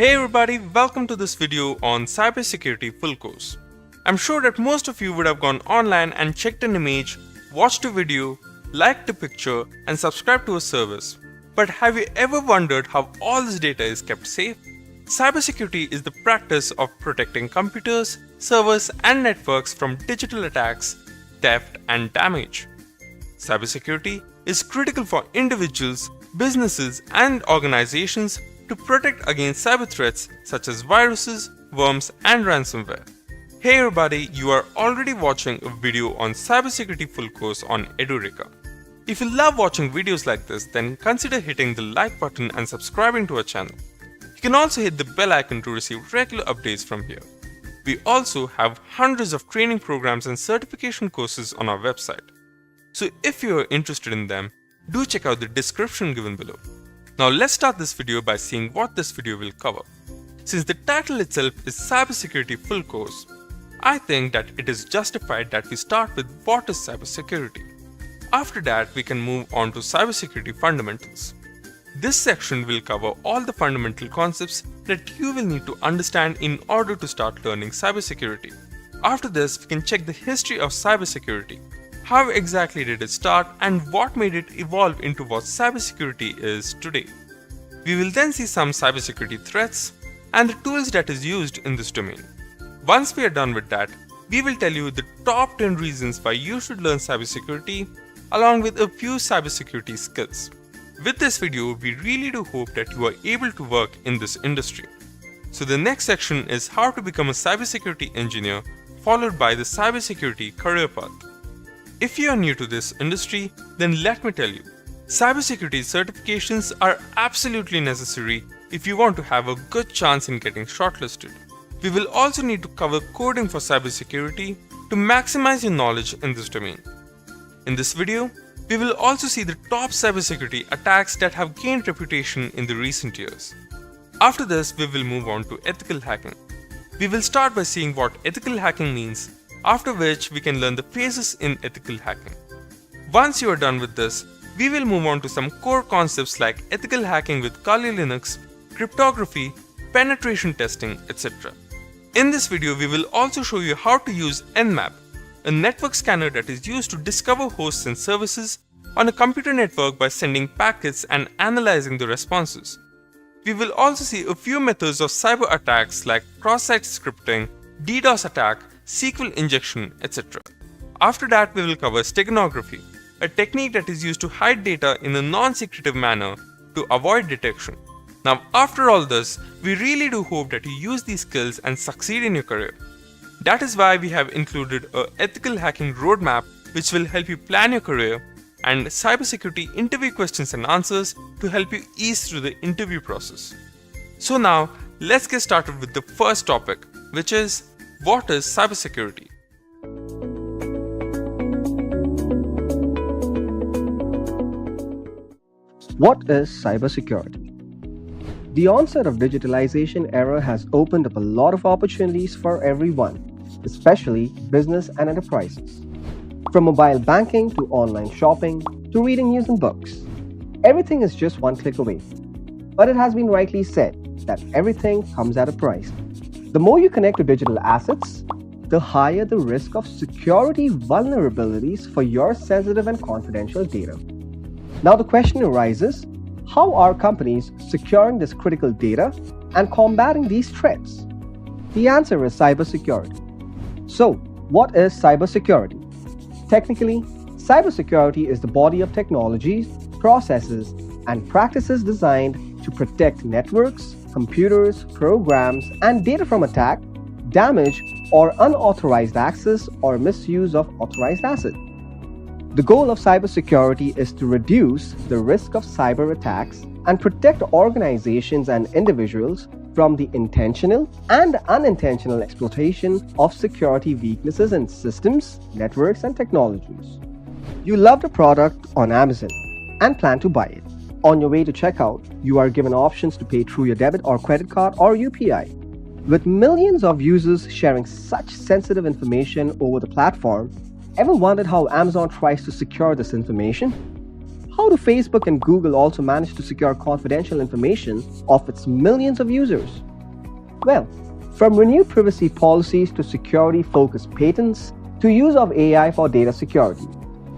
Hey everybody, welcome to this video on Cybersecurity Full Course. I'm sure that most of you would have gone online and checked an image, watched a video, liked a picture and subscribed to a service. But have you ever wondered how all this data is kept safe? Cybersecurity is the practice of protecting computers, servers and networks from digital attacks, theft and damage. Cybersecurity is critical for individuals, businesses and organizations to protect against cyber threats such as viruses, worms and ransomware. Hey everybody, you are already watching a video on Cybersecurity Full Course on Edureka. If you love watching videos like this, then consider hitting the like button and subscribing to our channel. You can also hit the bell icon to receive regular updates from here. We also have hundreds of training programs and certification courses on our website. So if you are interested in them, do check out the description given below. Now let's start this video by seeing what this video will cover. Since the title itself is Cybersecurity Full Course, I think that it is justified that we start with what is cybersecurity. After that, we can move on to cybersecurity fundamentals. This section will cover all the fundamental concepts that you will need to understand in order to start learning cybersecurity. After this, we can check the history of cybersecurity. How exactly did it start and what made it evolve into what cybersecurity is today? We will then see some cybersecurity threats and the tools that is used in this domain. Once we are done with that, we will tell you the top 10 reasons why you should learn cybersecurity along with a few cybersecurity skills. With this video, we really do hope that you are able to work in this industry. So the next section is how to become a cybersecurity engineer, followed by the cybersecurity career path. If you are new to this industry, then let me tell you, cybersecurity certifications are absolutely necessary if you want to have a good chance in getting shortlisted. We will also need to cover coding for cybersecurity to maximize your knowledge in this domain. In this video, we will also see the top cybersecurity attacks that have gained reputation in the recent years. After this, we will move on to ethical hacking. We will start by seeing what ethical hacking means, after which we can learn the phases in ethical hacking. Once you are done with this, we will move on to some core concepts like ethical hacking with Kali Linux, cryptography, penetration testing, etc. In this video, we will also show you how to use Nmap, a network scanner that is used to discover hosts and services on a computer network by sending packets and analyzing the responses. We will also see a few methods of cyber attacks like cross-site scripting, DDoS attack, SQL injection, etc. After that, we will cover steganography, a technique that is used to hide data in a non-secretive manner to avoid detection. Now, after all this, we really do hope that you use these skills and succeed in your career. That is why we have included an ethical hacking roadmap which will help you plan your career and cybersecurity interview questions and answers to help you ease through the interview process. So now, let's get started with the first topic, which is what is cybersecurity? What is cybersecurity? The onset of digitalization era has opened up a lot of opportunities for everyone, especially business and enterprises. From mobile banking to online shopping to reading news and books, everything is just one click away. But it has been rightly said that everything comes at a price. The more you connect to digital assets, the higher the risk of security vulnerabilities for your sensitive and confidential data. Now the question arises, how are companies securing this critical data and combating these threats? The answer is cybersecurity. So, what is cybersecurity? Technically, cybersecurity is the body of technologies, processes, and practices designed to protect networks, computers, programs, and data from attack, damage, or unauthorized access or misuse of authorized assets. The goal of cybersecurity is to reduce the risk of cyber attacks and protect organizations and individuals from the intentional and unintentional exploitation of security weaknesses in systems, networks, and technologies. You loved a product on Amazon and plan to buy it. On your way to checkout, you are given options to pay through your debit or credit card or UPI. With millions of users sharing such sensitive information over the platform, ever wondered how Amazon tries to secure this information? How do Facebook and Google also manage to secure confidential information of its millions of users? Well, from renewed privacy policies to security-focused patents to use of AI for data security,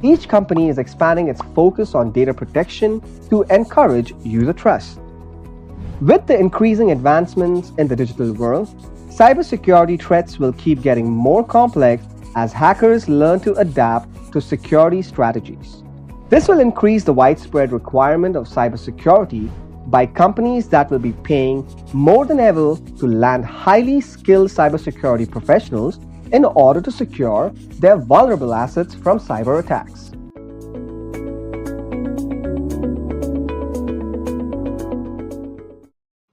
each company is expanding its focus on data protection to encourage user trust. With the increasing advancements in the digital world, cybersecurity threats will keep getting more complex as hackers learn to adapt to security strategies. This will increase the widespread requirement of cybersecurity by companies that will be paying more than ever to land highly skilled cybersecurity professionals in order to secure their vulnerable assets from cyber attacks.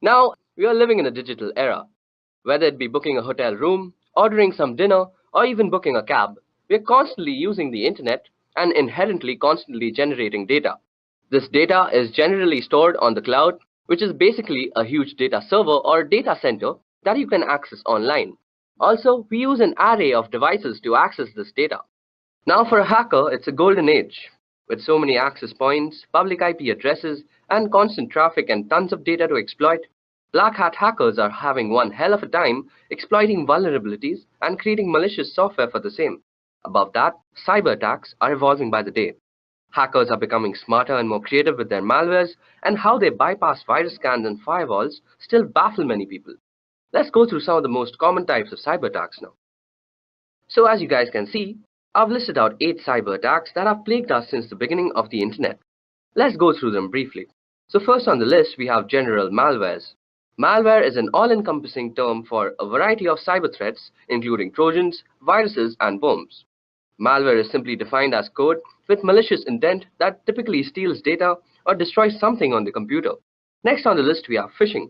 Now, we are living in a digital era. Whether it be booking a hotel room, ordering some dinner, or even booking a cab, we are constantly using the internet and inherently constantly generating data. This data is generally stored on the cloud, which is basically a huge data server or data center that you can access online. Also, we use an array of devices to access this data. Now for a hacker, it's a golden age. With so many access points, public IP addresses, and constant traffic and tons of data to exploit, black hat hackers are having one hell of a time exploiting vulnerabilities and creating malicious software for the same. Above that, cyber attacks are evolving by the day. Hackers are becoming smarter and more creative with their malwares, and how they bypass virus scans and firewalls still baffle many people. Let's go through some of the most common types of cyber attacks now. So as you guys can see, I've listed out 8 cyber attacks that have plagued us since the beginning of the internet. Let's go through them briefly. So first on the list we have general malwares. Malware is an all-encompassing term for a variety of cyber threats, including trojans, viruses, and worms. Malware is simply defined as code with malicious intent that typically steals data or destroys something on the computer. Next on the list we have phishing.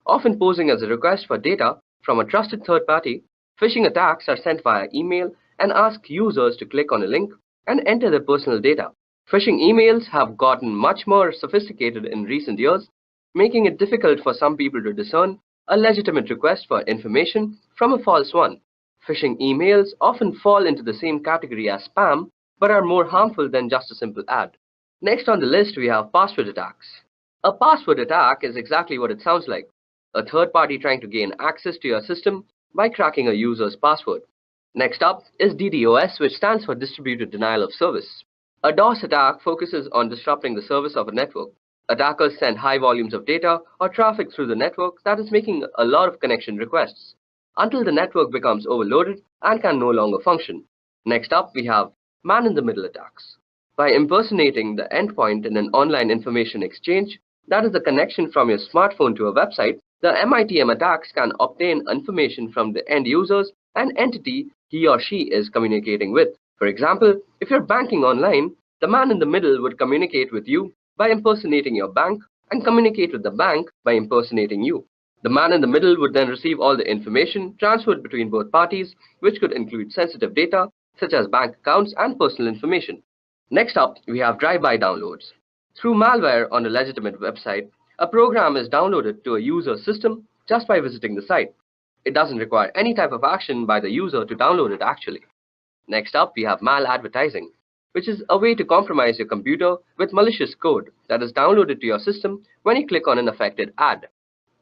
Often posing as a request for data from a trusted third party, phishing attacks are sent via email and ask users to click on a link and enter their personal data. Phishing emails have gotten much more sophisticated in recent years, making it difficult for some people to discern a legitimate request for information from a false one. Phishing emails often fall into the same category as spam, but are more harmful than just a simple ad. Next on the list we have password attacks. A password attack is exactly what it sounds like. A third party trying to gain access to your system by cracking a user's password. Next up is DDoS, which stands for Distributed Denial of Service. A DOS attack focuses on disrupting the service of a network. Attackers send high volumes of data or traffic through the network that is making a lot of connection requests, until the network becomes overloaded and can no longer function. Next up, we have man-in-the-middle attacks. By impersonating the endpoint in an online information exchange, that is the connection from your smartphone to a website, the MITM attacks can obtain information from the end users and entity he or she is communicating with. For example, if you're banking online, the man in the middle would communicate with you by impersonating your bank and communicate with the bank by impersonating you. The man in the middle would then receive all the information transferred between both parties, which could include sensitive data such as bank accounts and personal information. Next up, we have drive-by downloads. Through malware on a legitimate website, a program is downloaded to a user's system just by visiting the site. It doesn't require any type of action by the user to download it actually. Next up, we have maladvertising, which is a way to compromise your computer with malicious code that is downloaded to your system when you click on an affected ad.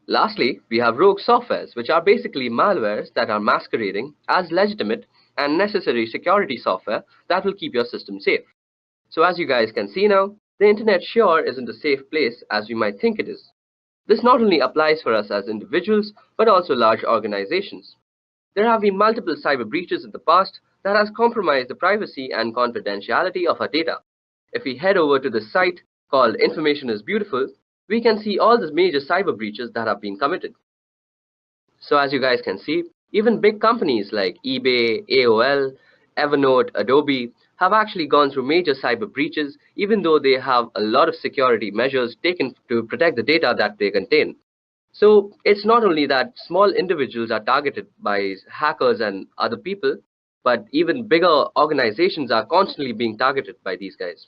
Lastly, we have rogue softwares, which are basically malwares that are masquerading as legitimate and necessary security software that will keep your system safe. So as you guys can see now, the internet sure isn't a safe place as we might think it is. This not only applies for us as individuals, but also large organizations. There have been multiple cyber breaches in the past that has compromised the privacy and confidentiality of our data. If we head over to the site called Information is Beautiful, we can see all the major cyber breaches that have been committed. So as you guys can see, even big companies like eBay, AOL, Evernote, Adobe have actually gone through major cyber breaches, even though they have a lot of security measures taken to protect the data that they contain. So it's not only that small individuals are targeted by hackers and other people, but even bigger organizations are constantly being targeted by these guys.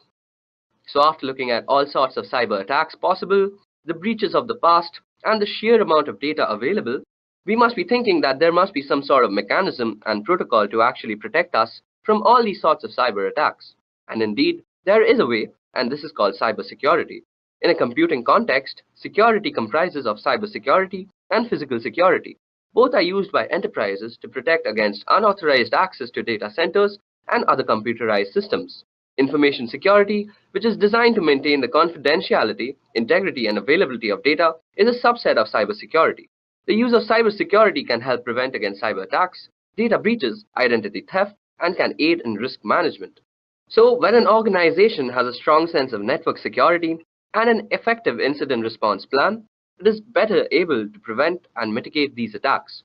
So after looking at all sorts of cyber attacks possible, the breaches of the past, and the sheer amount of data available, we must be thinking that there must be some sort of mechanism and protocol to actually protect us from all these sorts of cyber attacks. And indeed, there is a way, and this is called cybersecurity. In a computing context, security comprises of cybersecurity and physical security. Both are used by enterprises to protect against unauthorized access to data centers and other computerized systems. Information security, which is designed to maintain the confidentiality, integrity, and availability of data, is a subset of cybersecurity. The use of cybersecurity can help prevent against cyber attacks, data breaches, identity theft, and can aid in risk management. So, when an organization has a strong sense of network security and an effective incident response plan, it is better able to prevent and mitigate these attacks.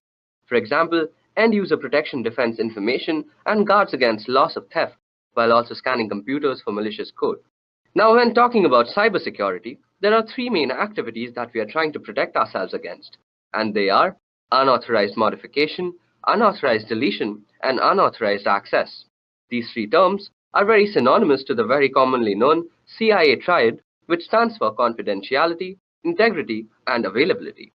For example, end-user protection defends information and guards against loss of theft, while also scanning computers for malicious code. Now, when talking about cybersecurity, there are three main activities that we are trying to protect ourselves against, and they are unauthorized modification, unauthorized deletion, and unauthorized access. These three terms are very synonymous to the very commonly known CIA triad, which stands for confidentiality, integrity, and availability.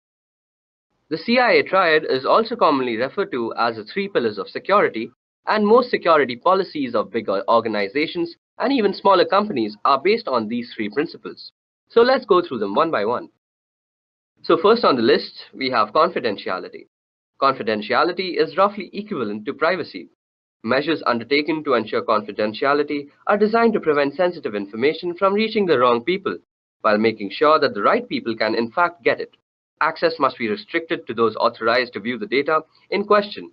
The CIA triad is also commonly referred to as the three pillars of security, and most security policies of bigger organizations and even smaller companies are based on these three principles. So let's go through them one by one. So first on the list, we have confidentiality. Confidentiality is roughly equivalent to privacy. Measures undertaken to ensure confidentiality are designed to prevent sensitive information from reaching the wrong people, while making sure that the right people can in fact get it. Access must be restricted to those authorized to view the data in question.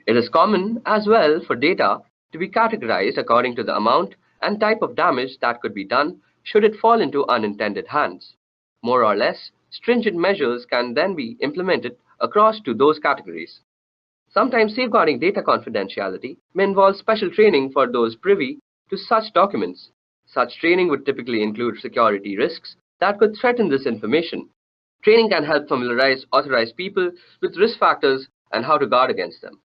It is common as well for data to be categorized according to the amount and type of damage that could be done should it fall into unintended hands. More or less, stringent measures can then be implemented across to those categories. Sometimes safeguarding data confidentiality may involve special training for those privy to such documents. Such training would typically include security risks that could threaten this information. Training can help familiarize authorized people with risk factors and how to guard against them.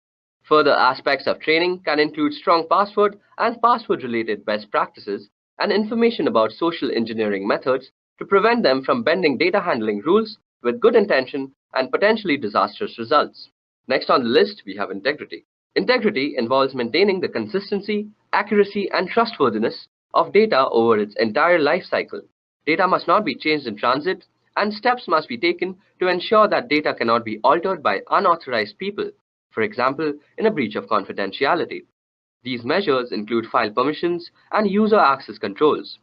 Further aspects of training can include strong password and password-related best practices and information about social engineering methods to prevent them from bending data handling rules with good intention and potentially disastrous results. Next on the list, we have integrity. Integrity involves maintaining the consistency, accuracy, and trustworthiness of data over its entire life cycle. Data must not be changed in transit, and steps must be taken to ensure that data cannot be altered by unauthorized people, for example, in a breach of confidentiality. These measures include file permissions and user access controls.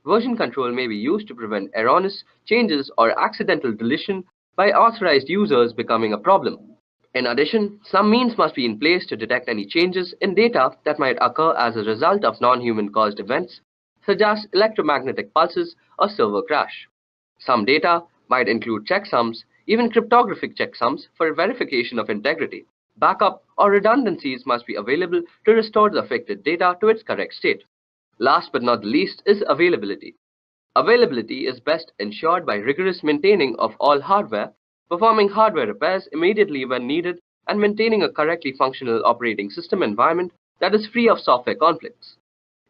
Version control may be used to prevent erroneous changes or accidental deletion by authorized users becoming a problem. In addition, some means must be in place to detect any changes in data that might occur as a result of non-human caused events, such as electromagnetic pulses or server crash. Some data might include checksums, even cryptographic checksums for verification of integrity. Backup or redundancies must be available to restore the affected data to its correct state. Last but not the least is availability. Availability is best ensured by rigorous maintaining of all hardware, performing hardware repairs immediately when needed, and maintaining a correctly functional operating system environment that is free of software conflicts.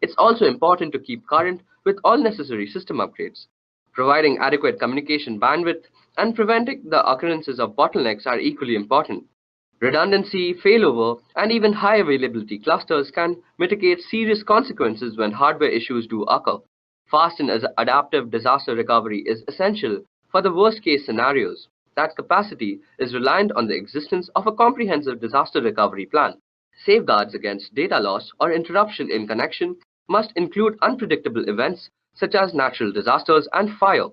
It's also important to keep current with all necessary system upgrades. Providing adequate communication bandwidth and preventing the occurrences of bottlenecks are equally important. Redundancy, failover, and even high availability clusters can mitigate serious consequences when hardware issues do occur. Fast and adaptive disaster recovery is essential for the worst-case scenarios. That capacity is reliant on the existence of a comprehensive disaster recovery plan. Safeguards against data loss or interruption in connection must include unpredictable events such as natural disasters and fire.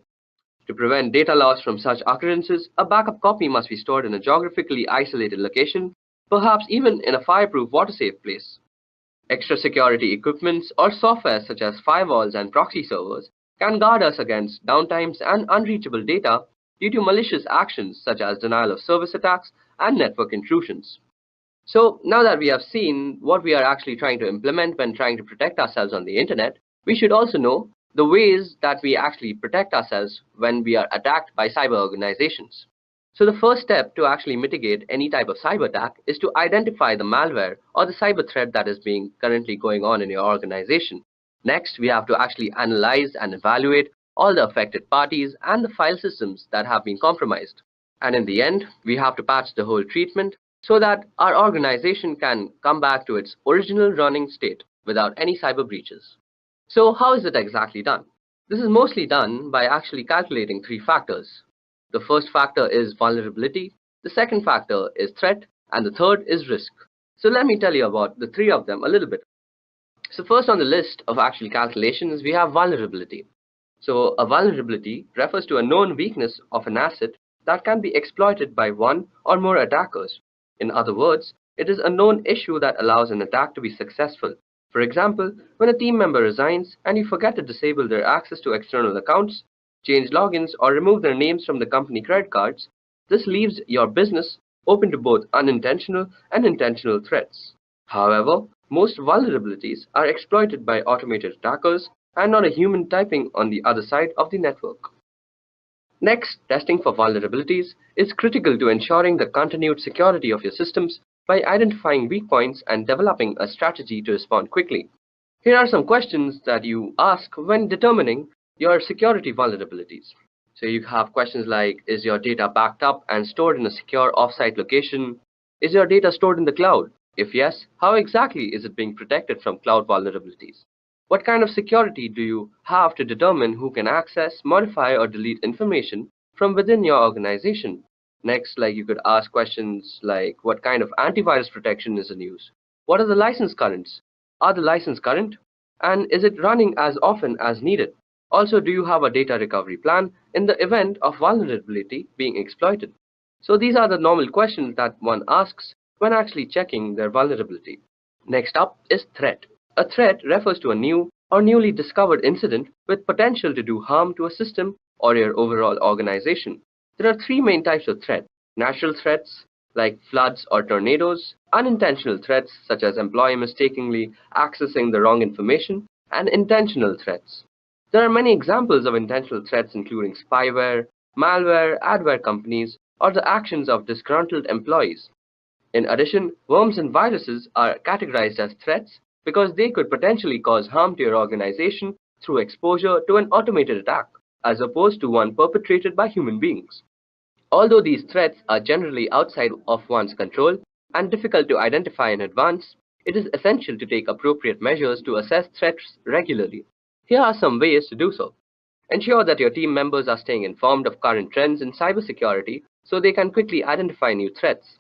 To prevent data loss from such occurrences, a backup copy must be stored in a geographically isolated location, perhaps even in a fireproof water-safe place. Extra security equipments or software such as firewalls and proxy servers can guard us against downtimes and unreachable data due to malicious actions such as denial of service attacks and network intrusions. So now that we have seen what we are actually trying to implement when trying to protect ourselves on the internet, we should also know the ways that we actually protect ourselves when we are attacked by cyber organizations. So the first step to actually mitigate any type of cyber attack is to identify the malware or the cyber threat that is being currently going on in your organization. Next, we have to actually analyze and evaluate all the affected parties and the file systems that have been compromised. And in the end, we have to patch the whole treatment so that our organization can come back to its original running state without any cyber breaches. So how is it exactly done? This is mostly done by actually calculating three factors. The first factor is vulnerability, The second factor is threat, and the third is risk. So let me tell you about the three of them a little bit. So first on the list of actual calculations, we have vulnerability. So a vulnerability refers to a known weakness of an asset that can be exploited by one or more attackers. In other words, it is a known issue that allows an attack to be successful. For example, when a team member resigns and you forget to disable their access to external accounts, change logins, or remove their names from the company credit cards, this leaves your business open to both unintentional and intentional threats. However, most vulnerabilities are exploited by automated attackers and not a human typing on the other side of the network. Next, testing for vulnerabilities is critical to ensuring the continued security of your systems by identifying weak points and developing a strategy to respond quickly. Here are some questions that you ask when determining your security vulnerabilities. So you have questions like, is your data backed up and stored in a secure offsite location? Is your data stored in the cloud? If yes, how exactly is it being protected from cloud vulnerabilities? What kind of security do you have to determine who can access, modify, or delete information from within your organization? Next, you could ask questions like, what kind of antivirus protection is in use? What are the license currents? Are the license current? And is it running as often as needed? Also, do you have a data recovery plan in the event of vulnerability being exploited? So these are the normal questions that one asks when actually checking their vulnerability. Next up is threat. A threat refers to a new or newly discovered incident with potential to do harm to a system or your overall organization. There are three main types of threat: natural threats like floods or tornadoes, unintentional threats such as employee mistakenly accessing the wrong information, and intentional threats. There are many examples of intentional threats including spyware, malware, adware companies, or the actions of disgruntled employees. In addition, worms and viruses are categorized as threats because they could potentially cause harm to your organization through exposure to an automated attack, as opposed to one perpetrated by human beings. Although these threats are generally outside of one's control and difficult to identify in advance, it is essential to take appropriate measures to assess threats regularly. Here are some ways to do so. Ensure that your team members are staying informed of current trends in cybersecurity so they can quickly identify new threats.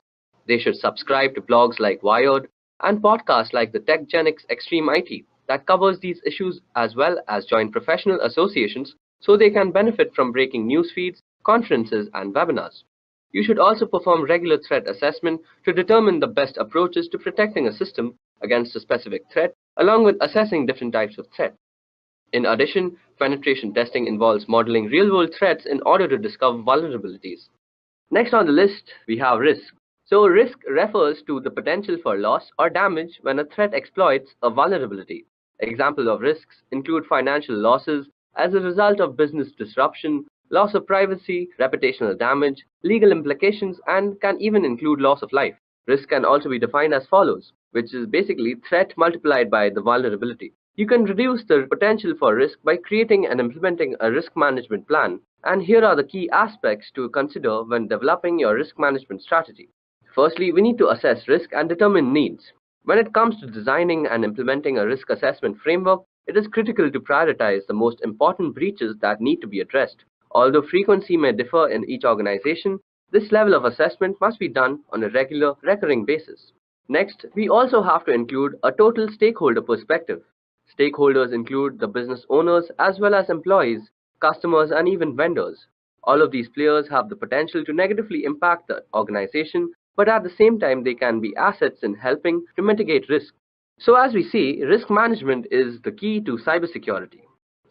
They should subscribe to blogs like Wired and podcasts like the TechGenics Extreme IT that covers these issues, as well as join professional associations so they can benefit from breaking news feeds, conferences, and webinars. You should also perform regular threat assessment to determine the best approaches to protecting a system against a specific threat, along with assessing different types of threat. In addition, penetration testing involves modeling real-world threats in order to discover vulnerabilities. Next on the list, we have risk. So risk refers to the potential for loss or damage when a threat exploits a vulnerability. Examples of risks include financial losses as a result of business disruption, loss of privacy, reputational damage, legal implications, and can even include loss of life. Risk can also be defined as follows, which is basically threat multiplied by the vulnerability. You can reduce the potential for risk by creating and implementing a risk management plan, and here are the key aspects to consider when developing your risk management strategy. Firstly, we need to assess risk and determine needs. When it comes to designing and implementing a risk assessment framework, it is critical to prioritize the most important breaches that need to be addressed. Although frequency may differ in each organization, this level of assessment must be done on a regular, recurring basis. Next, we also have to include a total stakeholder perspective. Stakeholders include the business owners as well as employees, customers, and even vendors. All of these players have the potential to negatively impact the organization, but at the same time they can be assets in helping to mitigate risk. So as we see, risk management is the key to cybersecurity.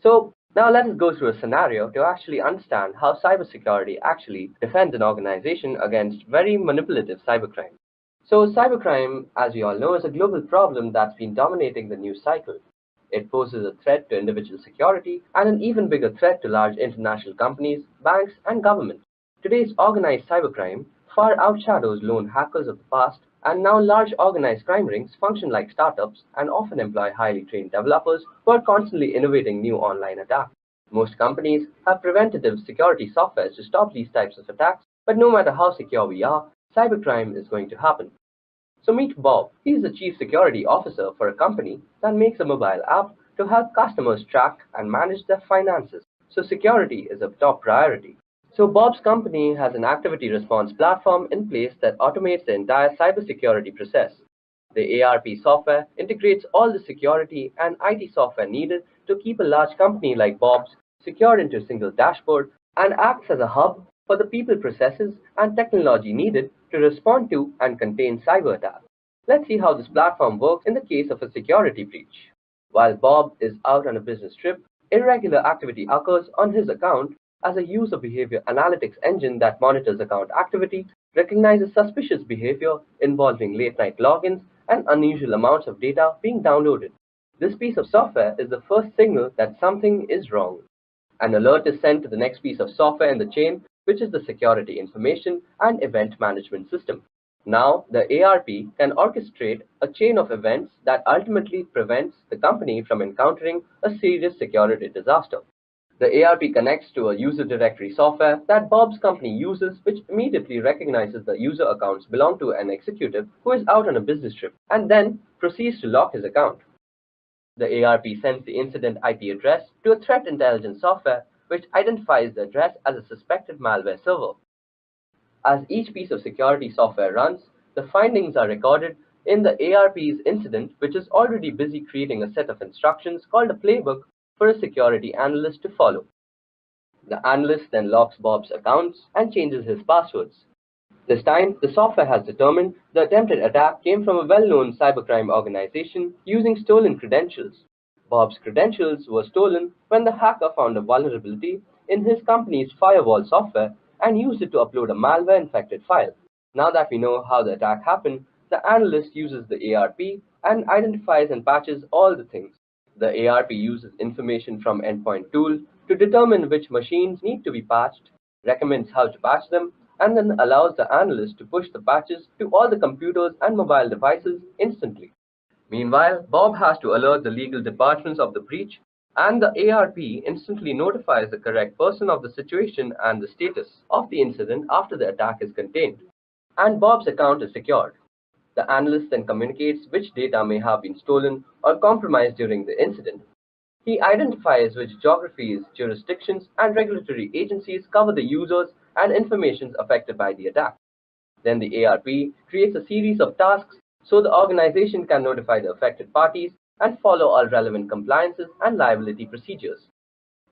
So now let us go through a scenario to actually understand how cybersecurity actually defends an organization against very manipulative cybercrime. So cybercrime, as we all know, is a global problem that's been dominating the news cycle. It poses a threat to individual security and an even bigger threat to large international companies, banks, and government. Today's organized cybercrime far outshadows lone hackers of the past, and now large organized crime rings function like startups and often employ highly trained developers who are constantly innovating new online attacks. Most companies have preventative security software to stop these types of attacks, but no matter how secure we are, cybercrime is going to happen. So meet Bob. He is the Chief Security Officer for a company that makes a mobile app to help customers track and manage their finances. So security is a top priority. So Bob's company has an activity response platform in place that automates the entire cybersecurity process. The ARP software integrates all the security and IT software needed to keep a large company like Bob's secured into a single dashboard and acts as a hub for the people, processes, and technology needed to respond to and contain cyber attacks. Let's see how this platform works in the case of a security breach. While Bob is out on a business trip, irregular activity occurs on his account as a user behavior analytics engine that monitors account activity, recognizes suspicious behavior involving late-night logins, and unusual amounts of data being downloaded. This piece of software is the first signal that something is wrong. An alert is sent to the next piece of software in the chain, which is the Security Information and Event Management System. Now, the ARP can orchestrate a chain of events that ultimately prevents the company from encountering a serious security disaster. The ARP connects to a user directory software that Bob's company uses, which immediately recognizes the user accounts belong to an executive who is out on a business trip, and then proceeds to lock his account. The ARP sends the incident IP address to a threat intelligence software, which identifies the address as a suspected malware server. As each piece of security software runs, the findings are recorded in the ARP's incident, which is already busy creating a set of instructions called a playbook for a security analyst to follow. The analyst then locks Bob's accounts and changes his passwords. This time, the software has determined the attempted attack came from a well-known cybercrime organization using stolen credentials. Bob's credentials were stolen when the hacker found a vulnerability in his company's firewall software and used it to upload a malware-infected file. Now that we know how the attack happened, the analyst uses the ARP and identifies and patches all the things. The ARP uses information from Endpoint Tool to determine which machines need to be patched, recommends how to patch them, and then allows the analyst to push the patches to all the computers and mobile devices instantly. Meanwhile, Bob has to alert the legal departments of the breach, and the ARP instantly notifies the correct person of the situation and the status of the incident after the attack is contained. And Bob's account is secured. The analyst then communicates which data may have been stolen or compromised during the incident. He identifies which geographies, jurisdictions, and regulatory agencies cover the users and information affected by the attack. Then the ARP creates a series of tasks so the organization can notify the affected parties and follow all relevant compliances and liability procedures.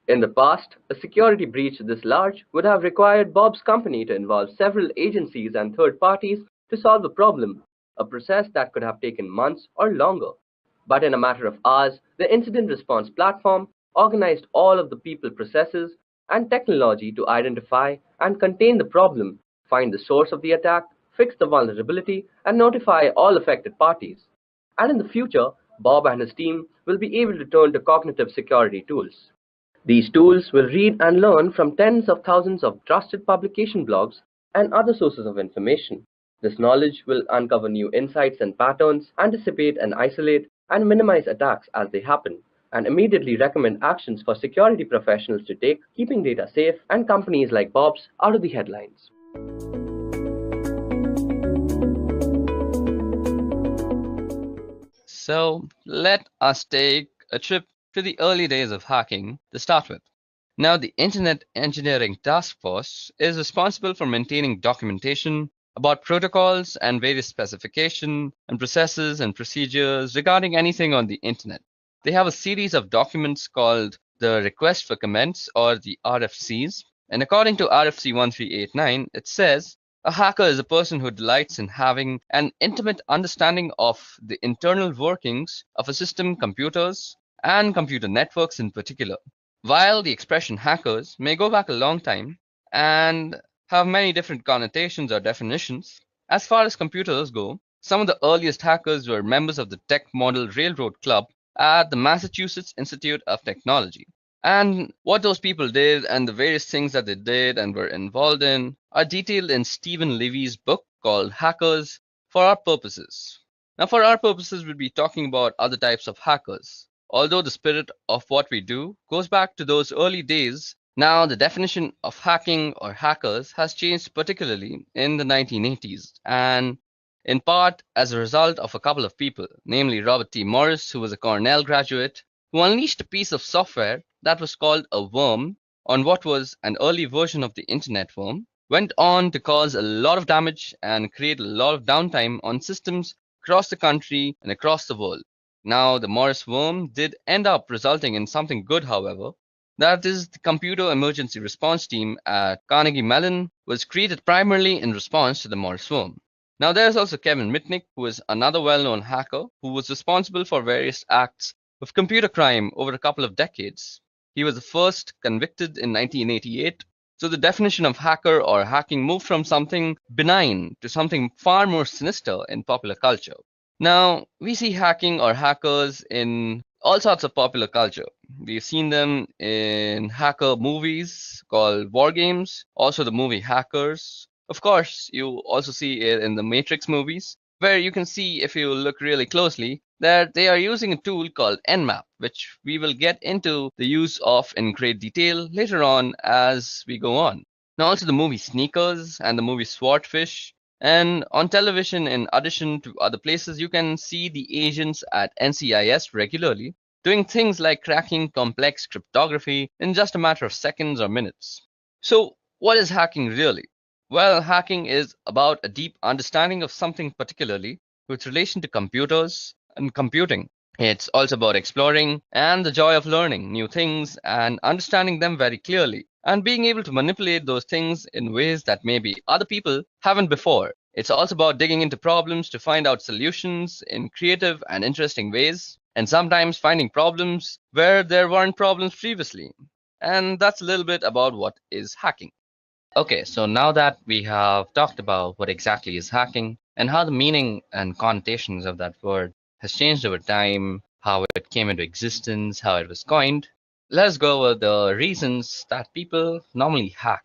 In the past, a security breach this large would have required Bob's company to involve several agencies and third parties to solve the problem, a process that could have taken months or longer. But in a matter of hours, the incident response platform organized all of the people, processes, and technology to identify and contain the problem, find the source of the attack, fix the vulnerability, and notify all affected parties. And in the future, Bob and his team will be able to turn to cognitive security tools. These tools will read and learn from tens of thousands of trusted publication blogs and other sources of information. This knowledge will uncover new insights and patterns, anticipate and isolate, and minimize attacks as they happen, and immediately recommend actions for security professionals to take, keeping data safe and companies like Bob's out of the headlines. So let us take a trip to the early days of hacking to start with. Now, the Internet Engineering Task Force is responsible for maintaining documentation about protocols and various specifications and processes and procedures regarding anything on the Internet. They have a series of documents called the Request for Comments, or the RFCs. And according to RFC 1389, it says, a hacker is a person who delights in having an intimate understanding of the internal workings of a system, computers, and computer networks in particular. While the expression hackers may go back a long time and have many different connotations or definitions, as far as computers go, some of the earliest hackers were members of the Tech Model Railroad Club at the Massachusetts Institute of Technology. And what those people did and the various things that they did and were involved in are detailed in Stephen Levy's book called Hackers for Our Purposes. Now, for our purposes, we'll be talking about other types of hackers. Although the spirit of what we do goes back to those early days, now the definition of hacking or hackers has changed, particularly in the 1980s, and in part as a result of a couple of people, namely Robert T. Morris, who was a Cornell graduate, who unleashed a piece of software that was called a worm on what was an early version of the internet worm went on to cause a lot of damage and create a lot of downtime on systems across the country and across the world. Now, the Morris worm did end up resulting in something good, however. That is, the Computer Emergency Response Team at Carnegie Mellon was created primarily in response to the Morris worm. Now, there's also Kevin Mitnick, who is another well-known hacker who was responsible for various acts of computer crime over a couple of decades. He was the first convicted in 1988. So the definition of hacker or hacking moved from something benign to something far more sinister in popular culture. Now, we see hacking or hackers in all sorts of popular culture. We've seen them in hacker movies called war games, also the movie Hackers. Of course, you also see it in the Matrix movies, where you can see, if you look really closely, that they are using a tool called Nmap, which we will get into the use of in great detail later on as we go on. Now, also the movie Sneakers and the movie Swordfish. And on television, in addition to other places, you can see the agents at NCIS regularly doing things like cracking complex cryptography in just a matter of seconds or minutes. So, what is hacking really? Well, hacking is about a deep understanding of something particularly with relation to computers and computing. It's also about exploring and the joy of learning new things and understanding them very clearly and being able to manipulate those things in ways that maybe other people haven't before. It's also about digging into problems to find out solutions in creative and interesting ways, and sometimes finding problems where there weren't problems previously. And that's a little bit about what is hacking. Okay, so now that we have talked about what exactly is hacking and how the meaning and connotations of that word has changed over time, how it came into existence, how it was coined, let's go over the reasons that people normally hack.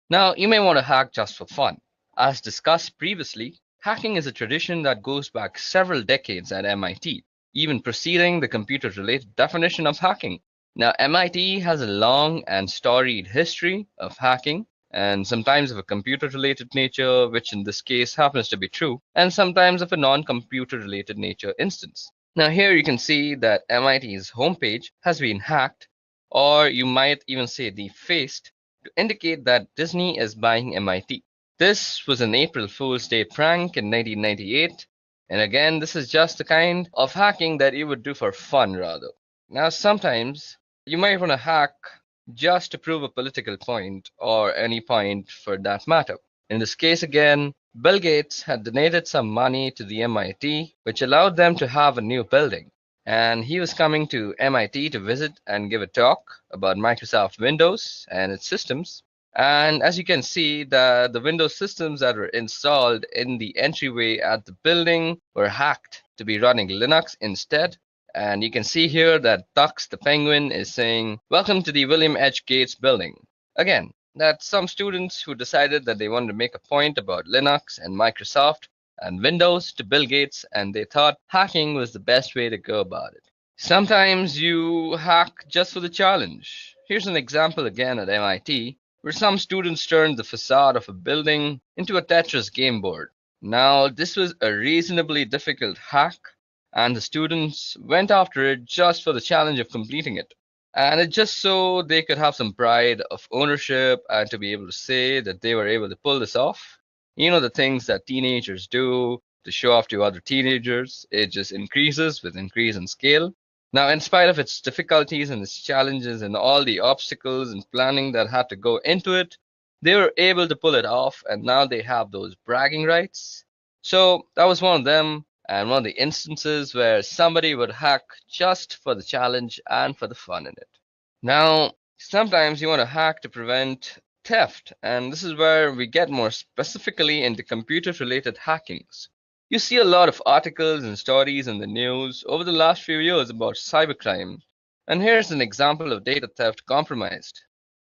Now, you may want to hack just for fun. As discussed previously, hacking is a tradition that goes back several decades at MIT, even preceding the computer-related definition of hacking. Now, MIT has a long and storied history of hacking, and sometimes of a computer-related nature, which in this case happens to be true, and sometimes of a non-computer related nature instance. Now here you can see that MIT's homepage has been hacked, or you might even say defaced, to indicate that Disney is buying MIT. This was an April Fool's Day prank in 1998, and again, this is just the kind of hacking that you would do for fun rather. Now sometimes you might want to hack just to prove a political point, or any point for that matter. In this case again, Bill Gates had donated some money to the MIT, which allowed them to have a new building. And he was coming to MIT to visit and give a talk about Microsoft Windows and its systems. And as you can see, the Windows systems that were installed in the entryway at the building were hacked to be running Linux instead. And you can see here that Tux the Penguin is saying, "Welcome to the William H. Gates building." Again, that's some students who decided that they wanted to make a point about Linux and Microsoft and Windows to Bill Gates, and they thought hacking was the best way to go about it. Sometimes you hack just for the challenge. Here's an example again at MIT, where some students turned the facade of a building into a Tetris game board. Now, this was a reasonably difficult hack, and the students went after it just for the challenge of completing it. And it just so they could have some pride of ownership and to be able to say that they were able to pull this off. You know, the things that teenagers do to show off to other teenagers, it just increases with increase in scale. Now, in spite of its difficulties and its challenges and all the obstacles and planning that had to go into it, they were able to pull it off, and now they have those bragging rights. So that was one of them. And one of the instances where somebody would hack just for the challenge and for the fun in it. Now, sometimes you want to hack to prevent theft, and this is where we get more specifically into computer-related hackings. You see a lot of articles and stories in the news over the last few years about cybercrime, and here's an example of data theft compromised.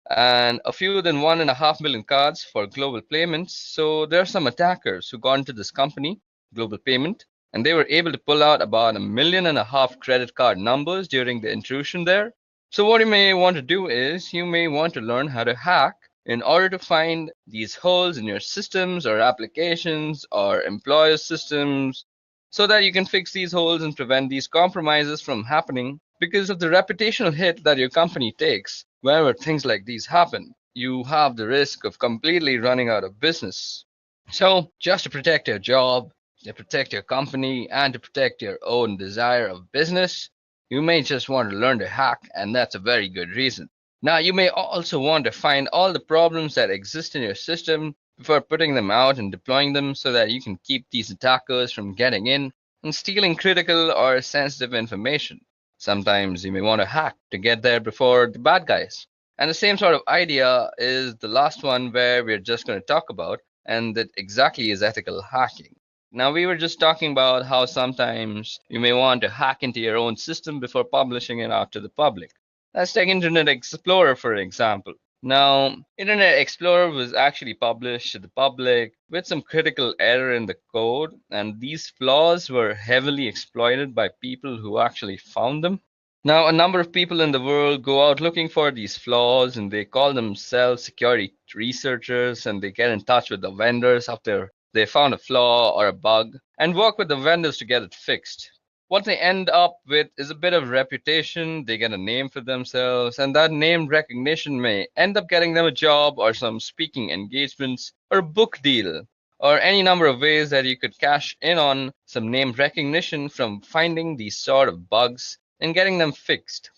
And a fewer than 1.5 million cards for global payments, so there are some attackers who got into this company, Global Payment, and they were able to pull out about 1.5 million credit card numbers during the intrusion there. So what you may want to do is you may want to learn how to hack in order to find these holes in your systems or applications or employer systems so that you can fix these holes and prevent these compromises from happening because of the reputational hit that your company takes whenever things like these happen. You have the risk of completely running out of business. So, just to protect your job, to protect your company, and to protect your own desire of business, you may just want to learn to hack, and that's a very good reason. Now, you may also want to find all the problems that exist in your system before putting them out and deploying them so that you can keep these attackers from getting in and stealing critical or sensitive information. Sometimes you may want to hack to get there before the bad guys. And the same sort of idea is the last one where we're just going to talk about, and that exactly is ethical hacking. Now, we were just talking about how sometimes you may want to hack into your own system before publishing it out to the public. Let's take Internet Explorer for example. Now, Internet Explorer was actually published to the public with some critical error in the code, and these flaws were heavily exploited by people who actually found them. Now, a number of people in the world go out looking for these flaws and they call themselves security researchers, and they get in touch with the vendors after they found a flaw or a bug and work with the vendors to get it fixed. What they end up with is a bit of reputation, they get a name for themselves, and that name recognition may end up getting them a job or some speaking engagements or a book deal or any number of ways that you could cash in on some name recognition from finding these sort of bugs and getting them fixed.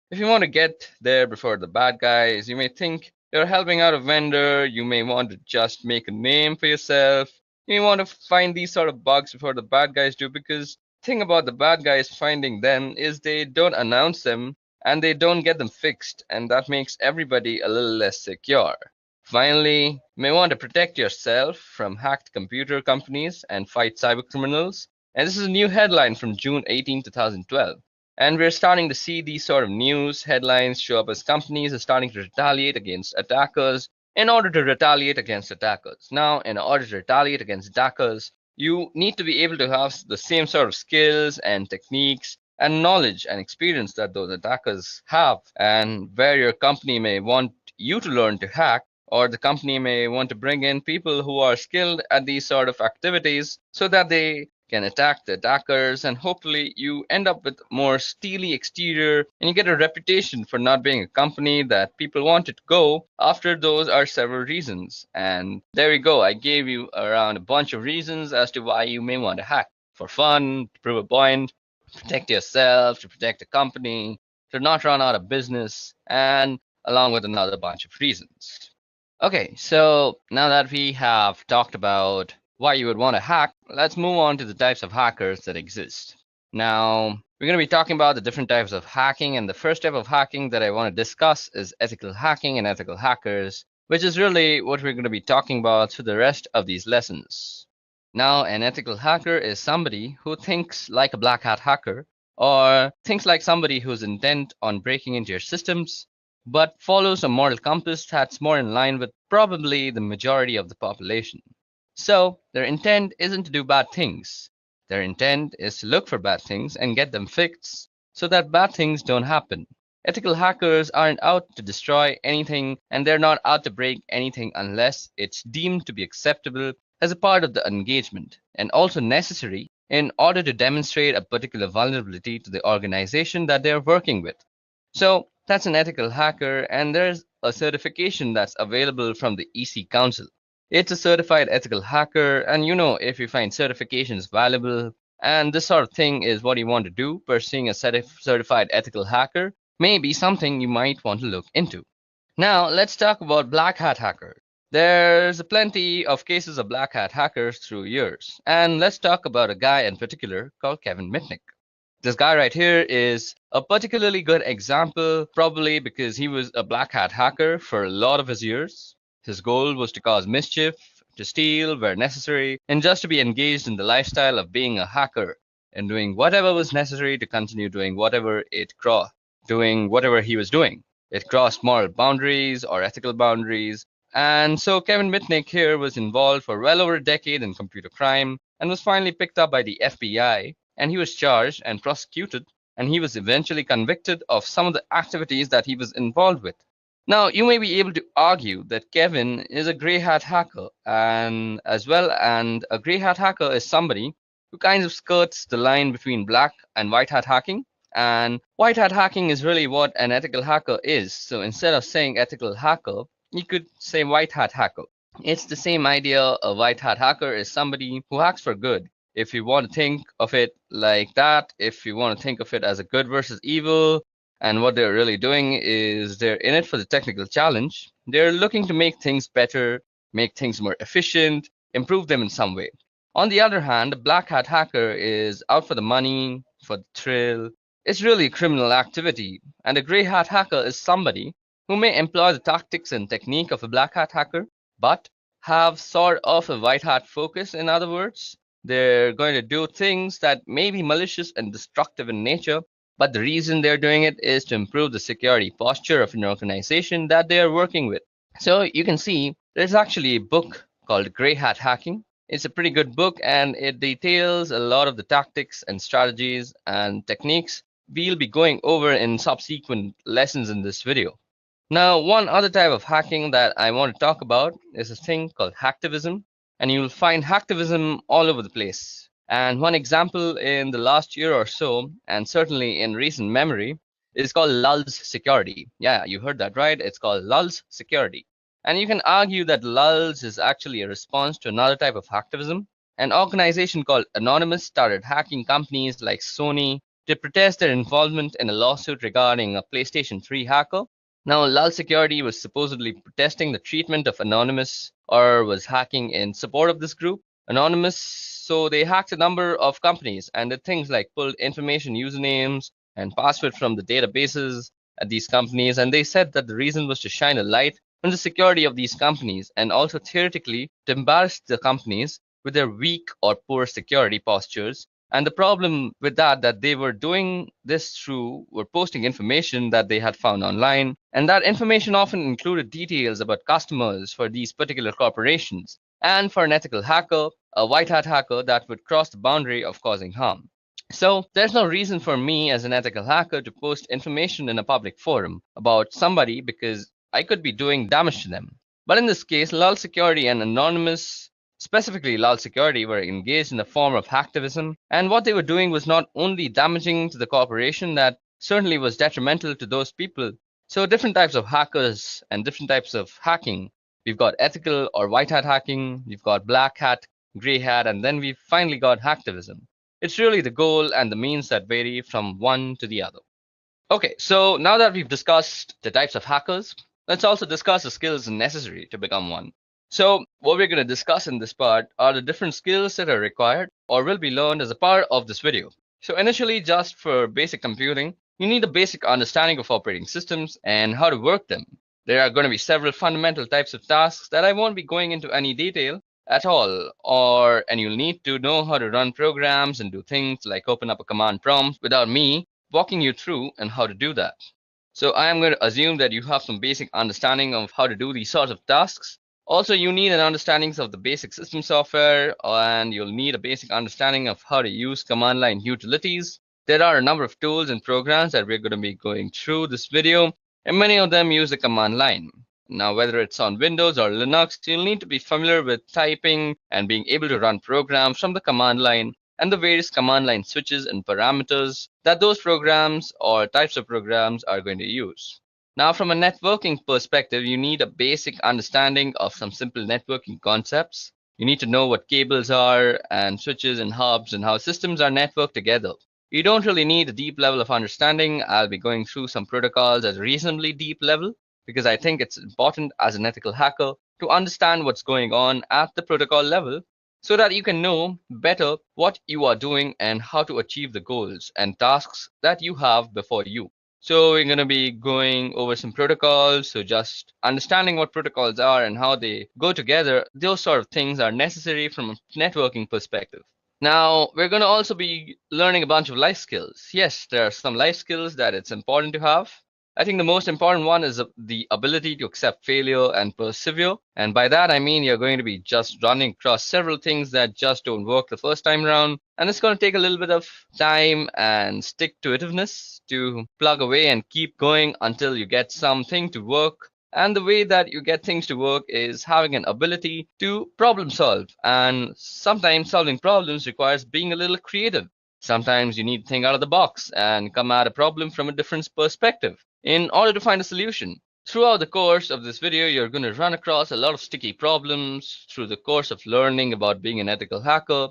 If you want to get there before the bad guys, you may think you're helping out a vendor, you may want to just make a name for yourself, you may want to find these sort of bugs before the bad guys do, because the thing about the bad guys finding them is they don't announce them and they don't get them fixed, and that makes everybody a little less secure. Finally, you may want to protect yourself from hacked computer companies and fight cybercriminals. And this is a new headline from June 18, 2012. And we're starting to see these sort of news headlines show up as companies are starting to retaliate against attackers in order to retaliate against attackers. Now, in order to retaliate against attackers, you need to be able to have the same sort of skills and techniques and knowledge and experience that those attackers have. And where your company may want you to learn to hack, or the company may want to bring in people who are skilled at these sort of activities so that they can attack the attackers, and hopefully you end up with more steely exterior and you get a reputation for not being a company that people want to go after. Those are several reasons, and there we go. I gave you around a bunch of reasons as to why you may want to hack: for fun, to prove a point, protect yourself, to protect the company, to not run out of business, and along with another bunch of reasons. Okay, so now that we have talked about why you would want to hack, let's move on to the types of hackers that exist. Now, we're going to be talking about the different types of hacking, and the first type of hacking that I want to discuss is ethical hacking and ethical hackers, which is really what we're going to be talking about through the rest of these lessons. Now, an ethical hacker is somebody who thinks like a black hat hacker, or thinks like somebody who's intent on breaking into your systems, but follows a moral compass that's more in line with probably the majority of the population. So, their intent isn't to do bad things. Their intent is to look for bad things and get them fixed so that bad things don't happen. Ethical hackers aren't out to destroy anything, and they're not out to break anything unless it's deemed to be acceptable as a part of the engagement and also necessary in order to demonstrate a particular vulnerability to the organization that they're working with. So, that's an ethical hacker, and there's a certification that's available from the EC Council. It's a certified ethical hacker, and if you find certifications valuable and this sort of thing is what you want to do, pursuing a certified ethical hacker may be something you might want to look into. Now, let's talk about black hat hackers. There's plenty of cases of black hat hackers through years, and let's talk about a guy in particular called Kevin Mitnick. This guy right here is a particularly good example, probably because he was a black hat hacker for a lot of his years. His goal was to cause mischief, to steal where necessary, and just to be engaged in the lifestyle of being a hacker and doing whatever was necessary to continue doing whatever he was doing. It crossed moral boundaries or ethical boundaries. And so Kevin Mitnick here was involved for well over a decade in computer crime and was finally picked up by the FBI, and he was charged and prosecuted, and he was eventually convicted of some of the activities that he was involved with. Now, you may be able to argue that Kevin is a grey hat hacker, and a grey hat hacker is somebody who kind of skirts the line between black and white hat hacking. And white hat hacking is really what an ethical hacker is. So instead of saying ethical hacker, you could say white hat hacker. It's the same idea. A white hat hacker is somebody who hacks for good. If you want to think of it like that, if you want to think of it as a good versus evil, and what they're really doing is they're in it for the technical challenge. They're looking to make things better, make things more efficient, improve them in some way. On the other hand, a black hat hacker is out for the money, for the thrill. It's really criminal activity. And a gray hat hacker is somebody who may employ the tactics and technique of a black hat hacker, but have sort of a white hat focus. In other words, they're going to do things that may be malicious and destructive in nature, but the reason they're doing it is to improve the security posture of an organization that they are working with. So you can see there's actually a book called Grey Hat Hacking. It's a pretty good book, and it details a lot of the tactics and strategies and techniques we'll be going over in subsequent lessons in this video. Now, one other type of hacking that I want to talk about is a thing called hacktivism, and you'll find hacktivism all over the place. And one example in the last year or so, and certainly in recent memory, is called lulz security. Yeah, you heard that right. It's called lulz security. And you can argue that lulz is actually a response to another type of hacktivism. An organization called Anonymous started hacking companies like Sony to protest their involvement in a lawsuit regarding a PlayStation 3 hacker. Now, lulz security was supposedly protesting the treatment of Anonymous, or was hacking in support of this group, Anonymous. So they hacked a number of companies and did things like pulled information, usernames, and passwords from the databases at these companies. And they said that the reason was to shine a light on the security of these companies, and also theoretically to embarrass the companies with their weak or poor security postures. And the problem with that they were doing this through were posting information that they had found online, and that information often included details about customers for these particular corporations. And for an ethical hacker, a white hat hacker, that would cross the boundary of causing harm. So there's no reason for me as an ethical hacker to post information in a public forum about somebody, because I could be doing damage to them. But in this case, lulz security and Anonymous, specifically lulz security, were engaged in a form of hacktivism, and what they were doing was not only damaging to the corporation, that certainly was detrimental to those people. So different types of hackers and different types of hacking. We've got ethical or white hat hacking, we've got black hat, gray hat, and then we've finally got hacktivism. It's really the goal and the means that vary from one to the other. Okay, so now that we've discussed the types of hackers, let's also discuss the skills necessary to become one. So what we're going to discuss in this part are the different skills that are required or will be learned as a part of this video. So initially, just for basic computing, you need a basic understanding of operating systems and how to work them. There are going to be several fundamental types of tasks that I won't be going into any detail at all, and you'll need to know how to run programs and do things like open up a command prompt without me walking you through and how to do that. So I am going to assume that you have some basic understanding of how to do these sorts of tasks. Also, you need an understanding of the basic system software, and you'll need a basic understanding of how to use command line utilities. There are a number of tools and programs that we're going to be going through this video, and many of them use the command line. Now, whether it's on Windows or Linux, you'll need to be familiar with typing and being able to run programs from the command line, and the various command line switches and parameters that those programs or types of programs are going to use. Now, from a networking perspective, you need a basic understanding of some simple networking concepts. You need to know what cables are and switches and hubs and how systems are networked together. You don't really need a deep level of understanding. I'll be going through some protocols at a reasonably deep level, because I think it's important as an ethical hacker to understand what's going on at the protocol level, so that you can know better what you are doing and how to achieve the goals and tasks that you have before you. So we're going to be going over some protocols. So just understanding what protocols are and how they go together, those sort of things are necessary from a networking perspective. Now, we're going to also be learning a bunch of life skills. Yes, there are some life skills that it's important to have. I think the most important one is the ability to accept failure and persevere. And by that, I mean you're going to be just running across several things that just don't work the first time around. And it's going to take a little bit of time and stick-to-itiveness to plug away and keep going until you get something to work. And the way that you get things to work is having an ability to problem solve. And sometimes solving problems requires being a little creative. Sometimes you need to think out of the box and come at a problem from a different perspective in order to find a solution. Throughout the course of this video, you're going to run across a lot of sticky problems through the course of learning about being an ethical hacker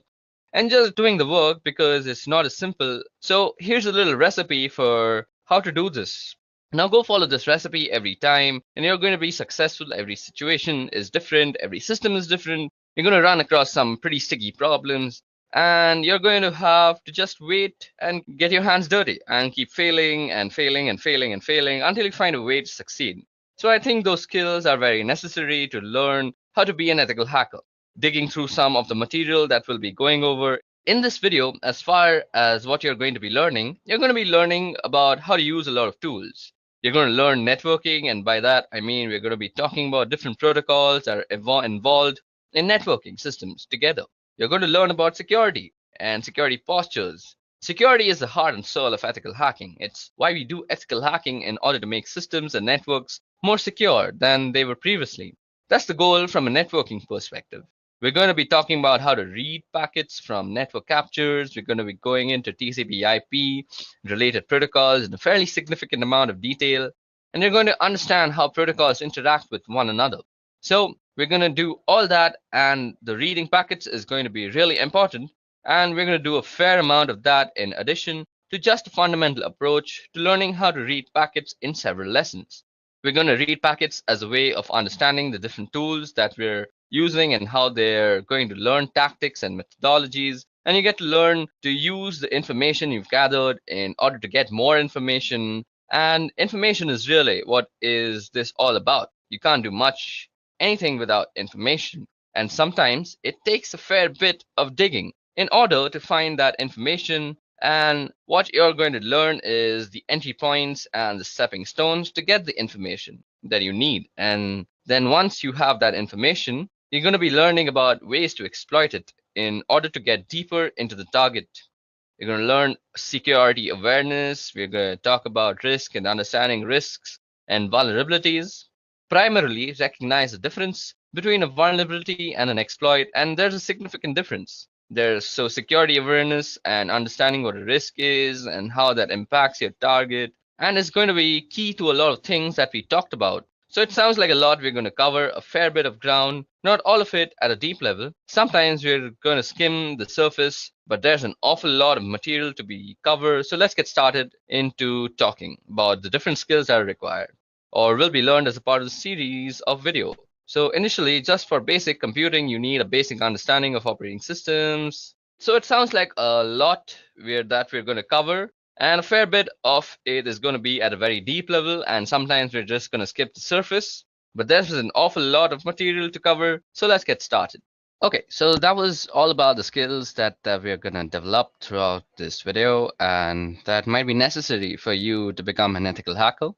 and just doing the work, because it's not as simple. So here's a little recipe for how to do this. Now go follow this recipe every time and you're going to be successful. Every situation is different, every system is different. You're going to run across some pretty sticky problems and you're going to have to just wait and get your hands dirty and keep failing and failing and failing and failing until you find a way to succeed. So I think those skills are very necessary to learn how to be an ethical hacker. Digging through some of the material that we'll be going over in this video, as far as what you're going to be learning, you're going to be learning about how to use a lot of tools. You're going to learn networking, and by that I mean we're going to be talking about different protocols that are involved in networking systems together. You're going to learn about security and security postures. Security is the heart and soul of ethical hacking. It's why we do ethical hacking, in order to make systems and networks more secure than they were previously. That's the goal from a networking perspective. We're going to be talking about how to read packets from network captures. We're going to be going into TCP/IP related protocols in a fairly significant amount of detail. And you're going to understand how protocols interact with one another. So we're going to do all that, and the reading packets is going to be really important. And we're going to do a fair amount of that in addition to just a fundamental approach to learning how to read packets in several lessons. We're going to read packets as a way of understanding the different tools that we're using and how they're going to learn tactics and methodologies. And you get to learn to use the information you've gathered in order to get more information. And information is really what is this all about. You can't do anything without information. And sometimes it takes a fair bit of digging in order to find that information. And what you're going to learn is the entry points and the stepping stones to get the information that you need. And then once you have that information, you're going to be learning about ways to exploit it in order to get deeper into the target. You're going to learn security awareness. We're going to talk about risk and understanding risks and vulnerabilities. Primarily recognize the difference between a vulnerability and an exploit, and there's a significant difference. There's security awareness and understanding what a risk is and how that impacts your target, and it's going to be key to a lot of things that we talked about. So it sounds like a lot. We're going to cover a fair bit of ground, not all of it at a deep level. Sometimes we're going to skim the surface, but there's an awful lot of material to be covered. So let's get started into talking about the different skills that are required or will be learned as a part of the series of video. So initially, just for basic computing, you need a basic understanding of operating systems. So it sounds like a lot that we're going to cover. And a fair bit of it is going to be at a very deep level, and sometimes we're just going to skip the surface. But there's an awful lot of material to cover, so let's get started. Okay, so that was all about the skills that we're going to develop throughout this video, and that might be necessary for you to become an ethical hacker.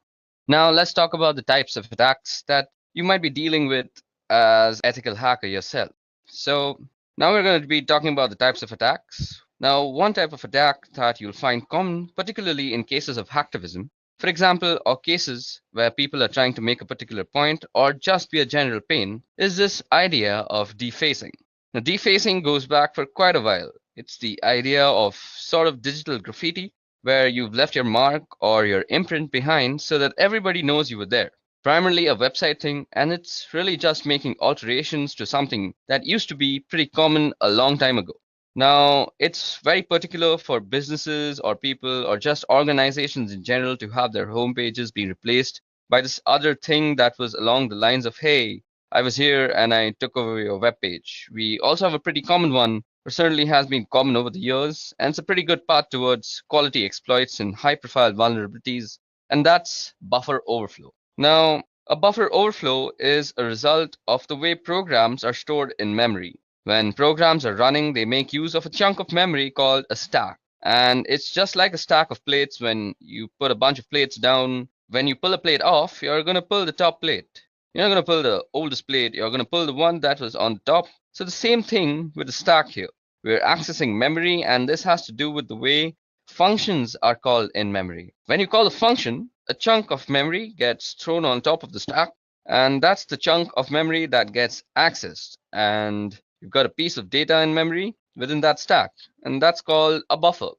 Now let's talk about the types of attacks that you might be dealing with as ethical hacker yourself. So now we're going to be talking about the types of attacks. Now, one type of attack that you'll find common, particularly in cases of hacktivism, for example, or cases where people are trying to make a particular point or just be a general pain, is this idea of defacing. Now, defacing goes back for quite a while. It's the idea of sort of digital graffiti, where you've left your mark or your imprint behind so that everybody knows you were there. Primarily a website thing, and it's really just making alterations to something that used to be pretty common a long time ago. Now, it's very particular for businesses or people or just organizations in general to have their home pages be replaced by this other thing that was along the lines of, hey, I was here and I took over your web page. We also have a pretty common one, or certainly has been common over the years, and it's a pretty good path towards quality exploits and high-profile vulnerabilities, and that's buffer overflow. Now, a buffer overflow is a result of the way programs are stored in memory. When programs are running, they make use of a chunk of memory called a stack. And it's just like a stack of plates. When you put a bunch of plates down, when you pull a plate off, you're going to pull the top plate. You're not going to pull the oldest plate. You're going to pull the one that was on top. So the same thing with the stack here. We're accessing memory, and this has to do with the way functions are called in memory. When you call a function, a chunk of memory gets thrown on top of the stack, and that's the chunk of memory that gets accessed. And you've got a piece of data in memory within that stack, and that's called a buffer.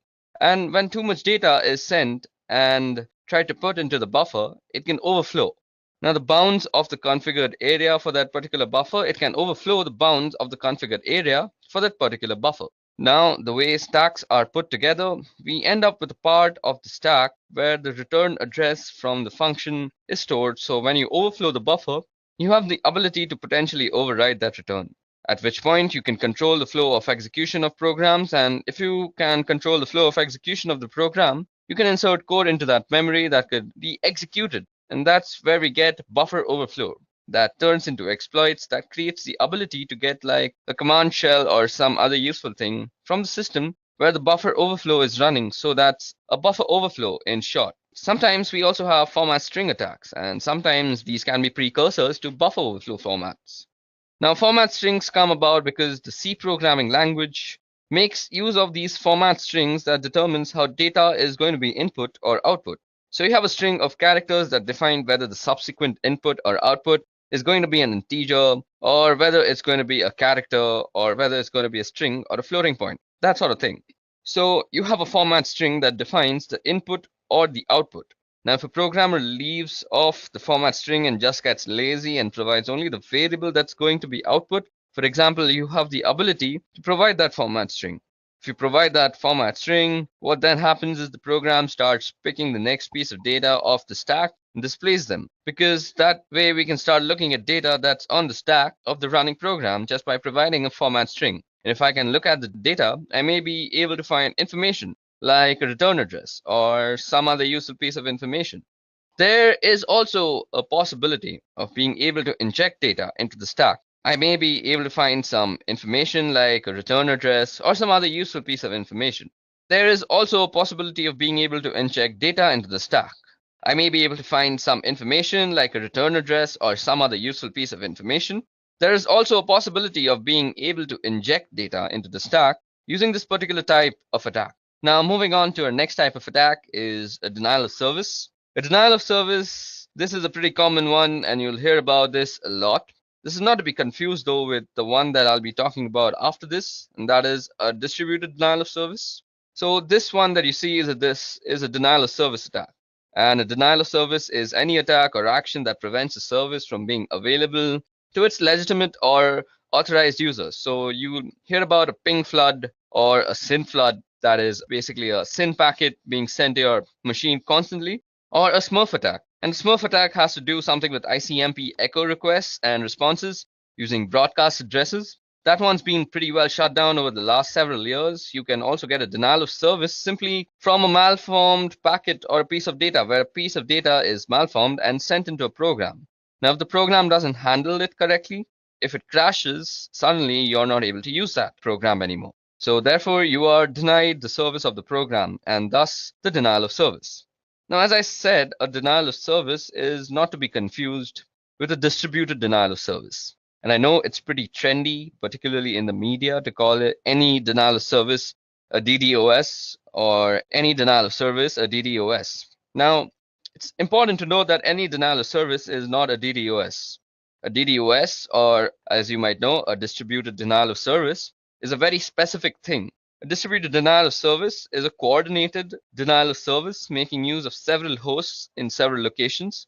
And when too much data is sent and tried to put into the buffer, it can overflow. Now the bounds of the configured area for that particular buffer, it can overflow the bounds of the configured area for that particular buffer. Now the way stacks are put together, we end up with a part of the stack where the return address from the function is stored. So when you overflow the buffer, you have the ability to potentially override that return. At which point you can control the flow of execution of programs, and if you can control the flow of execution of the program, you can insert code into that memory that could be executed. And that's where we get buffer overflow. That turns into exploits that creates the ability to get like a command shell or some other useful thing from the system where the buffer overflow is running. So that's a buffer overflow in short. Sometimes we also have format string attacks, and sometimes these can be precursors to buffer overflow formats. Now, format strings come about because the C programming language makes use of these format strings that determines how data is going to be input or output. So you have a string of characters that define whether the subsequent input or output is going to be an integer, or whether it's going to be a character, or whether it's going to be a string or a floating point, that sort of thing. So you have a format string that defines the input or the output. Now, if a programmer leaves off the format string and just gets lazy and provides only the variable that's going to be output, for example, you have the ability to provide that format string. If you provide that format string, what then happens is the program starts picking the next piece of data off the stack and displays them, because that way we can start looking at data that's on the stack of the running program just by providing a format string. And if I can look at the data, I may be able to find information like a return address or some other useful piece of information. There is also a possibility of being able to inject data into the stack. I may be able to find some information like a return address or some other useful piece of information. There is also a possibility of being able to inject data into the stack. I may be able to find some information like a return address or some other useful piece of information. There is also a possibility of being able to inject data into the stack using this particular type of attack. Now, moving on to our next type of attack is a denial of service. A denial of service, this is a pretty common one, and you'll hear about this a lot. This is not to be confused though with the one that I'll be talking about after this, and that is a distributed denial of service. So this one that you see is a denial of service attack. And a denial of service is any attack or action that prevents a service from being available to its legitimate or authorized users. So you hear about a ping flood or a SYN flood, that is basically a SYN packet being sent to your machine constantly, or a Smurf attack. And the Smurf attack has to do something with ICMP echo requests and responses using broadcast addresses. That one's been pretty well shut down over the last several years. You can also get a denial of service simply from a malformed packet or a piece of data, where a piece of data is malformed and sent into a program. Now, if the program doesn't handle it correctly, if it crashes, suddenly you're not able to use that program anymore. So therefore, you are denied the service of the program, and thus the denial of service. Now, as I said, a denial of service is not to be confused with a distributed denial of service. And I know it's pretty trendy, particularly in the media, to call it any denial of service a DDoS or any denial of service a DDoS. Now, it's important to note that any denial of service is not a DDoS. A DDoS, or as you might know, a distributed denial of service, is a very specific thing. A distributed denial of service is a coordinated denial of service making use of several hosts in several locations.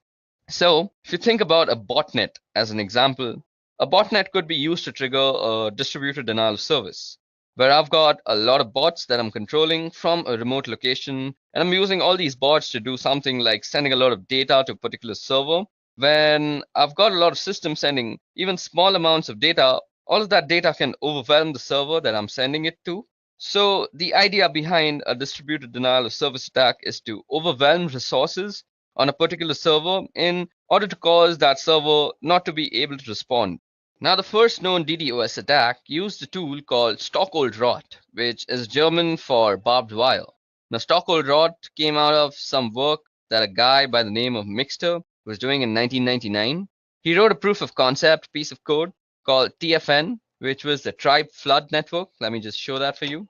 So, if you think about a botnet as an example, a botnet could be used to trigger a distributed denial of service, where I've got a lot of bots that I'm controlling from a remote location, and I'm using all these bots to do something like sending a lot of data to a particular server. When I've got a lot of systems sending even small amounts of data, all of that data can overwhelm the server that I'm sending it to. So the idea behind a distributed denial of service attack is to overwhelm resources on a particular server in order to cause that server not to be able to respond. Now, the first known DDoS attack used a tool called Stockholrot, which is German for barbed wire. Now, Stockholrot came out of some work that a guy by the name of Mixter was doing in 1999. He wrote a proof of concept piece of code called TFN, which was the Tribe Flood Network. Let me just show that for you.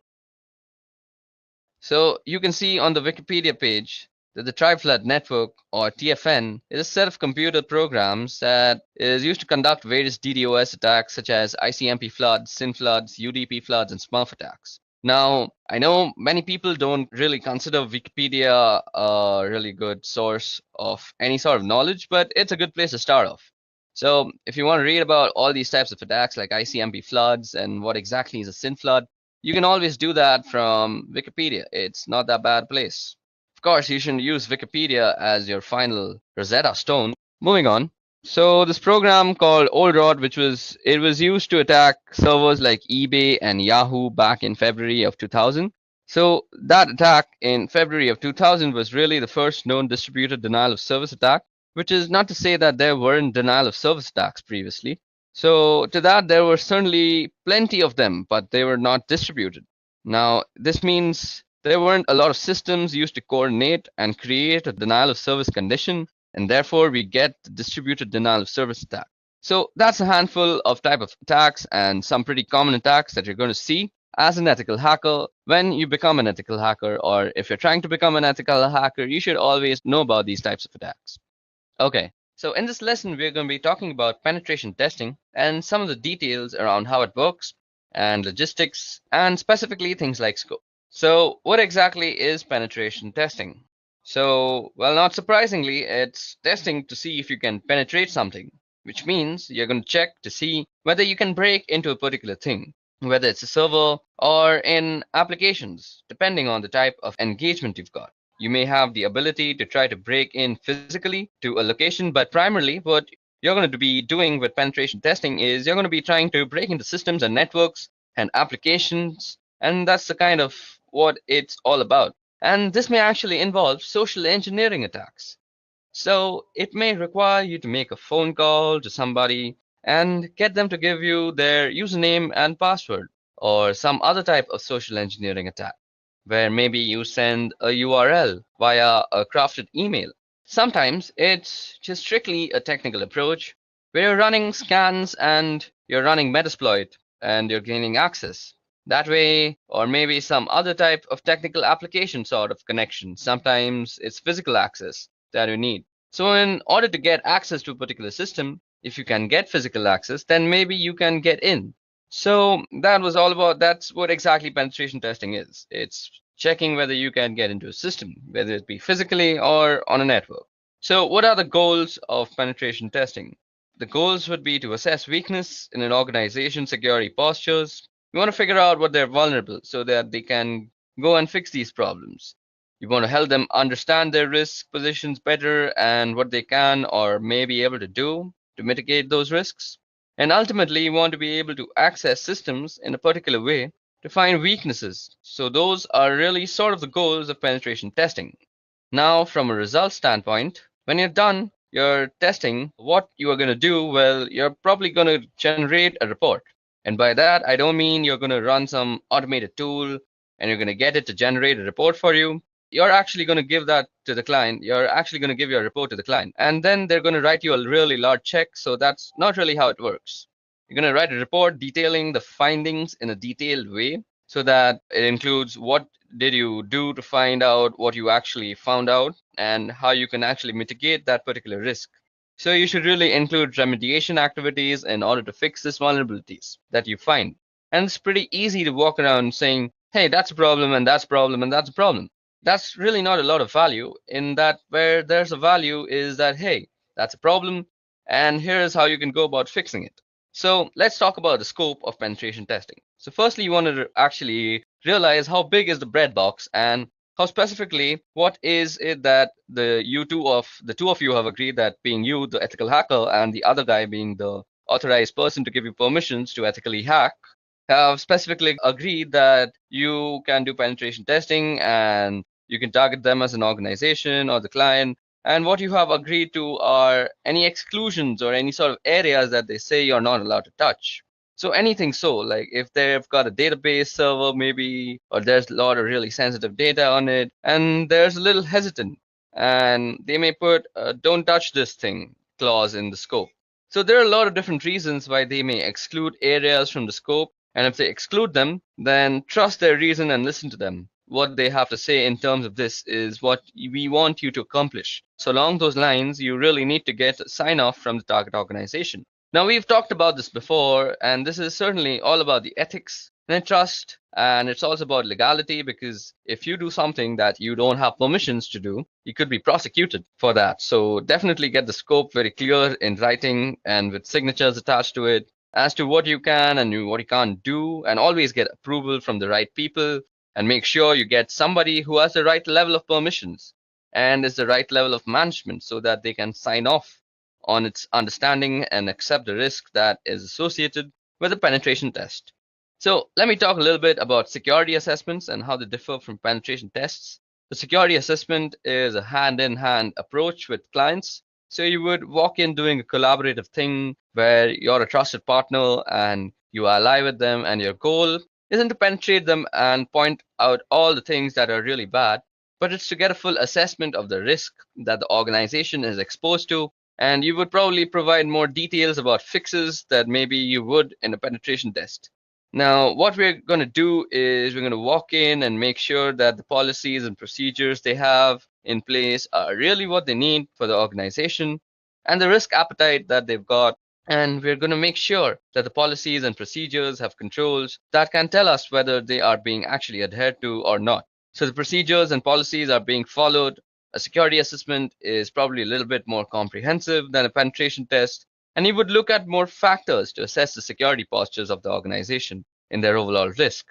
So you can see on the Wikipedia page that the Tribe Flood Network, or TFN, is a set of computer programs that is used to conduct various DDoS attacks such as ICMP floods, SYN floods, UDP floods, and Smurf attacks. Now, I know many people don't really consider Wikipedia a really good source of any sort of knowledge, but it's a good place to start off. So if you want to read about all these types of attacks like ICMP floods and what exactly is a SYN flood, you can always do that from Wikipedia. It's not that bad a place. Of course, you shouldn't use Wikipedia as your final Rosetta Stone. Moving on. So this program called Old Rod, which was used to attack servers like eBay and Yahoo back in February of 2000. So that attack in February of 2000 was really the first known distributed denial of service attack, which is not to say that there weren't denial of service attacks previously. So to that, there were certainly plenty of them, but they were not distributed. Now, this means there weren't a lot of systems used to coordinate and create a denial of service condition, and therefore we get the distributed denial of service attack. So that's a handful of type of attacks and some pretty common attacks that you're going to see as an ethical hacker when you become an ethical hacker, or if you're trying to become an ethical hacker, you should always know about these types of attacks. Okay, so in this lesson, we're going to be talking about penetration testing and some of the details around how it works and logistics and specifically things like scope. So what exactly is penetration testing? So, well, not surprisingly, it's testing to see if you can penetrate something, which means you're going to check to see whether you can break into a particular thing, whether it's a server or in applications, depending on the type of engagement you've got. You may have the ability to try to break in physically to a location, but primarily what you're going to be doing with penetration testing is you're going to be trying to break into systems and networks and applications, and that's the kind of what it's all about. And this may actually involve social engineering attacks. So it may require you to make a phone call to somebody and get them to give you their username and password, or some other type of social engineering attack, where maybe you send a URL via a crafted email. Sometimes it's just strictly a technical approach where you're running scans and you're running Metasploit and you're gaining access that way, or maybe some other type of technical application sort of connection. Sometimes it's physical access that you need. So in order to get access to a particular system, if you can get physical access, then maybe you can get in. So that's what exactly penetration testing is. It's checking whether you can get into a system, whether it be physically or on a network. So what are the goals of penetration testing? The goals would be to assess weakness in an organization's security postures. You want to figure out what they're vulnerable so that they can go and fix these problems. You want to help them understand their risk positions better and what they can or may be able to do to mitigate those risks. And ultimately, you want to be able to access systems in a particular way to find weaknesses. So those are really sort of the goals of penetration testing. Now, from a results standpoint, when you're done your testing, what you are going to do, well, you're probably going to generate a report. And by that, I don't mean you're going to run some automated tool and you're going to get it to generate a report for you. You're actually going to give that to the client. You're actually going to give your report to the client. And then they're going to write you a really large check. So that's not really how it works. You're going to write a report detailing the findings in a detailed way so that it includes what did you do to find out what you actually found out and how you can actually mitigate that particular risk. So you should really include remediation activities in order to fix these vulnerabilities that you find. And it's pretty easy to walk around saying, hey, that's a problem and that's a problem and that's a problem. That's really not a lot of value. In that, where there's a value is that, hey, that's a problem and here's how you can go about fixing it. So let's talk about the scope of penetration testing. So firstly, you want to actually realize how big is the breadbox and how specifically what is it that the two of you have agreed, that being you, the ethical hacker, and the other guy being the authorized person to give you permissions to ethically hack, have specifically agreed that you can do penetration testing and you can target them as an organization or the client. And what you have agreed to are any exclusions or any sort of areas that they say you're not allowed to touch. So anything, so like if they've got a database server maybe, or there's a lot of really sensitive data on it, and there's a little hesitant, and they may put a don't touch this thing clause in the scope. So there are a lot of different reasons why they may exclude areas from the scope. And if they exclude them, then trust their reason and listen to them. What they have to say in terms of this is what we want you to accomplish. So along those lines, you really need to get a sign off from the target organization. Now, we've talked about this before, and this is certainly all about the ethics and trust And it's also about legality, because if you do something that you don't have permissions to do, you could be prosecuted for that. So definitely get the scope very clear in writing and with signatures attached to it as to what you can and what you can't do, and always get approval from the right people, and make sure you get somebody who has the right level of permissions and is the right level of management so that they can sign off on its understanding and accept the risk that is associated with a penetration test. So let me talk a little bit about security assessments and how they differ from penetration tests. The security assessment is a hand-in-hand approach with clients. So you would walk in doing a collaborative thing where you're a trusted partner and you ally with them, and your goal isn't to penetrate them and point out all the things that are really bad, but it's to get a full assessment of the risk that the organization is exposed to. And you would probably provide more details about fixes that maybe you would in a penetration test. Now, what we're going to do is we're going to walk in and make sure that the policies and procedures they have in place are really what they need for the organization and the risk appetite that they've got. And we're going to make sure that the policies and procedures have controls that can tell us whether they are being actually adhered to or not. So the procedures and policies are being followed. A security assessment is probably a little bit more comprehensive than a penetration test, and you would look at more factors to assess the security postures of the organization in their overall risk.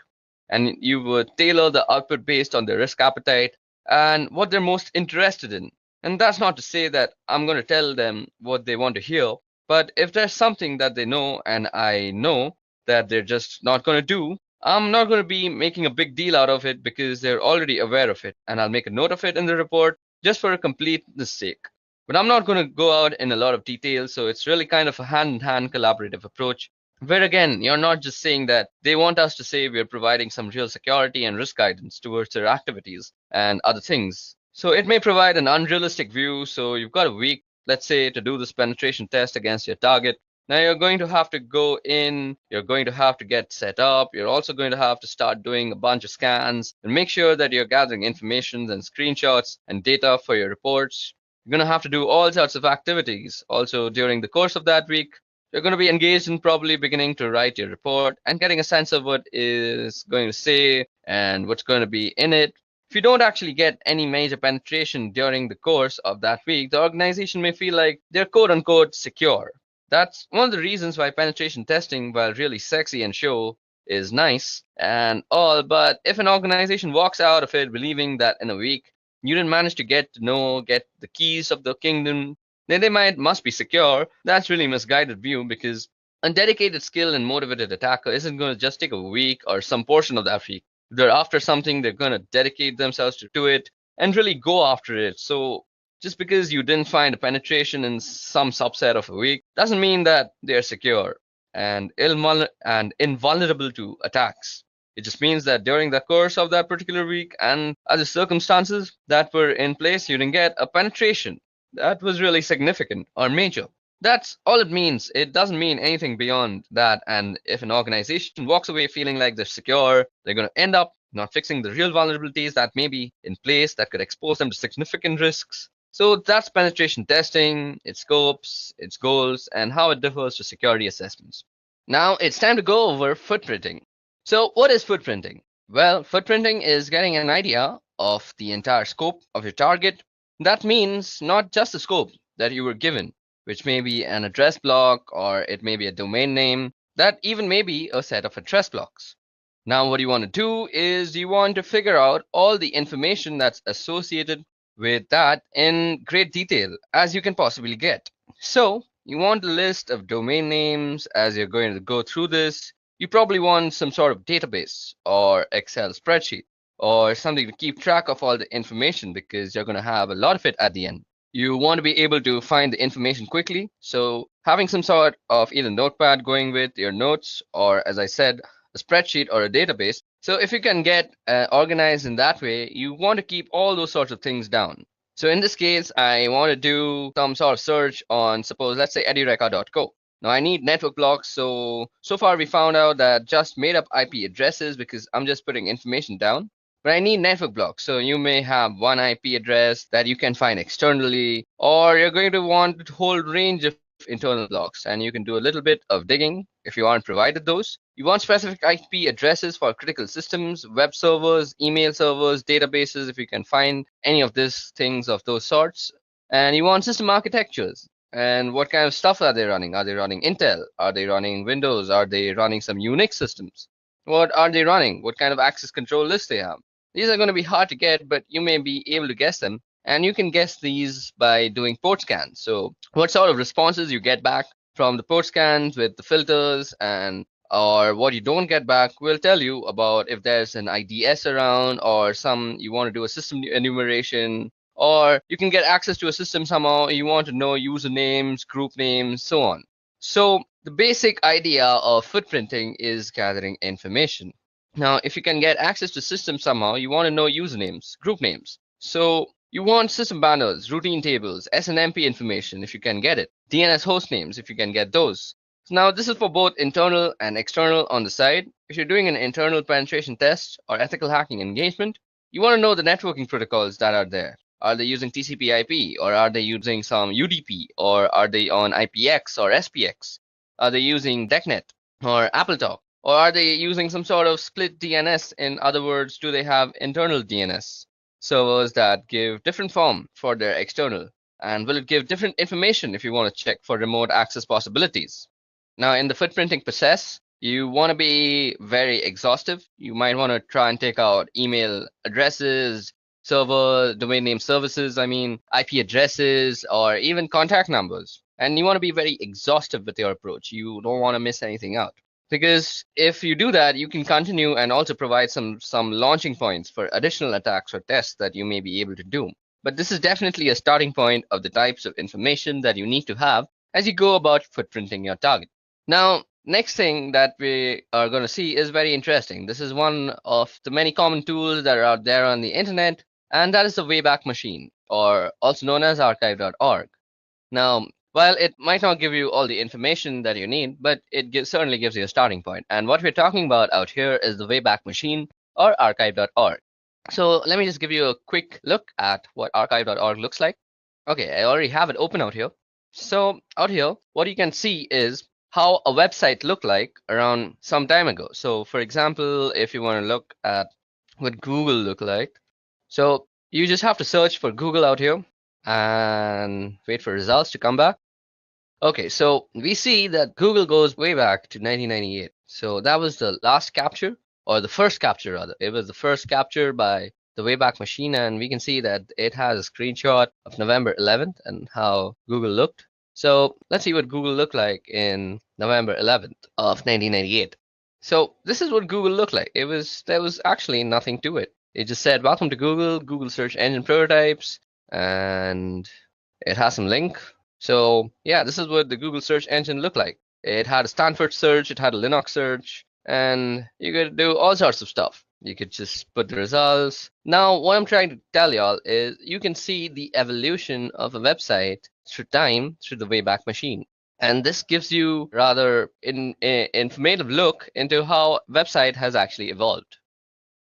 And you would tailor the output based on their risk appetite and what they're most interested in. And that's not to say that I'm going to tell them what they want to hear, but if there's something that they know and I know that they're just not going to do, I'm not going to be making a big deal out of it because they're already aware of it. And I'll make a note of it in the report just for a completeness sake. But I'm not going to go out in a lot of detail, so it's really kind of a hand-in-hand collaborative approach, where again, you're not just saying that they want us to say we're providing some real security and risk guidance towards their activities and other things. So it may provide an unrealistic view, so you've got a week, let's say, to do this penetration test against your target. Now you're going to have to go in, you're going to have to get set up, you're also going to have to start doing a bunch of scans and make sure that you're gathering information and screenshots and data for your reports. You're going to have to do all sorts of activities. Also, during the course of that week, you're going to be engaged in probably beginning to write your report and getting a sense of what is going to say and what's going to be in it. If you don't actually get any major penetration during the course of that week, the organization may feel like they're quote-unquote secure. That's one of the reasons why penetration testing, while really sexy and show, is nice and all, but if an organization walks out of it believing that in a week you didn't manage to get the keys of the kingdom, then they must be secure. That's really misguided view, because a dedicated, skilled, and motivated attacker isn't going to just take a week or some portion of that week. If they're after something, they're going to dedicate themselves to it and really go after it. So just because you didn't find a penetration in some subset of a week doesn't mean that they're secure and invulnerable to attacks. It just means that during the course of that particular week and other circumstances that were in place, you didn't get a penetration that was really significant or major. That's all it means. It doesn't mean anything beyond that. And if an organization walks away feeling like they're secure, they're going to end up not fixing the real vulnerabilities that may be in place that could expose them to significant risks. So that's penetration testing, its scopes, its goals, and how it differs to security assessments. Now it's time to go over footprinting. So what is footprinting? Well, footprinting is getting an idea of the entire scope of your target. That means not just the scope that you were given, which may be an address block, or it may be a domain name, that even may be a set of address blocks. Now what you want to do is you want to figure out all the information that's associated with that in great detail as you can possibly get. So you want a list of domain names. As you're going to go through this, you probably want some sort of database or Excel spreadsheet or something to keep track of all the information, because you're going to have a lot of it at the end. You want to be able to find the information quickly, so having some sort of either notepad going with your notes, or as I said, a spreadsheet or a database. So if you can get organized in that way, you want to keep all those sorts of things down. So in this case, I want to do some sort of search on, suppose, let's say edureka.co. Now I need network blocks. So far we found out that just made up IP addresses, because I'm just putting information down. But I need network blocks. So you may have one IP address that you can find externally, or you're going to want a whole range of internal blocks, and you can do a little bit of digging if you aren't provided those. You want specific IP addresses for critical systems, web servers, email servers, databases, if you can find any of these things of those sorts. And you want system architectures. And what kind of stuff are they running? Are they running Intel? Are they running Windows? Are they running some Unix systems? What are they running? What kind of access control lists they have? These are going to be hard to get, but you may be able to guess them. And you can guess these by doing port scans. So what sort of responses you get back from the port scans with the filters, and or what you don't get back will tell you about if there's an IDS around, or you want to do a system enumeration, or you can get access to a system somehow. You want to know usernames, group names, so on. So the basic idea of footprinting is gathering information. Now, if you can get access to systems somehow, you want to know usernames, group names. So you want system banners, routine tables, SNMP information if you can get it, DNS host names if you can get those. Now, this is for both internal and external on the side. If you're doing an internal penetration test or ethical hacking engagement, you want to know the networking protocols that are there. Are they using TCP/IP, or are they using some UDP, or are they on IPX or SPX? Are they using DECnet or AppleTalk, or are they using some sort of split DNS? In other words, do they have internal DNS servers that give different form for their external? And will it give different information if you want to check for remote access possibilities? Now, in the footprinting process, you want to be very exhaustive. You might want to try and take out email addresses, server, domain name services, IP addresses, or even contact numbers. And you want to be very exhaustive with your approach. You don't want to miss anything out. Because if you do that, you can continue and also provide some launching points for additional attacks or tests that you may be able to do. But this is definitely a starting point of the types of information that you need to have as you go about footprinting your target. Now, next thing that we are going to see is very interesting. This is one of the many common tools that are out there on the internet, and that is the Wayback Machine, or also known as archive.org. Now, while it might not give you all the information that you need, but it certainly gives you a starting point. And what we're talking about out here is the Wayback Machine, or archive.org. So let me just give you a quick look at what archive.org looks like. Okay, I already have it open out here. So out here, what you can see is how a website looked like around some time ago. So for example, if you want to look at what Google looked like, so you just have to search for Google out here and wait for results to come back. Okay, so we see that Google goes way back to 1998. So that was the last capture, or the first capture rather. It was the first capture by the Wayback Machine, and we can see that it has a screenshot of November 11th and how Google looked. So let's see what Google looked like in November 11th of 1998. So this is what Google looked like. There was actually nothing to it. It just said, "Welcome to Google, Google search engine prototypes," and it has some link. So yeah, this is what the Google search engine looked like. It had a Stanford search, it had a Linux search, and you could do all sorts of stuff. You could just put the results. Now, what I'm trying to tell y'all is you can see the evolution of a website through time through the Wayback Machine. And this gives you rather an informative look into how website has actually evolved.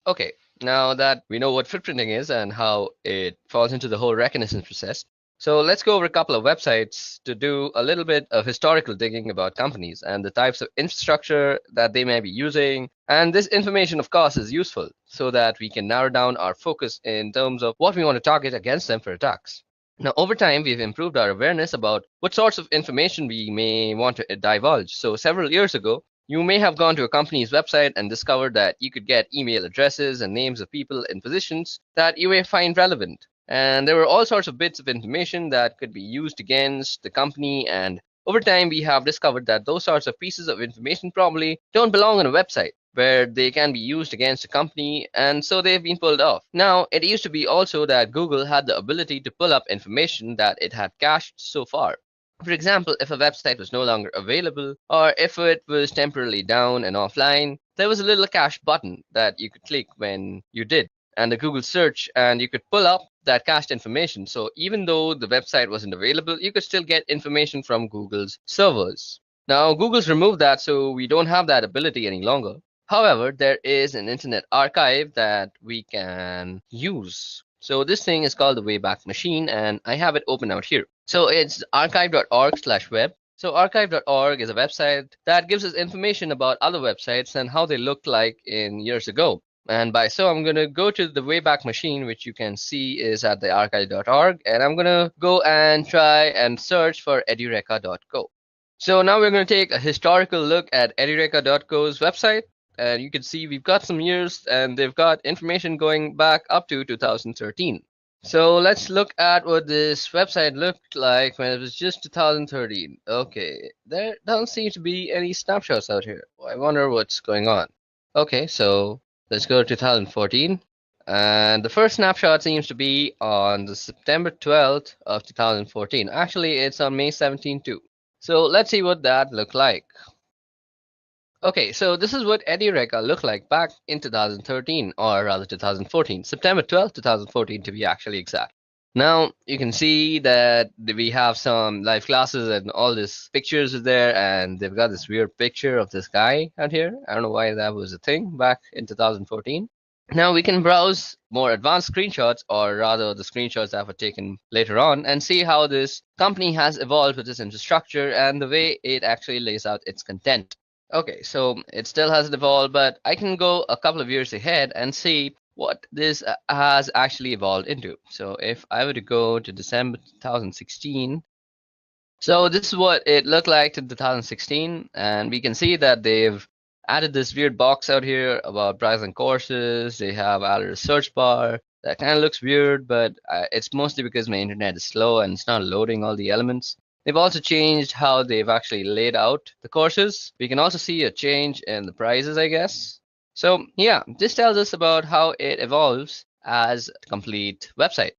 Okay, now that we know what footprinting is and how it falls into the whole Reconnaissance process, so let's go over a couple of websites to do a little bit of historical digging about companies and the types of infrastructure that they may be using. And this information, of course, is useful so that we can narrow down our focus in terms of what we want to target against them for attacks. Now, over time, we've improved our awareness about what sorts of information we may want to divulge. So several years ago, you may have gone to a company's website and discovered that you could get email addresses and names of people in positions that you may find relevant. And there were all sorts of bits of information that could be used against the company. And over time, we have discovered that those sorts of pieces of information probably don't belong on a website where they can be used against a company, and so they've been pulled off. Now, it used to be also that Google had the ability to pull up information that it had cached so far. For example, if a website was no longer available, or if it was temporarily down and offline, there was a little cache button that you could click when you did, and the Google search, and you could pull up that cached information. So even though the website wasn't available, you could still get information from Google's servers. Now, Google's removed that, so we don't have that ability any longer. However, there is an internet archive that we can use. So this thing is called the Wayback Machine, and I have it open out here. So it's archive.org/web. So archive.org is a website that gives us information about other websites and how they looked like in years ago. And by so, I'm going to go to the Wayback Machine, which you can see is at the archive.org, and I'm going to go and try and search for edureka.co. So now we're going to take a historical look at edureka.co's website, and you can see we've got some years and they've got information going back up to 2013. So let's look at what this website looked like when it was just 2013. Okay, there doesn't seem to be any snapshots out here. I wonder what's going on. Okay, so let's go to 2014. And the first snapshot seems to be on the September 12th of 2014. Actually, it's on May 17th too. So let's see what that looked like. Okay, so this is what Edureka looked like back in 2013, or rather 2014, September 12th, 2014 to be actually exact. Now you can see that we have some live classes and all these pictures are there, and they've got this weird picture of this guy out here. I don't know why that was a thing back in 2014. Now we can browse more advanced screenshots, or rather the screenshots that were taken later on, and see how this company has evolved with its infrastructure and the way it actually lays out its content. Okay, so it still hasn't evolved, but I can go a couple of years ahead and see what this has actually evolved into. So if I were to go to December 2016, so this is what it looked like in 2016, and we can see that they've added this weird box out here about browsing courses. They have added a search bar. That kind of looks weird, but it's mostly because my internet is slow and it's not loading all the elements. They've also changed how they've actually laid out the courses. We can also see a change in the prices, I guess. So yeah, this tells us about how it evolves as a complete website.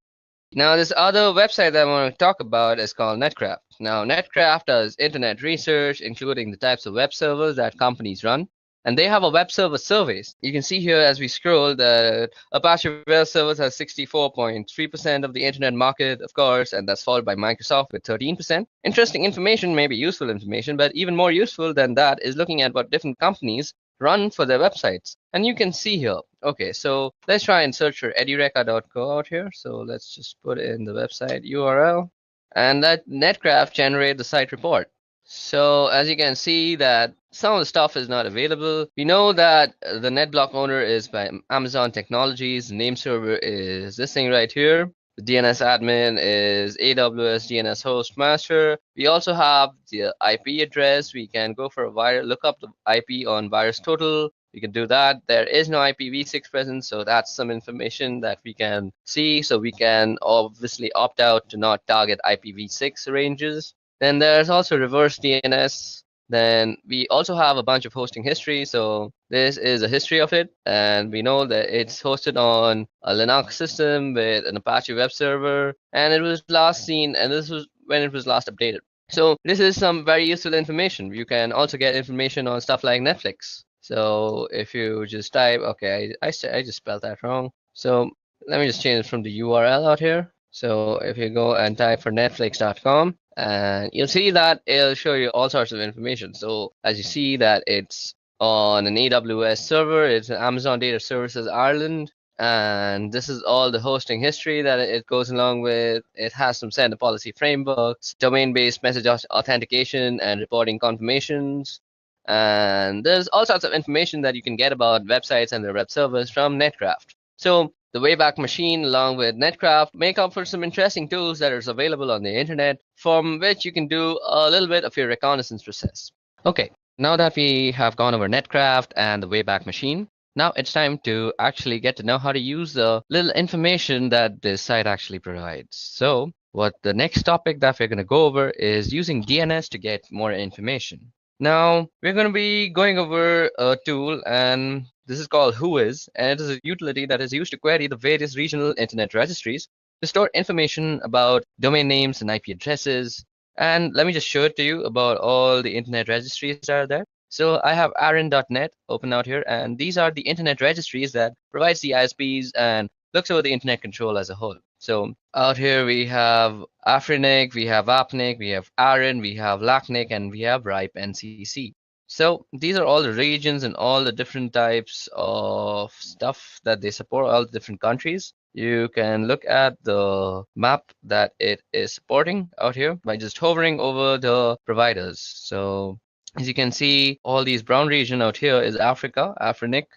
Now, this other website that I want to talk about is called Netcraft. Now, Netcraft does internet research, including the types of web servers that companies run. And they have a web server surveys. You can see here as we scroll that Apache Web Services has 64.3% of the internet market, of course, and that's followed by Microsoft with 13%. Interesting information, maybe useful information, but even more useful than that is looking at what different companies run for their websites. And you can see here. Okay, so let's try and search for edureka.co out here. So let's just put in the website URL, and that Netcraft generate the site report. So as you can see that some of the stuff is not available. We know that the NetBlock owner is by Amazon Technologies. The name server is this thing right here. The DNS admin is AWS DNS host master. We also have the IP address. We can go for a look up the IP on VirusTotal. We can do that. There is no IPv6 present, so that's some information that we can see. So we can obviously opt out to not target IPv6 ranges. Then there's also reverse DNS. Then we also have a bunch of hosting history. So this is a history of it. And we know that it's hosted on a Linux system with an Apache web server. And it was last seen, and this was when it was last updated. So this is some very useful information. You can also get information on stuff like Netflix. So if you just type, okay, I just spelled that wrong. So let me just change it from the URL out here. So if you go and type for netflix.com, and you'll see that it'll show you all sorts of information. So as you see that it's on an AWS server, it's an Amazon Data Services Ireland, and this is all the hosting history that it goes along with. It has some sender policy frameworks, domain-based message authentication and reporting confirmations, and there's all sorts of information that you can get about websites and their web servers from Netcraft. So the Wayback Machine along with Netcraft make up for some interesting tools that are available on the internet, from which you can do a little bit of your reconnaissance process. Okay, now that we have gone over Netcraft and the Wayback Machine, now it's time to actually get to know how to use the little information that this site actually provides. So what the next topic that we're going to go over is using DNS to get more information. Now we're going to be going over a tool, and this is called Whois, and it is a utility that is used to query the various regional internet registries to store information about domain names and IP addresses. And let me just show it to you about all the internet registries that are there. So I have aaron.net open out here, and these are the internet registries that provides the ISPs and looks over the internet control as a whole. So out here we have Afrinic, we have Apnic, we have Aaron, we have Lacnic, and we have RIPE NCC. So these are all the regions and all the different types of stuff that they support, all the different countries. you can look at the map that it is supporting out here by just hovering over the providers. So as you can see, all these brown region out here is Africa, Afrinic.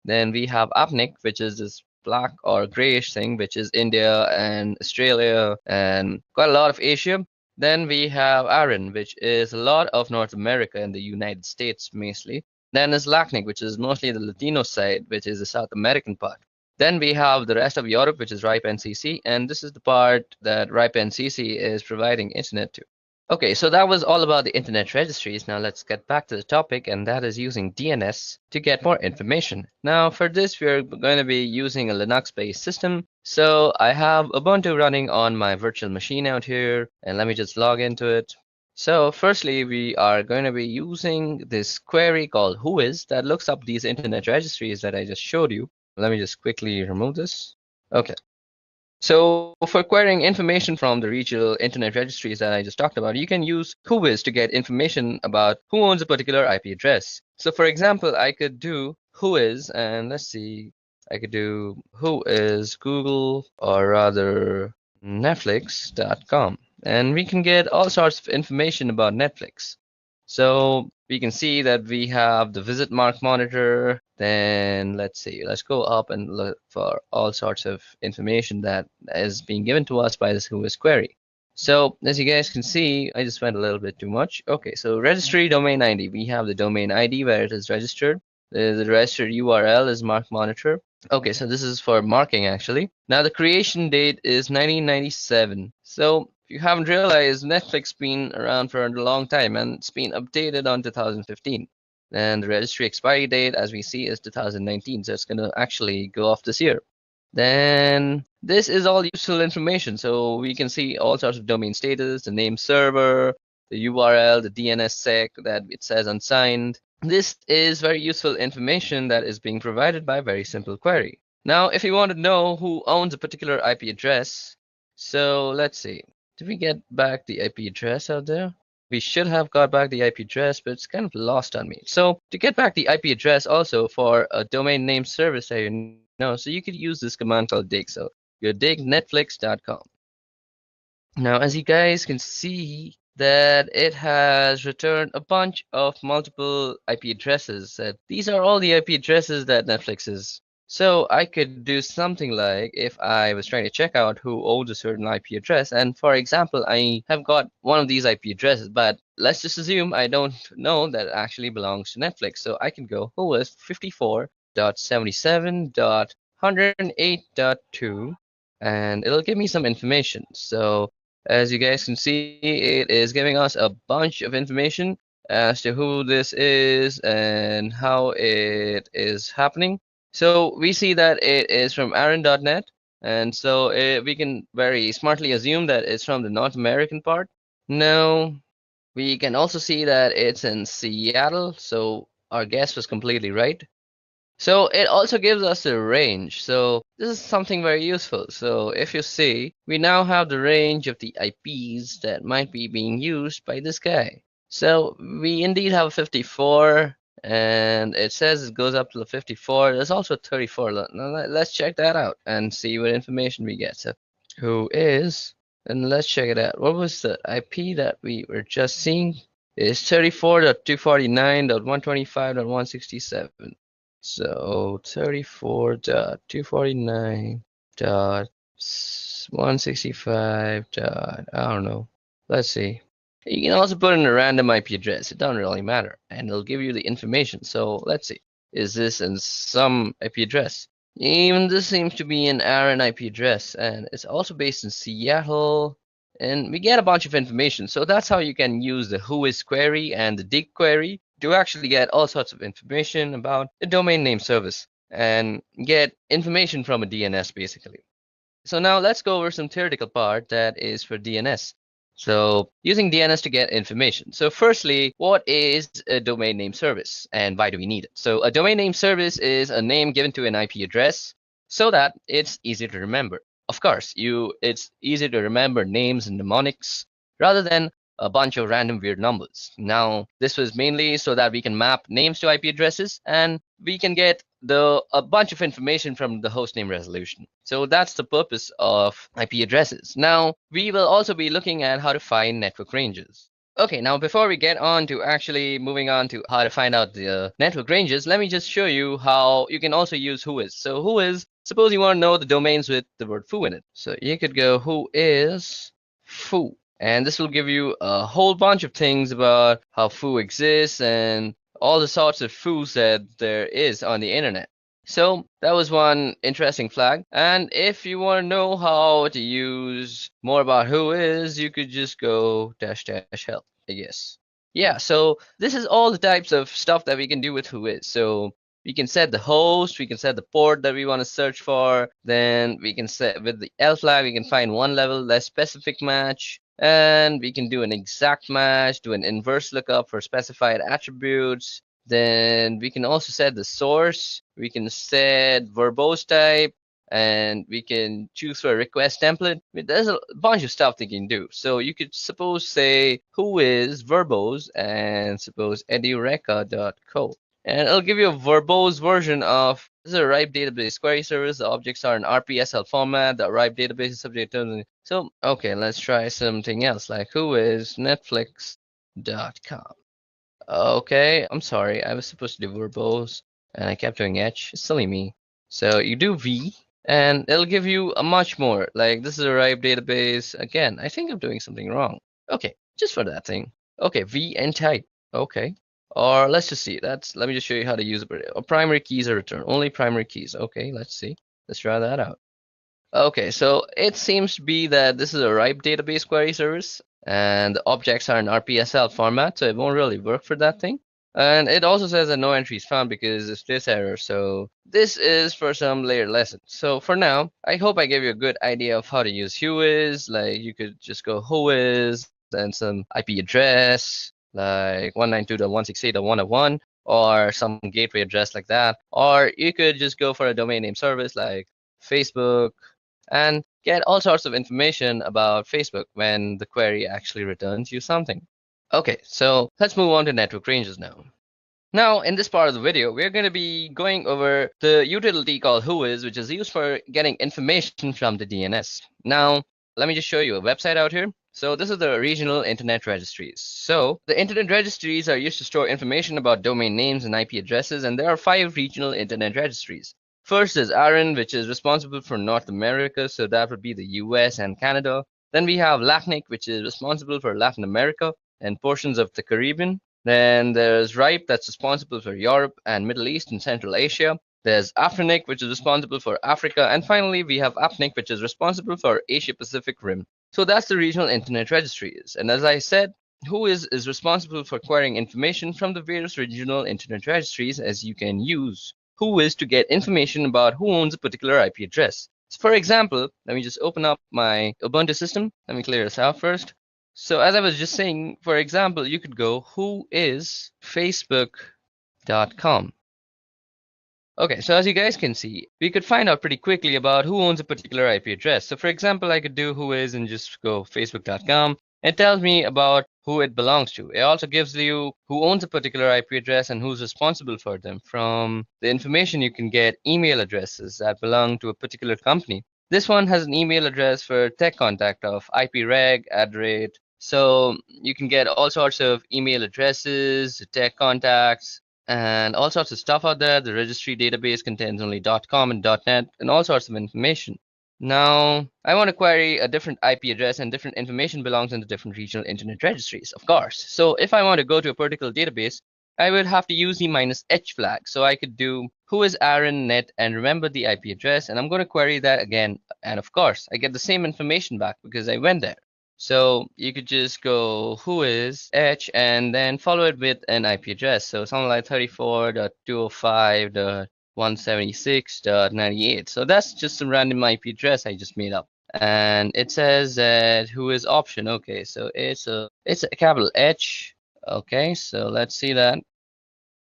Then we have APNIC, which is this black or grayish thing, which is India and Australia and quite a lot of Asia. Then we have ARIN, which is a lot of North America and the United States mostly. Then is LACNIC, which is mostly the Latino side, which is the South American part. Then we have the rest of Europe, which is RIPE NCC, and this is the part that RIPE NCC is providing internet to. Okay, so that was all about the internet registries. Now let's get back to the topic, and that is using DNS to get more information. Now for this, we're going to be using a Linux-based system. So I have Ubuntu running on my virtual machine out here, and let me just log into it. So firstly, we are going to be using this query called whois that looks up these internet registries that I just showed you. Let me just quickly remove this. Okay. So for querying information from the regional internet registries that I just talked about, you can use whois to get information about who owns a particular IP address. So for example, I could do whois, and let's see, I could do whois Google, or rather Netflix.com, and we can get all sorts of information about Netflix. So we can see that we have the visit mark monitor. Then let's see, let's go up and look for all sorts of information that is being given to us by this whois query. So as you guys can see, I just went a little bit too much. Okay, so registry domain ID. We have the domain ID where it is registered. The registered URL is mark monitor. Okay, so this is for marking actually. Now the creation date is 1997. So if you haven't realized, Netflix been around for a long time and it's been updated on 2015. And the registry expiry date, as we see, is 2019. So it's going to actually go off this year. Then this is all useful information. So we can see all sorts of domain status, the name server, the URL, the DNSSEC that it says unsigned. This is very useful information that is being provided by a very simple query. Now, if you want to know who owns a particular IP address, so let's see. Did we get back the IP address out there? We should have got back the IP address, but it's kind of lost on me. So to get back the IP address also for a domain name service that you know, so you could use this command called dig. So you dig netflix.com. Now, as you guys can see, that it has returned a bunch of multiple IP addresses. These are all the IP addresses that Netflix is. So I could do something like, if I was trying to check out who owns a certain IP address, and for example, I have got one of these IP addresses, but let's just assume I don't know that it actually belongs to Netflix. So I can go whois 54.77.108.2, and it'll give me some information. So as you guys can see, it is giving us a bunch of information as to who this is and how it is happening. So we see that it is from Aaron.net, and so we can very smartly assume that it's from the North American part. Now, we can also see that it's in Seattle, so our guess was completely right. So it also gives us a range. So this is something very useful. So if you see, we now have the range of the IPs that might be being used by this guy. So we indeed have 54. And it says it goes up to the 54. There's also 34. Now let's check that out and see what information we get. So who is, and let's check it out. What was the IP that we were just seeing? It's 34.249.125.167. So 34.249.165. I don't know. Let's see. You can also put in a random IP address. It doesn't really matter. And it'll give you the information. So let's see. Is this in some IP address? Even this seems to be an Aaron IP address. And it's also based in Seattle. And we get a bunch of information. So that's how you can use the whois query and the dig query to actually get all sorts of information about the domain name service and get information from a DNS basically. So now let's go over some theoretical part that is for DNS. So using DNS to get information. So firstly, what is a domain name service and why do we need it? So a domain name service is a name given to an IP address so that it's easy to remember. Of course, it's easy to remember names and mnemonics rather than a bunch of random weird numbers. Now, this was mainly so that we can map names to IP addresses, and we can get a bunch of information from the hostname resolution. So that's the purpose of IP addresses. Now, we will also be looking at how to find network ranges. Okay, now before we get on to actually moving on to how to find out the network ranges, let me just show you how you can also use whois. So whois, suppose you want to know the domains with the word foo in it. So you could go whois foo. And this will give you a whole bunch of things about how foo exists and all the sorts of foos that there is on the internet. So that was one interesting flag. And if you want to know how to use more about whois, you could just go -- help, I guess. Yeah, so this is all the types of stuff that we can do with whois. So we can set the host, we can set the port that we want to search for, then we can set with the L flag, we can find one level less specific match, and we can do an exact match, do an inverse lookup for specified attributes. Then we can also set the source, we can set verbose type, and we can choose for a request template. I mean, there's a bunch of stuff they can do. So you could suppose say whois verbose and suppose edureka.co. And it'll give you a verbose version of this is a RIPE database query service. The objects are in RPSL format. The RIPE database is subject to. So, okay, let's try something else like whois netflix.com. Okay, I'm sorry. I was supposed to do verbose and I kept doing H. Silly me. So you do V and it'll give you a much more. Like this is a RIPE database. Again, I think I'm doing something wrong. Okay, just for that thing. Okay, V and type. Okay. Or let's just see. Let me just show you how to use it. Primary keys are returned. Only primary keys. Okay, let's see. Let's try that out. Okay, so it seems to be that this is a RIPE database query service, and the objects are in RPSL format, so it won't really work for that thing. And it also says that no entries found because it's this error. So this is for some later lesson. So for now, I hope I gave you a good idea of how to use whois. Like you could just go whois, then some IP address, like 192.168.101, or some gateway address like that. Or you could just go for a domain name service like Facebook, and get all sorts of information about Facebook when the query actually returns you something. Okay, so let's move on to network ranges now. Now, in this part of the video, we're going to be going over the utility called whois, which is used for getting information from the DNS. Now, let me just show you a website out here. So this is the regional internet registries. So the internet registries are used to store information about domain names and IP addresses, and there are 5 regional internet registries. First is ARIN, which is responsible for North America, so that would be the US and Canada. Then we have LACNIC, which is responsible for Latin America and portions of the Caribbean. Then there's RIPE, that's responsible for Europe and Middle East and Central Asia. There's AFRINIC, which is responsible for Africa. And finally, we have APNIC, which is responsible for Asia Pacific Rim. So that's the regional internet registries. And as I said, whois is responsible for querying information from the various regional internet registries, as you can use whois to get information about who owns a particular IP address. So for example, let me just open up my Ubuntu system. Let me clear this out first. So as I was just saying, for example, you could go whois facebook.com. Okay, so as you guys can see, we could find out pretty quickly about who owns a particular IP address. So for example, I could do whois and just go facebook.com. It tells me about who it belongs to. It also gives you who owns a particular IP address and who's responsible for them. From the information, you can get email addresses that belong to a particular company. This one has an email address for tech contact of ipreg@. So you can get all sorts of email addresses, tech contacts, and all sorts of stuff out there. The registry database contains only .com and .net and all sorts of information. Now, I want to query a different IP address, and different information belongs in the different regional internet registries, of course. So if I want to go to a particular database, I would have to use the -h flag. So I could do whois ARIN net and remember the IP address, and I'm going to query that again. And of course, I get the same information back because I went there. So you could just go whois h and then follow it with an IP address. So something like 34.205.176.98. So that's just a random IP address I just made up. And it says that whois option. Okay, so it's a capital H. Okay, so let's see that.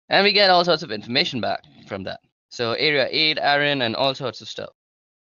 And we get all sorts of information back from that. So area 8, ARIN, and all sorts of stuff.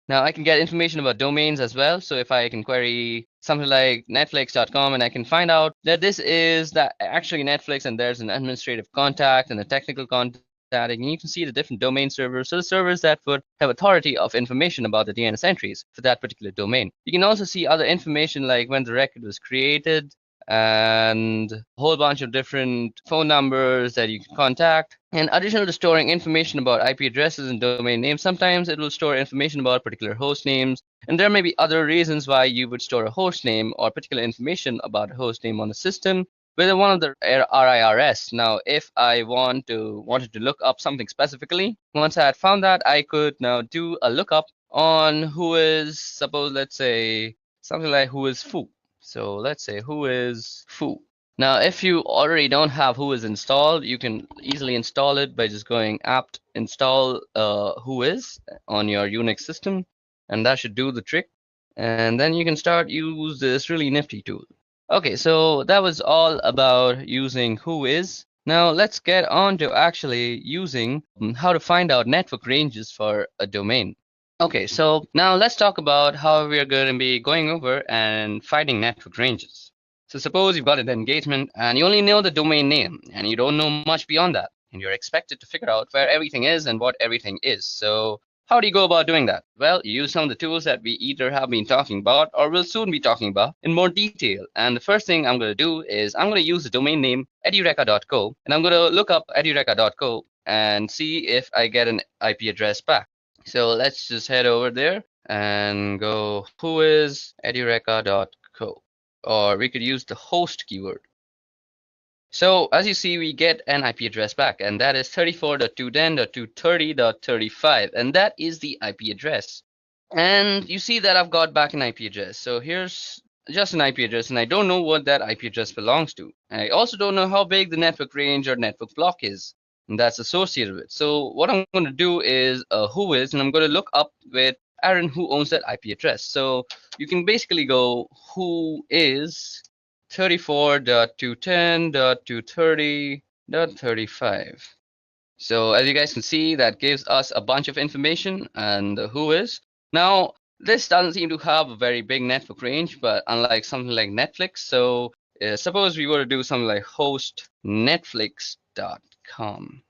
Now I can get information about domains as well. So if I can query something like netflix.com, and I can find out that this is actually Netflix, and there's an administrative contact and a technical contact static, and you can see the different domain servers, so the servers that would have authority of information about the DNS entries for that particular domain. You can also see other information like when the record was created, and a whole bunch of different phone numbers that you can contact. And additional to storing information about IP addresses and domain names, sometimes it will store information about particular host names. And there may be other reasons why you would store a host name or particular information about a host name on the system, whether one of the RIRS. Now, if I wanted to look up something specifically, once I had found that, I could now do a lookup on who is, suppose, let's say, something like who is foo. So let's say who is foo. Now, if you already don't have who is installed, you can easily install it by just going apt install who is on your Unix system, and that should do the trick. And then you can start use this really nifty tool. Okay, so that was all about using who is. Now let's get on to actually using how to find out network ranges for a domain. Okay, so now let's talk about how we're going to be going over and finding network ranges. So suppose you've got an engagement and you only know the domain name and you don't know much beyond that, and you're expected to figure out where everything is and what everything is. So how do you go about doing that? Well, you use some of the tools that we either have been talking about or will soon be talking about in more detail. And the first thing I'm going to do is I'm going to use the domain name edureka.co, and I'm going to look up edureka.co and see if I get an IP address back. So let's just head over there and go who is edureka.co, or we could use the host keyword. So as you see, we get an IP address back, and that is 34.210.230.35, and that is the IP address. And you see that I've got back an IP address. So here's just an IP address, and I don't know what that IP address belongs to. And I also don't know how big the network range or network block is, and that's associated with. So what I'm going to do is who is, and I'm going to look up with Aaron who owns that IP address. So you can basically go who is 34.210.230.35. So as you guys can see, that gives us a bunch of information and who is. Now, this doesn't seem to have a very big network range, but unlike something like Netflix, so suppose we were to do something like host netflix.com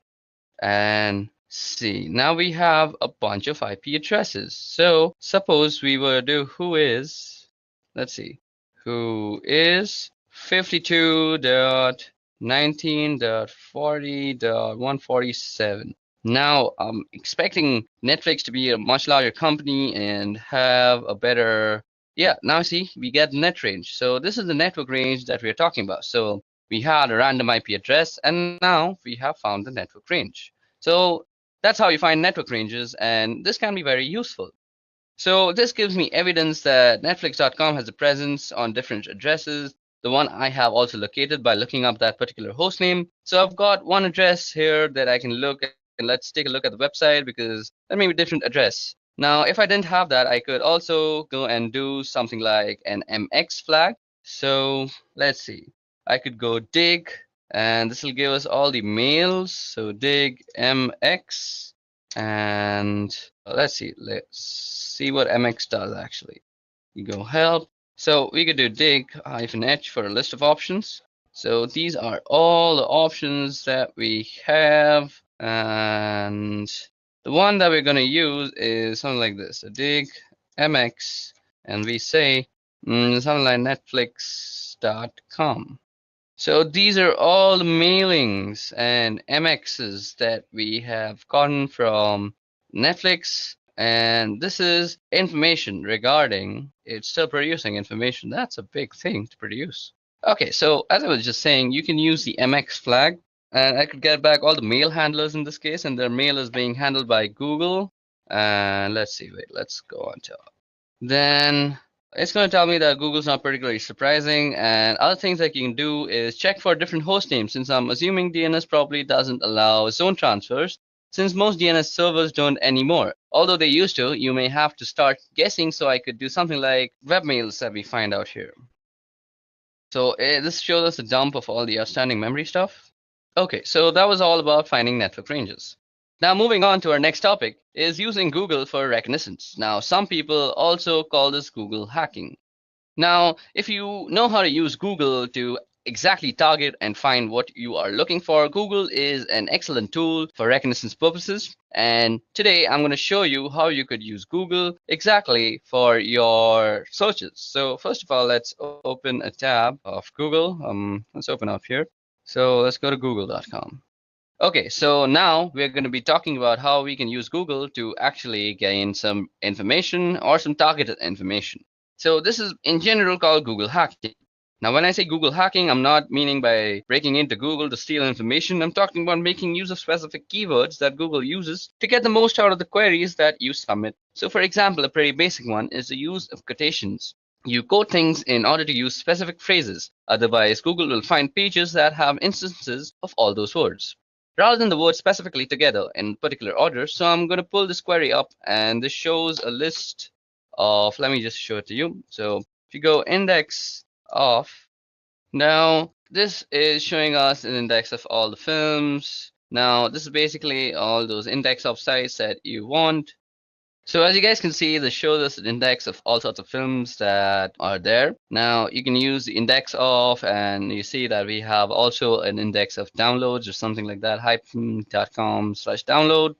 and see, now we have a bunch of IP addresses. So suppose we were to do who is, let's see, who is 52.19.40.147. Now I'm expecting Netflix to be a much larger company and have a better, now see, we get net range. So this is the network range that we're talking about. So we had a random IP address, and now we have found the network range. So that's how you find network ranges, and this can be very useful. So this gives me evidence that Netflix.com has a presence on different addresses. The one I have also located by looking up that particular host name. So I've got one address here that I can look at, and let's take a look at the website because that may be a different address. Now, if I didn't have that, I could also go and do something like an MX flag. So let's see, I could go dig, and this will give us all the mails. So dig MX, and let's see what MX does actually. You go help. So we could do dig-h for a list of options. So these are all the options that we have, and the one that we're going to use is something like this. So dig mx, and we say something like netflix.com. So these are all the mailings and MXs that we have gotten from Netflix. And this is information regarding it's still producing information. That's a big thing to produce. Okay, so as I was just saying, you can use the MX flag, and I could get back all the mail handlers in this case, and their mail is being handled by Google. And let's see, let's go on to. Then it's going to tell me that Google's not particularly surprising, and other things that you can do is check for different host names, since I'm assuming DNS probably doesn't allow zone transfers, since most DNS servers don't anymore. Although they used to, you may have to start guessing, so I could do something like webmails that we find out here. So this shows us a dump of all the outstanding memory stuff. Okay, so that was all about finding network ranges. Now moving on to our next topic is using Google for Reconnaissance. Now some people also call this Google hacking. Now if you know how to use Google to exactly target and find what you are looking for, Google is an excellent tool for reconnaissance purposes. And today I'm going to show you how you could use Google exactly for your searches. So first of all, let's open a tab of Google. Let's open up here. So let's go to google.com. Okay, so now we're going to be talking about how we can use Google to actually gain some information or some targeted information. So this is in general called Google hacking. Now, when I say Google hacking, I'm not meaning by breaking into Google to steal information. I'm talking about making use of specific keywords that Google uses to get the most out of the queries that you submit. So for example, a pretty basic one is the use of quotations. You quote things in order to use specific phrases. Otherwise, Google will find pages that have instances of all those words, rather than the words specifically together in particular order. So I'm going to pull this query up, and this shows a list of, let me just show it to you. So if you go index of, now this is showing us an index of all the films. Now this is basically all those index of sites that you want. So as you guys can see, this shows us an index of all sorts of films that are there. Now you can use the index of, and you see that we have also an index of downloads or something like that, hyphen.com/download.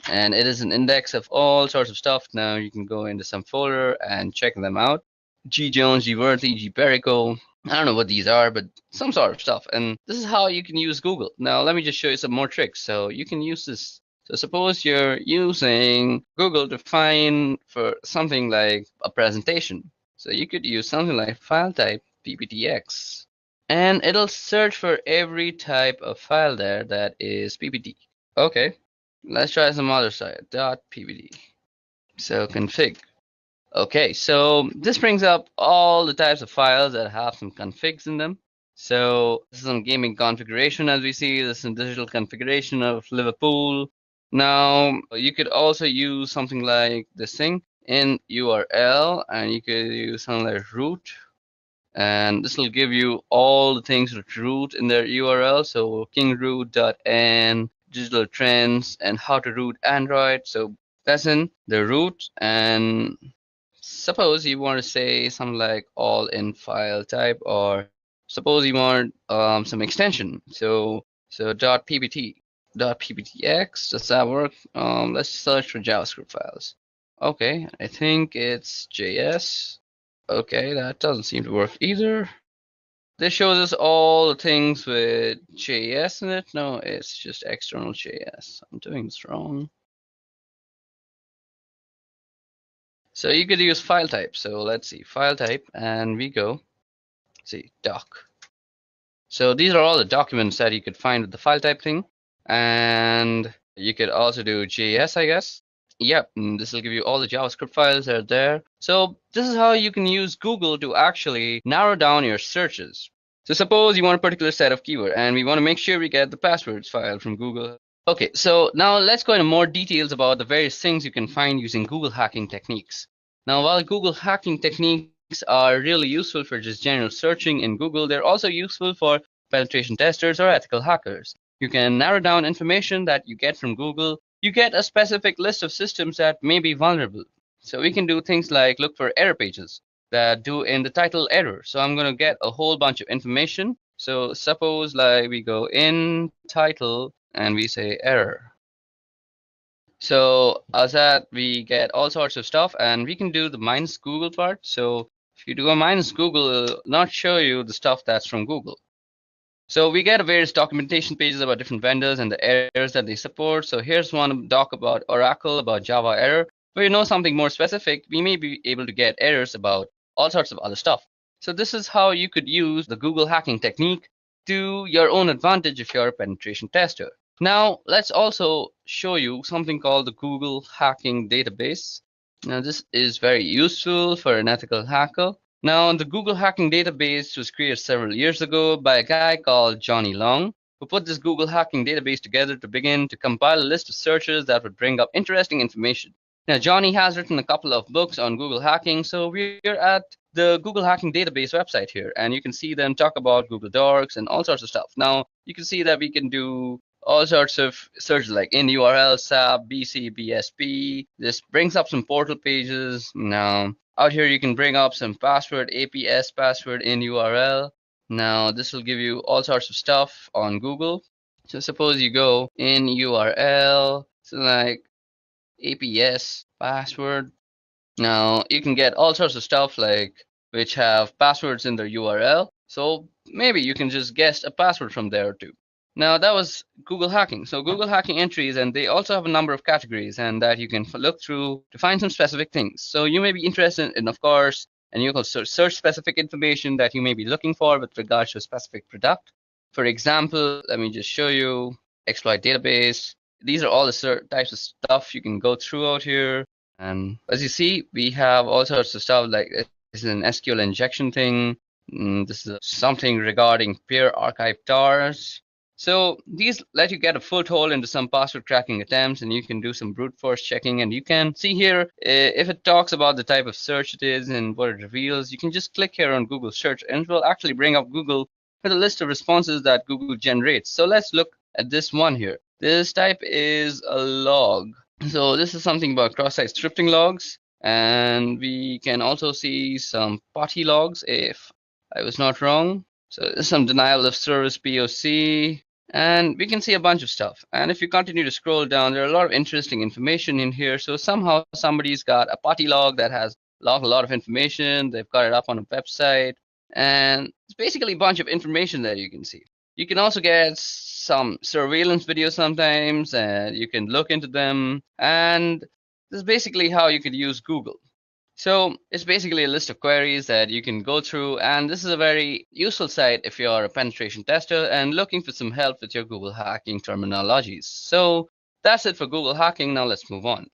And it is an index of all sorts of stuff. Now you can go into some folder and check them out. G Jones, G Worthy, G Perico. I don't know what these are, but some sort of stuff. And this is how you can use Google. Now let me just show you some more tricks. So you can use this. So suppose you're using Google to find for something like a presentation. So you could use something like file type PPTX, and it'll search for every type of file there that is PPT. Okay, let's try some other site, .ppt. So config. Okay, so this brings up all the types of files that have some configs in them. So this is some gaming configuration, as we see. This is some digital configuration of Liverpool. Now you could also use something like this thing in URL, and you could use something like root, and this will give you all the things with root in their URL. So kingroot.n, digital trends, and how to root Android. So that's in the root. And suppose you want to say something like all in file type, or suppose you want some extension. So .ppt. .pptx, does that work? Let's search for JavaScript files. Okay, I think it's JS. Okay, that doesn't seem to work either. This shows us all the things with JS in it. No, it's just external JS. I'm doing this wrong. So you could use file type. So let's see, file type, and we go, see, doc. So these are all the documents that you could find with the file type thing. And you could also do JS, I guess. Yep, this will give you all the JavaScript files that are there. So this is how you can use Google to actually narrow down your searches. So suppose you want a particular set of keyword, and we want to make sure we get the passwords file from Google. Okay, so now let's go into more details about the various things you can find using Google hacking techniques. Now, while Google hacking techniques are really useful for just general searching in Google, they're also useful for penetration testers or ethical hackers. You can narrow down information that you get from Google. You get a specific list of systems that may be vulnerable. So we can do things like look for error pages that do in the title error. So I'm going to get a whole bunch of information. So suppose like we go in title and we say error. So as that, we get all sorts of stuff, and we can do the minus Google part. So if you do a minus Google, it'll not show you the stuff that's from Google. So we get various documentation pages about different vendors and the errors that they support. So here's one doc about Oracle, about Java error. But you know something more specific, we may be able to get errors about all sorts of other stuff. So this is how you could use the Google hacking technique to your own advantage if you're a penetration tester. Now let's also show you something called the Google hacking database. Now this is very useful for an ethical hacker. Now, the Google hacking database was created several years ago by a guy called Johnny Long, who put this Google hacking database together to begin to compile a list of searches that would bring up interesting information. Now, Johnny has written a couple of books on Google hacking, so we're at the Google hacking database website here, and you can see them talk about Google Docs and all sorts of stuff. Now, you can see that we can do all sorts of searches like in URL, SAP, BC, BSP. This brings up some portal pages. Now, out here you can bring up some password, APS password in URL. Now, this will give you all sorts of stuff on Google. So suppose you go in URL, so like APS password. Now, you can get all sorts of stuff like which have passwords in their URL. So maybe you can just guess a password from there too. Now, that was Google hacking. So Google hacking entries, and they also have a number of categories and that you can look through to find some specific things. So you may be interested in, of course, and you can search specific information that you may be looking for with regards to a specific product. For example, let me just show you exploit database. These are all the types of stuff you can go through out here. And as you see, we have all sorts of stuff like this is an SQL injection thing. This is something regarding peer archive tars. So these let you get a foothold into some password cracking attempts, and you can do some brute force checking. And you can see here if it talks about the type of search it is and what it reveals. You can just click here on Google search, and it will actually bring up Google with a list of responses that Google generates. So let's look at this one here. This type is a log. So this is something about cross-site scripting logs, and we can also see some potty logs if I was not wrong. So there's some denial of service POC, and we can see a bunch of stuff. And if you continue to scroll down, there are a lot of interesting information in here. So somehow somebody's got a potty log that has logged a lot of information. They've got it up on a website, and it's basically a bunch of information that you can see. You can also get some surveillance videos sometimes, and you can look into them. And this is basically how you could use Google. So it's basically a list of queries that you can go through, and this is a very useful site if you're a penetration tester and looking for some help with your Google hacking terminologies. So that's it for Google hacking. Now let's move on.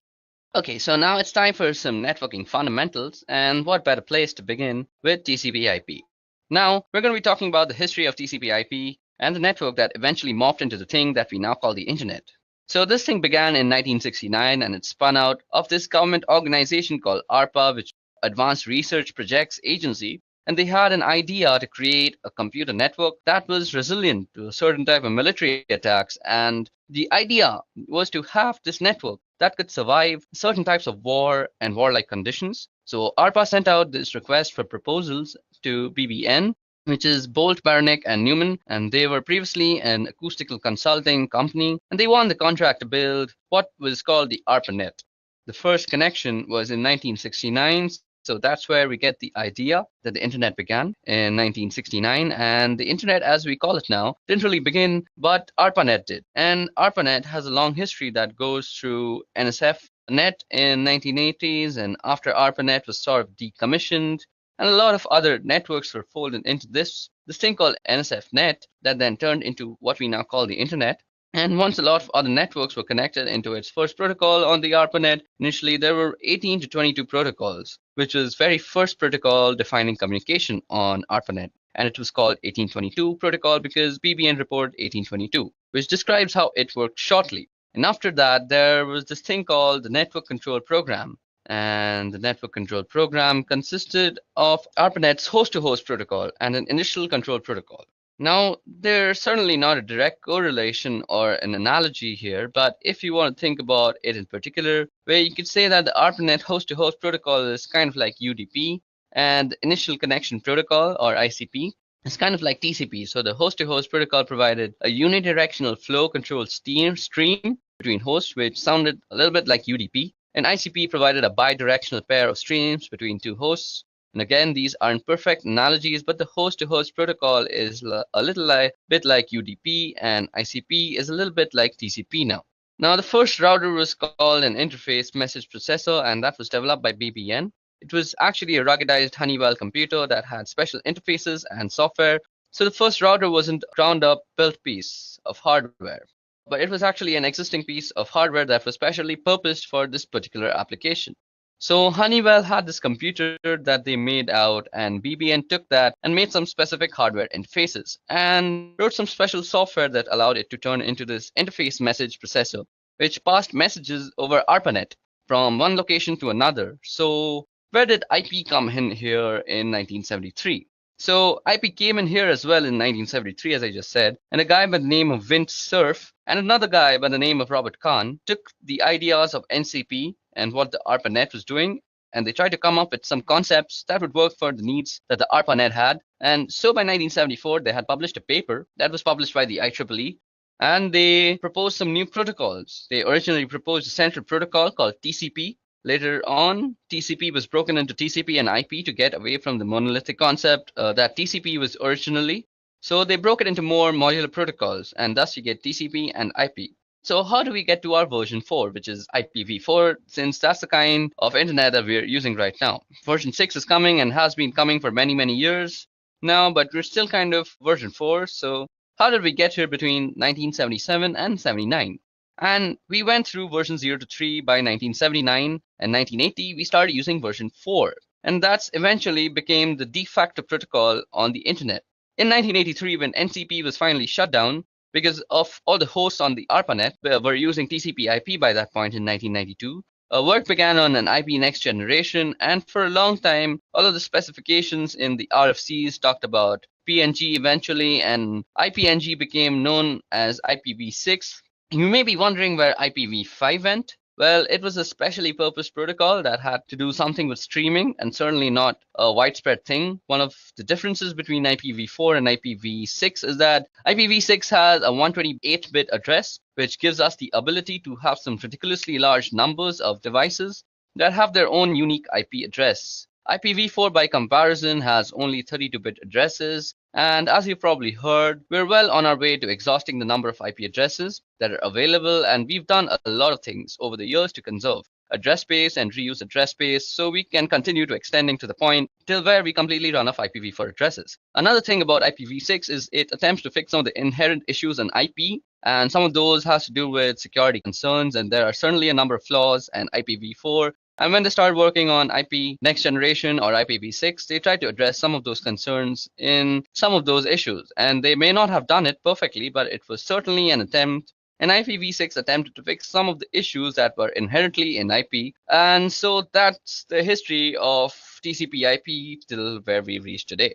Okay, so now it's time for some networking fundamentals, and what better place to begin with TCP/IP. Now we're going to be talking about the history of TCP/IP and the network that eventually morphed into the thing that we now call the internet. So this thing began in 1969, and it spun out of this government organization called ARPA, which Advanced Research Projects Agency, and they had an idea to create a computer network that was resilient to a certain type of military attacks. And the idea was to have this network that could survive certain types of war and warlike conditions. So ARPA sent out this request for proposals to BBN, which is Bolt, Baranek, and Newman, and they were previously an acoustical consulting company, and they won the contract to build what was called the ARPANET. The first connection was in 1969, so that's where we get the idea that the internet began in 1969, and the internet as we call it now didn't really begin, but ARPANET did. And ARPANET has a long history that goes through NSFNet in 1980s, and after ARPANET was sort of decommissioned, and a lot of other networks were folded into this thing called NSFNet that then turned into what we now call the internet. And once a lot of other networks were connected into its first protocol on the ARPANET, initially there were 18 to 22 protocols, which was very first protocol defining communication on ARPANET. And it was called 1822 protocol because BBN reported 1822, which describes how it worked shortly. And after that, there was this thing called the Network Control Program. And the network control program consisted of ARPANET's host-to-host protocol and an initial control protocol. Now, there's certainly not a direct correlation or an analogy here, but if you want to think about it in particular, where you could say that the ARPANET host-to-host protocol is kind of like UDP, and the initial connection protocol, or ICP, is kind of like TCP. So the host-to-host protocol provided a unidirectional flow control stream between hosts, which sounded a little bit like UDP. And ICP provided a bidirectional pair of streams between two hosts. And again, these aren't perfect analogies, but the host-to-host protocol is a little bit like UDP, and ICP is a little bit like TCP now. Now, the first router was called an interface message processor, and that was developed by BBN. It was actually a ruggedized Honeywell computer that had special interfaces and software. So the first router wasn't a ground-up built piece of hardware, but it was actually an existing piece of hardware that was specially purposed for this particular application. So Honeywell had this computer that they made out, and BBN took that and made some specific hardware interfaces and wrote some special software that allowed it to turn into this interface message processor, which passed messages over ARPANET from one location to another. So where did IP come in here in 1973? So IP came in here as well in 1973, as I just said, and a guy by the name of Vint Cerf and another guy by the name of Robert Kahn took the ideas of NCP and what the ARPANET was doing, and they tried to come up with some concepts that would work for the needs that the ARPANET had. And so by 1974, they had published a paper that was published by the IEEE, and they proposed some new protocols. They originally proposed a central protocol called TCP. Later on, TCP was broken into TCP and IP to get away from the monolithic concept that TCP was originally. So they broke it into more modular protocols, and thus you get TCP and IP. So how do we get to our version 4, which is IPv4, since that's the kind of internet that we're using right now? Version 6 is coming and has been coming for many, many years now, but we're still kind of version 4. So how did we get here between 1977 and 79? And we went through version 0 to 3 by 1979, and 1980 we started using version 4. And that's eventually became the de facto protocol on the internet. In 1983, when NCP was finally shut down, because of all the hosts on the ARPANET were using TCP/IP by that point in 1992, work began on an IP next generation, and for a long time, all of the specifications in the RFCs talked about PNG eventually, and IPNG became known as IPv6. You may be wondering where IPv5 went. Well, it was a specially purposed protocol that had to do something with streaming, and certainly not a widespread thing. One of the differences between IPv4 and IPv6 is that IPv6 has a 128-bit address, which gives us the ability to have some ridiculously large numbers of devices that have their own unique IP address. IPv4, by comparison, has only 32-bit addresses, and as you've probably heard, we're well on our way to exhausting the number of IP addresses that are available, and we've done a lot of things over the years to conserve address space and reuse address space so we can continue to extending to the point till where we completely run off IPv4 addresses. Another thing about IPv6 is it attempts to fix some of the inherent issues in IP, and some of those has to do with security concerns, and there are certainly a number of flaws in IPv4. And when they started working on IP next generation or IPv6, they tried to address some of those concerns in some of those issues. And they may not have done it perfectly, but it was certainly an attempt. And IPv6 attempted to fix some of the issues that were inherently in IP. And so that's the history of TCP/IP till where we've reached today.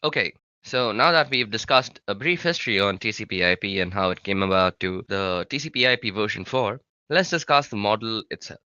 Okay, so now that we've discussed a brief history on TCP/IP and how it came about to the TCP/IP version 4, let's discuss the model itself.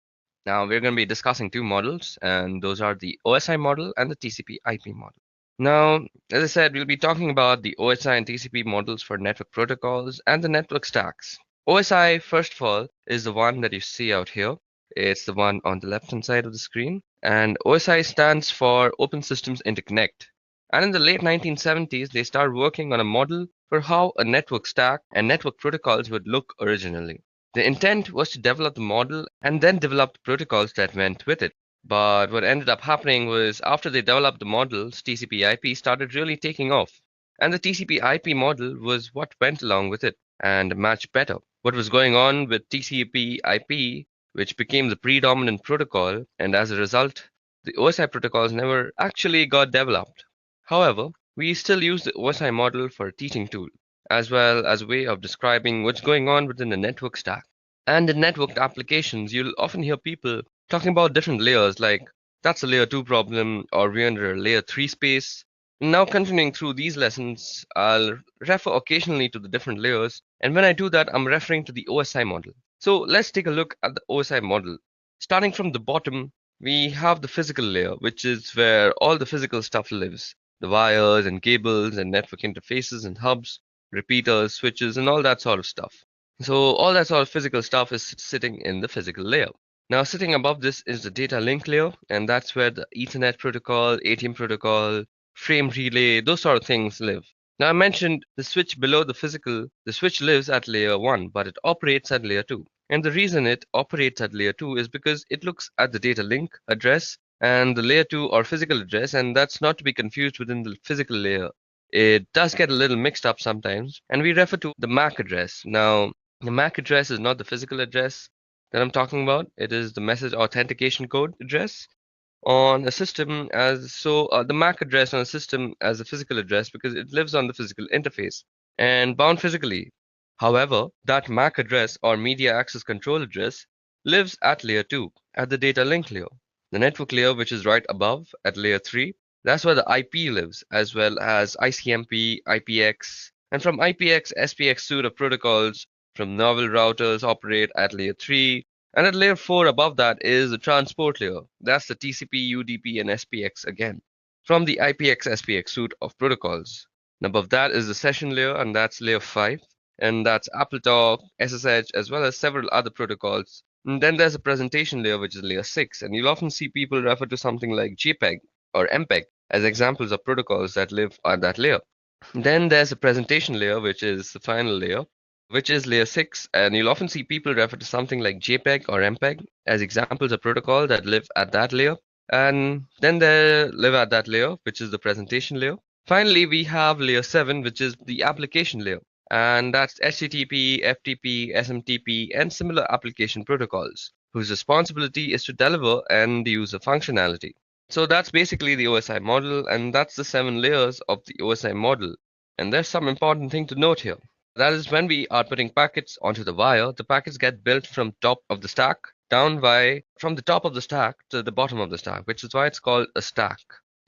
Now we're going to be discussing two models, and those are the OSI model and the TCP/IP model. Now, as I said, we'll be talking about the OSI and TCP models for network protocols and the network stacks. OSI, first of all, is the one that you see out here. It's the one on the left-hand side of the screen, and OSI stands for Open Systems Interconnect. And in the late 1970s, they started working on a model for how a network stack and network protocols would look originally. The intent was to develop the model and then develop the protocols that went with it. But what ended up happening was after they developed the models, TCP/IP started really taking off. And the TCP/IP model was what went along with it and matched better what was going on with TCP/IP, which became the predominant protocol, and as a result, the OSI protocols never actually got developed. However, we still use the OSI model for a teaching tool, as well as a way of describing what's going on within the network stack. And in networked applications, you'll often hear people talking about different layers, like that's a layer 2 problem, or we're under a layer 3 space. Now, continuing through these lessons, I'll refer occasionally to the different layers, and when I do that, I'm referring to the OSI model. So let's take a look at the OSI model. Starting from the bottom, we have the physical layer, which is where all the physical stuff lives. The wires and cables and network interfaces and hubs, repeaters, switches, and all that sort of stuff. So all that sort of physical stuff is sitting in the physical layer. Now sitting above this is the data link layer, and that's where the Ethernet protocol, ATM protocol, frame relay, those sort of things live. Now I mentioned the switch below the physical. The switch lives at layer 1, but it operates at layer 2. And the reason it operates at layer 2 is because it looks at the data link address and the layer 2 or physical address, and that's not to be confused within the physical layer. It does get a little mixed up sometimes, and we refer to the MAC address. Now, the MAC address is not the physical address that I'm talking about. It is the message authentication code address on a system the MAC address on a system as a physical address because it lives on the physical interface and bound physically. However, that MAC address or media access control address lives at layer 2 at the data link layer. The network layer, which is right above at layer 3, that's where the IP lives, as well as ICMP, IPX, and from IPX, SPX suite of protocols from novel routers operate at layer 3, And at layer 4 above that is the transport layer. That's the TCP, UDP, and SPX again, from the IPX SPX suite of protocols. And above that is the session layer, and that's layer 5. And that's AppleTalk, SSH, as well as several other protocols. And then there's a presentation layer, which is layer 6. And you'll often see people refer to something like JPEG or MPEG as examples of protocols that live at that layer. Then there's a presentation layer, which is the final layer, which is layer 6. And you'll often see people refer to something like JPEG or MPEG as examples of protocol that live at that layer. And then they live at that layer, which is the presentation layer. Finally, we have layer 7, which is the application layer. And that's HTTP, FTP, SMTP, and similar application protocols, whose responsibility is to deliver and use a functionality. So that's basically the OSI model, and that's the 7 layers of the OSI model. And there's some important thing to note here. That is, when we are putting packets onto the wire, the packets get built from top of the stack down from the top of the stack to the bottom of the stack, which is why it's called a stack.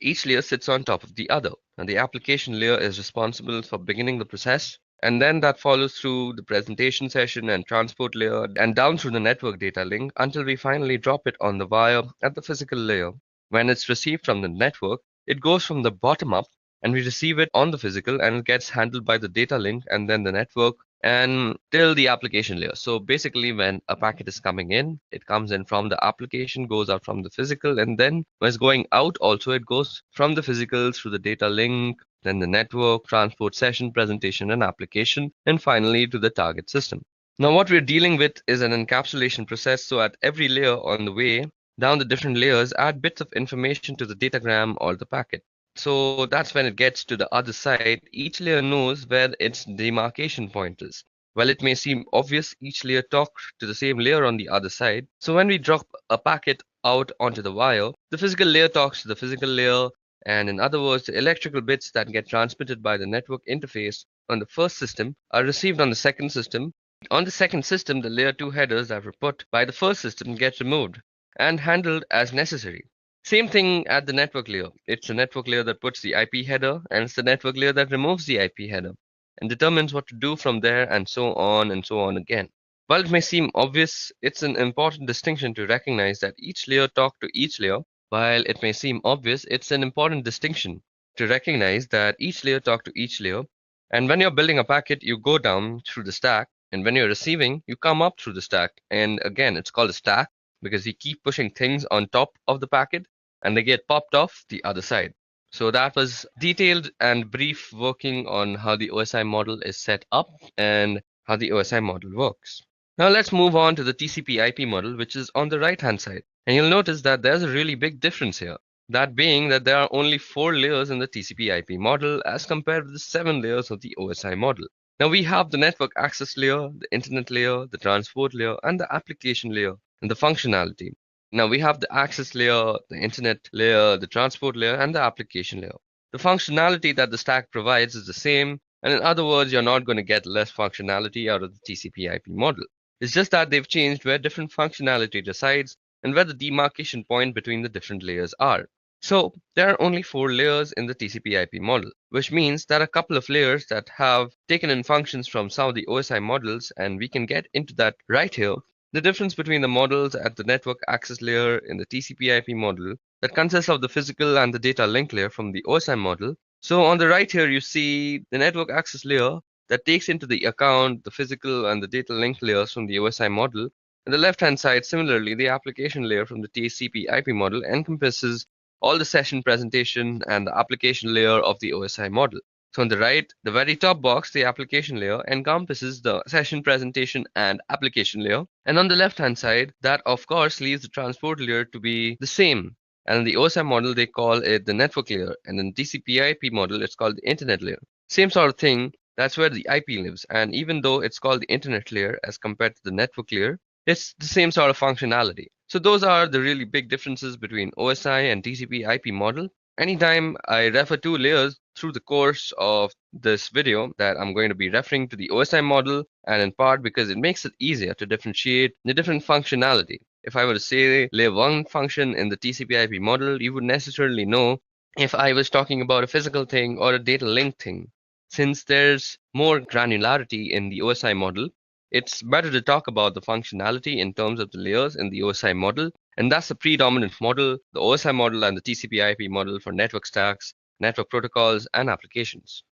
Each layer sits on top of the other, and the application layer is responsible for beginning the process, and then that follows through the presentation session and transport layer and down through the network data link until we finally drop it on the wire at the physical layer. When it's received from the network, it goes from the bottom up, and we receive it on the physical, and it gets handled by the data link and then the network and till the application layer. So basically, when a packet is coming in, it comes in from the application, goes out from the physical, and then when it's going out also, it goes from the physical through the data link, then the network, transport session, presentation, and application, and finally to the target system. Now what we're dealing with is an encapsulation process. So at every layer on the way down the different layers, add bits of information to the datagram or the packet. So that's when it gets to the other side. Each layer knows where its demarcation point is. While it may seem obvious, each layer talks to the same layer on the other side. So when we drop a packet out onto the wire, the physical layer talks to the physical layer, and in other words, the electrical bits that get transmitted by the network interface on the first system are received on the second system. On the second system, the layer 2 headers that were put by the first system get removed and handled as necessary. Same thing at the network layer. It's the network layer that puts the IP header, and it's the network layer that removes the IP header and determines what to do from there, and so on again. While it may seem obvious, it's an important distinction to recognize that each layer talks to each layer. While it may seem obvious, it's an important distinction to recognize that each layer talks to each layer. And when you're building a packet, you go down through the stack, and when you're receiving, you come up through the stack. And again, it's called a stack because you keep pushing things on top of the packet, and they get popped off the other side. So that was detailed and brief working on how the OSI model is set up and how the OSI model works. Now let's move on to the TCP IP model, which is on the right hand side. And you'll notice that there's a really big difference here. That being that there are only 4 layers in the TCP IP model as compared with the 7 layers of the OSI model. Now we have the network access layer, the internet layer, the transport layer, and the application layer, and the functionality. Now we have the access layer, the internet layer, the transport layer, and the application layer. The functionality that the stack provides is the same, and in other words, you're not going to get less functionality out of the TCP IP model. It's just that they've changed where different functionality resides and where the demarcation point between the different layers are. So there are only 4 layers in the TCP IP model, which means there are a couple of layers that have taken in functions from some of the OSI models, and we can get into that right here. The difference between the models at the network access layer in the TCP IP model that consists of the physical and the data link layer from the OSI model. So on the right here, you see the network access layer that takes into the account the physical and the data link layers from the OSI model. On the left-hand side, similarly, the application layer from the TCP IP model encompasses all the session presentation and the application layer of the OSI model. So on the right, the very top box, the application layer, encompasses the session presentation and application layer. And on the left-hand side, that of course leaves the transport layer to be the same. And in the OSI model, they call it the network layer. And in the TCP IP model, it's called the internet layer. Same sort of thing, that's where the IP lives. And even though it's called the internet layer as compared to the network layer, it's the same sort of functionality. So those are the really big differences between OSI and TCP IP model. Anytime I refer to layers through the course of this video, that I'm going to be referring to the OSI model, and in part because it makes it easier to differentiate the different functionality. If I were to say layer 1 function in the TCP IP model, you would necessarily know if I was talking about a physical thing or a data link thing. Since there's more granularity in the OSI model, it's better to talk about the functionality in terms of the layers in the OSI model. And that's the predominant model, the OSI model and the TCP/IP model for network stacks, network protocols, and applications.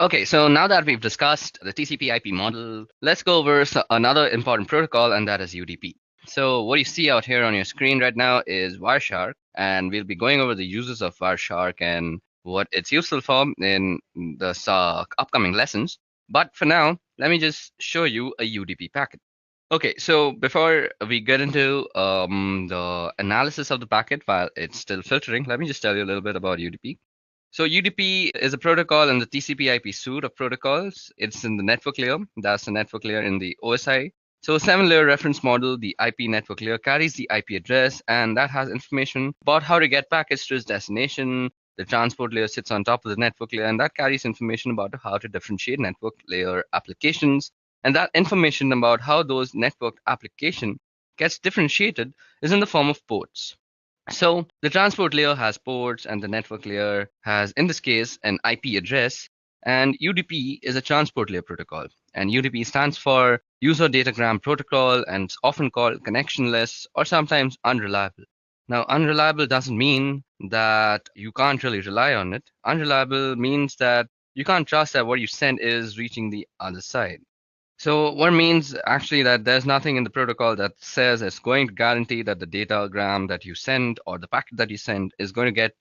Okay, so now that we've discussed the TCP/IP model, let's go over another important protocol, and that is UDP. So what you see out here on your screen right now is Wireshark, and we'll be going over the uses of Wireshark and what it's useful for in the upcoming lessons. But for now, let me just show you a UDP packet. Okay, so before we get into the analysis of the packet while it's still filtering, let me just tell you a little bit about UDP. So UDP is a protocol in the TCP/IP suite of protocols. It's in the network layer. That's the network layer in the OSI. So a 7-layer reference model, the IP network layer carries the IP address, and that has information about how to get packets to its destination. The transport layer sits on top of the network layer, and that carries information about how to differentiate network layer applications. And that information about how those network application gets differentiated is in the form of ports. So the transport layer has ports, and the network layer has, in this case, an IP address. And UDP is a transport layer protocol. And UDP stands for User Datagram Protocol, and it's often called connectionless or sometimes unreliable. Now, unreliable doesn't mean that you can't really rely on it. Unreliable means that you can't trust that what you send is reaching the other side. So what means actually that there's nothing in the protocol that says it's going to guarantee that the datagram that you send or the packet that you send is going to get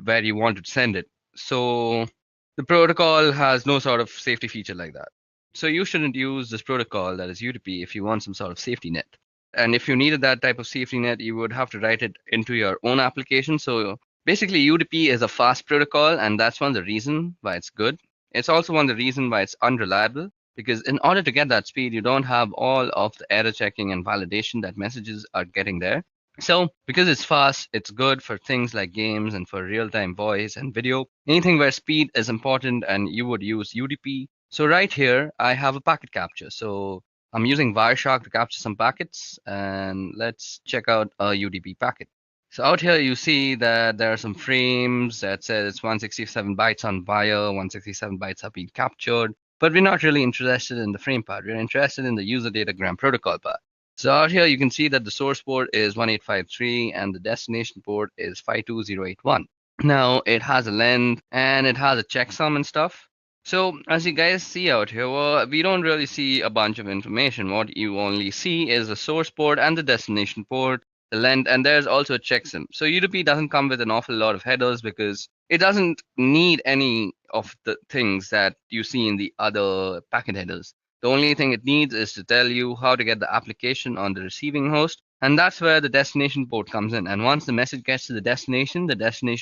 where you want to send it. So the protocol has no sort of safety feature like that. So you shouldn't use this protocol, that is UDP, if you want some sort of safety net. And if you needed that type of safety net, you would have to write it into your own application. So basically UDP is a fast protocol, and that's one of the reasons why it's good. It's also one of the reasons why it's unreliable, because in order to get that speed, you don't have all of the error checking and validation that messages are getting there. So because it's fast, it's good for things like games and for real-time voice and video, anything where speed is important, and you would use UDP. So right here, I have a packet capture. So I'm using Wireshark to capture some packets, and let's check out a UDP packet. So out here, you see that there are some frames that says it's 167 bytes on wire, 167 bytes have been captured. But we're not really interested in the frame part. We're interested in the user datagram protocol part. So out here, you can see that the source port is 1853 and the destination port is 52081. Now, it has a length and it has a checksum and stuff. So as you guys see out here, well, we don't really see a bunch of information. What you only see is the source port and the destination port, the length, and there's also a checksum. So UDP doesn't come with an awful lot of headers because it doesn't need any of the things that you see in the other packet headers. The only thing it needs is to tell you how to get the application on the receiving host, and that's where the destination port comes in. And once the message gets to the destination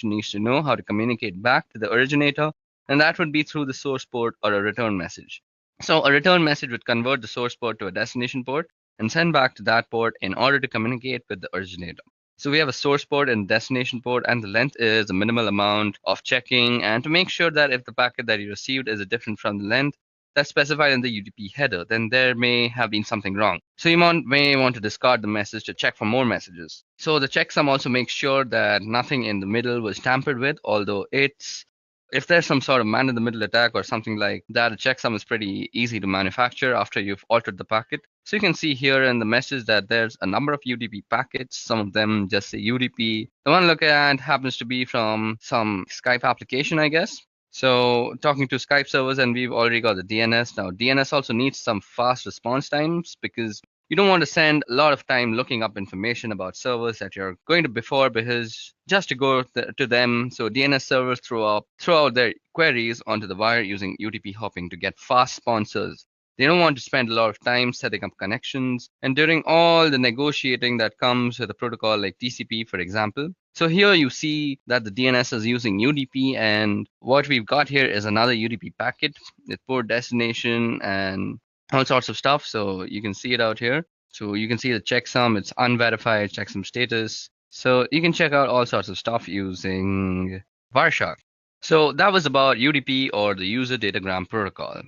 needs to know how to communicate back to the originator, and that would be through the source port or a return message. So a return message would convert the source port to a destination port and send back to that port in order to communicate with the originator. So we have a source port and destination port, and the length is a minimal amount of checking, and to make sure that if the packet that you received is different from the length that's specified in the UDP header, then there may have been something wrong. So you may want to discard the message to check for more messages. So the checksum also makes sure that nothing in the middle was tampered with, although if there's some sort of man-in-the-middle attack or something like that, a checksum is pretty easy to manufacture after you've altered the packet. So you can see here in the message that there's a number of UDP packets. Some of them just say UDP. The one look at happens to be from some Skype application, I guess. So talking to Skype servers, and we've already got the DNS. Now DNS also needs some fast response times because you don't want to spend a lot of time looking up information about servers that you're going to before, because just to go to them. So DNS servers throw out their queries onto the wire using UDP hopping to get fast sponsors. They don't want to spend a lot of time setting up connections and during all the negotiating that comes with a protocol like TCP, for example. So here you see that the DNS is using UDP, and what we've got here is another UDP packet with port destination and all sorts of stuff. So you can see it out here. So you can see the checksum, it's unverified checksum status. So you can check out all sorts of stuff using Wireshark. So that was about UDP, or the user datagram protocol.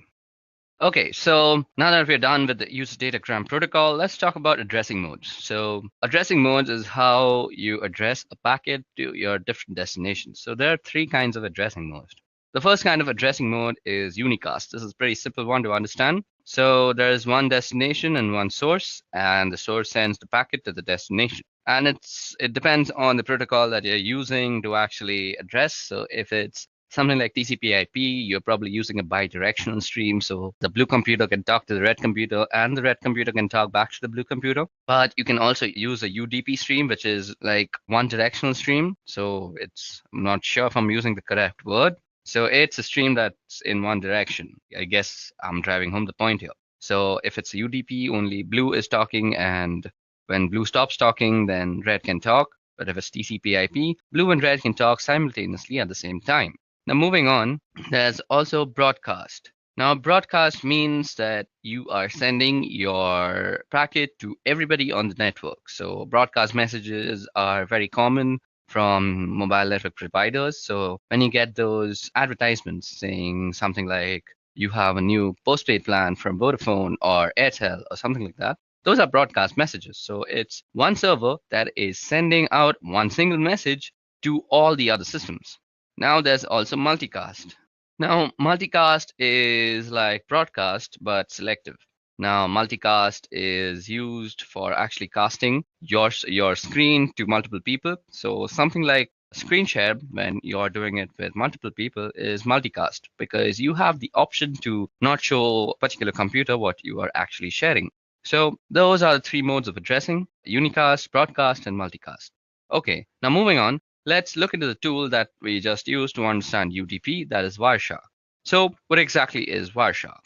Okay, so now that we're done with the user datagram protocol, let's talk about addressing modes. So addressing modes is how you address a packet to your different destinations. So there are 3 kinds of addressing modes. The first kind of addressing mode is unicast. This is a pretty simple one to understand. So there's one destination and one source, and the source sends the packet to the destination. And it depends on the protocol that you're using to actually address. So if it's something like TCP/IP, you're probably using a bidirectional stream. So the blue computer can talk to the red computer, and the red computer can talk back to the blue computer. But you can also use a UDP stream, which is like one directional stream. So I'm not sure if I'm using the correct word. So it's a stream that's in one direction. I guess I'm driving home the point here. So if it's a UDP, only blue is talking, and when blue stops talking, then red can talk. But if it's TCP/IP, blue and red can talk simultaneously at the same time. Now moving on, there's also broadcast. Now broadcast means that you are sending your packet to everybody on the network. So broadcast messages are very common from mobile network providers. So when you get those advertisements saying something like you have a new postpaid plan from Vodafone or Airtel or something like that, those are broadcast messages. So it's one server that is sending out one single message to all the other systems. Now there's also multicast. Now multicast is like broadcast but selective. Now multicast is used for actually casting your screen to multiple people. So something like screen share, when you're doing it with multiple people, is multicast, because you have the option to not show a particular computer what you are actually sharing. So those are the three modes of addressing: unicast, broadcast, and multicast. Okay, now moving on, let's look into the tool that we just used to understand UDP, that is Wireshark. So what exactly is Wireshark?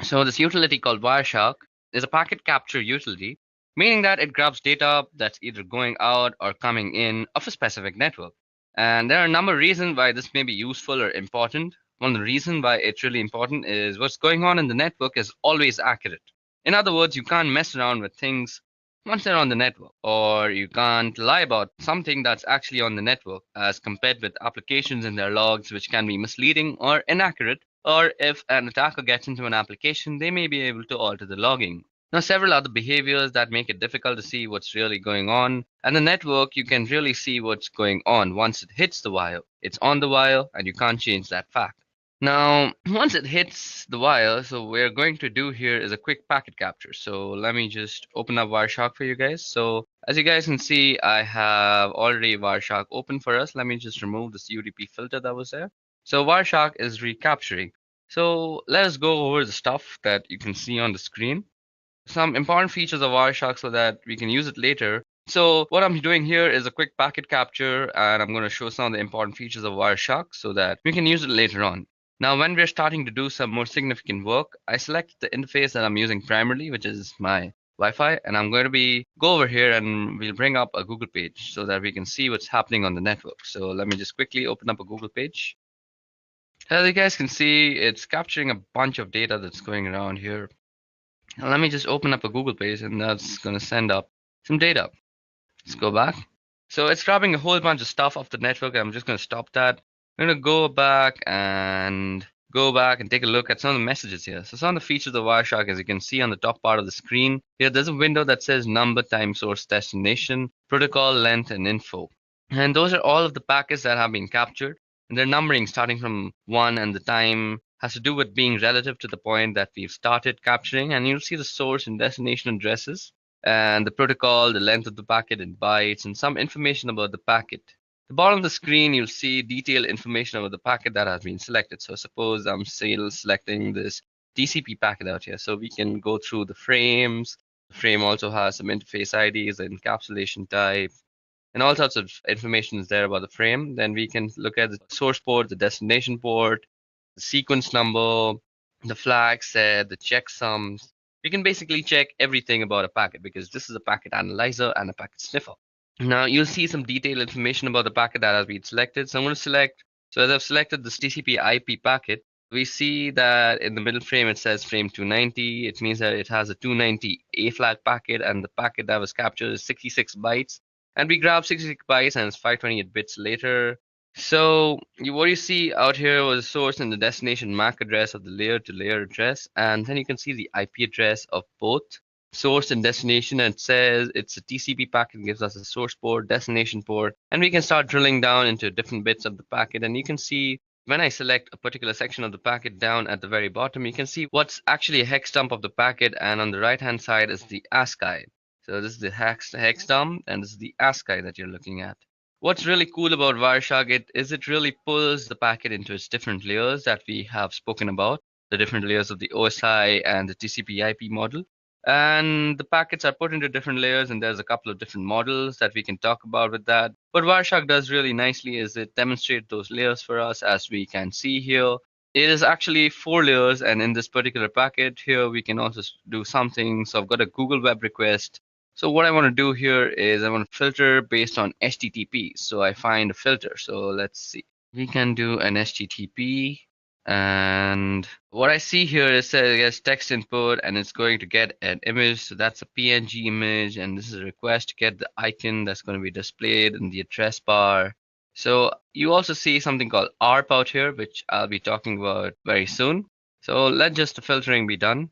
So this utility called Wireshark is a packet capture utility, meaning that it grabs data that's either going out or coming in of a specific network. And there are a number of reasons why this may be useful or important. One of the reasons why it's really important is what's going on in the network is always accurate. In other words, you can't mess around with things once they're on the network, or you can't lie about something that's actually on the network as compared with applications in their logs, which can be misleading or inaccurate. Or if an attacker gets into an application, they may be able to alter the logging. Now, several other behaviors that make it difficult to see what's really going on. And the network, you can really see what's going on once it hits the wire. It's on the wire, and you can't change that fact. Now, once it hits the wire, so what we're going to do here is a quick packet capture. So let me just open up Wireshark for you guys. So as you guys can see, I have already Wireshark open for us. Let me just remove this UDP filter that was there. So Wireshark is recapturing. So let us go over the stuff that you can see on the screen. Some important features of Wireshark so that we can use it later. So what I'm doing here is a quick packet capture, and I'm going to show some of the important features of Wireshark so that we can use it later on. Now, when we're starting to do some more significant work, I select the interface that I'm using primarily, which is my Wi-Fi, and I'm going to go over here and we'll bring up a Google page so that we can see what's happening on the network. So let me just quickly open up a Google page. As you guys can see, it's capturing a bunch of data that's going around here. Now let me just open up a Google page, and that's going to send up some data. Let's go back. So it's grabbing a whole bunch of stuff off the network. I'm just going to stop that. I'm going to go back and take a look at some of the messages here. So some of the features of Wireshark, as you can see on the top part of the screen, here there's a window that says number, time, source, destination, protocol, length, and info. And those are all of the packets that have been captured. And they're numbering starting from 1, and the time has to do with being relative to the point that we've started capturing. And you'll see the source and destination addresses, and the protocol, the length of the packet in bytes, and some information about the packet. At the bottom of the screen, you'll see detailed information about the packet that has been selected. So suppose I'm still selecting this TCP packet out here. So we can go through the frames. The frame also has some interface IDs, the encapsulation type, and all sorts of information is there about the frame. Then we can look at the source port, the destination port, the sequence number, the flag set, the checksums. We can basically check everything about a packet because this is a packet analyzer and a packet sniffer. Now you'll see some detailed information about the packet that has been selected. So I'm going to select, so as I've selected this TCP IP packet, we see that in the middle frame it says frame 290. It means that it has a 290 A flag packet, and the packet that was captured is 66 bytes. And we grab 66 bytes and it's 528 bits later. So what you see out here was the source and the destination MAC address of the layer to layer address. And then you can see the IP address of both source and destination. And it says it's a TCP packet, gives us a source port, destination port. And we can start drilling down into different bits of the packet. And you can see when I select a particular section of the packet down at the very bottom, you can see what's actually a hex dump of the packet, and on the right hand side is the ASCII. So this is the hex dump, and this is the ASCII that you're looking at. What's really cool about Wireshark is it really pulls the packet into its different layers that we have spoken about, the different layers of the OSI and the TCP/IP model. And the packets are put into different layers, and there's a couple of different models that we can talk about with that. What Wireshark does really nicely is it demonstrates those layers for us, as we can see here. It is actually 4 layers, and in this particular packet here, we can also do something. So I've got a Google Web request. So what I want to do here is I want to filter based on HTTP. So I find a filter. So let's see. We can do an HTTP. And what I see here is it gets text input, and it's going to get an image. So that's a PNG image, and this is a request to get the icon that's going to be displayed in the address bar. So you also see something called ARP out here, which I'll be talking about very soon. So let just the filtering be done.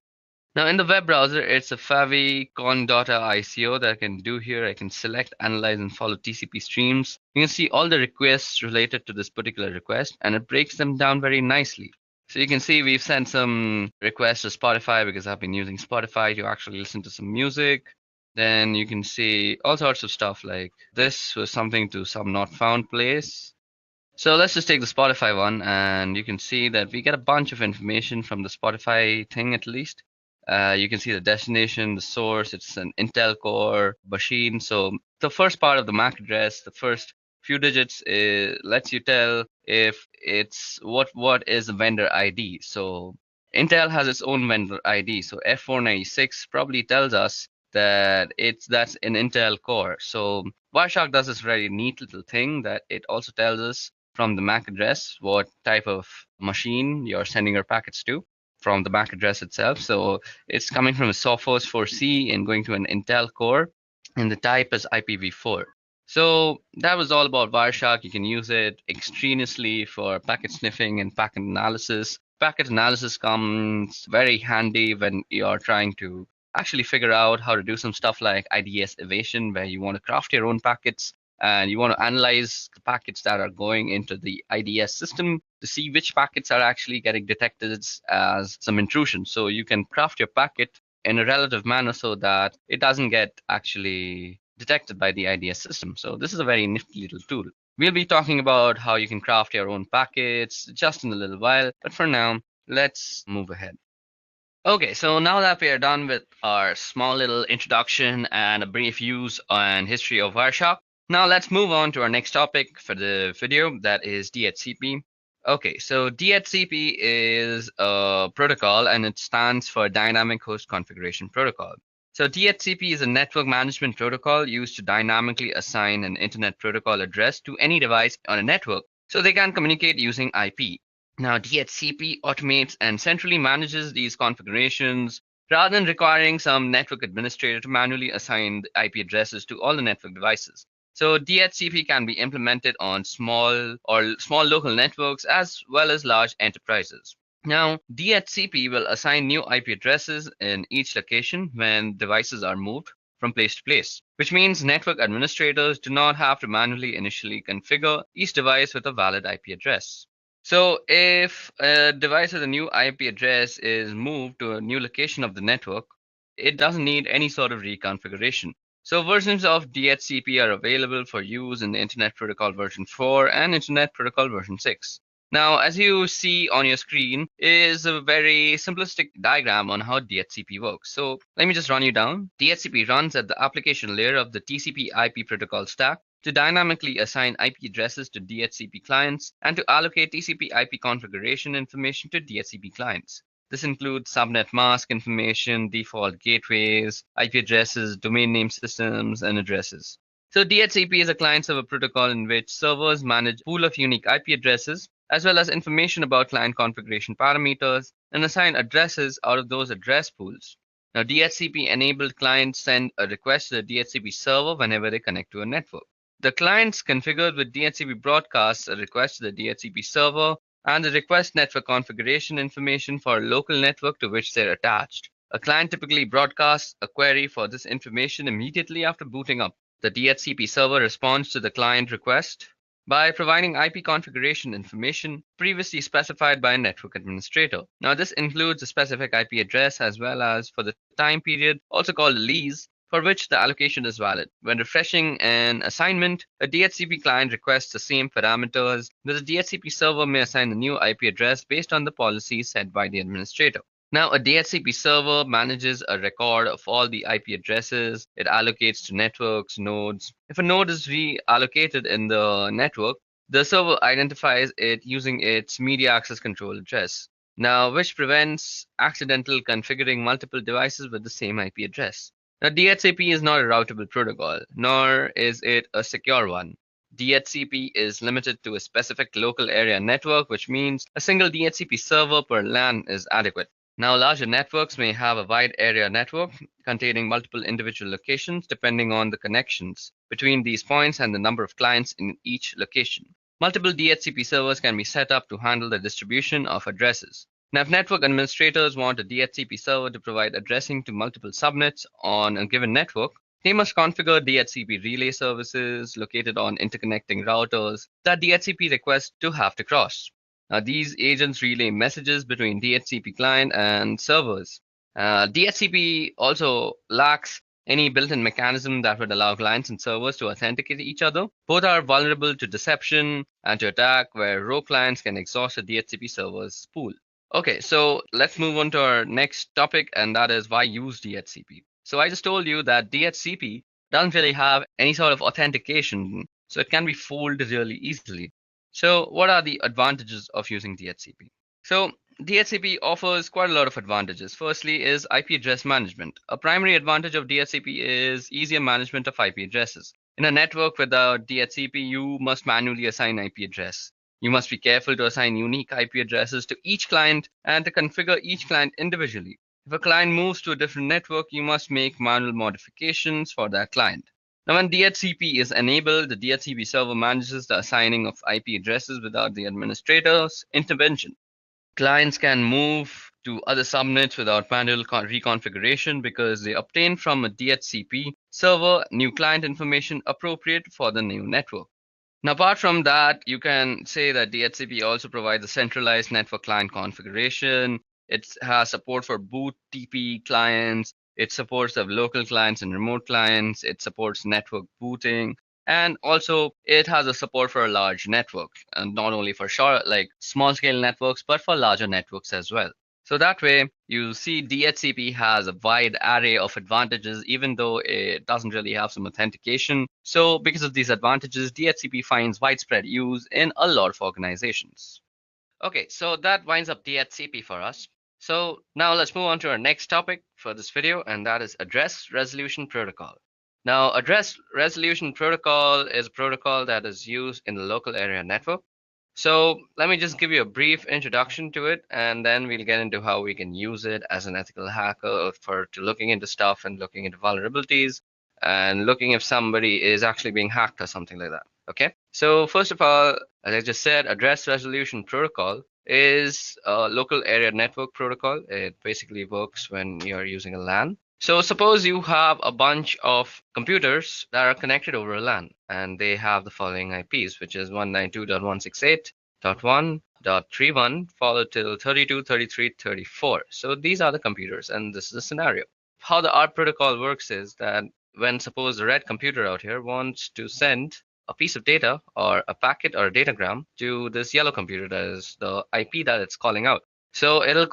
Now in the web browser, it's a favicon.ico that I can do here. I can select, analyze, and follow TCP streams. You can see all the requests related to this particular request, and it breaks them down very nicely. So you can see we've sent some requests to Spotify because I've been using Spotify to actually listen to some music. Then you can see all sorts of stuff like this was something to some not found place. So let's just take the Spotify one, and you can see that we get a bunch of information from the Spotify thing at least. You can see the destination, the source, it's an Intel Core machine. So the first part of the MAC address, the first few digits, lets you tell if it's what is the vendor ID. So Intel has its own vendor ID. So F496 probably tells us that that's an Intel Core. So Wireshark does this very neat little thing that it also tells us from the MAC address what type of machine you're sending your packets to from the MAC address itself. So it's coming from a Sophos 4C and going to an Intel Core, and the type is IPv4. So that was all about Wireshark. You can use it extraneously for packet sniffing and packet analysis. Packet analysis comes very handy when you're trying to actually figure out how to do some stuff like IDS Evasion, where you want to craft your own packets and you want to analyze the packets that are going into the IDS system to see which packets are actually getting detected as some intrusion. So you can craft your packet in a relative manner so that it doesn't get actually detected by the IDS system. So this is a very nifty little tool. We'll be talking about how you can craft your own packets just in a little while, but for now, let's move ahead. Okay, so now that we are done with our small little introduction and a brief use and history of Wireshark, now let's move on to our next topic for the video, that is DHCP. Okay, so DHCP is a protocol, and it stands for Dynamic Host Configuration Protocol. So DHCP is a network management protocol used to dynamically assign an internet protocol address to any device on a network so they can communicate using IP. Now DHCP automates and centrally manages these configurations rather than requiring some network administrator to manually assign the IP addresses to all the network devices. So DHCP can be implemented on small local networks as well as large enterprises. Now, DHCP will assign new IP addresses in each location when devices are moved from place to place, which means network administrators do not have to manually initially configure each device with a valid IP address. So if a device with a new IP address is moved to a new location of the network, it doesn't need any sort of reconfiguration. So versions of DHCP are available for use in the Internet Protocol version 4 and Internet Protocol version 6. Now, as you see on your screen is a very simplistic diagram on how DHCP works. So let me just run you down. DHCP runs at the application layer of the TCP IP protocol stack to dynamically assign IP addresses to DHCP clients and to allocate TCP IP configuration information to DHCP clients. This includes subnet mask information, default gateways, IP addresses, domain name systems, and addresses. So DHCP is a client-server protocol in which servers manage a pool of unique IP addresses, as well as information about client configuration parameters, and assign addresses out of those address pools. Now, DHCP-enabled clients send a request to the DHCP server whenever they connect to a network. The clients configured with DHCP broadcasts a request to the DHCP server and the request network configuration information for a local network to which they're attached. A client typically broadcasts a query for this information immediately after booting up. The DHCP server responds to the client request. by providing IP configuration information previously specified by a network administrator. Now, this includes a specific IP address as well as for the time period, also called a lease, for which the allocation is valid. When refreshing an assignment, a DHCP client requests the same parameters, but the DHCP server may assign a new IP address based on the policy set by the administrator. Now, a DHCP server manages a record of all the IP addresses it allocates to networks, nodes. If a node is reallocated in the network, the server identifies it using its media access control address, now which prevents accidental configuring multiple devices with the same IP address. Now, DHCP is not a routable protocol, nor is it a secure one. DHCP is limited to a specific local area network, which means a single DHCP server per LAN is adequate. Now, larger networks may have a wide area network containing multiple individual locations depending on the connections between these points and the number of clients in each location. Multiple DHCP servers can be set up to handle the distribution of addresses. Now, if network administrators want a DHCP server to provide addressing to multiple subnets on a given network, they must configure DHCP relay services located on interconnecting routers that DHCP requests to have to cross. Now, these agents relay messages between DHCP client and servers. DHCP also lacks any built-in mechanism that would allow clients and servers to authenticate each other. Both are vulnerable to deception and to attack, where rogue clients can exhaust a DHCP server's pool. Okay, so let's move on to our next topic, and that is why use DHCP. So I just told you that DHCP doesn't really have any sort of authentication, so it can be fooled really easily. So what are the advantages of using DHCP? So DHCP offers quite a lot of advantages. Firstly is IP address management. A primary advantage of DHCP is easier management of IP addresses. In a network without DHCP, you must manually assign IP address. You must be careful to assign unique IP addresses to each client and to configure each client individually. If a client moves to a different network, you must make manual modifications for that client. Now, when DHCP is enabled, the DHCP server manages the assigning of IP addresses without the administrator's intervention. Clients can move to other subnets without manual reconfiguration because they obtain from a DHCP server new client information appropriate for the new network. Now, apart from that, you can say that DHCP also provides a centralized network client configuration. It has support for boot TP clients. It supports the local clients and remote clients. It supports network booting. And also, it has a support for a large network, and not only for small scale networks, but for larger networks as well. So that way, you see DHCP has a wide array of advantages, even though it doesn't really have some authentication. So because of these advantages, DHCP finds widespread use in a lot of organizations. Okay, so that winds up DHCP for us. So now let's move on to our next topic for this video, and that is Address Resolution Protocol. Now, Address Resolution Protocol is a protocol that is used in the local area network. So let me just give you a brief introduction to it, and then we'll get into how we can use it as an ethical hacker to looking into stuff and looking into vulnerabilities and looking if somebody is actually being hacked or something like that. Okay, so first of all, as I just said, Address Resolution Protocol is a local area network protocol. It basically works when you're using a LAN. So suppose you have a bunch of computers that are connected over a LAN, and they have the following IPs, which is 192.168.1.31 followed till 32, 33, 34. So these are the computers, and this is the scenario. How the ARP protocol works is that when suppose the red computer out here wants to send a piece of data or a packet or a datagram to this yellow computer, that is the IP that it's calling out. So it'll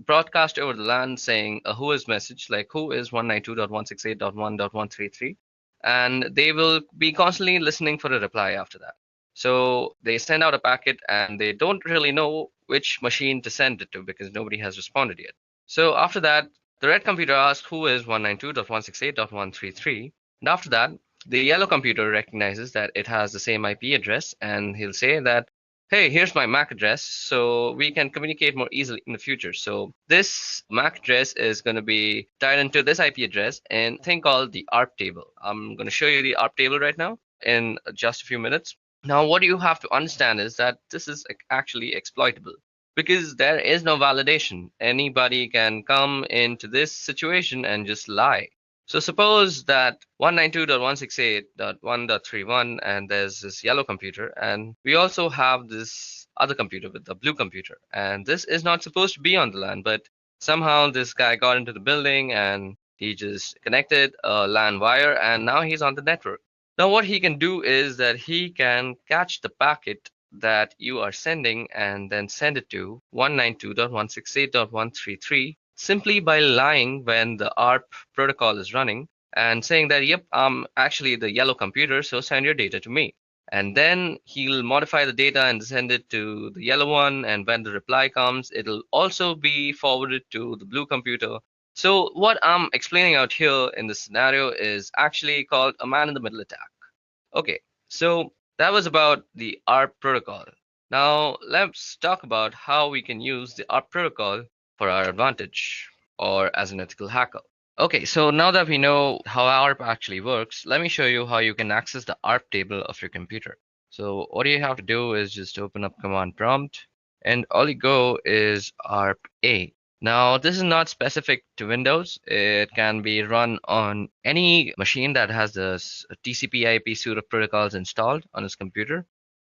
broadcast over the LAN saying a whois message, like who is 192.168.1.133, and they will be constantly listening for a reply after that. So they send out a packet and they don't really know which machine to send it to because nobody has responded yet. So after that, the red computer asks who is 192.168.1.33, and after that, the yellow computer recognizes that it has the same IP address, and he'll say that, hey, here's my MAC address, so we can communicate more easily in the future. So this MAC address is going to be tied into this IP address in a thing called the ARP table. I'm going to show you the ARP table right now in just a few minutes. Now, what you have to understand is that this is actually exploitable because there is no validation. Anybody can come into this situation and just lie. So suppose that 192.168.1.31 and there's this yellow computer, and we also have this other computer with the blue computer, and this is not supposed to be on the LAN, but somehow this guy got into the building and he just connected a LAN wire and now he's on the network. Now what he can do is that he can catch the packet that you are sending and then send it to 192.168.133 simply by lying when the ARP protocol is running and saying that, yep, I'm actually the yellow computer, so send your data to me. And then he'll modify the data and send it to the yellow one. And when the reply comes, it'll also be forwarded to the blue computer. So what I'm explaining out here in this scenario is actually called a man-in-the-middle attack. Okay, so that was about the ARP protocol. Now let's talk about how we can use the ARP protocol for our advantage or as an ethical hacker. Okay, so now that we know how ARP actually works, let me show you how you can access the ARP table of your computer. So what you have to do is just open up command prompt and all you go is ARP A. Now, this is not specific to Windows. It can be run on any machine that has the TCP/IP suite of protocols installed on its computer.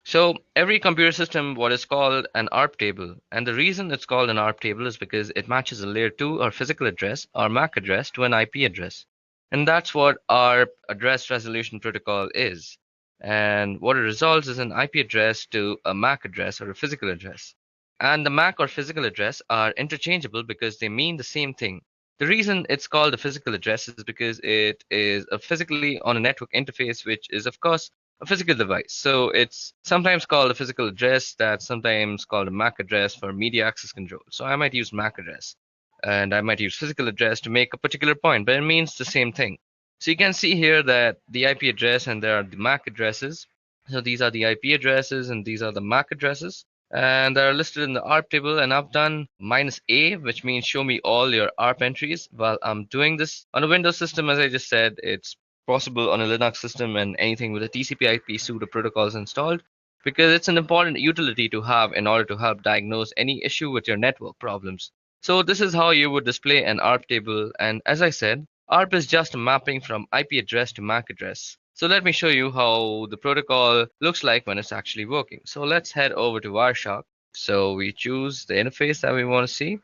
So every computer system, what is called an ARP table, and the reason it's called an ARP table is because it matches a layer 2 or physical address or MAC address to an IP address. And that's what ARP address resolution protocol is. And what it resolves is an IP address to a MAC address or a physical address. And the MAC or physical address are interchangeable because they mean the same thing. The reason it's called a physical address is because it is a physically on a network interface, which is, of course, a physical device. So it's sometimes called a physical address, that's sometimes called a MAC address for media access control. So I might use MAC address and I might use physical address to make a particular point, but it means the same thing. So you can see here that the IP address and there are the MAC addresses. So these are the IP addresses and these are the MAC addresses. And they're listed in the ARP table, and I've done -A, which means show me all your ARP entries. While I'm doing this on a Windows system, as I just said, it's possible on a Linux system and anything with a TCP/IP suite of protocols installed, because it's an important utility to have in order to help diagnose any issue with your network problems. So this is how you would display an ARP table, and as I said, ARP is just a mapping from IP address to MAC address. So let me show you how the protocol looks like when it's actually working. So let's head over to Wireshark. So we choose the interface that we want to see.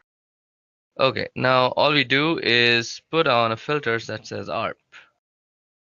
Okay, now all we do is put on a filter that says ARP.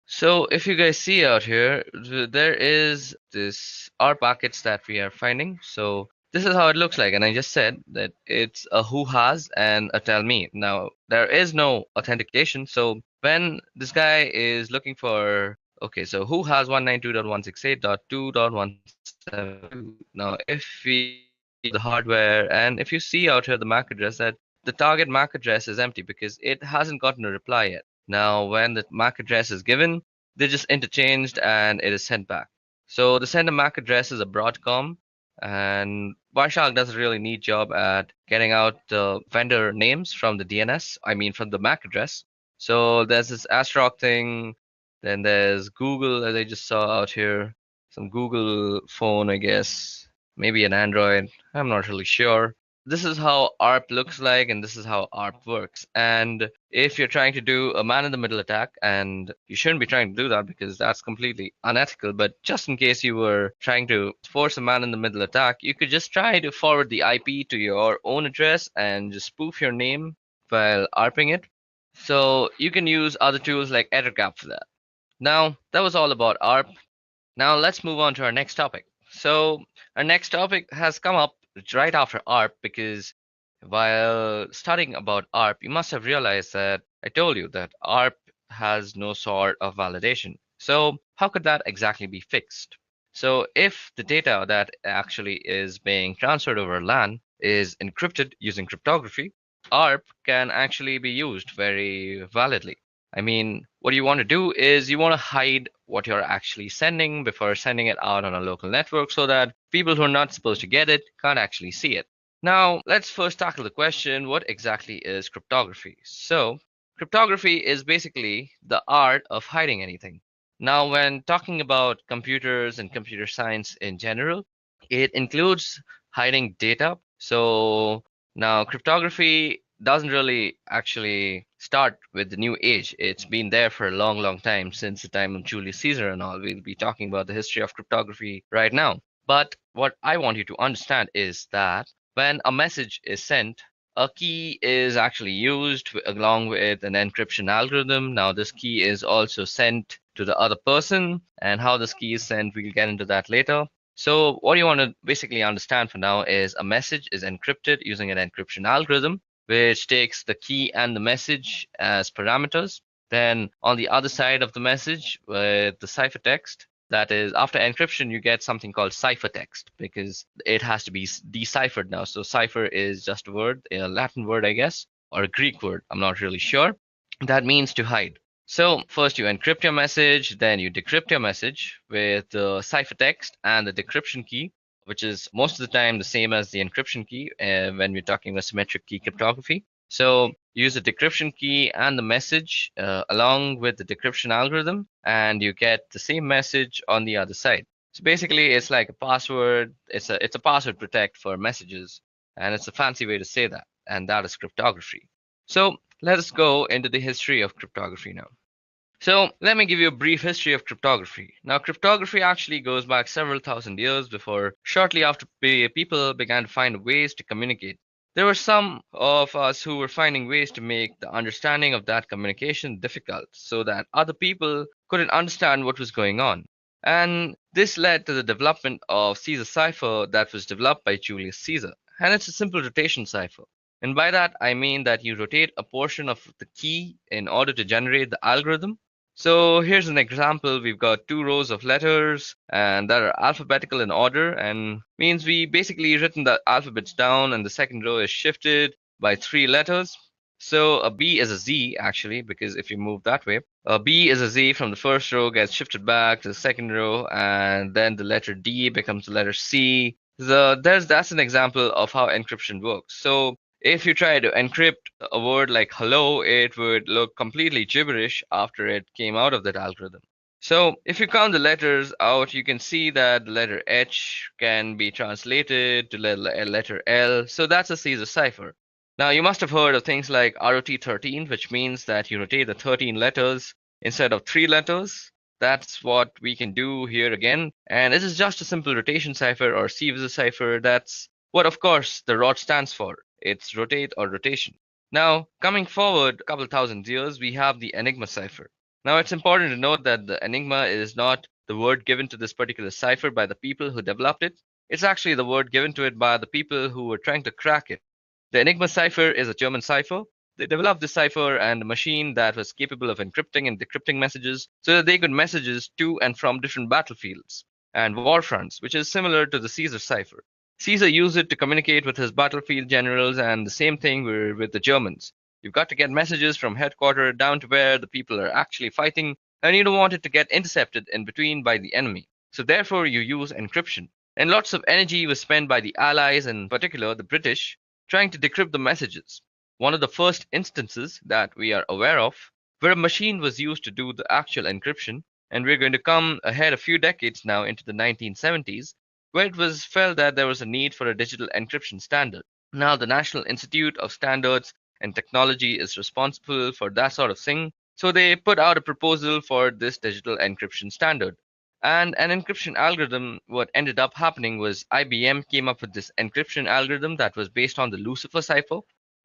So if you guys see out here, there is this ARP packets that we are finding. So this is how it looks like. And I just said that it's a who has and a tell me. Now, there is no authentication. So when this guy is looking for, okay, so who has 192.168.2.172. Now, if we the hardware and if you see out here the MAC address, that the target MAC address is empty because it hasn't gotten a reply yet. Now, when the MAC address is given, they're just interchanged and it is sent back. So the sender MAC address is a Broadcom, and Wireshark does a really neat job at getting out the vendor names from the DNS, I mean from the MAC address. So there's this ASRock thing, then there's Google, as I just saw out here, some Google phone, I guess, maybe an Android, I'm not really sure. This is how ARP looks like, and this is how ARP works. And if you're trying to do a man-in-the-middle attack, and you shouldn't be trying to do that because that's completely unethical, but just in case you were trying to force a man-in-the-middle attack, you could just try to forward the IP to your own address and just spoof your name while ARPing it. So you can use other tools like Edureka for that. Now, that was all about ARP. Now let's move on to our next topic. So our next topic has come up right after ARP because while studying about ARP, you must have realized that I told you that ARP has no sort of validation. So how could that exactly be fixed? So if the data that actually is being transferred over LAN is encrypted using cryptography, ARP can actually be used very validly. I mean, what you want to do is you want to hide what you're actually sending before sending it out on a local network so that people who are not supposed to get it can't actually see it. Now, let's first tackle the question, what exactly is cryptography? So, cryptography is basically the art of hiding anything. Now, when talking about computers and computer science in general, it includes hiding data. So now cryptography doesn't really actually start with the new age. It's been there for a long, long time, since the time of Julius Caesar and all. We'll be talking about the history of cryptography right now. But what I want you to understand is that when a message is sent, a key is actually used along with an encryption algorithm. Now, this key is also sent to the other person, and how this key is sent, we'll get into that later. So what you want to basically understand for now is a message is encrypted using an encryption algorithm, which takes the key and the message as parameters. Then on the other side of the message, with the ciphertext, that is, after encryption, you get something called ciphertext because it has to be deciphered now. So cipher is just a word, a Latin word, I guess, or a Greek word. I'm not really sure. That means to hide. So first you encrypt your message, then you decrypt your message with the ciphertext and the decryption key, which is most of the time the same as the encryption key when we're talking about symmetric key cryptography. So use the decryption key and the message along with the decryption algorithm, and you get the same message on the other side. So basically, it's like a password. It's a password protect for messages, and it's a fancy way to say that, and that is cryptography. So let us go into the history of cryptography now. So let me give you a brief history of cryptography. Now, cryptography actually goes back several thousand years before, shortly after people began to find ways to communicate. There were some of us who were finding ways to make the understanding of that communication difficult so that other people couldn't understand what was going on. And this led to the development of Caesar cipher that was developed by Julius Caesar. And it's a simple rotation cipher. And by that, I mean that you rotate a portion of the key in order to generate the algorithm. So here's an example. We've got two rows of letters and that are alphabetical in order, and means we basically written the alphabets down, and the second row is shifted by 3 letters. So a B is a Z actually, because if you move that way, a B is a Z from the first row gets shifted back to the second row, and then the letter D becomes the letter C. That's an example of how encryption works. So if you try to encrypt a word like hello, it would look completely gibberish after it came out of that algorithm. So if you count the letters out, you can see that the letter H can be translated to letter L. So that's a Caesar cipher. Now you must have heard of things like ROT13, which means that you rotate the 13 letters instead of 3 letters. That's what we can do here again. And this is just a simple rotation cipher or Caesar cipher. That's what, of course, the ROT stands for. It's rotate or rotation. Now, coming forward a couple thousand years, we have the Enigma cipher. Now, it's important to note that the Enigma is not the word given to this particular cipher by the people who developed it. It's actually the word given to it by the people who were trying to crack it. The Enigma cipher is a German cipher. They developed this cipher and a machine that was capable of encrypting and decrypting messages so that they could messages to and from different battlefields and war fronts, which is similar to the Caesar cipher. Caesar used it to communicate with his battlefield generals, and the same thing with the Germans. You've got to get messages from headquarters down to where the people are actually fighting, and you don't want it to get intercepted in between by the enemy. So therefore you use encryption. And lots of energy was spent by the Allies, in particular the British, trying to decrypt the messages. One of the first instances that we are aware of where a machine was used to do the actual encryption, and we're going to come ahead a few decades now into the 1970s, where it was felt that there was a need for a digital encryption standard. Now, the National Institute of Standards and Technology is responsible for that sort of thing, so they put out a proposal for this digital encryption standard. And an encryption algorithm, what ended up happening was IBM came up with this encryption algorithm that was based on the Lucifer cipher.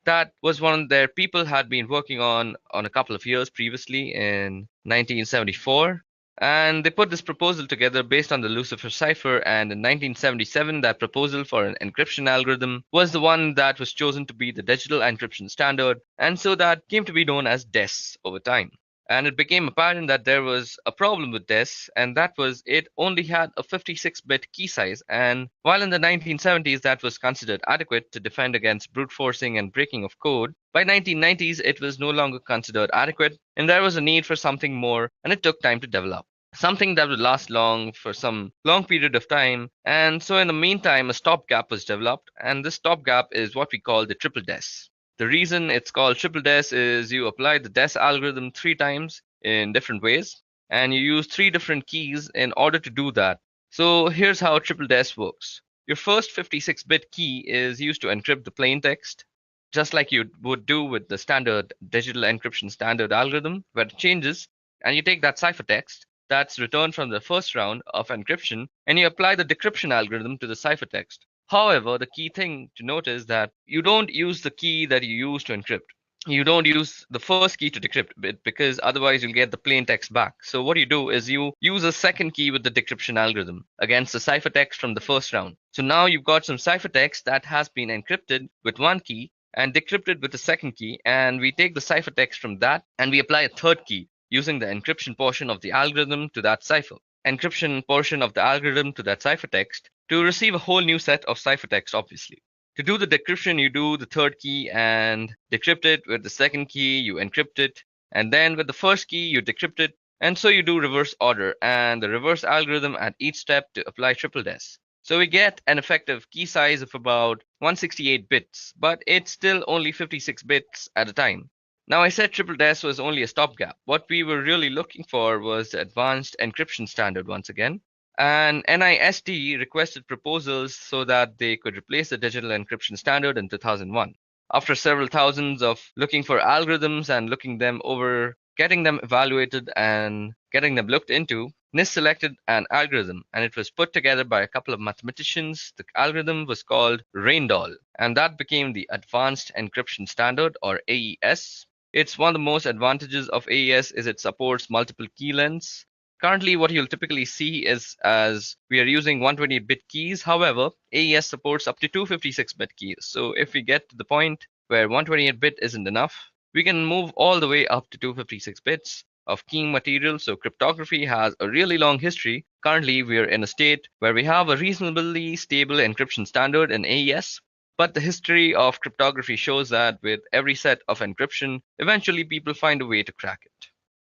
That was one their people had been working on a couple of years previously in 1974. And they put this proposal together based on the Lucifer cipher, and in 1977 that proposal for an encryption algorithm was the one that was chosen to be the digital encryption standard, and so that came to be known as DES over time. And it became apparent that there was a problem with DES, and that was it only had a 56-bit key size, and while in the 1970s that was considered adequate to defend against brute forcing and breaking of code, by 1990s it was no longer considered adequate, and there was a need for something more, and it took time to develop. Something that would last long for some long period of time, and so in the meantime a stopgap was developed, and this stopgap is what we call the triple DES. The reason it's called triple DES is you apply the DES algorithm 3 times in different ways, and you use 3 different keys in order to do that. So here's how triple DES works. Your first 56-bit key is used to encrypt the plain text. just like you would do with the standard digital encryption standard algorithm, where it changes, and you take that ciphertext that's returned from the first round of encryption and you apply the decryption algorithm to the ciphertext. However, the key thing to note is that you don't use the key that you use to encrypt. You don't use the first key to decrypt it because otherwise you'll get the plain text back. So what you do is you use a second key with the decryption algorithm against the ciphertext from the first round. So now you've got some ciphertext that has been encrypted with one key and decrypted with the second key, and we take the ciphertext from that and we apply a third key using the encryption portion of the algorithm to that cipher. Encryption portion of the algorithm to that ciphertext to receive a whole new set of ciphertext, obviously. To do the decryption, you do the third key and decrypt it. With the second key, you encrypt it. And then with the first key, you decrypt it. And so you do reverse order and the reverse algorithm at each step to apply triple DES. So we get an effective key size of about 168 bits, but it's still only 56 bits at a time. Now I said triple DES was only a stopgap. What we were really looking for was the advanced encryption standard once again. And NIST requested proposals so that they could replace the digital encryption standard in 2001. After several thousands of looking for algorithms and looking them over, getting them evaluated and getting them looked into, NIST selected an algorithm and it was put together by a couple of mathematicians. The algorithm was called Reindoll, and that became the Advanced Encryption Standard, or AES. It's one of the most advantages of AES is it supports multiple key lengths. Currently, what you'll typically see is as we are using 128-bit keys. However, AES supports up to 256-bit keys. So if we get to the point where 128-bit isn't enough, we can move all the way up to 256 bits of keying material. So cryptography has a really long history. Currently, we are in a state where we have a reasonably stable encryption standard in AES. But the history of cryptography shows that with every set of encryption, eventually people find a way to crack it.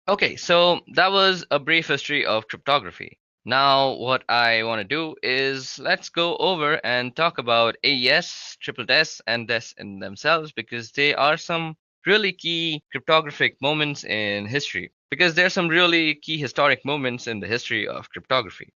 Okay, so that was a brief history of cryptography. Now what I want to do is let's go over and talk about AES, triple DES, and DES in themselves because they are some really key cryptographic moments in history. Because there are some really key historic moments in the history of cryptography.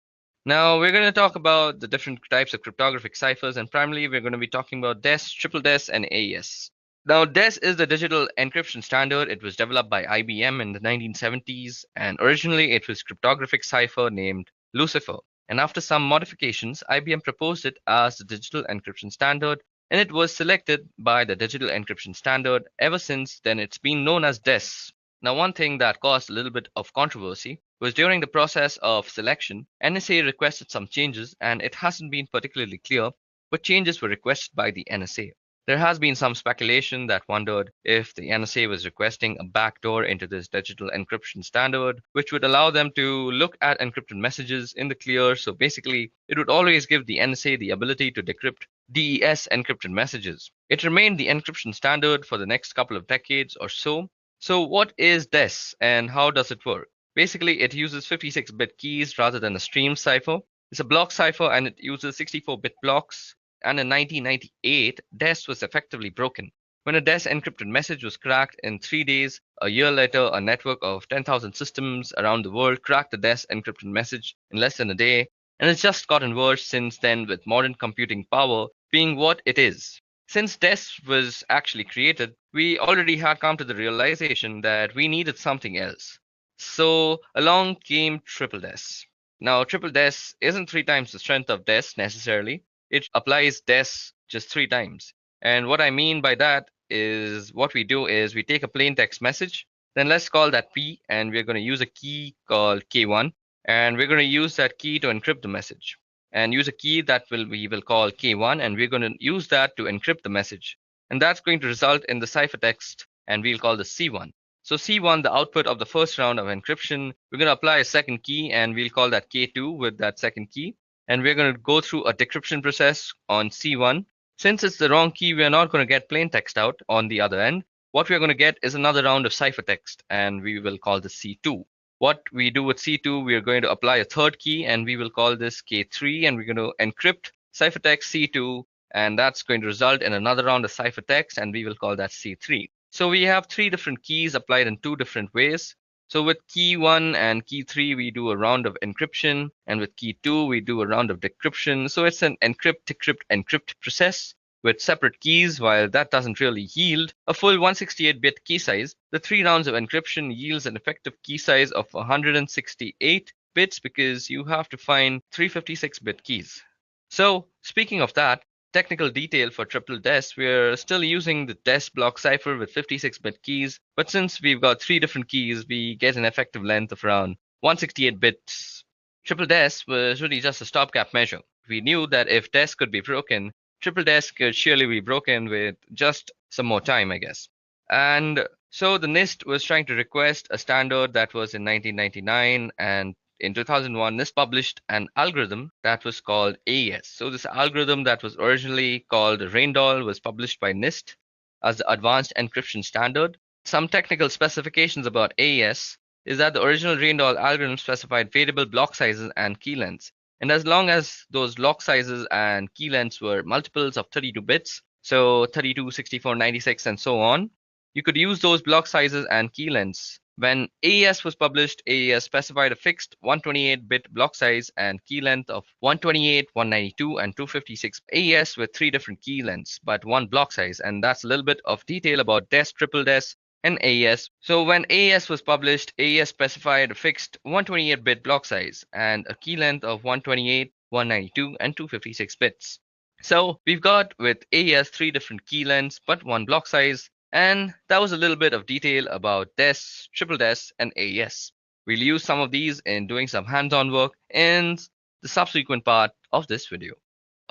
Now we're going to talk about the different types of cryptographic ciphers, and primarily we're going to be talking about DES, triple DES, and AES. Now, DES is the digital encryption standard. It was developed by IBM in the 1970s, and originally it was a cryptographic cipher named Lucifer. And after some modifications, IBM proposed it as the digital encryption standard, and it was selected by the digital encryption standard. Ever since then, it's been known as DES. Now, one thing that caused a little bit of controversy was during the process of selection, NSA requested some changes, and it hasn't been particularly clear what changes were requested by the NSA. There has been some speculation that wondered if the NSA was requesting a backdoor into this digital encryption standard, which would allow them to look at encrypted messages in the clear. So basically, it would always give the NSA the ability to decrypt DES encrypted messages. It remained the encryption standard for the next couple of decades or so. So what is DES and how does it work? Basically, it uses 56-bit keys rather than a stream cipher. It's a block cipher and it uses 64-bit blocks. And in 1998, DES was effectively broken. When a DES encrypted message was cracked in 3 days, a year later, a network of 10,000 systems around the world cracked the DES encrypted message in less than a day. And it's just gotten worse since then with modern computing power being what it is. Since DES was actually created, we already had come to the realization that we needed something else. So along came triple DES. Now, triple DES isn't 3 times the strength of DES necessarily. It applies DES just 3 times. And what I mean by that is what we do is we take a plain text message, then let's call that P, and we're going to use a key called K1, and we're going to use that key to encrypt the message. And use a key that we will call K1, and we're going to use that to encrypt the message. And that's going to result in the ciphertext, and we'll call the C1. So C1, the output of the first round of encryption, we're going to apply a second key, and we'll call that K2 with that second key. And we're going to go through a decryption process on C1. Since it's the wrong key, we're not going to get plain text out on the other end. What we're going to get is another round of ciphertext, and we will call this C2. What we do with C2, we are going to apply a third key, and we will call this K3, and we're going to encrypt ciphertext C2, and that's going to result in another round of ciphertext, and we will call that C3. So we have 3 different keys applied in 2 different ways. So with key 1 and key 3, we do a round of encryption, and with key 2, we do a round of decryption. So it's an encrypt, decrypt, encrypt process with separate keys. While that doesn't really yield a full 168-bit key size, the 3 rounds of encryption yields an effective key size of 168 bits because you have to find 356-bit keys. So speaking of that, technical detail for triple DES, we're still using the DES block cipher with 56-bit keys, but since we've got 3 different keys, we get an effective length of around 168 bits. Triple DES was really just a stopgap measure. We knew that if DES could be broken, triple DES could surely be broken with just some more time, I guess. And so the NIST was trying to request a standard that was in 1999, and in 2001, NIST published an algorithm that was called AES. So this algorithm that was originally called Raindoll was published by NIST as the Advanced Encryption Standard. Some technical specifications about AES is that the original Raindoll algorithm specified variable block sizes and key lengths. And as long as those block sizes and key lengths were multiples of 32 bits, so 32, 64, 96, and so on, you could use those block sizes and key lengths. When AES was published, AES specified a fixed 128-bit block size and key length of 128, 192, and 256. AES with 3 different key lengths, but 1 block size. And that's a little bit of detail about DES, triple DES, and AES. So when AES was published, AES specified a fixed 128-bit block size and a key length of 128, 192, and 256 bits. So we've got with AES 3 different key lengths, but 1 block size. And that was a little bit of detail about DES, triple DES, and AES. We'll use some of these in doing some hands-on work in the subsequent part of this video.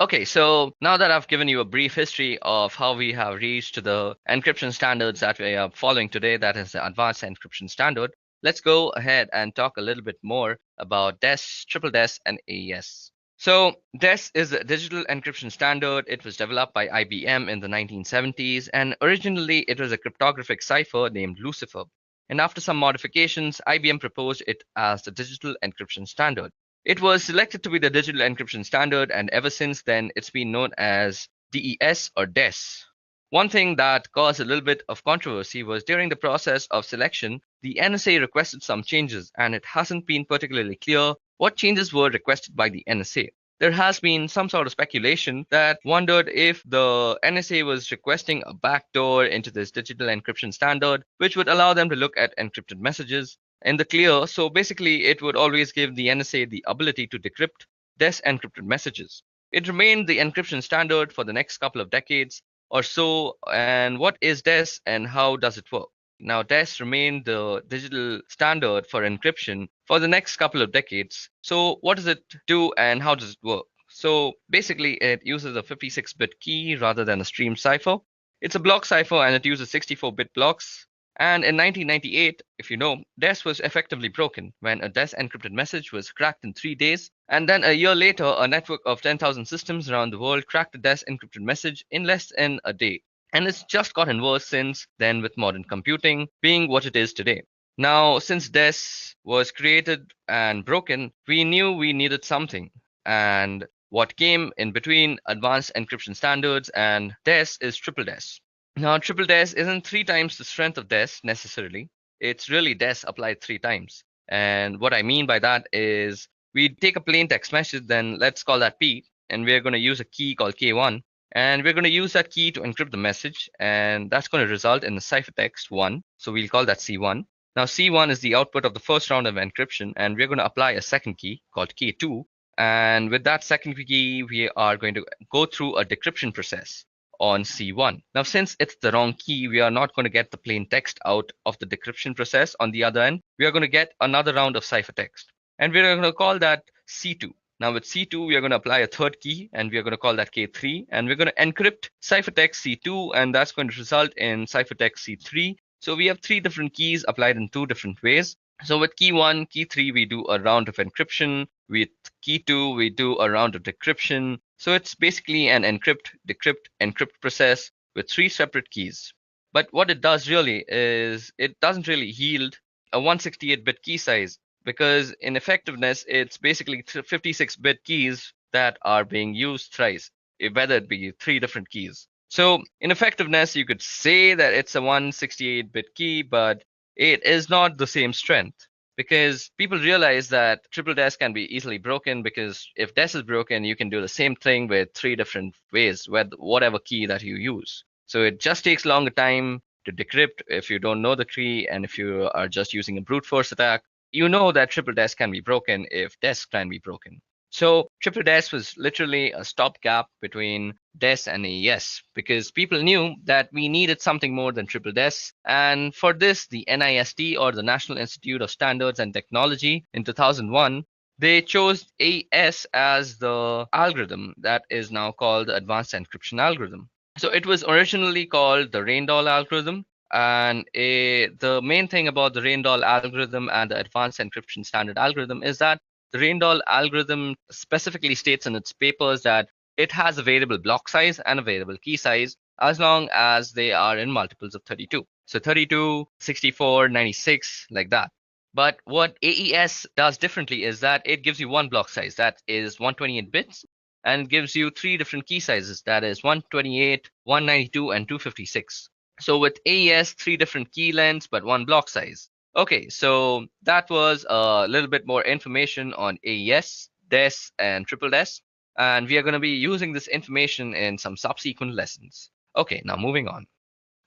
Okay, so now that I've given you a brief history of how we have reached the encryption standards that we are following today, that is the Advanced Encryption Standard, let's go ahead and talk a little bit more about DES, triple DES, and AES. So DES is a digital encryption standard. It was developed by IBM in the 1970s, and originally it was a cryptographic cipher named Lucifer. And after some modifications, IBM proposed it as the digital encryption standard. It was selected to be the digital encryption standard, and ever since then, it's been known as DES or DES. One thing that caused a little bit of controversy was during the process of selection, the NSA requested some changes, and it hasn't been particularly clear what changes were requested by the NSA. There has been some sort of speculation that wondered if the NSA was requesting a backdoor into this digital encryption standard, which would allow them to look at encrypted messages in the clear. So basically, it would always give the NSA the ability to decrypt DES encrypted messages. It remained the encryption standard for the next couple of decades or so. And what is DES and how does it work? Now, DES remained the digital standard for encryption for the next couple of decades. So what does it do and how does it work? So basically, it uses a 56-bit key rather than a stream cipher. It's a block cipher and it uses 64-bit blocks. And in 1998, if you know, DES was effectively broken when a DES encrypted message was cracked in 3 days. And then a year later, a network of 10,000 systems around the world cracked a DES encrypted message in less than a day. And it's just gotten worse since then with modern computing being what it is today. Now, since DES was created and broken, we knew we needed something. And what came in between advanced encryption standards and DES is triple DES. Now, triple DES isn't 3 times the strength of DES necessarily. It's really DES applied 3 times. And what I mean by that is we take a plain text message, then let's call that P, and we're going to use a key called K1. And we're going to use that key to encrypt the message, and that's going to result in the ciphertext 1. So we'll call that C1. Now, C1 is the output of the first round of encryption, and we're going to apply a second key called K2. And with that second key, we are going to go through a decryption process on C1. Now, since it's the wrong key, we are not going to get the plain text out of the decryption process. On the other end, we are going to get another round of ciphertext, and we're going to call that C2. Now with C2, we are going to apply a third key, and we are going to call that K3, and we're going to encrypt ciphertext C2, and that's going to result in ciphertext C3. So we have 3 different keys applied in 2 different ways. So with key 1, key 3, we do a round of encryption. With key 2, we do a round of decryption. So it's basically an encrypt, decrypt, encrypt process with 3 separate keys. But what it does really is it doesn't really yield a 168-bit key size, because in effectiveness, it's basically 56-bit keys that are being used thrice, whether it be 3 different keys. So in effectiveness, you could say that it's a 168-bit key, but it is not the same strength. because people realize that triple DES can be easily broken, because if DES is broken, you can do the same thing with 3 different ways with whatever key that you use. So it just takes longer time to decrypt if you don't know the key, and if you are just using a brute force attack, you know that triple DES can be broken if DES can be broken. So triple DES was literally a stopgap between DES and AES, because people knew that we needed something more than triple DES. And for this, the NIST, or the National Institute of Standards and Technology, in 2001, they chose AES as the algorithm that is now called the Advanced Encryption Algorithm. So it was originally called the Raindoll algorithm. And the main thing about the Raindoll algorithm and the Advanced Encryption Standard algorithm is that the Raindoll algorithm specifically states in its papers that it has a variable block size and a variable key size as long as they are in multiples of 32. So 32, 64, 96, like that. But what AES does differently is that it gives you one block size, that is 128 bits, and it gives you 3 different key sizes, that is 128, 192, and 256. So with AES, 3 different key lengths, but 1 block size. Okay, so that was a little bit more information on AES, DES, and triple DES. And we are going to be using this information in some subsequent lessons. Okay, now moving on.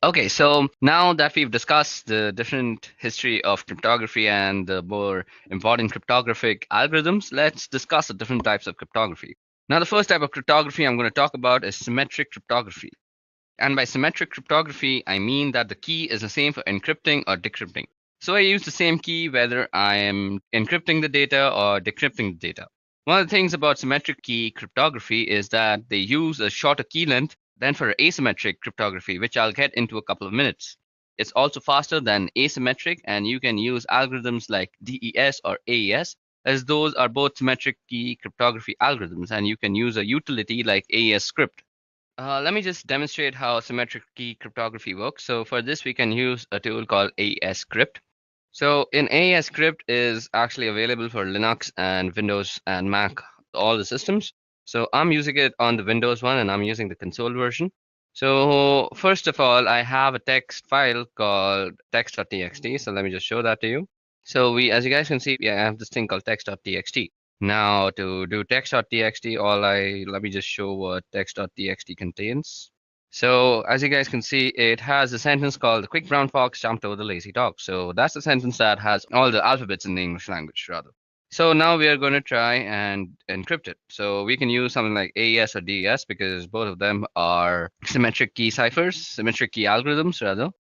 Okay, so now that we've discussed the different history of cryptography and the more important cryptographic algorithms, let's discuss the different types of cryptography. Now, the first type of cryptography I'm going to talk about is symmetric cryptography. And by symmetric cryptography, I mean that the key is the same for encrypting or decrypting. So I use the same key whether I am encrypting the data or decrypting the data. One of the things about symmetric key cryptography is that they use a shorter key length than for asymmetric cryptography, which I'll get into a couple of minutes. It's also faster than asymmetric, and you can use algorithms like DES or AES, as those are both symmetric key cryptography algorithms, and you can use a utility like AES script. Let me just demonstrate how symmetric key cryptography works. So for this, we can use a tool called AES script. So in AES script is actually available for Linux and Windows and Mac, all the systems. So I'm using it on the Windows one, and I'm using the console version. So first of all, I have a text file called text.txt. So let me just show that to you. So as you guys can see, I have this thing called text.txt. Now to do text.txt, let me just show what text.txt contains. So as you guys can see, it has a sentence called "The quick brown fox jumped over the lazy dog." So that's the sentence that has all the alphabets in the English language, rather. So now we are going to try and encrypt it. So we can use something like AES or DES, because both of them are symmetric key ciphers, symmetric key algorithms, rather.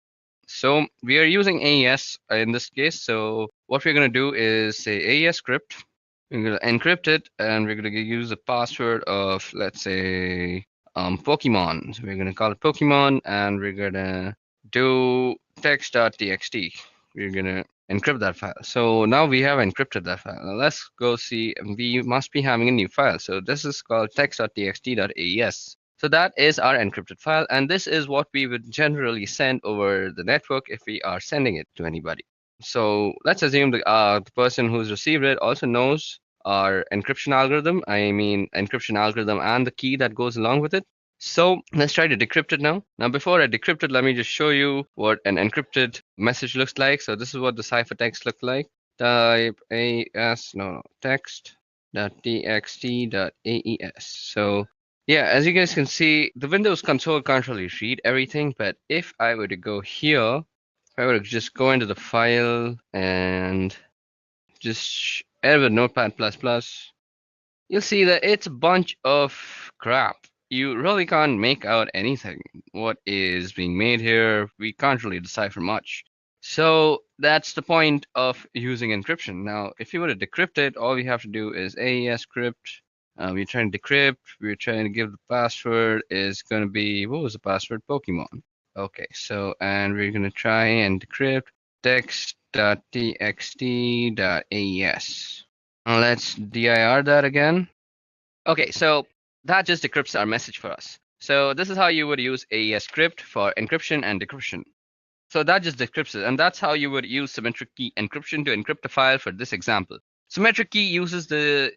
So we are using AES in this case. So what we're going to do is say AES script. We're going to encrypt it, and we're going to use a password of, let's say, Pokemon. So we're going to call it Pokemon, and we're going to do text.txt. We're going to encrypt that file. So now we have encrypted that file. Now let's go see. We must be having a new file. So this is called text.txt.aes. So that is our encrypted file, and this is what we would generally send over the network if we are sending it to anybody. So let's assume the person who's received it also knows our encryption algorithm. I mean, encryption algorithm and the key that goes along with it. So let's try to decrypt it now. Now, before I decrypt it, let me just show you what an encrypted message looks like. So this is what the ciphertext looks like. Type text.txt.aes. So yeah, as you guys can see, the Windows console can't really read everything. But if I were to go here, if I were to just go into the file and just edit Notepad++, you'll see that it's a bunch of crap. You really can't make out anything. What is being made here, we can't really decipher much. So that's the point of using encryption. Now, if you were to decrypt it, all we have to do is AES script. We're trying to decrypt. We're trying to give the password is going to be, what was the password? Pokemon. Okay, so, and we're going to try and decrypt text.txt.aes. Now let's dir that again. Okay, so that just decrypts our message for us. So this is how you would use AES script for encryption and decryption. So that just decrypts it, and that's how you would use symmetric key encryption to encrypt a file for this example. Symmetric key uses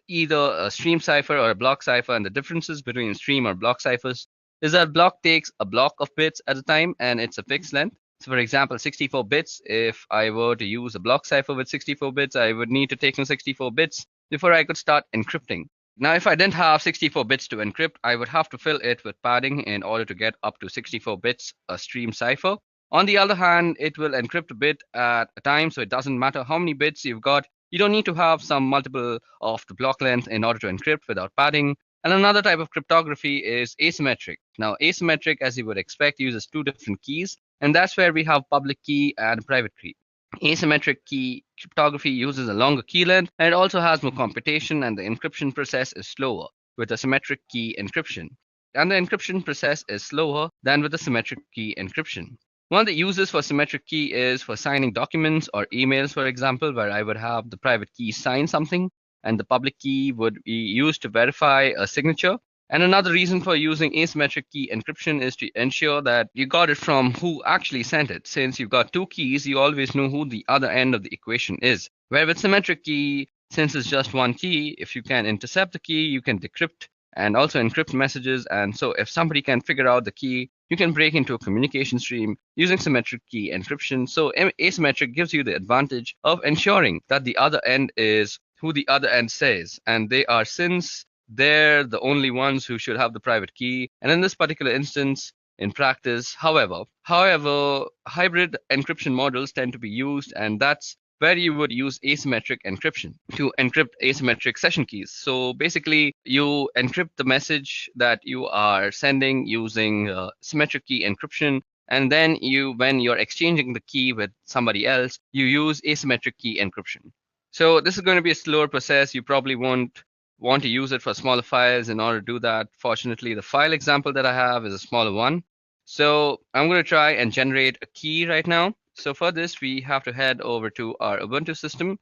either a stream cipher or a block cipher, and the differences between stream or block ciphers is that block takes a block of bits at a time and it's a fixed length. So for example, 64 bits, if I were to use a block cipher with 64 bits, I would need to take in 64 bits before I could start encrypting. Now, if I didn't have 64 bits to encrypt, I would have to fill it with padding in order to get up to 64 bits a stream cipher. On the other hand, it will encrypt a bit at a time, so it doesn't matter how many bits you've got. You don't need to have some multiple of the block length in order to encrypt without padding. And another type of cryptography is asymmetric. Now, asymmetric, as you would expect, uses two different keys, and that's where we have public key and private key. Asymmetric key cryptography uses a longer key length, and it also has more computation, and the encryption process is slower with a symmetric key encryption. And the encryption process is slower than with a symmetric key encryption. One of the uses for symmetric key is for signing documents or emails, for example, where I would have the private key sign something, and the public key would be used to verify a signature. And another reason for using asymmetric key encryption is to ensure that you got it from who actually sent it. Since you've got two keys, you always know who the other end of the equation is. Where with symmetric key, since it's just one key, if you can intercept the key, you can decrypt and also encrypt messages. And so if somebody can figure out the key, you can break into a communication stream using symmetric key encryption. So asymmetric gives you the advantage of ensuring that the other end is who the other end says, and they are, since they're the only ones who should have the private key. And in this particular instance, in practice, however, hybrid encryption models tend to be used, and that's where you would use asymmetric encryption to encrypt asymmetric session keys. So basically, you encrypt the message that you are sending using symmetric key encryption, and then when you're exchanging the key with somebody else, you use asymmetric key encryption. So this is going to be a slower process. You probably won't want to use it for smaller files. In order to do that, fortunately, the file example that I have is a smaller one. So I'm going to try and generate a key right now. So for this, we have to head over to our Ubuntu system.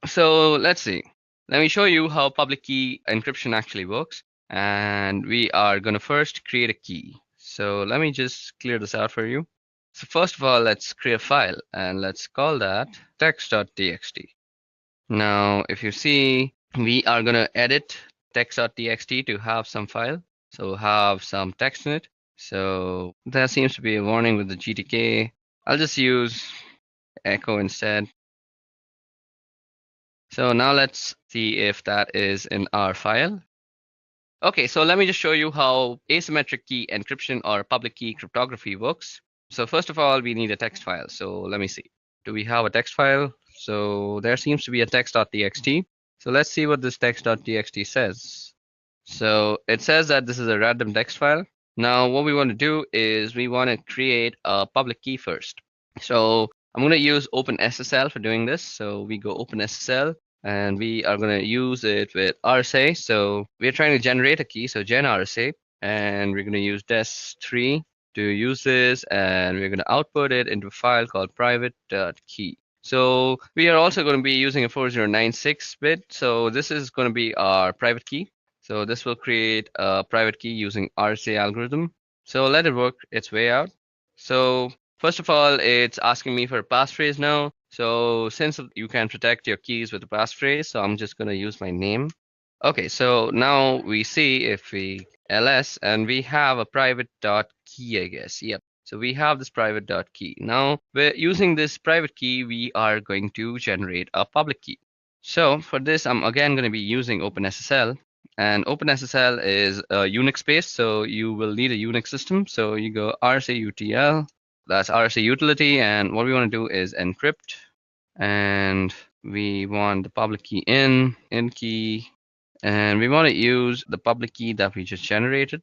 So let's see. Let me show you how public key encryption actually works. And we are going to first create a key. So let me just clear this out for you. So first of all, let's create a file, and let's call that text.txt. Now, if you see, we are going to edit text.txt to have some file, so have some text in it. So there seems to be a warning with the GTK. I'll just use echo instead. So now let's see if that is in our file. Okay, so let me just show you how asymmetric key encryption or public key cryptography works. So first of all, we need a text file. So let me see. Do we have a text file? So there seems to be a text.txt. So let's see what this text.txt says. So it says that this is a random text file. Now what we want to do is we want to create a public key first. So I'm going to use OpenSSL for doing this. So we go OpenSSL, and we are going to use it with RSA. So we're trying to generate a key, so gen RSA, and we're going to use des3 to use this, and we're going to output it into a file called private.key. So we are also going to be using a 4096 bit. So this is going to be our private key. So this will create a private key using RSA algorithm. So let it work its way out. So first of all, it's asking me for a passphrase now. So since you can protect your keys with a passphrase, so I'm just going to use my name. Okay, so now we see if we ls, and we have a private.key, I guess. Yep. So we have this private.key. Now, we're using this private key, we are going to generate a public key. So for this, I'm again going to be using OpenSSL. And OpenSSL is a Unix based, so you will need a Unix system. So you go RSA-UTL, that's RSA utility, and what we want to do is encrypt. And we want the public key in key, and we want to use the public key that we just generated.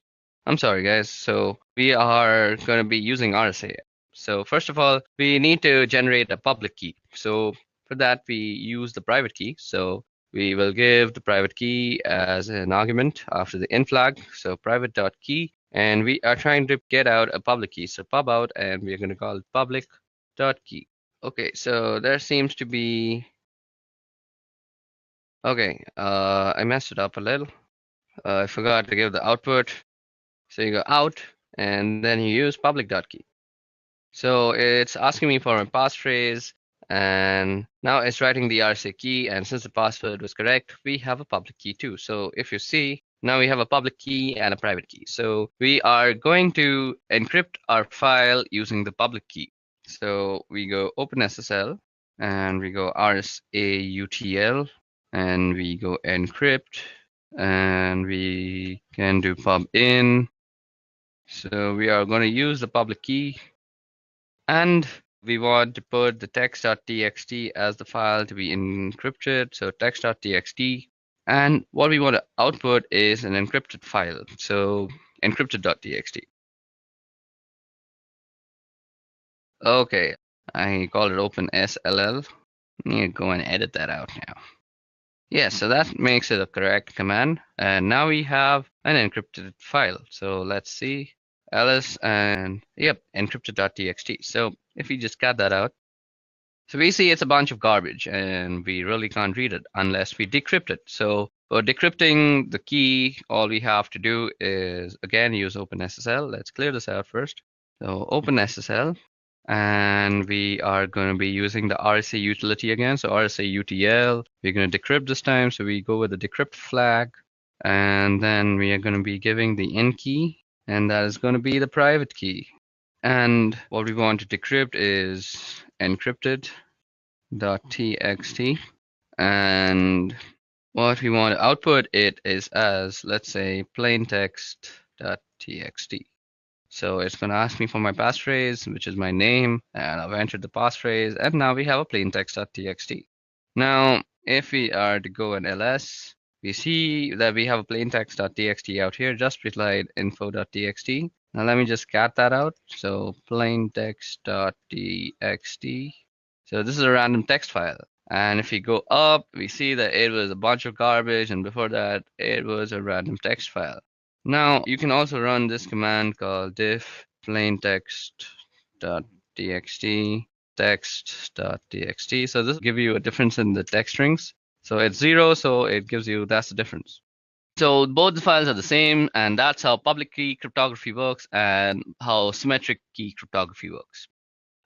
I'm sorry, guys. So we are going to be using RSA. So first of all, we need to generate a public key. So for that, we use the private key. So we will give the private key as an argument after the in flag. So private.key, and we are trying to get out a public key. So pub out, and we're going to call it public.key. Okay, so there seems to be. Okay, I messed it up a little. I forgot to give the output. So you go out, and then you use public.key. So it's asking me for a passphrase, and now it's writing the RSA key, and since the password was correct, we have a public key too. So if you see, now we have a public key and a private key. So we are going to encrypt our file using the public key. So we go OpenSSL and we go RSAUTL and we go encrypt and we can do pub in. So we are going to use the public key and we want to put the text.txt as the file to be encrypted. So text.txt. And what we want to output is an encrypted file. So encrypted.txt. Okay, I called it OpenSLL. I need to go and edit that out now. Yeah, so that makes it a correct command. And now we have an encrypted file. So let's see. ls and yep, encrypted.txt. So if we just cut that out, so we see it's a bunch of garbage and we really can't read it unless we decrypt it. So for decrypting the key, all we have to do is again use OpenSSL. Let's clear this out first. So OpenSSL, and we are going to be using the RSA utility again. So RSA UTL, we're going to decrypt this time. So we go with the decrypt flag, and then we are going to be giving the in key, and that is going to be the private key. And what we want to decrypt is encrypted.txt, and what we want to output it is as, let's say, plaintext.txt. So it's going to ask me for my passphrase, which is my name, and I've entered the passphrase, and now we have a plaintext.txt. Now, if we are to go and ls, we see that we have a plaintext.txt out here, just beside info.txt. Now let me just cat that out. So plaintext.txt. So this is a random text file. And if we go up, we see that it was a bunch of garbage, and before that, it was a random text file. Now you can also run this command called diff plaintext.txt text.txt. So this will give you a difference in the text strings. So it's 0, so it gives you, that's the difference. So both the files are the same, and that's how public key cryptography works and how symmetric key cryptography works.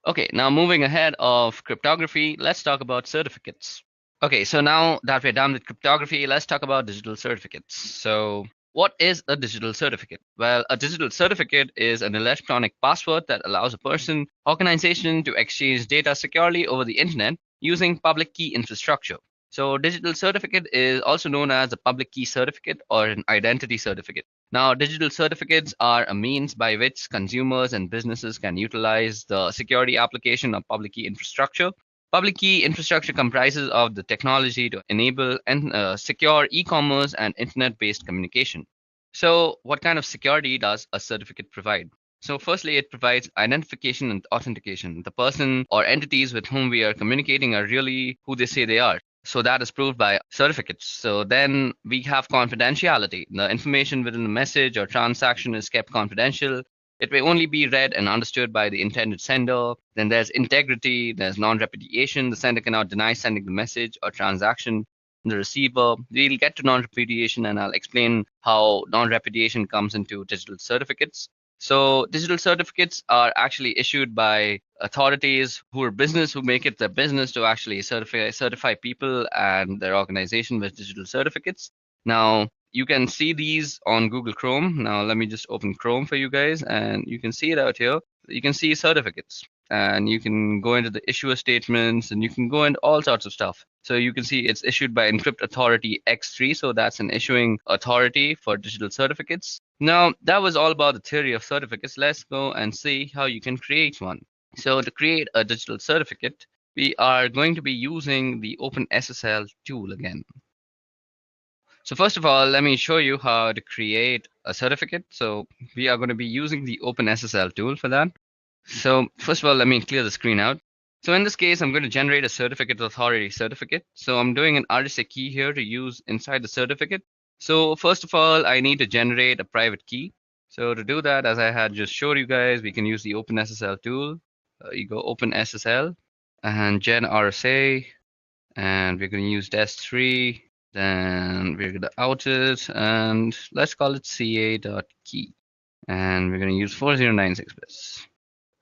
Okay, now moving ahead of cryptography, let's talk about certificates. Okay, so now that we're done with cryptography, let's talk about digital certificates. So what is a digital certificate? Well, a digital certificate is an electronic password that allows a person, organization to exchange data securely over the internet using public key infrastructure. So digital certificate is also known as a public key certificate or an identity certificate. Now, digital certificates are a means by which consumers and businesses can utilize the security application of public key infrastructure. Public key infrastructure comprises of the technology to enable and secure e-commerce and internet-based communication. So what kind of security does a certificate provide? So firstly, it provides identification and authentication. The person or entities with whom we are communicating are really who they say they are. So that is proved by certificates. So then we have confidentiality. The information within the message or transaction is kept confidential. It may only be read and understood by the intended sender. Then there's integrity, there's non-repudiation. The sender cannot deny sending the message or transaction. The receiver, we'll get to non-repudiation, and I'll explain how non-repudiation comes into digital certificates. So digital certificates are actually issued by authorities who are business, who make it their business to actually certify people and their organization with digital certificates. Now, you can see these on Google Chrome. Now, let me just open Chrome for you guys, and you can see it out here. You can see certificates, and you can go into the issuer statements, and you can go into all sorts of stuff. So you can see it's issued by Encrypt Authority X3. So that's an issuing authority for digital certificates. Now, that was all about the theory of certificates. Let's go and see how you can create one. So to create a digital certificate, we are going to be using the OpenSSL tool again. So first of all, let me show you how to create a certificate. So we are going to be using the OpenSSL tool for that. So first of all, let me clear the screen out. So in this case, I'm going to generate a certificate authority certificate. So I'm doing an RSA key here to use inside the certificate. So first of all, I need to generate a private key. So to do that, as I had just showed you guys, we can use the OpenSSL tool. You go OpenSSL and gen RSA, and we're going to use DES3. Then we're going to out it, and let's call it ca.key. And we're going to use 4096 bits.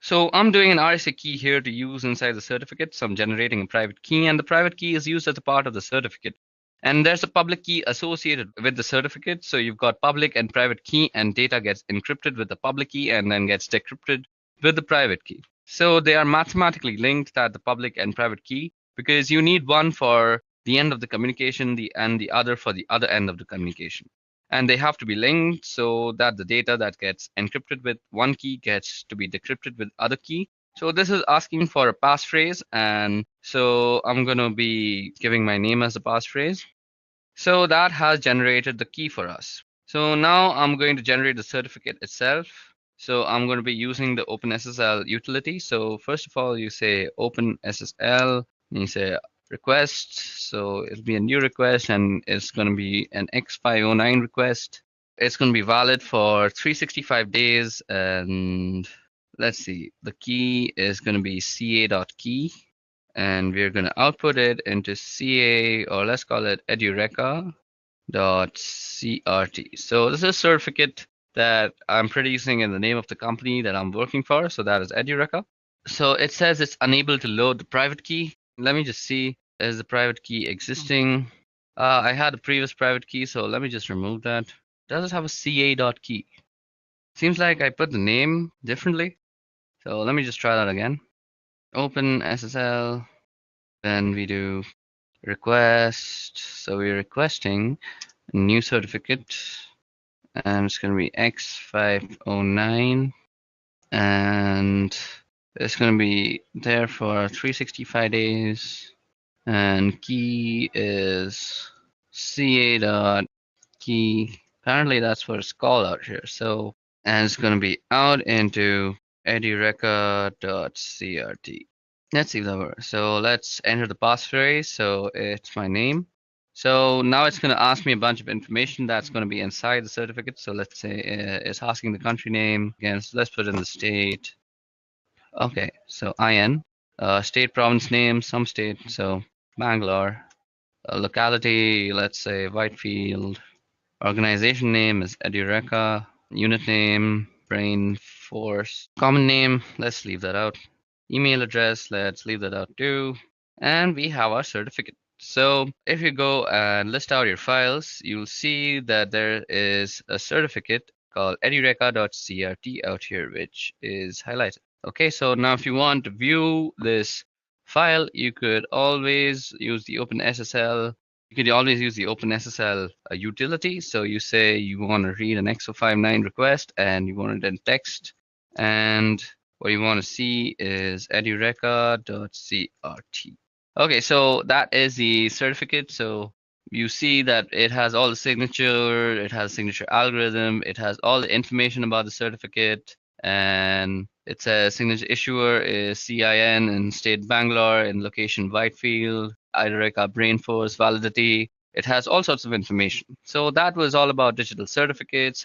So I'm doing an RSA key here to use inside the certificate. So I'm generating a private key, and the private key is used as a part of the certificate. And there's a public key associated with the certificate. So you've got public and private key, and data gets encrypted with the public key and then gets decrypted with the private key. So they are mathematically linked, that the public and private key, because you need one for the end of the communication and the other for the other end of the communication. And they have to be linked so that the data that gets encrypted with one key gets to be decrypted with other key. So this is asking for a passphrase, and so I'm going to be giving my name as a passphrase. So that has generated the key for us. So now I'm going to generate the certificate itself. So I'm going to be using the OpenSSL utility. So first of all, you say OpenSSL, and you say request. So it'll be a new request, and it's going to be an X509 request. It's going to be valid for 365 days. And let's see, the key is going to be ca.key. And we're going to output it into CA, or let's call it Edureka.crt. So this is a certificate that I'm producing in the name of the company that I'm working for. So that is Edureka. So it says it's unable to load the private key. Let me just see, is the private key existing? I had a previous private key, so let me just remove that. Does it have a ca.key? Seems like I put the name differently. So let me just try that again. Open SSL, then we do request. So we're requesting a new certificate, and it's going to be X509, and it's going to be there for 365 days, and key is ca.key. Apparently that's what it's called out here. So, and it's going to be out into edureka.crt. Let's see if that works. So let's enter the passphrase. So it's my name. So now it's going to ask me a bunch of information that's going to be inside the certificate. So let's say it's asking the country name. Again, so let's put in the state. Okay, so IN, state, province name, some state. So Bangalore. Locality, let's say Whitefield. Organization name is Edureka. Unit name, Brain Force. Common name, let's leave that out. Email address, let's leave that out too. And we have our certificate. So if you go and list out your files, you'll see that there is a certificate called edureka.crt out here, which is highlighted. Okay, so now if you want to view this file, you could always use the OpenSSL. You could always use the OpenSSL utility. So you say you want to read an X059 request and you want it in text, and what you want to see is edureka.crt. Okay, so that is the certificate. So you see that it has all the signature, it has signature algorithm, it has all the information about the certificate, and it says signature issuer is CIN in state Bangalore, in location Whitefield, Edureka Brainforce, validity. It has all sorts of information. So that was all about digital certificates,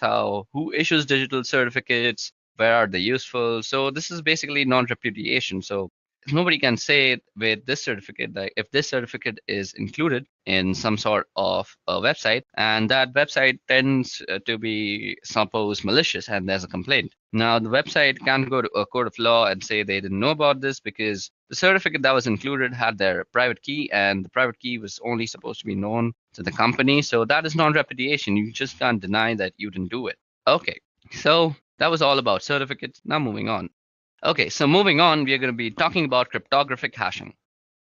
who issues digital certificates, where are they useful. So this is basically non-repudiation. So nobody can say with this certificate that if this certificate is included in some sort of a website, and that website tends to be suppose malicious and there's a complaint. Now the website can't go to a court of law and say they didn't know about this because the certificate that was included had their private key, and the private key was only supposed to be known to the company. So that is non-repudiation. You just can't deny that you didn't do it. Okay, so that was all about certificates. Now moving on. Okay, so moving on, we are going to be talking about cryptographic hashing.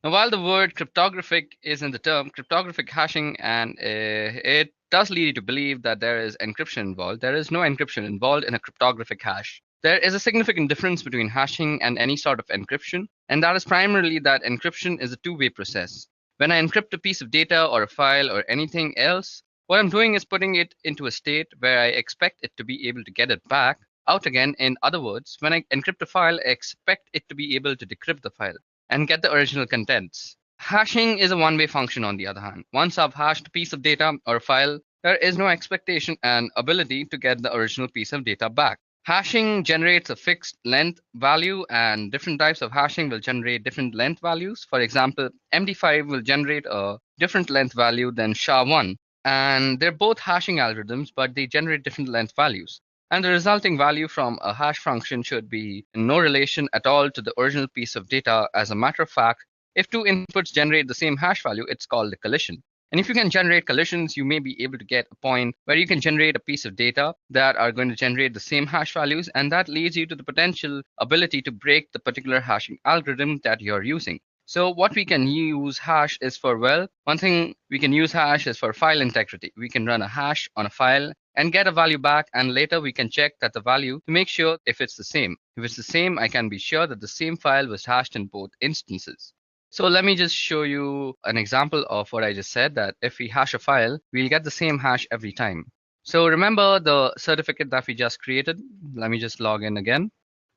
Now, while the word cryptographic is in the term cryptographic hashing, and it does lead you to believe that there is encryption involved, there is no encryption involved in a cryptographic hash. There is a significant difference between hashing and any sort of encryption, and that is primarily that encryption is a two-way process. When I encrypt a piece of data or a file or anything else, what I'm doing is putting it into a state where I expect it to be able to get it back out again. In other words, when I encrypt a file, I expect it to be able to decrypt the file and get the original contents. Hashing is a one-way function on the other hand. Once I've hashed a piece of data or a file, there is no expectation and ability to get the original piece of data back. Hashing generates a fixed length value, and different types of hashing will generate different length values. For example, MD5 will generate a different length value than SHA-1, and they're both hashing algorithms, but they generate different length values. And the resulting value from a hash function should be in no relation at all to the original piece of data. As a matter of fact, if two inputs generate the same hash value, it's called a collision. And if you can generate collisions, you may be able to get a point where you can generate a piece of data that are going to generate the same hash values, and that leads you to the potential ability to break the particular hashing algorithm that you're using. So what we can use hash is for, well, one thing we can use hash is for file integrity. We can run a hash on a file and get a value back, and later we can check that the value to make sure if it's the same. If it's the same, I can be sure that the same file was hashed in both instances. So let me just show you an example of what I just said, that if we hash a file, we'll get the same hash every time. So remember the certificate that we just created? Let me just log in again.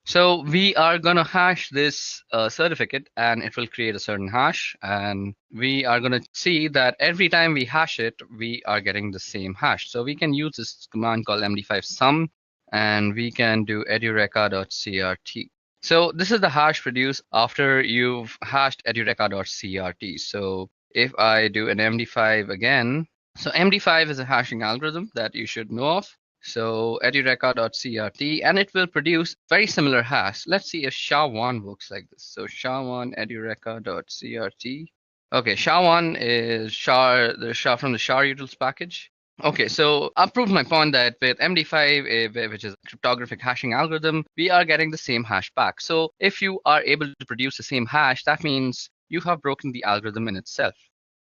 So we are going to hash this certificate, and it will create a certain hash. And we are going to see that every time we hash it, we are getting the same hash. So we can use this command called md5 sum, and we can do edureka.crt. So this is the hash produced after you've hashed edureka.crt. So if I do an MD5 again, so MD5 is a hashing algorithm that you should know of. So edureka.crt, and it will produce very similar hash. Let's see if SHA-1 works like this. So SHA-1 edureka.crt. Okay, SHA-1 is the SHA from the SHA-utils package. Okay, so I've proved my point that with MD5, which is a cryptographic hashing algorithm, we are getting the same hash back. So if you are able to produce the same hash, that means you have broken the algorithm in itself.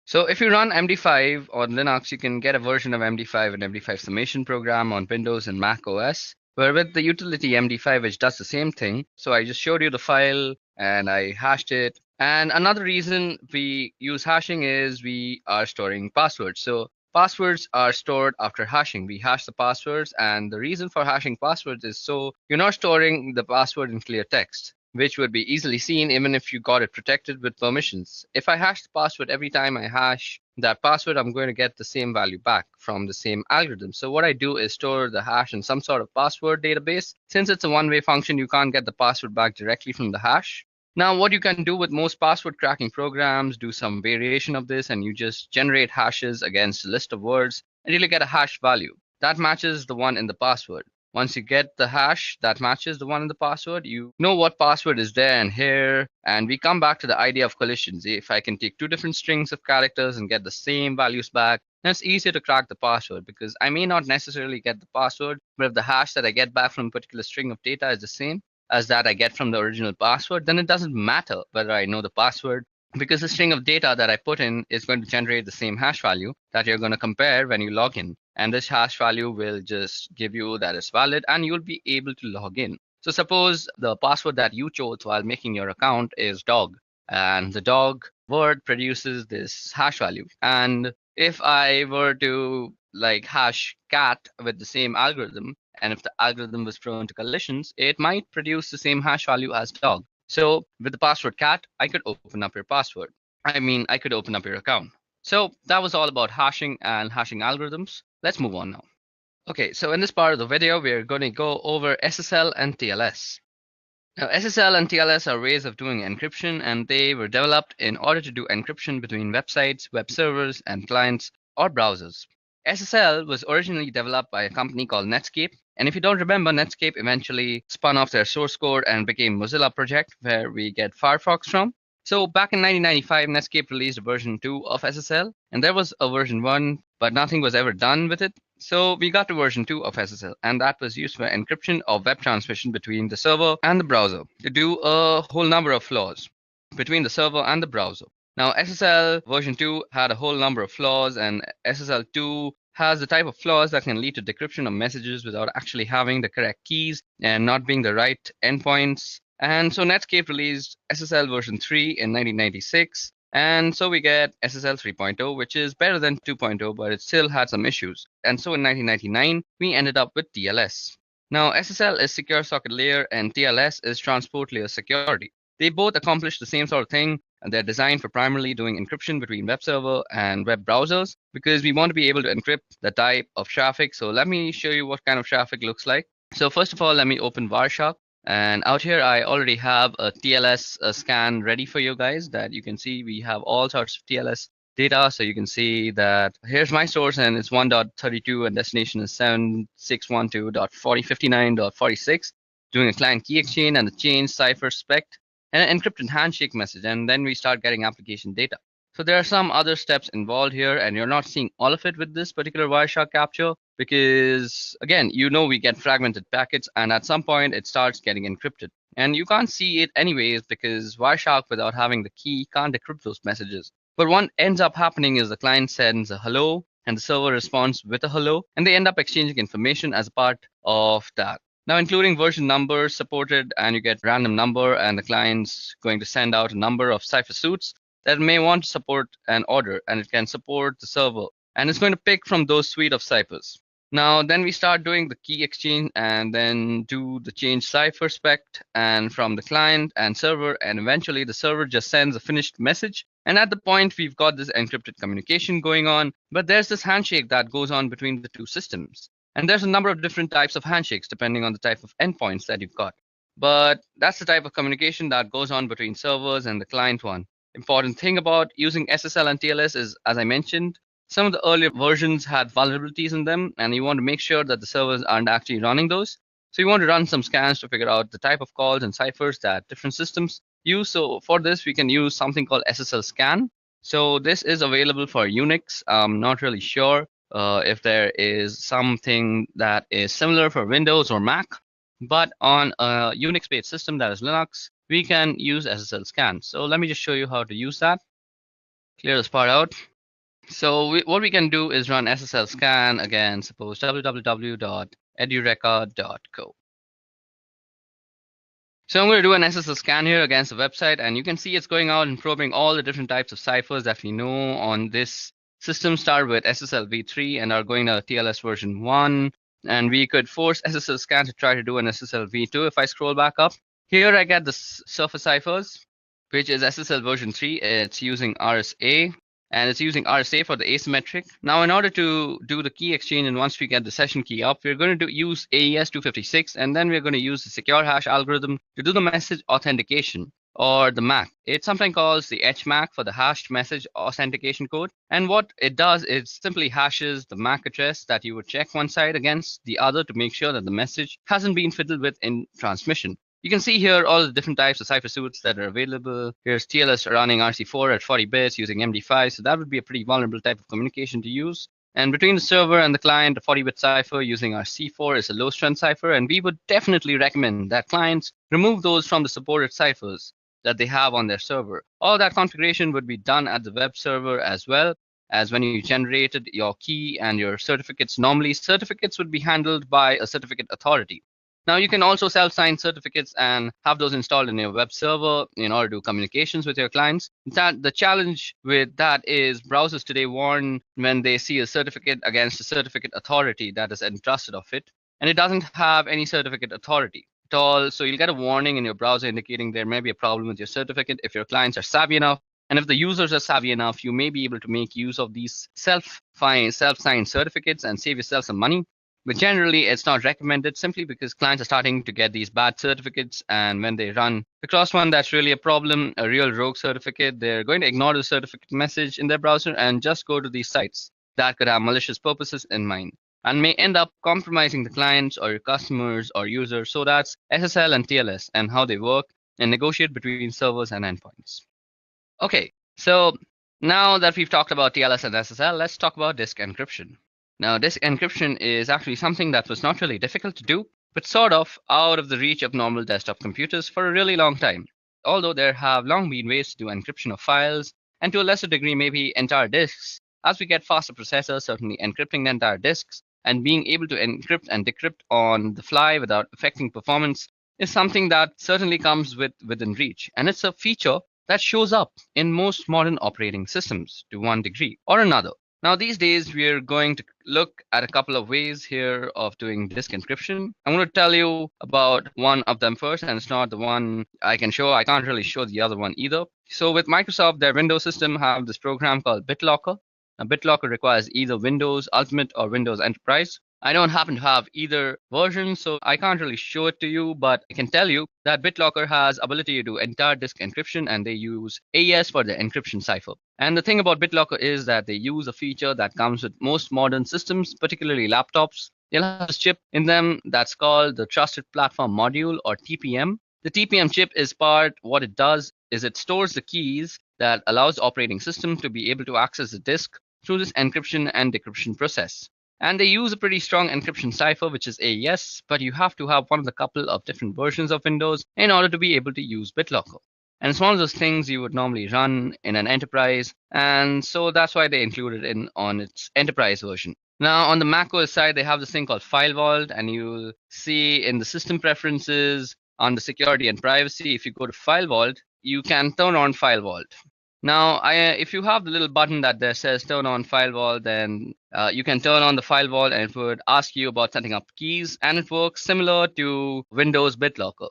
So if you run MD5 on Linux, you can get a version of MD5 and MD5 summation program on Windows and Mac OS, where with the utility MD5, which does the same thing. So I just showed you the file and I hashed it. And another reason we use hashing is we are storing passwords. So passwords are stored after hashing. We hash the passwords, and the reason for hashing passwords is so you're not storing the password in clear text, which would be easily seen even if you got it protected with permissions. If I hash the password every time I hash that password, I'm going to get the same value back from the same algorithm. So what I do is store the hash in some sort of password database. Since it's a one-way function, you can't get the password back directly from the hash. Now, what you can do with most password cracking programs, do some variation of this, and you just generate hashes against a list of words, and you'll get a hash value that matches the one in the password. Once you get the hash that matches the one in the password, you know what password is there and here, and we come back to the idea of collisions. If I can take two different strings of characters and get the same values back, then it's easier to crack the password, because I may not necessarily get the password, but if the hash that I get back from a particular string of data is the same as that I get from the original password, then it doesn't matter whether I know the password, because the string of data that I put in is going to generate the same hash value that you're going to compare when you log in. And this hash value will just give you that it's valid, and you'll be able to log in. So suppose the password that you chose while making your account is dog, and the dog word produces this hash value. And if I were to hash cat with the same algorithm, and if the algorithm was prone to collisions, it might produce the same hash value as dog. So with the password cat, I could open up your password. I could open up your account. So that was all about hashing and hashing algorithms. Let's move on now. Okay, so in this part of the video, we're going to go over SSL and TLS. Now, SSL and TLS are ways of doing encryption, and they were developed in order to do encryption between websites, web servers, and clients or browsers. SSL was originally developed by a company called Netscape. And if you don't remember, Netscape eventually spun off their source code and became Mozilla project, where we get Firefox from. So back in 1995, Netscape released version 2 of SSL, and there was a version 1, but nothing was ever done with it. So we got to version 2 of SSL, and that was used for encryption of web transmission between the server and the browser to do a whole number of flaws between the server and the browser. Now, SSL version 2 had a whole number of flaws, and SSL 2 has the type of flaws that can lead to decryption of messages without actually having the correct keys and not being the right endpoints. And so Netscape released SSL version 3 in 1996. And so we get SSL 3.0, which is better than 2.0, but it still had some issues. And so in 1999, we ended up with TLS. Now, SSL is secure socket layer and TLS is transport layer security. They both accomplish the same sort of thing, and they're designed for primarily doing encryption between web server and web browsers, because we want to be able to encrypt the type of traffic. So let me show you what kind of traffic looks like. So first of all, let me open Wireshark. And out here, I already have a TLS scan ready for you guys that you can see. We have all sorts of TLS data. So you can see that here's my source, and it's 1.32, and destination is 7612.4059.46, doing a client key exchange and the change cipher spec and an encrypted handshake message. And then we start getting application data. So there are some other steps involved here, and you're not seeing all of it with this particular Wireshark capture because, again, we get fragmented packets, and at some point it starts getting encrypted. And you can't see it anyways because Wireshark, without having the key, can't decrypt those messages. But what ends up happening is the client sends a hello, and the server responds with a hello, and they end up exchanging information as a part of that. Now, including version numbers supported, and you get random number, and the client's going to send out a number of cipher suits that may want to support an order, and it can support the server, and it's going to pick from those suite of ciphers. Now, then we start doing the key exchange and then do the change cipher spec and from the client and server, and eventually the server just sends a finished message. And at the point we've got this encrypted communication going on, but there's this handshake that goes on between the two systems. And there's a number of different types of handshakes depending on the type of endpoints that you've got. But that's the type of communication that goes on between servers and the client one. Important thing about using SSL and TLS is, as I mentioned, some of the earlier versions had vulnerabilities in them, and you want to make sure that the servers aren't actually running those. So you want to run some scans to figure out the type of calls and ciphers that different systems use. So for this, we can use something called SSL scan. So this is available for Unix. I'm not really sure if there is something that is similar for Windows or Mac, but on a Unix-based system that is Linux, we can use SSL scan. So let me just show you how to use that. Clear this part out. So what we can do is run SSL scan, again, suppose www.edureka.co. So I'm going to do an SSL scan here against the website, and you can see it's going out and probing all the different types of ciphers that we know on this system. Start with SSL v3 and are going to TLS version 1. And we could force SSL scan to try to do an SSL v2. If I scroll back up, here I get the surface ciphers, which is SSL version 3. It's using RSA. And it's using RSA for the asymmetric. Now, in order to do the key exchange, and once we get the session key up, we're going to use AES 256, and then we're going to use the secure hash algorithm to do the message authentication, or the MAC. It's something called the HMAC for the hashed message authentication code. And what it does is simply hashes the MAC address that you would check one side against the other to make sure that the message hasn't been fiddled with in transmission. You can see here all the different types of cipher suits that are available. Here's TLS running RC4 at 40 bits using MD5, so that would be a pretty vulnerable type of communication to use. And between the server and the client, a 40-bit cipher using RC4 is a low-strength cipher, and we would definitely recommend that clients remove those from the supported ciphers that they have on their server. All that configuration would be done at the web server as well as when you generated your key and your certificates. Normally, certificates would be handled by a certificate authority. Now, you can also self-sign certificates and have those installed in your web server in order to do communications with your clients. The challenge with that is browsers today warn when they see a certificate against a certificate authority that is entrusted of it, and it doesn't have any certificate authority at all. So you'll get a warning in your browser indicating there may be a problem with your certificate. If your clients are savvy enough, and if the users are savvy enough, you may be able to make use of these self-signed certificates and save yourself some money. But generally, it's not recommended simply because clients are starting to get these bad certificates. And when they run across one that's really a problem, a real rogue certificate, they're going to ignore the certificate message in their browser and just go to these sites that could have malicious purposes in mind and may end up compromising the clients or your customers or users. So that's SSL and TLS and how they work and negotiate between servers and endpoints. Okay, so now that we've talked about TLS and SSL, let's talk about disk encryption. Now, disk encryption is actually something that was not really difficult to do, but sort of out of the reach of normal desktop computers for a really long time. Although there have long been ways to do encryption of files, and to a lesser degree, maybe entire disks, as we get faster processors, certainly encrypting the entire disks, and being able to encrypt and decrypt on the fly without affecting performance is something that certainly comes within reach. And it's a feature that shows up in most modern operating systems to one degree or another. Now, these days, we're going to look at a couple of ways here of doing disk encryption. I'm going to tell you about one of them first, and it's not the one I can show. I can't really show the other one either. So with Microsoft, their Windows system have this program called BitLocker. Now, BitLocker requires either Windows Ultimate or Windows Enterprise. I don't happen to have either version, so I can't really show it to you, but I can tell you that BitLocker has ability to do entire disk encryption, and they use AES for the encryption cipher. And the thing about BitLocker is that they use a feature that comes with most modern systems, particularly laptops. They'll have a chip in them that's called the Trusted Platform Module, or TPM. The TPM chip is what it does is it stores the keys that allows the operating system to be able to access the disk through this encryption and decryption process. And they use a pretty strong encryption cipher, which is AES, but you have to have one of the couple of different versions of Windows in order to be able to use BitLocker. And it's one of those things you would normally run in an enterprise, and so that's why they included it on its enterprise version. Now, on the macOS side, they have this thing called File Vault, and you'll see in the system preferences under security and privacy, if you go to File Vault, you can turn on File Vault. Now, if you have the little button that there says turn on File Vault, then you can turn on the File Vault and it would ask you about setting up keys, and it works similar to Windows BitLocker.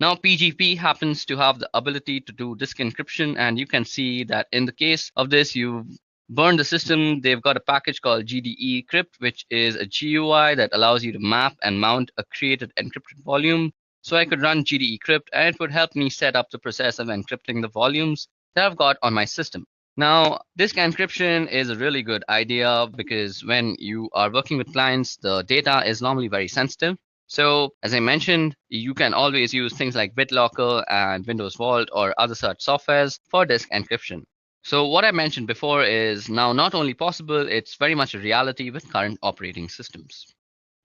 Now, PGP happens to have the ability to do disk encryption, and you can see that in the case of this, you've burned the system. They've got a package called GDE Crypt, which is a GUI that allows you to map and mount a created encrypted volume. So I could run GDE Crypt, and it would help me set up the process of encrypting the volumes that I've got on my system. Now, disk encryption is a really good idea because when you are working with clients, the data is normally very sensitive. So as I mentioned, you can always use things like BitLocker and Windows Vault or other such softwares for disk encryption. So what I mentioned before is now not only possible, it's very much a reality with current operating systems.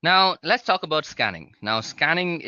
Now, let's talk about scanning. Now, scanning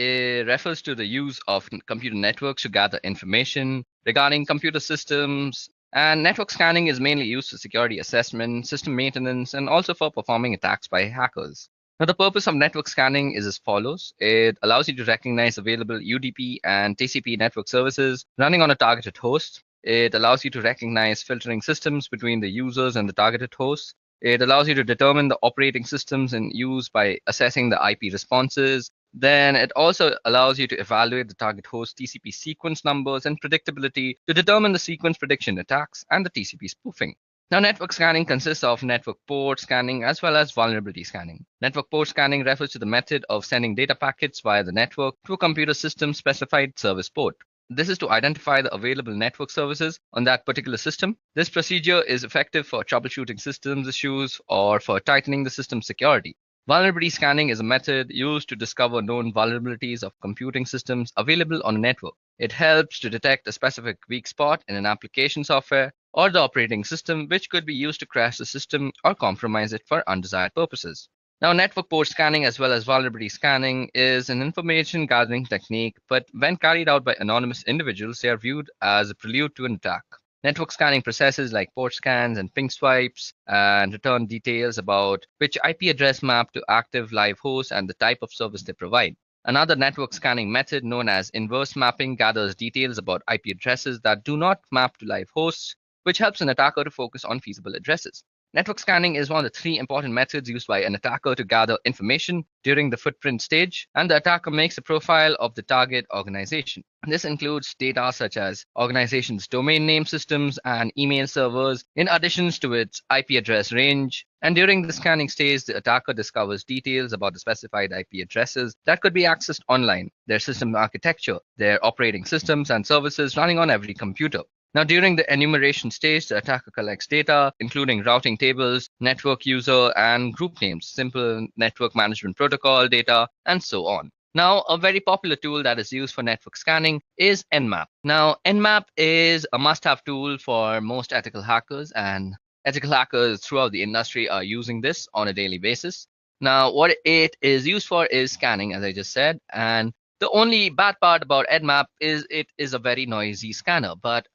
refers to the use of computer networks to gather information regarding computer systems. And network scanning is mainly used for security assessment, system maintenance, and also for performing attacks by hackers. Now, the purpose of network scanning is as follows. It allows you to recognize available UDP and TCP network services running on a targeted host. It allows you to recognize filtering systems between the users and the targeted hosts. It allows you to determine the operating systems in use by assessing the IP responses. Then it also allows you to evaluate the target host TCP sequence numbers and predictability to determine the sequence prediction attacks and the TCP spoofing. Now, network scanning consists of network port scanning as well as vulnerability scanning. Network port scanning refers to the method of sending data packets via the network to a computer system specified service port. This is to identify the available network services on that particular system. This procedure is effective for troubleshooting systems issues or for tightening the system security. Vulnerability scanning is a method used to discover known vulnerabilities of computing systems available on a network. It helps to detect a specific weak spot in an application software or the operating system, which could be used to crash the system or compromise it for undesired purposes. Now, network port scanning as well as vulnerability scanning is an information gathering technique, but when carried out by anonymous individuals, they are viewed as a prelude to an attack. Network scanning processes like port scans and ping swipes and return details about which IP address map to active live hosts and the type of service they provide. Another network scanning method known as inverse mapping gathers details about IP addresses that do not map to live hosts, which helps an attacker to focus on feasible addresses. Network scanning is one of the three important methods used by an attacker to gather information during the footprint stage, and the attacker makes a profile of the target organization. This includes data such as organization's domain name systems and email servers, in addition to its IP address range. And during the scanning stage, the attacker discovers details about the specified IP addresses that could be accessed online, their system architecture, their operating systems and services running on every computer. Now, during the enumeration stage, the attacker collects data, including routing tables, network user, and group names, simple network management protocol data, and so on. Now, a very popular tool that is used for network scanning is Nmap. Now, Nmap is a must-have tool for most ethical hackers, and ethical hackers throughout the industry are using this on a daily basis. Now, what it is used for is scanning, as I just said, and the only bad part about Nmap is it is a very noisy scanner. But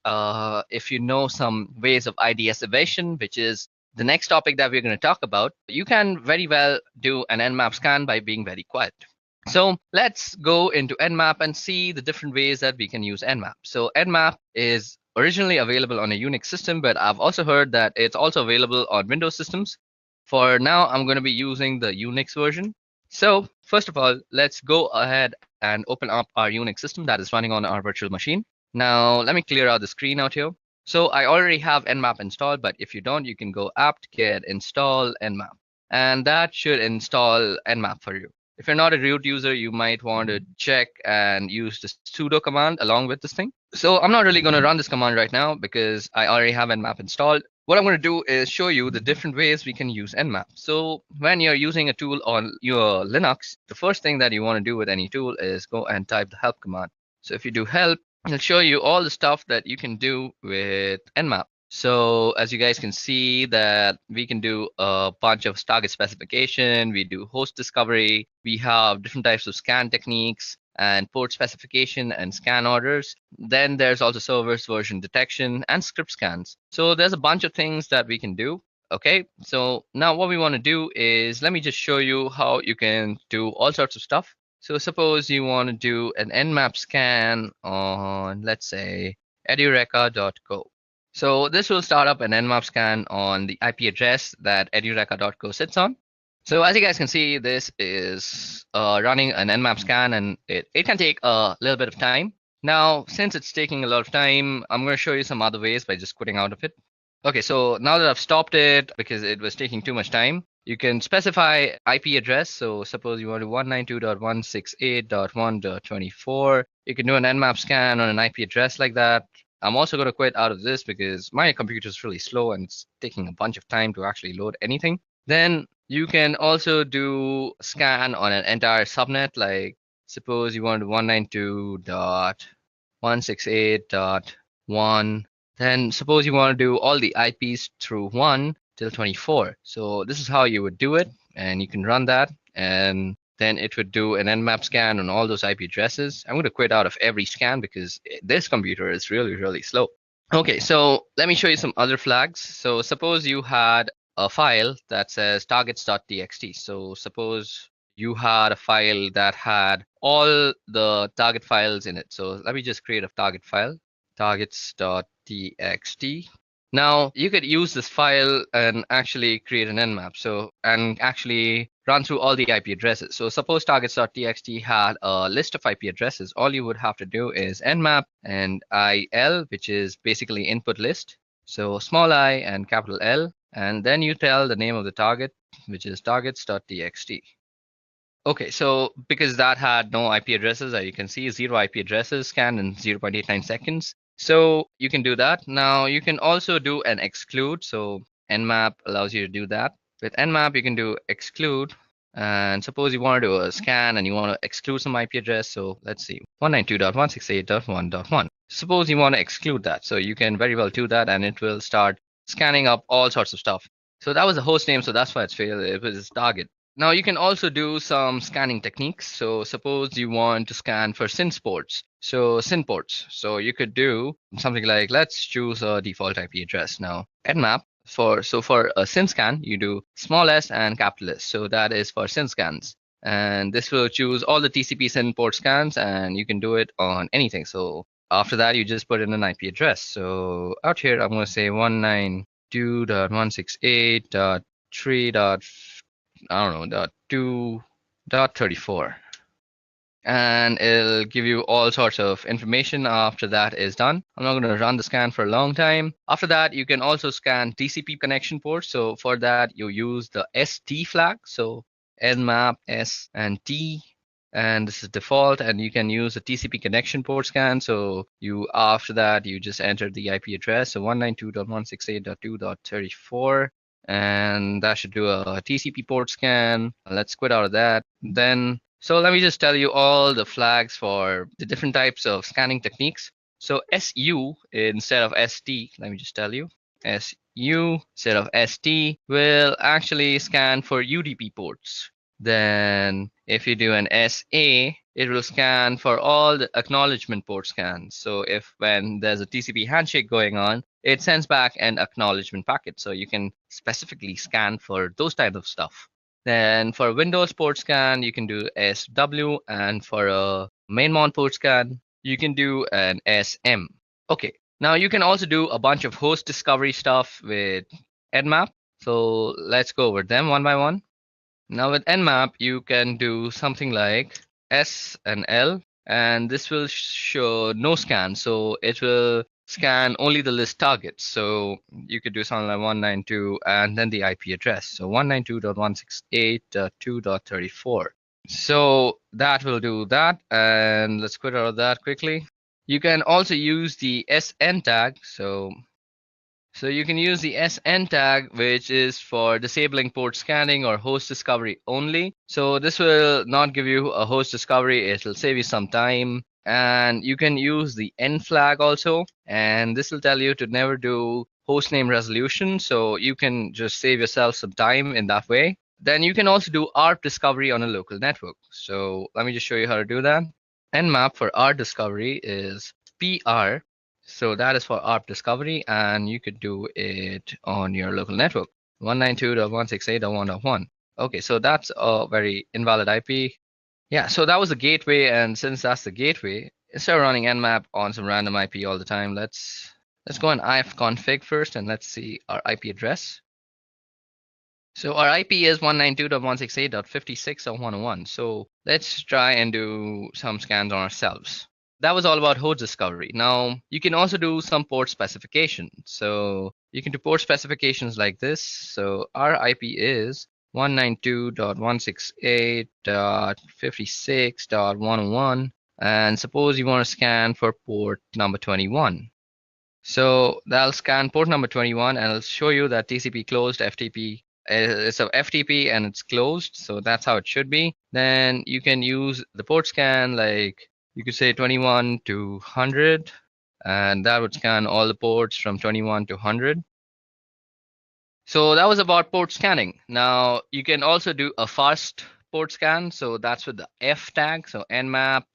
if you know some ways of IDS evasion, which is the next topic that we're going to talk about, you can very well do an Nmap scan by being very quiet. So let's go into Nmap and see the different ways that we can use Nmap. So Nmap is originally available on a Unix system, but I've also heard that it's also available on Windows systems. For now, I'm going to be using the Unix version. So first of all, let's go ahead and open up our Unix system that is running on our virtual machine. Now, let me clear out the screen out here. So I already have Nmap installed, but if you don't, you can go apt-get install Nmap, and that should install Nmap for you. If you're not a root user, you might want to check and use the sudo command along with this thing. So I'm not really going to run this command right now because I already have Nmap installed. What I'm going to do is show you the different ways we can use Nmap. So when you're using a tool on your Linux, the first thing that you want to do with any tool is go and type the help command. So if you do help, I'll show you all the stuff that you can do with Nmap. So as you guys can see that we can do a bunch of target specification, we do host discovery, we have different types of scan techniques and port specification and scan orders. Then there's also servers version detection and script scans. So there's a bunch of things that we can do. Okay, so now what we want to do is let me just show you how you can do all sorts of stuff. So suppose you want to do an Nmap scan on, let's say, edureka.co. So this will start up an Nmap scan on the IP address that edureka.co sits on. So as you guys can see, this is running an Nmap scan, and it can take a little bit of time. Now, since it's taking a lot of time, I'm going to show you some other ways by just quitting out of it. Okay, so now that I've stopped it because it was taking too much time, you can specify IP address. So suppose you want to 192.168.1.24. You can do an Nmap scan on an IP address like that. I'm also going to quit out of this because my computer is really slow and it's taking a bunch of time to actually load anything. Then you can also do scan on an entire subnet. Like suppose you want to 192.168.1. Then suppose you want to do all the IPs through 1 till 24. So this is how you would do it, and you can run that, and then it would do an Nmap scan on all those IP addresses. I'm going to quit out of every scan because this computer is really, really slow. Okay, so let me show you some other flags. So suppose you had a file that says targets.txt. So suppose you had a file that had all the target files in it. So let me just create a target file, targets.txt. Now you could use this file and actually create an Nmap. So and actually run through all the IP addresses. So suppose targets.txt had a list of IP addresses. All you would have to do is nmap and il, which is basically input list. So small I and capital L, and then you tell the name of the target, which is targets.txt. Okay, so because that had no IP addresses, as you can see, 0 IP addresses scanned in 0.89 seconds. So you can do that. Now you can also do an exclude. So Nmap allows you to do that. With Nmap, you can do exclude. And suppose you want to do a scan and you want to exclude some IP address. So let's see, 192.168.1.1. Suppose you want to exclude that. So you can very well do that, and it will start scanning up all sorts of stuff. So that was the host name, so that's why it's failed. It was its target. Now you can also do some scanning techniques. So suppose you want to scan for SYN ports. So SYN ports. So you could do something like, let's choose a default IP address. Now Nmap for a SYN scan, you do small s and capital S. So that is for SYN scans. And this will choose all the TCP SYN port scans, and you can do it on anything. So after that, you just put in an IP address. So out here, I'm going to say 192.168.3. I don't know, .2.34. And it'll give you all sorts of information after that is done. I'm not going to run the scan for a long time. After that, you can also scan TCP connection ports. So for that, you use the ST flag. So Nmap, S, and T. And this is default, and you can use a TCP connection port scan. So after that, you just enter the IP address. So 192.168.2.34. And that should do a TCP port scan. Let's quit out of that. So let me just tell you all the flags for the different types of scanning techniques. So SU instead of ST, let me just tell you, SU instead of ST will actually scan for UDP ports. Then if you do an SA, it will scan for all the acknowledgement port scans. So when there's a TCP handshake going on, it sends back an acknowledgement packet. So you can specifically scan for those types of stuff. Then for Windows port scan, you can do SW, and for a mainmon port scan, you can do an SM. Okay, now you can also do a bunch of host discovery stuff with Nmap. So let's go over them one by one. Now with Nmap, you can do something like S and L, and this will show no scan. So it will scan only the list targets. So you could do something like 192 and then the IP address. So 192.168.2.34. So that will do that. And let's quit out of that quickly. You can also use the SN tag. So you can use the SN tag, which is for disabling port scanning or host discovery only. So this will not give you a host discovery. It will save you some time. And you can use the N flag also, and this will tell you to never do hostname resolution, so you can just save yourself some time in that way. Then you can also do ARP discovery on a local network. So let me just show you how to do that. Nmap for ARP discovery is PR. So that is for ARP discovery, and you could do it on your local network, 192.168.1.1. Okay, so that's a very invalid IP. Yeah, so that was the gateway, and since that's the gateway, instead of running Nmap on some random IP all the time, let's go on ifconfig first, and let's see our IP address. So our IP is 192.168.56.101. So let's try and do some scans on ourselves. That was all about host discovery. Now you can also do some port specification. So you can do port specifications like this. So our IP is 192.168.56.101, and suppose you want to scan for port number 21. So that'll scan port number 21, and it'll show you that TCP closed, FTP. It's a FTP and it's closed, so that's how it should be. Then you can use the port scan, like you could say 21 to 100, and that would scan all the ports from 21 to 100. So that was about port scanning. Now you can also do a fast port scan. So that's with the F tag. So Nmap.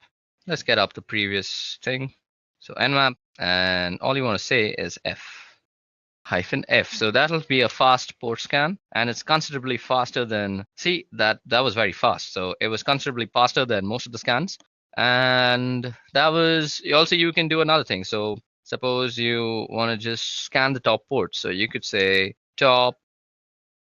Let's get up the previous thing. So Nmap, and all you want to say is F-F. So that'll be a fast port scan, and it's considerably faster than. See, that was very fast. So it was considerably faster than most of the scans. And that was also, you can do another thing. So suppose you want to just scan the top ports. So you could say top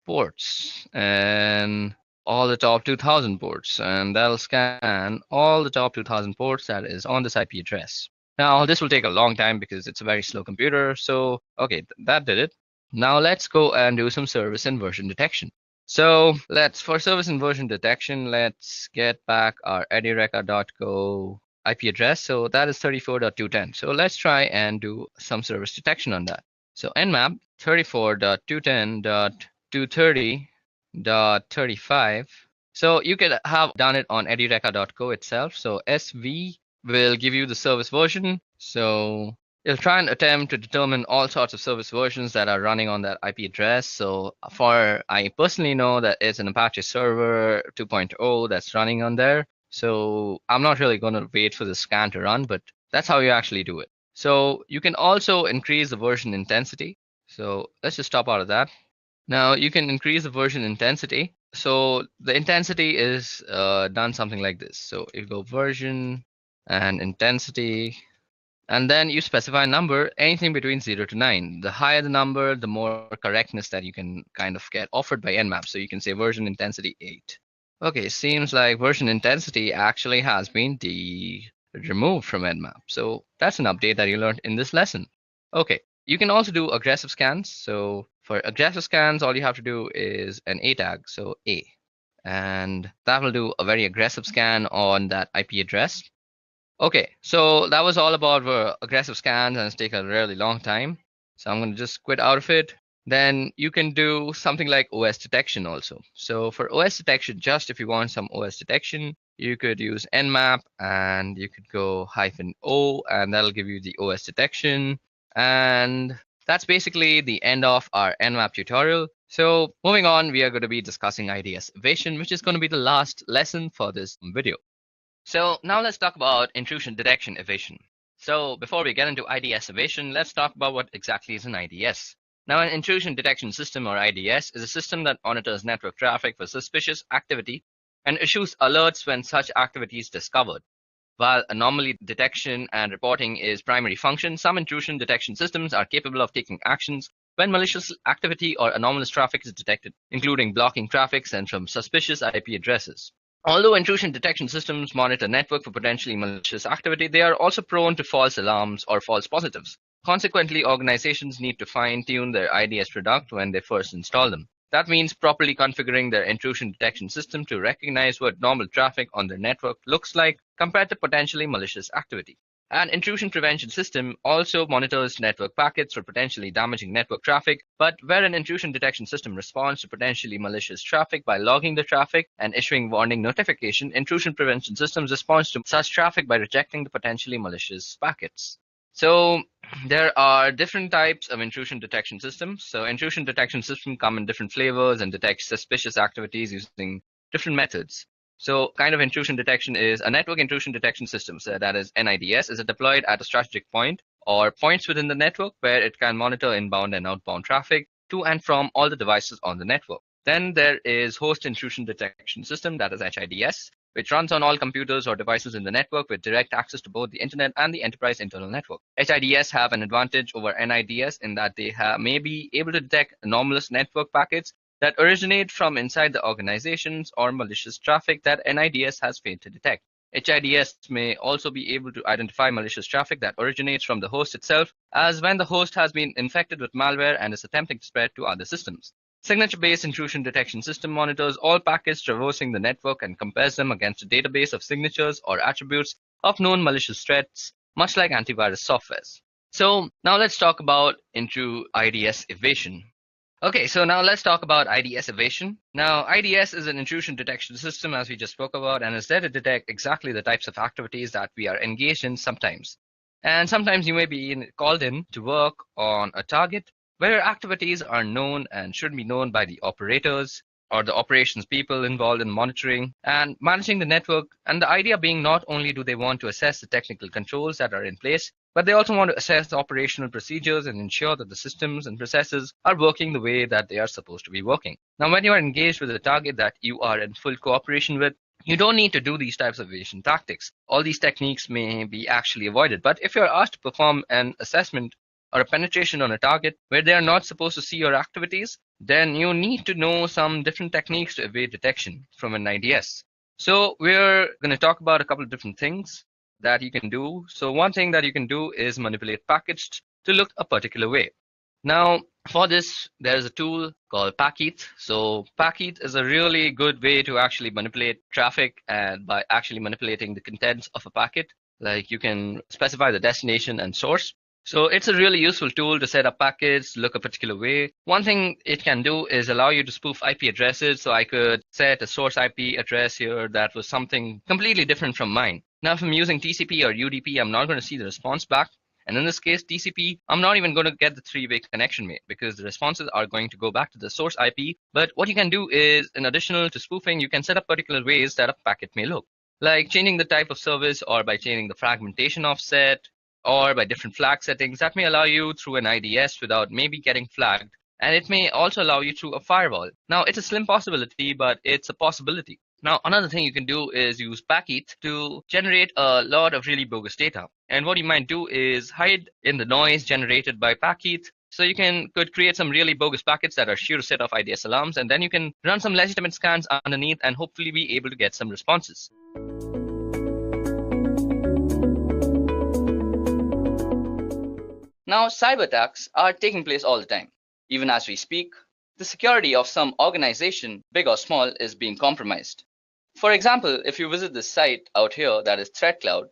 ports and all the top 2000 ports, and that'll scan all the top 2000 ports that is on this IP address. Now this will take a long time because it's a very slow computer. So okay, that did it. Now let's go and do some service inversion detection. So for service inversion detection, let's get back our edureka.co IP address. So that is 34.210. So let's try and do some service detection on that. So Nmap 34.210.230.35. So you could have done it on edureka.co itself. So SV will give you the service version. So it'll try and attempt to determine all sorts of service versions that are running on that IP address. So I personally know that it's an Apache server 2.0 that's running on there. So I'm not really going to wait for the scan to run, but that's how you actually do it. So you can also increase the version intensity. So let's just stop out of that. Now you can increase the version intensity. So the intensity is done something like this. So you go version and intensity, and then you specify a number, anything between 0 to 9. The higher the number, the more correctness that you can kind of get offered by Nmap. So you can say version intensity 8. Okay, seems like version intensity actually has been removed from Nmap. So that's an update that you learned in this lesson. Okay, you can also do aggressive scans. So for aggressive scans, all you have to do is an A tag, so A. And that will do a very aggressive scan on that IP address. Okay, so that was all about aggressive scans, and it's taken a really long time. So I'm going to just quit out of it. Then you can do something like OS detection also. So for OS detection, just if you want some OS detection, you could use Nmap, and you could go -O, and that'll give you the OS detection. And that's basically the end of our Nmap tutorial. So moving on, we are going to be discussing IDS Evasion, which is going to be the last lesson for this video. So now let's talk about intrusion detection evasion. So before we get into IDS Evasion, let's talk about what exactly is an IDS. Now, an intrusion detection system, or IDS, is a system that monitors network traffic for suspicious activity and issues alerts when such activity is discovered. While anomaly detection and reporting is primary function, some intrusion detection systems are capable of taking actions when malicious activity or anomalous traffic is detected, including blocking traffic sent from suspicious IP addresses. Although intrusion detection systems monitor network for potentially malicious activity, they are also prone to false alarms or false positives. Consequently, organizations need to fine-tune their IDS product when they first install them. That means properly configuring their intrusion detection system to recognize what normal traffic on their network looks like compared to potentially malicious activity. An intrusion prevention system also monitors network packets for potentially damaging network traffic, but where an intrusion detection system responds to potentially malicious traffic by logging the traffic and issuing warning notification, intrusion prevention systems respond to such traffic by rejecting the potentially malicious packets. So there are different types of intrusion detection systems. So intrusion detection systems come in different flavors and detect suspicious activities using different methods. So kind of intrusion detection is a network intrusion detection system. So that is NIDS is deployed at a strategic point or points within the network where it can monitor inbound and outbound traffic to and from all the devices on the network. Then there is host intrusion detection system, that is HIDS, which runs on all computers or devices in the network with direct access to both the internet and the enterprise internal network. HIDS have an advantage over NIDS in that they may be able to detect anomalous network packets that originate from inside the organizations or malicious traffic that NIDS has failed to detect. HIDS may also be able to identify malicious traffic that originates from the host itself, as when the host has been infected with malware and is attempting to spread to other systems. Signature-based intrusion detection system monitors all packets traversing the network and compares them against a database of signatures or attributes of known malicious threats, much like antivirus softwares. So now let's talk about IDS Evasion. Okay, so now let's talk about IDS Evasion. Now, IDS is an intrusion detection system, as we just spoke about, and is there to detect exactly the types of activities that we are engaged in sometimes. And sometimes you may be called in to work on a target where activities are known and should be known by the operators or the operations people involved in monitoring and managing the network. And the idea being not only do they want to assess the technical controls that are in place, but they also want to assess the operational procedures and ensure that the systems and processes are working the way that they are supposed to be working. Now, when you are engaged with a target that you are in full cooperation with, you don't need to do these types of evasion tactics. All these techniques may be actually avoided. But if you're asked to perform an assessment or a penetration on a target where they are not supposed to see your activities, then you need to know some different techniques to evade detection from an IDS. So we're going to talk about a couple of different things that you can do. So one thing that you can do is manipulate packets to look a particular way. Now, for this, there's a tool called Packet. So Packet is a really good way to actually manipulate traffic, and by actually manipulating the contents of a packet, like you can specify the destination and source. So it's a really useful tool to set up packets, look a particular way. One thing it can do is allow you to spoof IP addresses. So I could set a source IP address here that was something completely different from mine. Now, if I'm using TCP or UDP, I'm not going to see the response back. And in this case, TCP, I'm not even going to get the three-way connection made because the responses are going to go back to the source IP. But what you can do is, in addition to spoofing, you can set up particular ways that a packet may look, like changing the type of service or by changing the fragmentation offset, or by different flag settings that may allow you through an IDS without maybe getting flagged. And it may also allow you through a firewall. Now, it's a slim possibility, but it's a possibility. Now, another thing you can do is use Packet to generate a lot of really bogus data. And what you might do is hide in the noise generated by Packet. So you could create some really bogus packets that are sure to set off IDS alarms, and then you can run some legitimate scans underneath and hopefully be able to get some responses. Now, cyber attacks are taking place all the time. Even as we speak, the security of some organization, big or small, is being compromised. For example, if you visit this site out here, that is ThreatCloud,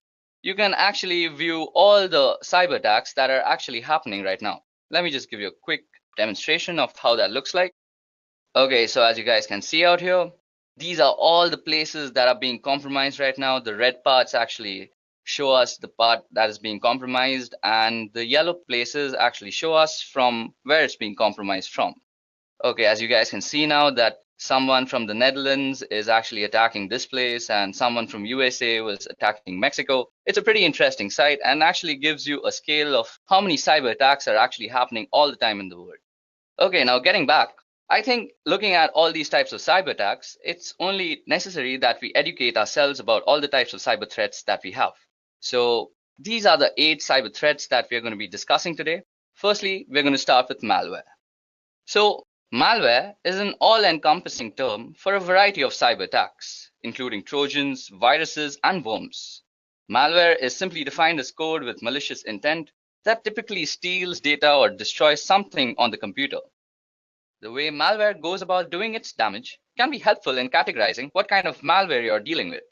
you can actually view all the cyber attacks that are actually happening right now. Let me just give you a quick demonstration of how that looks like. Okay, so as you guys can see out here, these are all the places that are being compromised right now. The red parts actually show us the part that is being compromised, and the yellow places actually show us from where it's being compromised from. Okay, as you guys can see now that someone from the Netherlands is actually attacking this place and someone from USA was attacking Mexico. It's a pretty interesting site and actually gives you a scale of how many cyber attacks are actually happening all the time in the world. Okay, now getting back, I think looking at all these types of cyber attacks, it's only necessary that we educate ourselves about all the types of cyber threats that we have. So these are the 8 cyber threats that we're going to be discussing today. Firstly, we're going to start with malware. So malware is an all-encompassing term for a variety of cyber attacks, including Trojans, viruses, and worms. Malware is simply defined as code with malicious intent that typically steals data or destroys something on the computer. The way malware goes about doing its damage can be helpful in categorizing what kind of malware you're dealing with.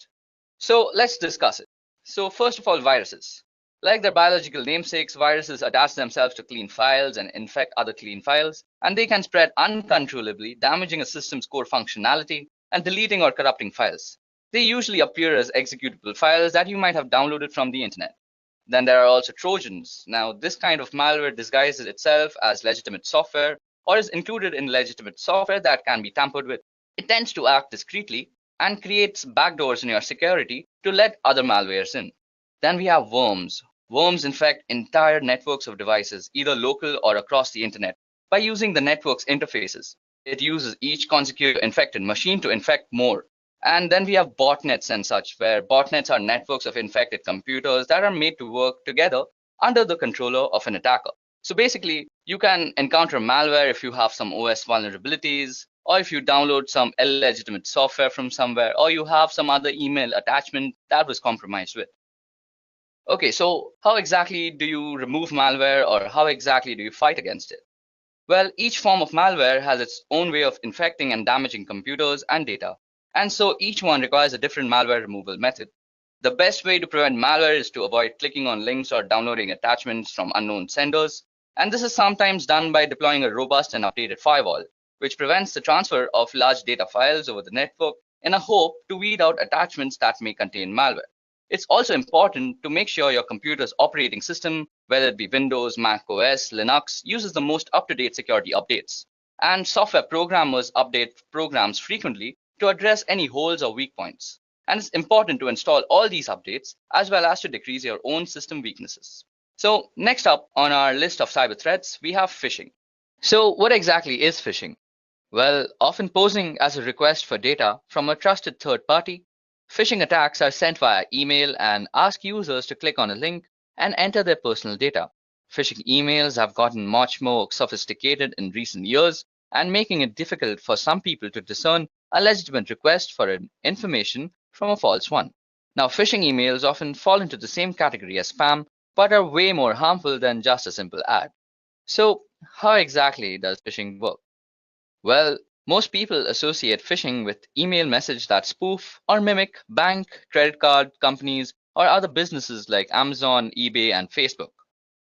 So let's discuss it. So first of all, viruses. Like their biological namesakes, viruses attach themselves to clean files and infect other clean files, and they can spread uncontrollably, damaging a system's core functionality and deleting or corrupting files. They usually appear as executable files that you might have downloaded from the internet. Then there are also Trojans. Now, this kind of malware disguises itself as legitimate software or is included in legitimate software that can be tampered with. It tends to act discreetly and creates backdoors in your security to let other malwares in. Then we have worms. Worms infect entire networks of devices, either local or across the internet, by using the network's interfaces. It uses each consecutive infected machine to infect more. And then we have botnets and such, where botnets are networks of infected computers that are made to work together under the controller of an attacker. So basically, you can encounter malware if you have some OS vulnerabilities, or if you download some illegitimate software from somewhere, or you have some other email attachment that was compromised with. Okay, so how exactly do you remove malware, or how exactly do you fight against it? Well, each form of malware has its own way of infecting and damaging computers and data. And so each one requires a different malware removal method. The best way to prevent malware is to avoid clicking on links or downloading attachments from unknown senders. And this is sometimes done by deploying a robust and updated firewall, which prevents the transfer of large data files over the network in a hope to weed out attachments that may contain malware. It's also important to make sure your computer's operating system, whether it be Windows, Mac OS, Linux, uses the most up-to-date security updates. And software programmers update programs frequently to address any holes or weak points. And it's important to install all these updates as well as to decrease your own system weaknesses. So next up on our list of cyber threats, we have phishing. So what exactly is phishing? Well, often posing as a request for data from a trusted third party, phishing attacks are sent via email and ask users to click on a link and enter their personal data. Phishing emails have gotten much more sophisticated in recent years and making it difficult for some people to discern a legitimate request for information from a false one. Now, phishing emails often fall into the same category as spam, but are way more harmful than just a simple ad. So, how exactly does phishing work? Well, most people associate phishing with email messages that spoof or mimic bank, credit card companies, or other businesses like Amazon, eBay, and Facebook.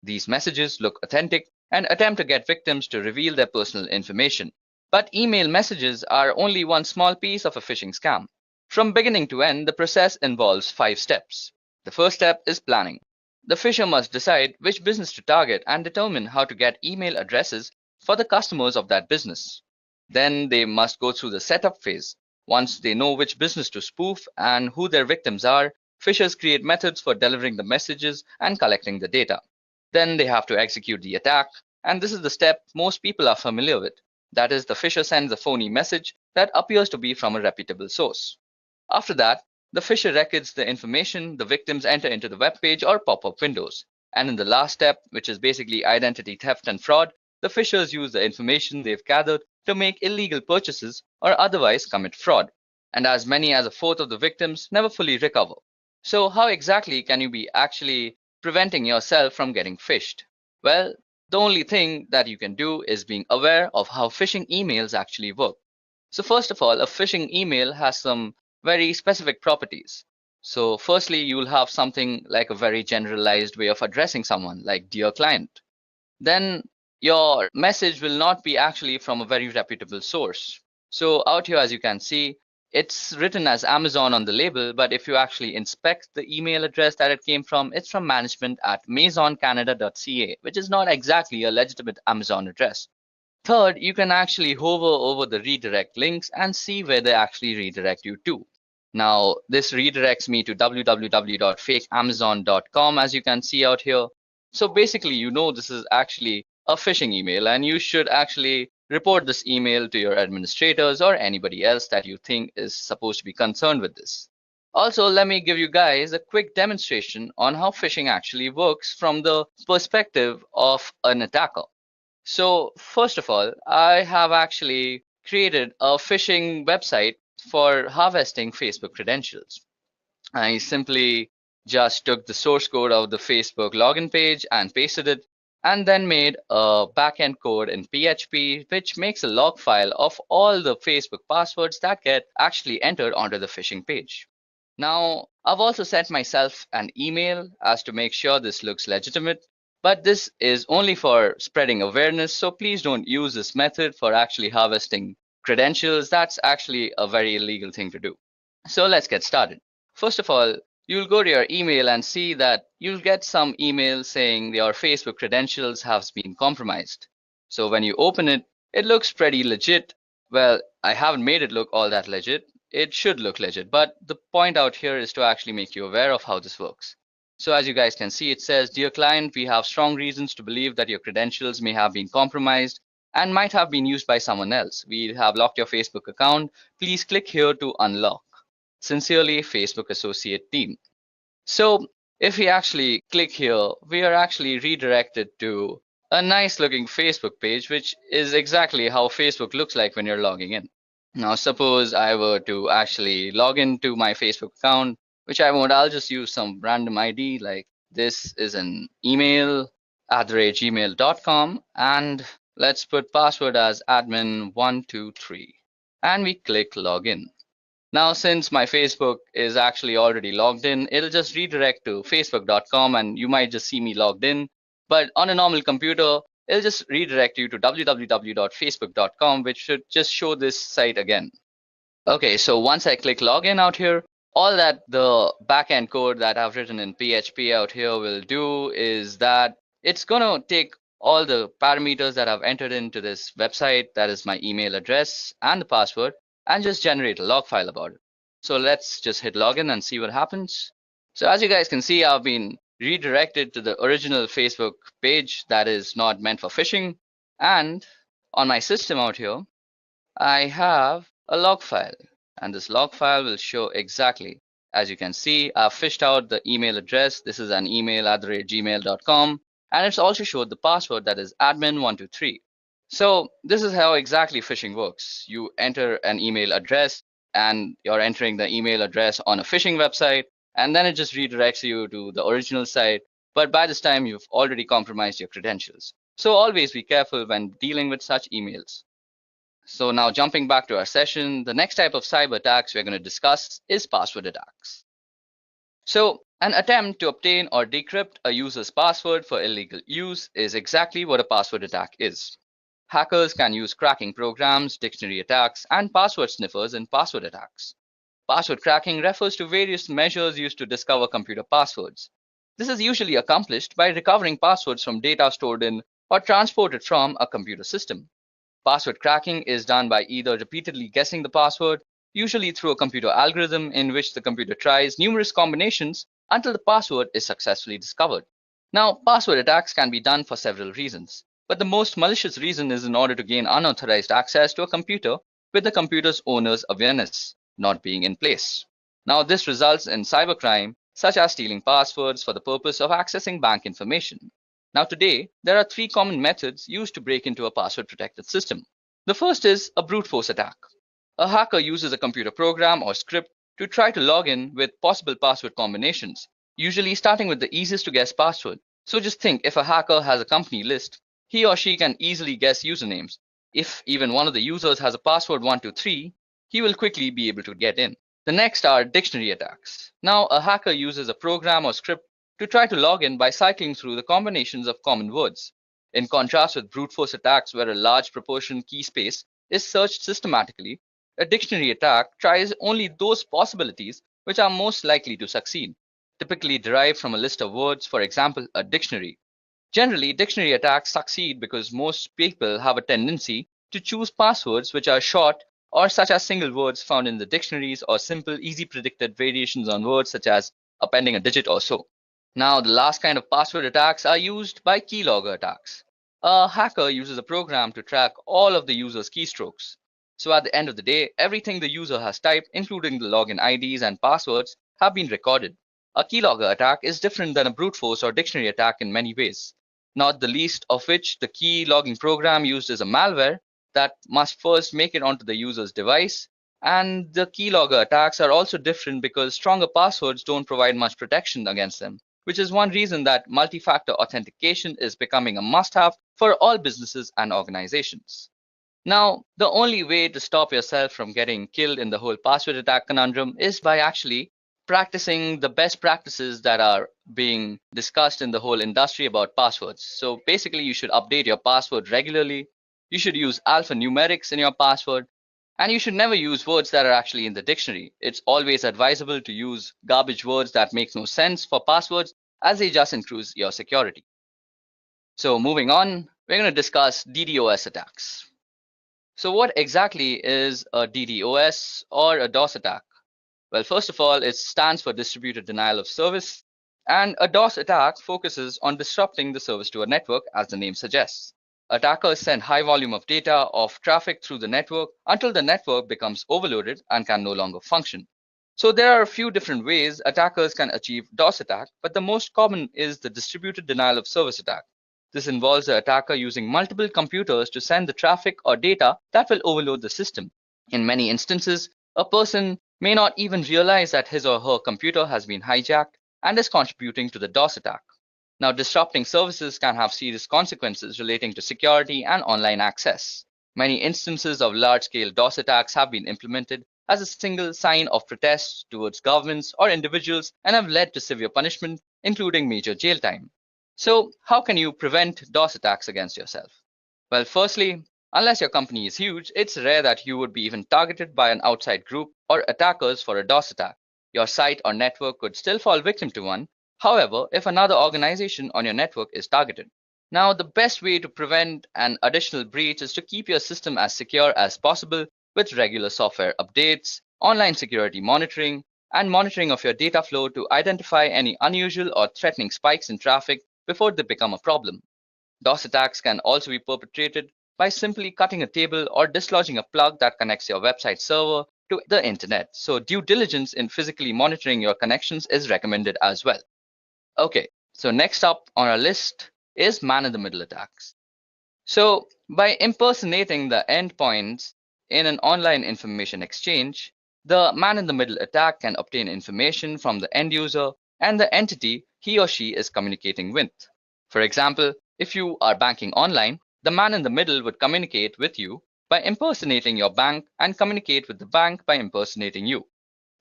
These messages look authentic and attempt to get victims to reveal their personal information. But email messages are only one small piece of a phishing scam. From beginning to end, the process involves 5 steps. The first step is planning. The phisher must decide which business to target and determine how to get email addresses for the customers of that business. Then they must go through the setup phase. Once they know which business to spoof and who their victims are, phishers create methods for delivering the messages and collecting the data. Then they have to execute the attack, and this is the step most people are familiar with. That is, the phisher sends a phony message that appears to be from a reputable source. After that, the phisher records the information the victims enter into the web page or pop-up windows. And in the last step, which is basically identity theft and fraud, the phishers use the information they've gathered to make illegal purchases or otherwise commit fraud. And as many as a fourth of the victims never fully recover. So how exactly can you be actually preventing yourself from getting phished? Well, the only thing that you can do is being aware of how phishing emails actually work. So first of all, a phishing email has some very specific properties. So firstly, you will have something like a very generalized way of addressing someone, like dear client. Then your message will not be actually from a very reputable source. So out here, as you can see, it's written as Amazon on the label, but if you actually inspect the email address that it came from, it's from management@maisoncanada.ca, which is not exactly a legitimate Amazon address. Third, you can actually hover over the redirect links and see where they actually redirect you to. Now, this redirects me to www.fakeamazon.com, as you can see out here. So basically, you know this is actually a phishing email, and you should actually report this email to your administrators or anybody else that you think is supposed to be concerned with this. Also, let me give you guys a quick demonstration on how phishing actually works from the perspective of an attacker. So first of all, I have actually created a phishing website for harvesting Facebook credentials. I simply just took the source code of the Facebook login page and pasted it, and then made a backend code in PHP, which makes a log file of all the Facebook passwords that get actually entered onto the phishing page. Now, I've also sent myself an email as to make sure this looks legitimate, but this is only for spreading awareness, so please don't use this method for actually harvesting credentials. That's actually a very illegal thing to do. So let's get started. First of all, you'll go to your email and see that you'll get some email saying your Facebook credentials have been compromised. So when you open it, it looks pretty legit. Well, I haven't made it look all that legit. It should look legit, but the point out here is to actually make you aware of how this works. So as you guys can see, it says, "Dear client, we have strong reasons to believe that your credentials may have been compromised and might have been used by someone else. We have locked your Facebook account. Please click here to unlock. Sincerely, Facebook Associate Team." So if we actually click here, we are actually redirected to a nice looking Facebook page, which is exactly how Facebook looks like when you're logging in. Now, suppose I were to actually log into my Facebook account, which I won't. I'll just use some random ID, like this is an email @gmail.com, and let's put password as admin123, and we click login. Now, since my Facebook is actually already logged in, it'll just redirect to facebook.com, and you might just see me logged in. But on a normal computer, it'll just redirect you to www.facebook.com, which should just show this site again. Okay, so once I click login out here, all that the backend code that I've written in PHP out here will do is that it's going to take all the parameters that I've entered into this website, that is my email address and the password, and just generate a log file about it. So let's just hit login and see what happens. So as you guys can see, I've been redirected to the original Facebook page that is not meant for phishing. And on my system out here, I have a log file. And this log file will show exactly, as you can see, I've fished out the email address. This is an email @gmail.com. And it's also showed the password, that is admin123. So this is how exactly phishing works. You enter an email address and you're entering the email address on a phishing website, and then it just redirects you to the original site. But by this time, you've already compromised your credentials. So always be careful when dealing with such emails. So now jumping back to our session, the next type of cyber attacks we're going to discuss is password attacks. So an attempt to obtain or decrypt a user's password for illegal use is exactly what a password attack is. Hackers can use cracking programs, dictionary attacks, and password sniffers in password attacks. Password cracking refers to various measures used to discover computer passwords. This is usually accomplished by recovering passwords from data stored in or transported from a computer system. Password cracking is done by either repeatedly guessing the password, usually through a computer algorithm in which the computer tries numerous combinations until the password is successfully discovered. Now, password attacks can be done for several reasons, but the most malicious reason is in order to gain unauthorized access to a computer with the computer's owner's awareness not being in place. Now, this results in cybercrime, such as stealing passwords for the purpose of accessing bank information. Now, today, there are three common methods used to break into a password-protected system. The first is a brute force attack. A hacker uses a computer program or script to try to log in with possible password combinations, usually starting with the easiest to guess password. So just think, if a hacker has a company list, he or she can easily guess usernames. If even one of the users has a password 123, he will quickly be able to get in. The next are dictionary attacks. Now, a hacker uses a program or script to try to log in by cycling through the combinations of common words. In contrast with brute force attacks, where a large proportion key space is searched systematically, a dictionary attack tries only those possibilities which are most likely to succeed, typically derived from a list of words, for example, a dictionary. Generally, dictionary attacks succeed because most people have a tendency to choose passwords which are short or such as single words found in the dictionaries, or simple, easy predicted variations on words such as appending a digit or so. Now, the last kind of password attacks are used by keylogger attacks. A hacker uses a program to track all of the user's keystrokes. So at the end of the day, everything the user has typed, including the login IDs and passwords, have been recorded. A keylogger attack is different than a brute force or dictionary attack in many ways, not the least of which the key logging program used is a malware that must first make it onto the user's device. And the keylogger attacks are also different because stronger passwords don't provide much protection against them, which is one reason that multi-factor authentication is becoming a must-have for all businesses and organizations. Now, the only way to stop yourself from getting killed in the whole password attack conundrum is by actually practicing the best practices that are being discussed in the whole industry about passwords. So basically, you should update your password regularly. You should use alphanumerics in your password. And you should never use words that are actually in the dictionary. It's always advisable to use garbage words that make no sense for passwords, as they just increase your security. So moving on, we're going to discuss DDoS attacks. So what exactly is a DDoS or a DOS attack? Well, first of all, it stands for Distributed Denial of Service, and a DOS attack focuses on disrupting the service to a network, as the name suggests. Attackers send high volume of data of traffic through the network until the network becomes overloaded and can no longer function. So there are a few different ways attackers can achieve DOS attack, but the most common is the Distributed Denial of Service attack. This involves the attacker using multiple computers to send the traffic or data that will overload the system. In many instances, a person may not even realize that his or her computer has been hijacked and is contributing to the DOS attack. Now, disrupting services can have serious consequences relating to security and online access. Many instances of large-scale DOS attacks have been implemented as a single sign of protest towards governments or individuals and have led to severe punishment, including major jail time. So, how can you prevent DOS attacks against yourself? Well, firstly, unless your company is huge, it's rare that you would be even targeted by an outside group or attackers for a DOS attack. Your site or network could still fall victim to one. However, if another organization on your network is targeted. Now, the best way to prevent an additional breach is to keep your system as secure as possible with regular software updates, online security monitoring, and monitoring of your data flow to identify any unusual or threatening spikes in traffic before they become a problem. DOS attacks can also be perpetrated by simply cutting a table or dislodging a plug that connects your website server to the internet. So due diligence in physically monitoring your connections is recommended as well. Okay, so next up on our list is man-in-the-middle attacks. So by impersonating the endpoints in an online information exchange, the man-in-the-middle attack can obtain information from the end user and the entity he or she is communicating with. For example, if you are banking online, the man-in-the-middle would communicate with you by impersonating your bank and communicate with the bank by impersonating you.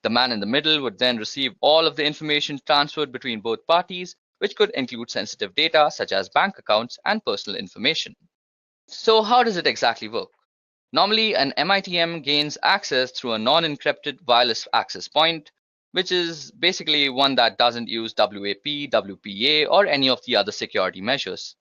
The man in the middle would then receive all of the information transferred between both parties, which could include sensitive data such as bank accounts and personal information. So how does it exactly work? Normally, an MITM gains access through a non-encrypted wireless access point, which is basically one that doesn't use WAP, WPA, or any of the other security measures.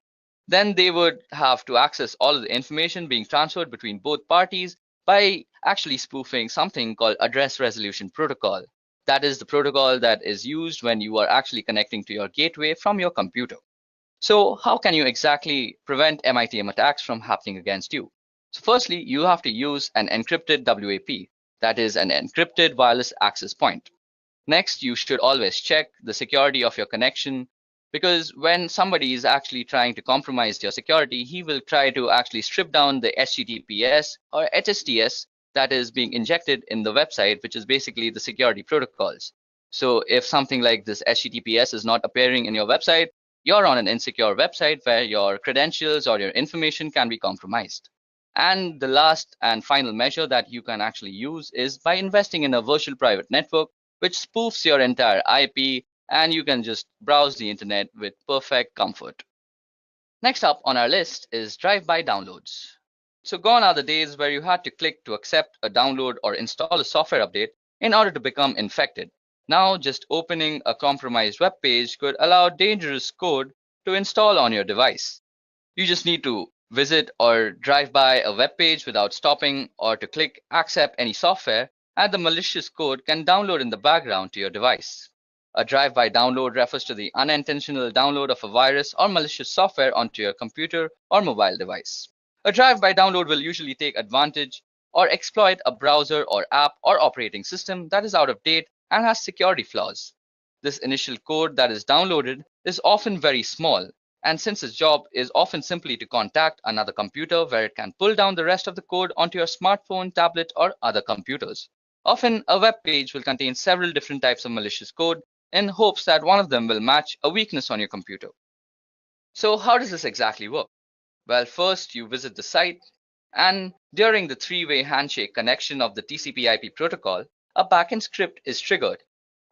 Then they would have to access all of the information being transferred between both parties by actually spoofing something called Address Resolution Protocol. That is the protocol that is used when you are actually connecting to your gateway from your computer. So how can you exactly prevent MITM attacks from happening against you? So firstly, you have to use an encrypted WAP, that is an encrypted wireless access point. Next, you should always check the security of your connection, because when somebody is actually trying to compromise your security, he will try to actually strip down the HTTPS or HSTS that is being injected in the website, which is basically the security protocols. So if something like this HTTPS is not appearing in your website, you're on an insecure website where your credentials or your information can be compromised. And the last and final measure that you can actually use is by investing in a virtual private network, which spoofs your entire IP, and you can just browse the internet with perfect comfort. Next up on our list is drive-by downloads. So gone are the days where you had to click to accept a download or install a software update in order to become infected. Now just opening a compromised web page could allow dangerous code to install on your device. You just need to visit or drive by a web page without stopping, or to click accept any software, and the malicious code can download in the background to your device. A drive-by download refers to the unintentional download of a virus or malicious software onto your computer or mobile device. A drive-by download will usually take advantage or exploit a browser or app or operating system that is out of date and has security flaws. This initial code that is downloaded is often very small, and since its job is often simply to contact another computer where it can pull down the rest of the code onto your smartphone, tablet, or other computers. Often, a web page will contain several different types of malicious code in hopes that one of them will match a weakness on your computer. So how does this exactly work? Well, first you visit the site, and during the three-way handshake connection of the TCP/IP protocol, a backend script is triggered.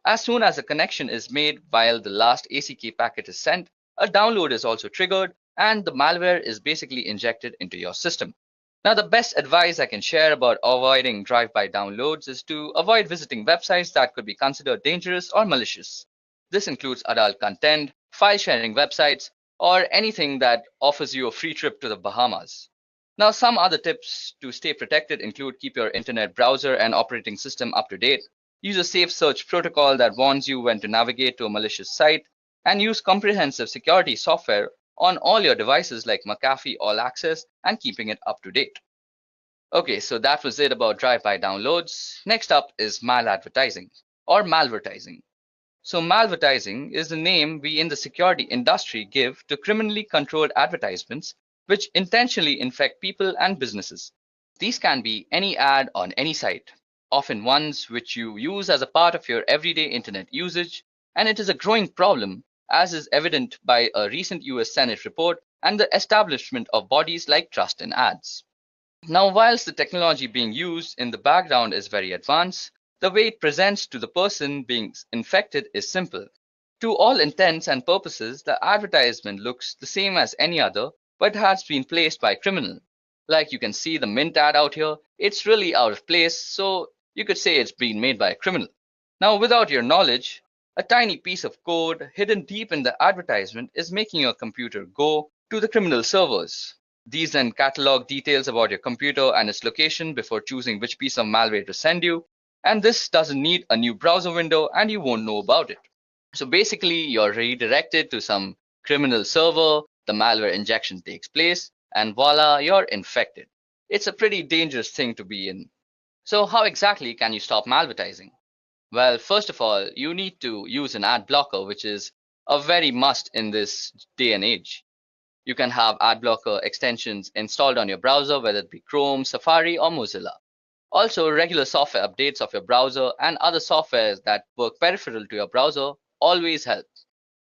As soon as a connection is made while the last ACK packet is sent, a download is also triggered and the malware is basically injected into your system. Now, the best advice I can share about avoiding drive-by downloads is to avoid visiting websites that could be considered dangerous or malicious. This includes adult content, file-sharing websites, or anything that offers you a free trip to the Bahamas. Now, some other tips to stay protected include keep your internet browser and operating system up to date, use a safe search protocol that warns you when to navigate to a malicious site, and use comprehensive security software on all your devices like McAfee All Access and keeping it up to date. Okay, so that was it about drive-by downloads. Next up is maladvertising or malvertising. So malvertising is the name we in the security industry give to criminally controlled advertisements which intentionally infect people and businesses. These can be any ad on any site, often ones which you use as a part of your everyday internet usage, and it is a growing problem, as is evident by a recent US Senate report and the establishment of bodies like Trust in Ads. Now, whilst the technology being used in the background is very advanced, the way it presents to the person being infected is simple. To all intents and purposes, the advertisement looks the same as any other, but has been placed by a criminal. Like you can see the Mint ad out here, it's really out of place, so you could say it's been made by a criminal. Now, without your knowledge, a tiny piece of code hidden deep in the advertisement is making your computer go to the criminal servers. These then catalog details about your computer and its location before choosing which piece of malware to send you, and this doesn't need a new browser window and you won't know about it. So basically, you're redirected to some criminal server, the malware injection takes place, and voila, you're infected. It's a pretty dangerous thing to be in. So how exactly can you stop malvertising? Well, first of all, you need to use an ad blocker, which is a very must in this day and age. You can have ad blocker extensions installed on your browser, whether it be Chrome, Safari, or Mozilla. Also, regular software updates of your browser and other softwares that work peripheral to your browser always help.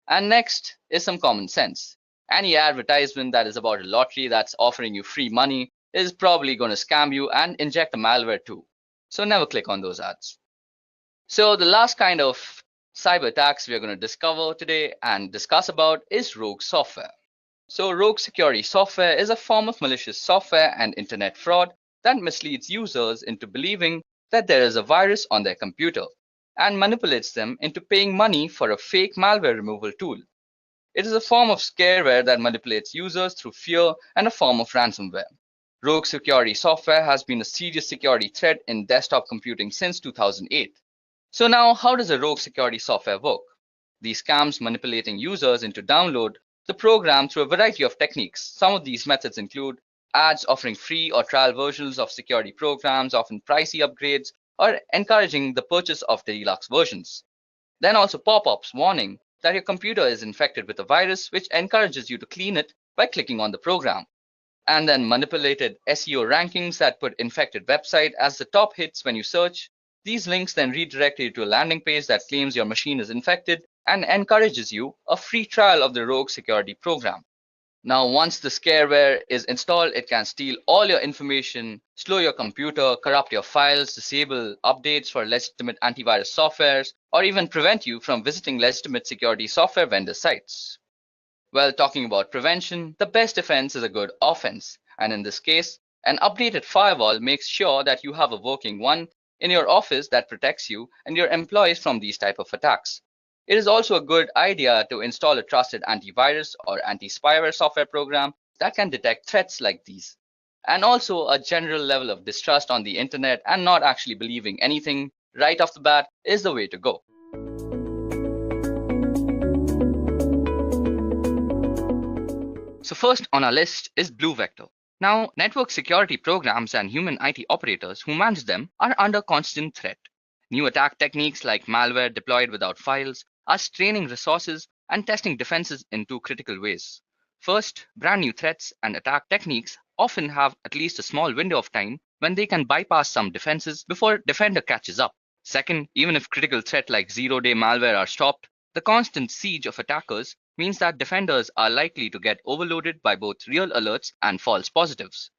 And next is some common sense. Any advertisement that is about a lottery that's offering you free money is probably going to scam you and inject a malware too. So never click on those ads. So the last kind of cyber attacks we are going to discover today and discuss about is rogue software. So rogue security software is a form of malicious software and internet fraud that misleads users into believing that there is a virus on their computer and manipulates them into paying money for a fake malware removal tool. It is a form of scareware that manipulates users through fear and a form of ransomware. Rogue security software has been a serious security threat in desktop computing since 2008. So now, how does a rogue security software work? These scams manipulating users into download the program through a variety of techniques. Some of these methods include ads offering free or trial versions of security programs, often pricey upgrades, or encouraging the purchase of the deluxe versions. Then also pop-ups warning that your computer is infected with a virus, which encourages you to clean it by clicking on the program. And then manipulated SEO rankings that put infected website as the top hits when you search. These links then redirect you to a landing page that claims your machine is infected and encourages you a free trial of the rogue security program. Now, once the scareware is installed, it can steal all your information, slow your computer, corrupt your files, disable updates for legitimate antivirus softwares, or even prevent you from visiting legitimate security software vendor sites. Well, talking about prevention, the best defense is a good offense. And in this case, an updated firewall makes sure that you have a working one in your office that protects you and your employees from these type of attacks. It is also a good idea to install a trusted antivirus or anti-spyware software program that can detect threats like these. And also a general level of distrust on the internet and not actually believing anything right off the bat is the way to go. So first on our list is Blue Vector. Now, network security programs and human IT operators who manage them are under constant threat. New attack techniques like malware deployed without files are straining resources and testing defenses in two critical ways. First, brand new threats and attack techniques often have at least a small window of time when they can bypass some defenses before defender catches up. Second, even if critical threats like zero-day malware are stopped, the constant siege of attackers means that defenders are likely to get overloaded by both real alerts and false positives.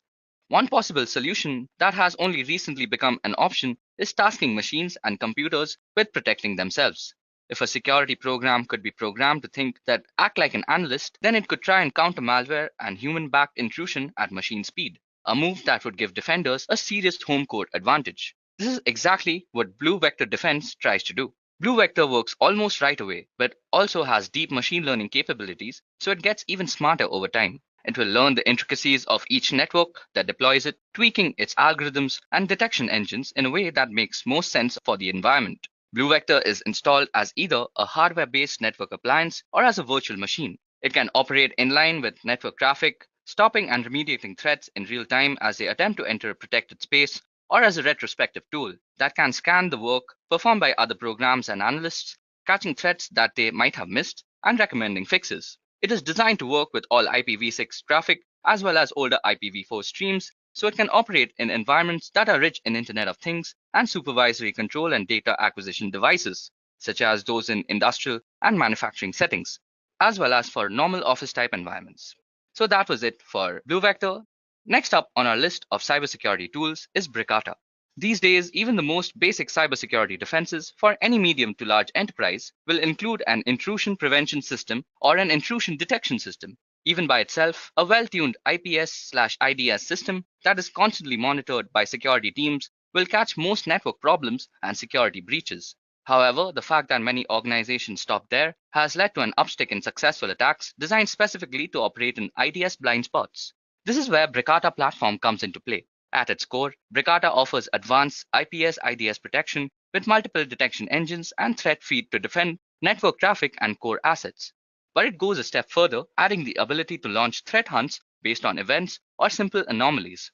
One possible solution that has only recently become an option is tasking machines and computers with protecting themselves. If a security program could be programmed to act like an analyst, then it could try and counter malware and human-backed intrusion at machine speed, a move that would give defenders a serious home court advantage. This is exactly what Blue Vector Defense tries to do. Blue Vector works almost right away, but also has deep machine learning capabilities, so it gets even smarter over time. It will learn the intricacies of each network that deploys it, tweaking its algorithms and detection engines in a way that makes most sense for the environment. Blue Vector is installed as either a hardware-based network appliance or as a virtual machine. It can operate in line with network traffic, stopping and remediating threats in real time as they attempt to enter a protected space, or as a retrospective tool that can scan the work performed by other programs and analysts, catching threats that they might have missed, and recommending fixes. It is designed to work with all IPv6 traffic as well as older IPv4 streams, so it can operate in environments that are rich in Internet of Things and supervisory control and data acquisition devices, such as those in industrial and manufacturing settings, as well as for normal office type environments. So that was it for Blue Vector. Next up on our list of cybersecurity tools is Bricata. These days, even the most basic cybersecurity defenses for any medium to large enterprise will include an intrusion prevention system or an intrusion detection system. Even by itself, a well-tuned IPS/IDS system that is constantly monitored by security teams will catch most network problems and security breaches. However, the fact that many organizations stop there has led to an uptick in successful attacks designed specifically to operate in IDS blind spots. This is where Bricata platform comes into play. At its core, Bricata offers advanced IPS/IDS protection with multiple detection engines and threat feed to defend network traffic and core assets. But it goes a step further, adding the ability to launch threat hunts based on events or simple anomalies.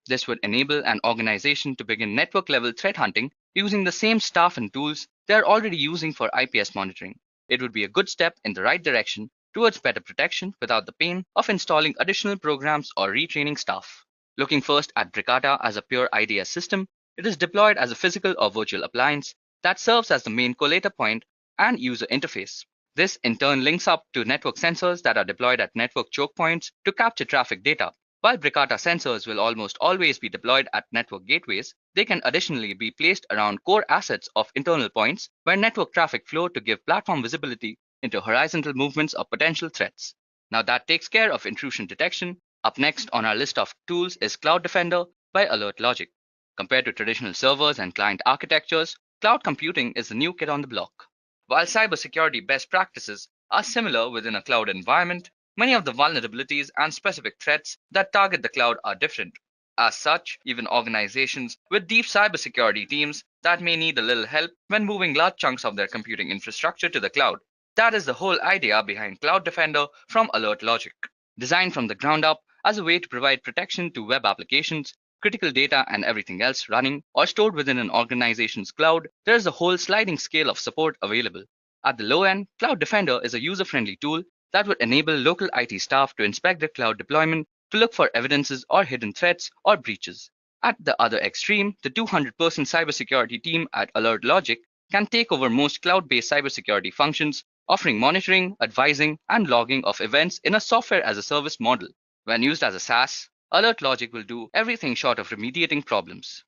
This would enable an organization to begin network-level threat hunting using the same staff and tools they are already using for IPS monitoring. It would be a good step in the right direction towards better protection without the pain of installing additional programs or retraining staff. Looking first at Bricata as a pure IDS system, it is deployed as a physical or virtual appliance that serves as the main collator point and user interface. This in turn links up to network sensors that are deployed at network choke points to capture traffic data. While Bricata sensors will almost always be deployed at network gateways, they can additionally be placed around core assets of internal points where network traffic flow to give platform visibility into horizontal movements of potential threats. Now that takes care of intrusion detection. Up next on our list of tools is Cloud Defender by Alert Logic. Compared to traditional servers and client architectures, cloud computing is the new kid on the block. While cybersecurity best practices are similar within a cloud environment, many of the vulnerabilities and specific threats that target the cloud are different. As such, even organizations with deep cybersecurity teams that may need a little help when moving large chunks of their computing infrastructure to the cloud. That is the whole idea behind Cloud Defender from Alert Logic. Designed from the ground up as a way to provide protection to web applications, critical data and everything else running or stored within an organization's cloud, there is a whole sliding scale of support available. At the low end, Cloud Defender is a user-friendly tool that would enable local IT staff to inspect their cloud deployment to look for evidences or hidden threats or breaches. At the other extreme, the 200-person cybersecurity team at Alert Logic can take over most cloud-based cybersecurity functions, offering monitoring, advising, and logging of events in a software-as-a-service model. When used as a SaaS, Alert Logic will do everything short of remediating problems.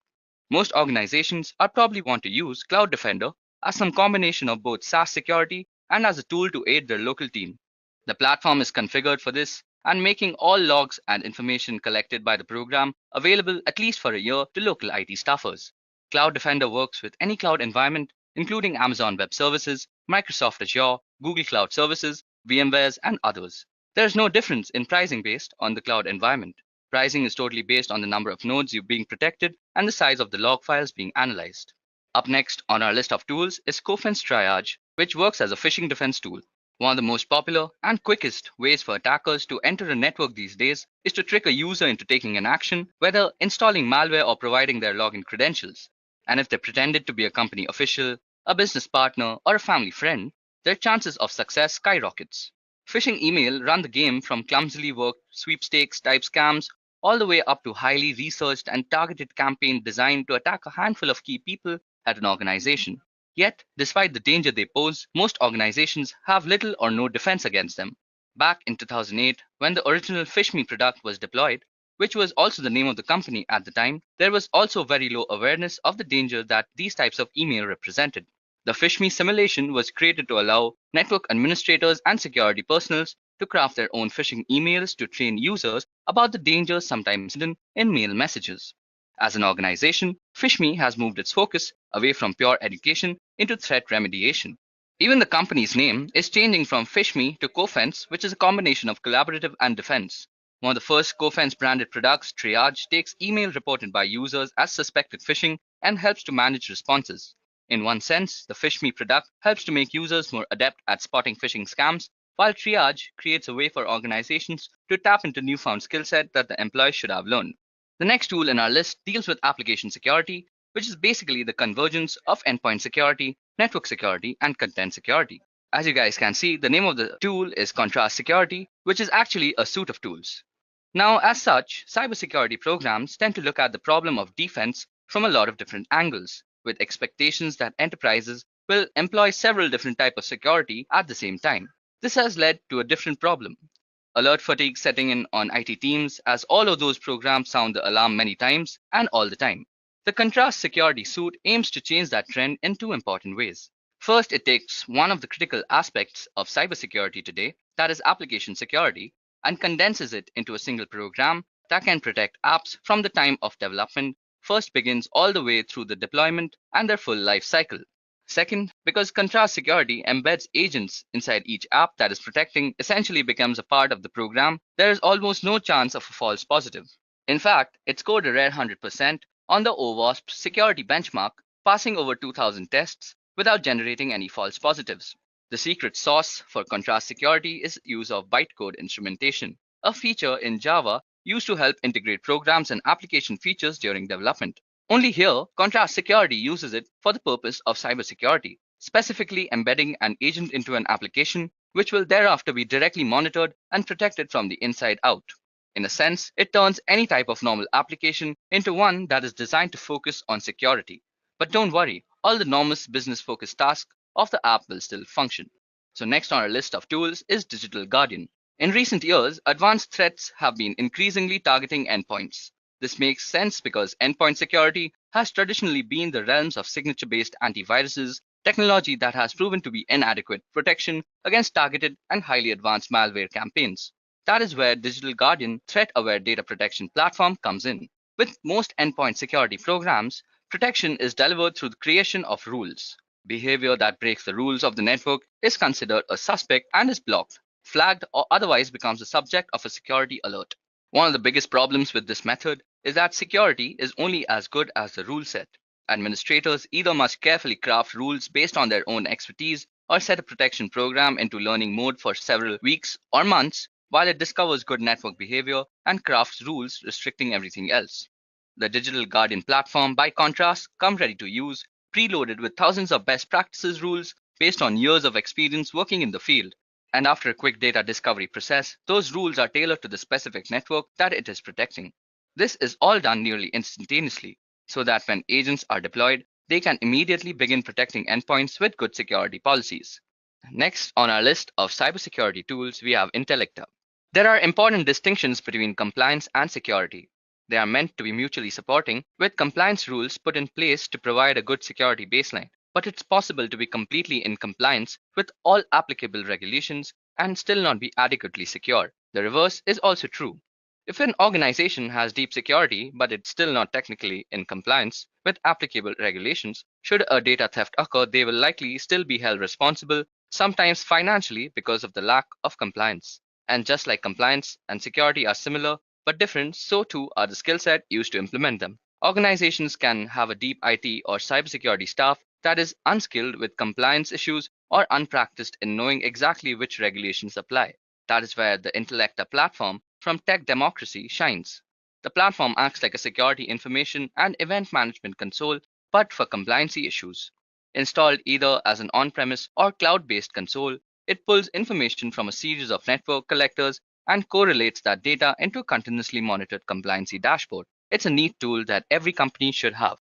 Most organizations are probably want to use Cloud Defender as some combination of both SaaS security and as a tool to aid their local team. The platform is configured for this and making all logs and information collected by the program available at least for a year to local IT staffers. Cloud Defender works with any cloud environment, including Amazon Web Services, Microsoft Azure, Google Cloud Services, VMwares, and others. There is no difference in pricing based on the cloud environment. Pricing is totally based on the number of nodes being protected and the size of the log files being analyzed. Up next on our list of tools is Cofense Triage, which works as a phishing defense tool. One of the most popular and quickest ways for attackers to enter a network these days is to trick a user into taking an action, whether installing malware or providing their login credentials. And if they pretended to be a company official, a business partner, or a family friend, their chances of success skyrockets. Phishing email run the game from clumsily worked sweepstakes type scams all the way up to highly researched and targeted campaign designed to attack a handful of key people at an organization. Yet, despite the danger they pose, most organizations have little or no defense against them. Back in 2008, when the original PhishMe product was deployed, which was also the name of the company at the time, there was also very low awareness of the danger that these types of email represented. The PhishMe simulation was created to allow network administrators and security personnel to craft their own phishing emails to train users about the dangers sometimes hidden in mail messages. As an organization, PhishMe has moved its focus away from pure education into threat remediation. Even the company's name is changing from PhishMe to Cofense, which is a combination of collaborative and defense. One of the first Cofense branded products, Triage, takes email reported by users as suspected phishing and helps to manage responses. In one sense, the PhishMe product helps to make users more adept at spotting phishing scams, while Triage creates a way for organizations to tap into newfound skill set that the employees should have learned. The next tool in our list deals with application security, which is basically the convergence of endpoint security, network security, and content security. As you guys can see, the name of the tool is Contrast Security, which is actually a suite of tools. Now, as such, cybersecurity programs tend to look at the problem of defense from a lot of different angles, with expectations that enterprises will employ several different types of security at the same time. This has led to a different problem. Alert fatigue setting in on IT teams, as all of those programs sound the alarm many times and all the time. The Contrast Security suite aims to change that trend in two important ways. First, it takes one of the critical aspects of cybersecurity today, that is application security, and condenses it into a single program that can protect apps from the time of development, first begins all the way through the deployment and their full life cycle. Second, because Contrast Security embeds agents inside each app that is protecting essentially becomes a part of the program, there is almost no chance of a false positive. In fact, it scored a rare 100% on the OWASP security benchmark, passing over 2,000 tests without generating any false positives. The secret sauce for Contrast Security is use of bytecode instrumentation, a feature in Java used to help integrate programs and application features during development. Only here, Contrast Security uses it for the purpose of cybersecurity, specifically embedding an agent into an application, which will thereafter be directly monitored and protected from the inside out. In a sense, it turns any type of normal application into one that is designed to focus on security. But don't worry, all the enormous business-focused tasks of the app will still function. So next on our list of tools is Digital Guardian. In recent years, advanced threats have been increasingly targeting endpoints. This makes sense because endpoint security has traditionally been the realms of signature-based antiviruses, technology that has proven to be inadequate protection against targeted and highly advanced malware campaigns. That is where Digital Guardian threat-aware data protection platform comes in. With most endpoint security programs, protection is delivered through the creation of rules. Behavior that breaks the rules of the network is considered a suspect and is blocked, flagged, or otherwise becomes the subject of a security alert. One of the biggest problems with this method is that security is only as good as the rule set. Administrators either must carefully craft rules based on their own expertise or set a protection program into learning mode for several weeks or months while it discovers good network behavior and crafts rules restricting everything else. The Digital Guardian platform, by contrast, comes ready to use, preloaded with thousands of best practices rules based on years of experience working in the field. And after a quick data discovery process, those rules are tailored to the specific network that it is protecting. This is all done nearly instantaneously, so that when agents are deployed, they can immediately begin protecting endpoints with good security policies. Next on our list of cybersecurity tools, we have Intellecta. There are important distinctions between compliance and security. They are meant to be mutually supporting, with compliance rules put in place to provide a good security baseline. But it's possible to be completely in compliance with all applicable regulations and still not be adequately secure. The reverse is also true. If an organization has deep security, but it's still not technically in compliance with applicable regulations, should a data theft occur, they will likely still be held responsible, sometimes financially, because of the lack of compliance. And just like compliance and security are similar but different, so too are the skill set used to implement them. Organizations can have a deep IT or cybersecurity staff that is unskilled with compliance issues or unpracticed in knowing exactly which regulations apply. That is where the Intellecta platform from Tech Democracy shines. The platform acts like a security information and event management console, but for compliancy issues. Installed either as an on-premise or cloud-based console, it pulls information from a series of network collectors and correlates that data into a continuously monitored compliancy dashboard. It's a neat tool that every company should have.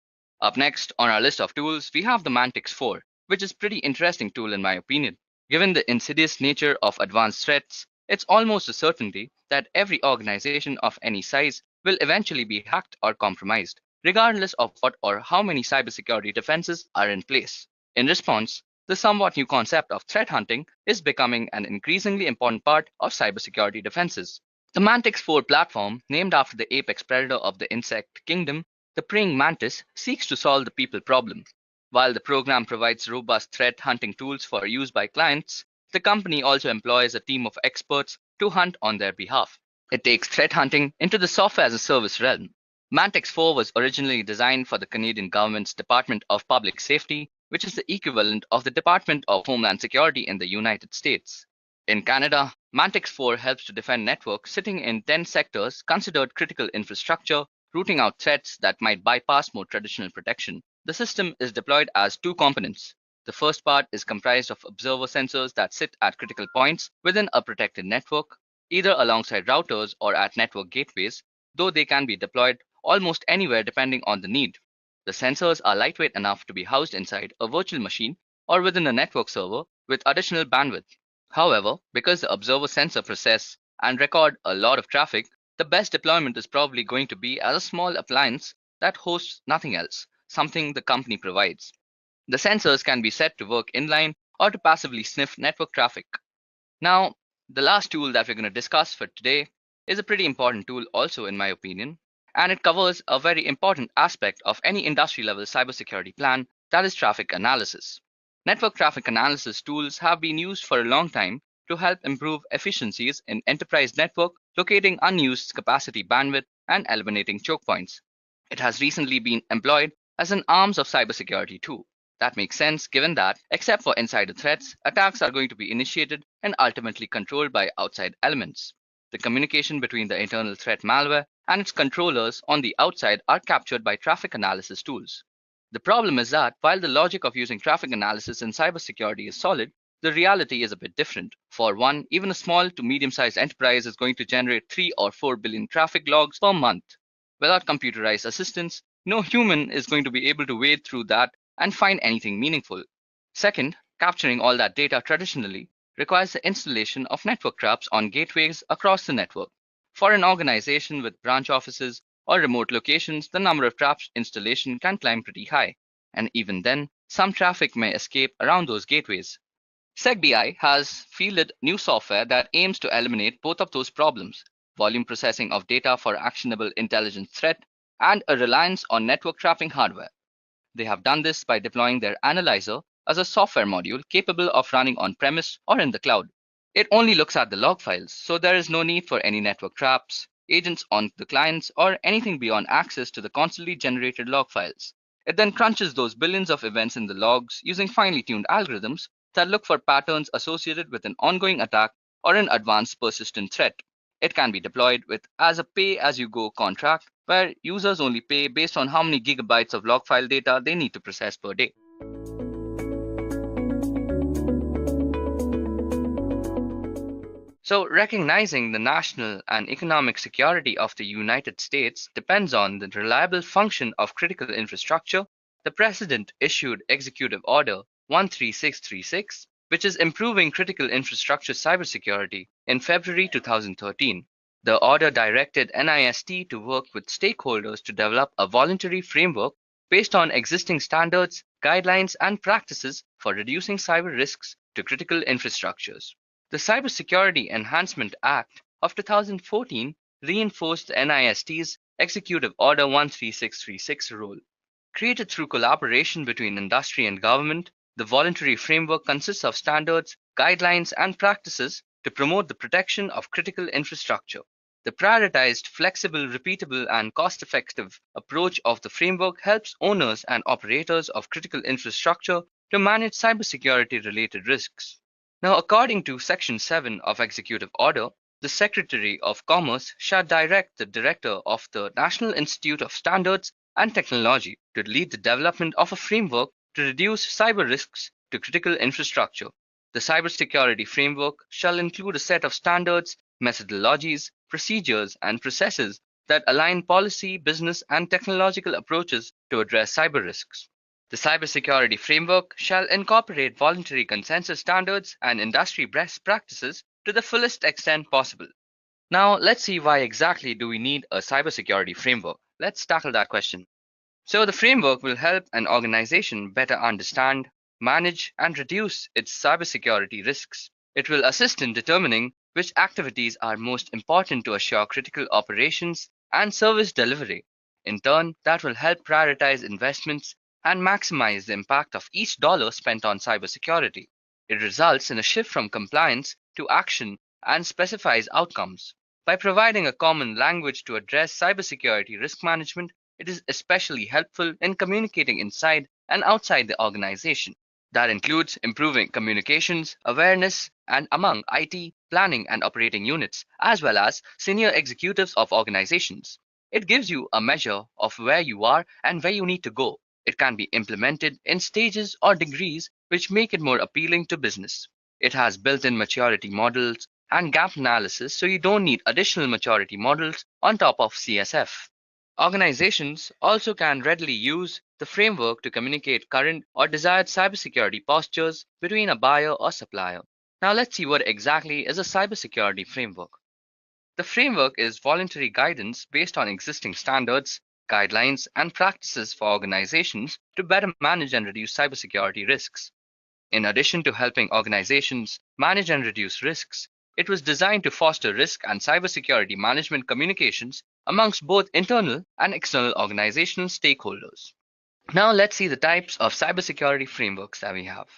Up next on our list of tools, we have the Mantix 4, which is a pretty interesting tool in my opinion. Given the insidious nature of advanced threats, it's almost a certainty that every organization of any size will eventually be hacked or compromised, regardless of what or how many cybersecurity defenses are in place. In response, the somewhat new concept of threat hunting is becoming an increasingly important part of cybersecurity defenses. The Mantis 4 platform, named after the apex predator of the insect kingdom, the praying mantis, seeks to solve the people problem. While the program provides robust threat hunting tools for use by clients, the company also employs a team of experts to hunt on their behalf. It takes threat hunting into the software as a service realm. Mantis 4 was originally designed for the Canadian government's Department of Public Safety, which is the equivalent of the Department of Homeland Security in the United States. In Canada, Mantis 4 helps to defend networks sitting in 10 sectors considered critical infrastructure, rooting out threats that might bypass more traditional protection. The system is deployed as two components. The first part is comprised of observer sensors that sit at critical points within a protected network, either alongside routers or at network gateways, though they can be deployed almost anywhere depending on the need. The sensors are lightweight enough to be housed inside a virtual machine or within a network server with additional bandwidth. However, because the observer sensor process and record a lot of traffic, the best deployment is probably going to be as a small appliance that hosts nothing else, something the company provides. The sensors can be set to work inline or to passively sniff network traffic. Now, the last tool that we're going to discuss for today is a pretty important tool also in my opinion, and it covers a very important aspect of any industry level cybersecurity plan, that is traffic analysis. Network traffic analysis tools have been used for a long time to help improve efficiencies in enterprise network, locating unused capacity bandwidth and eliminating choke points. It has recently been employed as an arms of cybersecurity too. That makes sense given that, except for insider threats, attacks are going to be initiated and ultimately controlled by outside elements. The communication between the internal threat malware and its controllers on the outside are captured by traffic analysis tools. The problem is that while the logic of using traffic analysis in cybersecurity is solid, the reality is a bit different. For one, even a small to medium-sized enterprise is going to generate 3 or 4 billion traffic logs per month. Without computerized assistance, no human is going to be able to wade through that and find anything meaningful. Second, capturing all that data traditionally requires the installation of network traps on gateways across the network. For an organization with branch offices or remote locations, the number of traps installation can climb pretty high, and even then, some traffic may escape around those gateways. SecBI has fielded new software that aims to eliminate both of those problems: volume processing of data for actionable intelligence threat and a reliance on network trapping hardware. They have done this by deploying their analyzer as a software module capable of running on-premise or in the cloud. It only looks at the log files, so there is no need for any network traps, agents on the clients, or anything beyond access to the constantly generated log files. It then crunches those billions of events in the logs using finely tuned algorithms that look for patterns associated with an ongoing attack or an advanced persistent threat. It can be deployed with as a pay-as-you-go contract, where users only pay based on how many gigabytes of log file data they need to process per day. So, recognizing the national and economic security of the United States depends on the reliable function of critical infrastructure. The President issued Executive Order 13636, which is improving critical infrastructure cybersecurity, in February 2013. The order directed NIST to work with stakeholders to develop a voluntary framework based on existing standards, guidelines, and practices for reducing cyber risks to critical infrastructures. The Cybersecurity Enhancement Act of 2014 reinforced NIST's Executive Order 13636 role. Created through collaboration between industry and government, the voluntary framework consists of standards, guidelines, and practices to promote the protection of critical infrastructure. The prioritized, flexible, repeatable, and cost-effective approach of the framework helps owners and operators of critical infrastructure to manage cybersecurity-related risks. Now, according to Section 7 of Executive Order, the Secretary of Commerce shall direct the Director of the National Institute of Standards and Technology to lead the development of a framework to reduce cyber risks to critical infrastructure. The cybersecurity framework shall include a set of standards, methodologies, procedures, and processes that align policy, business, and technological approaches to address cyber risks. The cybersecurity framework shall incorporate voluntary consensus standards and industry best practices to the fullest extent possible. Now, let's see why exactly do we need a cybersecurity framework. Let's tackle that question. So the framework will help an organization better understand, manage, and reduce its cybersecurity risks. It will assist in determining which activities are most important to assure critical operations and service delivery. In turn, that will help prioritize investments and maximize the impact of each dollar spent on cybersecurity. It results in a shift from compliance to action and specifies outcomes. By providing a common language to address cybersecurity risk management, it is especially helpful in communicating inside and outside the organization. That includes improving communications, awareness, and among IT, planning, and operating units, as well as senior executives of organizations. It gives you a measure of where you are and where you need to go. It can be implemented in stages or degrees which make it more appealing to business. It has built-in maturity models and gap analysis, so you don't need additional maturity models on top of CSF. Organizations also can readily use the framework to communicate current or desired cybersecurity postures between a buyer or supplier. Now let's see what exactly is a cybersecurity framework. The framework is voluntary guidance based on existing standards, guidelines, and practices for organizations to better manage and reduce cybersecurity risks. In addition to helping organizations manage and reduce risks, it was designed to foster risk and cybersecurity management communications amongst both internal and external organizational stakeholders. Now let's see the types of cybersecurity frameworks that we have.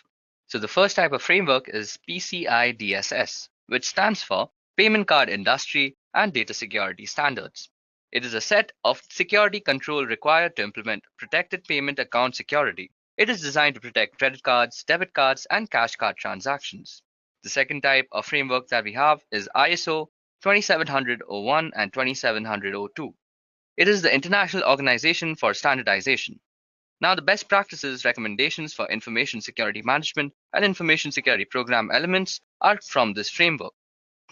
So the first type of framework is PCI DSS, which stands for Payment Card Industry and Data Security Standards. It is a set of security control required to implement protected payment account security. It is designed to protect credit cards, debit cards, and cash card transactions. The second type of framework that we have is ISO 27001 and 27002. It is the International Organization for Standardization. Now, the best practices recommendations for information security management and information security program elements are from this framework.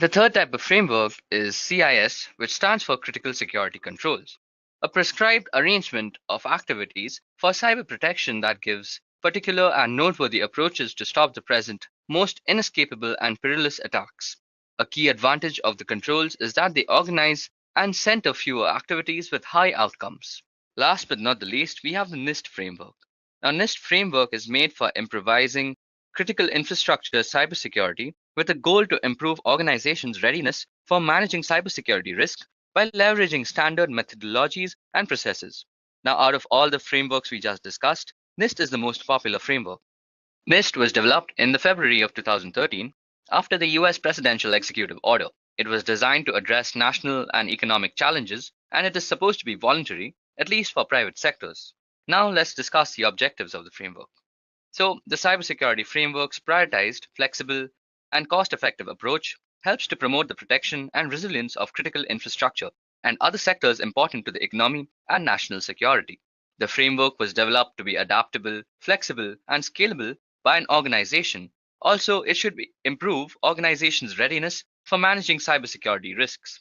The third type of framework is CIS, which stands for Critical Security Controls, a prescribed arrangement of activities for cyber protection that gives particular and noteworthy approaches to stop the present, most inescapable and perilous attacks. A key advantage of the controls is that they organize and center fewer activities with high outcomes. Last but not the least, we have the NIST framework. Now, NIST framework is made for improvising critical infrastructure cybersecurity with a goal to improve organizations' readiness for managing cybersecurity risk by leveraging standard methodologies and processes. Now, out of all the frameworks we just discussed, NIST is the most popular framework. NIST was developed in the February of 2013 after the US presidential executive order. It was designed to address national and economic challenges, and it is supposed to be voluntary, at least for private sectors. Now let's discuss the objectives of the framework. So the cybersecurity framework's prioritized, flexible, and cost-effective approach helps to promote the protection and resilience of critical infrastructure and other sectors important to the economy and national security. The framework was developed to be adaptable, flexible, and scalable by an organization. Also, it should improve organizations' readiness for managing cybersecurity risks.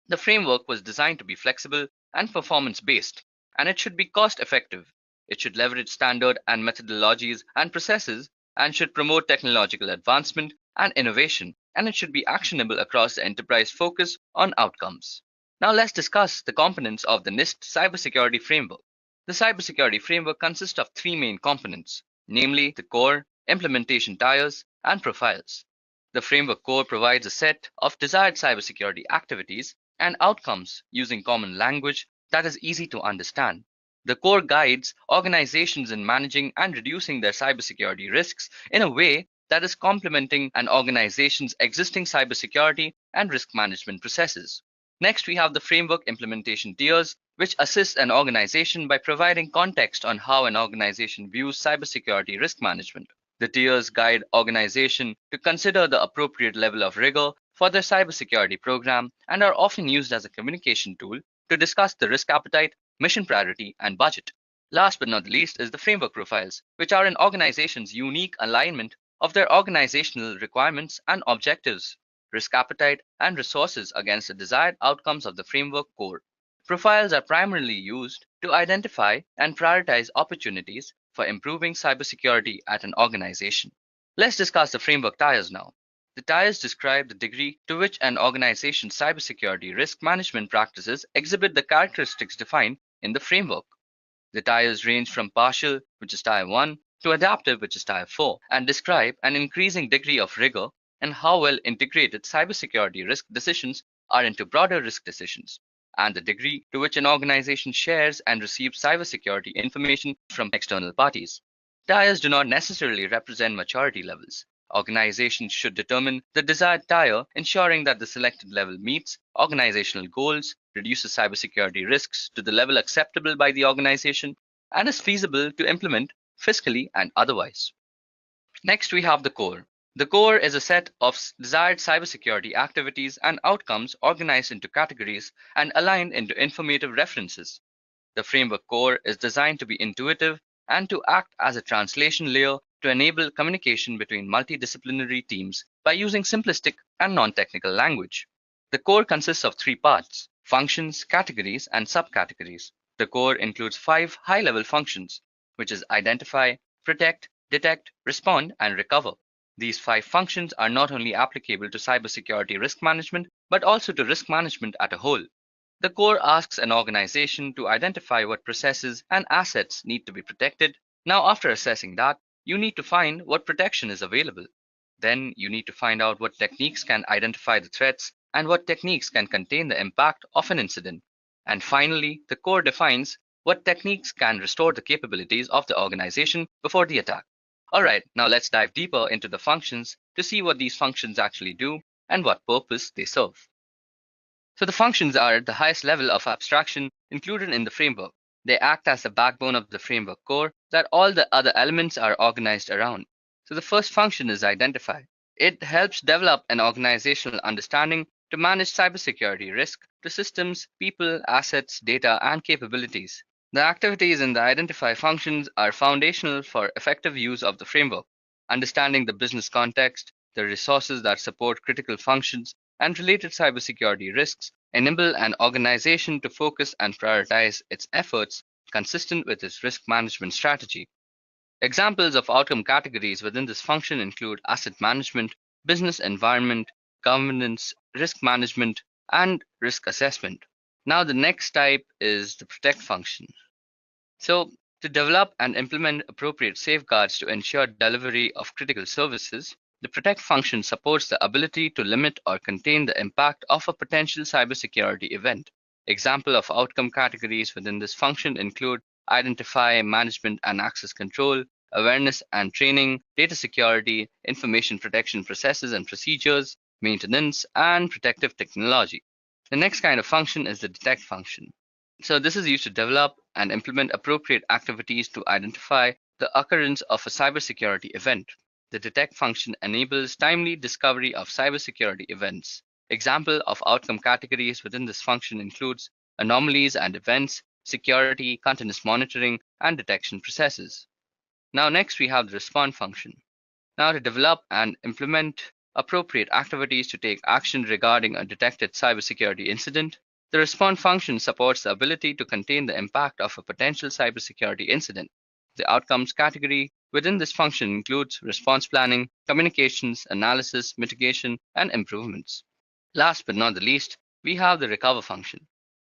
The framework was designed to be flexible and performance-based, and it should be cost-effective. It should leverage standard and methodologies and processes, and should promote technological advancement and innovation, and it should be actionable across the enterprise focus on outcomes. Now let's discuss the components of the NIST cybersecurity framework. The cybersecurity framework consists of three main components, namely the core, implementation tiers, and profiles. The framework core provides a set of desired cybersecurity activities and outcomes using common language that is easy to understand. The core guides organizations in managing and reducing their cybersecurity risks in a way that is complementing an organization's existing cybersecurity and risk management processes. Next, we have the framework implementation tiers, which assist an organization by providing context on how an organization views cybersecurity risk management. The tiers guide organization to consider the appropriate level of rigor for their cybersecurity program and are often used as a communication tool to discuss the risk appetite, mission priority, and budget. Last but not least is the framework profiles, which are an organization's unique alignment of their organizational requirements and objectives, risk appetite, and resources against the desired outcomes of the framework core. Profiles are primarily used to identify and prioritize opportunities for improving cybersecurity at an organization. Let's discuss the framework tiers now. The tiers describe the degree to which an organization's cybersecurity risk management practices exhibit the characteristics defined in the framework. The tiers range from partial, which is tier 1, to adaptive, which is tier 4, and describe an increasing degree of rigor and how well integrated cybersecurity risk decisions are into broader risk decisions, and the degree to which an organization shares and receives cybersecurity information from external parties. Tiers do not necessarily represent maturity levels. Organizations should determine the desired tier, ensuring that the selected level meets organizational goals, reduces cybersecurity risks to the level acceptable by the organization, and is feasible to implement fiscally and otherwise. Next, we have the core. The core is a set of desired cybersecurity activities and outcomes organized into categories and aligned into informative references. The framework core is designed to be intuitive and to act as a translation layer to enable communication between multidisciplinary teams by using simplistic and non-technical language. The core consists of three parts: functions, categories, and subcategories. The core includes 5 high-level functions, which is identify, protect, detect, respond, and recover. These 5 functions are not only applicable to cybersecurity risk management, but also to risk management as a whole. The core asks an organization to identify what processes and assets need to be protected. Now, after assessing that, you need to find what protection is available. Then you need to find out what techniques can identify the threats and what techniques can contain the impact of an incident. And finally, the core defines what techniques can restore the capabilities of the organization before the attack. Alright, now let's dive deeper into the functions to see what these functions actually do and what purpose they serve. So the functions are the highest level of abstraction included in the framework. They act as the backbone of the framework core that all the other elements are organized around. So the first function is identify. It helps develop an organizational understanding to manage cybersecurity risk to systems, people, assets, data, and capabilities. The activities in the identify functions are foundational for effective use of the framework. Understanding the business context, the resources that support critical functions, and related cybersecurity risks enable an organization to focus and prioritize its efforts consistent with its risk management strategy. Examples of outcome categories within this function include asset management, business environment, governance, risk management, and risk assessment. Now the next type is the protect function. So to develop and implement appropriate safeguards to ensure delivery of critical services, the protect function supports the ability to limit or contain the impact of a potential cybersecurity event. Example of outcome categories within this function include identify, management and access control, awareness and training, data security, information protection processes and procedures, maintenance, and protective technology. The next kind of function is the detect function. So this is used to develop and implement appropriate activities to identify the occurrence of a cybersecurity event. The detect function enables timely discovery of cybersecurity events. Example of outcome categories within this function includes anomalies and events, security, continuous monitoring, and detection processes. Now next we have the respond function. Now to develop and implement appropriate activities to take action regarding a detected cybersecurity incident, the respond function supports the ability to contain the impact of a potential cybersecurity incident. The outcomes category within this function includes response planning, communications, analysis, mitigation, and improvements. Last but not the least, we have the recover function.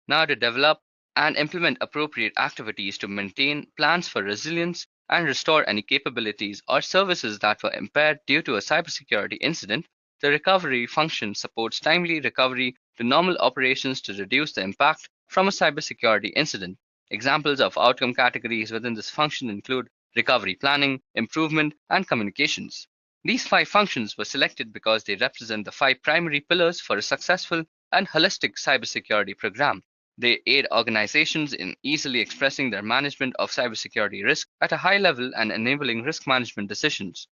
Now to develop and implement appropriate activities to maintain plans for resilience and restore any capabilities or services that were impaired due to a cybersecurity incident, the recovery function supports timely recovery to normal operations to reduce the impact from a cybersecurity incident. Examples of outcome categories within this function include recovery planning, improvement, and communications. These 5 functions were selected because they represent the 5 primary pillars for a successful and holistic cybersecurity program. They aid organizations in easily expressing their management of cybersecurity risk at a high level and enabling risk management decisions.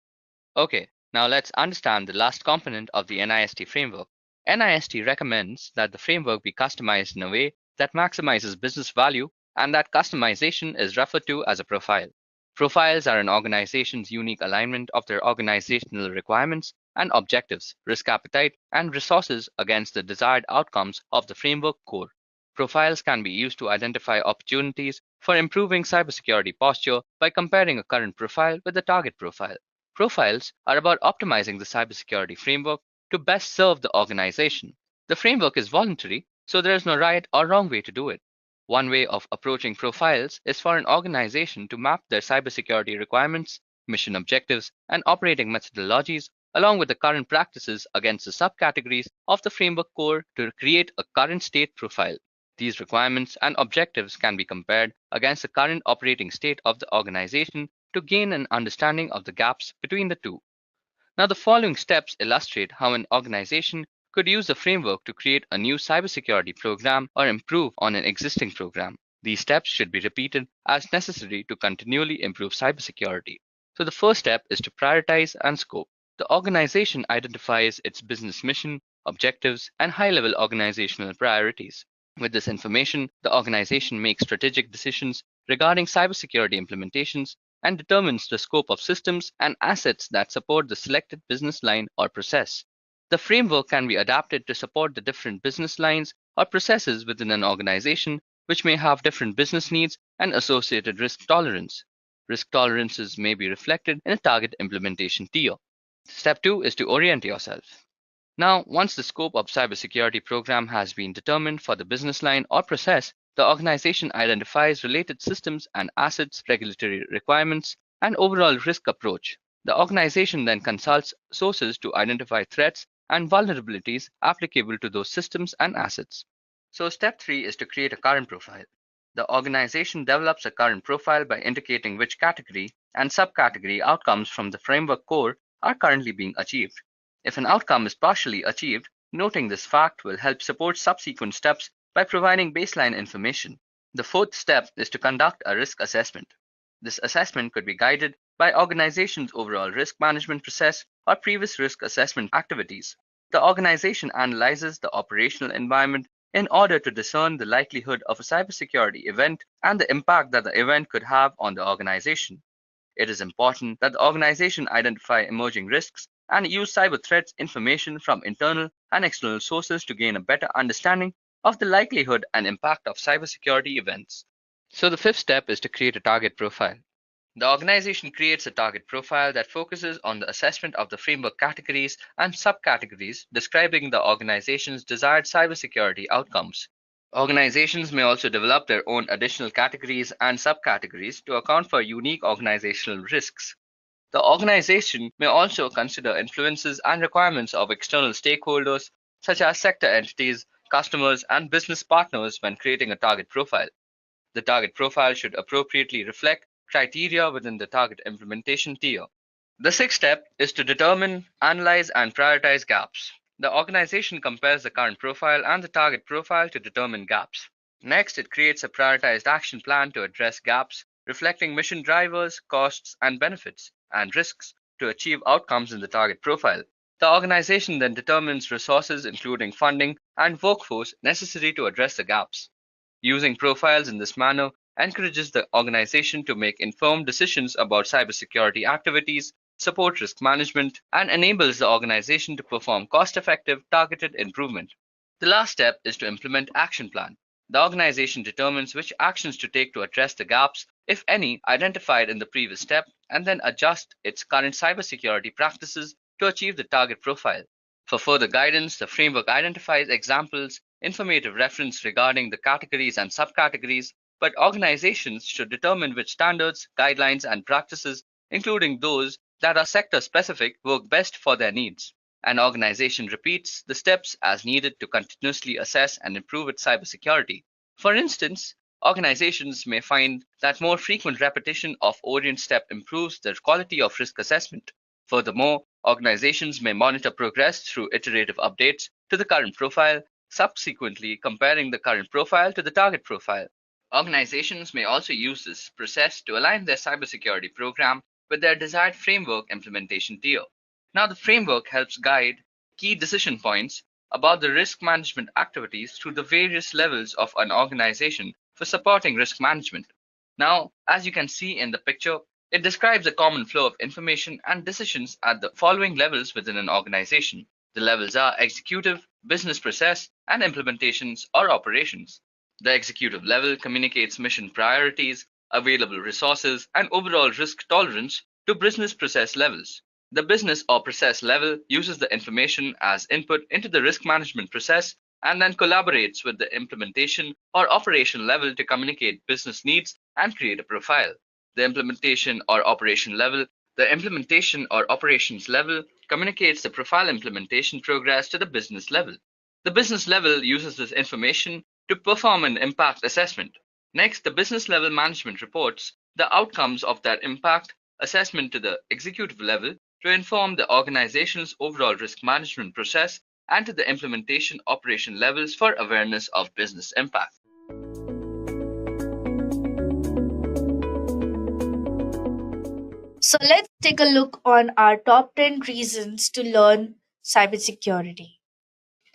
Okay, now let's understand the last component of the NIST framework. NIST recommends that the framework be customized in a way that maximizes business value and that customization is referred to as a profile. Profiles are an organization's unique alignment of their organizational requirements and objectives, risk appetite, and resources against the desired outcomes of the framework core. Profiles can be used to identify opportunities for improving cybersecurity posture by comparing a current profile with the target profile. Profiles are about optimizing the cybersecurity framework to best serve the organization. The framework is voluntary, so there is no right or wrong way to do it. One way of approaching profiles is for an organization to map their cybersecurity requirements, mission objectives, and operating methodologies along with the current practices against the subcategories of the framework core to create a current state profile. These requirements and objectives can be compared against the current operating state of the organization to gain an understanding of the gaps between the two. Now, the following steps illustrate how an organization could use the framework to create a new cybersecurity program or improve on an existing program. These steps should be repeated as necessary to continually improve cybersecurity. So the first step is to prioritize and scope. The organization identifies its business mission, objectives, and high-level organizational priorities. With this information, the organization makes strategic decisions regarding cybersecurity implementations and determines the scope of systems and assets that support the selected business line or process. The framework can be adapted to support the different business lines or processes within an organization, which may have different business needs and associated risk tolerance. Risk tolerances may be reflected in a target implementation tier. Step 2 is to orient yourself. Now, once the scope of cybersecurity program has been determined for the business line or process, the organization identifies related systems and assets, regulatory requirements, and overall risk approach. The organization then consults sources to identify threats and vulnerabilities applicable to those systems and assets. So step 3 is to create a current profile. The organization develops a current profile by indicating which category and subcategory outcomes from the framework core are currently being achieved. If an outcome is partially achieved, noting this fact will help support subsequent steps by providing baseline information. The fourth step is to conduct a risk assessment. This assessment could be guided by organization's overall risk management process or previous risk assessment activities. The organization analyzes the operational environment in order to discern the likelihood of a cybersecurity event and the impact that the event could have on the organization. It is important that the organization identify emerging risks and use cyber threats information from internal and external sources to gain a better understanding of the likelihood and impact of cybersecurity events. So the fifth step is to create a target profile. The organization creates a target profile that focuses on the assessment of the framework categories and subcategories describing the organization's desired cybersecurity outcomes. Organizations may also develop their own additional categories and subcategories to account for unique organizational risks. The organization may also consider influences and requirements of external stakeholders such as sector entities, customers, and business partners when creating a target profile. The target profile should appropriately reflect criteria within the target implementation tier. The sixth step is to determine, analyze, and prioritize gaps. The organization compares the current profile and the target profile to determine gaps. Next, it creates a prioritized action plan to address gaps, reflecting mission drivers, costs, and benefits, and risks to achieve outcomes in the target profile. The organization then determines resources, including funding and workforce, necessary to address the gaps. Using profiles in this manner encourages the organization to make informed decisions about cybersecurity activities, support risk management, and enables the organization to perform cost-effective, targeted improvement. The last step is to implement action plan. The organization determines which actions to take to address the gaps, if any, identified in the previous step, and then adjust its current cybersecurity practices to achieve the target profile. For further guidance, the framework identifies examples, informative reference regarding the categories and subcategories, but organizations should determine which standards, guidelines, and practices, including those that are sector-specific, work best for their needs. An organization repeats the steps as needed to continuously assess and improve its cybersecurity. For instance, organizations may find that more frequent repetition of orient step improves the quality of risk assessment. Furthermore, organizations may monitor progress through iterative updates to the current profile, subsequently comparing the current profile to the target profile. Organizations may also use this process to align their cybersecurity program with their desired framework implementation tier. Now, the framework helps guide key decision points about the risk management activities through the various levels of an organization for supporting risk management. Now, as you can see in the picture, it describes a common flow of information and decisions at the following levels within an organization. The levels are executive, business process, and implementations or operations. The executive level communicates mission priorities, available resources, and overall risk tolerance to business process levels. The business or process level uses the information as input into the risk management process and then collaborates with the implementation or operation level to communicate business needs and create a profile. The implementation or operation level The implementation or operations level communicates the profile implementation progress to the business level. The business level uses this information to perform an impact assessment. Next, the business level management reports the outcomes of that impact assessment to the executive level to inform the organization's overall risk management process and to the implementation operation levels for awareness of business impact. So let's take a look on our top 10 reasons to learn cybersecurity.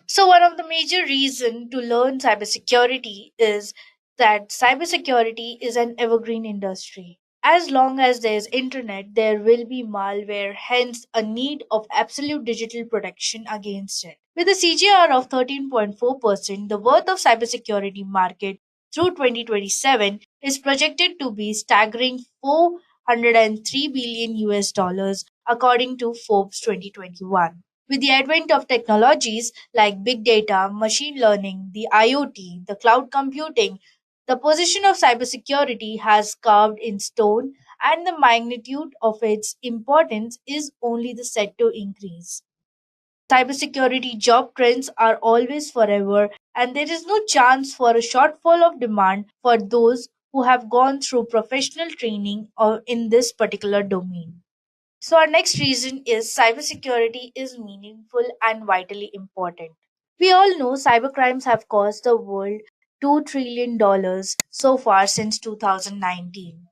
So one of the major reasons to learn cybersecurity is that cybersecurity is an evergreen industry. As long as there is internet, there will be malware, hence a need of absolute digital protection against it. With a CGR of 13.4%, the worth of cybersecurity market through 2027 is projected to be staggering 403 billion US dollars according to Forbes 2021. With the advent of technologies like big data, machine learning, the IoT, the cloud computing, the position of cybersecurity has carved in stone, and the magnitude of its importance is only the set to increase. Cybersecurity job trends are always forever, and there is no chance for a shortfall of demand for those who have gone through professional training or in this particular domain. So, our next reason is cybersecurity is meaningful and vitally important. We all know cybercrimes have cost the world $2 trillion so far since 2019.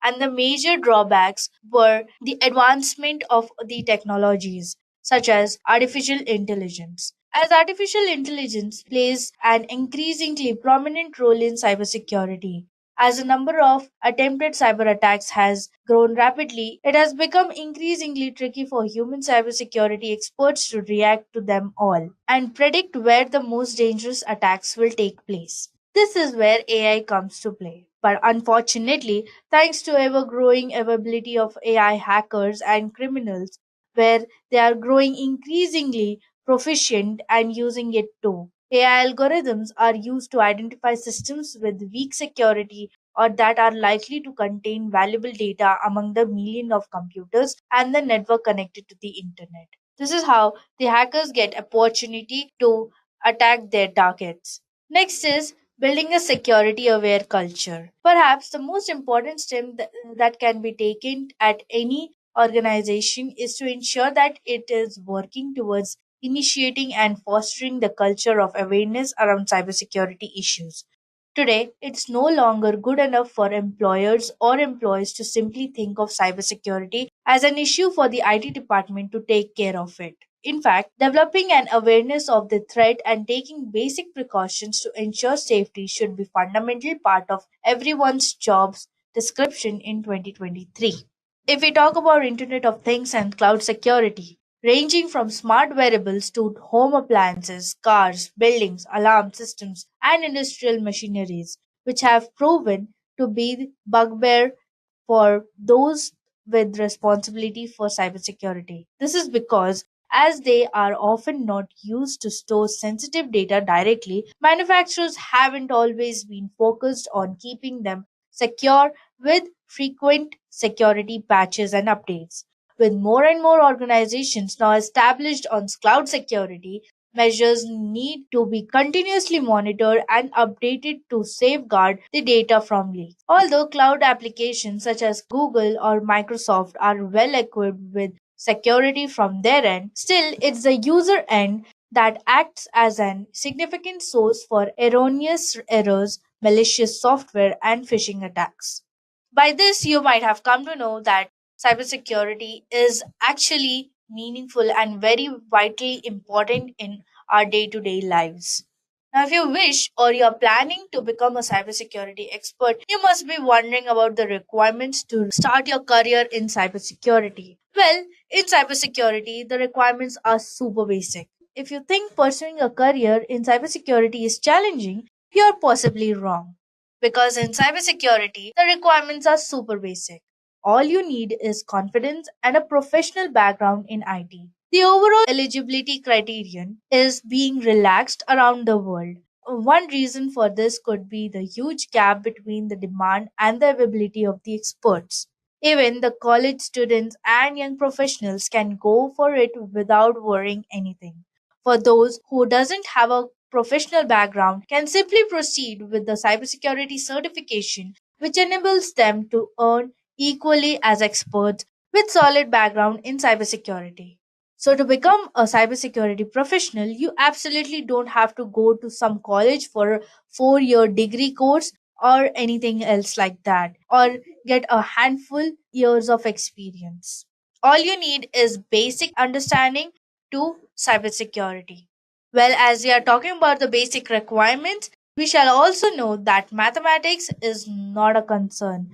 And the major drawbacks were the advancement of the technologies, such as artificial intelligence. As artificial intelligence plays an increasingly prominent role in cybersecurity, as the number of attempted cyber attacks has grown rapidly, it has become increasingly tricky for human cybersecurity experts to react to them all and predict where the most dangerous attacks will take place. This is where AI comes to play. But unfortunately, thanks to ever growing availability of AI hackers and criminals, where they are growing increasingly proficient and using it too. AI algorithms are used to identify systems with weak security or that are likely to contain valuable data among the million of computers and the network connected to the internet. This is how the hackers get opportunity to attack their targets. Next is building a security aware culture. Perhaps the most important step that can be taken at any organization is to ensure that it is working towards initiating and fostering the culture of awareness around cybersecurity issues. Today, it's no longer good enough for employers or employees to simply think of cybersecurity as an issue for the IT department to take care of it. In fact, developing an awareness of the threat and taking basic precautions to ensure safety should be fundamental part of everyone's job's description in 2023. If we talk about Internet of Things and cloud security, ranging from smart wearables to home appliances, cars, buildings, alarm systems, and industrial machineries, which have proven to be bugbear for those with responsibility for cybersecurity. This is because as they are often not used to store sensitive data directly, manufacturers haven't always been focused on keeping them secure with frequent security patches and updates. With more and more organizations now established on cloud security, measures need to be continuously monitored and updated to safeguard the data from leaks. Although cloud applications such as Google or Microsoft are well equipped with security from their end, still it's the user end that acts as an significant source for erroneous errors, malicious software, and phishing attacks. By this, you might have come to know that cybersecurity is actually meaningful and very vitally important in our day to day lives. Now, if you wish or you're planning to become a cybersecurity expert, you must be wondering about the requirements to start your career in cybersecurity. Well, in cybersecurity, the requirements are super basic. If you think pursuing a career in cybersecurity is challenging, you're possibly wrong. Because in cybersecurity, the requirements are super basic. All you need is confidence and a professional background in IT. The overall eligibility criterion is being relaxed around the world. One reason for this could be the huge gap between the demand and the availability of the experts. Even the college students and young professionals can go for it without worrying anything. For those who doesn't have a professional background can simply proceed with the cybersecurity certification which enables them to earn equally as experts with solid background in cybersecurity. So to become a cybersecurity professional, you absolutely don't have to go to some college for a 4-year degree course or anything else like that, or get a handful years of experience. All you need is basic understanding to cybersecurity. Well, as we are talking about the basic requirements, we shall also know that mathematics is not a concern.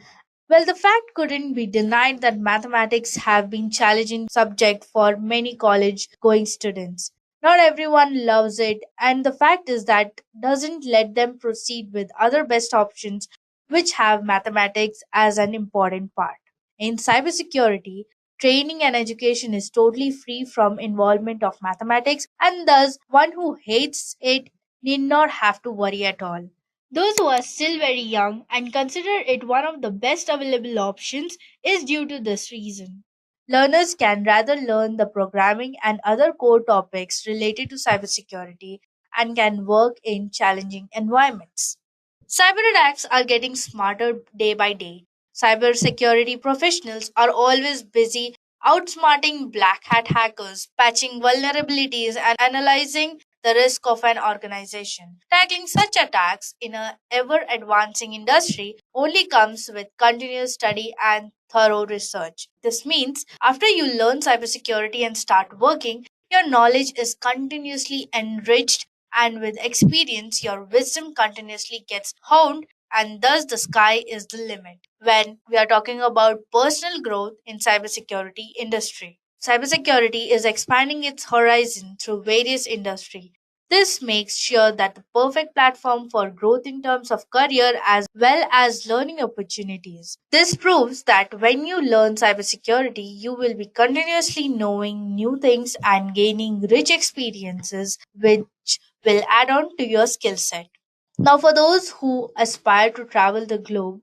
Well, the fact couldn't be denied that mathematics have been challenging subject for many college going students. Not everyone loves it, and the fact is that doesn't let them proceed with other best options which have mathematics as an important part. In cybersecurity, training and education is totally free from involvement of mathematics, and thus one who hates it need not have to worry at all. Those who are still very young and consider it one of the best available options is due to this reason. Learners can rather learn the programming and other core topics related to cybersecurity and can work in challenging environments. Cyber attacks are getting smarter day by day. Cybersecurity professionals are always busy outsmarting black hat hackers, patching vulnerabilities, and analyzing the risk of an organization. Tackling such attacks in a ever advancing industry only comes with continuous study and thorough research. This means after you learn cybersecurity and start working, your knowledge is continuously enriched, and with experience, your wisdom continuously gets honed, and thus the sky is the limit. When we are talking about personal growth in cybersecurity industry, cybersecurity is expanding its horizon through various industry. This makes sure that the perfect platform for growth in terms of career as well as learning opportunities. This proves that when you learn cybersecurity, you will be continuously knowing new things and gaining rich experiences which will add on to your skill set. Now, for those who aspire to travel the globe,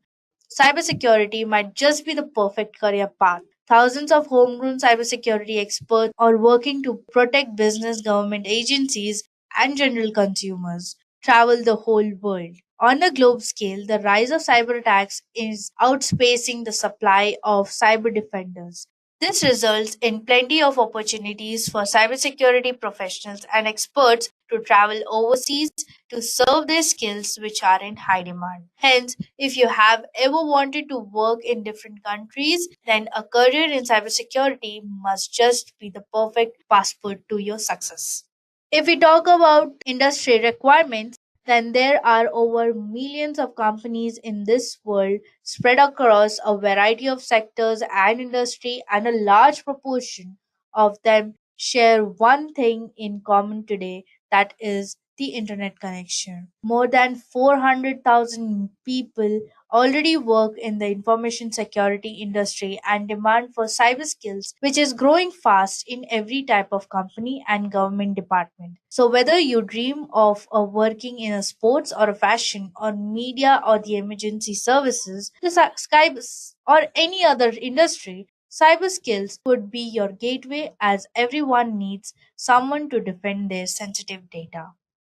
cybersecurity might just be the perfect career path. Thousands of homegrown cybersecurity experts are working to protect business, government agencies, and general consumers travel the whole world. On a globe scale, the rise of cyber attacks is outspacing the supply of cyber defenders. This results in plenty of opportunities for cybersecurity professionals and experts to travel overseas to serve their skills which are in high demand. Hence, if you have ever wanted to work in different countries, then a career in cybersecurity must just be the perfect passport to your success. If we talk about industry requirements, then there are over millions of companies in this world spread across a variety of sectors and industry, and a large proportion of them share one thing in common today, that is the internet connection. More than 400,000 people already work in the information security industry, and demand for cyber skills which is growing fast in every type of company and government department. So whether you dream of working in a sports or a fashion or media or the emergency services, the sky or any other industry, cyber skills could be your gateway, as everyone needs someone to defend their sensitive data.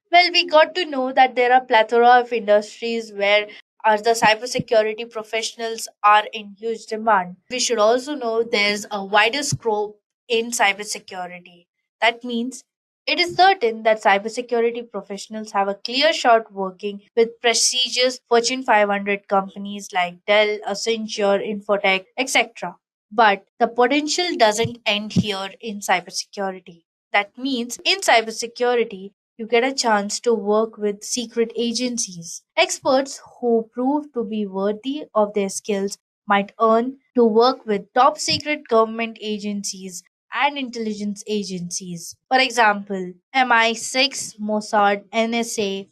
Well, we got to know that there are plethora of industries where the cybersecurity professionals are in huge demand. We should also know there's a wider scope in cybersecurity. That means it is certain that cybersecurity professionals have a clear shot working with prestigious Fortune 500 companies like Dell, Accenture, Infotech, etc. But the potential doesn't end here in cybersecurity. That means in cybersecurity, you get a chance to work with secret agencies. Experts who prove to be worthy of their skills might earn to work with top secret government agencies and intelligence agencies. For example, MI6, Mossad, NSA,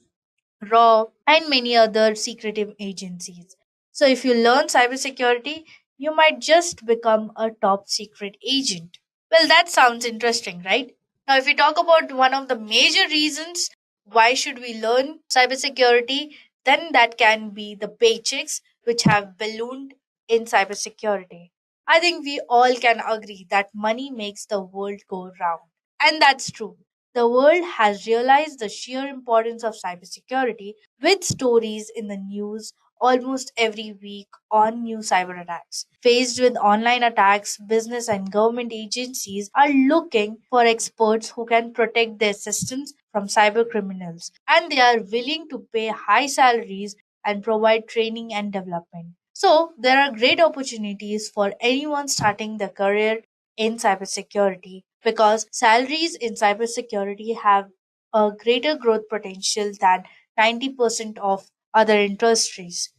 RAW, and many other secretive agencies. So, if you learn cybersecurity, you might just become a top secret agent. Well, that sounds interesting, right? Now, if we talk about one of the major reasons why should we learn cybersecurity, then that can be the paychecks which have ballooned in cybersecurity. I think we all can agree that money makes the world go round. And that's true. The world has realized the sheer importance of cybersecurity with stories in the news almost every week on new cyber attacks. Faced with online attacks, business and government agencies are looking for experts who can protect their systems from cyber criminals, and they are willing to pay high salaries and provide training and development. So, there are great opportunities for anyone starting their career in cybersecurity because salaries in cybersecurity have a greater growth potential than 90% of other industries.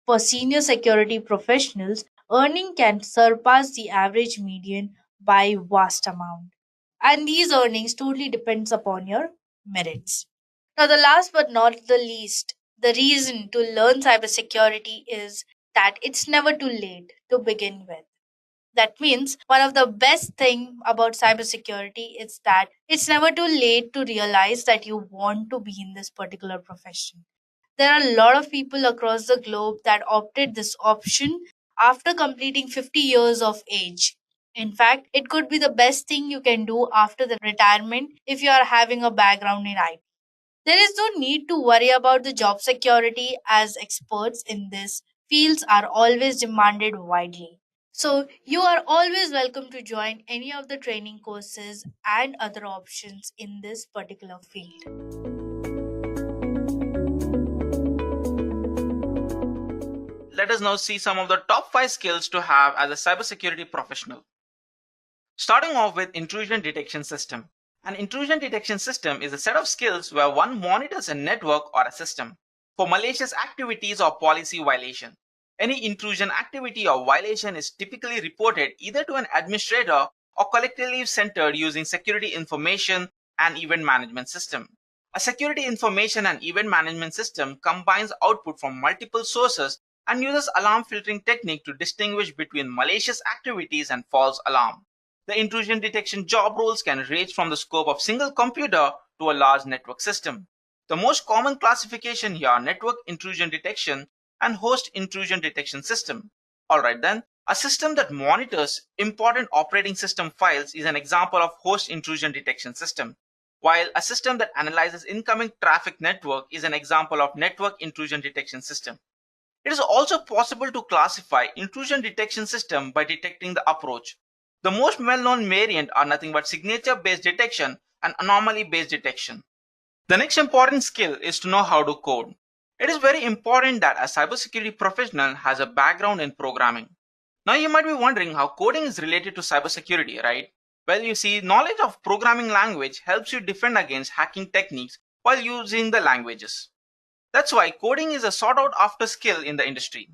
For senior security professionals, earning can surpass the average median by vast amount. And these earnings totally depends upon your merits. Now the last but not the least, the reason to learn cybersecurity is that it's never too late to begin with. That means one of the best thing about cybersecurity is that it's never too late to realize that you want to be in this particular profession. There are a lot of people across the globe that opted this option after completing 50 years of age. In fact, it could be the best thing you can do after the retirement if you are having a background in IT. There is no need to worry about the job security as experts in this fields are always demanded widely. So, you are always welcome to join any of the training courses and other options in this particular field. Let us now see some of the top 5 skills to have as a cybersecurity professional. Starting off with intrusion detection system. An intrusion detection system is a set of skills where one monitors a network or a system for malicious activities or policy violation. Any intrusion activity or violation is typically reported either to an administrator or collectively centered using security information and event management system. A security information and event management system combines output from multiple sources and uses alarm filtering technique to distinguish between malicious activities and false alarm. The intrusion detection job roles can range from the scope of single computer to a large network system. The most common classification here are network intrusion detection and host intrusion detection system. Alright then, a system that monitors important operating system files is an example of host intrusion detection system, while a system that analyzes incoming traffic network is an example of network intrusion detection system. It is also possible to classify intrusion detection system by detecting the approach. The most well-known variant are nothing but signature-based detection and anomaly-based detection. The next important skill is to know how to code. It is very important that a cybersecurity professional has a background in programming. Now you might be wondering how coding is related to cybersecurity, right? Well, you see, knowledge of programming language helps you defend against hacking techniques while using the languages. That's why coding is a sought out after skill in the industry.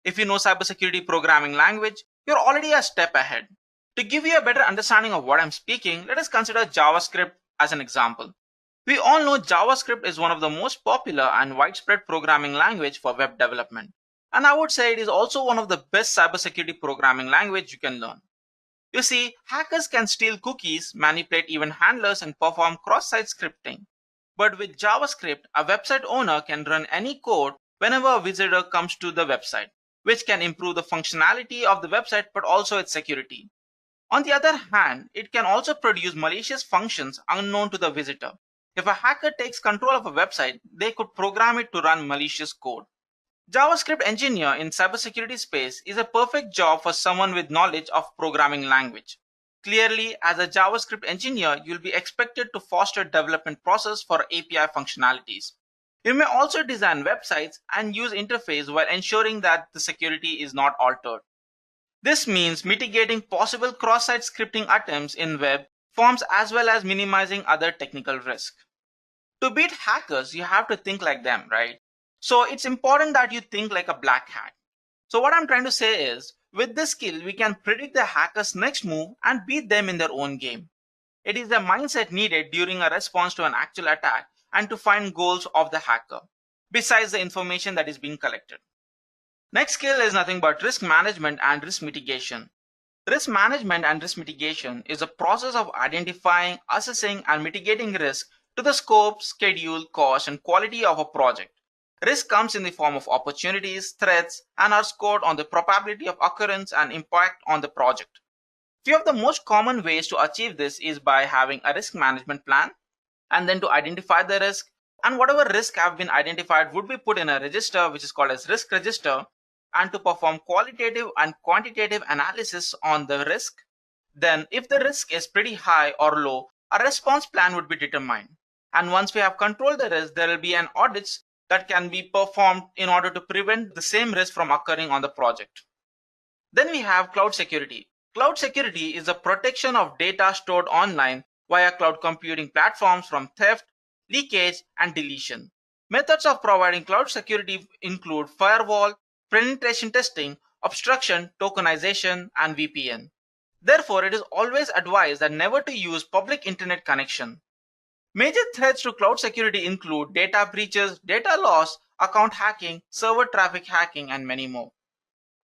If you know cybersecurity programming language, you're already a step ahead. To give you a better understanding of what I'm speaking, let us consider JavaScript as an example. We all know JavaScript is one of the most popular and widespread programming language for web development. And I would say it is also one of the best cybersecurity programming language you can learn. You see, hackers can steal cookies, manipulate event handlers, and perform cross-site scripting. But with JavaScript, a website owner can run any code whenever a visitor comes to the website, which can improve the functionality of the website but also its security. On the other hand, it can also produce malicious functions unknown to the visitor. If a hacker takes control of a website, they could program it to run malicious code. JavaScript engineer in cybersecurity space is a perfect job for someone with knowledge of programming language. Clearly, as a JavaScript engineer, you'll be expected to foster development process for API functionalities. You may also design websites and use interface while ensuring that the security is not altered. This means mitigating possible cross-site scripting attempts in web forms as well as minimizing other technical risk. To beat hackers, you have to think like them, right? So it's important that you think like a black hat. So what I'm trying to say is, with this skill, we can predict the hacker's next move and beat them in their own game. It is the mindset needed during a response to an actual attack and to find goals of the hacker, besides the information that is being collected. Next skill is nothing but risk management and risk mitigation. Risk management and risk mitigation is a process of identifying, assessing, and mitigating risk to the scope, schedule, cost, and quality of a project. Risk comes in the form of opportunities, threats, and are scored on the probability of occurrence and impact on the project. Few of the most common ways to achieve this is by having a risk management plan, and then to identify the risk, and whatever risk have been identified would be put in a register which is called as risk register, and to perform qualitative and quantitative analysis on the risk. Then if the risk is pretty high or low, a response plan would be determined. And once we have controlled the risk, there will be an audits that can be performed in order to prevent the same risk from occurring on the project. Then we have cloud security. Cloud security is the protection of data stored online via cloud computing platforms from theft, leakage, and deletion. Methods of providing cloud security include firewall, penetration testing, obstruction, tokenization, and VPN. Therefore, it is always advised that never to use public internet connection. Major threats to cloud security include data breaches, data loss, account hacking, server traffic hacking, and many more.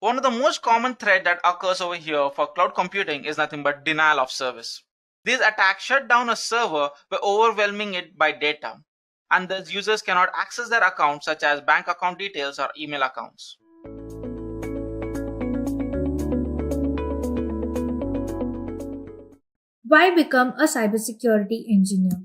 One of the most common threats that occurs over here for cloud computing is nothing but denial of service. These attacks shut down a server by overwhelming it by data, and thus users cannot access their accounts such as bank account details or email accounts. Why become a cybersecurity engineer?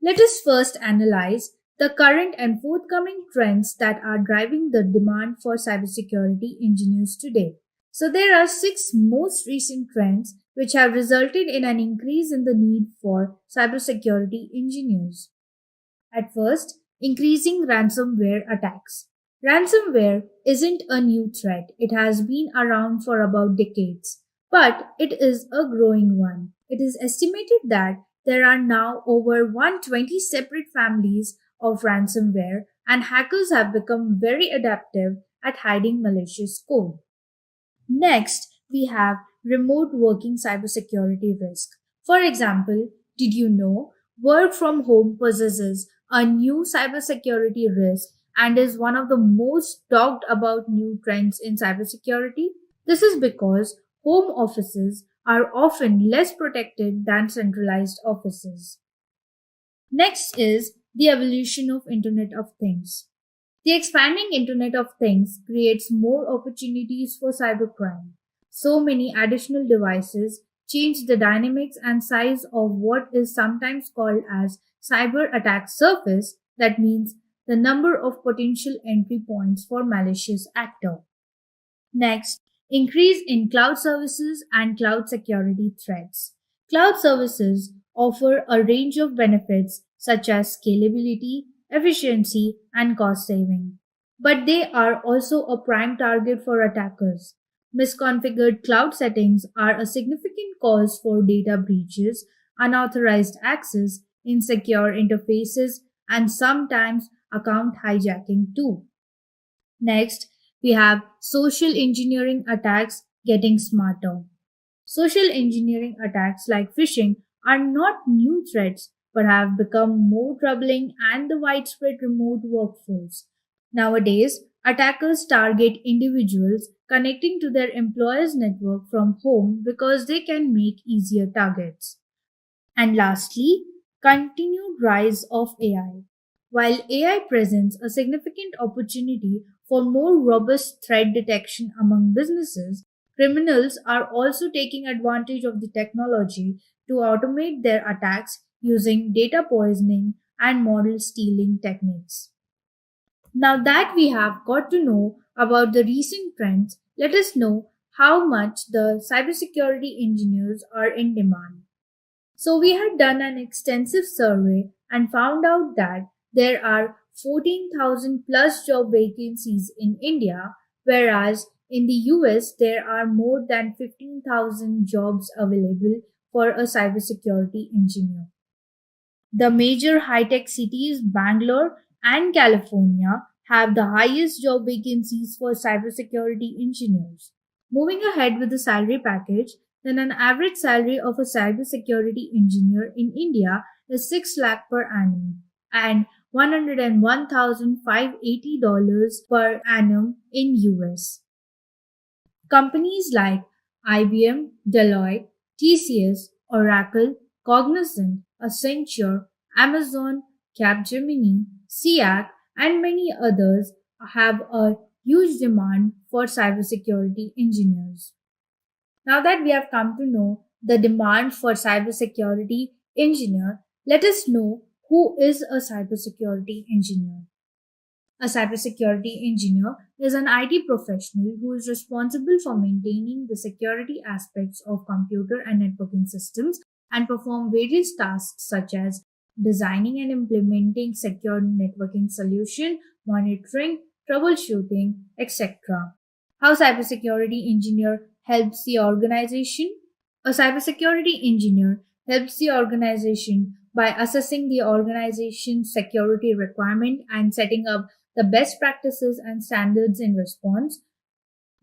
Let us first analyze the current and forthcoming trends that are driving the demand for cybersecurity engineers today. So there are 6 most recent trends which have resulted in an increase in the need for cybersecurity engineers. At first, increasing ransomware attacks. Ransomware isn't a new threat. It has been around for about decades, but it is a growing one. It is estimated that there are now over 120 separate families of ransomware, and hackers have become very adaptive at hiding malicious code. Next, we have remote working cybersecurity risk. For example, did you know work from home possesses a new cybersecurity risk and is one of the most talked about new trends in cybersecurity? This is because home offices are often less protected than centralized offices. Next is the evolution of Internet of Things. The expanding Internet of Things creates more opportunities for cybercrime. So many additional devices change the dynamics and size of what is sometimes called as cyber attack surface, that means the number of potential entry points for malicious actor. Next, increase in cloud services and cloud security threats. Cloud services offer a range of benefits such as scalability, efficiency, and cost saving. But they are also a prime target for attackers. Misconfigured cloud settings are a significant cause for data breaches, unauthorized access, insecure interfaces, and sometimes account hijacking too. Next, we have social engineering attacks getting smarter. Social engineering attacks like phishing are not new threats but have become more troubling and the widespread remote workforce. Nowadays, attackers target individuals connecting to their employer's network from home because they can make easier targets. And lastly, continued rise of AI. While AI presents a significant opportunity for more robust threat detection among businesses, criminals are also taking advantage of the technology to automate their attacks using data poisoning and model stealing techniques. Now that we have got to know about the recent trends, let us know how much the cybersecurity engineers are in demand. So we had done an extensive survey and found out that there are 14,000 plus job vacancies in India, whereas in the US there are more than 15,000 jobs available for a cybersecurity engineer. The major high-tech cities, Bangalore and California, have the highest job vacancies for cybersecurity engineers. Moving ahead with the salary package, then an average salary of a cybersecurity engineer in India is 6 lakh per annum, and $101,580 per annum in US. Companies like IBM, Deloitte, TCS, Oracle, Cognizant, Accenture, Amazon, Capgemini, SEAC, and many others have a huge demand for cybersecurity engineers. Now that we have come to know the demand for cybersecurity engineer, let us know who is a cybersecurity engineer. A cybersecurity engineer is an IT professional who is responsible for maintaining the security aspects of computer and networking systems and perform various tasks such as designing and implementing secure networking solution, monitoring, troubleshooting, etc. How cybersecurity engineer helps the organization? A cybersecurity engineer helps the organization by assessing the organization's security requirement and setting up the best practices and standards in response,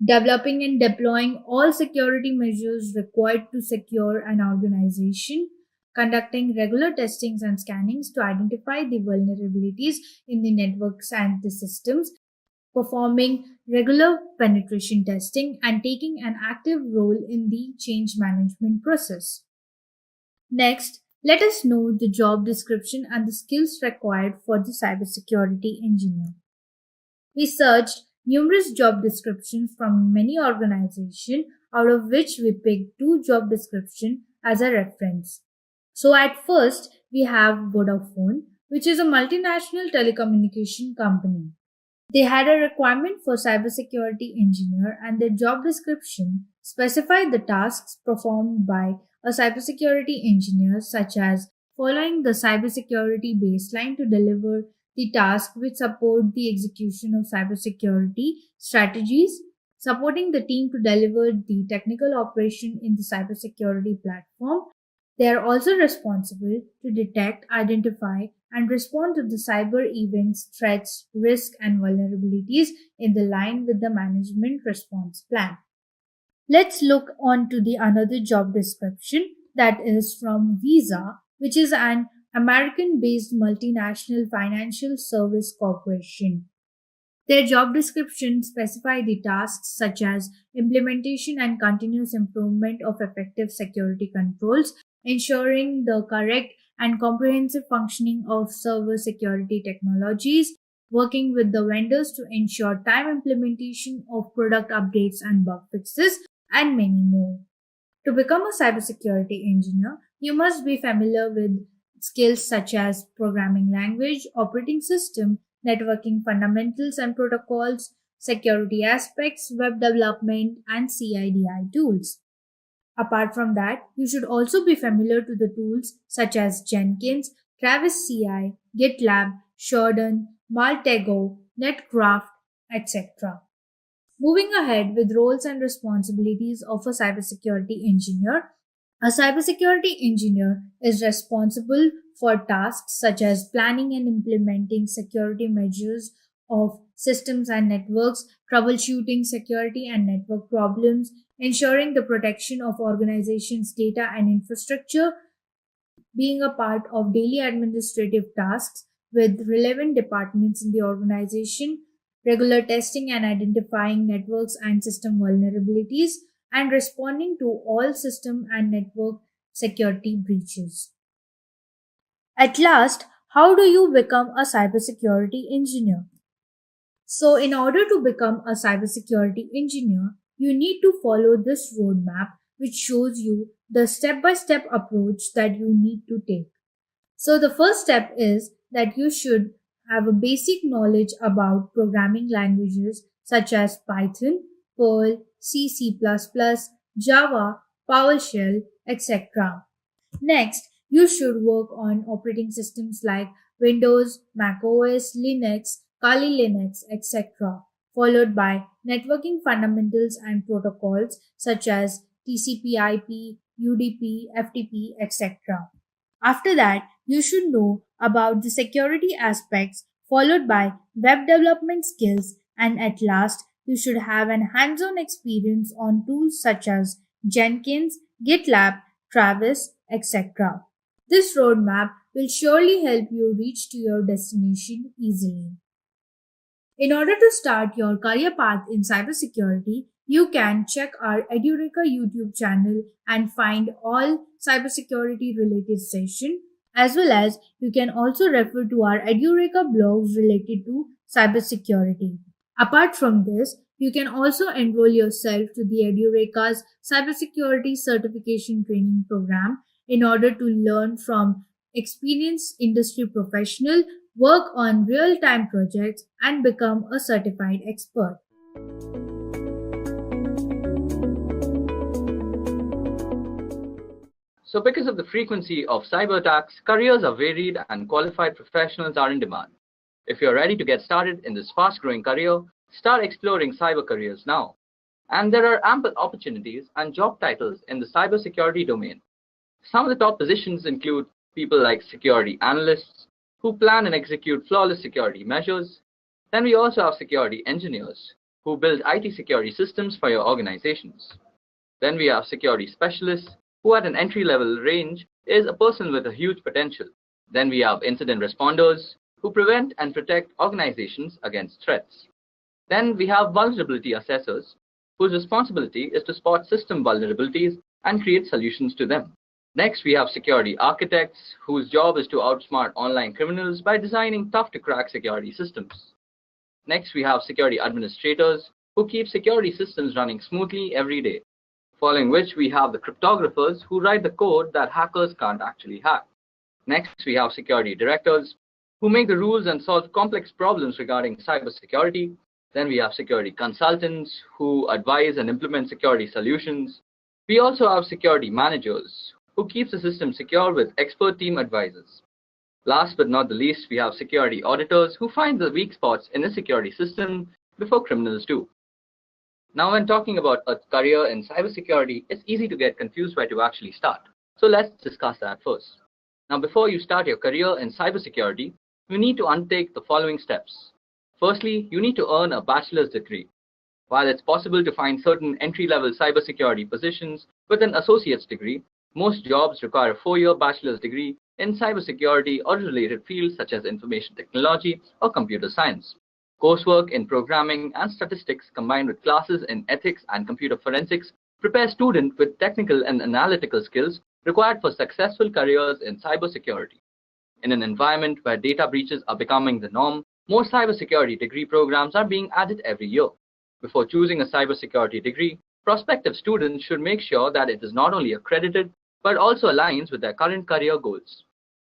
developing and deploying all security measures required to secure an organization, conducting regular testings and scannings to identify the vulnerabilities in the networks and the systems, performing regular penetration testing, and taking an active role in the change management process. Next, let us know the job description and the skills required for the cybersecurity engineer. We searched numerous job descriptions from many organizations, out of which we picked 2 job descriptions as a reference. So at first, we have Vodafone, which is a multinational telecommunication company. They had a requirement for cybersecurity engineer, and their job description specified the tasks performed by a cybersecurity engineer, such as following the cybersecurity baseline to deliver the tasks which support the execution of cybersecurity strategies, supporting the team to deliver the technical operation in the cybersecurity platform. They are also responsible to detect, identify, and respond to the cyber events, threats, risks, and vulnerabilities in the line with the management response plan. Let's look on to the another job description that is from Visa, which is an American-based multinational financial service corporation. Their job descriptions specify the tasks such as implementation and continuous improvement of effective security controls, ensuring the correct and comprehensive functioning of server security technologies, working with the vendors to ensure time implementation of product updates and bug fixes, and many more. To become a cybersecurity engineer, you must be familiar with skills such as programming language, operating system, networking fundamentals and protocols, security aspects, web development, and CI/DI tools. Apart from that, you should also be familiar to the tools such as Jenkins, Travis CI, GitLab, Shodan, Maltego, Netcraft, etc. Moving ahead with roles and responsibilities of a cybersecurity engineer, a cybersecurity engineer is responsible for tasks such as planning and implementing security measures of systems and networks, troubleshooting security and network problems, ensuring the protection of organizations' data and infrastructure, being a part of daily administrative tasks with relevant departments in the organization, regular testing and identifying networks and system vulnerabilities, and responding to all system and network security breaches. At last, how do you become a cybersecurity engineer? So, in order to become a cybersecurity engineer, you need to follow this roadmap, which shows you the step-by-step approach that you need to take. So, the first step is that you should have a basic knowledge about programming languages such as Python, Perl, C++, Java, PowerShell, etc. Next, you should work on operating systems like Windows, Mac OS, Linux, Kali Linux, etc., followed by networking fundamentals and protocols such as TCP/IP, UDP, FTP, etc. After that, you should know about the security aspects, followed by web development skills, and at last, you should have an hands-on experience on tools such as Jenkins, GitLab, Travis, etc. This roadmap will surely help you reach to your destination easily. In order to start your career path in cybersecurity, you can check our Edureka YouTube channel and find all cybersecurity related sessions, as well as you can also refer to our Edureka blogs related to cybersecurity. Apart from this, you can also enroll yourself to the Edureka's Cybersecurity Certification Training Program in order to learn from experienced industry professional, work on real-time projects, and become a certified expert. So because of the frequency of cyber attacks, careers are varied and qualified professionals are in demand. If you're ready to get started in this fast-growing career, start exploring cyber careers now. And there are ample opportunities and job titles in the cybersecurity domain. Some of the top positions include people like security analysts, who plan and execute flawless security measures. Then we also have security engineers, who build IT security systems for your organizations. Then we have security specialists, who at an entry-level range is a person with a huge potential. Then we have incident responders, who prevent and protect organizations against threats. Then we have vulnerability assessors, whose responsibility is to spot system vulnerabilities and create solutions to them. Next, we have security architects, whose job is to outsmart online criminals by designing tough-to-crack security systems. Next, we have security administrators, who keep security systems running smoothly every day. Following which, we have the cryptographers, who write the code that hackers can't actually hack. Next, we have security directors, who make the rules and solve complex problems regarding cybersecurity. Then we have security consultants, who advise and implement security solutions. We also have security managers, who keeps the system secure with expert team advisors. Last but not the least, we have security auditors, who find the weak spots in a security system before criminals do. Now, when talking about a career in cybersecurity, it's easy to get confused where to actually start. So let's discuss that first. Now, before you start your career in cybersecurity, you need to undertake the following steps. Firstly, you need to earn a bachelor's degree. While it's possible to find certain entry-level cybersecurity positions with an associate's degree, most jobs require a 4-year bachelor's degree in cybersecurity or related fields such as information technology or computer science. Coursework in programming and statistics combined with classes in ethics and computer forensics prepare students with technical and analytical skills required for successful careers in cybersecurity. In an environment where data breaches are becoming the norm, more cybersecurity degree programs are being added every year. Before choosing a cybersecurity degree, prospective students should make sure that it is not only accredited, but also aligns with their current career goals.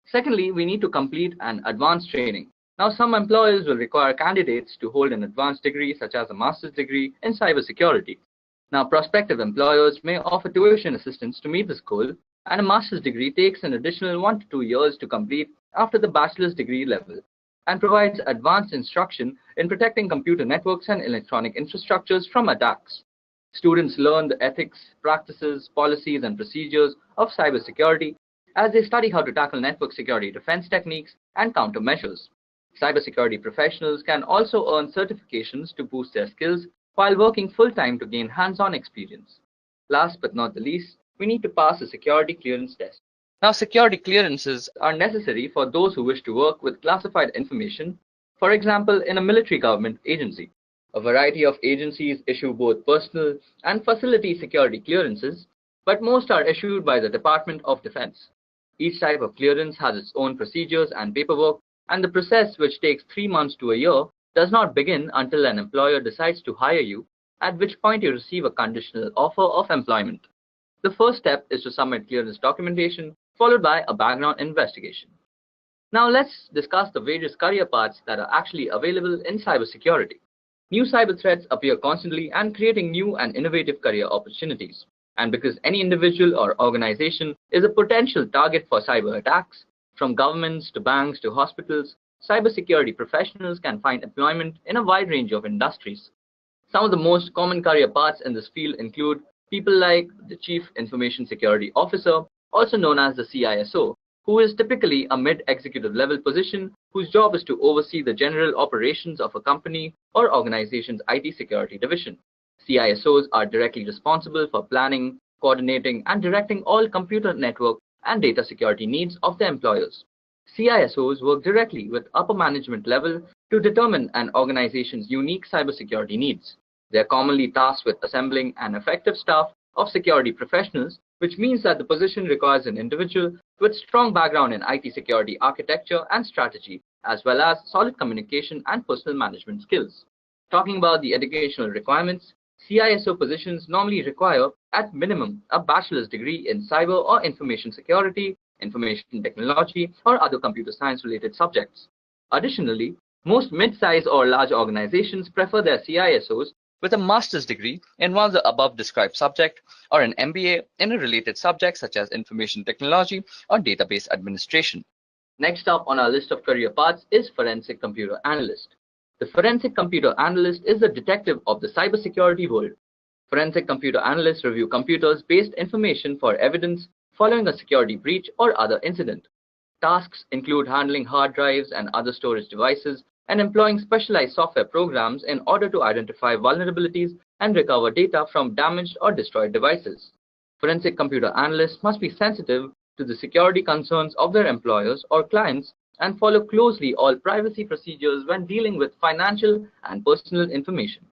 Secondly, we need to complete an advanced training. Now, some employers will require candidates to hold an advanced degree such as a master's degree in cybersecurity. Now, prospective employers may offer tuition assistance to meet this goal, and a master's degree takes an additional 1 to 2 years to complete after the bachelor's degree level, and provides advanced instruction in protecting computer networks and electronic infrastructures from attacks. Students learn the ethics, practices, policies, and procedures of cybersecurity as they study how to tackle network security defense techniques and countermeasures. Cybersecurity professionals can also earn certifications to boost their skills while working full-time to gain hands-on experience. Last but not the least, we need to pass a security clearance test. Now, security clearances are necessary for those who wish to work with classified information, for example, in a military government agency. A variety of agencies issue both personal and facility security clearances, but most are issued by the Department of Defense. Each type of clearance has its own procedures and paperwork, and the process, which takes 3 months to a year, does not begin until an employer decides to hire you, at which point you receive a conditional offer of employment. The first step is to submit clearance documentation, followed by a background investigation. Now let's discuss the various career paths that are actually available in cybersecurity. New cyber threats appear constantly and creating new and innovative career opportunities. And because any individual or organization is a potential target for cyber attacks, from governments to banks to hospitals, cybersecurity professionals can find employment in a wide range of industries. Some of the most common career paths in this field include people like the Chief Information Security Officer, also known as the CISO, who is typically a mid-executive level position whose job is to oversee the general operations of a company or organization's IT security division. CISOs are directly responsible for planning, coordinating, and directing all computer network and data security needs of their employers. CISOs work directly with upper management level to determine an organization's unique cybersecurity needs. They are commonly tasked with assembling an effective staff of security professionals, which means that the position requires an individual with strong background in IT security architecture and strategy, as well as solid communication and personal management skills. Talking about the educational requirements, CISO positions normally require, at minimum, a bachelor's degree in cyber or information security, information technology, or other computer science related subjects. Additionally, most mid-size or large organizations prefer their CISOs with a master's degree in one of the above described subject or an MBA in a related subject such as information technology or database administration. Next up on our list of career paths is forensic computer analyst. The forensic computer analyst is the detective of the cybersecurity world. Forensic computer analysts review computers-based information for evidence following a security breach or other incident. Tasks include handling hard drives and other storage devices and employing specialized software programs in order to identify vulnerabilities and recover data from damaged or destroyed devices. Forensic computer analysts must be sensitive to the security concerns of their employers or clients and follow closely all privacy procedures when dealing with financial and personal information.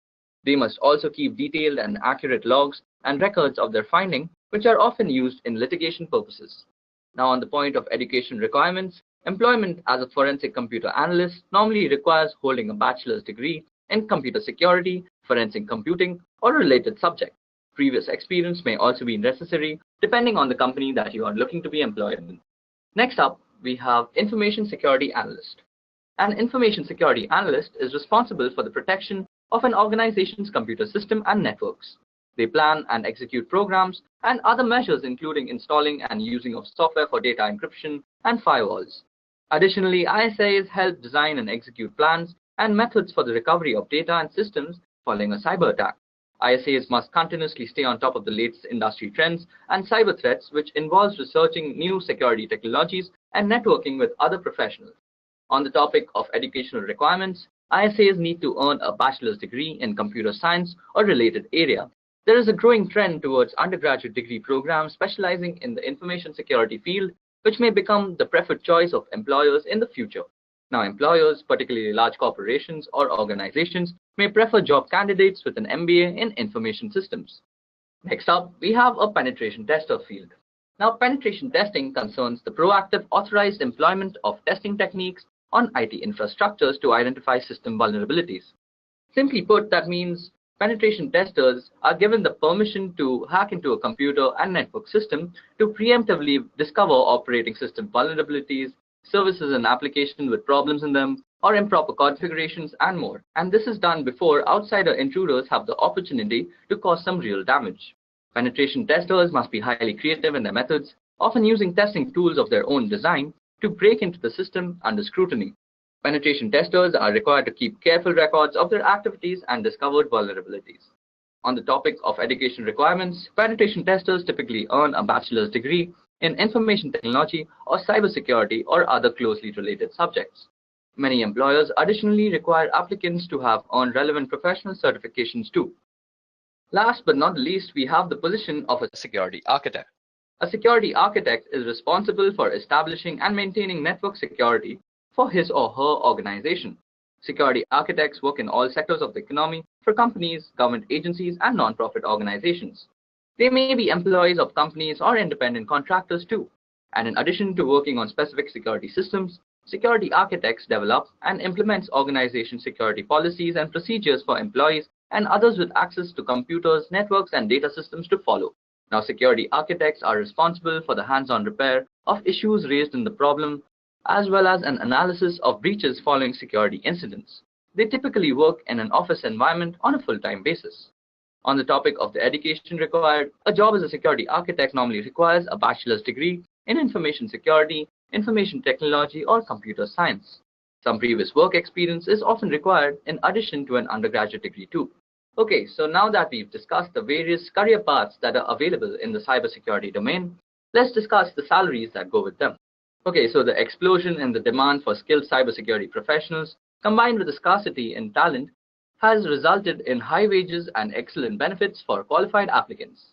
They must also keep detailed and accurate logs and records of their finding, which are often used in litigation purposes. Now, on the point of education requirements, employment as a forensic computer analyst normally requires holding a bachelor's degree in computer security, forensic computing, or related subject. Previous experience may also be necessary depending on the company that you are looking to be employed in. Next up, we have information security analyst. An information security analyst is responsible for the protection of an organization's computer system and networks. They plan and execute programs and other measures including installing and using of software for data encryption and firewalls. Additionally, ISAs help design and execute plans and methods for the recovery of data and systems following a cyber attack. ISAs must continuously stay on top of the latest industry trends and cyber threats, which involves researching new security technologies and networking with other professionals. On the topic of educational requirements, ISAs need to earn a bachelor's degree in computer science or related area. There is a growing trend towards undergraduate degree programs specializing in the information security field, which may become the preferred choice of employers in the future. Now, employers, particularly large corporations or organizations, may prefer job candidates with an MBA in information systems. Next up, we have a penetration tester field. Now, penetration testing concerns the proactive authorized employment of testing techniques on IT infrastructures to identify system vulnerabilities. Simply put, that means penetration testers are given the permission to hack into a computer and network system to preemptively discover operating system vulnerabilities, services and applications with problems in them, or improper configurations and more. And this is done before outsider intruders have the opportunity to cause some real damage. Penetration testers must be highly creative in their methods, often using testing tools of their own design to break into the system under scrutiny. Penetration testers are required to keep careful records of their activities and discovered vulnerabilities. On the topic of education requirements, penetration testers typically earn a bachelor's degree in information technology or cybersecurity or other closely related subjects. Many employers additionally require applicants to have earned relevant professional certifications too. Last but not least, we have the position of a security architect. A security architect is responsible for establishing and maintaining network security for his or her organization. Security architects work in all sectors of the economy for companies, government agencies, and non-profit organizations. They may be employees of companies or independent contractors too. And in addition to working on specific security systems, security architects develop and implement organization security policies and procedures for employees and others with access to computers, networks, and data systems to follow. Now, security architects are responsible for the hands-on repair of issues raised in the problem, as well as an analysis of breaches following security incidents. They typically work in an office environment on a full-time basis. On the topic of the education required, a job as a security architect normally requires a bachelor's degree in information security, information technology, or computer science. Some previous work experience is often required in addition to an undergraduate degree too. Okay, so now that we've discussed the various career paths that are available in the cybersecurity domain, let's discuss the salaries that go with them. Okay, so the explosion in the demand for skilled cybersecurity professionals, combined with the scarcity in talent, has resulted in high wages and excellent benefits for qualified applicants.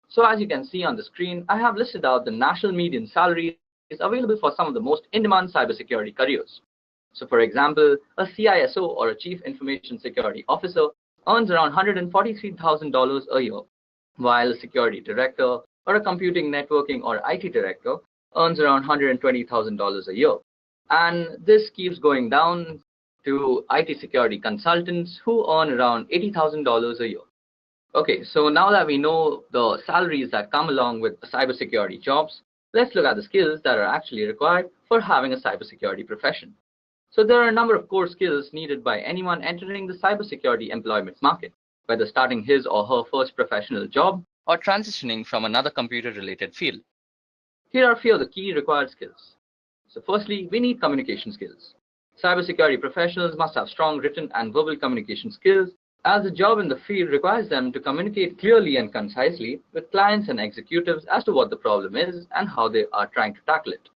So as you can see on the screen, I have listed out the national median salary is available for some of the most in-demand cybersecurity careers. So for example, a CISO or a Chief Information Security Officer earns around $143,000 a year, while a Security Director or a Computing, Networking or IT Director earns around $120,000 a year. And this keeps going down to IT security consultants who earn around $80,000 a year. Okay, so now that we know the salaries that come along with cybersecurity jobs, let's look at the skills that are actually required for having a cybersecurity profession. So there are a number of core skills needed by anyone entering the cybersecurity employment market, whether starting his or her first professional job or transitioning from another computer-related field. Here are a few of the key required skills. So firstly, we need communication skills. Cybersecurity professionals must have strong written and verbal communication skills, as the job in the field requires them to communicate clearly and concisely with clients and executives as to what the problem is and how they are trying to tackle it.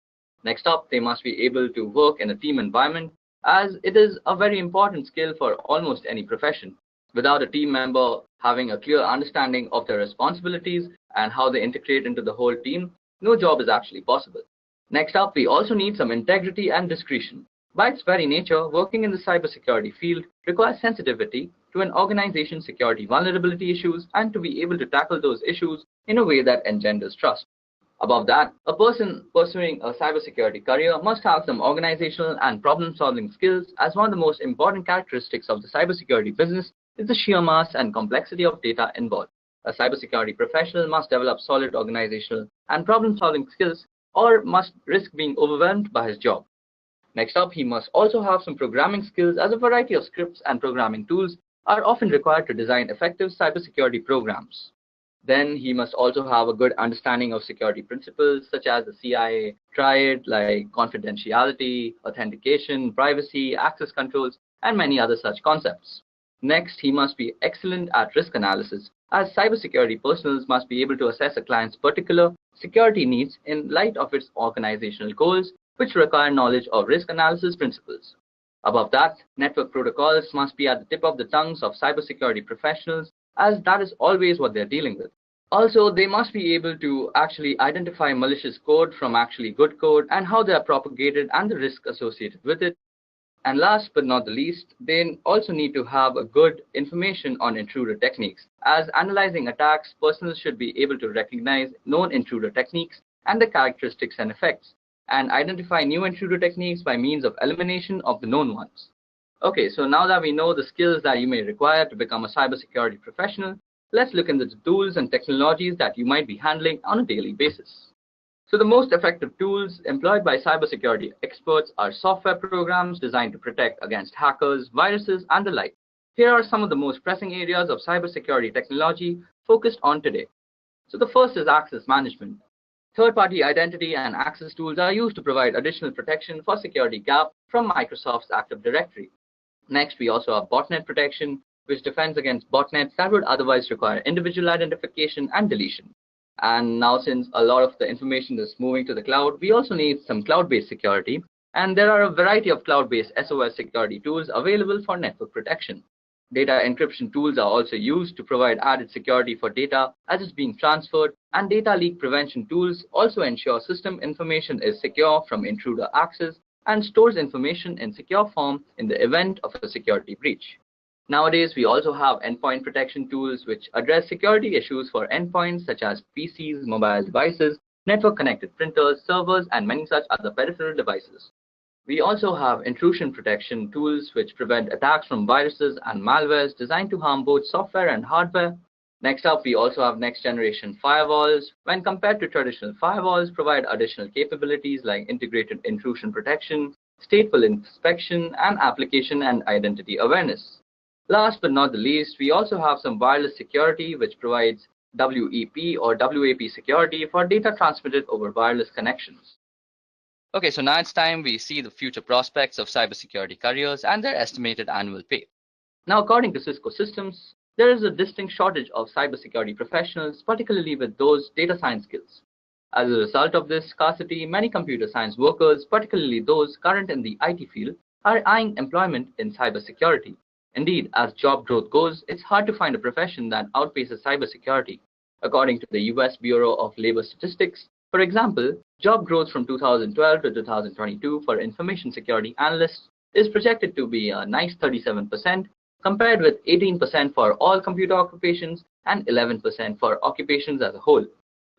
Next up, they must be able to work in a team environment, as it is a very important skill for almost any profession. Without a team member having a clear understanding of their responsibilities and how they integrate into the whole team, no job is actually possible. Next up, we also need some integrity and discretion. By its very nature, working in the cybersecurity field requires sensitivity to an organization's security vulnerability issues and to be able to tackle those issues in a way that engenders trust. Above that, a person pursuing a cybersecurity career must have some organizational and problem-solving skills, as one of the most important characteristics of the cybersecurity business is the sheer mass and complexity of data involved. A cybersecurity professional must develop solid organizational and problem-solving skills or must risk being overwhelmed by his job. Next up, he must also have some programming skills, as a variety of scripts and programming tools are often required to design effective cybersecurity programs. Then he must also have a good understanding of security principles such as the CIA triad, like confidentiality, authentication, privacy, access controls, and many other such concepts. Next, he must be excellent at risk analysis, as cybersecurity personnel must be able to assess a client's particular security needs in light of its organizational goals, which require knowledge of risk analysis principles. Above that, network protocols must be at the tip of the tongues of cybersecurity professionals, as that is always what they're dealing with. Also, they must be able to actually identify malicious code from actually good code and how they are propagated and the risk associated with it. And last but not the least, they also need to have a good information on intruder techniques. As analyzing attacks, personnel should be able to recognize known intruder techniques and the characteristics and effects, and identify new intruder techniques by means of elimination of the known ones. Okay, so now that we know the skills that you may require to become a cybersecurity professional, let's look into the tools and technologies that you might be handling on a daily basis. So the most effective tools employed by cybersecurity experts are software programs designed to protect against hackers, viruses, and the like. Here are some of the most pressing areas of cybersecurity technology focused on today. So the first is access management. Third-party identity and access tools are used to provide additional protection for security gap from Microsoft's Active Directory. Next, we also have botnet protection, which defends against botnets that would otherwise require individual identification and deletion. And now, since a lot of the information is moving to the cloud, we also need some cloud-based security. And there are a variety of cloud-based SOS security tools available for network protection. Data encryption tools are also used to provide added security for data as it's being transferred, and data leak prevention tools also ensure system information is secure from intruder access and stores information in secure form in the event of a security breach. Nowadays, we also have endpoint protection tools which address security issues for endpoints such as PCs, mobile devices, network-connected printers, servers, and many such other peripheral devices. We also have intrusion protection tools which prevent attacks from viruses and malwares designed to harm both software and hardware. Next up, we also have next-generation firewalls. When compared to traditional firewalls, provide additional capabilities like integrated intrusion protection, stateful inspection, and application and identity awareness. Last but not the least, we also have some wireless security which provides WEP or WAP security for data transmitted over wireless connections. Okay, so now it's time we see the future prospects of cybersecurity careers and their estimated annual pay. Now, according to Cisco Systems, there is a distinct shortage of cybersecurity professionals, particularly with those data science skills. As a result of this scarcity, many computer science workers, particularly those current in the IT field, are eyeing employment in cybersecurity. Indeed, as job growth goes, it's hard to find a profession that outpaces cybersecurity. According to the US Bureau of Labor Statistics, For example, job growth from 2012 to 2022 for information security analysts is projected to be a nice 37%, compared with 18% for all computer occupations and 11% for occupations as a whole.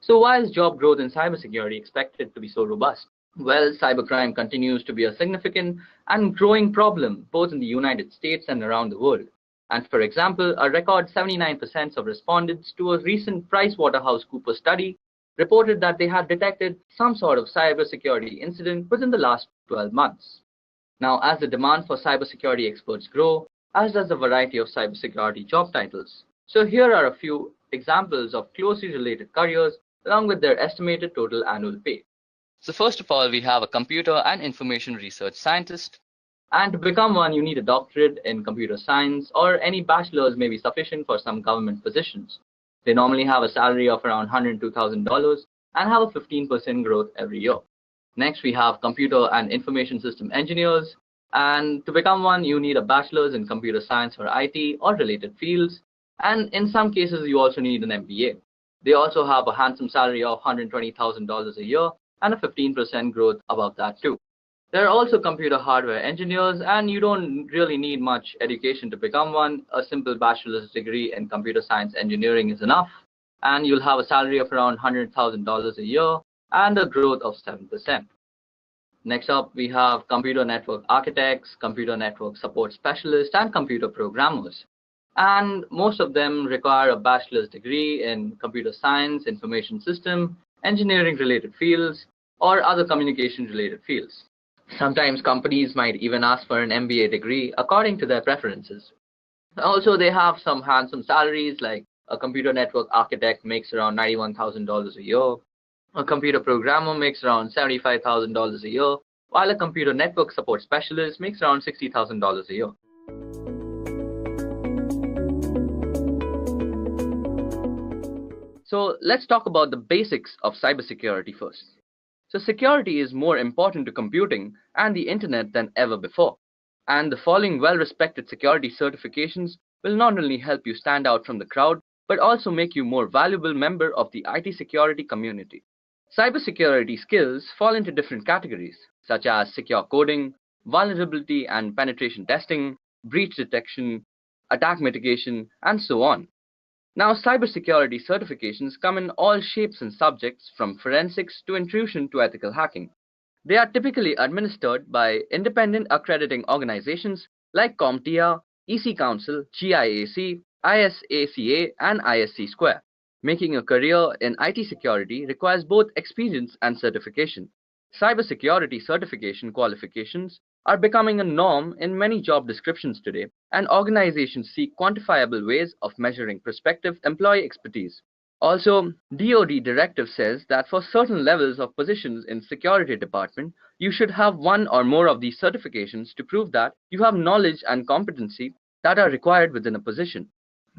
So why is job growth in cybersecurity expected to be so robust? Well, cybercrime continues to be a significant and growing problem both in the United States and around the world. And for example, a record 79% of respondents to a recent PricewaterhouseCoopers study reported that they had detected some sort of cybersecurity incident within the last 12 months. Now, as the demand for cybersecurity experts grow, as does the variety of cybersecurity job titles. So here are a few examples of closely related careers along with their estimated total annual pay. So first of all, we have a computer and information research scientist. And to become one, you need a doctorate in computer science, or any bachelor's may be sufficient for some government positions. They normally have a salary of around $102,000 and have a 15% growth every year. Next, we have computer and information system engineers. And to become one, you need a bachelor's in computer science or IT or related fields. And in some cases, you also need an MBA. They also have a handsome salary of $120,000 a year and a 15% growth above that too. There are also computer hardware engineers, and you don't really need much education to become one. A simple bachelor's degree in computer science engineering is enough, and you'll have a salary of around $100,000 a year and a growth of 7%. Next up, we have computer network architects, computer network support specialists, and computer programmers. And most of them require a bachelor's degree in computer science, information system, engineering-related fields, or other communication-related fields. Sometimes companies might even ask for an MBA degree according to their preferences. Also, they have some handsome salaries, like a computer network architect makes around $91,000 a year. A computer programmer makes around $75,000 a year, while a computer network support specialist makes around $60,000 a year. So let's talk about the basics of cybersecurity first. So security is more important to computing and the internet than ever before. And the following well-respected security certifications will not only help you stand out from the crowd, but also make you a more valuable member of the IT security community. Cybersecurity skills fall into different categories, such as secure coding, vulnerability and penetration testing, breach detection, attack mitigation, and so on. Now, cybersecurity certifications come in all shapes and subjects, from forensics to intrusion to ethical hacking. They are typically administered by independent accrediting organizations like CompTIA, EC Council, GIAC, ISACA, and ISC Square. Making a career in IT security requires both experience and certification. Cybersecurity certification qualifications are becoming a norm in many job descriptions today, and organizations seek quantifiable ways of measuring prospective employee expertise. Also, DoD directive says that for certain levels of positions in security department, you should have one or more of these certifications to prove that you have knowledge and competency that are required within a position.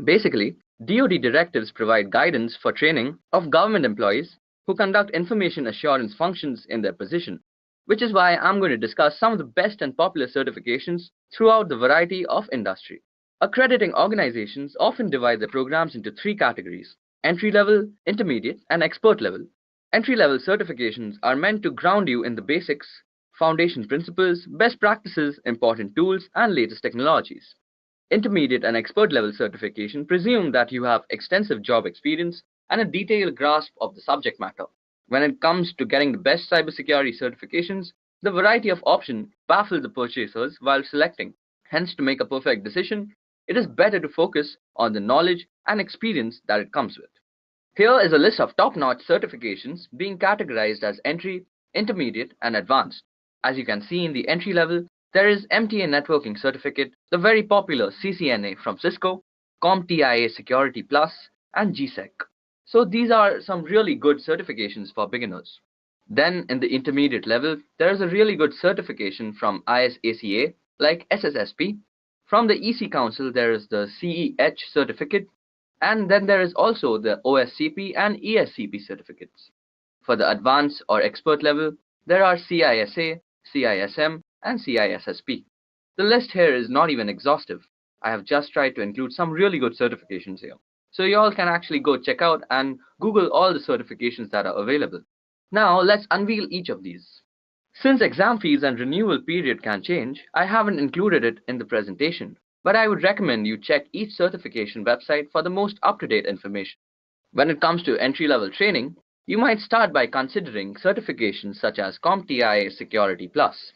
Basically, DoD directives provide guidance for training of government employees who conduct information assurance functions in their position, which is why I'm going to discuss some of the best and popular certifications throughout the variety of industry. Accrediting organizations often divide their programs into three categories: entry-level, intermediate, and expert level. Entry-level certifications are meant to ground you in the basics, foundation principles, best practices, important tools, and latest technologies. Intermediate and expert level certification presume that you have extensive job experience and a detailed grasp of the subject matter. When it comes to getting the best cybersecurity certifications, the variety of options baffle the purchasers while selecting. Hence, to make a perfect decision, it is better to focus on the knowledge and experience that it comes with. Here is a list of top-notch certifications being categorized as entry, intermediate, and advanced. As you can see in the entry level, there is MTA Networking Certificate, the very popular CCNA from Cisco, CompTIA Security Plus, and GSEC. So these are some really good certifications for beginners. Then in the intermediate level, there is a really good certification from ISACA, like SSSP. From the EC Council, there is the CEH certificate, and then there is also the OSCP and ESCP certificates. For the advanced or expert level, there are CISA, CISM, and CISSP. The list here is not even exhaustive. I have just tried to include some really good certifications here. So you all can actually go check out and Google all the certifications that are available. Now let's unveil each of these. Since exam fees and renewal period can change, I haven't included it in the presentation, but I would recommend you check each certification website for the most up-to-date information. When it comes to entry-level training, you might start by considering certifications such as CompTIA Security Plus.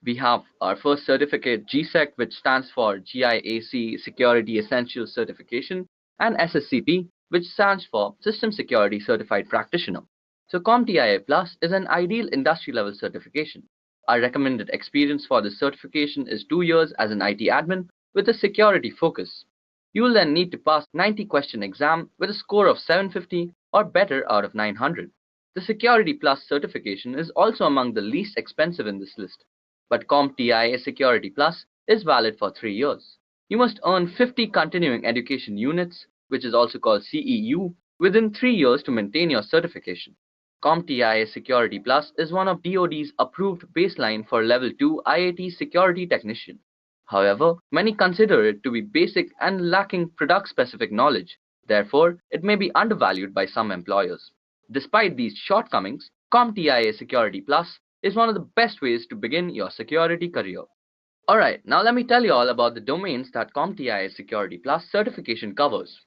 We have our first certificate GSEC, which stands for GIAC Security Essentials Certification, and SSCP, which stands for System Security Certified Practitioner. So CompTIA Plus is an ideal industry-level certification. Our recommended experience for this certification is 2 years as an IT admin with a security focus. You will then need to pass 90-question exam with a score of 750 or better out of 900. The Security Plus certification is also among the least expensive in this list, but CompTIA Security Plus is valid for 3 years. You must earn 50 continuing education units, which is also called CEU, within 3 years to maintain your certification. CompTIA Security Plus is one of DoD's approved baseline for Level 2 IAT Security Technician. However, many consider it to be basic and lacking product-specific knowledge. Therefore, it may be undervalued by some employers. Despite these shortcomings, CompTIA Security Plus is one of the best ways to begin your security career. Alright, now let me tell you all about the domains that CompTIA Security Plus certification covers.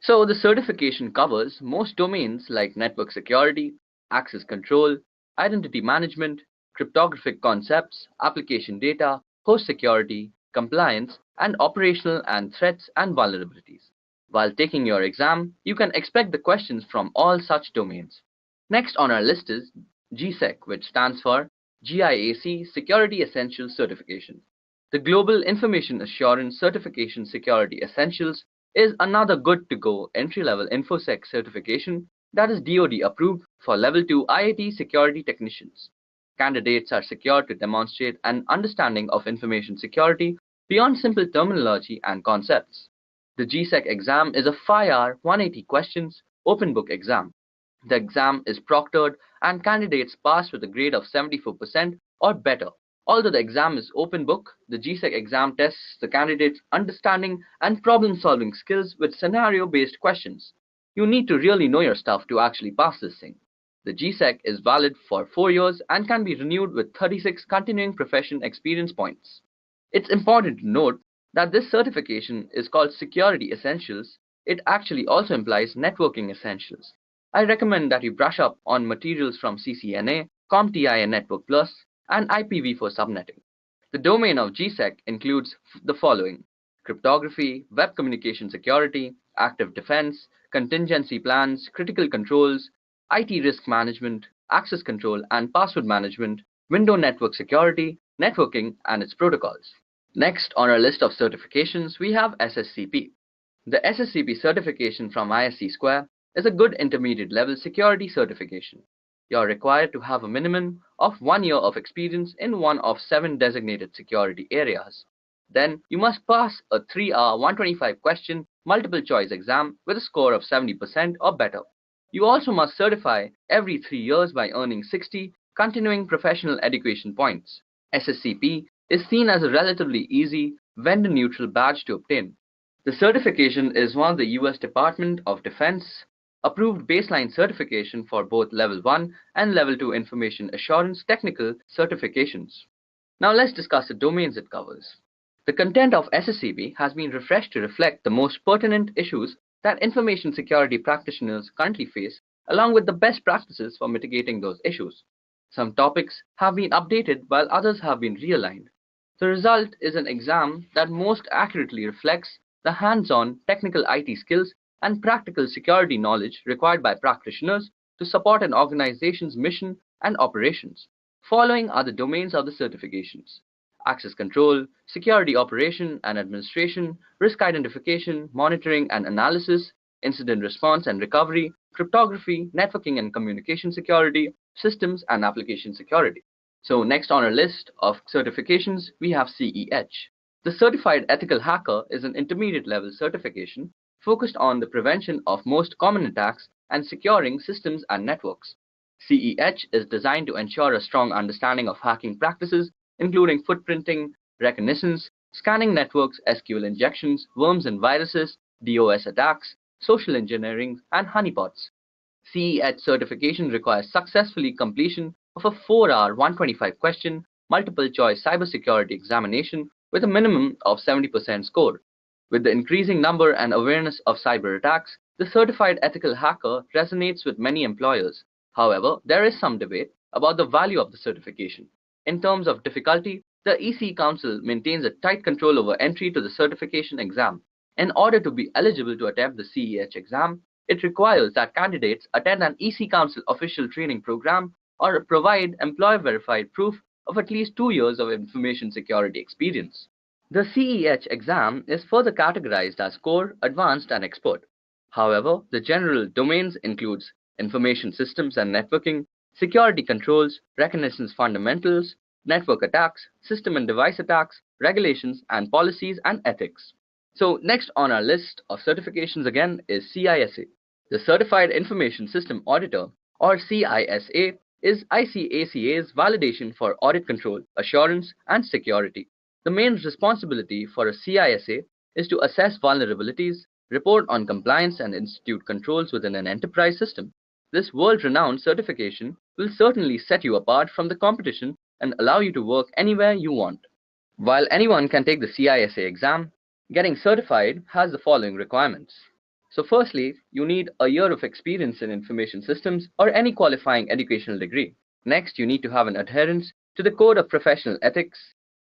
So the certification covers most domains like network security, access control, identity management, cryptographic concepts, application data, host security, compliance, and operational and threats and vulnerabilities. While taking your exam, you can expect the questions from all such domains. Next on our list is GSEC, which stands for GIAC Security Essentials Certification. The Global Information Assurance Certification Security Essentials is another good-to-go entry-level InfoSec certification that is DoD approved for Level 2 IAT Security Technicians. Candidates are secured to demonstrate an understanding of information security beyond simple terminology and concepts. The GSEC exam is a 5-hour, 180 questions, open book exam. The exam is proctored and candidates pass with a grade of 74% or better. Although the exam is open book, the GSEC exam tests the candidate's understanding and problem-solving skills with scenario-based questions. You need to really know your stuff to actually pass this thing. The GSEC is valid for 4 years and can be renewed with 36 continuing profession experience points. It's important to note that this certification is called Security Essentials. It actually also implies Networking Essentials. I recommend that you brush up on materials from CCNA, CompTIA Network Plus, and IPv4 subnetting. The domain of GSEC includes the following: cryptography, web communication security, active defense, contingency plans, critical controls, IT risk management, access control and password management, window network security, networking and its protocols. Next on our list of certifications, we have SSCP. The SSCP certification from ISC Square is a good intermediate level security certification. You are required to have a minimum of 1 year of experience in one of 7 designated security areas. Then you must pass a 3-hour 125 question multiple choice exam with a score of 70% or better. You also must certify every 3 years by earning 60 continuing professional education points. SSCP is seen as a relatively easy, vendor-neutral badge to obtain. The certification is one of the US Department of Defense approved baseline certification for both Level 1 and Level 2 Information Assurance Technical certifications. Now let's discuss the domains it covers. The content of SSCP has been refreshed to reflect the most pertinent issues that information security practitioners currently face, along with the best practices for mitigating those issues. Some topics have been updated while others have been realigned. The result is an exam that most accurately reflects the hands-on technical IT skills and practical security knowledge required by practitioners to support an organization's mission and operations. Following are the domains of the certifications: access control, security operation and administration, risk identification, monitoring and analysis, incident response and recovery, cryptography, networking and communication security, systems and application security. So next on our list of certifications, we have CEH. The Certified Ethical Hacker is an intermediate level certification focused on the prevention of most common attacks and securing systems and networks. CEH is designed to ensure a strong understanding of hacking practices, including footprinting, reconnaissance, scanning networks, SQL injections, worms and viruses, DDoS attacks, social engineering, and honeypots. CEH certification requires successfully completion of a 4-hour 125-question multiple-choice cybersecurity examination with a minimum of 70% score. With the increasing number and awareness of cyber attacks, the certified ethical hacker resonates with many employers. However, there is some debate about the value of the certification. In terms of difficulty, the EC Council maintains a tight control over entry to the certification exam. In order to be eligible to attempt the CEH exam, it requires that candidates attend an EC Council official training program or provide employer-verified proof of at least 2 years of information security experience. The CEH exam is further categorized as core, advanced, and expert. However, the general domains includes information systems and networking, security controls, reconnaissance fundamentals, network attacks, system and device attacks, regulations, and policies and ethics. So next on our list of certifications again is CISA. The Certified Information System Auditor, or CISA, is ICACA's validation for audit control, assurance, and security. The main responsibility for a CISA is to assess vulnerabilities, report on compliance, and institute controls within an enterprise system. This world-renowned certification will certainly set you apart from the competition and allow you to work anywhere you want. While anyone can take the CISA exam, getting certified has the following requirements. So firstly, you need a year of experience in information systems or any qualifying educational degree. Next, you need to have an adherence to the Code of Professional Ethics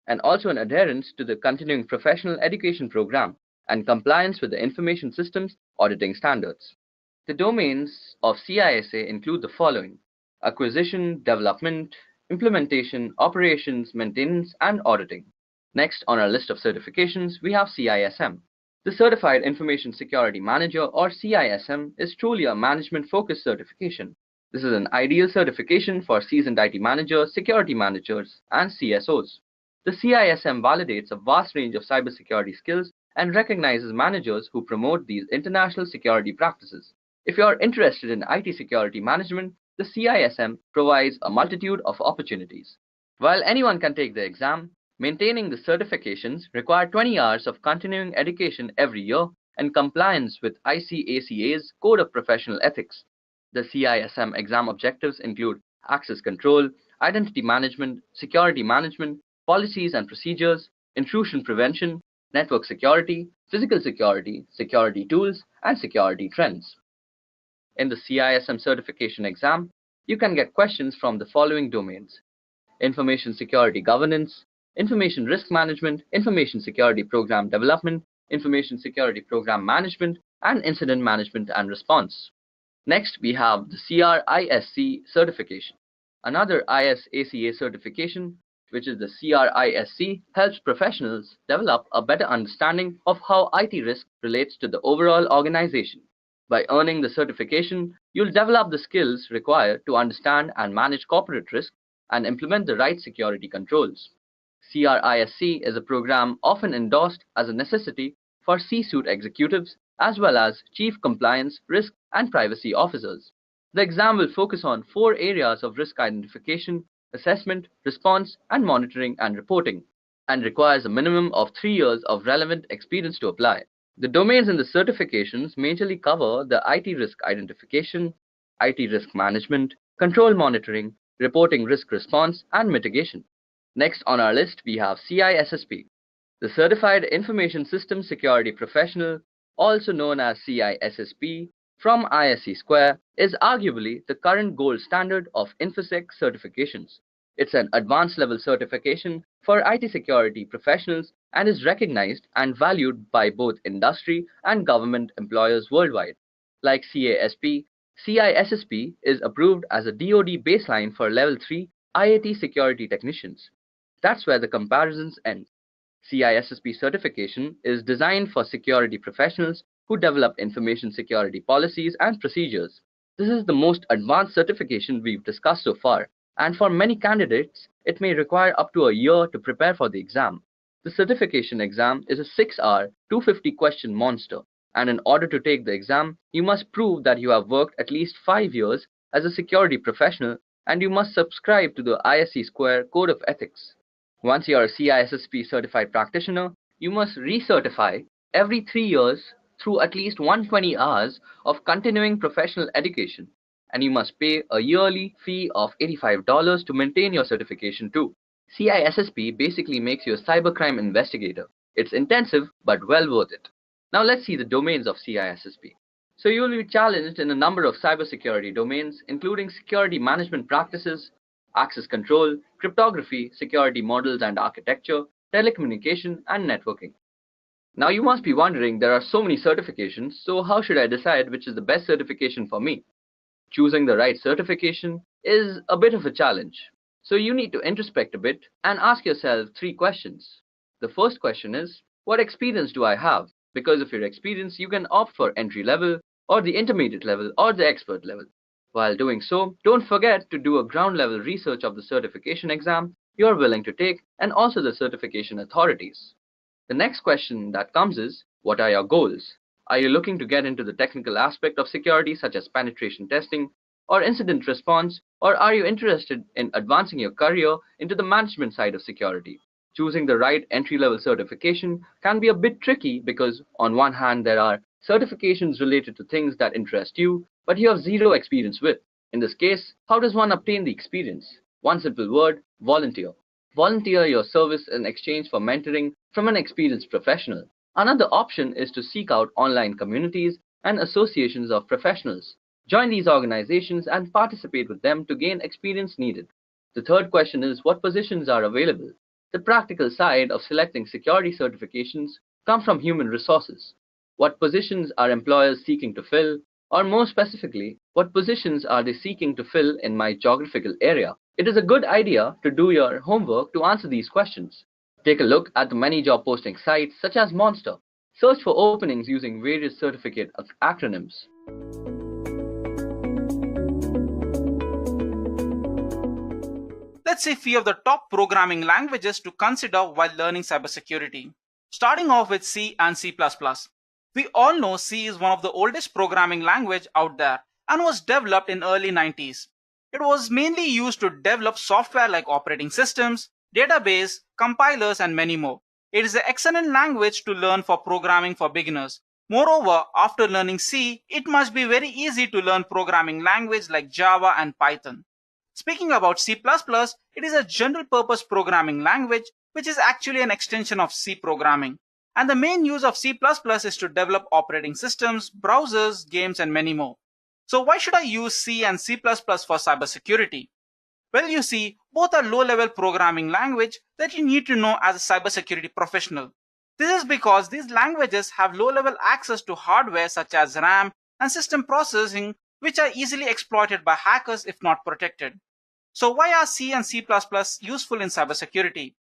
and also an adherence to the Continuing Professional Education Program and compliance with the Information Systems Auditing Standards. The domains of CISA include the following: acquisition, development, implementation, operations, maintenance, and auditing. Next on our list of certifications, we have CISM. The Certified Information Security Manager, or CISM, is truly a management-focused certification. This is an ideal certification for seasoned IT managers, security managers, and CSOs. The CISM validates a vast range of cybersecurity skills and recognizes managers who promote these international security practices. If you are interested in IT security management, the CISM provides a multitude of opportunities. While anyone can take the exam, maintaining the certifications require 20 hours of continuing education every year and compliance with ICACA's Code of Professional Ethics. The CISM exam objectives include access control, identity management, security management, policies and procedures, intrusion prevention, network security, physical security, security tools, and security trends. In the CISM certification exam, you can get questions from the following domains: information security governance, information risk management, information security program development, information security program management, and incident management and response. Next, we have the CRISC certification. Another ISACA certification, which is the CRISC, helps professionals develop a better understanding of how IT risk relates to the overall organization. By earning the certification, you'll develop the skills required to understand and manage corporate risk and implement the right security controls. CRISC is a program often endorsed as a necessity for C-suite executives as well as chief compliance, risk, and privacy officers. The exam will focus on 4 areas of risk identification, assessment, response, and monitoring and reporting, and requires a minimum of 3 years of relevant experience to apply. The domains in the certifications majorly cover the IT risk identification, IT risk management, control monitoring, reporting risk response, and mitigation. Next on our list, we have CISSP. The Certified Information System Security Professional, also known as CISSP, from ISC Square, is arguably the current gold standard of InfoSec certifications. It's an advanced level certification for IT security professionals and is recognized and valued by both industry and government employers worldwide. Like CASP, CISSP is approved as a DoD baseline for Level 3 IAT security technicians. That's where the comparisons end. CISSP certification is designed for security professionals who develop information security policies and procedures. This is the most advanced certification we've discussed so far, and for many candidates, it may require up to a year to prepare for the exam. The certification exam is a 6-hour, 250-question monster, and in order to take the exam, you must prove that you have worked at least 5 years as a security professional, and you must subscribe to the ISC Square Code of Ethics. Once you are a CISSP certified practitioner, you must recertify every 3 years through at least 120 hours of continuing professional education. and you must pay a yearly fee of $85 to maintain your certification too. CISSP basically makes you a cybercrime investigator. It's intensive, but well worth it. Now let's see the domains of CISSP. So you will be challenged in a number of cybersecurity domains, including security management practices, access control, cryptography, security models and architecture, telecommunication, and networking. Now you must be wondering, there are so many certifications, so how should I decide which is the best certification for me? Choosing the right certification is a bit of a challenge. So you need to introspect a bit and ask yourself 3 questions. The first question is, what experience do I have? Because of your experience, you can opt for entry level, or the intermediate level, or the expert level. While doing so, don't forget to do a ground level research of the certification exam you're willing to take and also the certification authorities. The next question that comes is, what are your goals? Are you looking to get into the technical aspect of security such as penetration testing or incident response, or are you interested in advancing your career into the management side of security? Choosing the right entry-level certification can be a bit tricky because on one hand there are certifications related to things that interest you, but you have zero experience with. In this case, how does one obtain the experience? One simple word, volunteer. Volunteer your service in exchange for mentoring from an experienced professional. Another option is to seek out online communities and associations of professionals. Join these organizations and participate with them to gain experience needed. The third question is, what positions are available? The practical side of selecting security certifications come from human resources. What positions are employers seeking to fill? Or more specifically, what positions are they seeking to fill in my geographical area? It is a good idea to do your homework to answer these questions. Take a look at the many job posting sites such as Monster. Search for openings using various certificate acronyms. Let's see a few of the top programming languages to consider while learning cybersecurity. Starting off with C and C++. We all know C is one of the oldest programming language out there and was developed in early 90s. It was mainly used to develop software like operating systems, database, compilers, and many more. It is an excellent language to learn for programming for beginners. Moreover, after learning C, it must be very easy to learn programming language like Java and Python. Speaking about C++, it is a general purpose programming language which is actually an extension of C programming. And the main use of C++ is to develop operating systems, browsers, games, and many more. So why should I use C and C++ for cybersecurity? Well, you see, both are low-level programming language that you need to know as a cybersecurity professional. This is because these languages have low-level access to hardware such as RAM and system processing, which are easily exploited by hackers if not protected. So why are C and C++ useful in cybersecurity?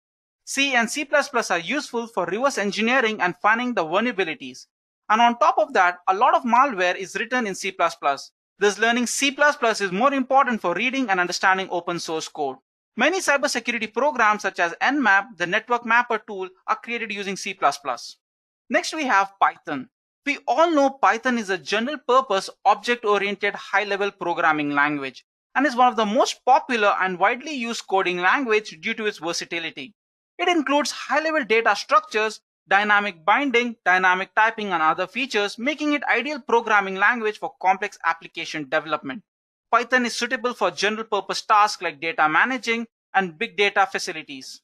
C and C++ are useful for reverse engineering and finding the vulnerabilities. And on top of that, a lot of malware is written in C++. Thus, learning C++ is more important for reading and understanding open source code. Many cybersecurity programs such as Nmap, the network mapper tool, are created using C++. Next, we have Python. We all know Python is a general purpose object-oriented high-level programming language and is one of the most popular and widely used coding language due to its versatility. It includes high-level data structures, dynamic binding, dynamic typing, and other features, making it ideal programming language for complex application development. Python is suitable for general-purpose tasks like data managing and big data facilities.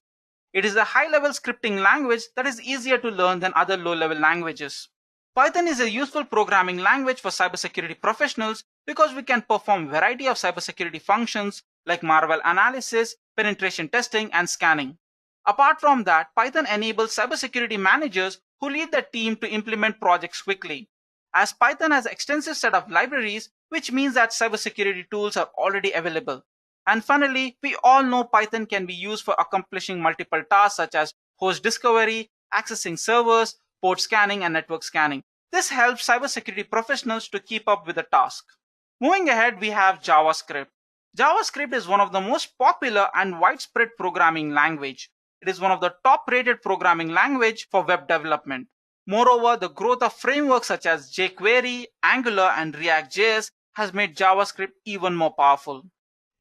It is a high-level scripting language that is easier to learn than other low-level languages. Python is a useful programming language for cybersecurity professionals because we can perform a variety of cybersecurity functions like malware analysis, penetration testing, and scanning. Apart from that, Python enables cybersecurity managers who lead the team to implement projects quickly. As Python has an extensive set of libraries, which means that cybersecurity tools are already available. And finally, we all know Python can be used for accomplishing multiple tasks such as host discovery, accessing servers, port scanning, and network scanning. This helps cybersecurity professionals to keep up with the task. Moving ahead, we have JavaScript. JavaScript is one of the most popular and widespread programming language. It is one of the top-rated programming language for web development. Moreover, the growth of frameworks such as jQuery, Angular, and React.js has made JavaScript even more powerful.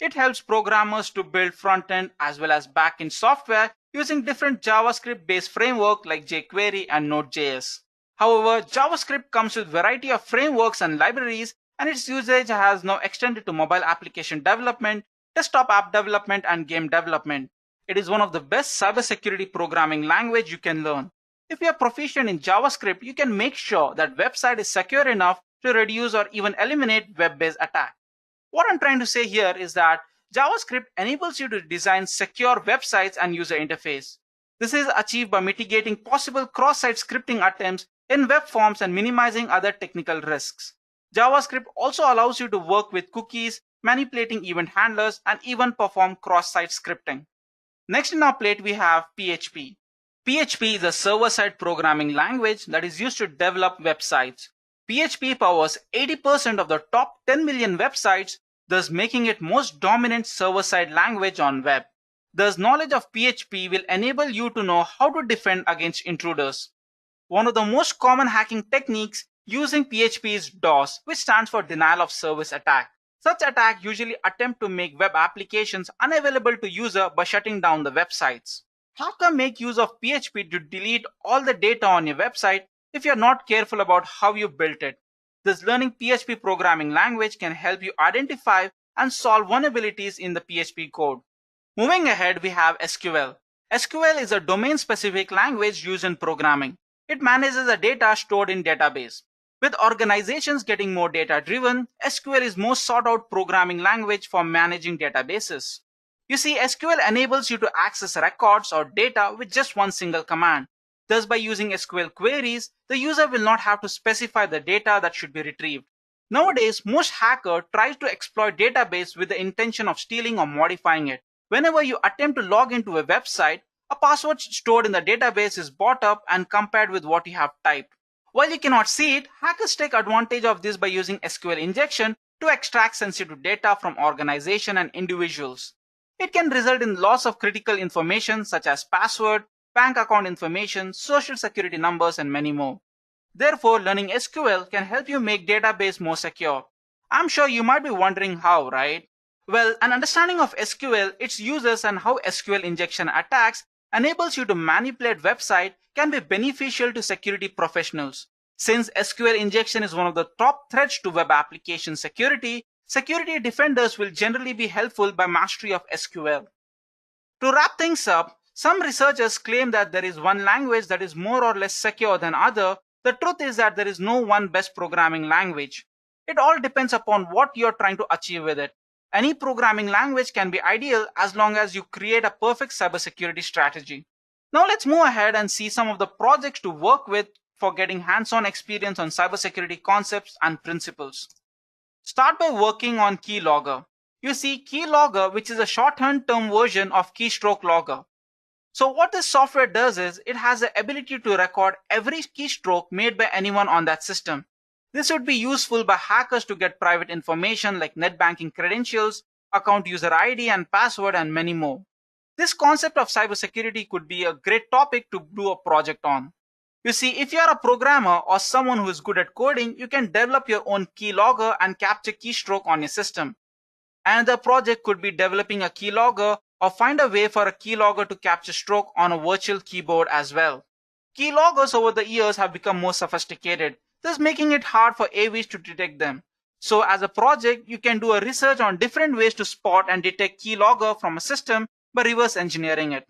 It helps programmers to build front-end as well as back-end software using different JavaScript-based frameworks like jQuery and Node.js. However, JavaScript comes with a variety of frameworks and libraries, and its usage has now extended to mobile application development, desktop app development, and game development. It is one of the best cybersecurity programming language you can learn. If you are proficient in JavaScript, you can make sure that website is secure enough to reduce or even eliminate web-based attack. What I'm trying to say here is that JavaScript enables you to design secure websites and user interface. This is achieved by mitigating possible cross-site scripting attempts in web forms and minimizing other technical risks. JavaScript also allows you to work with cookies, manipulating event handlers, and even perform cross-site scripting. Next in our plate we have PHP. PHP is a server-side programming language that is used to develop websites. PHP powers 80% of the top 10 million websites, thus making it most dominant server-side language on web. Thus, knowledge of PHP will enable you to know how to defend against intruders. One of the most common hacking techniques using PHP is DOS, which stands for Denial of Service Attack. Such attacks usually attempt to make web applications unavailable to user by shutting down the websites. Hackers make use of PHP to delete all the data on your website if you are not careful about how you built it. Thus, learning PHP programming language can help you identify and solve vulnerabilities in the PHP code. Moving ahead, we have SQL. SQL is a domain-specific language used in programming. It manages the data stored in database. With organizations getting more data-driven, SQL is most sought-out programming language for managing databases. You see, SQL enables you to access records or data with just one single command. Thus, by using SQL queries, the user will not have to specify the data that should be retrieved. Nowadays, most hackers try to exploit database with the intention of stealing or modifying it. Whenever you attempt to log into a website, a password stored in the database is brought up and compared with what you have typed. While you cannot see it, hackers take advantage of this by using SQL Injection to extract sensitive data from organizations and individuals. It can result in loss of critical information such as password, bank account information, social security numbers, and many more. Therefore, learning SQL can help you make database more secure. I'm sure you might be wondering how, right? Well, an understanding of SQL, its uses, and how SQL injection attacks enables you to manipulate website can be beneficial to security professionals. Since SQL injection is one of the top threats to web application security, security defenders will generally be helpful by mastery of SQL. To wrap things up, some researchers claim that there is one language that is more or less secure than other. The truth is that there is no one best programming language. It all depends upon what you're trying to achieve with it. Any programming language can be ideal as long as you create a perfect cybersecurity strategy. Now let's move ahead and see some of the projects to work with for getting hands-on experience on cybersecurity concepts and principles. Start by working on Keylogger. You see, Keylogger, which is a shorthand term version of Keystroke Logger. So what this software does is it has the ability to record every keystroke made by anyone on that system. This would be useful by hackers to get private information like net banking credentials, account user ID and password, and many more. This concept of cybersecurity could be a great topic to do a project on. You see, if you are a programmer or someone who is good at coding, you can develop your own keylogger and capture keystroke on your system. Another project could be developing a keylogger or find a way for a keylogger to capture stroke on a virtual keyboard as well. Keyloggers over the years have become more sophisticated, thus making it hard for AVs to detect them. So as a project, you can do a research on different ways to spot and detect keylogger from a system by reverse engineering it.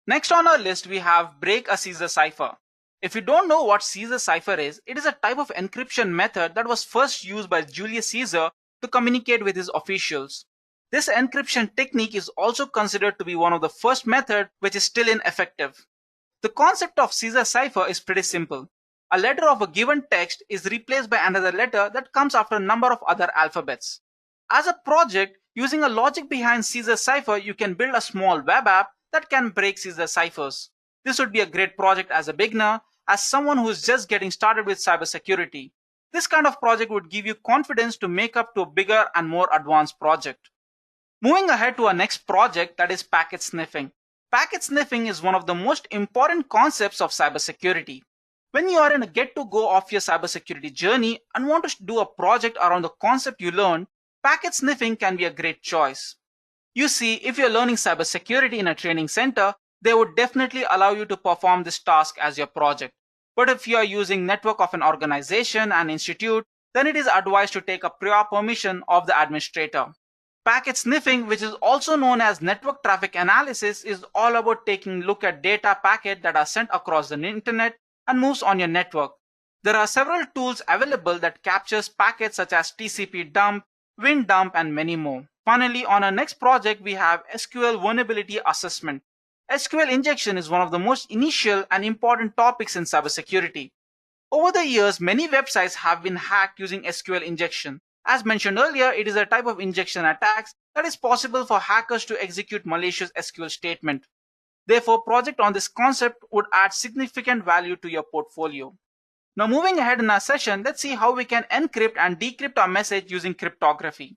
Next on our list, we have break a Caesar cipher. If you don't know what Caesar cipher is, it is a type of encryption method that was first used by Julius Caesar to communicate with his officials. This encryption technique is also considered to be one of the first methods which is still ineffective. The concept of Caesar cipher is pretty simple. A letter of a given text is replaced by another letter that comes after a number of other alphabets. As a project, using a logic behind Caesar cipher, you can build a small web app that can break Caesar ciphers. This would be a great project as a beginner, as someone who is just getting started with cybersecurity. This kind of project would give you confidence to make up to a bigger and more advanced project. Moving ahead to our next project, that is packet sniffing. Packet sniffing is one of the most important concepts of cybersecurity. When you are in a get-to-go of your cybersecurity journey and want to do a project around the concept you learned, packet sniffing can be a great choice. You see, if you're learning cybersecurity in a training center, they would definitely allow you to perform this task as your project. But if you are using network of an organization and institute, then it is advised to take a prior permission of the administrator. Packet sniffing, which is also known as network traffic analysis, is all about taking a look at data packets that are sent across the internet and moves on your network. There are several tools available that captures packets such as TCP dump, Win dump, and many more. Finally, on our next project, we have SQL vulnerability assessment. SQL injection is one of the most initial and important topics in cybersecurity. Over the years, many websites have been hacked using SQL injection. As mentioned earlier, it is a type of injection attacks that is possible for hackers to execute malicious SQL statement. Therefore, project on this concept would add significant value to your portfolio. Now moving ahead in our session, let's see how we can encrypt and decrypt our message using cryptography.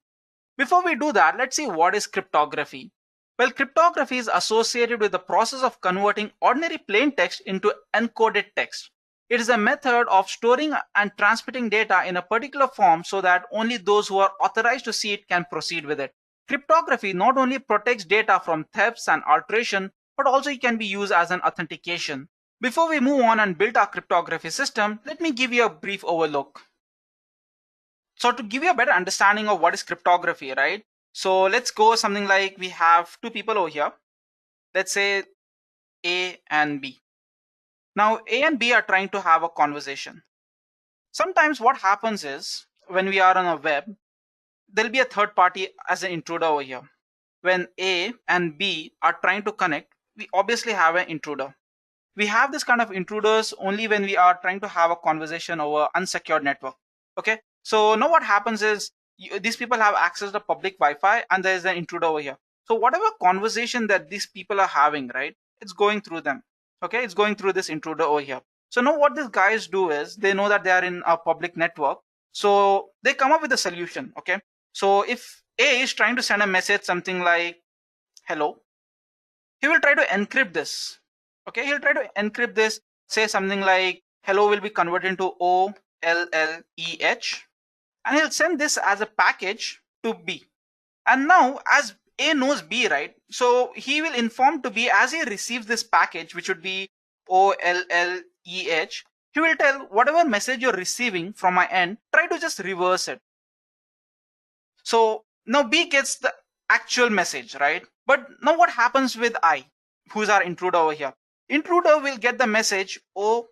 Before we do that, let's see what is cryptography. Well, cryptography is associated with the process of converting ordinary plain text into encoded text. It is a method of storing and transmitting data in a particular form so that only those who are authorized to see it can proceed with it. Cryptography not only protects data from thefts and alteration, but also it can be used as an authentication. Before we move on and build our cryptography system, let me give you a brief overlook. So to give you a better understanding of what is cryptography, right? So let's go something like we have two people over here. Let's say A and B. Now A and B are trying to have a conversation. Sometimes what happens is when we are on a web, there'll be a third party as an intruder over here. When A and B are trying to connect, we obviously have an intruder. We have this kind of intruders only when we are trying to have a conversation over unsecured network. Okay, so now what happens is these people have access to public Wi-Fi and there is an intruder over here. So whatever conversation that these people are having, right, it's going through them. Okay, it's going through this intruder over here. So now what these guys do is they know that they are in a public network. So they come up with a solution. Okay, so if A is trying to send a message something like hello, he will try to encrypt this. Okay, he'll try to encrypt this, say something like hello will be converted into OLLEH, and he'll send this as a package to B. And now as A knows B, right? So he will inform to B as he receives this package, which would be OLLEH, he will tell whatever message you're receiving from my end, try to just reverse it. So now B gets the actual message, right? But now what happens with I, who's our intruder over here? Intruder will get the message OLLEH.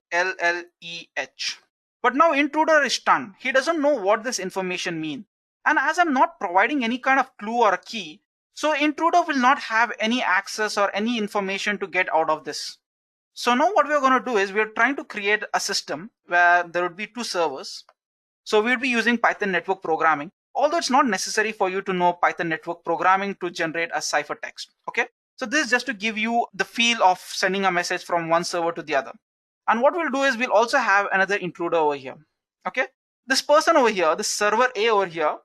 But now intruder is stunned. He doesn't know what this information means. And as I'm not providing any kind of clue or a key, so intruder will not have any access or any information to get out of this. So now what we're going to do is we're trying to create a system where there would be two servers. So we'll be using Python network programming, although it's not necessary for you to know Python network programming to generate a ciphertext. Okay, so this is just to give you the feel of sending a message from one server to the other. And what we'll do is we'll also have another intruder over here. Okay, this person over here, the server A over here,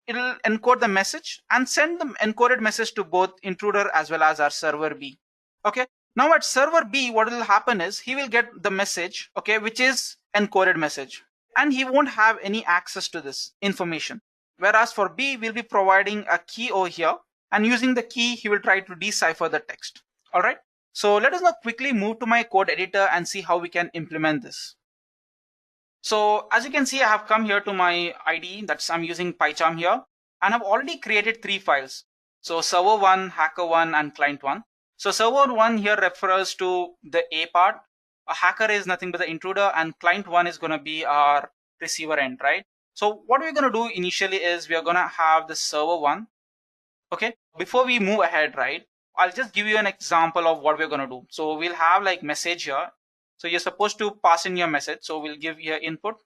it'll encode the message and send the encoded message to both intruder as well as our server B. Okay, now at server B, what will happen is he will get the message, okay, which is encoded message, and he won't have any access to this information. Whereas for B, we'll be providing a key over here, and using the key, he will try to decipher the text. All right, so let us now quickly move to my code editor and see how we can implement this. So as you can see, I have come here to my IDE, that's I'm using PyCharm here, and I've already created 3 files. So server1, hacker1, and client1. So server1 here refers to the A part. A hacker is nothing but the intruder, and client1 is going to be our receiver end, right? So what we're going to do initially is we are going to have the server1. Okay, before we move ahead, right, I'll just give you an example of what we're going to do. So we'll have like message here. So you're supposed to pass in your message. So we'll give here input.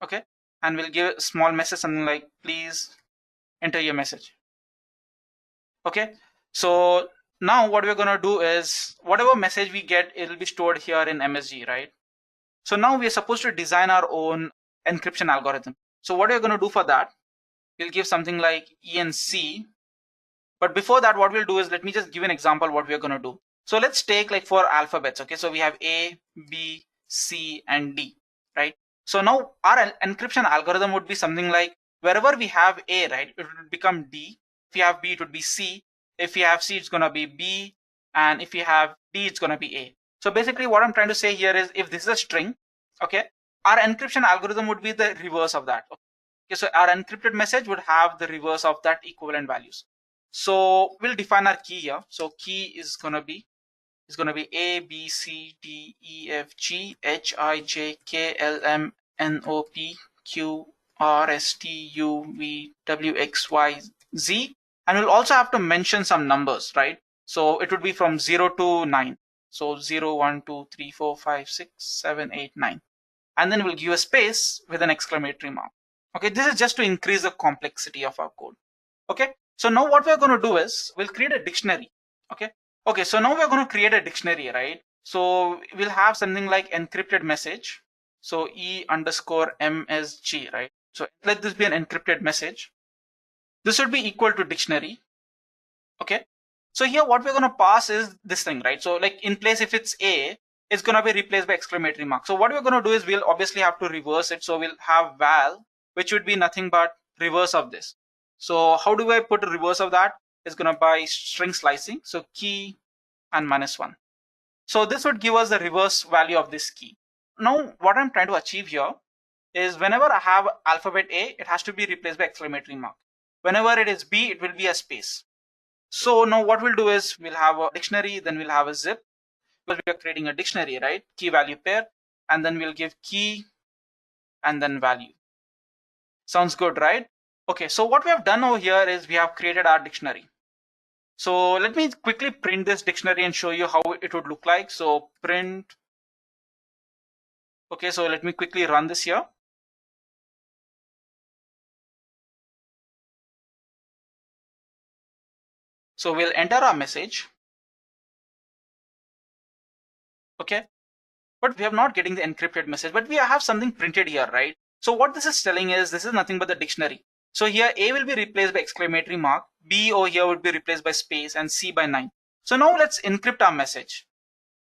Okay, and we'll give a small message, something like please enter your message. Okay, so now what we're going to do is whatever message we get, it'll be stored here in MSG, right? So now we're supposed to design our own encryption algorithm. So what we're going to do for that, we'll give something like ENC. But before that, what we'll do is let me just give an example what we're going to do. So let's take like 4 alphabets. Okay, so we have A, B, C, and D, right? So now our encryption algorithm would be something like wherever we have A, right, it would become D. If you have B, it would be C. If you have C, it's going to be B. And if you have D, it's going to be A. So basically what I'm trying to say here is if this is a string, okay, our encryption algorithm would be the reverse of that. Okay, so our encrypted message would have the reverse of that equivalent values. So we'll define our key here. So key is gonna be A, B, C, D, E, F, G, H, I, J, K, L, M, N, O, P, Q, R, S, T, U, V, W, X, Y, Z. And we'll also have to mention some numbers, right? So it would be from 0 to 9. So 0, 1, 2, 3, 4, 5, 6, 7, 8, 9. And then we'll give a space with an exclamatory mark. Okay, this is just to increase the complexity of our code. Okay, so now what we're going to do is we'll create a dictionary. Okay, so now we're going to create a dictionary, right? So we'll have something like encrypted message. So E_MSG, right? So let this be an encrypted message. This would be equal to dictionary. Okay, so here what we're going to pass is this thing, right? So like in place, if it's A, it's going to be replaced by exclamatory mark. So what we're going to do is we'll obviously have to reverse it. So we'll have val, which would be nothing but reverse of this. So how do I put a reverse of that? It's going to be string slicing. So key and -1. So this would give us the reverse value of this key. Now what I'm trying to achieve here is whenever I have alphabet A, it has to be replaced by exclamatory mark. Whenever it is B, it will be a space. So now what we'll do is we'll have a dictionary, then we'll have a zip, because we are creating a dictionary, right? Key value pair, and then we'll give key and then value. Sounds good, right? Okay, so what we have done over here is we have created our dictionary. So let me quickly print this dictionary and show you how it would look like. So print. Okay, so let me quickly run this here. So we'll enter our message. Okay, but we are not getting the encrypted message, but we have something printed here, right? So what this is telling is this is nothing but the dictionary. So here A will be replaced by exclamatory mark, B over here would be replaced by space, and C by 9. So now let's encrypt our message.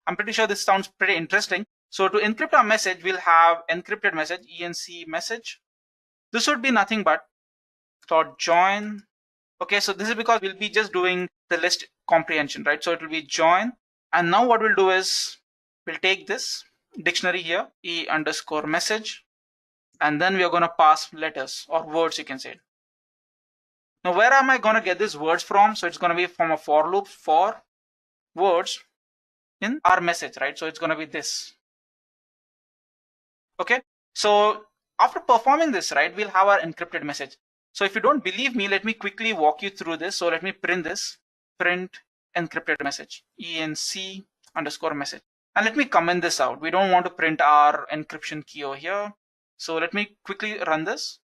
I'm pretty sure this sounds pretty interesting. So to encrypt our message, we'll have encrypted message, enc message. This would be nothing but .join. Okay, so this is because we'll be just doing the list comprehension, right? So it will be join. And now what we'll do is we'll take this dictionary here, E_message, and then we are going to pass letters or words, you can say. Now, where am I going to get these words from? So it's going to be from a for loop for words in our message, right? So it's going to be this. Okay, so after performing this, right, we'll have our encrypted message. So if you don't believe me, let me quickly walk you through this. So let me print this, print encrypted message, enc_message. And let me comment this out. We don't want to print our encryption key over here. So let me quickly run this.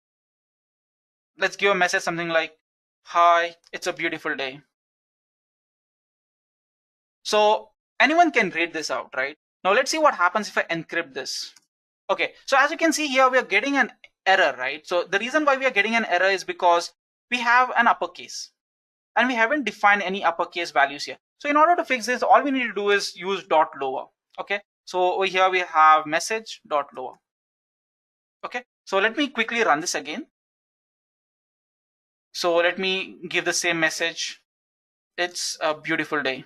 Let's give a message something like, hi, it's a beautiful day. So anyone can read this out, right? Now let's see what happens if I encrypt this. Okay, so as you can see here, we are getting an error, right? So the reason why we are getting an error is because we have an uppercase and we haven't defined any uppercase values here. So in order to fix this, all we need to do is use .lower. Okay, so over here we have message .lower. Okay, so let me quickly run this again. So let me give the same message. It's a beautiful day.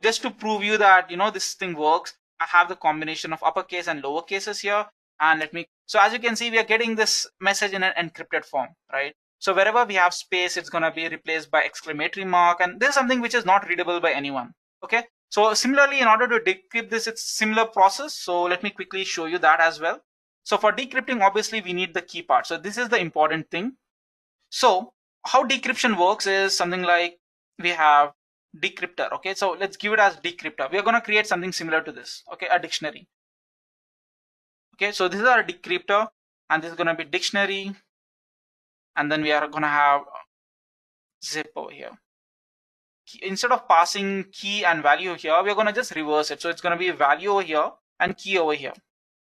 Just to prove you that, you know, this thing works, I have the combination of uppercase and lower cases here. And let me, so as you can see, we are getting this message in an encrypted form, right? So wherever we have space, it's going to be replaced by exclamatory mark. And this is something which is not readable by anyone. Okay, so similarly, in order to decrypt this, it's similar process. So let me quickly show you that as well. So for decrypting, obviously we need the key part. So this is the important thing. So how decryption works is something like we have decryptor. Okay, so let's give it as decryptor. We are going to create something similar to this. Okay, a dictionary. Okay, so this is our decryptor and this is going to be dictionary. And then we are going to have zip over here. Instead of passing key and value here, we're going to just reverse it. So it's going to be value over here and key over here.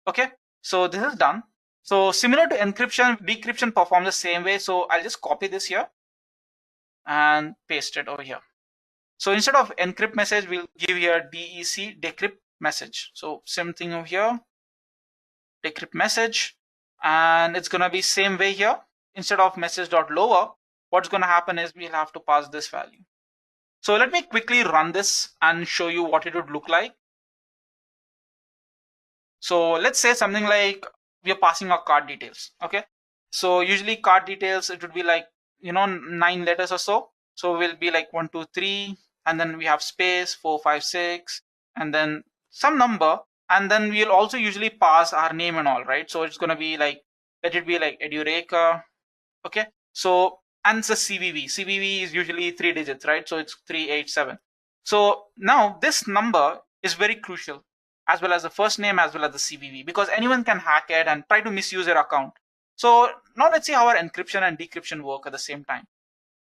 Okay, so this is done. So similar to encryption, decryption performs the same way. So I'll just copy this here and paste it over here. So instead of encrypt message, we'll give here DEC, decrypt message. So same thing over here, decrypt message, and it's going to be same way here. Instead of message.lower, what's going to happen is we'll have to pass this value. So let me quickly run this and show you what it would look like. So let's say something like we are passing our card details. Okay. So usually card details, it would be like, 9 letters or so. So we'll be like 1, 2, 3, and then we have space 4, 5, 6, and then some number. And then we'll also usually pass our name and all, right? So it's going to be like, let it be like Edureka. Okay. So, and it's a CVV. CVV is usually 3 digits, right? So it's 387. So now this number is very crucial, as well as the first name, as well as the CVV, because anyone can hack it and try to misuse your account. So now let's see how our encryption and decryption work at the same time.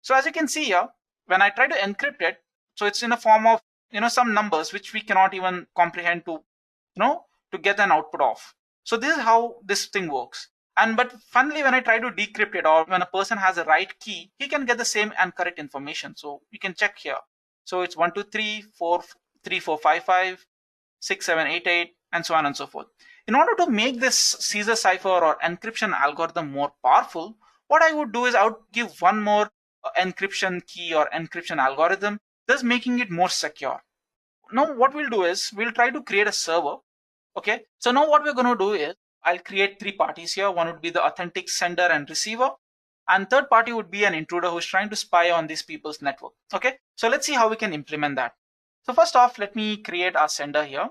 So as you can see here, when I try to encrypt it, so it's in a form of, some numbers which we cannot even comprehend to, to get an output of. So this is how this thing works. But funnily, when I try to decrypt it, or when a person has a right key, he can get the same and correct information. So you can check here. So it's 1, 2, 3, 4, 3, 4, 5, 5, 6, 7, 8, 8, and so on and so forth. In order to make this Caesar cipher or encryption algorithm more powerful, what I would do is I would give one more encryption key or encryption algorithm, thus making it more secure. Now what we'll do is we'll try to create a server. Okay, so now what we're going to do is I'll create 3 parties here. One would be the authentic sender and receiver, and third party would be an intruder who's trying to spy on these people's network. Okay, so let's see how we can implement that. So first off, let me create our sender here.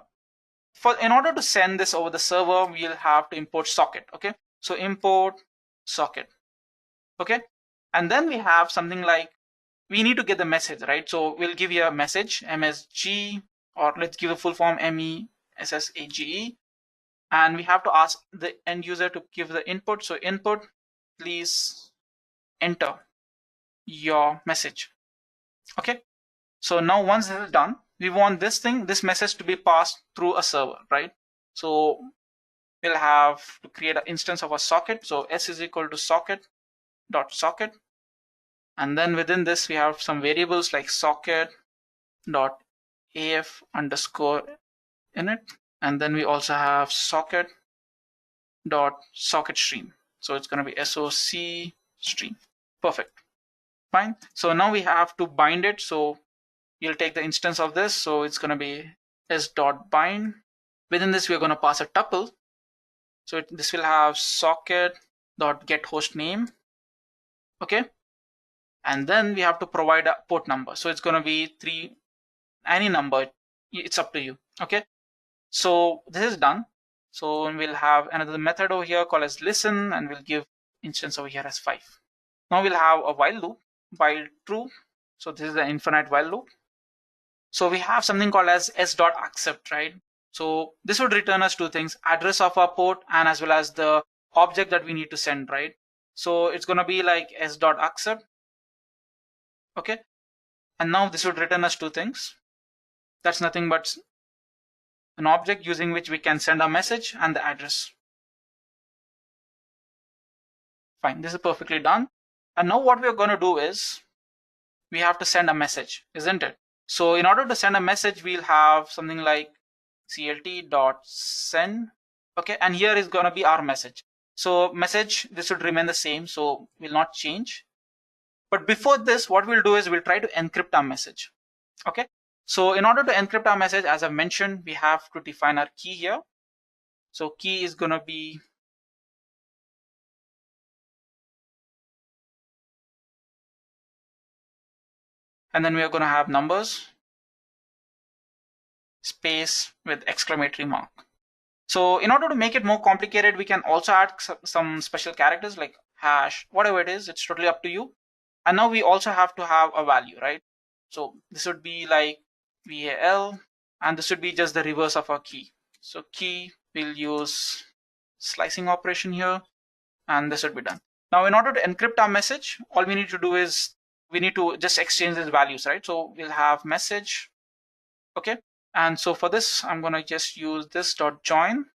In order to send this over the server, we'll have to import socket. Okay, so import socket. Okay, and then we have something like, we need to get the message, right? So we'll give you a message, MSG, or let's give a full form, MESSAGE, and we have to ask the end user to give the input. So input, please enter your message. Okay, so now once this is done, we want this message to be passed through a server, right? So we'll have to create an instance of a socket. So s is equal to socket.socket, and then within this we have some variables like socket.af underscore init, and then we also have socket.socket stream. So it's going to be SOC stream. Perfect. Fine. So now we have to bind it. So you'll take the instance of this. So it's going to be s.bind. Within this, we're going to pass a tuple. So this will have socket.getHostName. Okay. And then we have to provide a port number. So it's going to be 3, any number. It's up to you. Okay. So this is done. So we'll have another method over here called as listen, and we'll give instance over here as 5. Now we'll have a while loop, while true. So this is the infinite while loop. So we have something called as s.accept, right? So this would return us 2 things, address of our port and as well as the object that we need to send, right? So it's going to be like s.accept. Okay. And now this would return us 2 things. That's nothing but an object using which we can send a message and the address. Fine, this is perfectly done. And now what we're going to do is we have to send a message, isn't it? So in order to send a message, we'll have something like clt.send. Okay, and here is going to be our message. So message, this would remain the same, so will not change. But before this, what we'll do is we'll try to encrypt our message. Okay. So in order to encrypt our message, as I mentioned, we have to define our key here. So key is going to be and then we are going to have numbers, space with exclamatory mark. So in order to make it more complicated, we can also add some special characters like hash, whatever it is, it's totally up to you. And now we also have to have a value, right? So this would be like VAL, and this would be just the reverse of our key. So key, we'll use slicing operation here, and this would be done. Now in order to encrypt our message, all we need to do is we need to just exchange these values, right? So we'll have message. Okay. And so for this, I'm going to just use this dot join,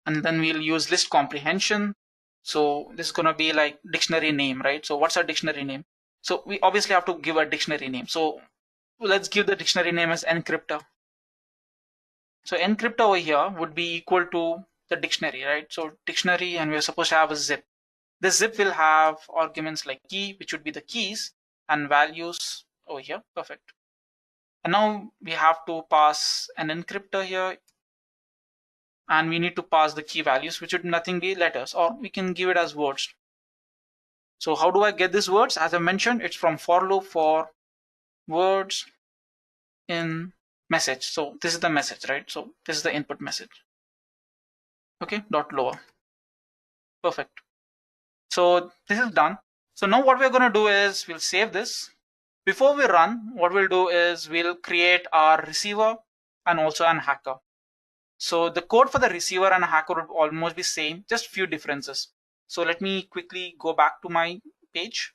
and then we'll use list comprehension. So this is going to be like dictionary name, right? So what's our dictionary name? So we obviously have to give a dictionary name. So let's give the dictionary name as encryptor. So encryptor over here would be equal to the dictionary, right? So dictionary, and we're supposed to have a zip. This zip will have arguments like key, which would be the keys, and values over here. Perfect. And now we have to pass an encryptor here. and we need to pass the key values, which would nothing be letters, or we can give it as words. So how do I get these words? As I mentioned, it's from for loop for words in message. So this is the message, right? So this is the input message. Okay, dot lower. Perfect. So this is done. So now what we're going to do is we'll save this. Before we run, what we'll do is we'll create our receiver and also an hacker. So the code for the receiver and hacker would almost be same, just few differences. So let me quickly go back to my page.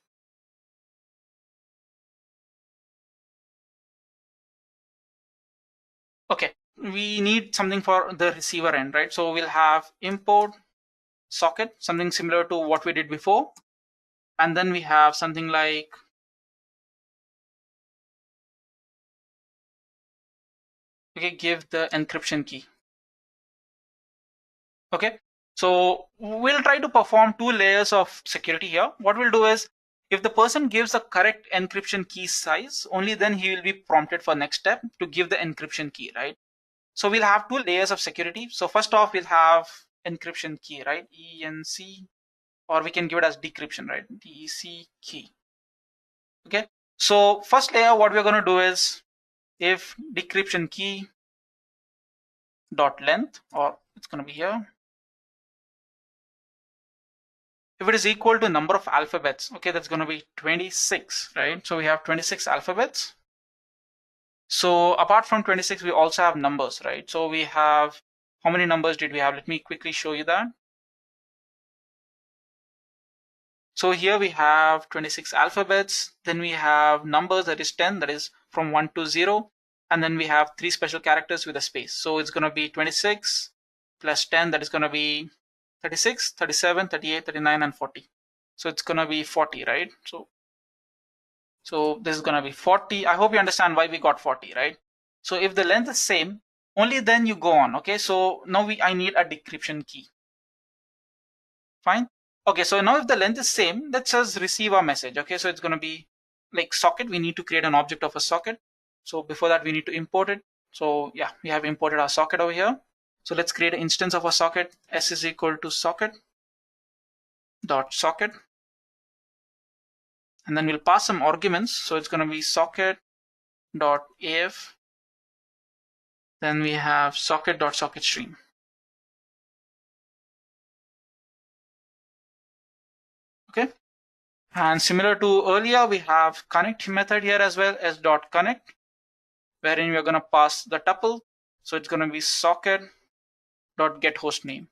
Okay, we need something for the receiver end, right? So we'll have import socket, something similar to what we did before. And then we have something like give the encryption key. Okay, so we'll try to perform 2 layers of security here. What we'll do is if the person gives the correct encryption key size, only then he will be prompted for next step to give the encryption key, right? So we'll have 2 layers of security. So first off, we'll have encryption key, right? ENC, or we can give it as decryption, right? DEC key. Okay, so first layer, what we're going to do is if decryption key dot length, or it's going to be here, if it is equal to number of alphabets, okay, that's going to be 26, right? So we have 26 alphabets. So apart from 26, we also have numbers, right? So we have, how many numbers did we have? Let me quickly show you that. So here we have 26 alphabets. Then we have numbers, that is 10, that is from 1 to 0. And then we have 3 special characters with a space. So it's going to be 26 plus 10, that is going to be 36, 37, 38, 39, and 40. So it's going to be 40, right? So this is going to be 40. I hope you understand why we got 40, right? So if the length is same, only then you go on. Okay, so now I need a decryption key. Fine. Okay, so now if the length is same, let's just receive a message. Okay, so it's going to be like socket. We need to create an object of a socket. So before that, we need to import it. So yeah, we have imported our socket over here. So let's create an instance of a socket. S is equal to socket dot socket, and then we'll pass some arguments. So it's going to be socket dot AF. Then we have socket dot socket stream. Okay, and similar to earlier, we have connect method here as well as dot connect, wherein we're going to pass the tuple. So it's going to be socket dot get host name.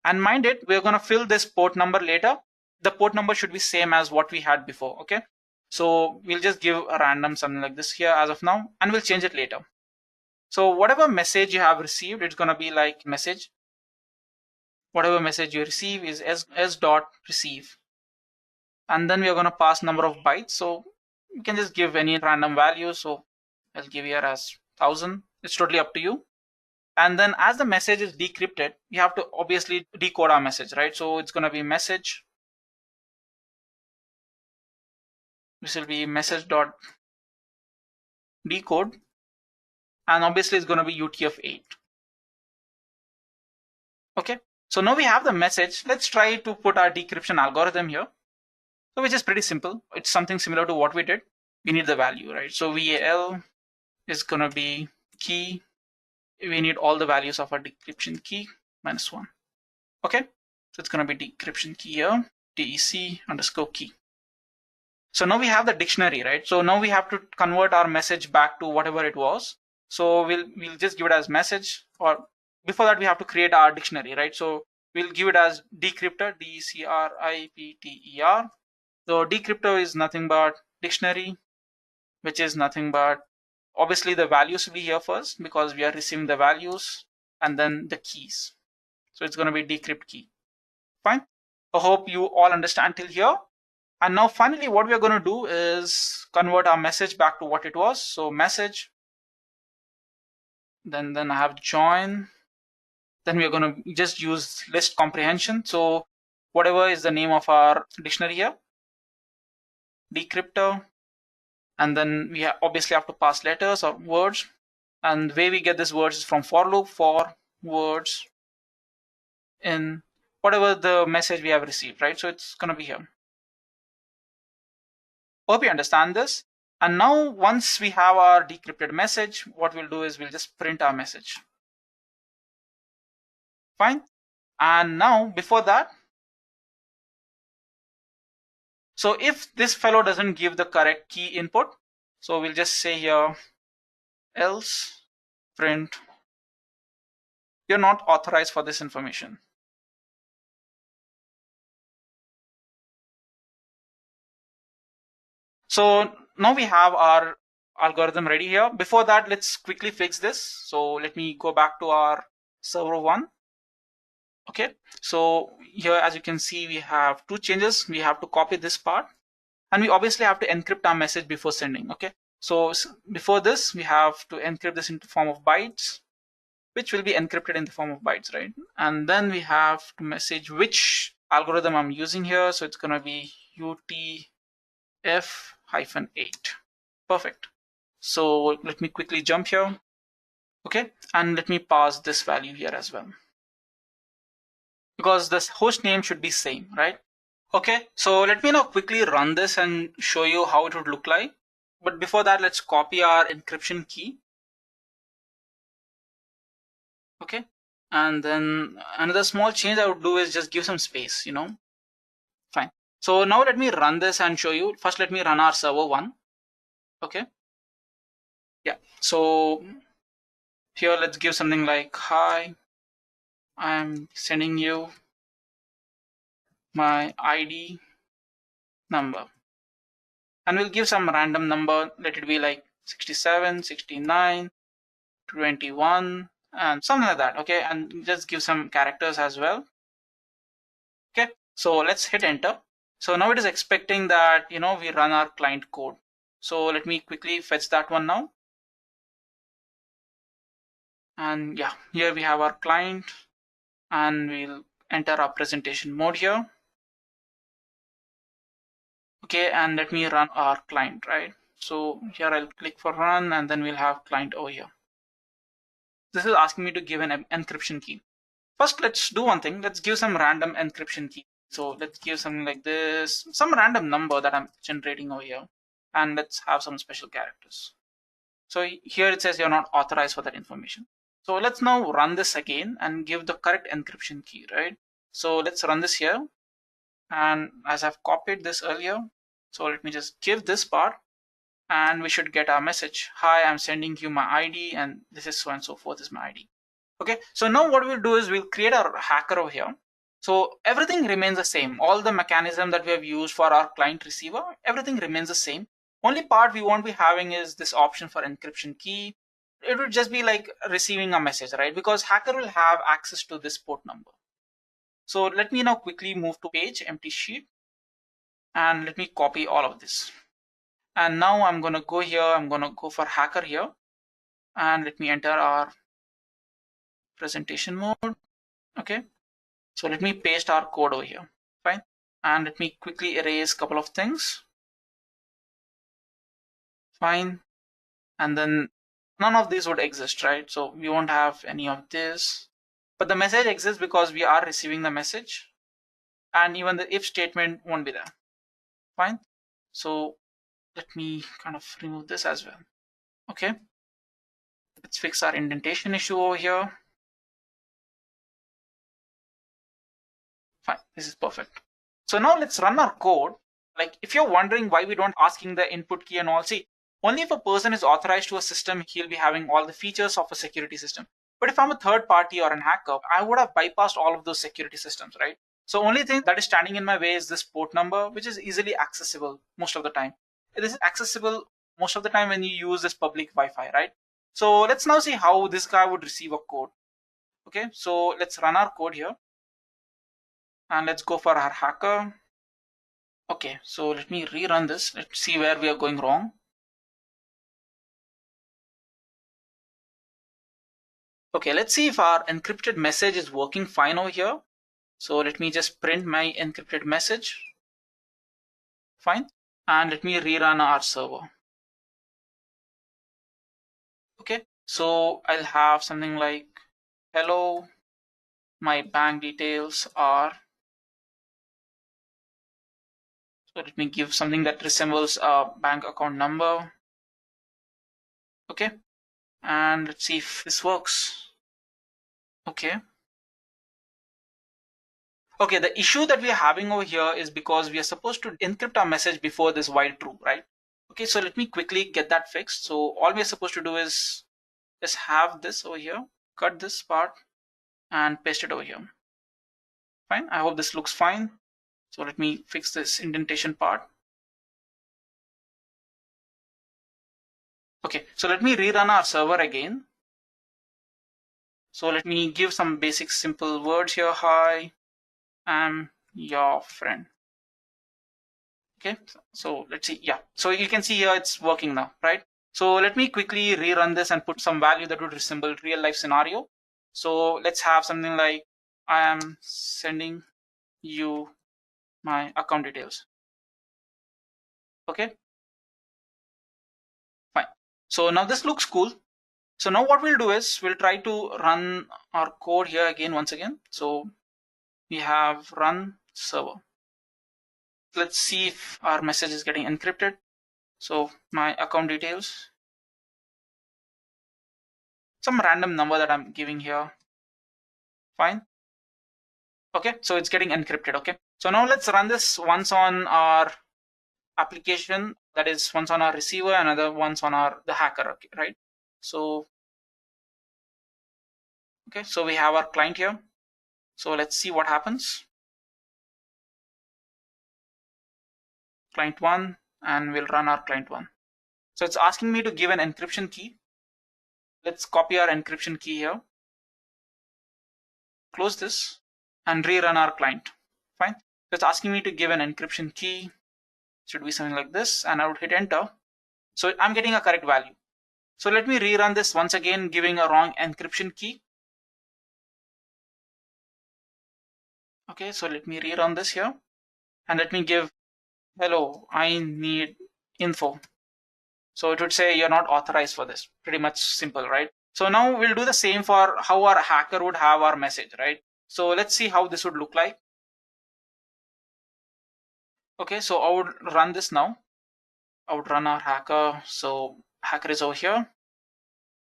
And mind it, we're going to fill this port number later. The port number should be same as what we had before. Okay, so we'll just give a random something like this here as of now, and we'll change it later. So whatever message you have received, it's going to be like message. Whatever message you receive is s dot receive. And then we are going to pass number of bytes. So you can just give any random value. So I'll give here as 1000. It's totally up to you. And then as the message is decrypted, you have to obviously decode our message, right? So it's going to be message. This will be message dot decode. And obviously it's going to be UTF-8. Okay, so now we have the message. Let's try to put our decryption algorithm here. So which is pretty simple. It's something similar to what we did. We need the value, right? So VAL is going to be key. We need all the values of our decryption key -1. Okay, so it's going to be decryption key here, DEC underscore key. So now we have the dictionary, right? So now we have to convert our message back to whatever it was. So we'll just give it as message, or before that we have to create our dictionary, right? So we'll give it as decryptor, DECRYPTER. So decryptor is nothing but dictionary, which is nothing but obviously the values will be here first because we are receiving the values, and then the keys. So it's going to be decrypt key. Fine. I hope you all understand till here. And now finally what we are going to do is convert our message back to what it was. So message, then I have join. Then we are going to just use list comprehension. So whatever is the name of our dictionary here, decryptor, and then obviously have to pass letters or words. And the way we get these words is from for loop for words in whatever the message we have received, right? So it's going to be here. Hope you understand this. And now once we have our decrypted message, what we'll do is we'll just print our message. Fine. And now before that, so if this fellow doesn't give the correct key input, so we'll just say here else print you're not authorized for this information. So now we have our algorithm ready here. Before that, let's quickly fix this. So let me go back to our server 1. Okay, so here as you can see, we have two changes. We have to copy this part, and we obviously have to encrypt our message before sending. Okay, so before this, we have to encrypt this into form of bytes, which will be encrypted in the form of bytes, right? And then we have to message which algorithm I'm using here. So it's going to be UTF-8. Perfect. So let me quickly jump here. Okay, and let me pass this value here as well, because this host name should be same, right? Okay, so let me now quickly run this and show you how it would look like. But before that, let's copy our encryption key. Okay, and then another small change I would do is just give some space, Fine. So now let me run this and show you. First, let me run our server 1. Okay. Yeah, so here let's give something like, hi, I'm sending you my ID number, and we'll give some random number. Let it be like 67, 69, 21, and something like that. Okay, and just give some characters as well. Okay, so let's hit enter. So now it is expecting that we run our client code. So let me quickly fetch that one now. And yeah, here we have our client, and we'll enter our presentation mode here. Okay, and let me run our client, right? So here I'll click for run, and then we'll have client over here. This is asking me to give an encryption key. First, let's do one thing. Let's give some random encryption key. So let's give something like this, some random number that I'm generating over here, and let's have some special characters. So here it says you're not authorized for that information. So let's now run this again and give the correct encryption key, right? So let's run this here. And as I've copied this earlier, so let me just give this part, and we should get our message. Hi, I'm sending you my ID, and this is so and so forth is my ID. Okay, so now what we'll do is we'll create our hacker over here. So everything remains the same. All the mechanism that we have used for our client receiver, everything remains the same. Only part we won't be having is this option for encryption key. It would just be like receiving a message, right? Because hacker will have access to this port number. So let me now quickly move to page empty sheet, and let me copy all of this. And now I'm going to go here. I'm going to go for hacker here, and let me enter our presentation mode. Okay, so let me paste our code over here. Fine, and let me quickly erase a couple of things. Fine, and then none of these would exist, right? So we won't have any of this, but the message exists because we are receiving the message, and even the if statement won't be there. Fine, so let me kind of remove this as well. Okay, let's fix our indentation issue over here. Fine, this is perfect. So now let's run our code. Like if you're wondering why we don't asking the input key and all, see, only if a person is authorized to a system, he'll be having all the features of a security system. But if I'm a third party or an hacker, I would have bypassed all of those security systems, right? So only thing that is standing in my way is this port number, which is easily accessible most of the time. This is accessible most of the time when you use this public Wi-Fi, right? So let's now see how this guy would receive a code. Okay, so let's run our code here, and let's go for our hacker. Okay, so let me rerun this. Let's see where we are going wrong. Okay, let's see if our encrypted message is working fine over here. So let me just print my encrypted message. Fine. And let me rerun our server. Okay, so I'll have something like hello, my bank details are, so let me give something that resembles a bank account number. Okay, and let's see if this works. Okay. Okay, the issue that we are having over here is because we are supposed to encrypt our message before this while true, right? Okay, so let me quickly get that fixed. So all we are supposed to do is just have this over here, cut this part and paste it over here. Fine, I hope this looks fine. So let me fix this indentation part. Okay, so let me rerun our server again. So let me give some basic simple words here. Hi, I'm your friend. Okay, so let's see. Yeah, so you can see here it's working now, right? So let me quickly rerun this and put some value that would resemble real life scenario. So let's have something like, I am sending you my account details. Okay, fine. So now this looks cool. So now what we'll do is we'll try to run our code here again once again. So we have run server. Let's see if our message is getting encrypted. So my account details, some random number that I'm giving here. Fine. Okay, so it's getting encrypted. Okay, so now let's run this once on our application, that is once on our receiver, another once on the hacker. Okay, right? So okay, so we have our client here. So let's see what happens. Client 1, and we'll run our client 1. So it's asking me to give an encryption key. Let's copy our encryption key here, close this and rerun our client. Fine. So it's asking me to give an encryption key. Should be something like this, and I would hit enter. So I'm getting a correct value. So let me rerun this once again, giving a wrong encryption key. Okay, so let me rerun this here and let me give, hello, I need info. So it would say you're not authorized for this. Pretty much simple, right? So now we'll do the same for how our hacker would have our message, right? So let's see how this would look like. Okay, so I would run this now. I would run our hacker. So hacker is over here.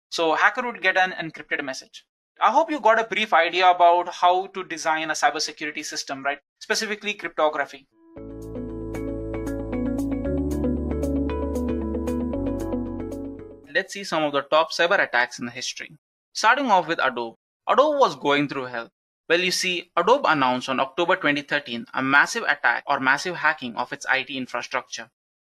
So hacker would get an encrypted message. I hope you got a brief idea about how to design a cybersecurity system, right? Specifically cryptography. Let's see some of the top cyber attacks in the history. Starting off with Adobe. Adobe was going through hell. Well, you see, Adobe announced on October 2013 a massive attack or massive hacking of its IT infrastructure,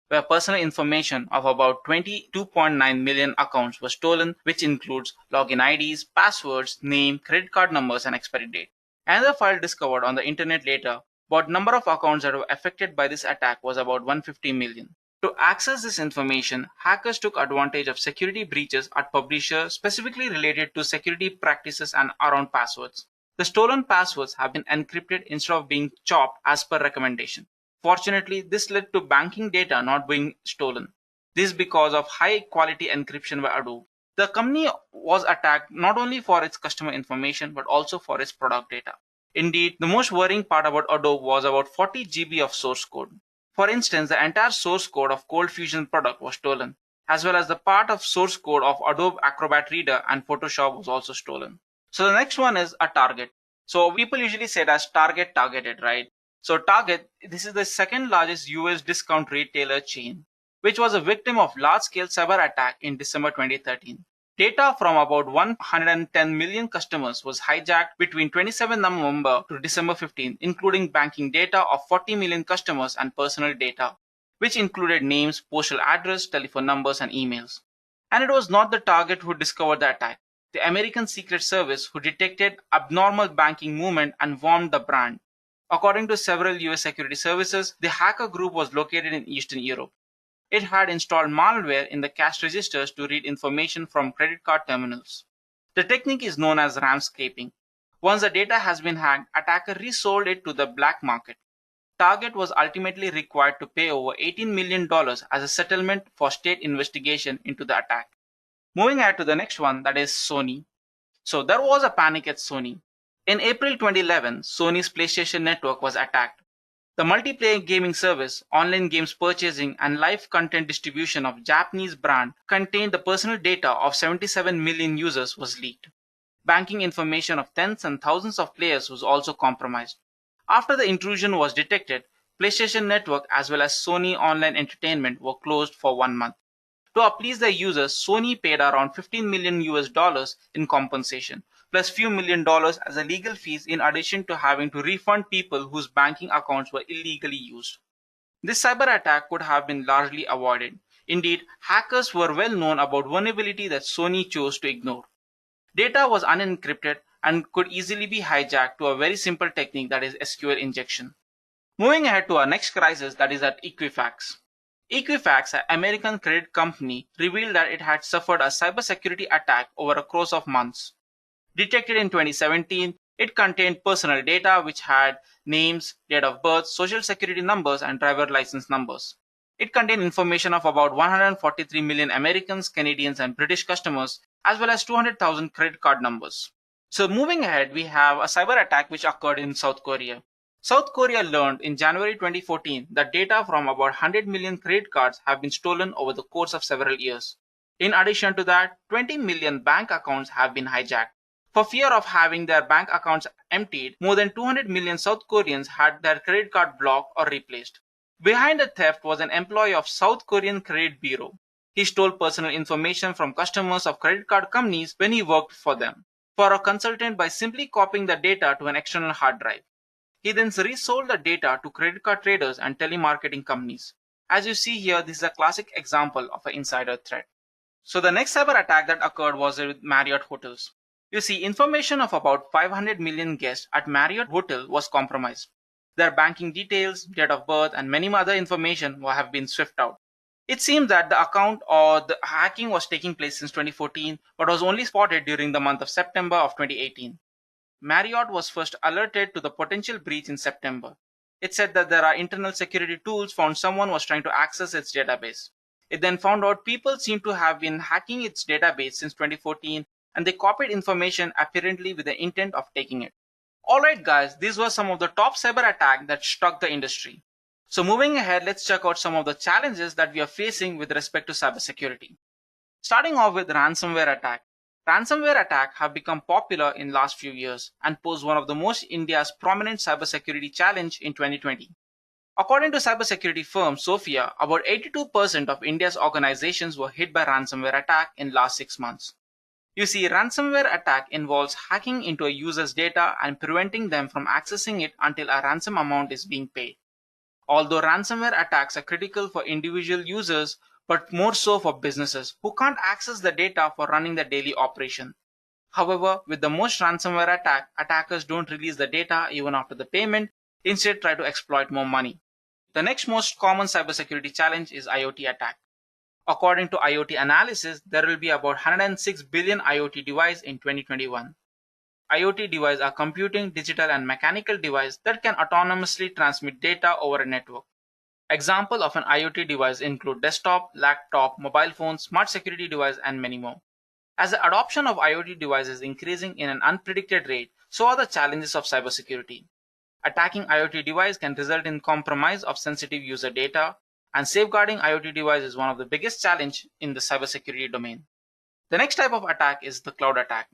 where personal information of about 22.9 million accounts was stolen, which includes login IDs, passwords, name, credit card numbers, and expiry date. Another file discovered on the internet later about number of accounts that were affected by this attack was about 150 million. To access this information, hackers took advantage of security breaches at publishers specifically related to security practices and around passwords. The stolen passwords have been encrypted instead of being chopped as per recommendation. Fortunately, this led to banking data not being stolen. This is because of high quality encryption by Adobe. The company was attacked not only for its customer information but also for its product data. Indeed, the most worrying part about Adobe was about 40 GB of source code. For instance, the entire source code of Cold Fusion product was stolen, as well as the part of source code of Adobe Acrobat Reader and Photoshop was also stolen. So the next one is a target. So people usually say it as targeted, right? So Target, this is the second largest US discount retailer chain, which was a victim of large-scale cyber attack in December 2013. Data from about 110 million customers was hijacked between 27 November to December 15, including banking data of 40 million customers and personal data, which included names, postal address, telephone numbers, and emails. And it was not the target who discovered the attack. The American Secret Service who detected abnormal banking movement and warned the brand. According to several US security services, the hacker group was located in Eastern Europe. It had installed malware in the cash registers to read information from credit card terminals. The technique is known as RAM scraping. Once the data has been hacked, attacker resold it to the black market. Target was ultimately required to pay over $18 million as a settlement for state investigation into the attack. Moving ahead to the next one, that is Sony. So there was a panic at Sony. In April 2011, Sony's PlayStation network was attacked. The multiplayer gaming service, online games purchasing, and live content distribution of Japanese brand contained the personal data of 77 million users was leaked. Banking information of tens and thousands of players was also compromised. After the intrusion was detected, PlayStation Network as well as Sony Online Entertainment were closed for 1 month. To appease their users, Sony paid around 15 million US dollars in compensation, plus few $1 million as a legal fees in addition to having to refund people whose banking accounts were illegally used. This cyber attack could have been largely avoided. Indeed, hackers were well known about vulnerability that Sony chose to ignore. Data was unencrypted and could easily be hijacked to a very simple technique, that is SQL injection. Moving ahead to our next crisis, that is at Equifax. Equifax, an American credit company, revealed that it had suffered a cybersecurity attack over a course of months. Detected in 2017, it contained personal data which had names, date of birth, social security numbers, and driver license numbers. It contained information of about 143 million Americans, Canadians, and British customers, as well as 200,000 credit card numbers. So moving ahead, we have a cyber attack which occurred in South Korea. South Korea learned in January 2014 that data from about 100 million credit cards have been stolen over the course of several years. In addition to that, 20 million bank accounts have been hijacked. For fear of having their bank accounts emptied, more than 200 million South Koreans had their credit card blocked or replaced. Behind the theft was an employee of South Korean Credit Bureau. He stole personal information from customers of credit card companies when he worked for them, for a consultant by simply copying the data to an external hard drive. He then resold the data to credit card traders and telemarketing companies. As you see here, this is a classic example of an insider threat. So the next cyber attack that occurred was with Marriott Hotels. You see, information of about 500 million guests at Marriott Hotel was compromised. Their banking details, date of birth, and many other information have been swept out. It seems that the account or the hacking was taking place since 2014, but was only spotted during the month of September of 2018. Marriott was first alerted to the potential breach in September. It said that there are internal security tools found someone was trying to access its database. It then found out people seem to have been hacking its database since 2014, and they copied information apparently with the intent of taking it. Alright guys, these were some of the top cyber attacks that struck the industry. So moving ahead, let's check out some of the challenges that we are facing with respect to cybersecurity. Starting off with ransomware attack. Ransomware attacks have become popular in last few years and pose one of the most India's prominent cybersecurity challenge in 2020. According to cybersecurity firm Sophia, about 82% of India's organizations were hit by ransomware attack in last 6 months. You see, ransomware attack involves hacking into a user's data and preventing them from accessing it until a ransom amount is being paid. Although ransomware attacks are critical for individual users, but more so for businesses who can't access the data for running their daily operation. However, with the most ransomware attack, attackers don't release the data even after the payment, instead try to exploit more money. The next most common cybersecurity challenge is IoT attack. According to IoT analysis, there will be about 106 billion IoT devices in 2021. IoT devices are computing, digital, and mechanical devices that can autonomously transmit data over a network. Examples of an IoT device include desktop, laptop, mobile phone, smart security device, and many more. As the adoption of IoT devices is increasing in an unpredicted rate, so are the challenges of cybersecurity. Attacking IoT device can result in compromise of sensitive user data, and safeguarding IoT device is one of the biggest challenges in the cybersecurity domain. The next type of attack is the cloud attack.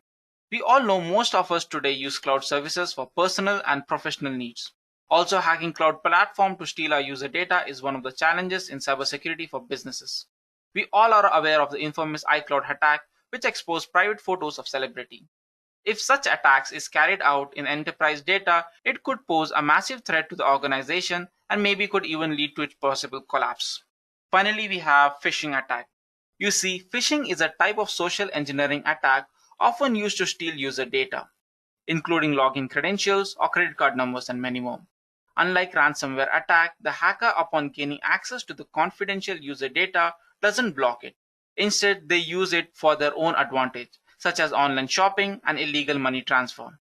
We all know most of us today use cloud services for personal and professional needs. Also, hacking cloud platform to steal our user data is one of the challenges in cybersecurity for businesses. We all are aware of the infamous iCloud attack, which exposed private photos of celebrity. If such attacks is carried out in enterprise data, it could pose a massive threat to the organization and maybe could even lead to its possible collapse. Finally, we have phishing attack. You see, phishing is a type of social engineering attack often used to steal user data, including login credentials or credit card numbers and many more. Unlike ransomware attack, the hacker, upon gaining access to the confidential user data, doesn't block it. Instead, they use it for their own advantage, such as online shopping and illegal money transfer.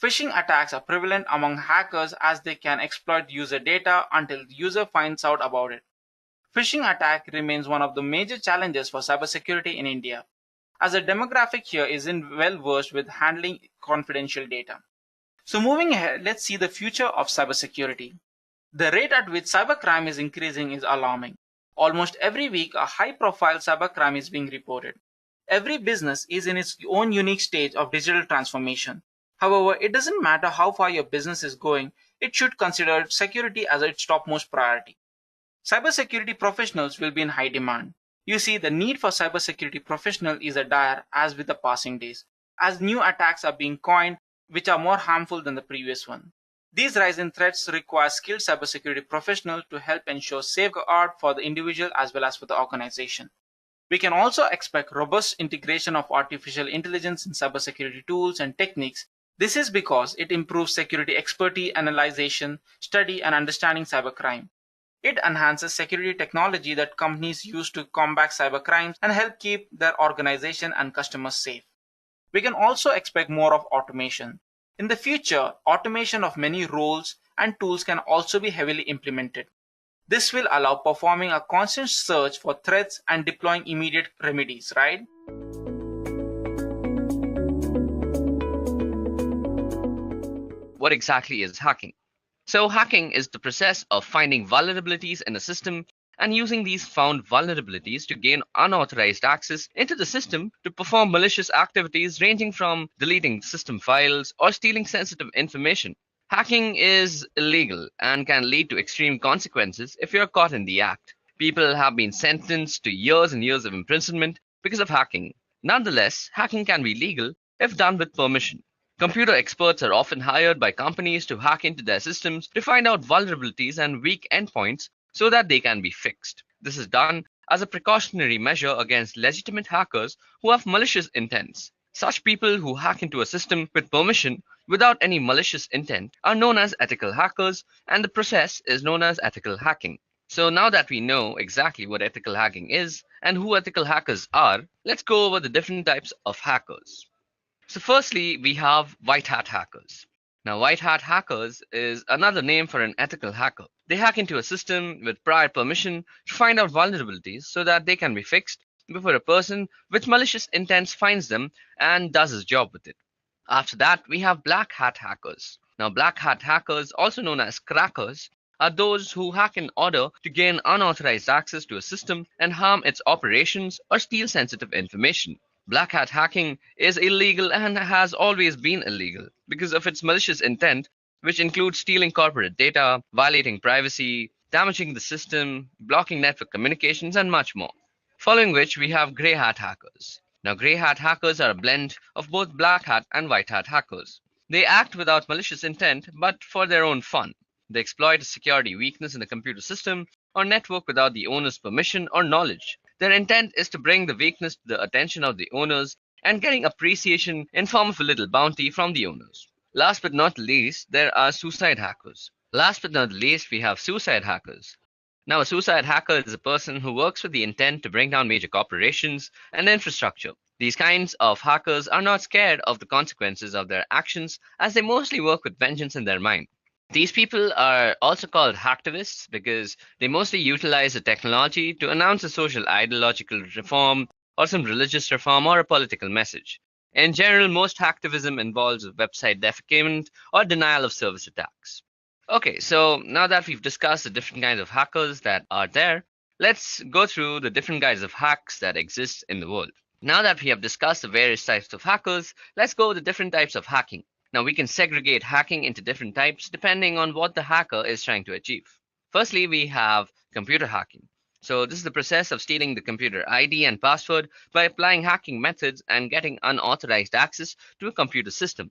Phishing attacks are prevalent among hackers as they can exploit user data until the user finds out about it. Phishing attack remains one of the major challenges for cybersecurity in India. as the demographic here isn't well versed with handling confidential data. So moving ahead, let's see the future of cybersecurity. The rate at which cybercrime is increasing is alarming. Almost every week, a high-profile cybercrime is being reported. Every business is in its own unique stage of digital transformation. However, it doesn't matter how far your business is going, it should consider security as its topmost priority. Cybersecurity professionals will be in high demand. You see, the need for cybersecurity professional is as dire as with the passing days, as new attacks are being coined which are more harmful than the previous one. These rising threats require skilled cybersecurity professionals to help ensure safeguard for the individual as well as for the organization. We can also expect robust integration of artificial intelligence in cybersecurity tools and techniques. This is because it improves security expertise, analyzation, study, and understanding cybercrime. It enhances security technology that companies use to combat cybercrimes and help keep their organization and customers safe. We can also expect more of automation. In the future, automation of many roles and tools can also be heavily implemented. This will allow performing a constant search for threats and deploying immediate remedies, right? What exactly is hacking? So hacking is the process of finding vulnerabilities in a system and using these found vulnerabilities to gain unauthorized access into the system to perform malicious activities ranging from deleting system files or stealing sensitive information. Hacking is illegal and can lead to extreme consequences if you're caught in the act. People have been sentenced to years and years of imprisonment because of hacking. Nonetheless, hacking can be legal if done with permission. Computer experts are often hired by companies to hack into their systems to find out vulnerabilities and weak endpoints so that they can be fixed. This is done as a precautionary measure against legitimate hackers who have malicious intents. Such people who hack into a system with permission without any malicious intent are known as ethical hackers, and the process is known as ethical hacking. So now that we know exactly what ethical hacking is and who ethical hackers are, let's go over the different types of hackers. So firstly, we have white hat hackers. Now, white hat hackers is another name for an ethical hacker. They hack into a system with prior permission to find out vulnerabilities so that they can be fixed before a person with malicious intents finds them and does his job with it. After that, we have black hat hackers. Now, black hat hackers, also known as crackers, are those who hack in order to gain unauthorized access to a system and harm its operations or steal sensitive information. Black hat hacking is illegal and has always been illegal because of its malicious intent, which includes stealing corporate data, violating privacy, damaging the system, blocking network communications, and much more. Following which, we have grey hat hackers. Now, grey hat hackers are a blend of both black hat and white hat hackers. They act without malicious intent, but for their own fun. They exploit a security weakness in the computer system or network without the owner's permission or knowledge. Their intent is to bring the weakness to the attention of the owners and getting appreciation in form of a little bounty from the owners. Last but not least, there are suicide hackers. Last but not least, we have suicide hackers. Now, a suicide hacker is a person who works with the intent to bring down major corporations and infrastructure. These kinds of hackers are not scared of the consequences of their actions as they mostly work with vengeance in their mind. These people are also called hacktivists because they mostly utilize the technology to announce a social ideological reform or some religious reform or a political message. In general, most hacktivism involves website defacement or denial of service attacks. Okay, so now that we've discussed the different kinds of hackers that are there, let's go through the different kinds of hacks that exist in the world. Now that we have discussed the various types of hackers, let's go with the different types of hacking. Now, we can segregate hacking into different types depending on what the hacker is trying to achieve. Firstly, we have computer hacking. So this is the process of stealing the computer ID and password by applying hacking methods and getting unauthorized access to a computer system.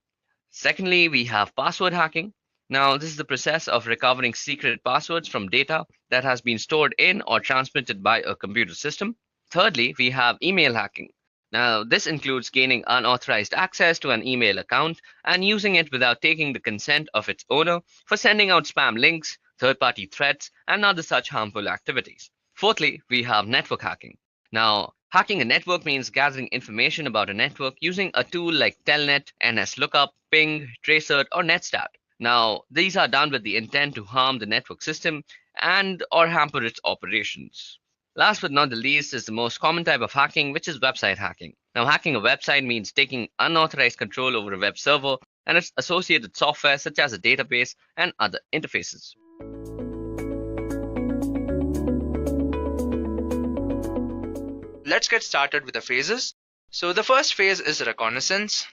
Secondly, we have password hacking. Now, this is the process of recovering secret passwords from data that has been stored in or transmitted by a computer system. Thirdly, we have email hacking. Now, this includes gaining unauthorized access to an email account and using it without taking the consent of its owner for sending out spam links, third-party threats, and other such harmful activities. Fourthly, we have network hacking. Now, hacking a network means gathering information about a network using a tool like Telnet, NSLookup, Ping, Tracert, or Netstat. Now, these are done with the intent to harm the network system and or hamper its operations. Last but not the least is the most common type of hacking, which is website hacking. Now, hacking a website means taking unauthorized control over a web server and its associated software such as a database and other interfaces. Let's get started with the phases. So the first phase is reconnaissance.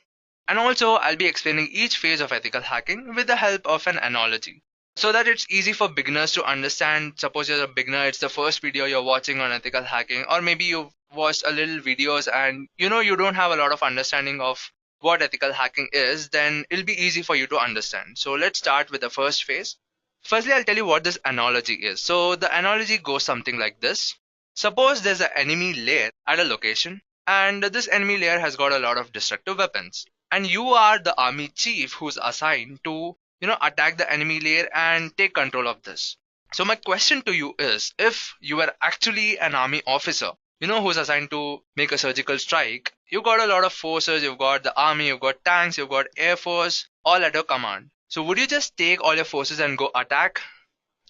And also I'll be explaining each phase of ethical hacking with the help of an analogy, so that it's easy for beginners to understand. Suppose you're a beginner, it's the first video you're watching on ethical hacking, or maybe you've watched a little videos and you don't have a lot of understanding of what ethical hacking is, then it'll be easy for you to understand. So let's start with the first phase. Firstly, I'll tell you what this analogy is. So the analogy goes something like this. Suppose there's an enemy layer at a location, and this enemy layer has got a lot of destructive weapons. And you are the army chief who's assigned to attack the enemy layer and take control of this. So my question to you is, if you were actually an army officer who's assigned to make a surgical strike, you got a lot of forces, you've got the army, you've got tanks, you've got air force, all at your command. So would you just take all your forces and go attack?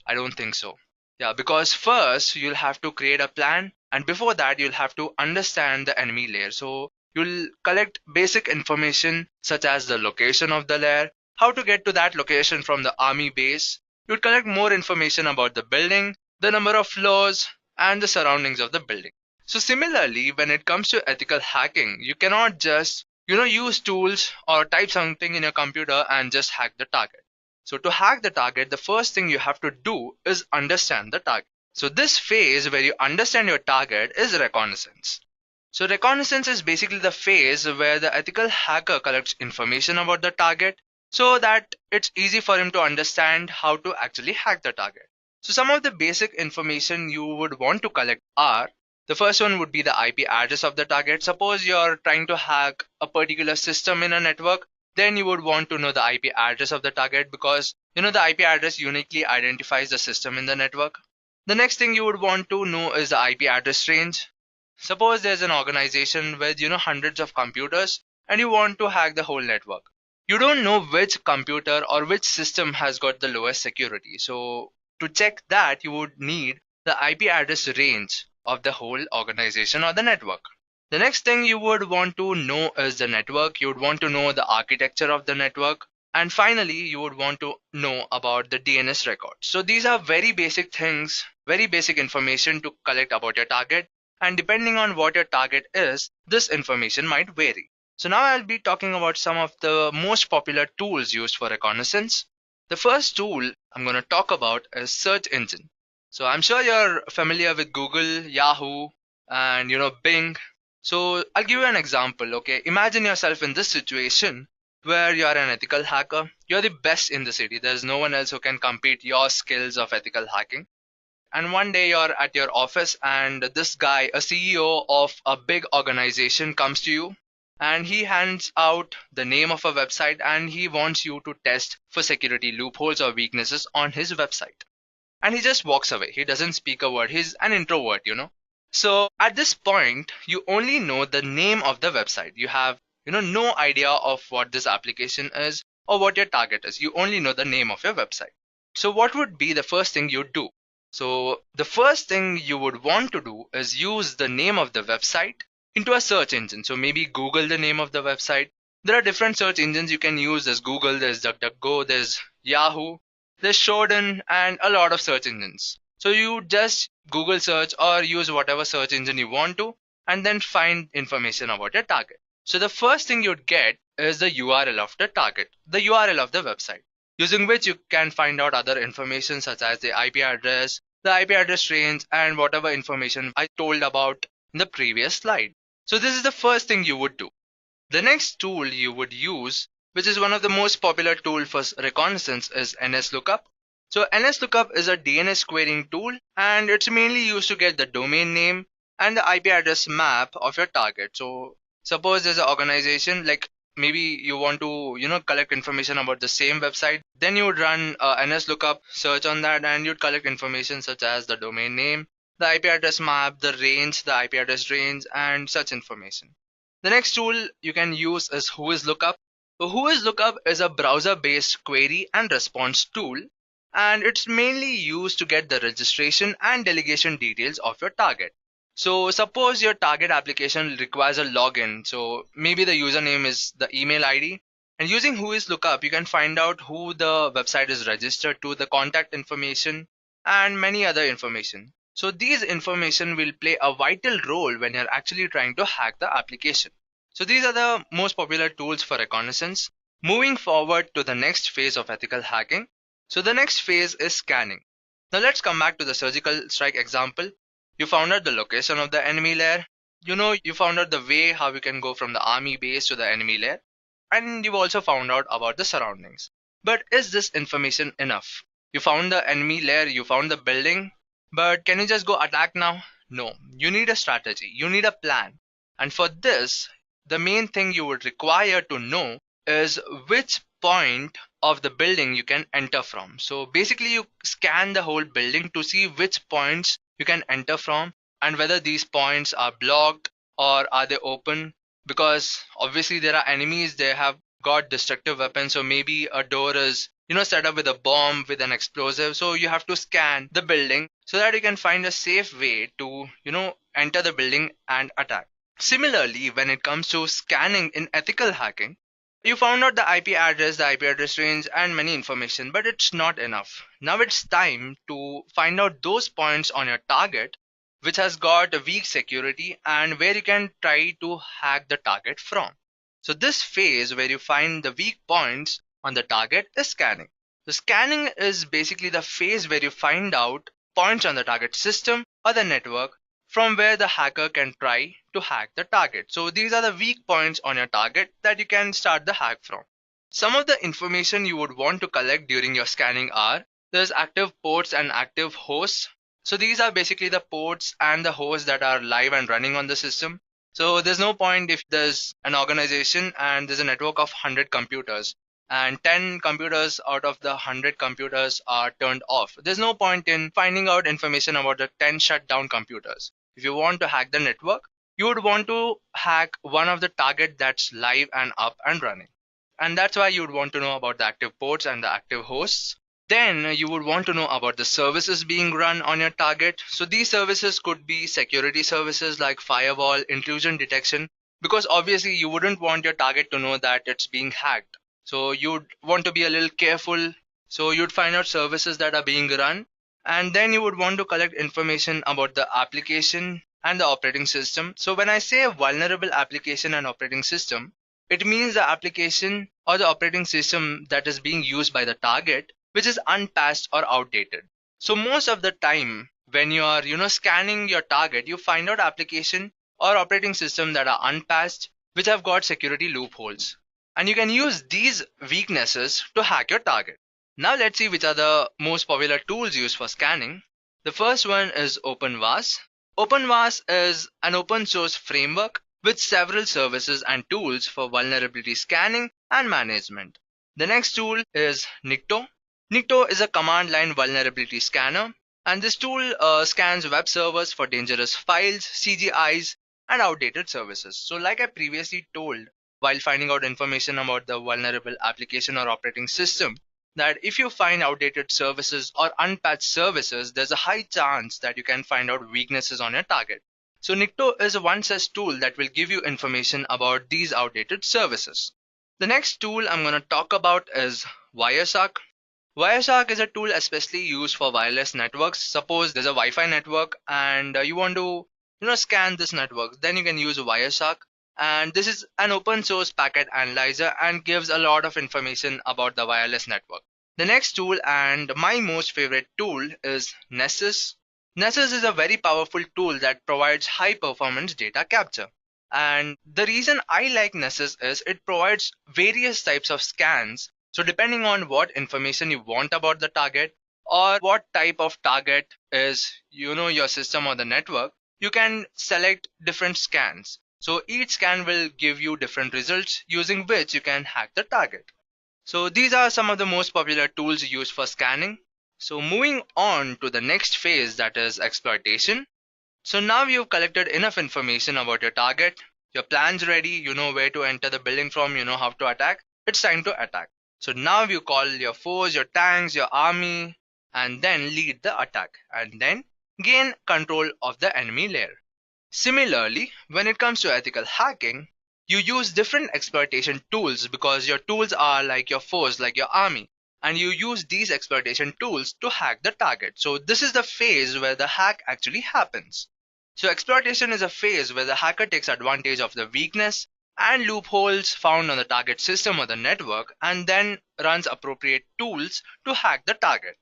I don't think so. Yeah, because first you'll have to create a plan, and before that you'll have to understand the enemy layer. So you'll collect basic information such as the location of the layer, how to get to that location from the army base. You'll collect more information about the building, the number of floors, and the surroundings of the building. So similarly, when it comes to ethical hacking, you cannot just use tools or type something in your computer and just hack the target. So to hack the target, the first thing you have to do is understand the target. So this phase where you understand your target is reconnaissance. So reconnaissance is basically the phase where the ethical hacker collects information about the target so that it's easy for him to understand how to actually hack the target. So some of the basic information you would want to collect are, the first one would be the IP address of the target. Suppose you're trying to hack a particular system in a network, then you would want to know the IP address of the target, because the IP address uniquely identifies the system in the network. The next thing you would want to know is the IP address range. Suppose there's an organization with hundreds of computers and you want to hack the whole network. You don't know which computer or which system has got the lowest security. So to check that, you would need the IP address range of the whole organization or the network. The next thing you would want to know is the network. You would want to know the architecture of the network. And finally, you would want to know about the DNS records. So these are very basic things, very basic information to collect about your target. And depending on what your target is, this information might vary. So now I'll be talking about some of the most popular tools used for reconnaissance. The first tool I'm going to talk about is search engine. So I'm sure you're familiar with Google, Yahoo, and Bing. So I'll give you an example. Okay, imagine yourself in this situation where you're an ethical hacker. You're the best in the city. There's no one else who can compete your skills of ethical hacking. And one day you're at your office and this guy, a CEO of a big organization, comes to you and he hands out the name of a website and he wants you to test for security loopholes or weaknesses on his website. And he just walks away. He doesn't speak a word. He's an introvert, So at this point, you only know the name of the website. You have, no idea of what this application is or what your target is. You only know the name of your website. So what would be the first thing you do? So the first thing you would want to do is use the name of the website into a search engine. So maybe Google the name of the website. There are different search engines you can use. There's Google, there's DuckDuckGo, there's Yahoo, there's Shodan, and a lot of search engines. So you just Google search or use whatever search engine you want to and then find information about your target. So the first thing you'd get is the URL of the target, the URL of the website, using which you can find out other information such as the IP address, the IP address range, and whatever information I told about in the previous slide. So this is the first thing you would do. The next tool you would use, which is one of the most popular tools for reconnaissance, is NSLOOKUP. So NSLOOKUP is a DNS querying tool and it's mainly used to get the domain name and the IP address map of your target. So suppose there's an organization, like maybe you want to collect information about the same website, then you would run a NSLOOKUP search on that and you'd collect information such as the domain name, the IP address map, the range, the IP address range, and such information. The next tool you can use is WhoisLookup. So WhoisLookup is a browser-based query and response tool, and it's mainly used to get the registration and delegation details of your target. So suppose your target application requires a login. So maybe the username is the email ID, and using Whois lookup, you can find out who the website is registered to, the contact information, and many other information. So these information will play a vital role when you're actually trying to hack the application. So these are the most popular tools for reconnaissance. Moving forward to the next phase of ethical hacking. So the next phase is scanning. Now let's come back to the surgical strike example. You found out the location of the enemy layer. You found out the way how you can go from the army base to the enemy layer. And you've also found out about the surroundings. But is this information enough? You found the enemy layer, you found the building, but can you just go attack now? No, you need a strategy, you need a plan. And for this, the main thing you would require to know is which point of the building you can enter from. So basically you scan the whole building to see which points you can enter from and whether these points are blocked or are they open, because obviously there are enemies, they have got destructive weapons. So maybe a door is set up with a bomb, with an explosive. So you have to scan the building so that you can find a safe way to enter the building and attack. Similarly, when it comes to scanning in ethical hacking, you found out the IP address range, and many information, but it's not enough. Now it's time to find out those points on your target which has got a weak security and where you can try to hack the target from. So this phase where you find the weak points on the target is scanning. The scanning is basically the phase where you find out points on the target system or the network from where the hacker can try to hack the target. So these are the weak points on your target that you can start the hack from. Some of the information you would want to collect during your scanning are, there's active ports and active hosts. So these are basically the ports and the hosts that are live and running on the system. So there's no point if there's an organization and there's a network of 100 computers and 10 computers out of the 100 computers are turned off. There's no point in finding out information about the 10 shut down computers. If you want to hack the network, you would want to hack one of the target that's live and up and running. And that's why you would want to know about the active ports and the active hosts. Then you would want to know about the services being run on your target. So these services could be security services like firewall, intrusion detection, because obviously you wouldn't want your target to know that it's being hacked. So you'd want to be a little careful. So you'd find out services that are being run, and then you would want to collect information about the application and the operating system. So when I say a vulnerable application and operating system, it means the application or the operating system that is being used by the target, which is unpatched or outdated. So most of the time when you are scanning your target, you find out application or operating system that are unpatched, which have got security loopholes. And you can use these weaknesses to hack your target. Now let's see which are the most popular tools used for scanning. The first one is OpenVAS. OpenVAS is an open source framework with several services and tools for vulnerability scanning and management. The next tool is Nikto. Nikto is a command line vulnerability scanner, and this tool scans web servers for dangerous files, CGIs, and outdated services. So like I previously told while finding out information about the vulnerable application or operating system, that if you find outdated services or unpatched services, there's a high chance that you can find out weaknesses on your target. So Nikto is one such tool that will give you information about these outdated services. The next tool I'm going to talk about is Wireshark. Wireshark is a tool especially used for wireless networks. Suppose there's a Wi-Fi network and you want to scan this network, then you can use Wireshark. And this is an open source packet analyzer and gives a lot of information about the wireless network. The next tool, and my most favorite tool, is Nessus. Nessus is a very powerful tool that provides high performance data capture. And the reason I like Nessus is it provides various types of scans. So depending on what information you want about the target or what type of target is your system or the network, you can select different scans. So each scan will give you different results using which you can hack the target. So these are some of the most popular tools used for scanning. So moving on to the next phase, that is exploitation. So now you've collected enough information about your target, your plan's ready, you know where to enter the building from, you know how to attack. It's time to attack. So now you call your foes, your tanks, your army, and then lead the attack and then gain control of the enemy layer. Similarly, when it comes to ethical hacking, you use different exploitation tools because your tools are like your force, like your army, and you use these exploitation tools to hack the target. So this is the phase where the hack actually happens. So exploitation is a phase where the hacker takes advantage of the weakness and loopholes found on the target system or the network and then runs appropriate tools to hack the target.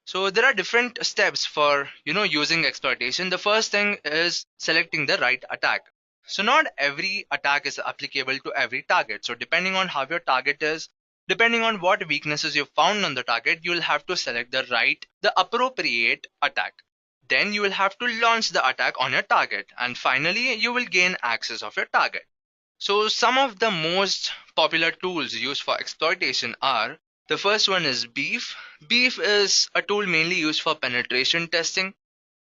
So there are different steps for using exploitation. The first thing is selecting the right attack. So not every attack is applicable to every target. So depending on how your target is, depending on what weaknesses you found on the target, you will have to select the appropriate attack. Then you will have to launch the attack on your target, and finally you will gain access of your target. So some of the most popular tools used for exploitation are: the first one is Beef. Beef is a tool mainly used for penetration testing,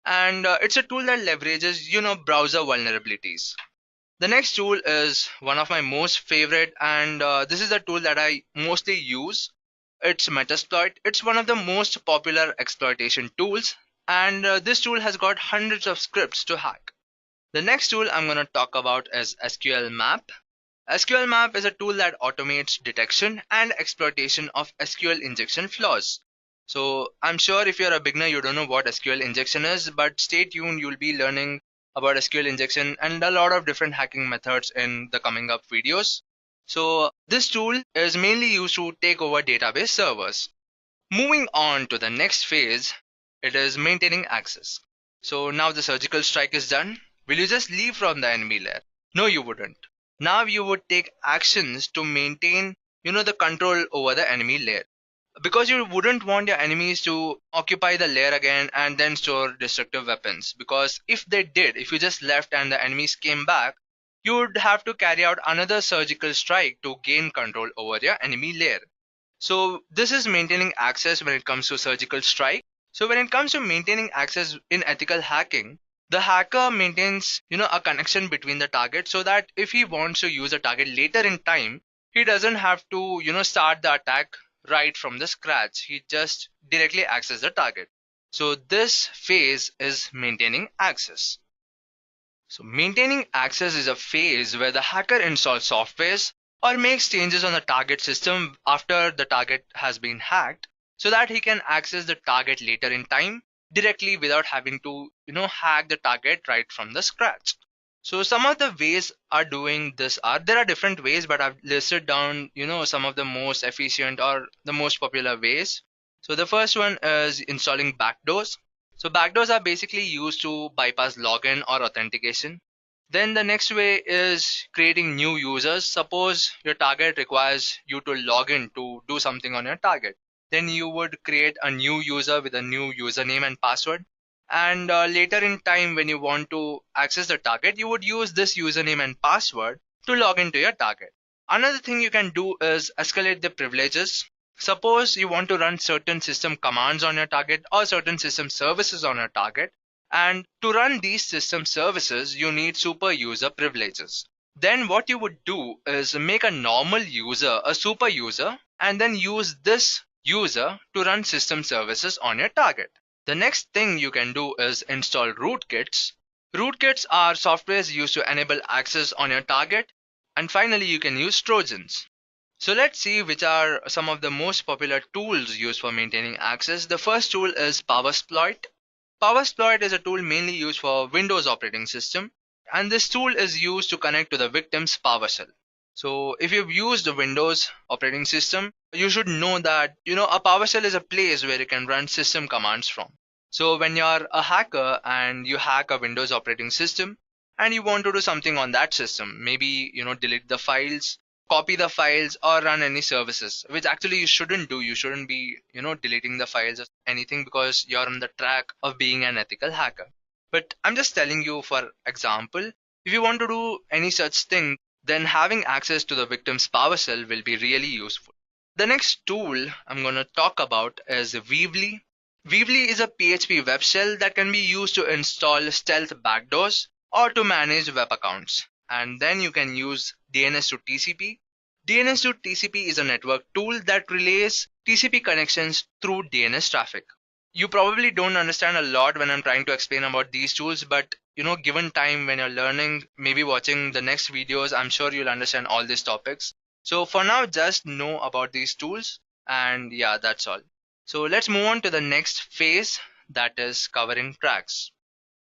and it's a tool that leverages browser vulnerabilities. The next tool is one of my most favorite, and this is the tool that I mostly use. It's Metasploit. It's one of the most popular exploitation tools, and this tool has got hundreds of scripts to hack. The next tool I'm going to talk about is SQL Map. SQL Map is a tool that automates detection and exploitation of SQL injection flaws. So I'm sure if you're a beginner, you don't know what SQL injection is, but stay tuned, you'll be learning about SQL injection and a lot of different hacking methods in the coming up videos. So this tool is mainly used to take over database servers. Moving on to the next phase, it is maintaining access. So now the surgical strike is done. Will you just leave from the enemy layer? No, you wouldn't. Now you would take actions to maintain, the control over the enemy layer. Because you wouldn't want your enemies to occupy the layer again and then store destructive weapons. Because if they did, if you just left and the enemies came back, you would have to carry out another surgical strike to gain control over your enemy layer. So this is maintaining access when it comes to surgical strike. So when it comes to maintaining access in ethical hacking, the hacker maintains a connection between the target so that if he wants to use a target later in time, he doesn't have to start the attack right from the scratch. He just directly accesses the target. So this phase is maintaining access. So maintaining access is a phase where the hacker installs softwares or makes changes on the target system after the target has been hacked so that he can access the target later in time directly without having to hack the target right from the scratch. So some of the ways are doing this there are different ways, but I've listed down some of the most efficient or the most popular ways. So the first one is installing backdoors. So backdoors are basically used to bypass login or authentication. Then the next way is creating new users. Suppose your target requires you to log in to do something on your target. Then you would create a new user with a new username and password. And later in time, when you want to access the target, you would use this username and password to log into your target. Another thing you can do is escalate the privileges. Suppose you want to run certain system commands on your target or certain system services on your target. And to run these system services, you need super user privileges. Then what you would do is make a normal user a super user and then use this user to run system services on your target. The next thing you can do is install rootkits. Rootkits are softwares used to enable access on your target. And finally, you can use Trojans. So let's see which are some of the most popular tools used for maintaining access. The first tool is Powersploit. Powersploit is a tool mainly used for Windows operating system. And this tool is used to connect to the victim's PowerShell. So if you've used the Windows operating system, you should know that a PowerShell is a place where you can run system commands from. So when you're a hacker and you hack a Windows operating system and you want to do something on that system, maybe delete the files, copy the files, or run any services, which actually you shouldn't do. You shouldn't be deleting the files or anything because you're on the track of being an ethical hacker. But I'm just telling you, for example, if you want to do any such thing, then having access to the victim's PowerShell will be really useful. The next tool I'm going to talk about is Weebly. Weebly is a PHP web shell that can be used to install stealth backdoors or to manage web accounts. And then you can use DNS to TCP. DNS to TCP is a network tool that relays TCP connections through DNS traffic. You probably don't understand a lot when I'm trying to explain about these tools, but given time when you're learning, maybe watching the next videos, I'm sure you'll understand all these topics. So for now, just know about these tools, and yeah, that's all. So let's move on to the next phase, that is covering tracks.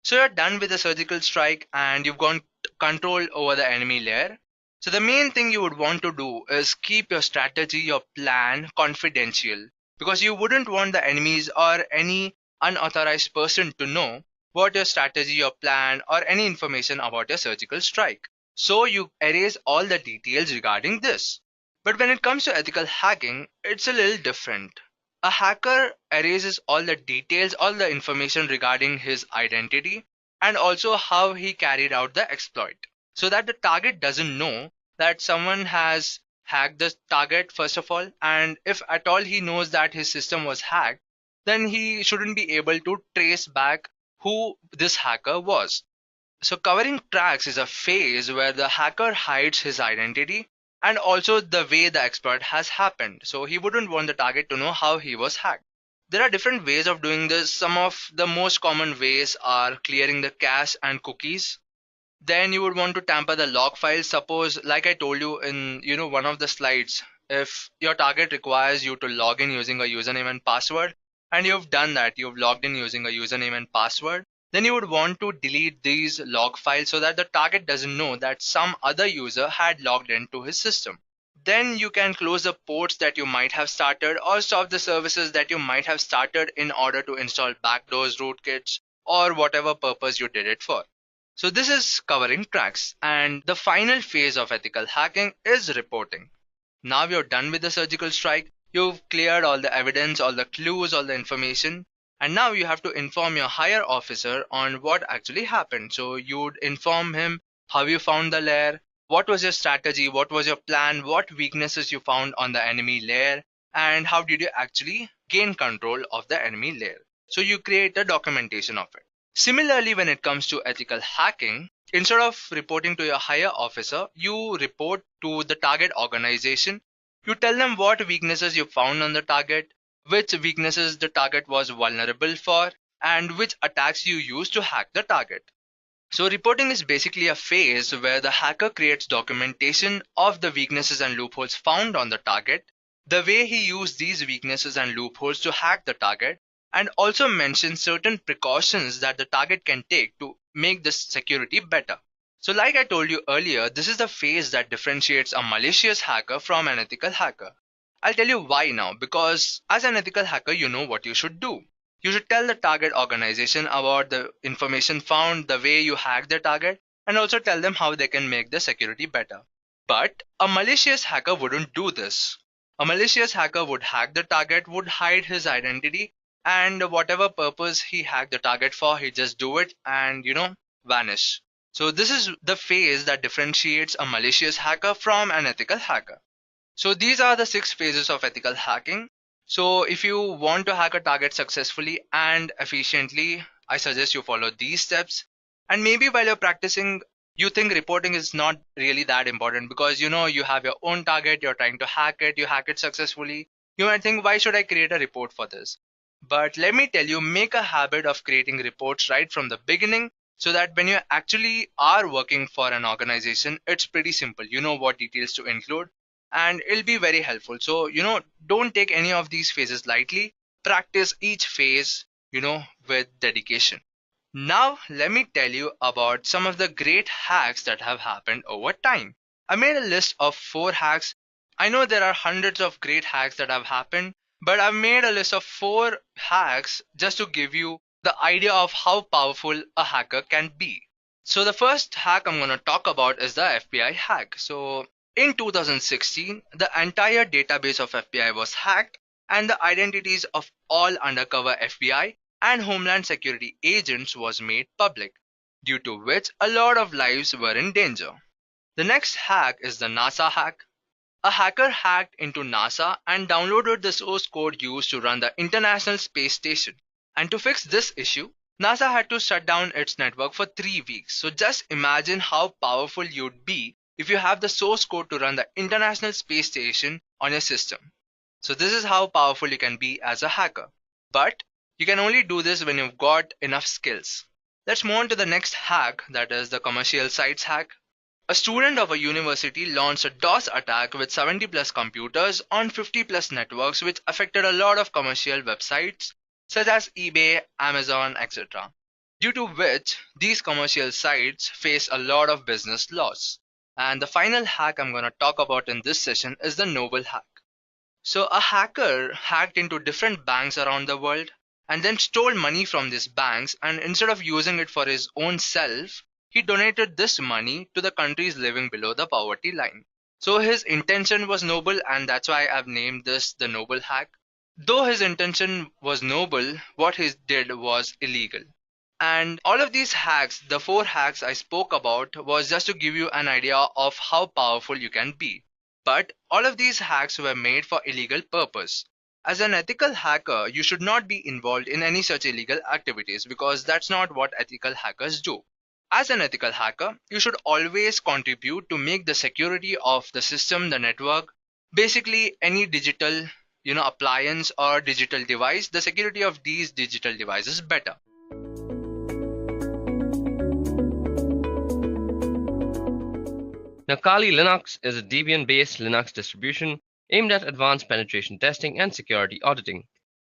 So you're done with the surgical strike and you've got control over the enemy layer. So the main thing you would want to do is keep your strategy, your plan confidential, because you wouldn't want the enemies or any unauthorized person to know what your strategy, your plan, or any information about your surgical strike. So you erase all the details regarding this. But when it comes to ethical hacking, it's a little different. A hacker erases all the details, all the information regarding his identity, and also how he carried out the exploit, so that the target doesn't know that someone has hacked the target, first of all, and if at all he knows that his system was hacked, then he shouldn't be able to trace back who this hacker was. So covering tracks is a phase where the hacker hides his identity and also the way the exploit has happened. So he wouldn't want the target to know how he was hacked. There are different ways of doing this. Some of the most common ways are clearing the cache and cookies. Then you would want to tamper the log files. Suppose, like I told you in one of the slides, if your target requires you to log in using a username and password, and you've done that, you've logged in using a username and password, then you would want to delete these log files so that the target doesn't know that some other user had logged into his system. Then you can close the ports that you might have started or stop the services that you might have started in order to install backdoors, rootkits, or whatever purpose you did it for. So this is covering tracks, and the final phase of ethical hacking is reporting. Now you're done with the surgical strike, you've cleared all the evidence, all the clues, all the information, and now you have to inform your higher officer on what actually happened. So you'd inform him how you found the layer, what was your strategy, what was your plan, what weaknesses you found on the enemy layer, and how did you actually gain control of the enemy layer. So you create a documentation of it. Similarly, when it comes to ethical hacking, instead of reporting to your higher officer, you report to the target organization. You tell them what weaknesses you found on the target, which weaknesses the target was vulnerable for, and which attacks you used to hack the target. So reporting is basically a phase where the hacker creates documentation of the weaknesses and loopholes found on the target, the way he used these weaknesses and loopholes to hack the target, and also mentions certain precautions that the target can take to make this security better. So like I told you earlier, this is the phase that differentiates a malicious hacker from an ethical hacker. I'll tell you why now, because as an ethical hacker, you know what you should do. You should tell the target organization about the information found, the way you hacked the target, and also tell them how they can make the security better. But a malicious hacker wouldn't do this. A malicious hacker would hack the target, would hide his identity, and whatever purpose he hacked the target for, he just do it and vanish. So this is the phase that differentiates a malicious hacker from an ethical hacker. So these are the 6 phases of ethical hacking. So if you want to hack a target successfully and efficiently, I suggest you follow these steps. And maybe while you're practicing, you think reporting is not really that important because you have your own target, you're trying to hack it, you hack it successfully. You might think, why should I create a report for this? But let me tell you, make a habit of creating reports right from the beginning so that when you actually are working for an organization, it's pretty simple. You know what details to include and it'll be very helpful. So, don't take any of these phases lightly. Practice each phase, with dedication. Now, let me tell you about some of the great hacks that have happened over time. I made a list of 4 hacks. I know there are hundreds of great hacks that have happened, but I've made a list of 4 hacks just to give you the idea of how powerful a hacker can be. So the first hack I'm going to talk about is the FBI hack. So in 2016, the entire database of FBI was hacked and the identities of all undercover FBI and Homeland Security agents was made public, due to which a lot of lives were in danger. The next hack is the NASA hack. A hacker hacked into NASA and downloaded the source code used to run the International Space Station. And to fix this issue, NASA had to shut down its network for 3 weeks. So just imagine how powerful you'd be if you have the source code to run the International Space Station on your system. So this is how powerful you can be as a hacker. But You can only do this when you've got enough skills. Let's move on to the next hack, that is the commercial sites hack. A student of a university launched a DOS attack with 70 plus computers on 50 plus networks, which affected a lot of commercial websites such as eBay, Amazon, etc. Due to which these commercial sites face a lot of business loss. And the final hack I'm going to talk about in this session is the noble hack. So a hacker hacked into different banks around the world and then stole money from these banks, and instead of using it for his own self, he donated this money to the countries living below the poverty line. So his intention was noble, and that's why I've named this the noble hack. Though his intention was noble, what he did was illegal. And all of these hacks, the 4 hacks I spoke about, was just to give you an idea of how powerful you can be. But all of these hacks were made for illegal purpose. As an ethical hacker, you should not be involved in any such illegal activities because that's not what ethical hackers do. As an ethical hacker, you should always contribute to make the security of the system, the network, basically any digital, appliance or digital device, the security of these digital devices better. Now, Kali Linux is a Debian-based Linux distribution aimed at advanced penetration testing and security auditing.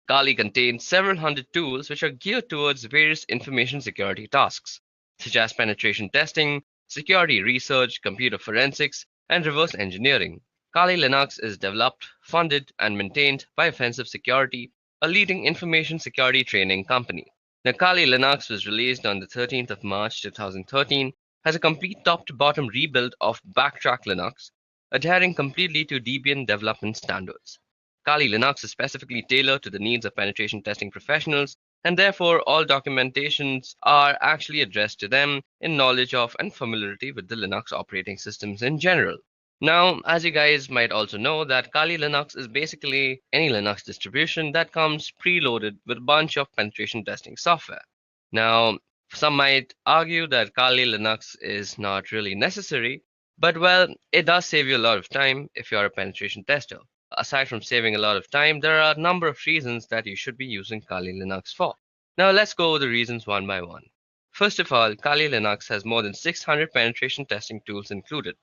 Kali contains several hundred tools which are geared towards various information security tasks, such as penetration testing, security research, computer forensics, and reverse engineering. Kali Linux is developed, funded, and maintained by Offensive Security, a leading information security training company. Now, Kali Linux was released on the 13th of March 2013 as a complete top-to-bottom rebuild of Backtrack Linux, adhering completely to Debian development standards. Kali Linux is specifically tailored to the needs of penetration testing professionals, and therefore all documentations are actually addressed to them in knowledge of and familiarity with the Linux operating systems in general. Now, as you guys might also know, that Kali Linux is basically any Linux distribution that comes preloaded with a bunch of penetration testing software. Now, some might argue that Kali Linux is not really necessary, but well, it does save you a lot of time if you're a penetration tester. Aside from saving a lot of time, there are a number of reasons that you should be using Kali Linux for. Now let's go over the reasons one by one. First of all, Kali Linux has more than 600 penetration testing tools included.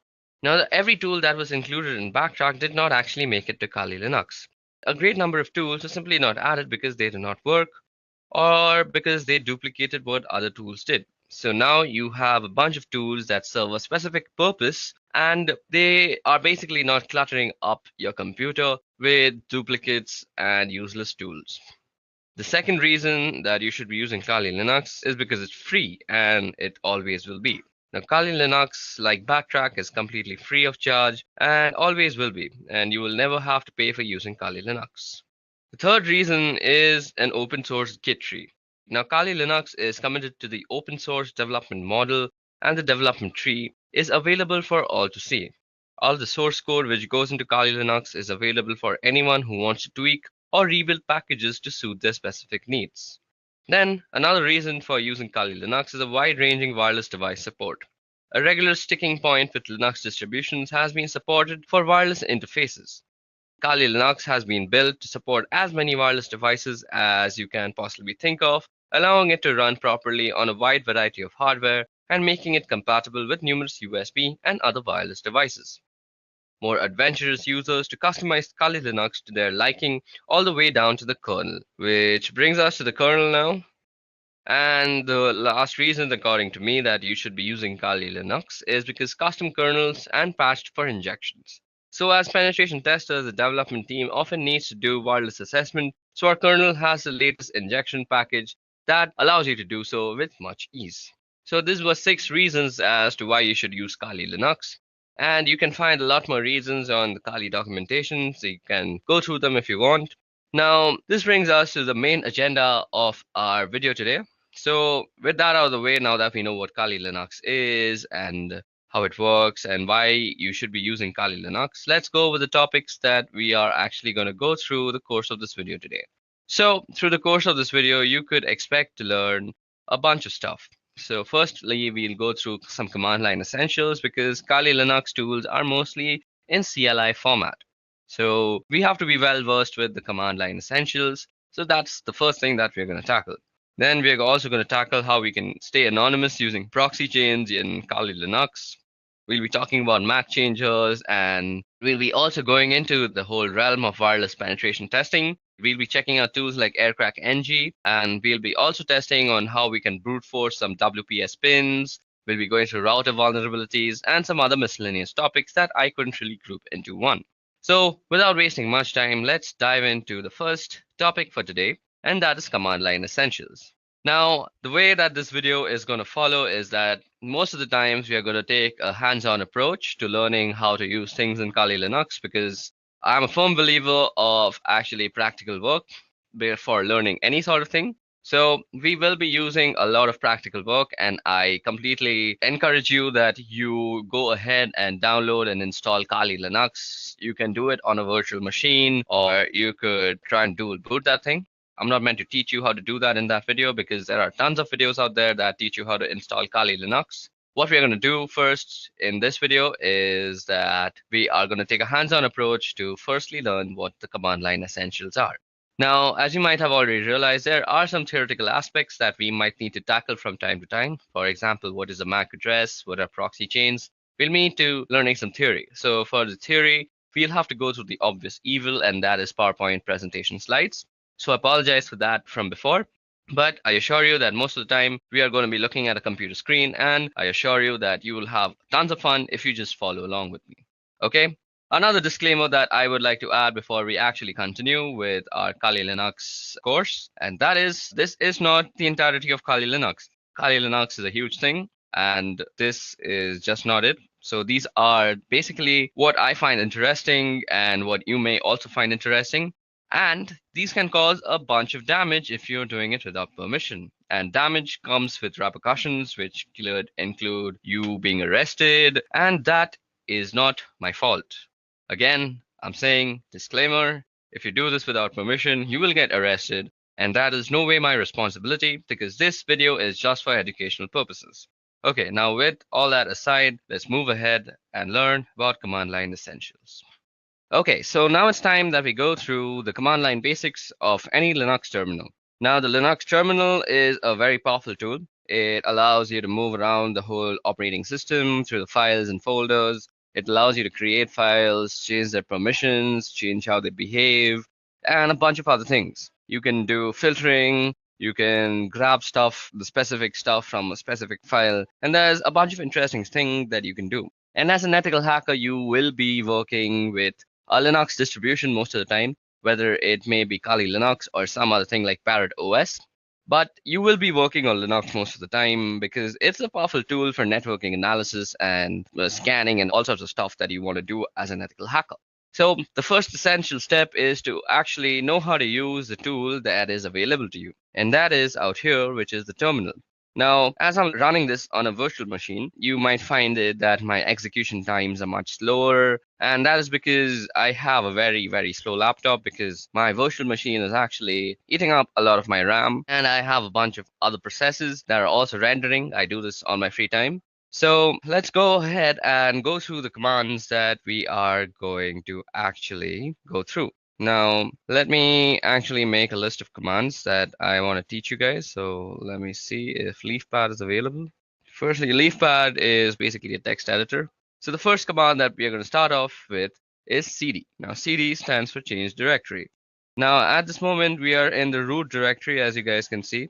Now, every tool that was included in Backtrack did not actually make it to Kali Linux. A great number of tools are simply not added because they do not work or because they duplicated what other tools did. So now you have a bunch of tools that serve a specific purpose, and they are basically not cluttering up your computer with duplicates and useless tools. The second reason that you should be using Kali Linux is because it's free, and it always will be. Now, Kali Linux, like Backtrack, is completely free of charge and always will be, and you will never have to pay for using Kali Linux. The third reason is an open source Git tree. Now, Kali Linux is committed to the open source development model, and the development tree is available for all to see. All the source code which goes into Kali Linux is available for anyone who wants to tweak or rebuild packages to suit their specific needs. Then, another reason for using Kali Linux is a wide-ranging wireless device support. A regular sticking point with Linux distributions has been supported for wireless interfaces. Kali Linux has been built to support as many wireless devices as you can possibly think of, allowing it to run properly on a wide variety of hardware and making it compatible with numerous USB and other wireless devices. More adventurous users to customize Kali Linux to their liking all the way down to the kernel, which brings us to the kernel now. And the last reason, according to me, that you should be using Kali Linux is because custom kernels and patched for injections. So as penetration testers, the development team often needs to do wireless assessment, so our kernel has the latest injection package that allows you to do so with much ease. So these were 6 reasons as to why you should use Kali Linux. And you can find a lot more reasons on the Kali documentation, so you can go through them if you want. Now, this brings us to the main agenda of our video today. So with that out of the way, now that we know what Kali Linux is and how it works and why you should be using Kali Linux, let's go over the topics that we are actually going to go through the course of this video today. So through the course of this video, you could expect to learn a bunch of stuff. So firstly, we'll go through some command line essentials because Kali Linux tools are mostly in CLI format. So we have to be well versed with the command line essentials. So that's the first thing that we're going to tackle. Then we're also going to tackle how we can stay anonymous using proxy chains in Kali Linux. We'll be talking about MAC changers, and we'll be also going into the whole realm of wireless penetration testing. We'll be checking out tools like Aircrack NG, and we'll be also testing on how we can brute force some WPS pins. We'll be going through router vulnerabilities and some other miscellaneous topics that I couldn't really group into one. So without wasting much time, let's dive into the first topic for today, and that is command line essentials. Now, the way that this video is going to follow is that most of the times we are going to take a hands-on approach to learning how to use things in Kali Linux, because I'm a firm believer of actually practical work before learning any sort of thing. So we will be using a lot of practical work, and I completely encourage you that you go ahead and download and install Kali Linux. You can do it on a virtual machine, or you could try and dual boot that thing. I'm not meant to teach you how to do that in that video, because there are tons of videos out there that teach you how to install Kali Linux. What we're going to do first in this video is that we are going to take a hands-on approach to firstly learn what the command line essentials are. Now, as you might have already realized, there are some theoretical aspects that we might need to tackle from time to time. For example, what is a MAC address? What are proxy chains? We'll need to learning some theory. So for the theory, we'll have to go through the obvious evil, and that is PowerPoint presentation slides. So I apologize for that from before, but I assure you that most of the time we are going to be looking at a computer screen, and I assure you that you will have tons of fun if you just follow along with me. Okay? Another disclaimer that I would like to add before we actually continue with our Kali Linux course, and that is, this is not the entirety of Kali Linux. Kali Linux is a huge thing, and this is just not it. So these are basically what I find interesting and what you may also find interesting. And these can cause a bunch of damage if you're doing it without permission. And damage comes with repercussions, which could include you being arrested, and that is not my fault. Again, I'm saying disclaimer, if you do this without permission, you will get arrested, and that is no way my responsibility, because this video is just for educational purposes. Okay, now with all that aside, let's move ahead and learn about command line essentials. Okay, so now it's time that we go through the command line basics of any Linux terminal. Now, the Linux terminal is a very powerful tool. It allows you to move around the whole operating system through the files and folders. It allows you to create files, change their permissions, change how they behave, and a bunch of other things. You can do filtering, you can grab stuff, the specific stuff from a specific file, and there's a bunch of interesting things that you can do. And as an ethical hacker, you will be working with a Linux distribution most of the time, whether it may be Kali Linux or some other thing like Parrot OS. But you will be working on Linux most of the time because it's a powerful tool for networking analysis and scanning and all sorts of stuff that you want to do as an ethical hacker. So the first essential step is to actually know how to use the tool that is available to you. And that is out here, which is the terminal. Now, as I'm running this on a virtual machine, you might find it that my execution times are much slower. And that is because I have a very, very slow laptop, because my virtual machine is actually eating up a lot of my RAM. And I have a bunch of other processes that are also rendering. I do this on my free time. So let's go ahead and go through the commands that we are going to actually go through. Now, let me actually make a list of commands that I want to teach you guys. So let me see if LeafPad is available. Firstly, LeafPad is basically a text editor. So the first command that we are going to start off with is cd. Now, cd stands for change directory. Now, at this moment, we are in the root directory, as you guys can see.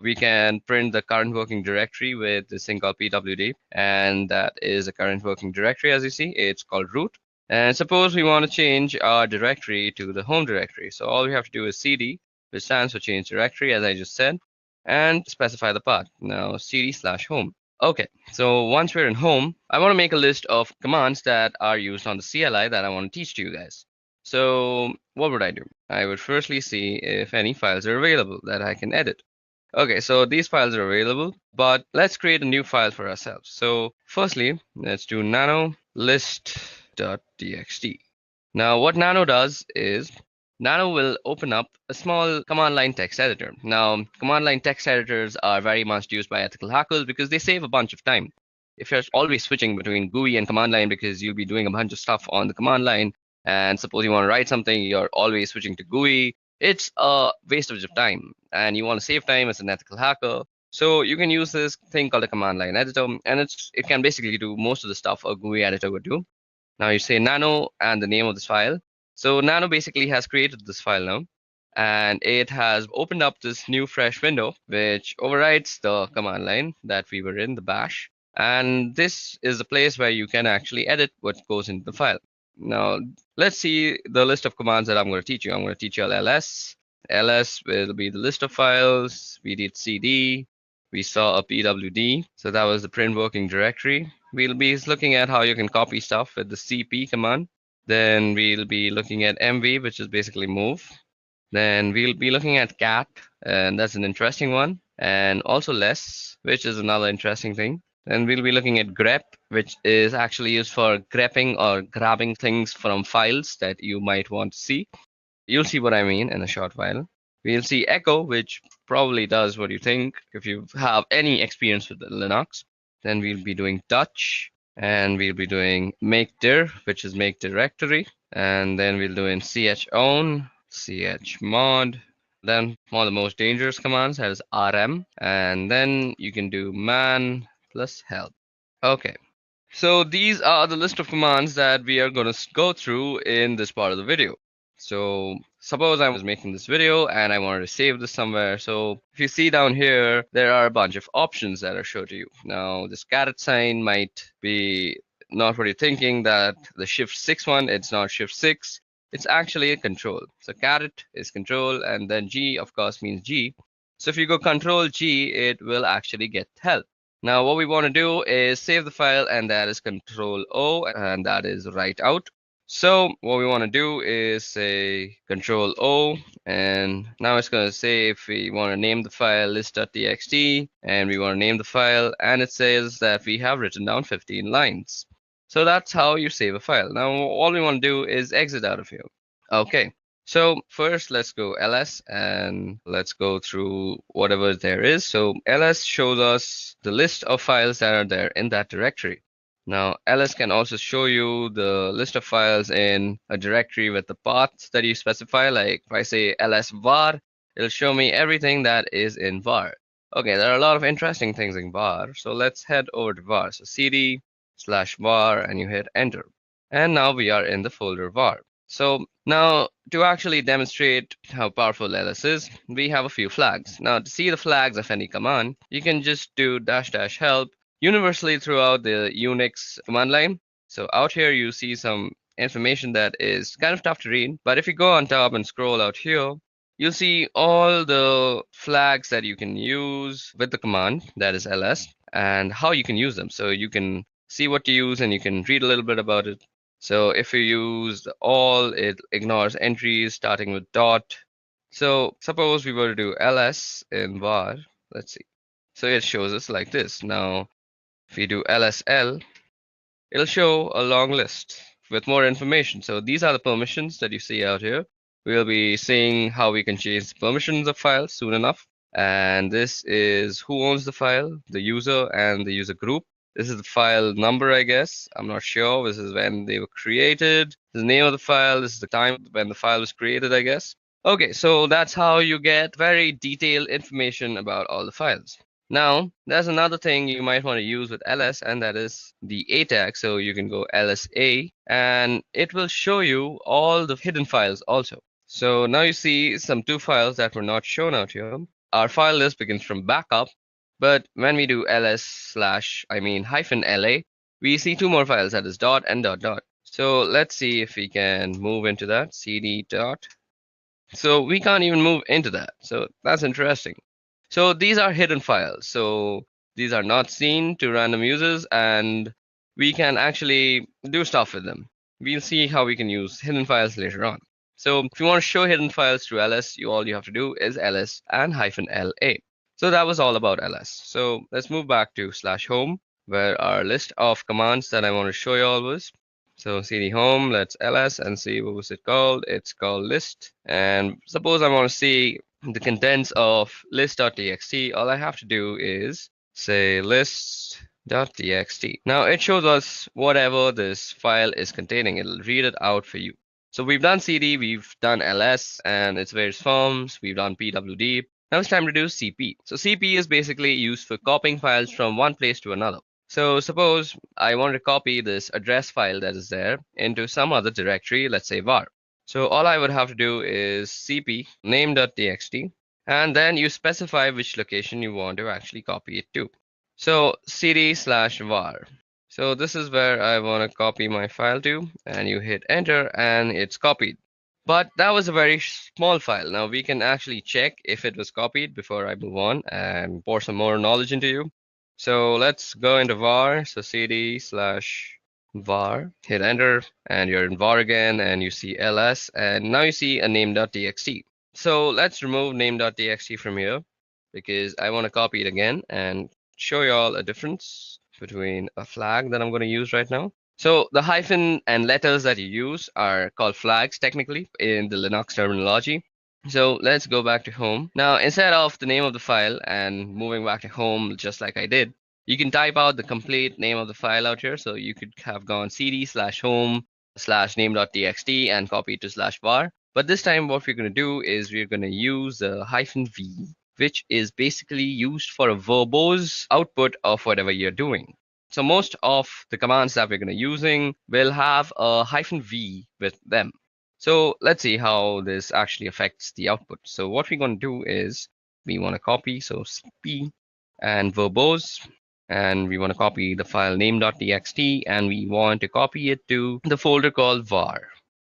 We can print the current working directory with this thing called pwd, and that is a current working directory. As you see, it's called root. And suppose we want to change our directory to the home directory. So all we have to do is cd, which stands for change directory, as I just said, and specify the path. Now cd/home. Okay, so once we're in home, I want to make a list of commands that are used on the CLI that I want to teach to you guys. So what would I do? I would firstly see if any files are available that I can edit. Okay, so these files are available, but let's create a new file for ourselves. So firstly, let's do nano list.txt. Now what nano does is nano will open up a small command line text editor. Now command line text editors are very much used by ethical hackers because they save a bunch of time. If you're always switching between GUI and command line because you'll be doing a bunch of stuff on the command line, and suppose you want to write something, you're always switching to GUI, it's a wastage of time, and you want to save time as an ethical hacker. So you can use this thing called a command line editor, and it can basically do most of the stuff a GUI editor would do. Now you say nano and the name of this file. So nano basically has created this file now, and it has opened up this new fresh window which overrides the command line that we were in, the bash. And this is the place where you can actually edit what goes into the file. Now let's see the list of commands that I'm going to teach you. I'm going to teach you ls. ls will be the list of files. We did cd. We saw a pwd, so that was the print working directory. We'll be looking at how you can copy stuff with the cp command. Then we'll be looking at mv, which is basically move. Then we'll be looking at cat, and that's an interesting one. And also less, which is another interesting thing. Then we'll be looking at grep, which is actually used for grepping or grabbing things from files that you might want to see. You'll see what I mean in a short while. We'll see echo, which probably does what you think if you have any experience with Linux. Then we'll be doing touch, and we'll be doing make dir, which is make directory. And then we'll do in chown, chmod. Then one of the most dangerous commands is rm. And then you can do man plus help. Okay. So these are the list of commands that we are going to go through in this part of the video. So suppose I was making this video and I wanted to save this somewhere. So if you see down here, there are a bunch of options that are shown to you. Now this caret sign might be not what you're thinking, that the shift 6 one, it's not shift 6. It's actually a control. So caret is control, and then G of course means G. So if you go control G, it will actually get help. Now what we want to do is save the file, and that is control O, and that is write out. So what we want to do is say control O, and now it's going to say if we want to name the file list.txt, and we want to name the file, and it says that we have written down 15 lines. So that's how you save a file. Now all we want to do is exit out of here. Okay, so first let's go ls, and let's go through whatever there is. So ls shows us the list of files that are there in that directory. Now ls can also show you the list of files in a directory with the paths that you specify. Like if I say ls var, it'll show me everything that is in var. Okay, there are a lot of interesting things in var, so let's head over to var. So cd/var, and you hit enter, and now we are in the folder var. So now to actually demonstrate how powerful ls is, we have a few flags. Now to see the flags of any command, you can just do -- help universally throughout the Unix command line. So out here you see some information that is kind of tough to read, but if you go on top and scroll out here, you'll see all the flags that you can use with the command, that is ls, and how you can use them. So you can see what to use, and you can read a little bit about it. So if you use all, it ignores entries starting with dot. So suppose we were to do ls in var, let's see. So it shows us like this. Now if we do lsl, it'll show a long list with more information. So these are the permissions that you see out here. We'll be seeing how we can change the permissions of files soon enough. And this is who owns the file, the user and the user group. This is the file number, I guess. I'm not sure. This is when they were created. This is the name of the file. This is the time when the file was created, I guess. Okay, so that's how you get very detailed information about all the files. Now, there's another thing you might want to use with ls, and that is the A tag. So you can go lsa, and it will show you all the hidden files also. So now you see some 2 files that were not shown out here. Our file list begins from backup, but when we do -la, we see 2 more files, that is dot and dot dot. So let's see if we can move into that, cd dot. So we can't even move into that. So that's interesting. So these are hidden files. So these are not seen to random users, and we can actually do stuff with them. We'll see how we can use hidden files later on. So if you want to show hidden files through ls, all you have to do is ls and -la. So that was all about ls. So let's move back to /home, where our list of commands that I want to show you all was. So cd home, let's ls and see what was it called. It's called list. And suppose I want to see the contents of list.txt. All I have to do is say list.txt. Now it shows us whatever this file is containing. It'll read it out for you. So we've done CD, we've done LS and its various forms, we've done PWD. Now it's time to do CP. So CP is basically used for copying files from one place to another. So suppose I want to copy this address file that is there into some other directory, let's say var. So all I would have to do is cp name.txt, and then you specify which location you want to actually copy it to. So cd/var. So this is where I want to copy my file to, and you hit enter and it's copied. But that was a very small file. Now we can actually check if it was copied before I move on and pour some more knowledge into you. So let's go into var. So cd/var, hit enter, and you're in var again, and you see ls, and now you see a name.txt. So let's remove name.txt from here because I want to copy it again and show you all a difference between a flag that I'm going to use right now. So the hyphen and letters that you use are called flags technically in the Linux terminology. So let's go back to home. Now, instead of the name of the file and moving back to home just like I did, you can type out the complete name of the file out here. So you could have gone cd/home/name.txt and copy it to /var. But this time what we're going to do is we're going to use the -v, which is basically used for a verbose output of whatever you're doing. So most of the commands that we're going to using will have a -v with them. So let's see how this actually affects the output. So what we're going to do is we want to copy, so cp and verbose, and we want to copy the file name.txt, and we want to copy it to the folder called var,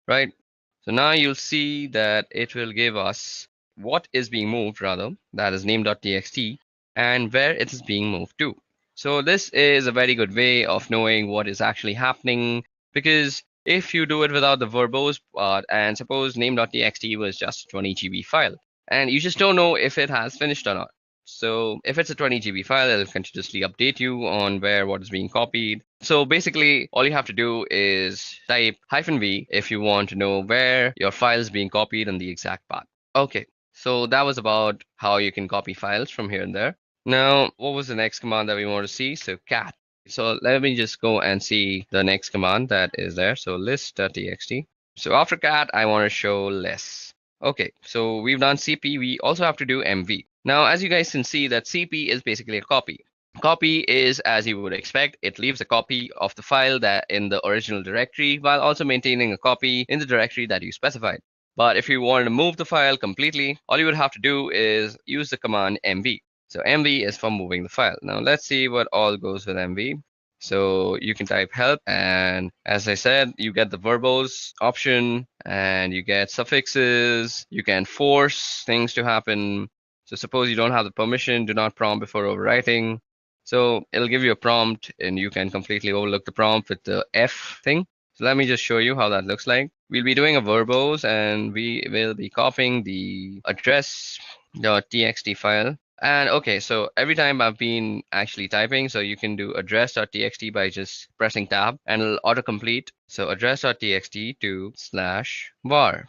right? So now you'll see that it will give us what is being moved, rather, that is name.txt, and where it is being moved to. So this is a very good way of knowing what is actually happening, because if you do it without the verbose part, and suppose name.txt was just a 20 GB file, and you just don't know if it has finished or not. So if it's a 20 GB file, it'll continuously update you on where what is being copied. So basically, all you have to do is type -v if you want to know where your file is being copied on the exact path. Okay, so that was about how you can copy files from here and there. Now, what was the next command that we want to see? So cat. So let me just go and see the next command that is there. So list.txt. So after cat, I want to show less. Okay, so we've done CP. We also have to do MV. Now, as you guys can see, that CP is basically a copy. Copy is, as you would expect, it leaves a copy of the file that in the original directory while also maintaining a copy in the directory that you specified. But if you wanted to move the file completely, all you would have to do is use the command MV. So MV is for moving the file. Now let's see what all goes with MV. So you can type help, and as I said, you get the verbose option and you get suffixes. You can force things to happen. So suppose you don't have the permission, do not prompt before overwriting. So it'll give you a prompt and you can completely overlook the prompt with the F thing. So let me just show you how that looks like. We'll be doing a verbose and we will be copying the address.txt file. And okay, so every time I've been actually typing, so you can do address.txt by just pressing tab and it'll autocomplete. So address.txt to /var.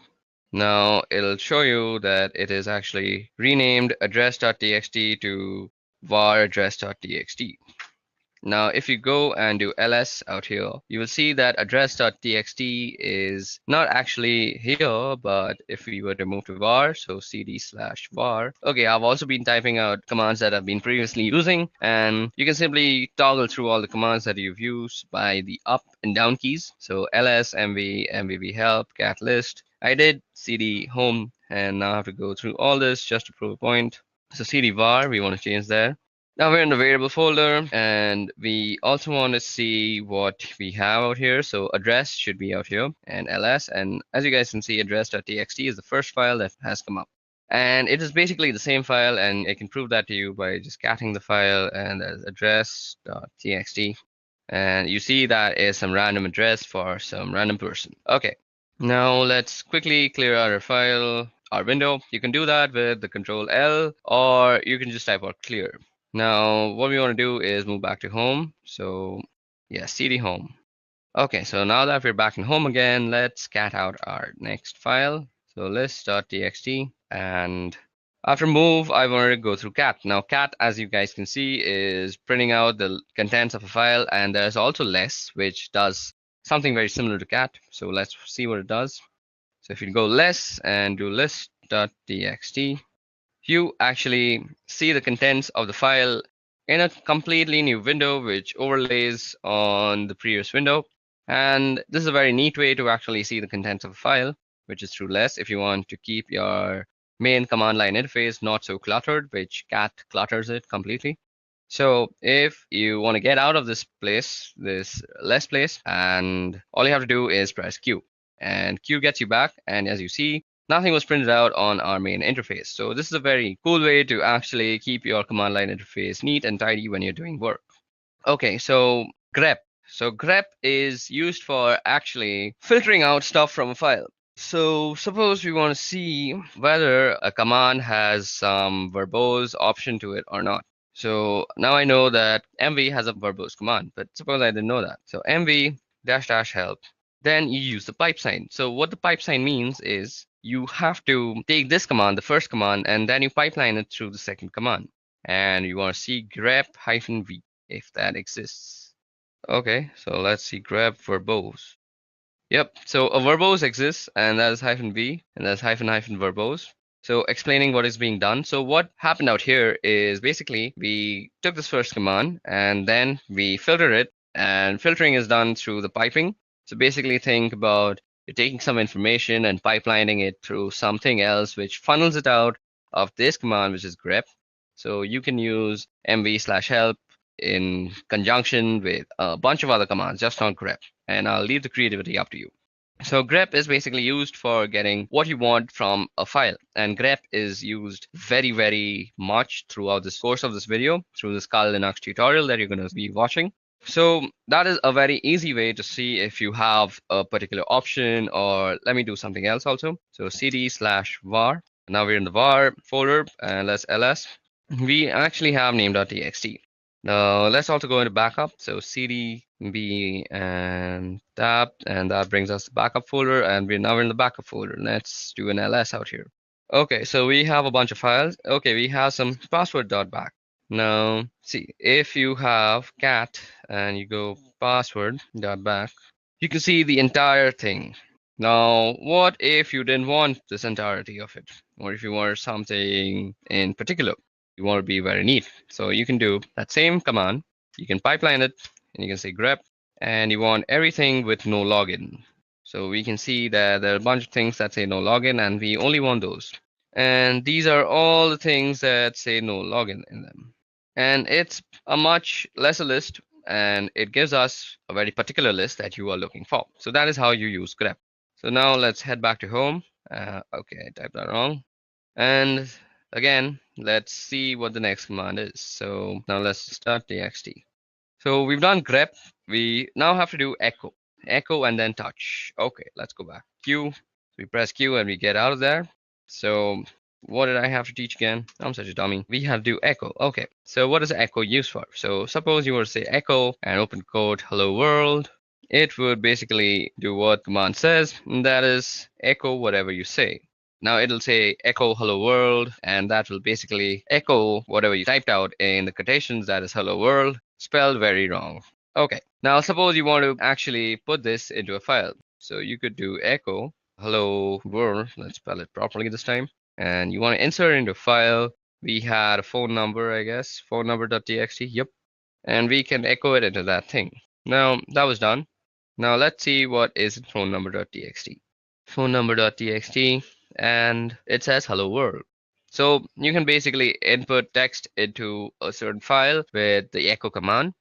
Now it'll show you that it is actually renamed address.txt to var address.txt. Now, if you go and do ls out here, you will see that address.txt is not actually here, but if we were to move to var, so cd/var. Okay, I've also been typing out commands that I've been previously using, and you can simply toggle through all the commands that you've used by the up and down keys. So ls, mv, mvv help, cat list. I did cd home, and now I have to go through all this just to prove a point. So cd var, we want to change there. Now we're in the variable folder, and we also want to see what we have out here. So address should be out here, and ls. And as you guys can see, address.txt is the first file that has come up. And it is basically the same file, and I can prove that to you by just catting the file, and there's address.txt. And you see that is some random address for some random person. Okay, now let's quickly clear out our file, our window. You can do that with the Control L, or you can just type out clear. Now, what we want to do is move back to home. So yeah, cd home. Okay, so now that we're back in home again, let's cat out our next file. So list.txt, and after move, I wanted to go through cat. Now cat, as you guys can see, is printing out the contents of a file, and there's also less, which does something very similar to cat. So let's see what it does. So if you go less and do list.txt, you actually see the contents of the file in a completely new window which overlays on the previous window. And this is a very neat way to actually see the contents of a file, which is through less if you want to keep your main command line interface not so cluttered, which cat clutters it completely. So if you want to get out of this place, this less place, and all you have to do is press Q, and Q gets you back. And as you see, nothing was printed out on our main interface. So this is a very cool way to actually keep your command line interface neat and tidy when you're doing work. Okay, so grep. So grep is used for actually filtering out stuff from a file. So suppose we want to see whether a command has some verbose option to it or not. So now I know that mv has a verbose command, but suppose I didn't know that. So mv -- help, then you use the pipe sign. So what the pipe sign means is you have to take this command, the first command, and then you pipeline it through the second command. And you want to see grep-v if that exists. Okay, so let's see grep verbose. Yep, so a verbose exists, and that is -v, and that's -- verbose. So explaining what is being done. So what happened out here is basically we took this first command and then we filter it, and filtering is done through the piping. So basically think about you're taking some information and pipelining it through something else which funnels it out of this command, which is grep. So you can use mv/help in conjunction with a bunch of other commands, just not grep. And I'll leave the creativity up to you. So grep is basically used for getting what you want from a file, and grep is used very, very much throughout this course of this video, through this Kali Linux tutorial that you're going to be watching. So that is a very easy way to see if you have a particular option, or let me do something else also. So cd/var. Now we're in the var folder, and let's ls. We actually have name.txt. Now let's also go into backup. So cd b and tab, and that brings us the backup folder, and we're now in the backup folder. Let's do an ls out here. Okay, so we have a bunch of files. Okay, we have some password.back. Now see, if you have cat and you go password.back, you can see the entire thing. Now what if you didn't want this entirety of it, or if you want something in particular? You want to be very neat. So you can do that same command, you can pipeline it, and you can say grep, and you want everything with no login. So we can see that there are a bunch of things that say no login, and we only want those. And these are all the things that say no login in them. And it's a much lesser list, and it gives us a very particular list that you are looking for. So that is how you use grep. So now let's head back to home. Okay, I typed that wrong. And again, let's see what the next command is. So now let's start txt. So we've done grep. We now have to do echo and then touch. Okay, let's go back. Q. We press Q and we get out of there. So what did I have to teach again? I'm such a dummy. We have to do echo. Okay, so what is echo used for? So suppose you were to say echo and open quote hello world. It would basically do what command says, and that is echo whatever you say. Now it'll say echo hello world, and that will basically echo whatever you typed out in the quotations, that is hello world, spelled very wrong. Okay, now suppose you want to actually put this into a file. So you could do echo hello world, let's spell it properly this time, and you want to insert into a file. We had a phone number, I guess, phone number.txt, yep, and we can echo it into that thing. Now that was done. Now let's see what is in phone number.txt. Phone number.txt, and it says hello world. So you can basically input text into a certain file with the echo command,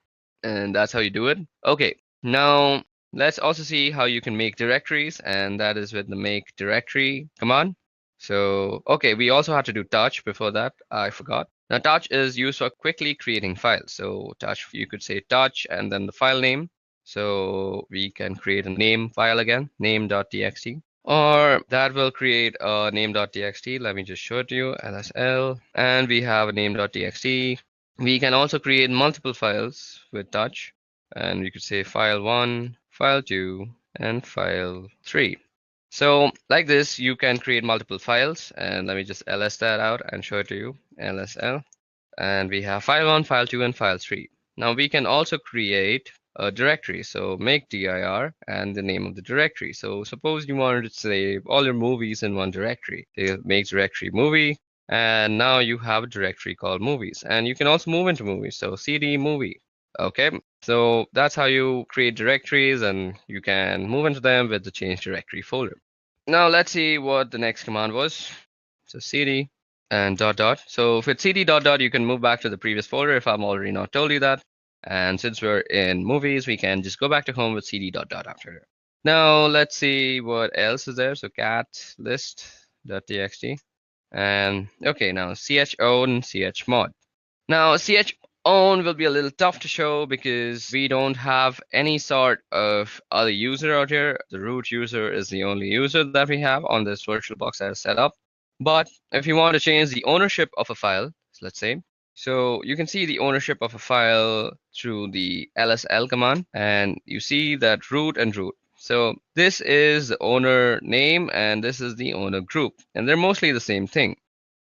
and that's how you do it. Okay, now let's also see how you can make directories, and that is with the make directory command. So okay, we also have to do touch before that, I forgot. Now touch is used for quickly creating files. So touch, you could say touch and then the file name. So we can create a name file again, name.txt. Or that will create a name.txt. Let me just show it to you, lsl, and we have a name.txt. We can also create multiple files with touch, and we could say file 1, file 2, and file 3. So like this, you can create multiple files, and let me just ls that out and show it to you, lsl. And we have file 1, file 2, and file 3. Now we can also create a directory. So make dir and the name of the directory. So suppose you wanted to save all your movies in one directory. So make directory movie, and now you have a directory called movies, and you can also move into movies. So cd movie. Okay, so that's how you create directories, and you can move into them with the change directory folder. Now let's see what the next command was. So cd and dot dot. So if it's cd dot dot, you can move back to the previous folder if I'm already not told you that. And since we're in movies, we can just go back to home with cd dot dot after. Now let's see what else is there. So cat list.txt. And okay, now chown chmod. Now chown will be a little tough to show because we don't have any sort of other user out here. The root user is the only user that we have on this VirtualBox that is set up. But if you want to change the ownership of a file, let's say, so you can see the ownership of a file through the lsl command, and you see that root and root. So this is the owner name and this is the owner group, and they're mostly the same thing.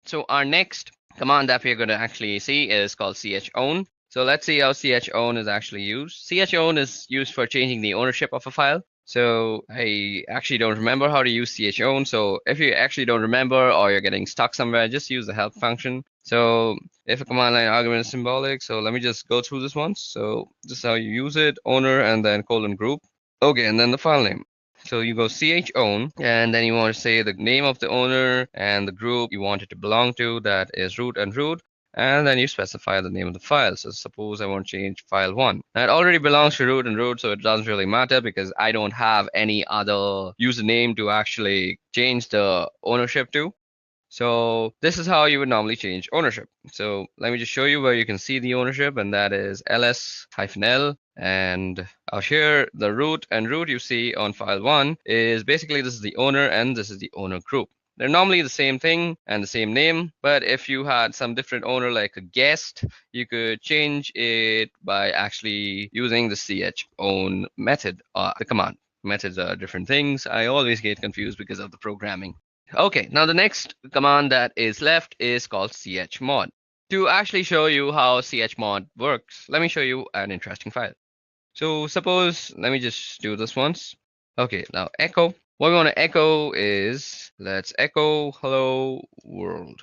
So our next command that we're going to actually see is called chown. So let's see how chown is actually used. Chown is used for changing the ownership of a file. So I actually don't remember how to use chown. So if you actually don't remember or you're getting stuck somewhere, just use the help function. So if a command line argument is symbolic, so let me just go through this once. So this is how you use it, owner and then colon group. Okay, and then the file name. So you go chown, and then you want to say the name of the owner and the group you want it to belong to, that is root and root. And then you specify the name of the file. So suppose I want to change file 1. Now it already belongs to root and root, so it doesn't really matter because I don't have any other username to actually change the ownership to. So this is how you would normally change ownership. So let me just show you where you can see the ownership, and that is ls-l. And out here, the root and root you see on file 1 is basically this is the owner and this is the owner group. They're normally the same thing and the same name, but if you had some different owner like a guest, you could change it by actually using the chown method, the command. Methods are different things. I always get confused because of the programming. Okay, now the next command that is left is called chmod. To actually show you how chmod works, let me show you an interesting file. So suppose, let me just do this once. Okay, now echo. What we want to echo is, let's echo hello world.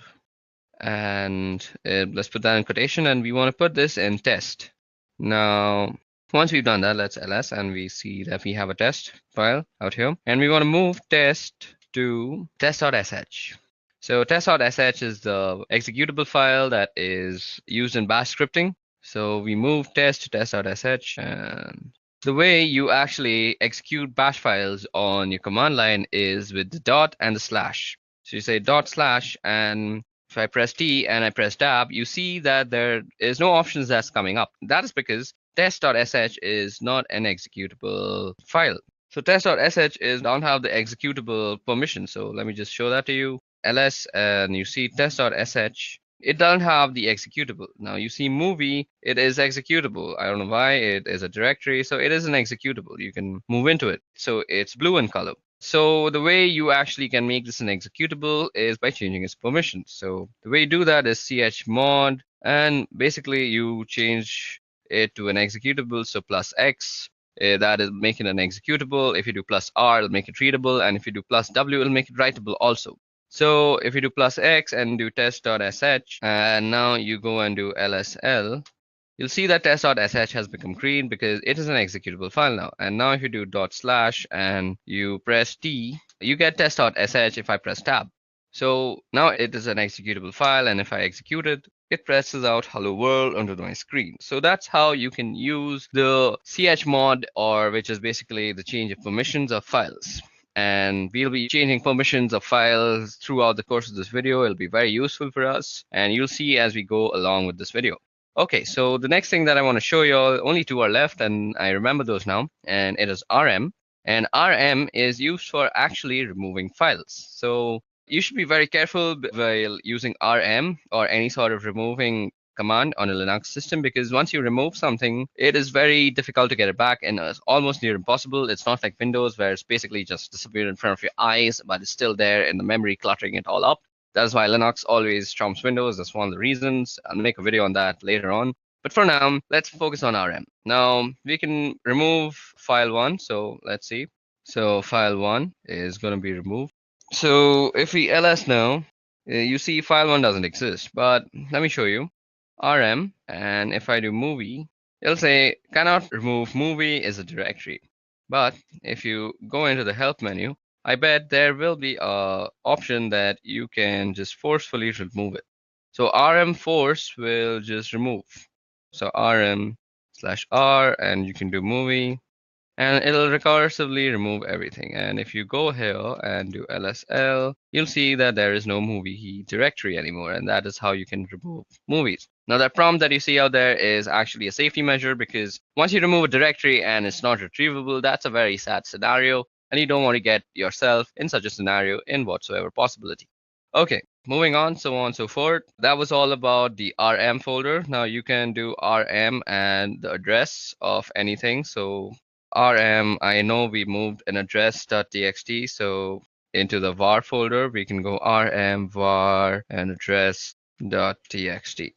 And let's put that in quotation, and we want to put this in test. Now, once we've done that, let's ls, and we see that we have a test file out here. And we want to move test to test.sh. So test.sh is the executable file that is used in bash scripting. So we move test to test.sh, and the way you actually execute bash files on your command line is with the dot and the slash. So you say dot slash, and if I press T and I press tab, you see that there is no options that's coming up. That is because test.sh is not an executable file. So test.sh don't have the executable permission. So let me just show that to you. ls, and you see test.sh. It doesn't have the executable. Now you see movie, it is executable. I don't know why, it is a directory, so it is an executable. You can move into it. So it's blue in color. So the way you actually can make this an executable is by changing its permissions. So the way you do that is chmod, and basically you change it to an executable. So plus X, that is making an executable. If you do plus R, it'll make it readable. And if you do plus W, it'll make it writable also. So if you do plus X and do test.sh, and now you go and do lsl, you'll see that test.sh has become green because it is an executable file now. And now if you do dot slash and you press T, you get test.sh if I press tab. So now it is an executable file, and if I execute it, it presses out hello world onto my screen. So that's how you can use the chmod, or which is basically the change of permissions of files. And we'll be changing permissions of files throughout the course of this video. It'll be very useful for us, and you'll see as we go along with this video. Okay, so the next thing that I want to show you all, only two are left, and I remember those now, and it is rm. And rm is used for actually removing files. So you should be very careful while using rm or any sort of removing command on a Linux system, because once you remove something, it is very difficult to get it back, and it's almost near impossible. It's not like Windows where it's basically just disappeared in front of your eyes, but it's still there in the memory, cluttering it all up. That's why Linux always trumps Windows. That's one of the reasons. I'll make a video on that later on. But for now, let's focus on RM. Now we can remove file 1. So let's see. So file 1 is going to be removed. So if we ls now, you see file 1 doesn't exist. But let me show you. RM, and if I do movie, it'll say cannot remove movie is a directory. But if you go into the help menu, I bet there will be a option that you can just forcefully remove it. So rm force will just remove. So rm/r, and you can do movie, and it'll recursively remove everything. And if you go here and do lsl, you'll see that there is no movie directory anymore, and that is how you can remove movies. Now that prompt that you see out there is actually a safety measure, because once you remove a directory and it's not retrievable, that's a very sad scenario, and you don't want to get yourself in such a scenario in whatsoever possibility. Okay, moving on, so on and so forth. That was all about the RM folder. Now you can do RM and the address of anything. So RM, I know we moved an address.txt, so into the var folder, we can go rm var and address.txt.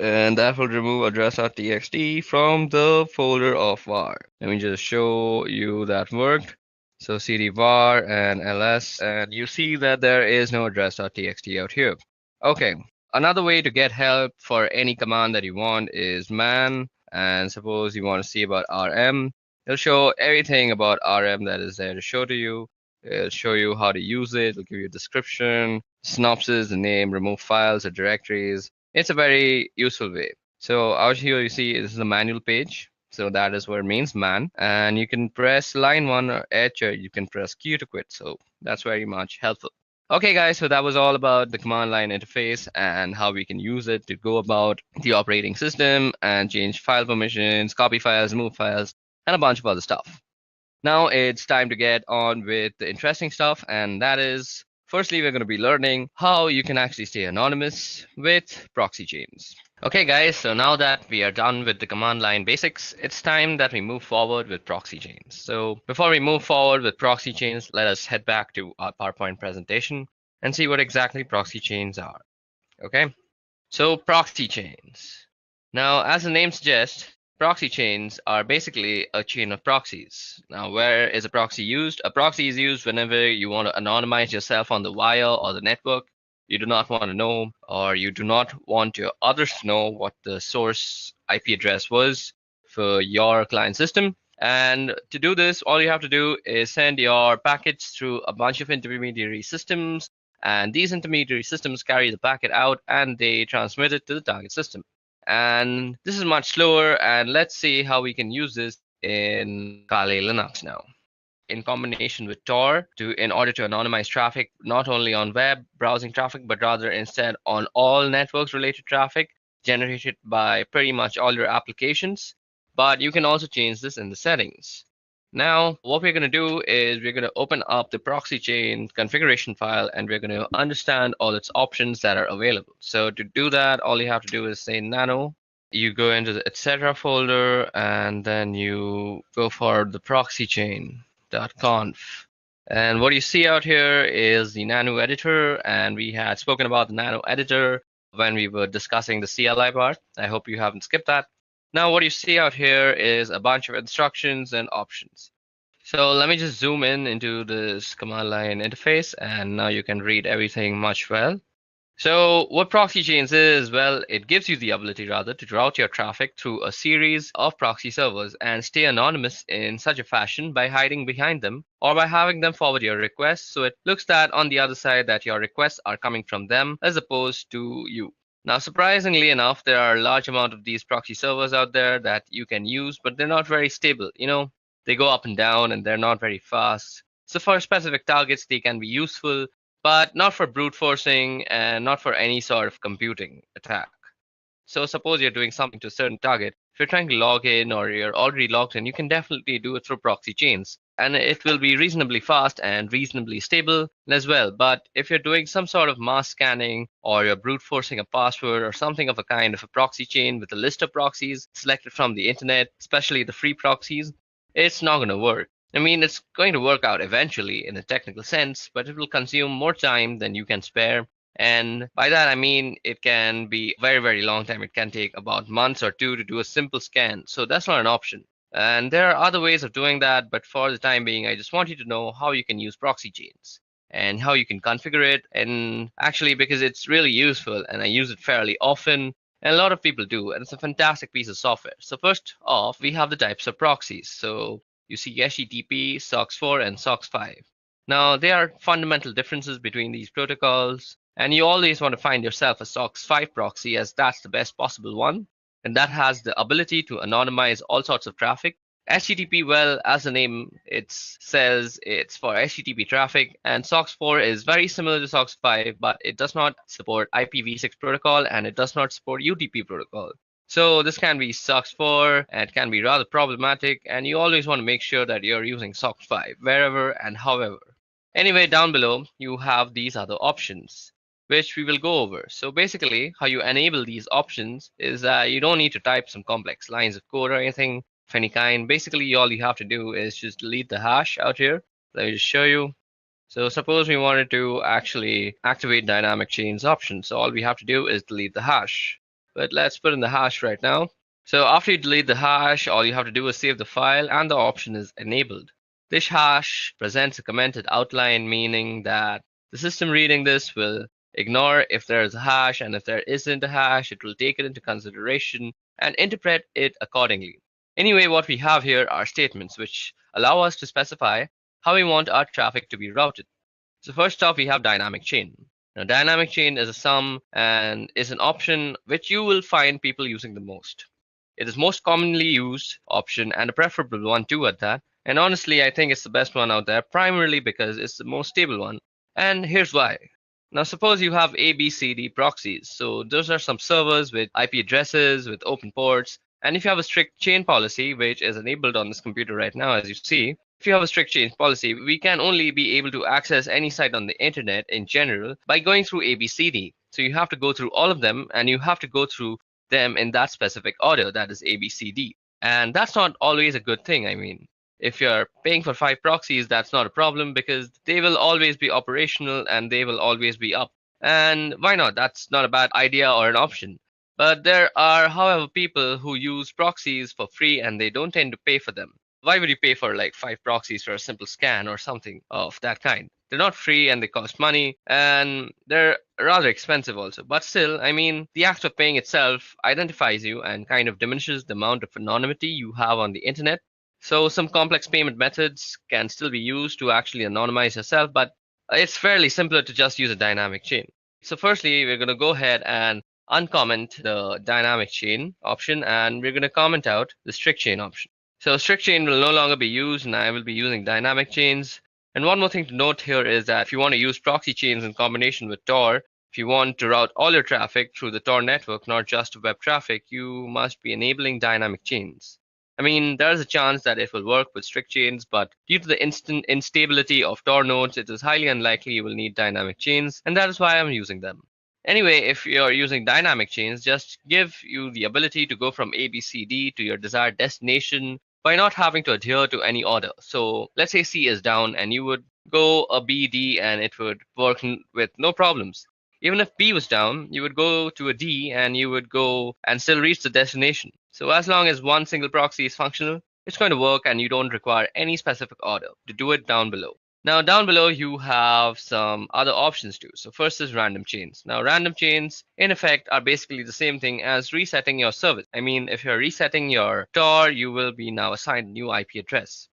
And that will remove address.txt from the folder of var. Let me just show you that worked. So cd var and ls, and you see that there is no address.txt out here. Okay, another way to get help for any command that you want is man, and suppose you want to see about rm. It'll show everything about RM that is there to show to you. It'll show you how to use it. It'll give you a description, synopsis, the name, remove files or directories. It's a very useful way. So out here you see this is the manual page. So that is what it means, man. And you can press line 1 or H, or you can press Q to quit. So that's very much helpful. Okay guys, so that was all about the command line interface and how we can use it to go about the operating system and change file permissions, copy files, move files, and a bunch of other stuff. Now it's time to get on with the interesting stuff, and that is, firstly, we're going to be learning how you can actually stay anonymous with proxy chains. Okay guys, so now that we are done with the command line basics, it's time that we move forward with proxy chains. So before we move forward with proxy chains, let us head back to our PowerPoint presentation and see what exactly proxy chains are. Okay, so proxy chains. Now, as the name suggests, proxy chains are basically a chain of proxies. Now, where is a proxy used? A proxy is used whenever you want to anonymize yourself on the wire or the network. You do not want to know, or you do not want your others to know what the source IP address was for your client system. And to do this, all you have to do is send your packets through a bunch of intermediary systems, and these intermediary systems carry the packet out and they transmit it to the target system. And this is much slower, and let's see how we can use this in Kali Linux now. In combination with Tor in order to anonymize traffic, not only on web browsing traffic, but rather instead on all networks related traffic generated by pretty much all your applications. But you can also change this in the settings. Now, what we're going to do is we're going to open up the proxy chain configuration file, and we're going to understand all its options that are available. So to do that, all you have to do is say nano. You go into the etc folder, and then you go for the proxy chain.conf. And what you see out here is the nano editor, and we had spoken about the nano editor when we were discussing the CLI part. I hope you haven't skipped that. Now what you see out here is a bunch of instructions and options. So let me just zoom in into this command line interface, and now you can read everything much well. So what proxy chains is, well, it gives you the ability rather to route your traffic through a series of proxy servers and stay anonymous in such a fashion by hiding behind them or by having them forward your requests, so it looks that on the other side that your requests are coming from them as opposed to you. Now, surprisingly enough, there are a large amount of these proxy servers out there that you can use, but they're not very stable. You know, they go up and down and they're not very fast. So for specific targets, they can be useful, but not for brute forcing and not for any sort of computing attack. So suppose you're doing something to a certain target. If you're trying to log in or you're already logged in, you can definitely do it through proxy chains. And it will be reasonably fast and reasonably stable as well. But if you're doing some sort of mass scanning or you're brute forcing a password or something of a kind of a proxy chain with a list of proxies selected from the internet, especially the free proxies, it's not going to work. I mean, it's going to work out eventually in a technical sense, but it will consume more time than you can spare. And by that, I mean it can be very, very long time. It can take about months or two to do a simple scan. So that's not an option. And there are other ways of doing that. But for the time being, I just want you to know how you can use proxy chains and how you can configure it. And actually, because it's really useful and I use it fairly often, and a lot of people do, and it's a fantastic piece of software. So first off, we have the types of proxies. So you see HTTP, SOCKS4, and SOCKS5. Now, there are fundamental differences between these protocols, and you always want to find yourself a SOCKS5 proxy, as that's the best possible one, and that has the ability to anonymize all sorts of traffic. HTTP, well, as the name it says, it's for HTTP traffic, and SOCKS4 is very similar to SOCKS5, but it does not support IPv6 protocol and it does not support UDP protocol. So this can be SOCKS4 and it can be rather problematic, and you always want to make sure that you're using SOCKS5 wherever and however. Anyway, down below, you have these other options, which we will go over. So basically, how you enable these options is that you don't need to type some complex lines of code or anything of any kind. Basically, all you have to do is just delete the hash out here. Let me just show you. So suppose we wanted to actually activate dynamic chains option. So all we have to do is delete the hash. But let's put in the hash right now. So after you delete the hash, all you have to do is save the file and the option is enabled. This hash presents a commented outline, meaning that the system reading this will ignore if there is a hash, and if there isn't a hash, it will take it into consideration and interpret it accordingly. Anyway, what we have here are statements which allow us to specify how we want our traffic to be routed. So first off, we have dynamic chain. Now, dynamic chain is a sum and is an option which you will find people using the most. It is most commonly used option and a preferable one too at that. And honestly, I think it's the best one out there, primarily because it's the most stable one. And here's why. Now, suppose you have ABCD proxies. So those are some servers with IP addresses, with open ports. And if you have a strict chain policy, which is enabled on this computer right now, as you see, if you have a strict chain policy, we can only be able to access any site on the internet in general by going through ABCD. So you have to go through all of them, and you have to go through them in that specific order, that is ABCD. And that's not always a good thing. I mean, if you're paying for 5 proxies, that's not a problem because they will always be operational and they will always be up. And why not? That's not a bad idea or an option. But there are, however, people who use proxies for free and they don't tend to pay for them. Why would you pay for like 5 proxies for a simple scan or something of that kind? They're not free and they cost money and they're rather expensive also. But still, I mean, the act of paying itself identifies you and kind of diminishes the amount of anonymity you have on the internet. So some complex payment methods can still be used to actually anonymize yourself, but it's fairly simpler to just use a dynamic chain. So firstly, we're going to go ahead and uncomment the dynamic chain option, and we're going to comment out the strict chain option. So strict chain will no longer be used, and I will be using dynamic chains. And one more thing to note here is that if you want to use proxy chains in combination with Tor, if you want to route all your traffic through the Tor network, not just web traffic, you must be enabling dynamic chains. I mean, there is a chance that it will work with strict chains, but due to the instant instability of Tor nodes, it is highly unlikely you will need dynamic chains, and that is why I'm using them. Anyway, if you're using dynamic chains, just give you the ability to go from ABCD to your desired destination by not having to adhere to any order. So let's say C is down and you would go a B, D, and it would work with no problems. Even if B was down, you would go to a D and you would go and still reach the destination. So as long as one single proxy is functional, it's going to work and you don't require any specific order to do it down below. Now down below, you have some other options too. So first is random chains. Now random chains in effect are basically the same thing as resetting your service. I mean, if you're resetting your Tor, you will be now assigned a new IP address.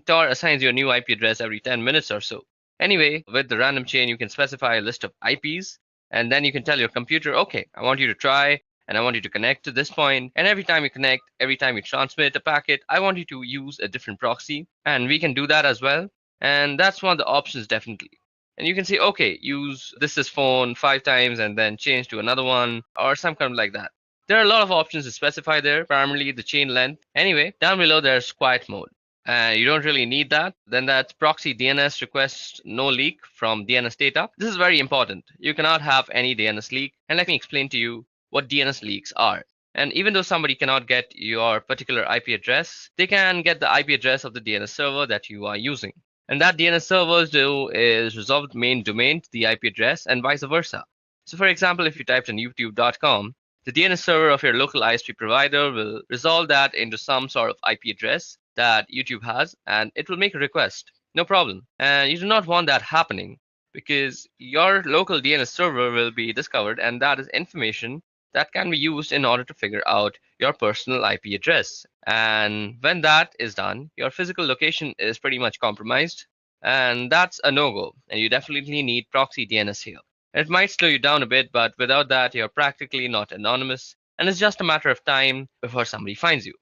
Tor assigns you a new IP address every 10 minutes or so. Anyway, with the random chain, you can specify a list of IPs, and then you can tell your computer, okay, I want you to try, and I want you to connect to this point. And every time you connect, every time you transmit a packet, I want you to use a different proxy. And we can do that as well. And that's one of the options, definitely. And you can say, okay, use this is phone 5 times and then change to another one or some kind of like that. There are a lot of options to specify there, primarily the chain length. Anyway, down below, there's quiet mode. You don't really need that. Then that's proxy DNS request no leak from DNS data. This is very important. You cannot have any DNS leak. And let me explain to you what DNS leaks are. And even though somebody cannot get your particular IP address, they can get the IP address of the DNS server that you are using. And that DNS servers do is resolve the main domain to the IP address and vice versa. So for example, if you typed in youtube.com, the DNS server of your local ISP provider will resolve that into some sort of IP address that YouTube has, and it will make a request. No problem. And you do not want that happening because your local DNS server will be discovered, and that is information that can be used in order to figure out your personal IP address. And when that is done, your physical location is pretty much compromised, and that's a no-go. And you definitely need proxy DNS here. It might slow you down a bit, but without that, you're practically not anonymous, and it's just a matter of time before somebody finds you.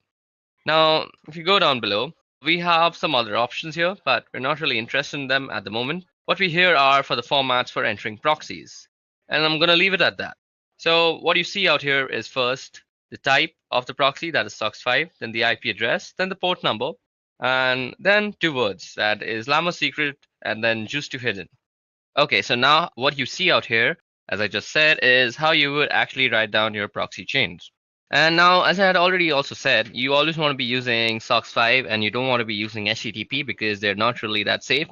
Now, if you go down below, we have some other options here, but we're not really interested in them at the moment. What we here are for the formats for entering proxies, and I'm going to leave it at that. So what you see out here is first the type of the proxy, that is SOX5, then the IP address, then the port number, and then two words, that is Llama secret and then juice to hidden. Okay, so now what you see out here, as I just said, is how you would actually write down your proxy chains. And now, as I had already also said, you always want to be using SOX5 and you don't want to be using HTTP because they're not really that safe.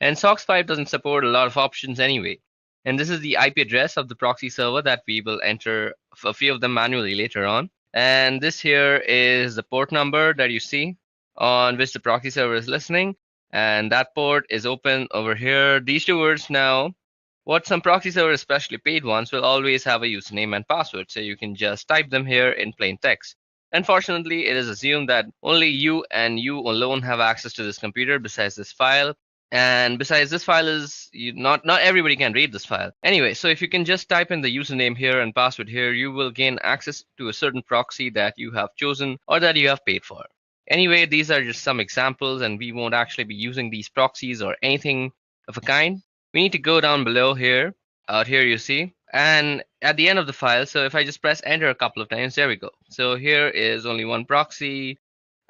And SOX5 doesn't support a lot of options anyway. And this is the IP address of the proxy server that we will enter a few of them manually later on. And this here is the port number that you see on which the proxy server is listening. And that port is open over here. These two words now, what some proxy servers, especially paid ones, will always have a username and password. So you can just type them here in plain text. Unfortunately, it is assumed that only you and you alone have access to this computer besides this file. And besides, this file is not everybody can read this file. Anyway, so if you can just type in the username here and password here, you will gain access to a certain proxy that you have chosen or that you have paid for. Anyway, these are just some examples, and we won't actually be using these proxies or anything of a kind. We need to go down below here. Out here you see. And at the end of the file, so if I just press enter a couple of times, there we go. So here is only one proxy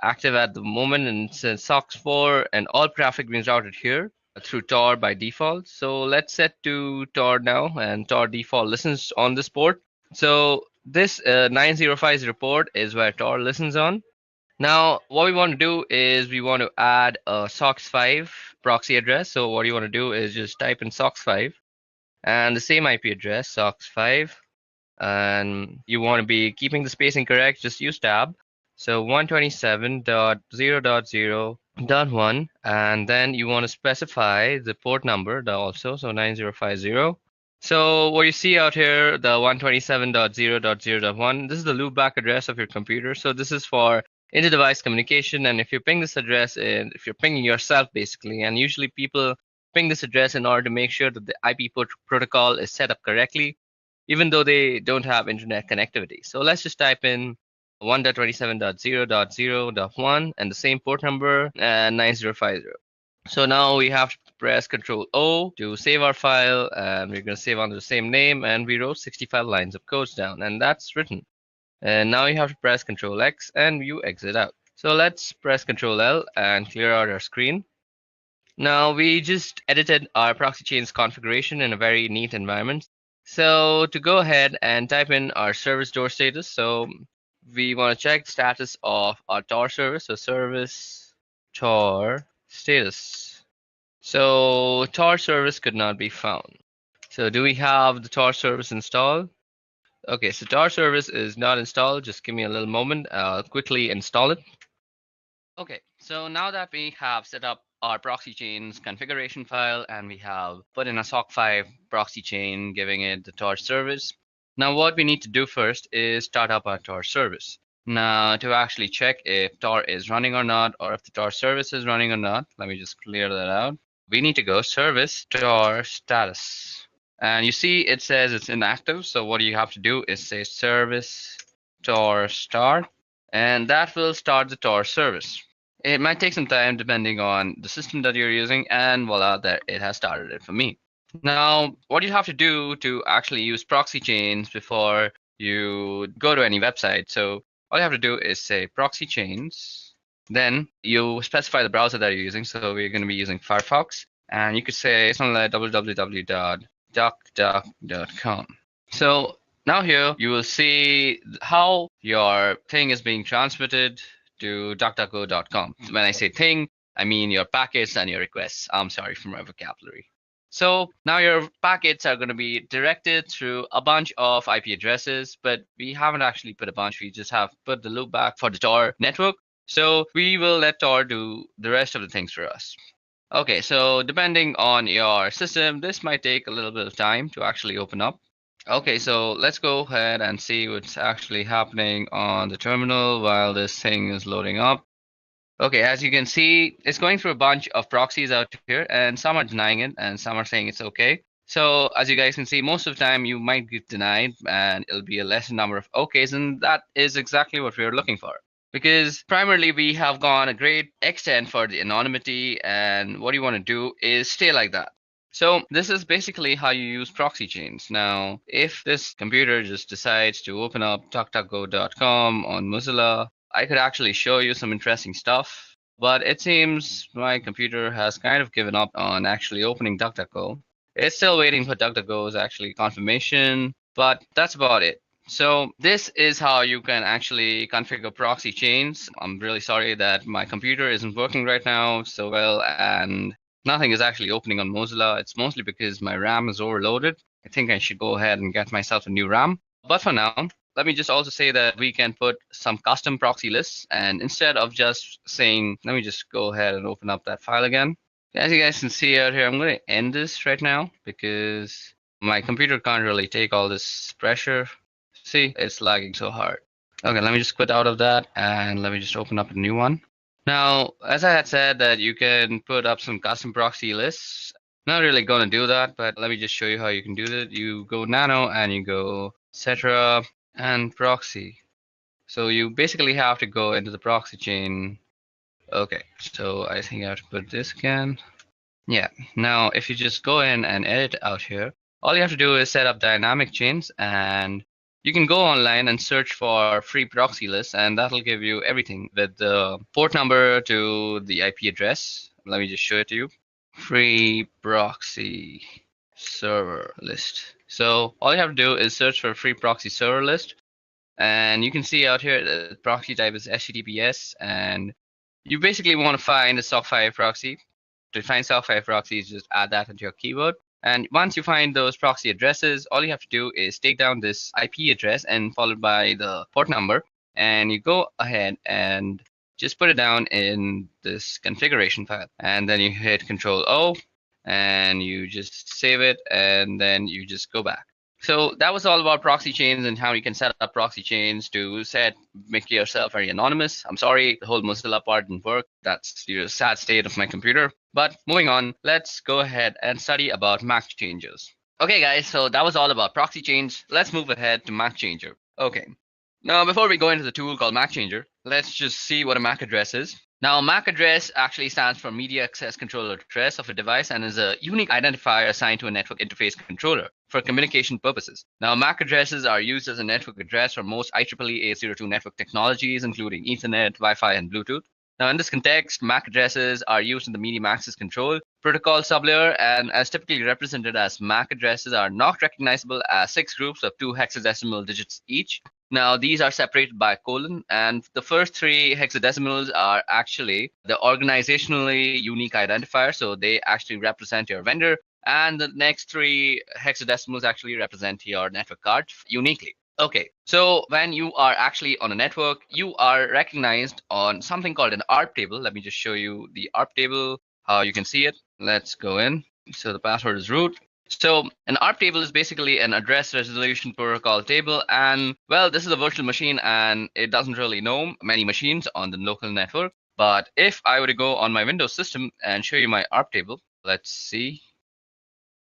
active at the moment, and it says SOX4, and all traffic being routed here through Tor by default. So let's set to Tor now, and Tor default listens on this port. So this 9050 port is where Tor listens on. Now, what we want to do is we want to add a SOX5 proxy address. So what you want to do is just type in SOX5 and the same IP address, SOX5, and you want to be keeping the spacing correct, just use tab. So 127.0.0.1, and then you want to specify the port number also, so 9050. So what you see out here, the 127.0.0.1, this is the loopback address of your computer. So this is for inter-device communication, and if you ping this address in, if you're pinging yourself basically, and usually people ping this address in order to make sure that the IP protocol is set up correctly, even though they don't have internet connectivity. So let's just type in 1.27.0.0.1 and the same port number and 9050. So now we have to press Ctrl O to save our file, and we're going to save under the same name, and we wrote 65 lines of codes down, and that's written. And now you have to press Ctrl X and you exit out. So let's press Ctrl L and clear out our screen. Now we just edited our proxy chains configuration in a very neat environment. So to go ahead and type in our service door status, so we want to check the status of our Tor service. So service Tor status. So Tor service could not be found. So do we have the Tor service installed? Okay, so Tor service is not installed. Just give me a little moment. I'll quickly install it. Okay, so now that we have set up our proxy chains configuration file and we have put in a SOC5 proxy chain giving it the Tor service, now what we need to do first is start up our Tor service. Now to actually check if Tor is running or not, or if the Tor service is running or not, let me just clear that out. We need to go service Tor status. And you see it says it's inactive. So what you have to do is say service Tor start, and that will start the Tor service. It might take some time depending on the system that you're using, and voila, there it has started it for me. Now, what you have to do to actually use proxy chains before you go to any website. So all you have to do is say proxy chains, then you specify the browser that you're using. So we're going to be using Firefox, and you could say something like www.duckduck.com. So now here you will see how your thing is being transmitted to duckduckgo.com. When I say thing, I mean your packets and your requests. I'm sorry for my vocabulary. So now your packets are going to be directed through a bunch of IP addresses, but we haven't actually put a bunch. We just have put the loopback for the Tor network. So we will let Tor do the rest of the things for us. Okay, so depending on your system, this might take a little bit of time to actually open up. Okay, so let's go ahead and see what's actually happening on the terminal while this thing is loading up. Okay, as you can see, it's going through a bunch of proxies out here, and some are denying it, and some are saying it's okay. So as you guys can see, most of the time you might get denied, and it'll be a lesser number of okays, and that is exactly what we're looking for. Because primarily we have gone a great extent for the anonymity, and what you want to do is stay like that. So this is basically how you use proxy chains. Now, if this computer just decides to open up DuckDuckGo.com on Mozilla, I could actually show you some interesting stuff, but it seems my computer has kind of given up on actually opening DuckDuckGo. It's still waiting for DuckDuckGo's actually confirmation, but that's about it. So this is how you can actually configure proxy chains. I'm really sorry that my computer isn't working right now so well, and nothing is actually opening on Mozilla. It's mostly because my RAM is overloaded. I think I should go ahead and get myself a new RAM. But for now, let me just also say that we can put some custom proxy lists, and instead of just saying, let me just go ahead and open up that file again. As you guys can see out here, I'm going to end this right now because my computer can't really take all this pressure. See, it's lagging so hard. Okay, let me just quit out of that and let me just open up a new one. Now, as I had said that you can put up some custom proxy lists. Not really going to do that, but let me just show you how you can do that. You go nano and you go etc. and proxy. So you basically have to go into the proxy chain. Okay, so I think I have to put this again. Yeah, now if you just go in and edit out here, all you have to do is set up dynamic chains, and you can go online and search for free proxy lists, and that'll give you everything with the port number to the IP address. Let me just show it to you. Free proxy server list. So all you have to do is search for free proxy server list, and you can see out here the proxy type is HTTPS, and you basically want to find a SOC5 proxy. To find SOC5 proxies, just add that into your keyword. And once you find those proxy addresses, all you have to do is take down this IP address and followed by the port number, and you go ahead and just put it down in this configuration file, and then you hit Control O and you just save it, and then you just go back. So that was all about proxy chains and how you can set up proxy chains to make yourself very anonymous. I'm sorry, the whole Mozilla part didn't work. That's the sad state of my computer. But moving on, let's go ahead and study about MAC changes. Okay guys, so that was all about proxy chains. Let's move ahead to MAC changer. Okay, now before we go into the tool called MAC changer, let's just see what a MAC address is. Now, MAC address actually stands for Media Access Controller Address of a device and is a unique identifier assigned to a network interface controller for communication purposes. Now, MAC addresses are used as a network address for most IEEE 802 network technologies, including Ethernet, Wi-Fi, and Bluetooth. Now, in this context, MAC addresses are used in the medium access control protocol sublayer, and as typically represented as MAC addresses are not recognizable as 6 groups of 2 hexadecimal digits each. Now, these are separated by a colon, and the first 3 hexadecimals are actually the organizationally unique identifier, so they actually represent your vendor, and the next 3 hexadecimals actually represent your network card uniquely. Okay, so when you are actually on a network, you are recognized on something called an ARP table. Let me just show you the ARP table, how you can see it. Let's go in. So the password is root. So an ARP table is basically an address resolution protocol table, and well, this is a virtual machine and it doesn't really know many machines on the local network. But if I were to go on my Windows system and show you my ARP table, let's see.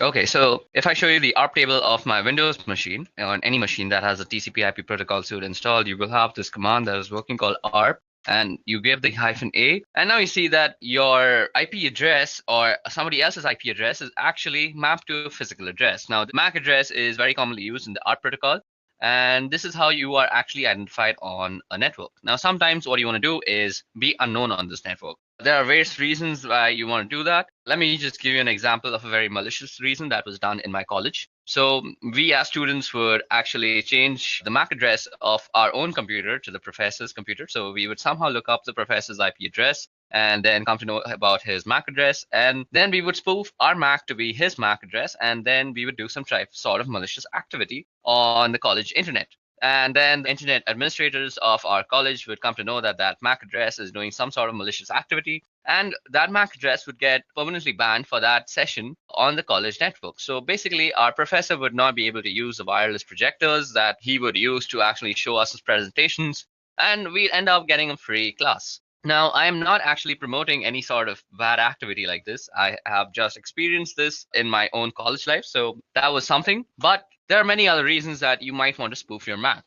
Okay, so if I show you the ARP table of my Windows machine, on any machine that has a TCP/IP protocol suite installed, you will have this command that is working called ARP, and you give the -A, and now you see that your IP address or somebody else's IP address is actually mapped to a physical address. Now, the MAC address is very commonly used in the ARP protocol, and this is how you are actually identified on a network. Now, sometimes what you want to do is be unknown on this network. There are various reasons why you want to do that. Let me just give you an example of a very malicious reason that was done in my college. So we as students would actually change the MAC address of our own computer to the professor's computer. So we would somehow look up the professor's IP address and then come to know about his MAC address. And then we would spoof our MAC to be his MAC address. And then we would do some sort of malicious activity on the college internet. And then the internet administrators of our college would come to know that that MAC address is doing some sort of malicious activity. And that MAC address would get permanently banned for that session on the college network. So basically, our professor would not be able to use the wireless projectors that he would use to actually show us his presentations. And we'd end up getting a free class. Now, I am not actually promoting any sort of bad activity like this. I have just experienced this in my own college life. So that was something. But there are many other reasons that you might want to spoof your Mac.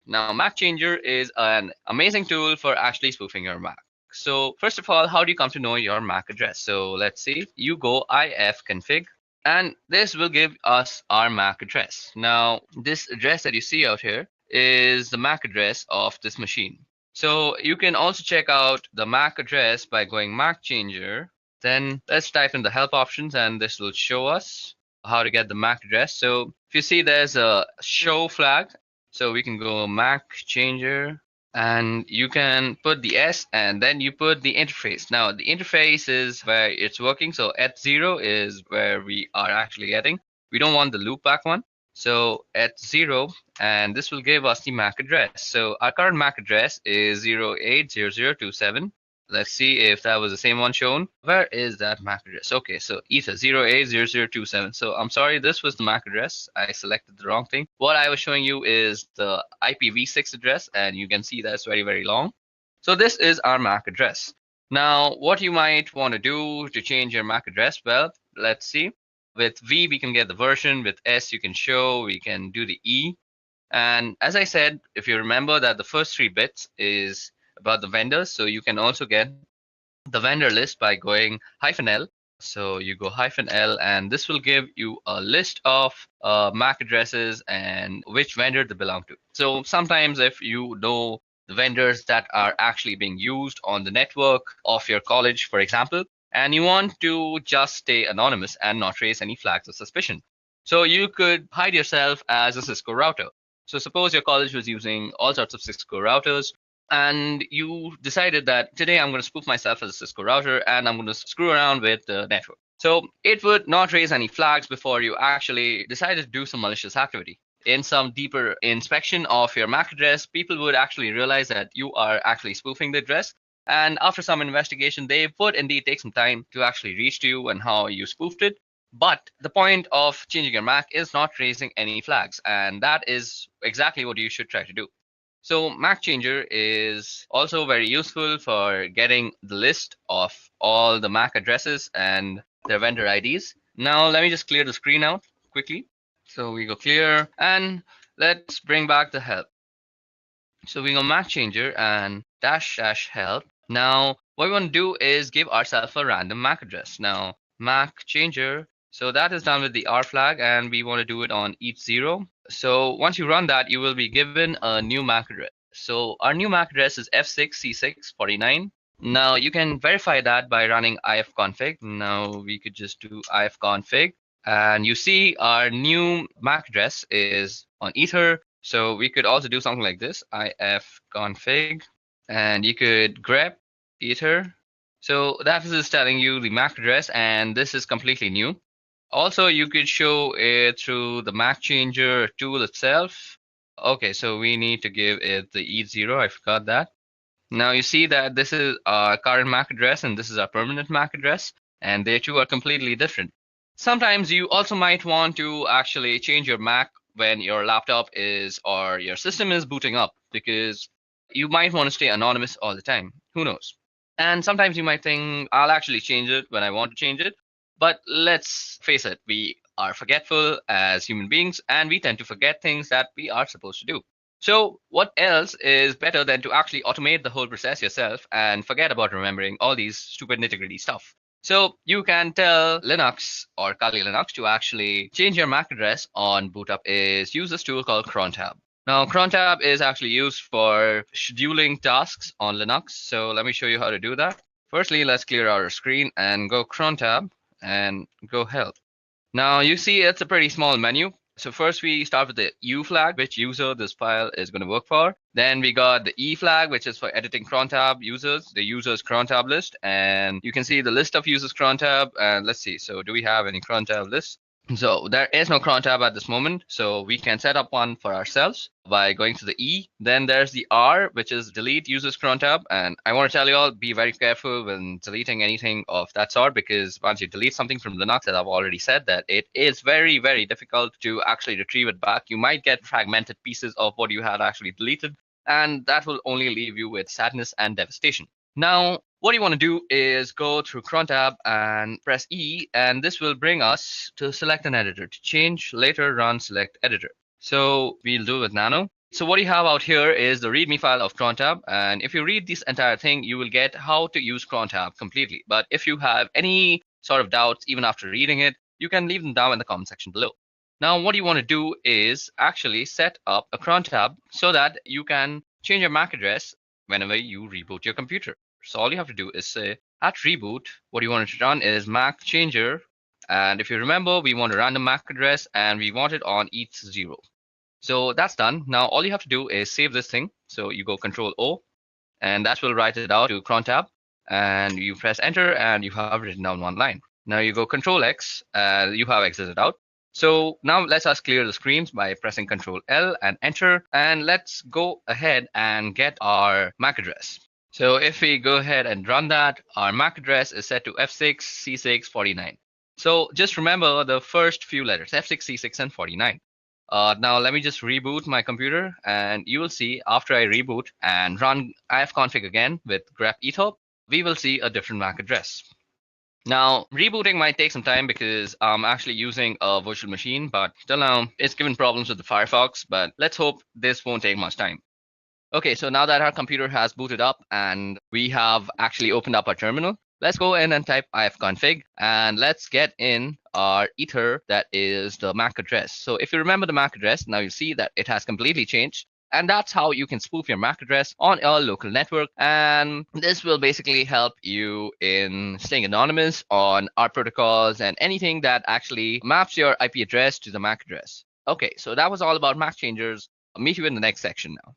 Now, Mac Changer is an amazing tool for actually spoofing your Mac. So first of all, how do you come to know your MAC address? So let's see, you go ifconfig, and this will give us our MAC address. Now, this address that you see out here is the MAC address of this machine. So you can also check out the MAC address by going Mac Changer. Then let's type in the help options, and this will show us how to get the MAC address. So if you see there's a show flag, so we can go Mac Changer, and you can put the S and then you put the interface. Now the interface is where it's working. So at0 is where we are actually getting. We don't want the loopback one. So at0, and this will give us the MAC address. So our current MAC address is 080027. Let's see if that was the same one shown. Where is that MAC address? Okay, so ether 080027. So I'm sorry, this was the MAC address. I selected the wrong thing. What I was showing you is the IPv6 address, and you can see that's very, very long. So this is our MAC address. Now, what you might want to do to change your MAC address, well, let's see. With V, we can get the version. With S, you can show. We can do the E. And as I said, if you remember that the first 3 bits is about the vendors, so you can also get the vendor list by going -L. So you go -L, and this will give you a list of MAC addresses and which vendor they belong to. So sometimes if you know the vendors that are actually being used on the network of your college, for example, and you want to just stay anonymous and not raise any flags of suspicion, so you could hide yourself as a Cisco router. So suppose your college was using all sorts of Cisco routers, and you decided that today I'm going to spoof myself as a Cisco router and I'm going to screw around with the network. So it would not raise any flags before you actually decided to do some malicious activity. In some deeper inspection of your MAC address, people would actually realize that you are actually spoofing the address. And after some investigation, they would indeed take some time to actually reach to you and how you spoofed it. But the point of changing your MAC is not raising any flags. And that is exactly what you should try to do. So MAC Changer is also very useful for getting the list of all the MAC addresses and their vendor IDs. Now let me just clear the screen out quickly. So we go clear, and let's bring back the help. So we go MAC Changer and --help. Now what we want to do is give ourselves a random MAC address. Now MAC Changer, so that is done with the R flag, and we want to do it on each 0. So once you run that, you will be given a new MAC address. So our new MAC address is F6C649. Now you can verify that by running ifconfig. Now we could just do ifconfig, and you see our new MAC address is on Ether. So we could also do something like this, ifconfig, and you could grep Ether. So that is telling you the MAC address, and this is completely new. Also, you could show it through the MAC Changer tool itself. Okay, so we need to give it the E0. I forgot that. Now you see that this is our current MAC address and this is our permanent MAC address, and they two are completely different. Sometimes you also might want to actually change your MAC when your laptop is or your system is booting up, because you might want to stay anonymous all the time. Who knows? And sometimes you might think, I'll actually change it when I want to change it. But let's face it, we are forgetful as human beings, and we tend to forget things that we are supposed to do. So what else is better than to actually automate the whole process yourself and forget about remembering all these stupid nitty-gritty stuff? So you can tell Linux or Kali Linux to actually change your MAC address on boot up is use this tool called crontab. Now crontab is actually used for scheduling tasks on Linux. So let me show you how to do that. Firstly, let's clear our screen and go cron tab and go help. Now you see it's a pretty small menu. So first we start with the U flag, which user this file is going to work for. Then we got the E flag, which is for editing cron tab users, the users cron tab list. And you can see the list of users cron tab. And let's see, so do we have any cron tab lists? So there is no cron tab at this moment, so we can set up one for ourselves by going to the E. Then there's the R, which is delete users cron tab. And I want to tell you all, be very careful when deleting anything of that sort, because once you delete something from Linux, as I've already said, that it is very, very difficult to actually retrieve it back. You might get fragmented pieces of what you had actually deleted, and that will only leave you with sadness and devastation. Now, what you want to do is go through cron tab and press E, and this will bring us to select an editor. To change, later run select editor. So we'll do with nano. So what you have out here is the readme file of cron tab, and if you read this entire thing, you will get how to use cron tab completely. But if you have any sort of doubts even after reading it, you can leave them down in the comment section below. Now what you want to do is actually set up a cron tab so that you can change your MAC address whenever you reboot your computer. So all you have to do is say at reboot, what you want it to run is MAC changer. And if you remember, we want a random MAC address and we want it on ETH0. So that's done. Now all you have to do is save this thing. So you go Control O, and that will write it out to cron tab. And you press enter and you have written down one line. Now you go Control X, you have exited out. So now let's us clear the screens by pressing Control L and enter. And let's go ahead and get our MAC address. So if we go ahead and run that, our MAC address is set to F6, C6, 49. So just remember the first few letters, F6, C6, and 49. Now let me just reboot my computer, and you will see after I reboot and run ifconfig again with grep ethop, we will see a different MAC address. Now rebooting might take some time because I'm actually using a virtual machine, but till now it's given problems with the Firefox, but let's hope this won't take much time. Okay, so now that our computer has booted up and we have actually opened up our terminal, let's go in and type ifconfig and let's get in our ether, that is the MAC address. So if you remember the MAC address, now you see that it has completely changed. And that's how you can spoof your MAC address on your local network. And this will basically help you in staying anonymous on our protocols and anything that actually maps your IP address to the MAC address. Okay, so that was all about MAC changers. I'll meet you in the next section now.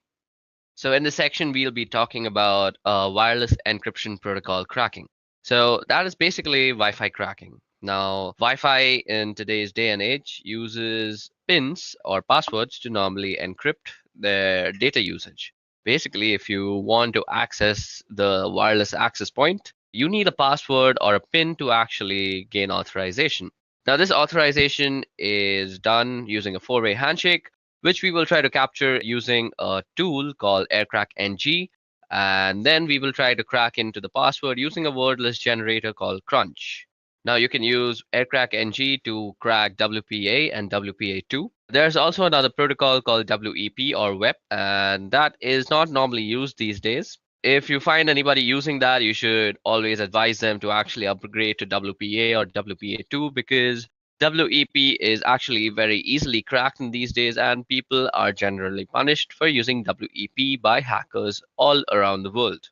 So in this section, we'll be talking about wireless encryption protocol cracking. So that is basically Wi-Fi cracking. Now, Wi-Fi in today's day and age uses pins or passwords to normally encrypt their data usage. Basically, if you want to access the wireless access point, you need a password or a pin to actually gain authorization. Now, this authorization is done using a four-way handshake, which we will try to capture using a tool called aircrackng, and then we will try to crack into the password using a wordless generator called crunch. Now you can use aircrackng to crack WPA and WPA2. There's also another protocol called WEP or WEP, and that is not normally used these days. If you find anybody using that, you should always advise them to actually upgrade to WPA or WPA2, because WEP is actually very easily cracked in these days, and people are generally punished for using WEP by hackers all around the world.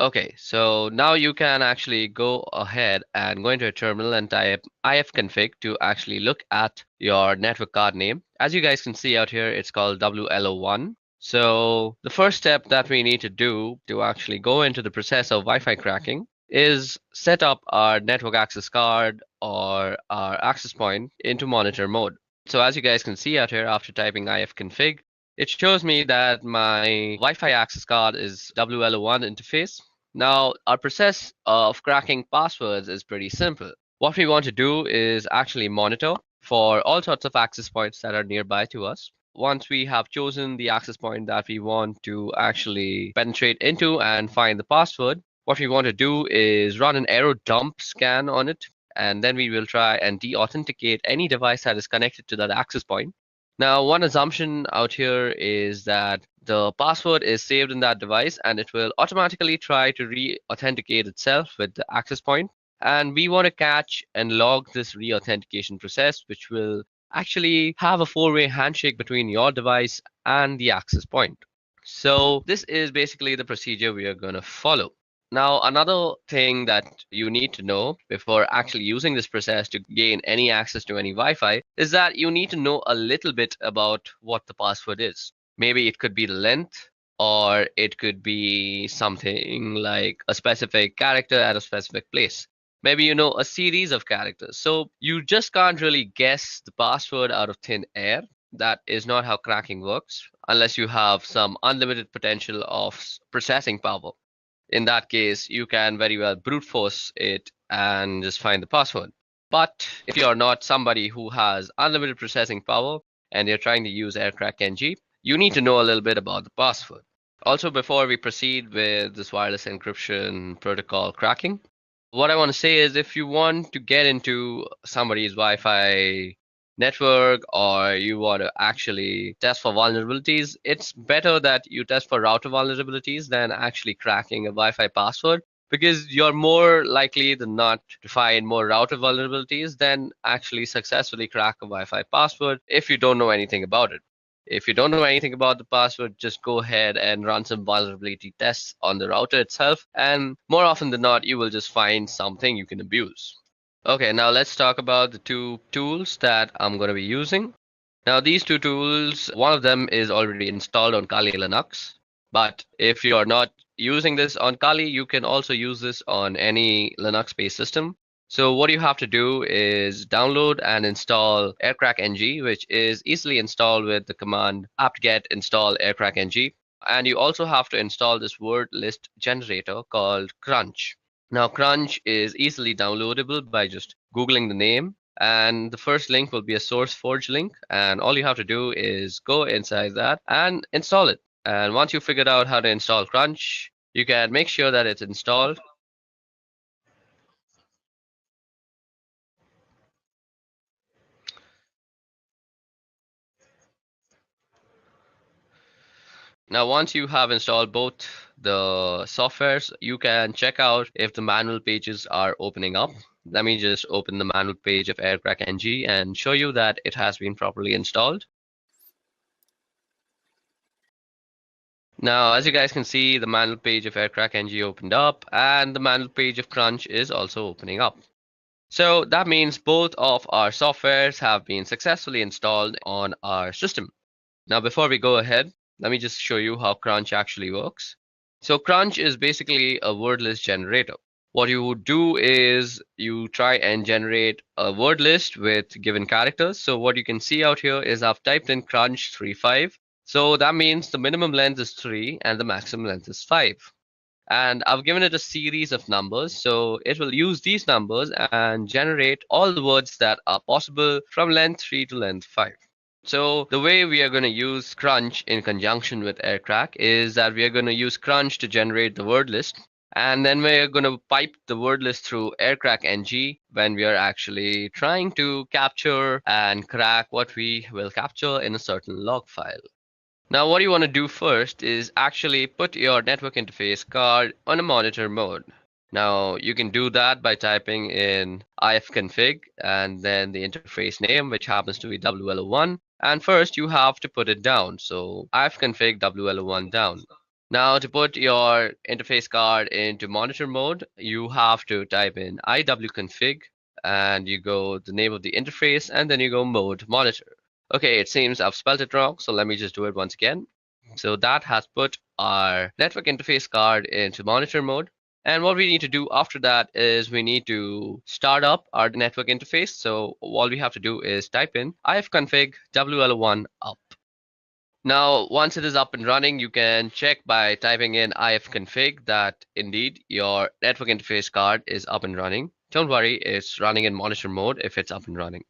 Okay, so now you can actually go ahead and go into a terminal and type ifconfig to actually look at your network card name. As you guys can see out here, it's called WLO1. So the first step that we need to do to actually go into the process of Wi-Fi cracking is set up our network access card or our access point into monitor mode. So as you guys can see out here, after typing ifconfig, it shows me that my Wi-Fi access card is WLO1 interface. Now, our process of cracking passwords is pretty simple. What we want to do is actually monitor for all sorts of access points that are nearby to us. Once we have chosen the access point that we want to actually penetrate into and find the password, what we want to do is run an arrow dump scan on it, and then we will try and de-authenticate any device that is connected to that access point. Now, one assumption out here is that the password is saved in that device and it will automatically try to re-authenticate itself with the access point. And we want to catch and log this re-authentication process, which will actually have a four-way handshake between your device and the access point. So this is basically the procedure we are going to follow. Now, another thing that you need to know before actually using this process to gain any access to any Wi-Fi is that you need to know a little bit about what the password is. Maybe it could be the length, or it could be something like a specific character at a specific place. Maybe you know a series of characters. So you just can't really guess the password out of thin air. That is not how cracking works, unless you have some unlimited potential of processing power. In that case, you can very well brute force it and just find the password. But if you're not somebody who has unlimited processing power and you're trying to use AirCrackNG, you need to know a little bit about the password. Also, before we proceed with this wireless encryption protocol cracking, what I want to say is if you want to get into somebody's Wi-Fi network, or you want to actually test for vulnerabilities, it's better that you test for router vulnerabilities than actually cracking a Wi-Fi password, because you're more likely than not to find more router vulnerabilities than actually successfully crack a Wi-Fi password if you don't know anything about it. If you don't know anything about the password, just go ahead and run some vulnerability tests on the router itself, and more often than not, you will just find something you can abuse. Okay, now let's talk about the two tools that I'm going to be using. Now, these two tools, one of them is already installed on Kali Linux, but if you're not using this on Kali, you can also use this on any Linux-based system. So what you have to do is download and install AirCrackNG, which is easily installed with the command apt-get install AirCrackNG. And you also have to install this word list generator called Crunch. Now, Crunch is easily downloadable by just Googling the name, and the first link will be a SourceForge link, and all you have to do is go inside that and install it. And once you figured out how to install Crunch, you can make sure that it's installed. Now, once you have installed both the softwares, you can check out if the manual pages are opening up. Let me just open the manual page of AirCrackNG and show you that it has been properly installed. Now, as you guys can see, the manual page of AirCrackNG opened up, and the manual page of Crunch is also opening up. So that means both of our softwares have been successfully installed on our system. Now, before we go ahead, let me just show you how Crunch actually works. So Crunch is basically a word list generator. What you would do is you try and generate a word list with given characters. So what you can see out here is I've typed in Crunch 35. So that means the minimum length is 3 and the maximum length is 5. And I've given it a series of numbers, so it will use these numbers and generate all the words that are possible from length 3 to length 5. So the way we are going to use Crunch in conjunction with AirCrack is that we are going to use Crunch to generate the word list, and then we're going to pipe the word list through AirCrackNG when we are actually trying to capture and crack what we will capture in a certain log file. Now, what you want to do first is actually put your network interface card on a monitor mode. Now, you can do that by typing in ifconfig and then the interface name, which happens to be WLO1. And first, you have to put it down. So ifconfig WLO1 down. Now, to put your interface card into monitor mode, you have to type in iwconfig and you go the name of the interface and then you go mode monitor. Okay, it seems I've spelled it wrong, so let me just do it once again. So that has put our network interface card into monitor mode. And what we need to do after that is we need to start up our network interface. So all we have to do is type in ifconfig WL1 up. Now, once it is up and running, you can check by typing in ifconfig that indeed your network interface card is up and running. Don't worry, it's running in monitor mode if it's up and running.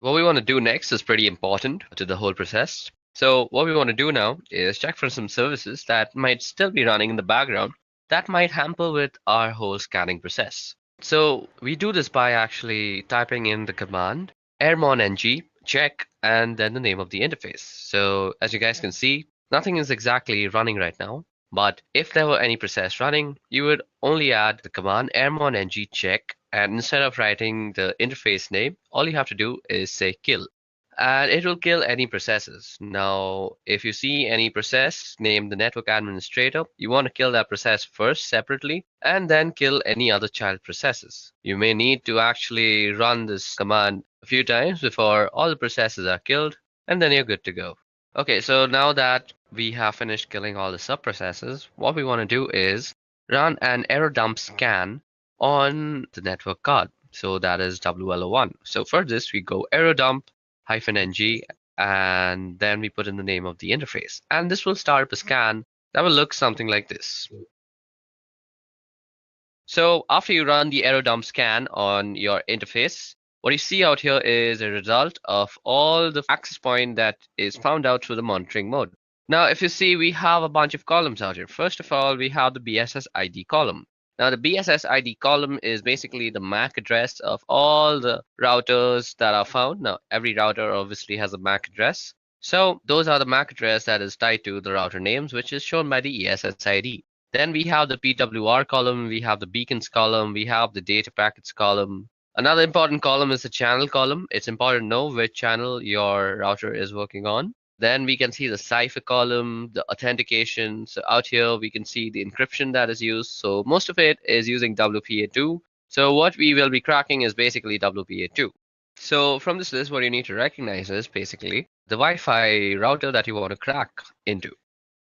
What we want to do next is pretty important to the whole process. So what we want to do now is check for some services that might still be running in the background that might hamper with our whole scanning process. So we do this by actually typing in the command airmon-ng check and then the name of the interface. So as you guys can see, nothing is exactly running right now. But if there were any process running, you would only add the command airmon-ng check, and instead of writing the interface name, all you have to do is say kill. and it will kill any processes. Now, if you see any process named the network administrator, you want to kill that process first separately and then kill any other child processes. You may need to actually run this command a few times before all the processes are killed, and then you're good to go. Okay, so now that we have finished killing all the sub-processes, what we want to do is run an error dump scan on the network card. So that is WLO1. So for this, we go error dump -ng, and then we put in the name of the interface. And this will start up a scan that will look something like this. So after you run the error dump scan on your interface, what you see out here is a result of all the access point that is found out through the monitoring mode. Now, if you see, we have a bunch of columns out here. First of all, we have the BSS ID column. Now, the BSS ID column is basically the MAC address of all the routers that are found. Now, every router obviously has a MAC address. So those are the MAC address that is tied to the router names, which is shown by the ESS ID. Then we have the PWR column, we have the beacons column, we have the data packets column. Another important column is the channel column. It's important to know which channel your router is working on. Then we can see the cipher column, the authentication. So out here, we can see the encryption that is used. So most of it is using WPA2. So what we will be cracking is basically WPA2. So from this list, what you need to recognize is basically the Wi-Fi router that you want to crack into.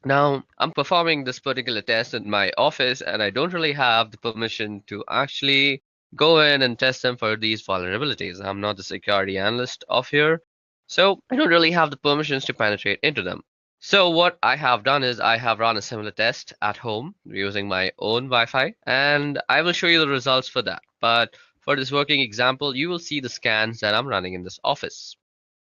Now, I'm performing this particular test in my office, and I don't really have the permission to actually go in and test them for these vulnerabilities. I'm not the security analyst of here. So I don't really have the permissions to penetrate into them. So what I have done is I have run a similar test at home using my own Wi-Fi, and I will show you the results for that. But for this working example, you will see the scans that I'm running in this office.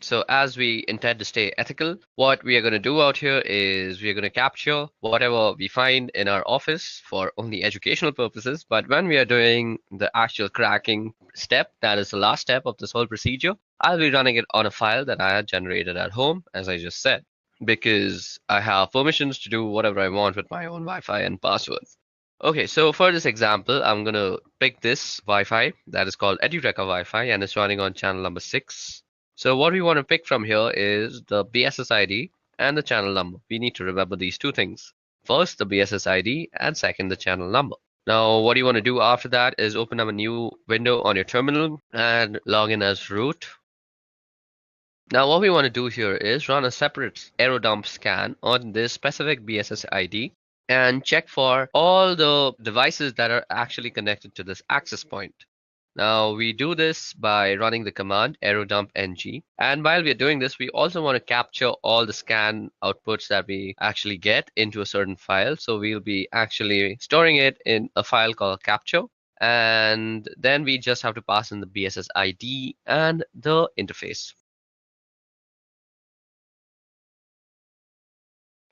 So as we intend to stay ethical, what we are going to do out here is we are going to capture whatever we find in our office for only educational purposes. But when we are doing the actual cracking step, that is the last step of this whole procedure, I'll be running it on a file that I had generated at home, as I just said, because I have permissions to do whatever I want with my own Wi-Fi and passwords. Okay, so for this example, I'm going to pick this Wi-Fi that is called Edureka Wi-Fi, and it's running on channel number 6. So what we want to pick from here is the BSS ID and the channel number. We need to remember these two things. First, the BSS ID, and second, the channel number. Now, what you want to do after that is open up a new window on your terminal and log in as root. Now, what we want to do here is run a separate error dump scan on this specific BSS ID and check for all the devices that are actually connected to this access point. Now, we do this by running the command error dump ng. And while we are doing this, we also want to capture all the scan outputs that we actually get into a certain file. So we'll be actually storing it in a file called capture. And then we just have to pass in the BSS ID and the interface.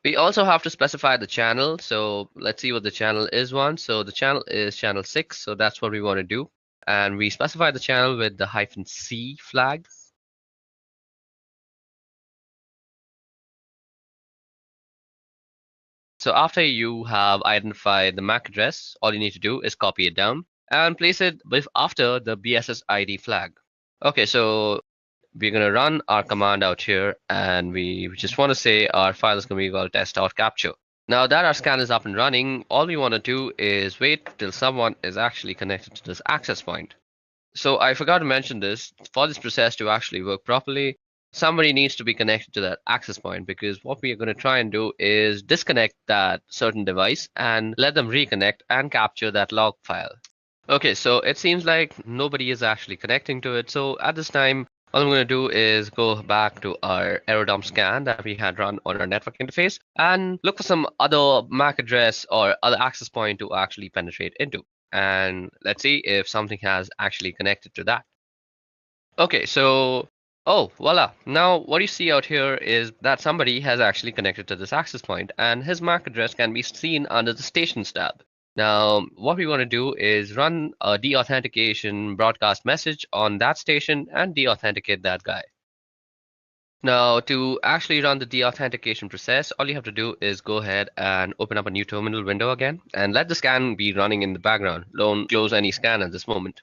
We also have to specify the channel. So let's see what the channel is one. So the channel is channel 6. So that's what we want to do. And we specify the channel with the -C flag. So after you have identified the MAC address, all you need to do is copy it down and place it after the BSS ID flag. Okay, so we're going to run our command out here, and we just want to say our file is going to be called test.capture. Now that our scan is up and running, all we want to do is wait till someone is actually connected to this access point. So I forgot to mention this. For this process to actually work properly, somebody needs to be connected to that access point, because what we are going to try and do is disconnect that certain device and let them reconnect and capture that log file. Okay, so it seems like nobody is actually connecting to it. So at this time, all I'm going to do is go back to our error dump scan that we had run on our network interface and look for some other MAC address or other access point to actually penetrate into. And let's see if something has actually connected to that. Okay, so, oh, voila. Now what you see out here is that somebody has actually connected to this access point, and his MAC address can be seen under the stations tab. Now, what we want to do is run a deauthentication broadcast message on that station and deauthenticate that guy. Now, to actually run the deauthentication process, all you have to do is go ahead and open up a new terminal window again and let the scan be running in the background. Don't close any scan at this moment.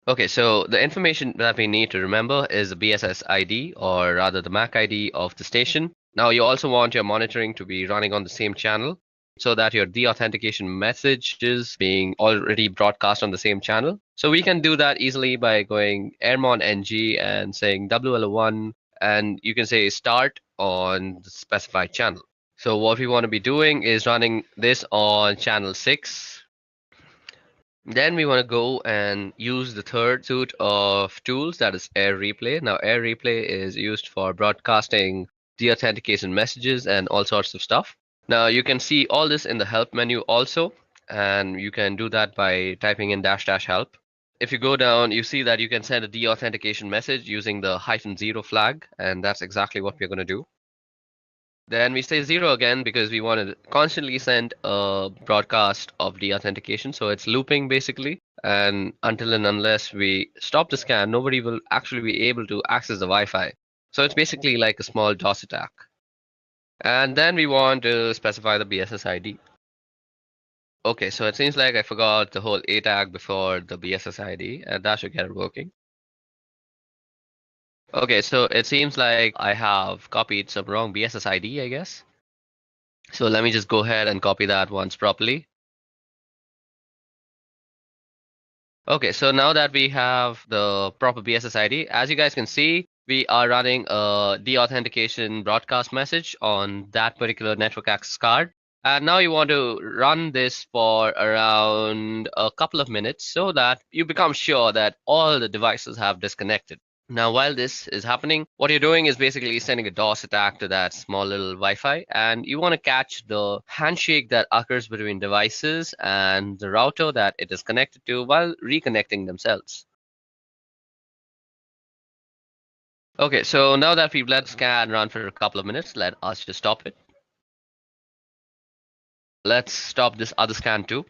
Okay, so the information that we need to remember is the BSS ID, or rather the MAC ID of the station. Now you also want your monitoring to be running on the same channel so that your deauthentication message is being already broadcast on the same channel. So we can do that easily by going airmon ng and saying WL1, and you can say start on the specified channel. So what we want to be doing is running this on channel 6. Then we want to go and use the third suite of tools, that is Air Replay. Now, Air Replay is used for broadcasting deauthentication messages and all sorts of stuff. Now, you can see all this in the help menu also, and you can do that by typing in --help. If you go down, you see that you can send a deauthentication message using the -0 flag, and that's exactly what we're going to do. Then we say 0 again because we want to constantly send a broadcast of deauthentication. So it's looping basically. And until and unless we stop the scan, nobody will actually be able to access the Wi-Fi. So it's basically like a small DOS attack. And then we want to specify the BSS ID. Okay, so it seems like I forgot the whole A tag before the BSS ID, and that should get it working. Okay, so it seems like I have copied some wrong BSS ID, I guess. So let me just go ahead and copy that once properly. Okay, so now that we have the proper BSS ID, as you guys can see, we are running a deauthentication broadcast message on that particular network access card. And now you want to run this for around a couple of minutes so that you become sure that all the devices have disconnected. Now, while this is happening, what you're doing is basically sending a DOS attack to that small little Wi-Fi, and you want to catch the handshake that occurs between devices and the router that it is connected to while reconnecting themselves. Okay, so now that we've let the scan run for a couple of minutes, let us just stop it. Let's stop this other scan too.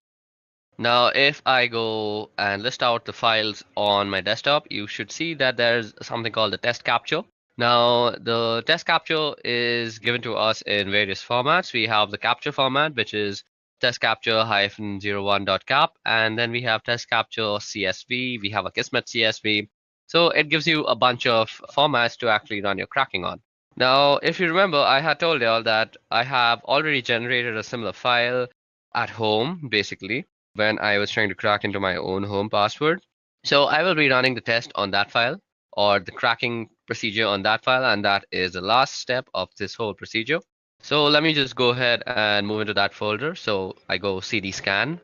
Now, if I go and list out the files on my desktop, you should see that there's something called the test capture. Now, the test capture is given to us in various formats. We have the capture format, which is test capture -01.cap, and then we have test capture CSV. We have a Kismet CSV. So it gives you a bunch of formats to actually run your cracking on. Now, if you remember, I had told y'all that I have already generated a similar file at home, basically, when I was trying to crack into my own home password. So I will be running the test on that file, or the cracking procedure on that file, and that is the last step of this whole procedure. So let me just go ahead and move into that folder. So I go cd scan.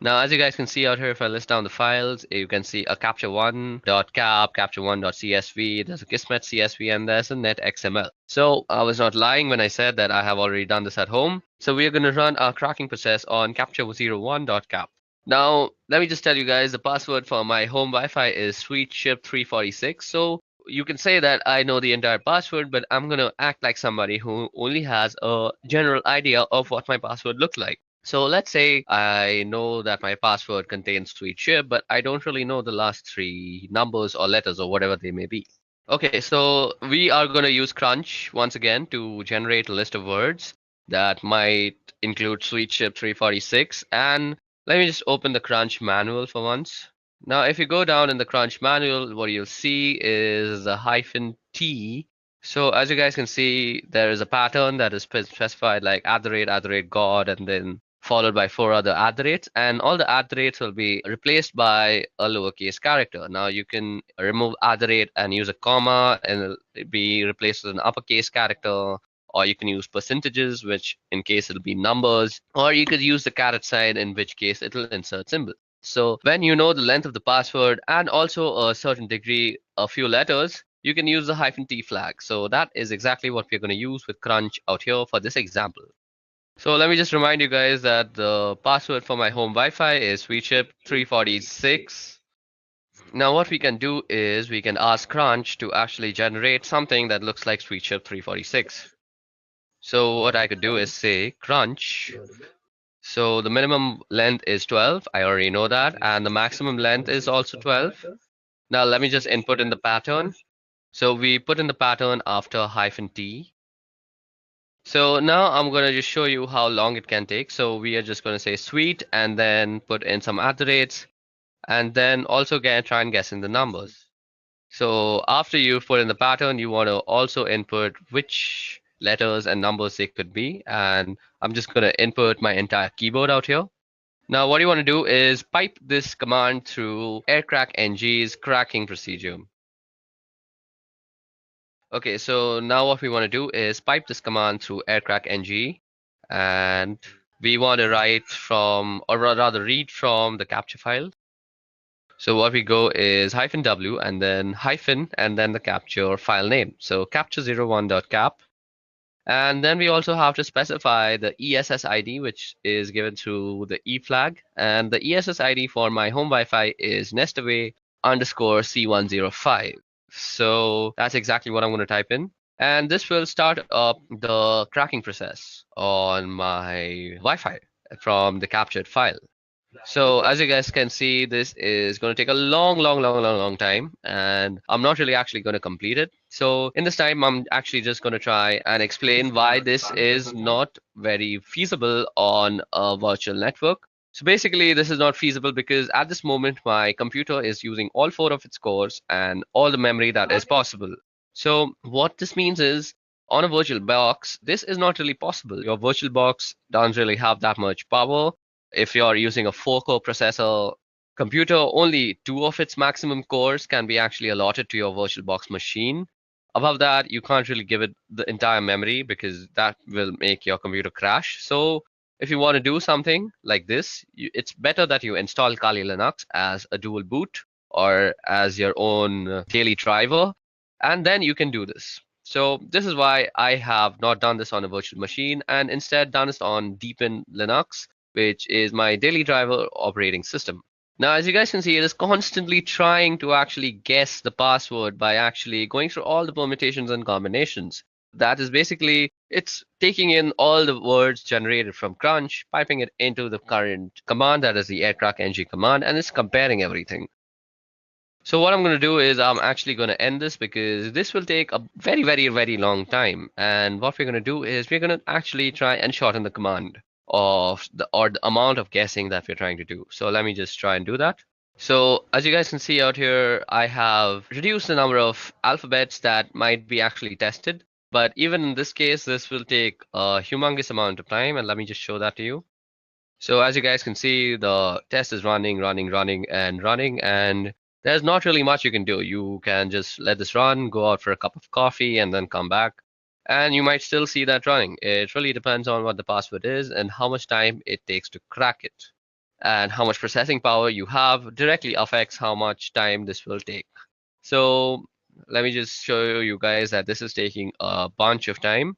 Now, as you guys can see out here, if I list down the files, you can see a capture1.cap, capture1.csv, there's a Kismet CSV, and there's a netxml. So I was not lying when I said that I have already done this at home. So we are going to run our cracking process on capture01.cap. Now, let me just tell you guys, the password for my home Wi-Fi is sweetship346. So you can say that I know the entire password, but I'm going to act like somebody who only has a general idea of what my password looks like. So let's say I know that my password contains sweetship, but I don't really know the last 3 numbers or letters or whatever they may be. Okay, so we are going to use Crunch once again to generate a list of words that might include sweetship346. And let me just open the Crunch manual for once. Now, if you go down in the Crunch manual, what you'll see is the -T. So as you guys can see, there is a pattern that is specified like @God, and then followed by 4 other @, and all the @ will be replaced by a lowercase character. Now you can remove @ and use a comma, and it'll be replaced with an uppercase character, or you can use percentages, which in case it'll be numbers, or you could use the caret sign, in which case it'll insert symbol. So when you know the length of the password and also a certain degree, a few letters, you can use the -T flag. So that is exactly what we're going to use with Crunch out here for this example. So let me just remind you guys that the password for my home Wi-Fi is sweetship346. Now what we can do is we can ask Crunch to actually generate something that looks like sweetship346. So what I could do is say Crunch. So the minimum length is 12. I already know that. And the maximum length is also 12. Now let me just input in the pattern. So we put in the pattern after -T. So now I'm going to just show you how long it can take. So we are just going to say sweet and then put in some @, and then also try and guess in the numbers. So after you put in the pattern, you want to also input which letters and numbers they could be. And I'm just going to input my entire keyboard out here. Now what you want to do is pipe this command through aircrackng's cracking procedure. Okay, so now what we want to do is pipe this command through aircrackng, and we want to write from, or rather read from the capture file. So what we go is -w and then hyphen and then the capture file name. So capture01.cap. And then we also have to specify the ESS ID, which is given through the E flag. And the ESS ID for my home Wi-Fi is nestaway_C105. So that's exactly what I'm going to type in. And this will start up the cracking process on my Wi-Fi from the captured file. So as you guys can see, this is going to take a long time, and I'm not really actually going to complete it. So in this time, I'm actually just going to try and explain why this is not very feasible on a virtual network. So basically, this is not feasible because at this moment, my computer is using all 4 of its cores and all the memory that is possible. So what this means is, on a virtual box, this is not really possible. Your virtual box doesn't really have that much power. If you're using a 4-core processor computer, only 2 of its maximum cores can be actually allotted to your VirtualBox machine. Above that, you can't really give it the entire memory because that will make your computer crash. So if you want to do something like this, it's better that you install Kali Linux as a dual boot or as your own daily driver, and then you can do this. So this is why I have not done this on a virtual machine and instead done this on Deepin Linux, which is my daily driver operating system. Now, as you guys can see, it is constantly trying to actually guess the password by actually going through all the permutations and combinations. That is basically, it's taking in all the words generated from Crunch, piping it into the current command, that is the aircrackng command, and it's comparing everything. So what I'm going to do is I'm actually going to end this because this will take a very long time. And what we're going to do is we're going to actually try and shorten the command of the amount of guessing that we're trying to do. So let me just try and do that. So as you guys can see out here, I have reduced the number of alphabets that might be actually tested. But even in this case, this will take a humongous amount of time. And let me just show that to you. So as you guys can see, the test is running, and there's not really much you can do. You can just let this run, go out for a cup of coffee, and then come back. And you might still see that running. It really depends on what the password is and how much time it takes to crack it. And how much processing power you have directly affects how much time this will take. So let me just show you guys that this is taking a bunch of time.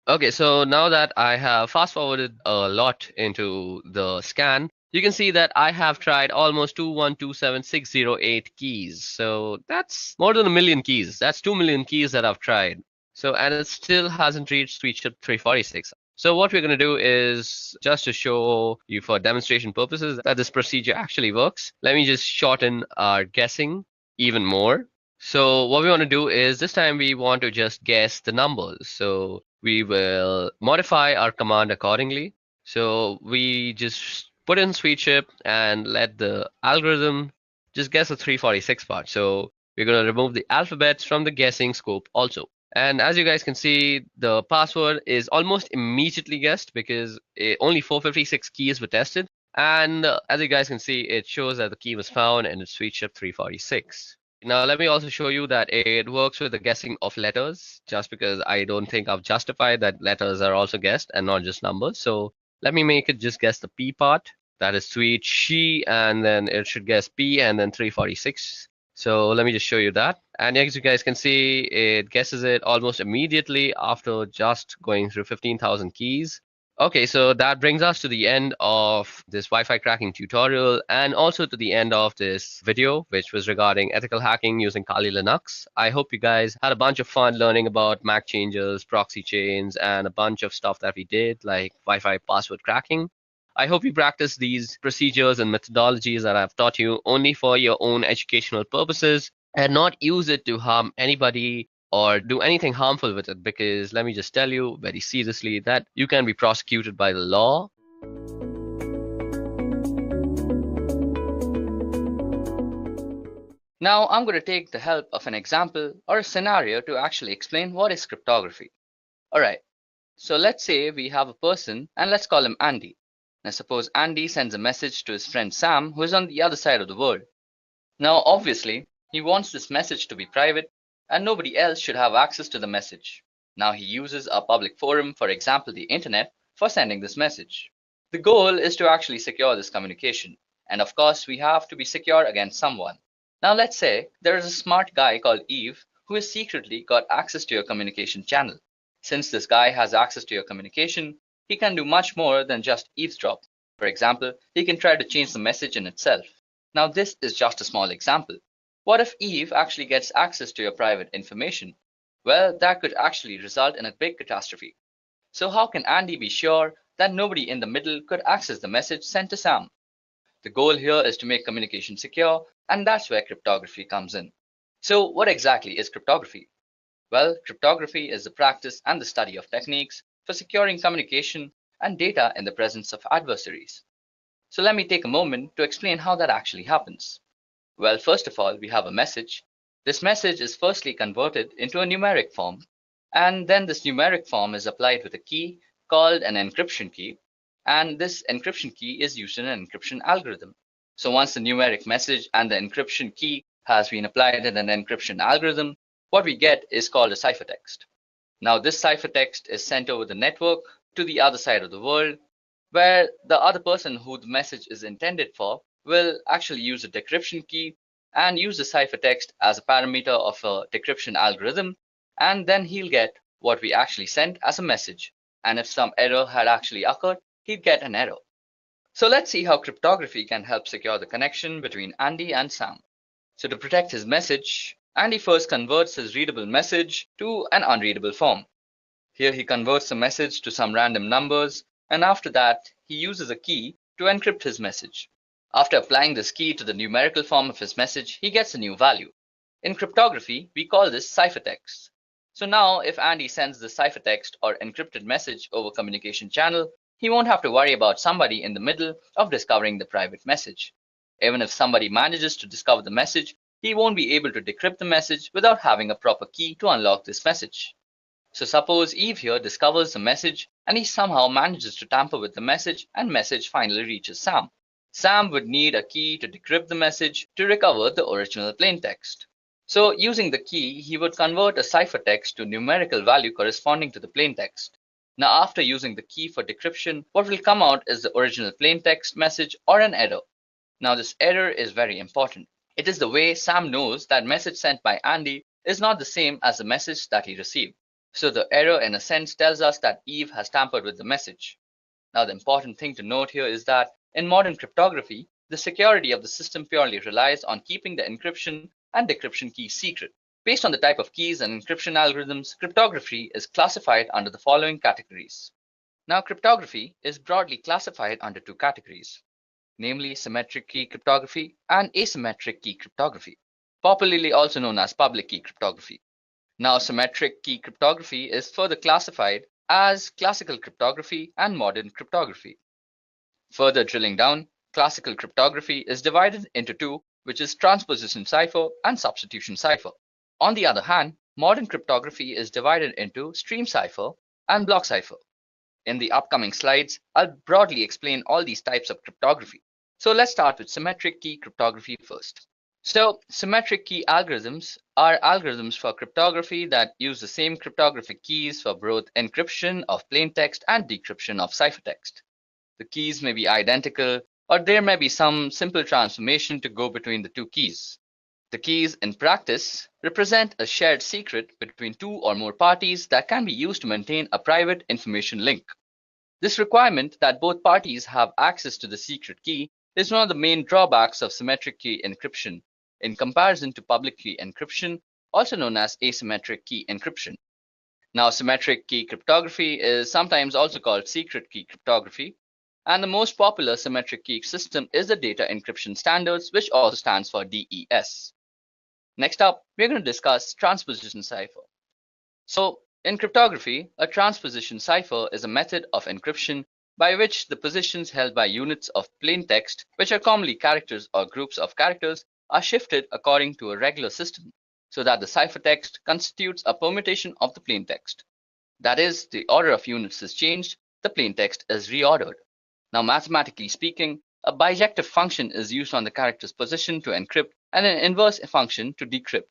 Okay, so now that I have fast forwarded a lot into the scan, you can see that I have tried almost 2127608 keys. So that's more than 1 million keys. That's 2 million keys that I've tried. So, and it still hasn't reached SweetShip 346. So what we're going to do is, just to show you for demonstration purposes that this procedure actually works, let me just shorten our guessing even more. So what we want to do is, this time we want to just guess the numbers. So we will modify our command accordingly. So we just put in SweetShip and let the algorithm just guess the 346 part. So we're going to remove the alphabets from the guessing scope also. And as you guys can see, the password is almost immediately guessed because only 456 keys were tested. And as you guys can see, it shows that the key was found and it's SweetShip 346. Now, let me also show you that it works with the guessing of letters, just because I don't think I've justified that letters are also guessed and not just numbers. So let me make it just guess the P part. That is sweet she, and then it should guess P and then 346. So let me just show you that. And as you guys can see, it guesses it almost immediately after just going through 15,000 keys. Okay, so that brings us to the end of this Wi-Fi cracking tutorial and also to the end of this video, which was regarding ethical hacking using Kali Linux. I hope you guys had a bunch of fun learning about MAC changes, proxy chains, and a bunch of stuff that we did, like Wi-Fi password cracking. I hope you practice these procedures and methodologies that I've taught you only for your own educational purposes and not use it to harm anybody or do anything harmful with it, because let me just tell you very seriously that you can be prosecuted by the law. Now I'm going to take the help of an example or a scenario to actually explain what is cryptography. Alright, so let's say we have a person and let's call him Andy. Now suppose Andy sends a message to his friend Sam, who is on the other side of the world. Now obviously he wants this message to be private and nobody else should have access to the message. Now he uses a public forum, for example the internet, for sending this message. The goal is to actually secure this communication, and of course we have to be secure against someone. Now let's say there is a smart guy called Eve who has secretly got access to your communication channel. Since this guy has access to your communication, he can do much more than just eavesdrop. For example, he can try to change the message in itself. Now this is just a small example. What if Eve actually gets access to your private information? Well, that could actually result in a big catastrophe. So how can Andy be sure that nobody in the middle could access the message sent to Sam? The goal here is to make communication secure, and that's where cryptography comes in. So what exactly is cryptography? Well, cryptography is the practice and the study of techniques for securing communication and data in the presence of adversaries. So let me take a moment to explain how that actually happens. Well, first of all, we have a message. This message is firstly converted into a numeric form, and then this numeric form is applied with a key called an encryption key, and this encryption key is used in an encryption algorithm. So once the numeric message and the encryption key has been applied in an encryption algorithm, what we get is called a ciphertext. Now this ciphertext is sent over the network to the other side of the world, where the other person who the message is intended for will actually use a decryption key and use the ciphertext as a parameter of a decryption algorithm, and then he'll get what we actually sent as a message. And if some error had actually occurred, he'd get an error. So let's see how cryptography can help secure the connection between Andy and Sam. So to protect his message, Andy first converts his readable message to an unreadable form. Here he converts the message to some random numbers, and after that he uses a key to encrypt his message. After applying this key to the numerical form of his message, he gets a new value. In cryptography, we call this ciphertext. So now if Andy sends the ciphertext or encrypted message over communication channel, he won't have to worry about somebody in the middle of discovering the private message. Even if somebody manages to discover the message, he won't be able to decrypt the message without having a proper key to unlock this message. So suppose Eve here discovers the message and he somehow manages to tamper with the message and message finally reaches Sam. Sam would need a key to decrypt the message to recover the original plaintext. So using the key, he would convert a ciphertext to numerical value corresponding to the plaintext. Now after using the key for decryption, what will come out is the original plaintext message or an error. Now this error is very important. It is the way Sam knows that message sent by Andy is not the same as the message that he received. So the error in a sense tells us that Eve has tampered with the message. Now the important thing to note here is that in modern cryptography, the security of the system purely relies on keeping the encryption and decryption keys secret. Based on the type of keys and encryption algorithms, cryptography is classified under the following categories. Now cryptography is broadly classified under two categories, namely symmetric key cryptography and asymmetric key cryptography, popularly also known as public key cryptography. Now symmetric key cryptography is further classified as classical cryptography and modern cryptography. Further drilling down, classical cryptography is divided into two, which is transposition cipher and substitution cipher. On the other hand, modern cryptography is divided into stream cipher and block cipher. In the upcoming slides, I'll broadly explain all these types of cryptography. So let's start with symmetric key cryptography first. So symmetric key algorithms are algorithms for cryptography that use the same cryptographic keys for both encryption of plaintext and decryption of ciphertext. The keys may be identical, or there may be some simple transformation to go between the two keys. The keys in practice represent a shared secret between two or more parties that can be used to maintain a private information link. This requirement that both parties have access to the secret key is one of the main drawbacks of symmetric key encryption in comparison to public key encryption, also known as asymmetric key encryption. Now, symmetric key cryptography is sometimes also called secret key cryptography, and the most popular symmetric key system is the Data Encryption Standards, which also stands for DES. Next up, we're going to discuss transposition cipher. So in cryptography, a transposition cipher is a method of encryption by which the positions held by units of plain text, which are commonly characters or groups of characters, are shifted according to a regular system, so that the ciphertext constitutes a permutation of the plain text. That is, the order of units is changed, the plain text is reordered. Now, mathematically speaking, a bijective function is used on the character's position to encrypt and an inverse function to decrypt.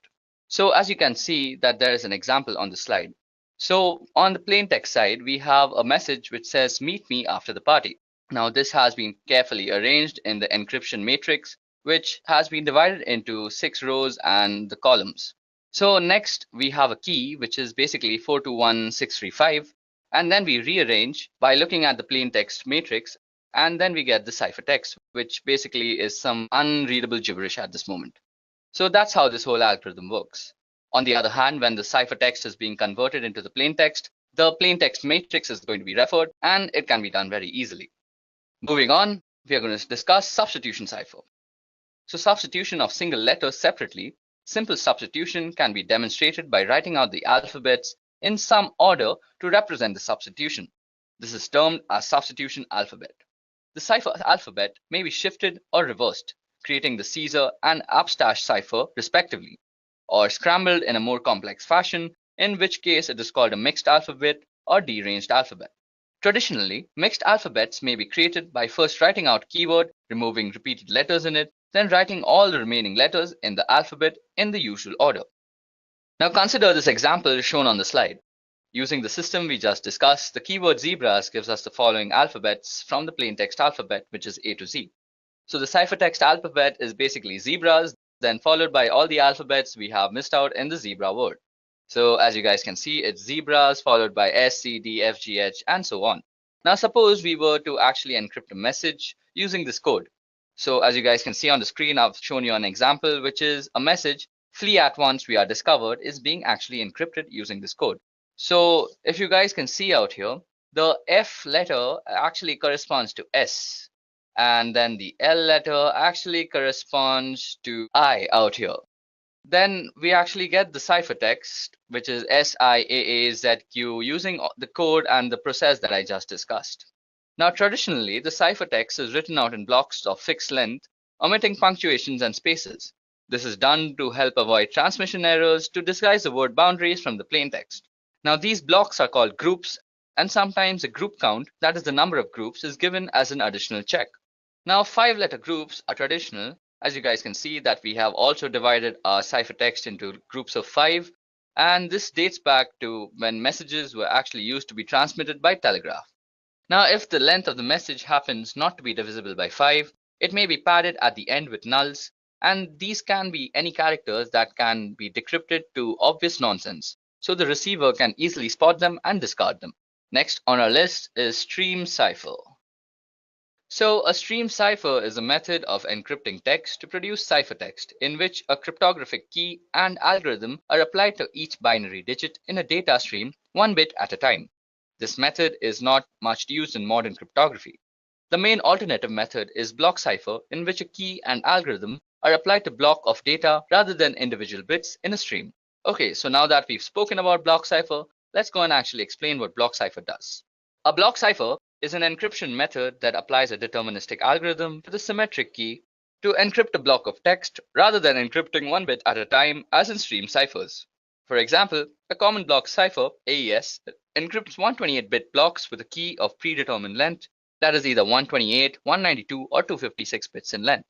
So as you can see that there is an example on the slide. So on the plain text side, we have a message which says, meet me after the party. Now this has been carefully arranged in the encryption matrix, which has been divided into 6 rows and the columns. So next we have a key, which is basically 421635, and then we rearrange by looking at the plain text matrix, and then we get the ciphertext, which basically is some unreadable gibberish at this moment. So that's how this whole algorithm works. On the other hand, when the ciphertext is being converted into the plain text matrix is going to be referred, and it can be done very easily. Moving on, we are going to discuss substitution cipher. So substitution of single letters separately, simple substitution can be demonstrated by writing out the alphabets in some order to represent the substitution. This is termed as substitution alphabet. The cipher alphabet may be shifted or reversed, creating the Caesar and upstash cipher respectively, or scrambled in a more complex fashion, in which case it is called a mixed alphabet or deranged alphabet. Traditionally, mixed alphabets may be created by first writing out keyword, removing repeated letters in it, then writing all the remaining letters in the alphabet in the usual order. Now consider this example shown on the slide. Using the system we just discussed, the keyword zebras gives us the following alphabets from the plain text alphabet, which is A to Z. So the ciphertext alphabet is basically zebras, then followed by all the alphabets we have missed out in the zebra word. So as you guys can see, it's zebras followed by S, C, D, F, G, H, and so on. Now suppose we were to actually encrypt a message using this code. So as you guys can see on the screen, I've shown you an example, which is a message, flee at once, we are discovered, is being actually encrypted using this code. So if you guys can see out here, the F letter actually corresponds to S, and then the L letter actually corresponds to I out here. Then we actually get the ciphertext, which is SIAAZQ, using the code and the process that I just discussed. Now traditionally, the ciphertext is written out in blocks of fixed length, omitting punctuations and spaces. This is done to help avoid transmission errors to disguise the word boundaries from the plain text. Now these blocks are called groups, and sometimes a group count, that is the number of groups, is given as an additional check. Now 5-letter groups are traditional. As you guys can see that we have also divided our ciphertext into groups of 5, and this dates back to when messages were actually used to be transmitted by telegraph. Now if the length of the message happens not to be divisible by 5, it may be padded at the end with nulls, and these can be any characters that can be decrypted to obvious nonsense, so the receiver can easily spot them and discard them. Next on our list is stream cipher. So a stream cipher is a method of encrypting text to produce ciphertext in which a cryptographic key and algorithm are applied to each binary digit in a data stream 1 bit at a time. This method is not much used in modern cryptography. The main alternative method is block cipher, in which a key and algorithm are applied to block of data rather than individual bits in a stream. Okay, so now that we've spoken about block cipher, let's go and actually explain what block cipher does. A block cipher is an encryption method that applies a deterministic algorithm to the symmetric key to encrypt a block of text rather than encrypting 1 bit at a time as in stream ciphers. For example, a common block cipher, AES, encrypts 128-bit blocks with a key of predetermined length that is either 128, 192, or 256 bits in length.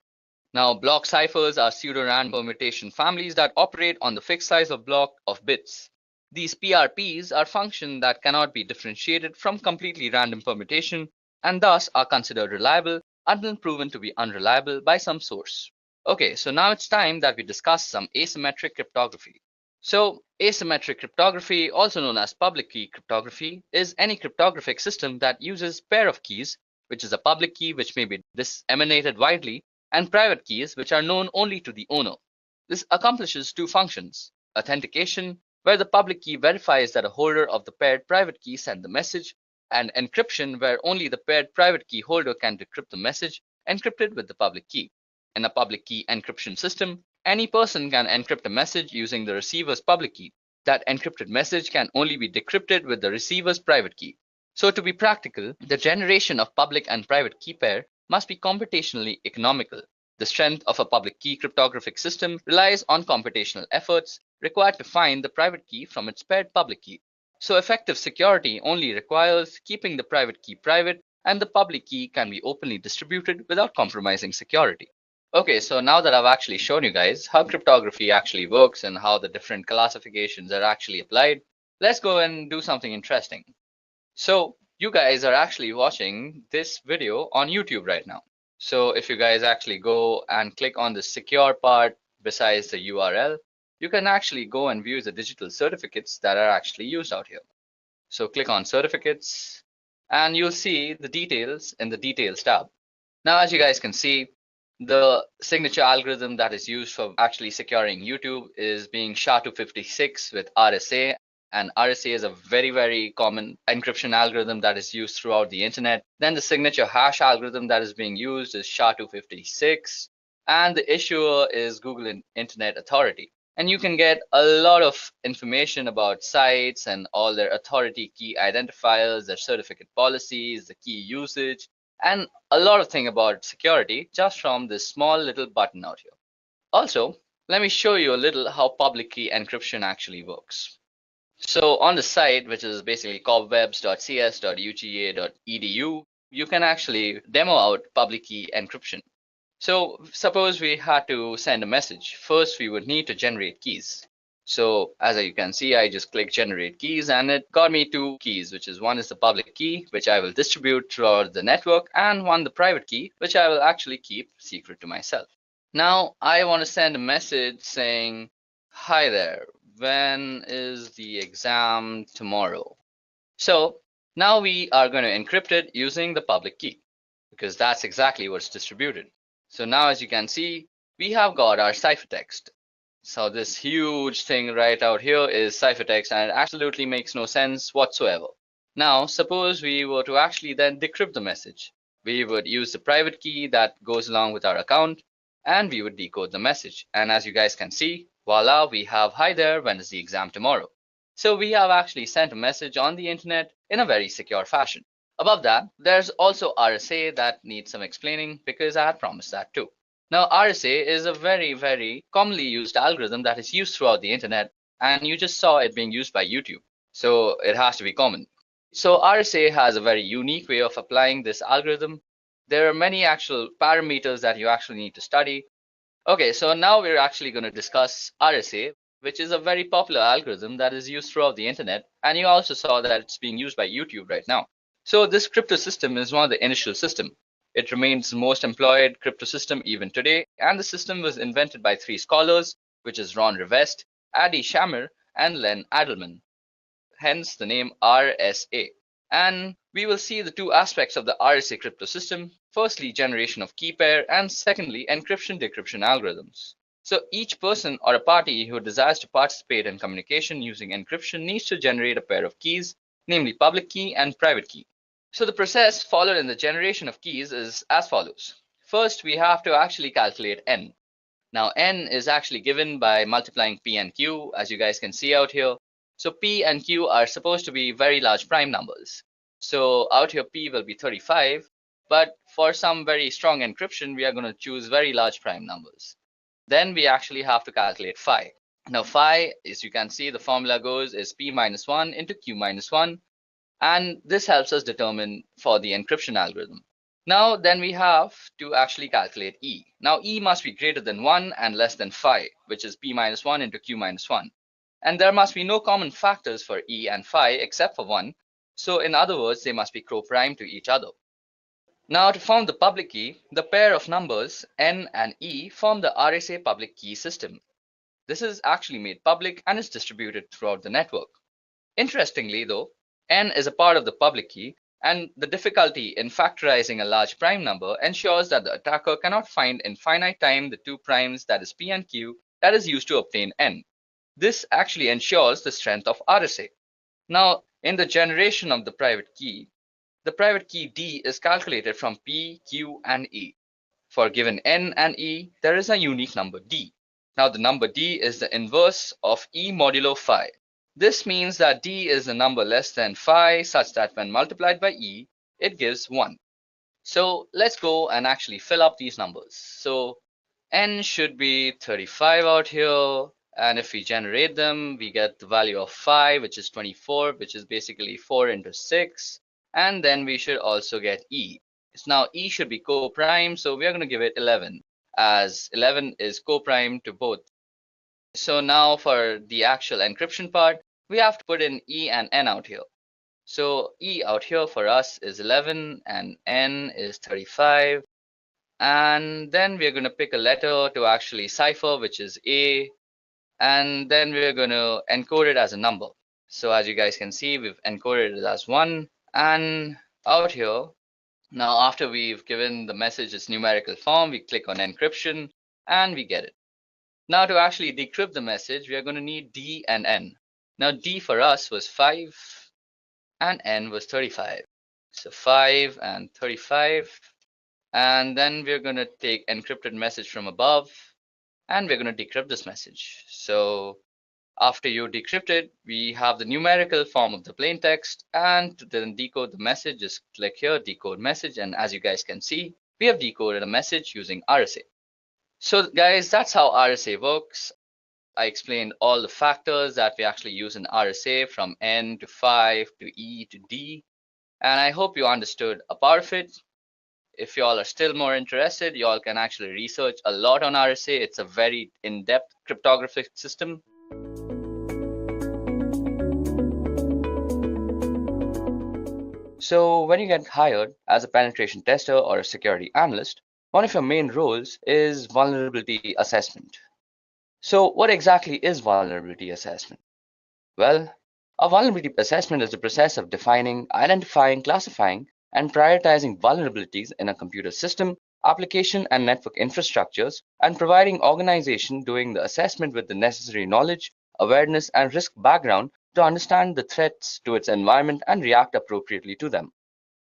Now, block ciphers are pseudo-random permutation families that operate on the fixed size of block of bits. These PRPs are functions that cannot be differentiated from completely random permutation and thus are considered reliable until proven to be unreliable by some source. Okay, so now it's time that we discuss some asymmetric cryptography. So asymmetric cryptography, also known as public key cryptography, is any cryptographic system that uses pair of keys, which is a public key which may be disseminated widely, and private keys which are known only to the owner. This accomplishes 2 functions: authentication, where the public key verifies that a holder of the paired private key sent the message, and encryption, where only the paired private key holder can decrypt the message encrypted with the public key. In a public key encryption system, any person can encrypt a message using the receiver's public key. That encrypted message can only be decrypted with the receiver's private key. So to be practical, the generation of public and private key pair must be computationally economical. The strength of a public key cryptographic system relies on computational efforts required to find the private key from its paired public key. So effective security only requires keeping the private key private, and the public key can be openly distributed without compromising security. Okay, so now that I've actually shown you guys how cryptography actually works and how the different classifications are actually applied, let's go and do something interesting. So you guys are actually watching this video on YouTube right now. So if you guys actually go and click on the secure part besides the URL, you can actually go and view the digital certificates that are actually used out here. So click on certificates and you'll see the details in the details tab. Now, as you guys can see, the signature algorithm that is used for actually securing YouTube is being SHA-256 with RSA. And RSA is a very, very common encryption algorithm that is used throughout the internet. Then the signature hash algorithm that is being used is SHA-256. And the issuer is Google Internet Authority. And you can get a lot of information about sites and all their authority key identifiers, their certificate policies, the key usage, and a lot of things about security just from this small little button out here. Also, let me show you a little how public key encryption actually works. So on the site, which is basically cobwebs.cs.uga.edu, you can actually demo out public key encryption. So suppose we had to send a message. First, we would need to generate keys. So as you can see, I just click generate keys and it got me two keys, which is one is the public key, which I will distribute throughout the network, and one the private key, which I will actually keep secret to myself. Now I want to send a message saying, hi there, when is the exam tomorrow? So now we are going to encrypt it using the public key because that's exactly what's distributed. So now as you can see, we have got our ciphertext. So this huge thing right out here is ciphertext, and it absolutely makes no sense whatsoever. Now suppose we were to actually then decrypt the message. We would use the private key that goes along with our account and we would decode the message. And as you guys can see, voila, we have hi there, when is the exam tomorrow? So we have actually sent a message on the internet in a very secure fashion. Above that, there's also RSA that needs some explaining because I had promised that too. Now RSA is a very, very commonly used algorithm that is used throughout the internet, and you just saw it being used by YouTube. So it has to be common. So RSA has a very unique way of applying this algorithm. There are many actual parameters that you actually need to study. Okay, so now we're actually going to discuss RSA, which is a very popular algorithm that is used throughout the internet. And you also saw that it's being used by YouTube right now. So this crypto system is one of the initial systems. It remains the most employed crypto system even today. And the system was invented by three scholars, which is Ron Rivest, Adi Shamir, and Len Adelman. Hence the name RSA. And we will see the two aspects of the RSA crypto system. Firstly, generation of key pair, and secondly, encryption-decryption algorithms. So each person or a party who desires to participate in communication using encryption needs to generate a pair of keys, namely public key and private key. So the process followed in the generation of keys is as follows. First, we have to actually calculate n. Now n is actually given by multiplying p and q, as you guys can see out here. So p and q are supposed to be very large prime numbers. So out here p will be 35, but for some very strong encryption, we are going to choose very large prime numbers. Then we actually have to calculate phi. Now phi, as you can see, the formula goes is p minus 1 into q minus 1. And this helps us determine for the encryption algorithm. Now then we have to actually calculate e. Now e must be greater than 1 and less than phi, which is p minus 1 into q minus 1. And there must be no common factors for e and phi except for 1. So in other words, they must be co-prime to each other. Now to form the public key, the pair of numbers n and e form the RSA public key system. This is actually made public and is distributed throughout the network. Interestingly though, n is a part of the public key, and the difficulty in factorizing a large prime number ensures that the attacker cannot find in finite time the two primes, that is p and q, that is used to obtain n. This actually ensures the strength of RSA. Now in the generation of the private key d is calculated from p, q, and e. For given n and e, there is a unique number d. Now the number d is the inverse of e modulo phi. This means that D is a number less than 5 such that when multiplied by E, it gives 1. So let's go and actually fill up these numbers. So N should be 35 out here. And if we generate them, we get the value of 5, which is 24, which is basically 4 into 6. And then we should also get E. Now E should be co-prime, so we are going to give it 11, as 11 is co-prime to both. So now for the actual encryption part, we have to put in E and N out here. So E out here for us is 11 and N is 35. And then we're going to pick a letter to actually cipher, which is A. And then we're going to encode it as a number. So as you guys can see, we've encoded it as 1. And out here, now after we've given the message its numerical form, we click on encryption and we get it. Now to actually decrypt the message, we are going to need D and N. Now D for us was 5 and N was 35. So 5 and 35. And then we're going to take encrypted message from above and we're going to decrypt this message. So after you decrypt it, we have the numerical form of the plain text, and to then decode the message, just click here, decode message, and as you guys can see, we have decoded a message using RSA. So guys, that's how RSA works. I explained all the factors that we actually use in RSA, from N to 5 to E to D, and I hope you understood a part of it. If y'all are still more interested, y'all can actually research a lot on RSA. It's a very in-depth cryptographic system. So when you get hired as a penetration tester or a security analyst, one of your main roles is vulnerability assessment. So what exactly is vulnerability assessment? Well, a vulnerability assessment is the process of defining, identifying, classifying, and prioritizing vulnerabilities in a computer system, application, and network infrastructures, and providing organization doing the assessment with the necessary knowledge, awareness, and risk background to understand the threats to its environment and react appropriately to them.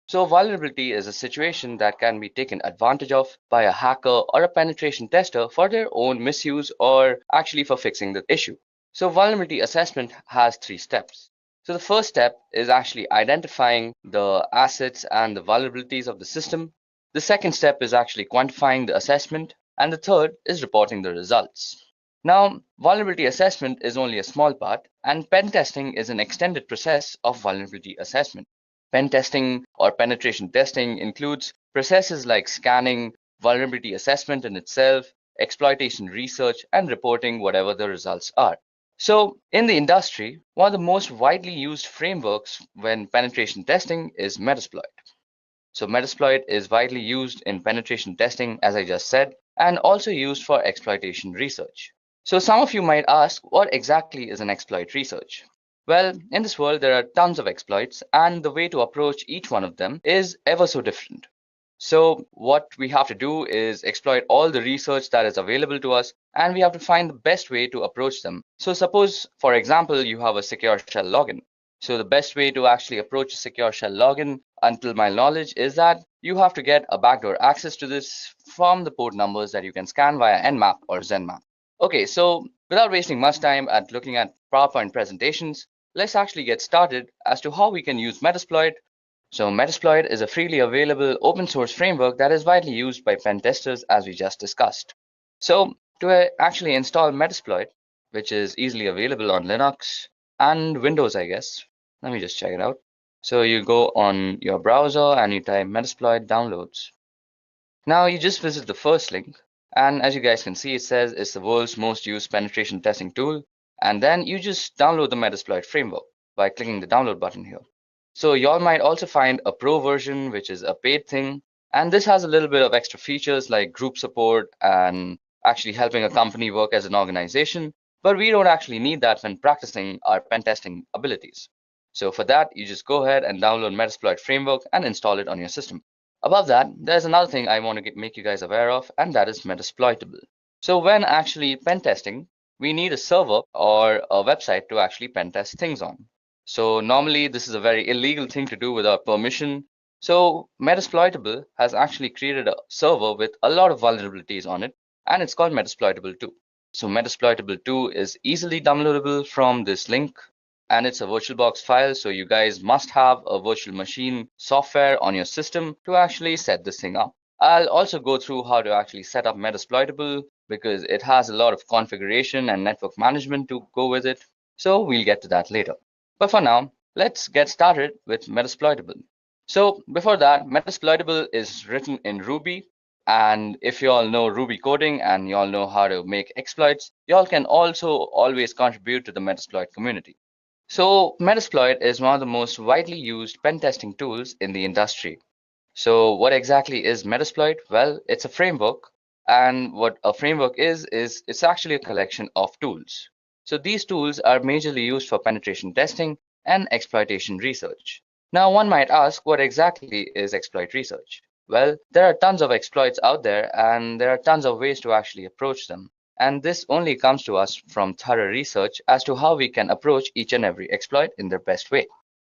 So vulnerability is a situation that can be taken advantage of by a hacker or a penetration tester for their own misuse or actually for fixing the issue. So vulnerability assessment has 3 steps. So the first step is actually identifying the assets and the vulnerabilities of the system. The second step is actually quantifying the assessment. And the third is reporting the results. Now, vulnerability assessment is only a small part, and pen testing is an extended process of vulnerability assessment. Pen testing or penetration testing includes processes like scanning, vulnerability assessment in itself, exploitation research, and reporting whatever the results are. So in the industry, one of the most widely used frameworks when penetration testing is Metasploit. So Metasploit is widely used in penetration testing, as I just said, and also used for exploitation research. So some of you might ask, what exactly is an exploit research? Well, in this world, there are tons of exploits, and the way to approach each one of them is ever so different. So what we have to do is exploit all the research that is available to us, and we have to find the best way to approach them. So suppose, for example, you have a secure shell login. So the best way to actually approach a secure shell login, until my knowledge, is that you have to get a backdoor access to this from the port numbers that you can scan via Nmap or Zenmap. Okay, so without wasting much time at looking at PowerPoint presentations, let's actually get started as to how we can use Metasploit. So Metasploit is a freely available open source framework that is widely used by pen testers, as we just discussed. So to actually install Metasploit, which is easily available on Linux and Windows, I guess. Let me just check it out. So you go on your browser and you type Metasploit downloads. Now you just visit the first link, and as you guys can see, it says it's the world's most used penetration testing tool. And then you just download the Metasploit framework by clicking the download button here. So y'all might also find a pro version, which is a paid thing. And this has a little bit of extra features like group support and actually helping a company work as an organization. But we don't actually need that when practicing our pen testing abilities. So for that, you just go ahead and download Metasploit framework and install it on your system. Above that, there's another thing I want to make you guys aware of, and that is Metasploitable. So when actually pen testing, we need a server or a website to actually pen test things on. So normally this is a very illegal thing to do without permission. So Metasploitable has actually created a server with a lot of vulnerabilities on it, and it's called Metasploitable 2. So Metasploitable 2 is easily downloadable from this link. and it's a VirtualBox file, so you guys must have a virtual machine software on your system to actually set this thing up. I'll also go through how to actually set up Metasploitable because it has a lot of configuration and network management to go with it. So we'll get to that later. But for now, let's get started with Metasploitable. So before that, Metasploitable is written in Ruby. And if you all know Ruby coding and you all know how to make exploits, you all can also always contribute to the Metasploit community. So Metasploit is one of the most widely used pen testing tools in the industry. So what exactly is Metasploit? Well, it's a framework, and what a framework is it's actually a collection of tools. So these tools are majorly used for penetration testing and exploitation research. Now one might ask, what exactly is exploit research? Well, there are tons of exploits out there, and there are tons of ways to actually approach them. And this only comes to us from thorough research as to how we can approach each and every exploit in their best way.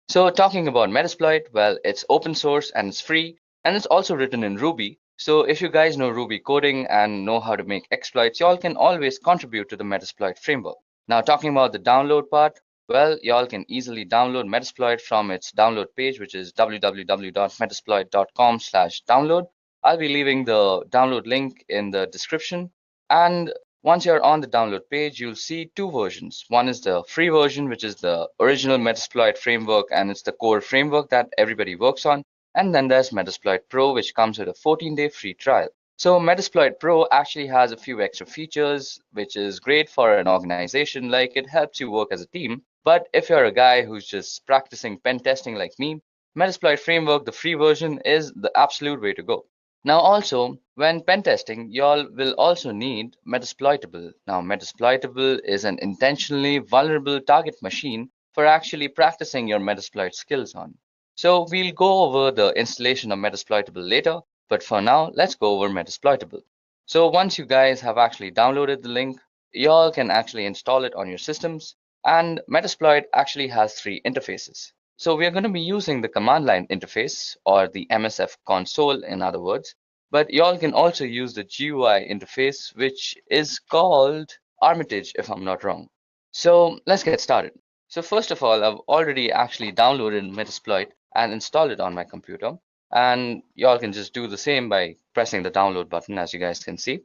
So talking about Metasploit, well, it's open source and it's free, and it's also written in Ruby. So if you guys know Ruby coding and know how to make exploits, y'all can always contribute to the Metasploit framework. Now talking about the download part, well, y'all can easily download Metasploit from its download page, which is www.metasploit.com/download. I'll be leaving the download link in the description. And once you're on the download page, you'll see two versions. One is the free version, which is the original Metasploit framework, and it's the core framework that everybody works on. And then there's Metasploit Pro, which comes with a 14-day free trial. So Metasploit Pro actually has a few extra features, which is great for an organization, like it helps you work as a team. But if you're a guy who's just practicing pen testing like me, Metasploit framework, the free version, is the absolute way to go. Now also, when pen testing, y'all will also need Metasploitable. Now Metasploitable is an intentionally vulnerable target machine for actually practicing your Metasploit skills on. So we'll go over the installation of Metasploitable later, but for now, let's go over Metasploitable. So once you guys have actually downloaded the link, y'all can actually install it on your systems, and Metasploit actually has three interfaces. So we are going to be using the command line interface, or the MSF console in other words, but y'all can also use the GUI interface, which is called Armitage if I'm not wrong. So let's get started. So first of all, I've already actually downloaded Metasploit and installed it on my computer, and y'all can just do the same by pressing the download button, as you guys can see.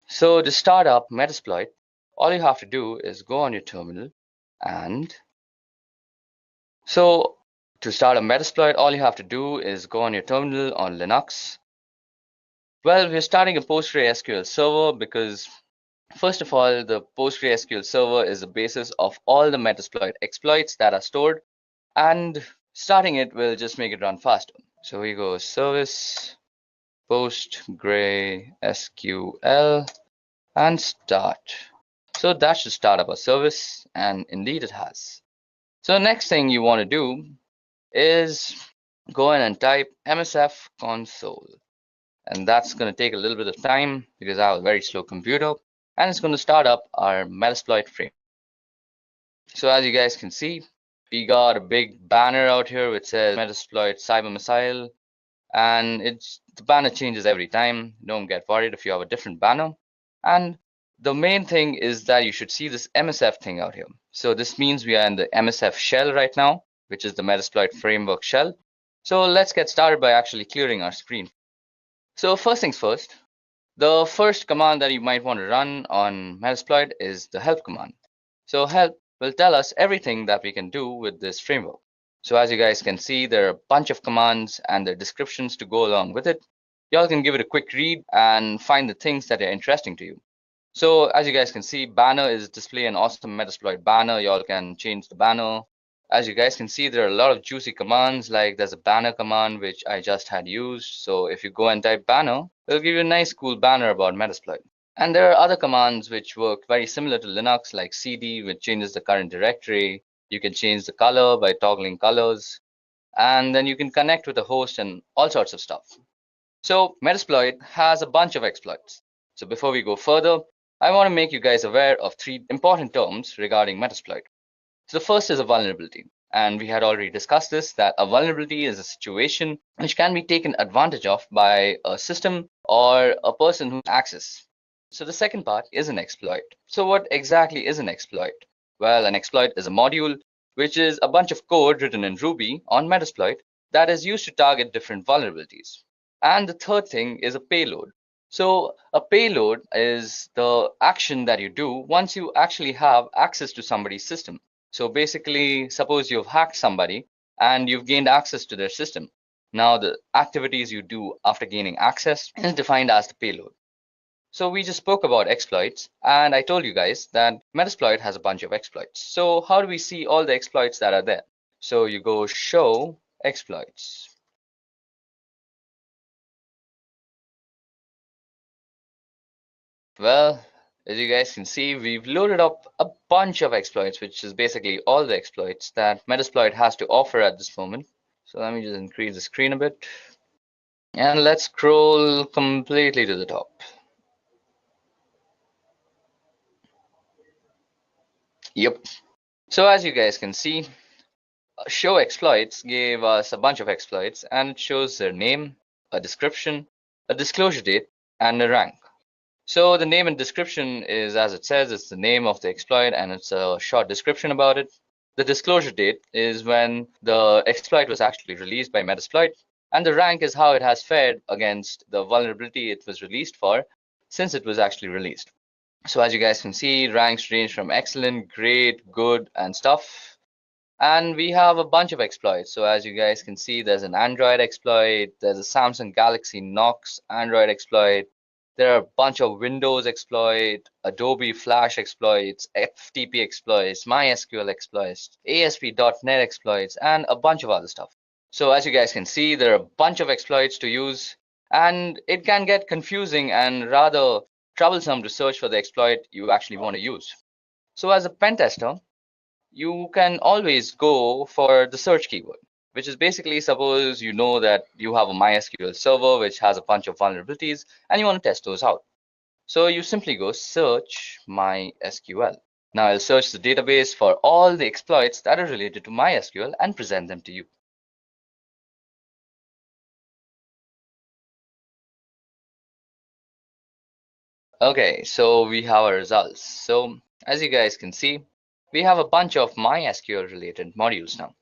So to start up Metasploit, all you have to do is go on your terminal, and so to start a Metasploit, all you have to do is go on your terminal on Linux. Well, we're starting a PostgreSQL server because, first of all, the PostgreSQL server is the basis of all the Metasploit exploits that are stored, and starting it will just make it run faster. So we go service PostgreSQL and start. So that should start up a service, and indeed it has. So next thing you want to do is go in and type MSF console, and that's going to take a little bit of time because I have a very slow computer, and it's going to start up our Metasploit frame. So as you guys can see, we got a big banner out here which says Metasploit Cyber Missile, and the banner changes every time. Don't get worried if you have a different banner. And the main thing is that you should see this MSF thing out here. So this means we are in the MSF shell right now, which is the Metasploit framework shell. So let's get started by actually clearing our screen. So first things first, the first command that you might want to run on Metasploit is the help command. So help will tell us everything that we can do with this framework. So as you guys can see, there are a bunch of commands and their descriptions to go along with it. Y'all can give it a quick read and find the things that are interesting to you. So as you guys can see, banner is display an awesome Metasploit banner. Y'all can change the banner. As you guys can see, there are a lot of juicy commands, like there's a banner command, which I just had used. So if you go and type banner, it'll give you a nice cool banner about Metasploit. And there are other commands which work very similar to Linux, like cd, which changes the current directory. You can change the color by toggling colors. And then you can connect with the host and all sorts of stuff. So Metasploit has a bunch of exploits. So before we go further, I want to make you guys aware of three important terms regarding Metasploit. So the first is a vulnerability. And we had already discussed this, that a vulnerability is a situation which can be taken advantage of by a system or a person who access. So the second part is an exploit. So what exactly is an exploit? Well, an exploit is a module which is a bunch of code written in Ruby on Metasploit that is used to target different vulnerabilities. And the third thing is a payload. So a payload is the action that you do once you actually have access to somebody's system. So basically, suppose you've hacked somebody and you've gained access to their system. Now the activities you do after gaining access is defined as the payload. So we just spoke about exploits, and I told you guys that Metasploit has a bunch of exploits. So how do we see all the exploits that are there? So you go show exploits. Well, as you guys can see, we've loaded up a bunch of exploits, which is basically all the exploits that Metasploit has to offer at this moment. So let me just increase the screen a bit. And let's scroll completely to the top. Yep. So as you guys can see, show exploits gave us a bunch of exploits, and it shows their name, a description, a disclosure date, and a rank. So the name and description is, as it says, it's the name of the exploit and it's a short description about it. The disclosure date is when the exploit was actually released by Metasploit, and the rank is how it has fared against the vulnerability it was released for since it was actually released. So as you guys can see, ranks range from excellent, great, good, and stuff. And we have a bunch of exploits. So as you guys can see, there's an Android exploit, there's a Samsung Galaxy Knox Android exploit, there are a bunch of Windows exploit, Adobe Flash exploits, FTP exploits, MySQL exploits, ASP.NET exploits, and a bunch of other stuff. So as you guys can see, there are a bunch of exploits to use, and it can get confusing and rather troublesome to search for the exploit you actually want to use. So as a pen tester, you can always go for the search keyword, which is basically, suppose you know that you have a MySQL server which has a bunch of vulnerabilities and you want to test those out. So you simply go search MySQL. Now I'll search the database for all the exploits that are related to MySQL and present them to you. Okay, so we have our results. So as you guys can see, we have a bunch of MySQL related modules now.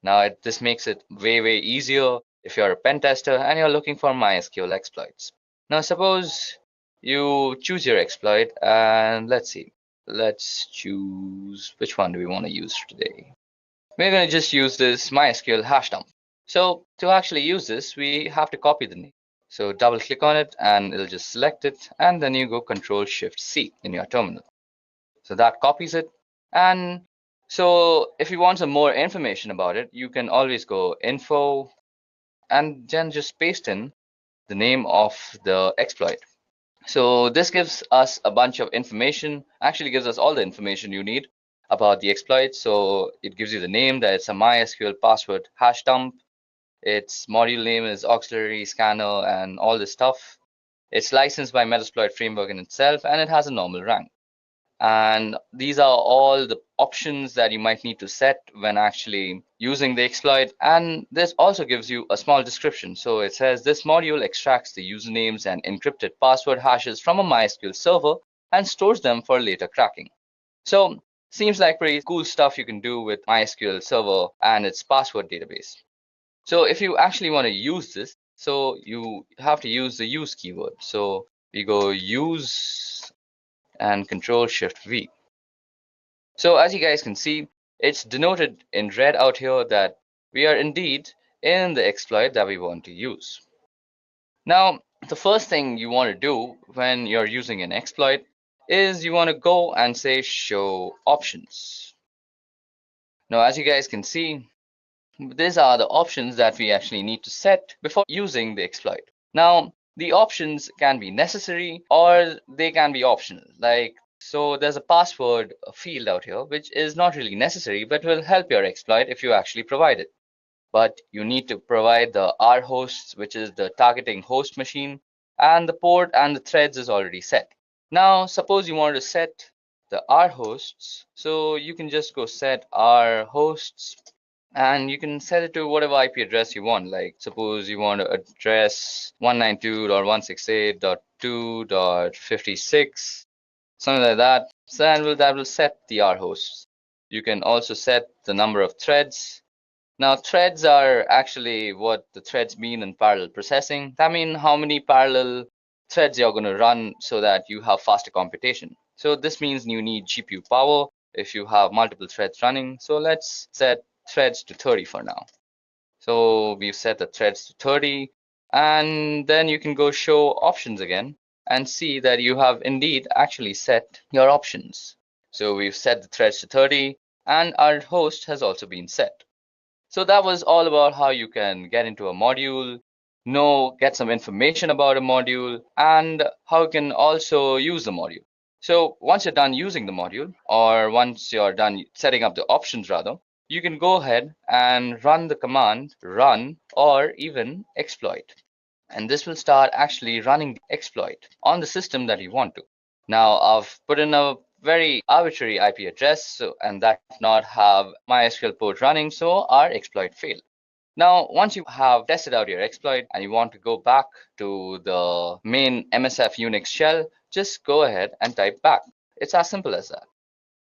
Now this makes it way easier if you're a pen tester and you're looking for MySQL exploits. Now suppose you choose your exploit, and let's see. Let's choose, which one do we want to use today? We're going to just use this MySQL hash dump. So to actually use this, we have to copy the name. So double click on it and it'll just select it, and then you go Control-Shift-C in your terminal. So that copies it. And so if you want some more information about it, you can always go info and then just paste in the name of the exploit. So this gives us a bunch of information, actually gives us all the information you need about the exploit. So it gives you the name, that it's a MySQL password hash dump. Its module name is auxiliary scanner and all this stuff. It's licensed by Metasploit framework in itself, and it has a normal rank. And these are all the options that you might need to set when actually using the exploit. And this also gives you a small description. So it says this module extracts the usernames and encrypted password hashes from a MySQL server and stores them for later cracking. So seems like pretty cool stuff you can do with MySQL server and its password database. So if you actually want to use this, so you have to use the use keyword. So we go use and Control-Shift-V. So as you guys can see, it's denoted in red out here that we are indeed in the exploit that we want to use. Now, the first thing you want to do when you're using an exploit is you want to go and say show options. Now, as you guys can see, these are the options that we actually need to set before using the exploit. Now, the options can be necessary or they can be optional. Like, so there's a password field out here, which is not really necessary, but will help your exploit if you actually provide it. But you need to provide the R hosts, which is the targeting host machine, and the port and the threads is already set. Now, suppose you want to set the R hosts, so you can just go set R hosts, and you can set it to whatever IP address you want. Like suppose you want to address 192.168.2.56, something like that. So then that will set the R hosts. You can also set the number of threads. Now, threads are actually what the threads mean in parallel processing. That means how many parallel threads you're going to run so that you have faster computation. So this means you need GPU power if you have multiple threads running. So let's set threads to 30 for now. So we've set the threads to 30, and then you can go show options again and see that you have indeed actually set your options. So we've set the threads to 30, and our host has also been set. So that was all about how you can get into a module, get some information about a module, and how you can also use the module. So once you're done using the module, or once you're done setting up the options rather, you can go ahead and run the command run or even exploit. And this will start actually running the exploit on the system that you want to. Now I've put in a very arbitrary IP address, and that does not have MySQL port running, so our exploit failed. Now, once you have tested out your exploit and you want to go back to the main MSF Unix shell, just go ahead and type back. It's as simple as that.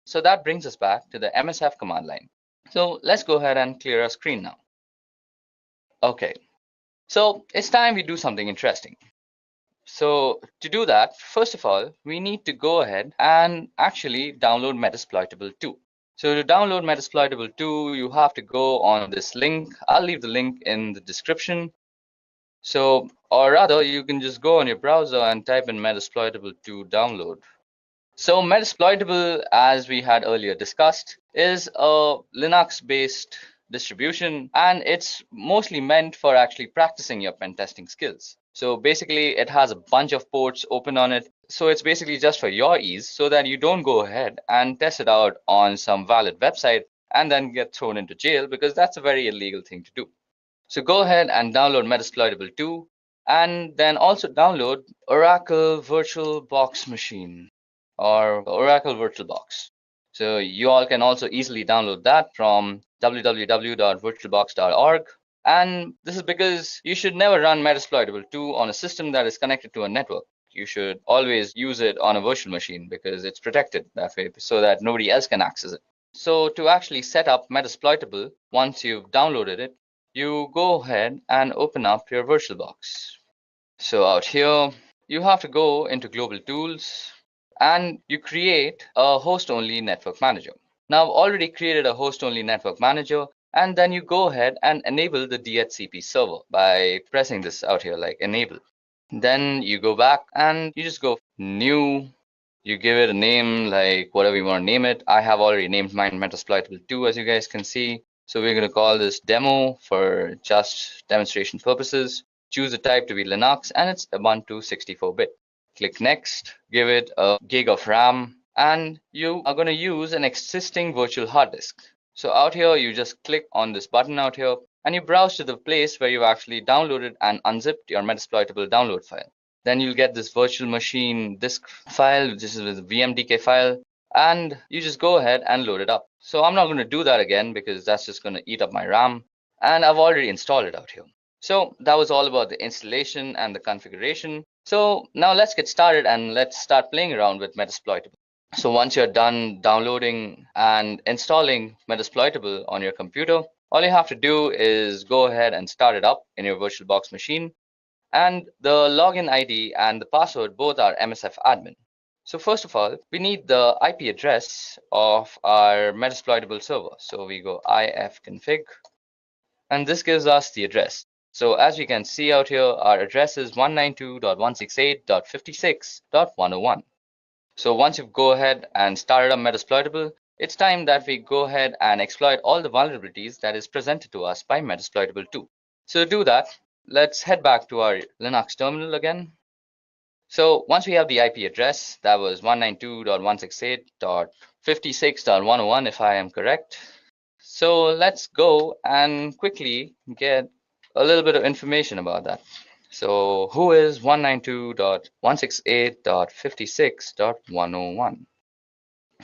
So that brings us back to the MSF command line. So let's go ahead and clear our screen now. Okay, so it's time we do something interesting. So to do that, first of all, we need to go ahead and actually download Metasploitable 2. So to download Metasploitable 2, you have to go on this link. I'll leave the link in the description. So, or rather, you can just go on your browser and type in Metasploitable 2 download. So Metasploitable, as we had earlier discussed, is a Linux-based distribution, and it's mostly meant for actually practicing your pen testing skills. So basically, it has a bunch of ports open on it. So it's basically just for your ease so that you don't go ahead and test it out on some valid website and then get thrown into jail, because that's a very illegal thing to do. So go ahead and download Metasploitable 2, and then also download Oracle VirtualBox Machine or Oracle VirtualBox. So you all can also easily download that from www.virtualbox.org. And this is because you should never run Metasploitable 2 on a system that is connected to a network. You should always use it on a virtual machine because it's protected that way so that nobody else can access it. So to actually set up Metasploitable, once you've downloaded it, you go ahead and open up your VirtualBox. So out here, you have to go into Global Tools and you create a host-only network manager. Now I've already created a host-only network manager, and then you go ahead and enable the DHCP server by pressing this out here, like enable. Then you go back and you just go new. You give it a name, like whatever you want to name it. I have already named mine Metasploitable 2, as you guys can see. So we're going to call this demo for just demonstration purposes. Choose the type to be Linux, and it's Ubuntu 64-bit. Click next, give it a gig of RAM, and you are going to use an existing virtual hard disk. So out here, you just click on this button out here, and you browse to the place where you've actually downloaded and unzipped your Metasploitable download file. Then you'll get this virtual machine disk file, which is a VMDK file, and you just go ahead and load it up. So I'm not going to do that again because that's just going to eat up my RAM, and I've already installed it out here. So that was all about the installation and the configuration. So now let's get started and let's start playing around with Metasploitable. So once you're done downloading and installing Metasploitable on your computer, all you have to do is go ahead and start it up in your VirtualBox machine. And the login ID and the password both are MSF admin. So first of all, we need the IP address of our Metasploitable server. So we go ifconfig, and this gives us the address. So as we can see out here, our address is 192.168.56.101. So once you go ahead and start up Metasploitable, it's time that we go ahead and exploit all the vulnerabilities that is presented to us by Metasploitable 2. So to do that, let's head back to our Linux terminal again. So once we have the IP address, that was 192.168.56.101 if I am correct. So let's go and quickly get a little bit of information about that. So who is 192.168.56.101?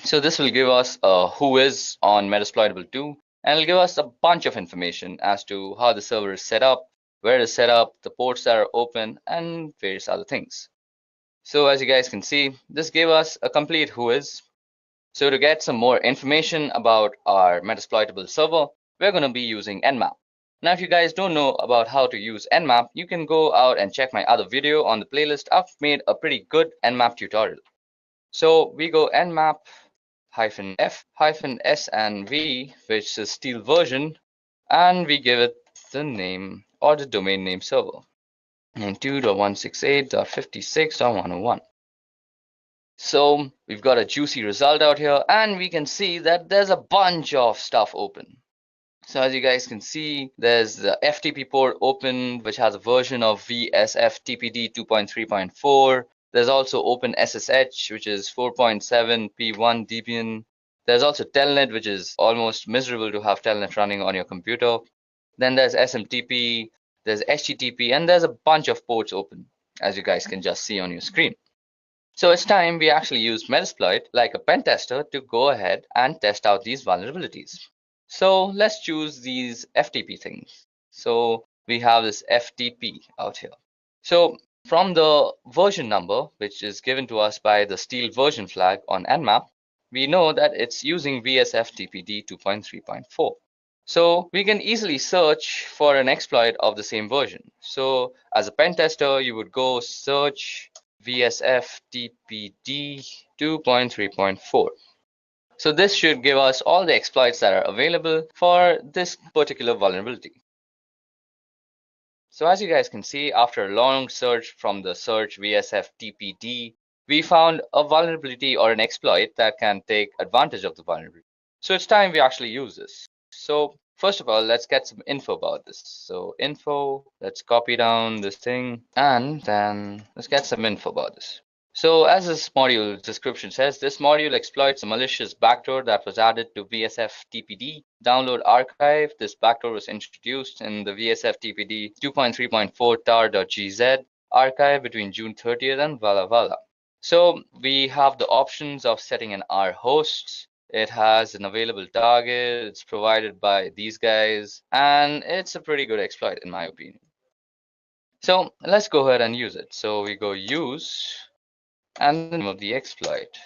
So this will give us a who is on Metasploitable 2, and it'll give us a bunch of information as to how the server is set up, where it is set up, the ports that are open, and various other things. So as you guys can see, this gave us a complete who is. So to get some more information about our Metasploitable server, we're going to be using Nmap. Now, if you guys don't know about how to use Nmap, you can go out and check my other video on the playlist. I've made a pretty good Nmap tutorial. So we go Nmap -f-s and v, which is steel version, and we give it the name or the domain name server, 92.168.56.101. So we've got a juicy result out here, and we can see that there's a bunch of stuff open. So as you guys can see, there's the FTP port open, which has a version of VSFTPD 2.3.4. There's also Open SSH, which is 4.7 P1 Debian. There's also Telnet, which is almost miserable to have Telnet running on your computer. Then there's SMTP, there's HTTP, and there's a bunch of ports open, as you guys can just see on your screen. So it's time we actually use Metasploit like a pen tester to go ahead and test out these vulnerabilities. So let's choose these FTP things. So we have this FTP out here. So from the version number, which is given to us by the steel version flag on Nmap, we know that it's using VSFTPD 2.3.4. So we can easily search for an exploit of the same version. So as a pen tester, you would go search VSFTPD 2.3.4. So this should give us all the exploits that are available for this particular vulnerability. So as you guys can see, after a long search from the search VSFTPD, we found a vulnerability or an exploit that can take advantage of the vulnerability. So it's time we actually use this. So first of all, let's get some info about this. So info, let's copy down this thing, and then let's get some info about this. So as this module description says, this module exploits a malicious backdoor that was added to VSFTPD download archive. This backdoor was introduced in the VSFTPD 2.3.4 tar.gz archive between June 30th and Walla. So we have the options of setting an R host. It has an available target. It's provided by these guys, and it's a pretty good exploit in my opinion. So let's go ahead and use it. So we go use and the name of the exploit.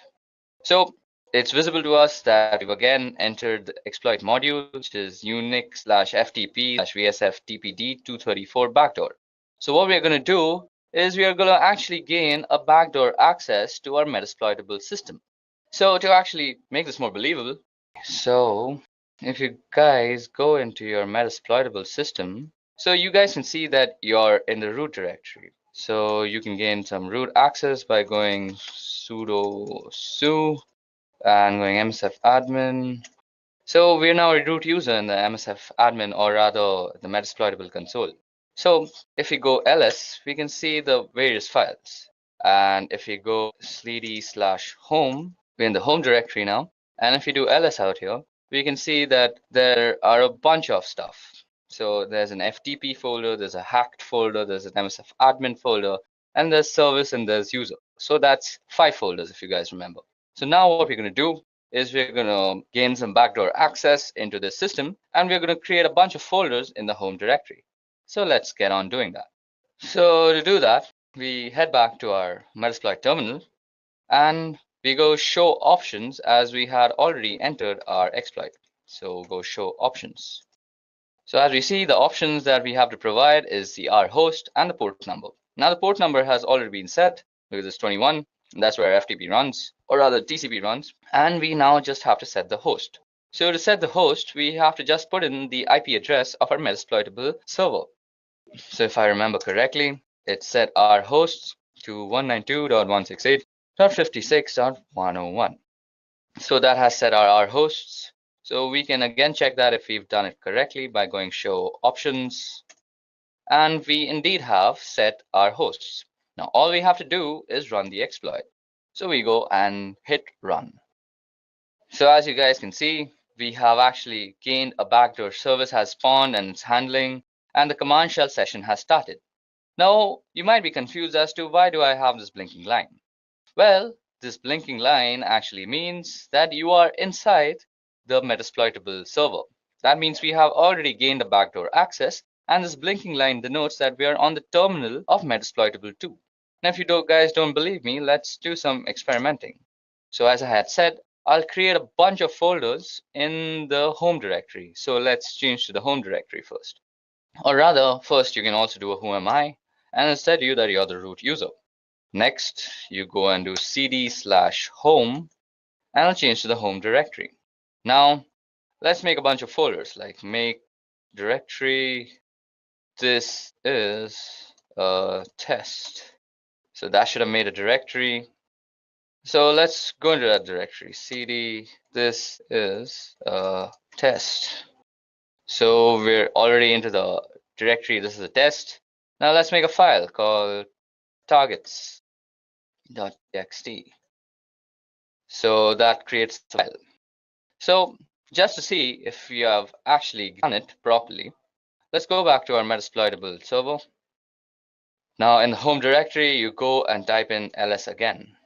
So it's visible to us that we've again entered the exploit module, which is Unix/FTP/VSFTPD234 backdoor. So what we're going to do is we are going to actually gain a backdoor access to our Metasploitable system. So to actually make this more believable, so if you guys go into your Metasploitable system, so you guys can see that you're in the root directory. So you can gain some root access by going sudo su and going msf admin. So we're now a root user in the msf admin, or rather the Metasploitable console. So if we go ls, we can see the various files. And if we go /home, we're in the home directory now. And if we do ls out here, we can see that there are a bunch of stuff. So there's an FTP folder, there's a hacked folder, there's an MSF admin folder, and there's service and there's user. So that's 5 folders if you guys remember. So now what we're going to do is we're going to gain some backdoor access into this system, and we're going to create a bunch of folders in the home directory. So let's get on doing that. So to do that, we head back to our Metasploit terminal, and we go show options as we had already entered our exploit. So go show options. So as we see, the options that we have to provide is the R host and the port number. Now the port number has already been set because it's 21, and that's where FTP runs, or rather TCP runs. And we now just have to set the host. So to set the host, we have to just put in the IP address of our Metasploitable server. So if I remember correctly, it's set our hosts to 192.168.56.101. So that has set our R hosts. So we can again check that if we've done it correctly by going show options. And we indeed have set our hosts. Now all we have to do is run the exploit. So we go and hit run. So as you guys can see, we have actually gained a backdoor service has spawned and it's handling, and the command shell session has started. Now you might be confused as to why do I have this blinking line? Well, this blinking line actually means that you are inside the Metasploitable server. That means we have already gained a backdoor access, and this blinking line denotes that we are on the terminal of Metasploitable 2. Now if you guys don't believe me, let's do some experimenting. So as I had said, I'll create a bunch of folders in the home directory. So let's change to the home directory first. Or rather, first you can also do a who am I, and instead you that you're the root user. Next, you go and do cd/home, and I'll change to the home directory. Now, let's make a bunch of folders, like make directory. This is a test. So that should have made a directory. So let's go into that directory. cd, this is a test. So we're already into the directory. This is a test. Now let's make a file called targets.txt. So that creates a file. So just to see if we have actually done it properly, let's go back to our Metasploitable server. Now in the home directory, you go and type in ls again.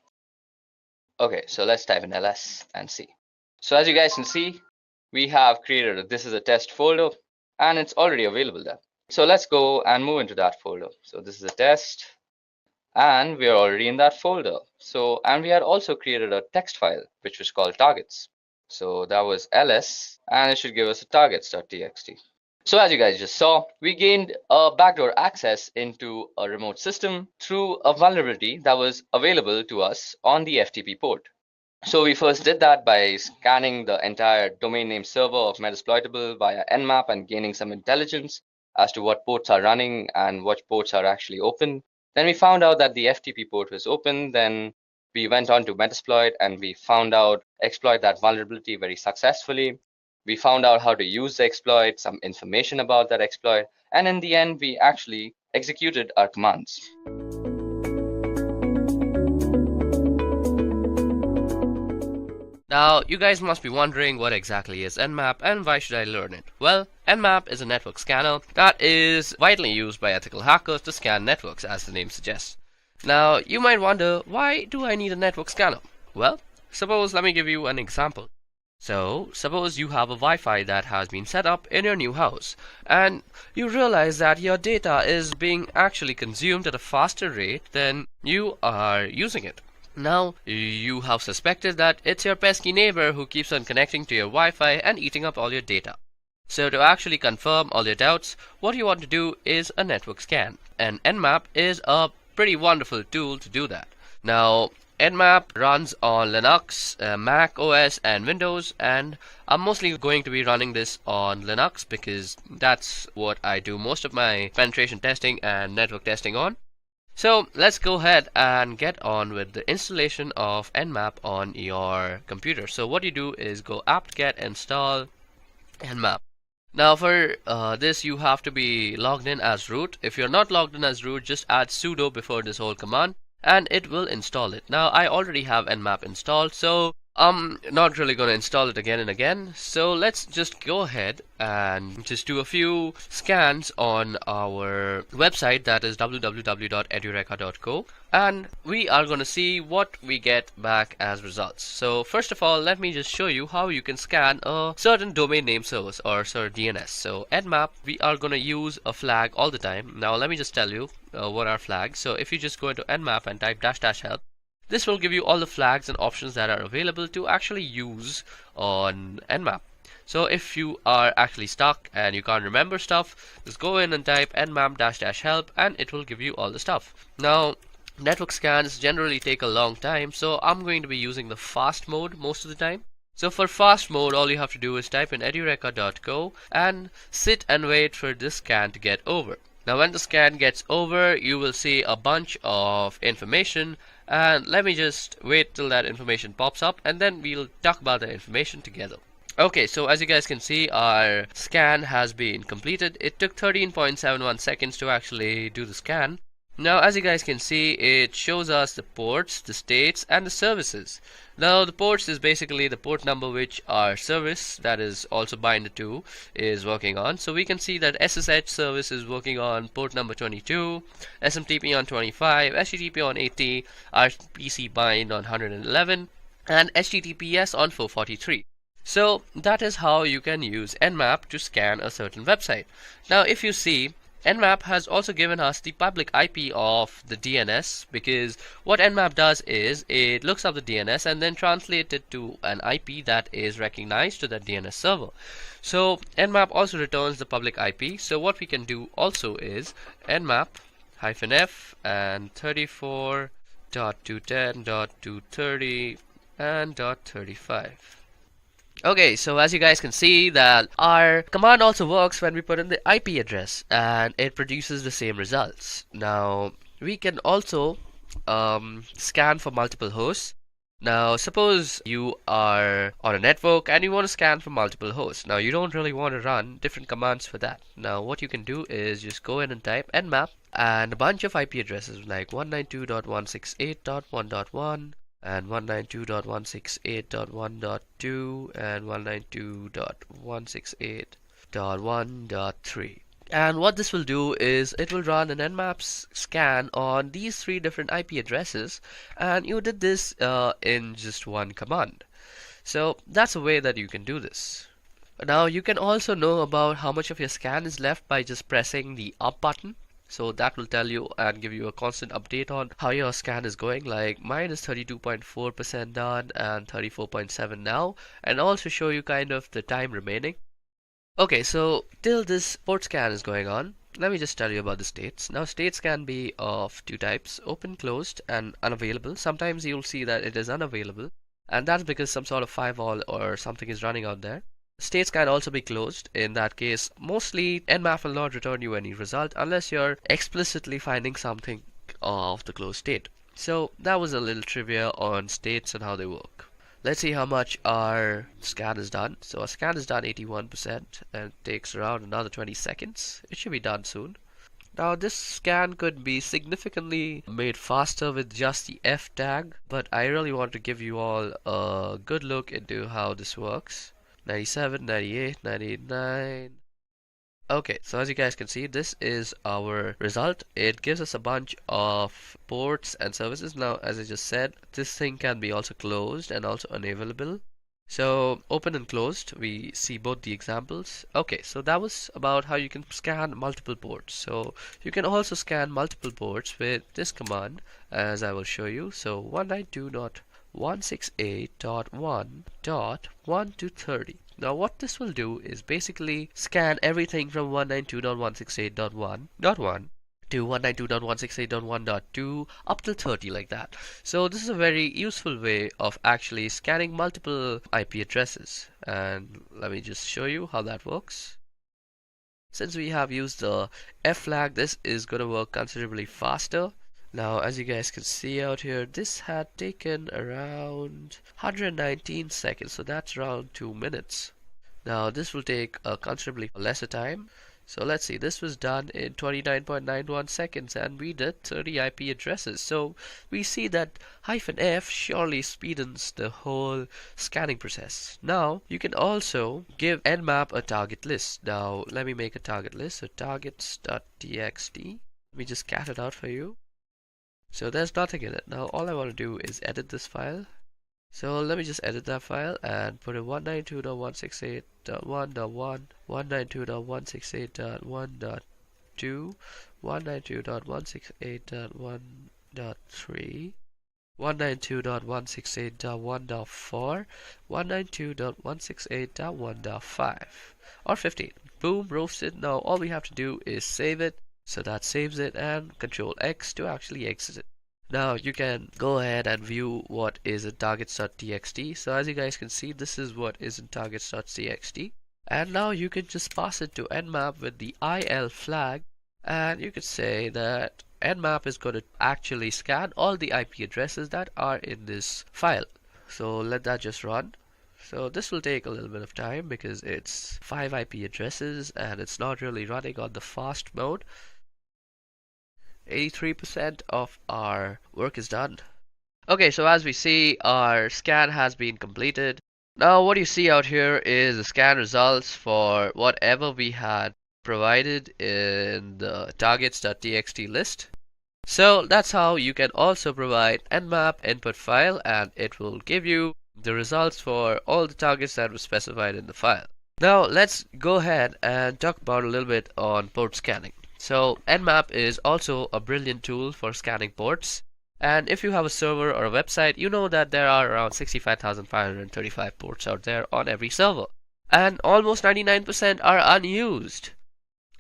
Okay, so let's type in ls and see. So as you guys can see, we have created this is a test folder, and it's already available there. So let's go and move into that folder. So this is a test, and we are already in that folder. So, and we had also created a text file which was called targets. So that was ls, and it should give us a targets.txt. So as you guys just saw, we gained a backdoor access into a remote system through a vulnerability that was available to us on the FTP port. So we first did that by scanning the entire domain name server of Metasploitable via Nmap and gaining some intelligence as to what ports are running and what ports are actually open. Then we found out that the FTP port was open. Then we went on to Metasploit and we found out exploit that vulnerability very successfully. We found out how to use the exploit, some information about that exploit, and in the end, we actually executed our commands. Now, you guys must be wondering what exactly is Nmap and why should I learn it? Well, Nmap is a network scanner that is widely used by ethical hackers to scan networks, as the name suggests. Now, you might wonder, why do I need a network scanner? Well, let me give you an example. So, suppose you have a Wi-Fi that has been set up in your new house, and you realize that your data is being actually consumed at a faster rate than you are using it. Now, you have suspected that it's your pesky neighbor who keeps on connecting to your Wi-Fi and eating up all your data. So to actually confirm all your doubts, what you want to do is a network scan, and Nmap is a pretty wonderful tool to do that. Now, Nmap runs on Linux, Mac OS and Windows, and I'm mostly going to be running this on Linux because that's what I do most of my penetration testing and network testing on. So let's go ahead and get on with the installation of Nmap on your computer. So what you do is go apt-get install Nmap. Now for this you have to be logged in as root. If you're not logged in as root, just add sudo before this whole command and it will install it. Now I already have Nmap installed, so I'm not really going to install it again and again. So let's just go ahead and just do a few scans on our website, that is www.edureka.co, and we are going to see what we get back as results. So first of all, let me just show you how you can scan a certain domain name service or DNS. So Nmap, we are going to use a flag all the time. Now let me just tell you what are flags. So if you just go into Nmap and type --help, this will give you all the flags and options that are available to actually use on Nmap. So if you are actually stuck and you can't remember stuff, just go in and type nmap --help and it will give you all the stuff. Now, network scans generally take a long time, so I'm going to be using the fast mode most of the time. So for fast mode, all you have to do is type in edureka.co and sit and wait for this scan to get over. Now when the scan gets over, you will see a bunch of information, and let me just wait till that information pops up and then we'll talk about the information together. Okay, so as you guys can see, our scan has been completed. It took 13.71 seconds to actually do the scan. Now as you guys can see, it shows us the ports, the states and the services. Now the ports is basically the port number which our service, that is also binded to, is working on. So we can see that SSH service is working on port number 22, SMTP on 25, HTTP on 80, RPC bind on 111 and HTTPS on 443. So that is how you can use Nmap to scan a certain website. Now if you see, Nmap has also given us the public IP of the DNS, because what Nmap does is it looks up the DNS and then translates it to an IP that is recognized to that DNS server. So Nmap also returns the public IP. So what we can do also is nmap-f and 34.210.230 and .35. Okay, so as you guys can see that our command also works when we put in the IP address and it produces the same results. Now we can also scan for multiple hosts. Now suppose you are on a network and you want to scan for multiple hosts. Now you don't really want to run different commands for that. Now what you can do is just go in and type nmap and a bunch of IP addresses like 192.168.1.1 and 192.168.1.2 and 192.168.1.3. And what this will do is it will run an nmap scan on these three different IP addresses, and you did this in just one command. So that's a way that you can do this. Now you can also know about how much of your scan is left by just pressing the up button. So that will tell you and give you a constant update on how your scan is going. Like mine is 32.4% done and 34.7 now, and also show you kind of the time remaining. Okay, so till this port scan is going on, let me just tell you about the states. Now states can be of two types: open, closed, and unavailable. Sometimes you'll see that it is unavailable, and that's because some sort of firewall or something is running out there. States can also be closed. In that case, mostly Nmap will not return you any result unless you're explicitly finding something of the closed state. So that was a little trivia on states and how they work. Let's see how much our scan is done. So our scan is done 81% and it takes around another 20 seconds. It should be done soon. Now this scan could be significantly made faster with just the F tag, but I really want to give you all a good look into how this works. 97, 98, 99. Okay, so as you guys can see, this is our result. It gives us a bunch of ports and services. Now, as I just said, this thing can be also closed and also unavailable. So open and closed, we see both the examples. Okay, so that was about how you can scan multiple ports. So you can also scan multiple ports with this command, as I will show you. So 192.168.1.1 to 30. Now what this will do is basically scan everything from 192.168.1.1 to 192.168.1.2 up till 30, like that. So this is a very useful way of actually scanning multiple IP addresses, and let me just show you how that works. Since we have used the F flag, this is going to work considerably faster. Now as you guys can see out here, this had taken around 119 seconds, so that's around 2 minutes. Now this will take a considerably lesser time. So let's see, this was done in 29.91 seconds and we did 30 IP addresses. So we see that -F surely speedens the whole scanning process. Now you can also give Nmap a target list. Now let me make a target list. So targets.txt. Let me just cat it out for you. So there's nothing in it. Now all I want to do is edit this file. So let me just edit that file and put in 192.168.1.1, 192.168.1.2, 192.168.1.3, 192.168.1.4, 192.168.1.5, or 15. Boom, roasted. Now all we have to do is save it. So that saves it, and Control X to actually exit it. Now you can go ahead and view what is in targets.txt. So as you guys can see, this is what is in targets.txt. And now you can just pass it to Nmap with the IL flag, and you could say that Nmap is going to actually scan all the IP addresses that are in this file. So let that just run. So this will take a little bit of time because it's 5 IP addresses and it's not really running on the fast mode. 83% of our work is done. Okay, so as we see, our scan has been completed. Now what you see out here is the scan results for whatever we had provided in the targets.txt list. So that's how you can also provide Nmap input file, and it will give you the results for all the targets that were specified in the file. Now let's go ahead and talk about a little bit on port scanning. So Nmap is also a brilliant tool for scanning ports. And if you have a server or a website, you know that there are around 65,535 ports out there on every server. And almost 99% are unused.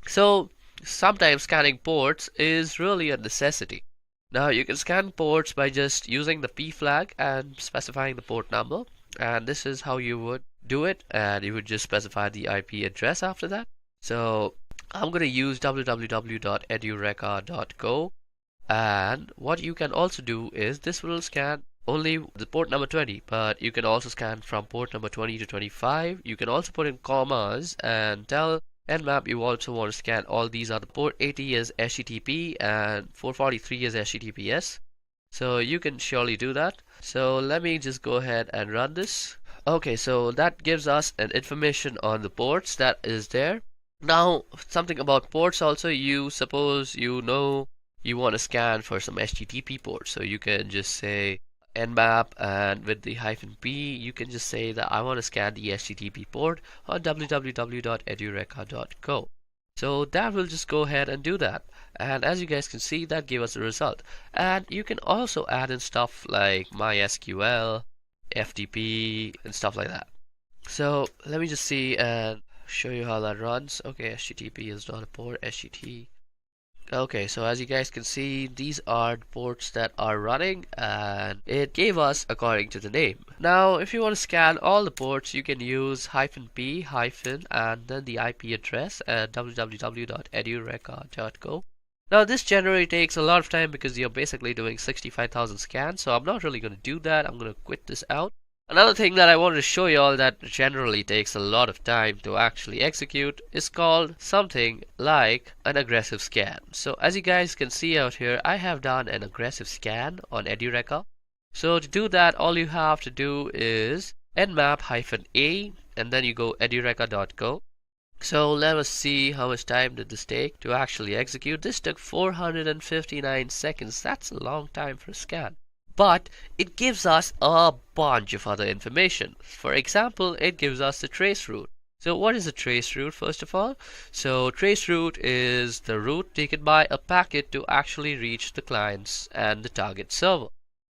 So sometimes scanning ports is really a necessity. Now you can scan ports by just using the P flag and specifying the port number. And this is how you would do it. And you would just specify the IP address after that. So I'm going to use www.edureka.co. And what you can also do is this will scan only the port number 20, but you can also scan from port number 20 to 25. You can also put in commas and tell Nmap you also want to scan all these other port. 80 is HTTP and 443 is HTTPS. So you can surely do that. So let me just go ahead and run this. Okay, so that gives us an information on the ports that is there. Now something about ports also, you suppose you know you want to scan for some HTTP ports, so you can just say Nmap, and with the -p you can just say that I want to scan the HTTP port on www.edureka.co. So that will just go ahead and do that, and as you guys can see, that gave us the result. And you can also add in stuff like MySQL, FTP, and stuff like that. So let me just see and show you how that runs. Okay, HTTP is not a port, HTTP. Okay, so as you guys can see, these are the ports that are running, and it gave us according to the name. Now if you want to scan all the ports, you can use -p and then the IP address at www.edureka.co. Now this generally takes a lot of time because you're basically doing 65,000 scans, so I'm not really going to do that. I'm going to quit this out. Another thing that I wanted to show you all that generally takes a lot of time to actually execute is called something like an aggressive scan. So as you guys can see out here, I have done an aggressive scan on Edureka. So to do that, all you have to do is nmap-a and then you go edureka.co. So let us see how much time did this take to actually execute. This took 459 seconds. That's a long time for a scan. But it gives us a bunch of other information. For example, it gives us the trace route. So what is a trace route first of all? So trace route is the route taken by a packet to actually reach the clients and the target server.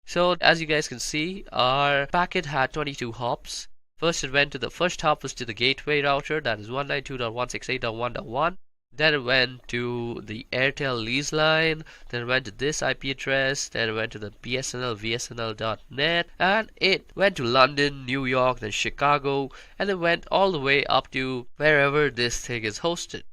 So as you guys can see, our packet had 22 hops. First it went to the first hop was to the gateway router, that is 192.168.1.1. Then it went to the Airtel lease line, then it went to this IP address, then it went to the BSNL VSNL.net, and it went to London, New York, then Chicago, and it went all the way up to wherever this thing is hosted.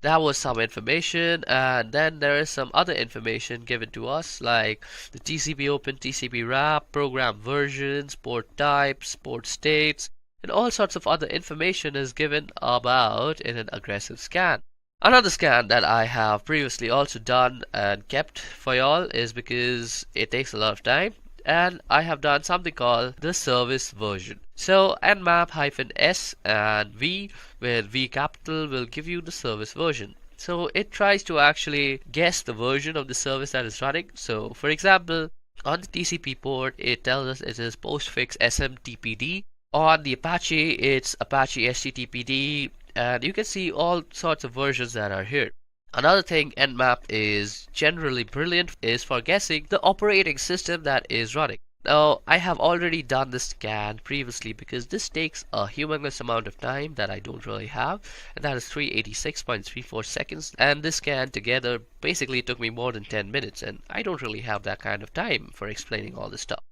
That was some information, and then there is some other information given to us like the TCP open, TCP wrap, program versions, port types, port states, and all sorts of other information is given about in an aggressive scan. Another scan that I have previously also done and kept for y'all is because it takes a lot of time, and I have done something called the service version. So nmap-s and v with V capital will give you the service version. So it tries to actually guess the version of the service that is running. So for example, on the TCP port it tells us it is postfix SMTPD. On the Apache it's Apache HTTPD, and you can see all sorts of versions that are here. Another thing Nmap is generally brilliant is for guessing the operating system that is running. Now I have already done this scan previously because this takes a humongous amount of time that I don't really have, and that is 386.34 seconds, and this scan together basically took me more than 10 minutes, and I don't really have that kind of time for explaining all this stuff.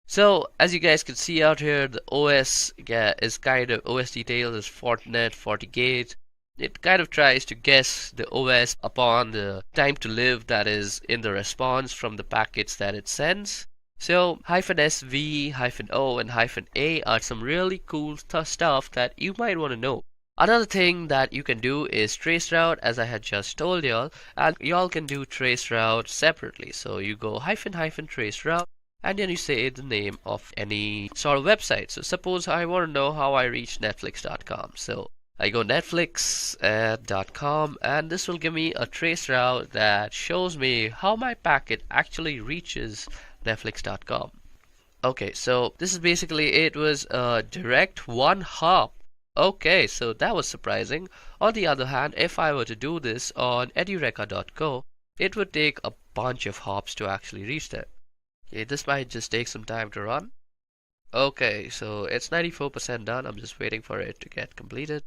So as you guys can see out here, the OS is kind of, OS detail is Fortinet, FortiGate. It kind of tries to guess the OS upon the time to live that is in the response from the packets that it sends. So -SV, -O, and -A are some really cool stuff that you might want to know. Another thing that you can do is traceroute, as I had just told y'all, and y'all can do traceroute separately. So you go --traceroute, and then you say the name of any sort of website. So suppose I want to know how I reach netflix.com. So I go netflix.com, and this will give me a traceroute that shows me how my packet actually reaches netflix.com. Okay, so this is basically, it was a direct one hop Okay, so that was surprising. On the other hand, if I were to do this on edureka.co, it would take a bunch of hops to actually reach there. Okay, this might just take some time to run. Okay, so it's 94% done. I'm just waiting for it to get completed.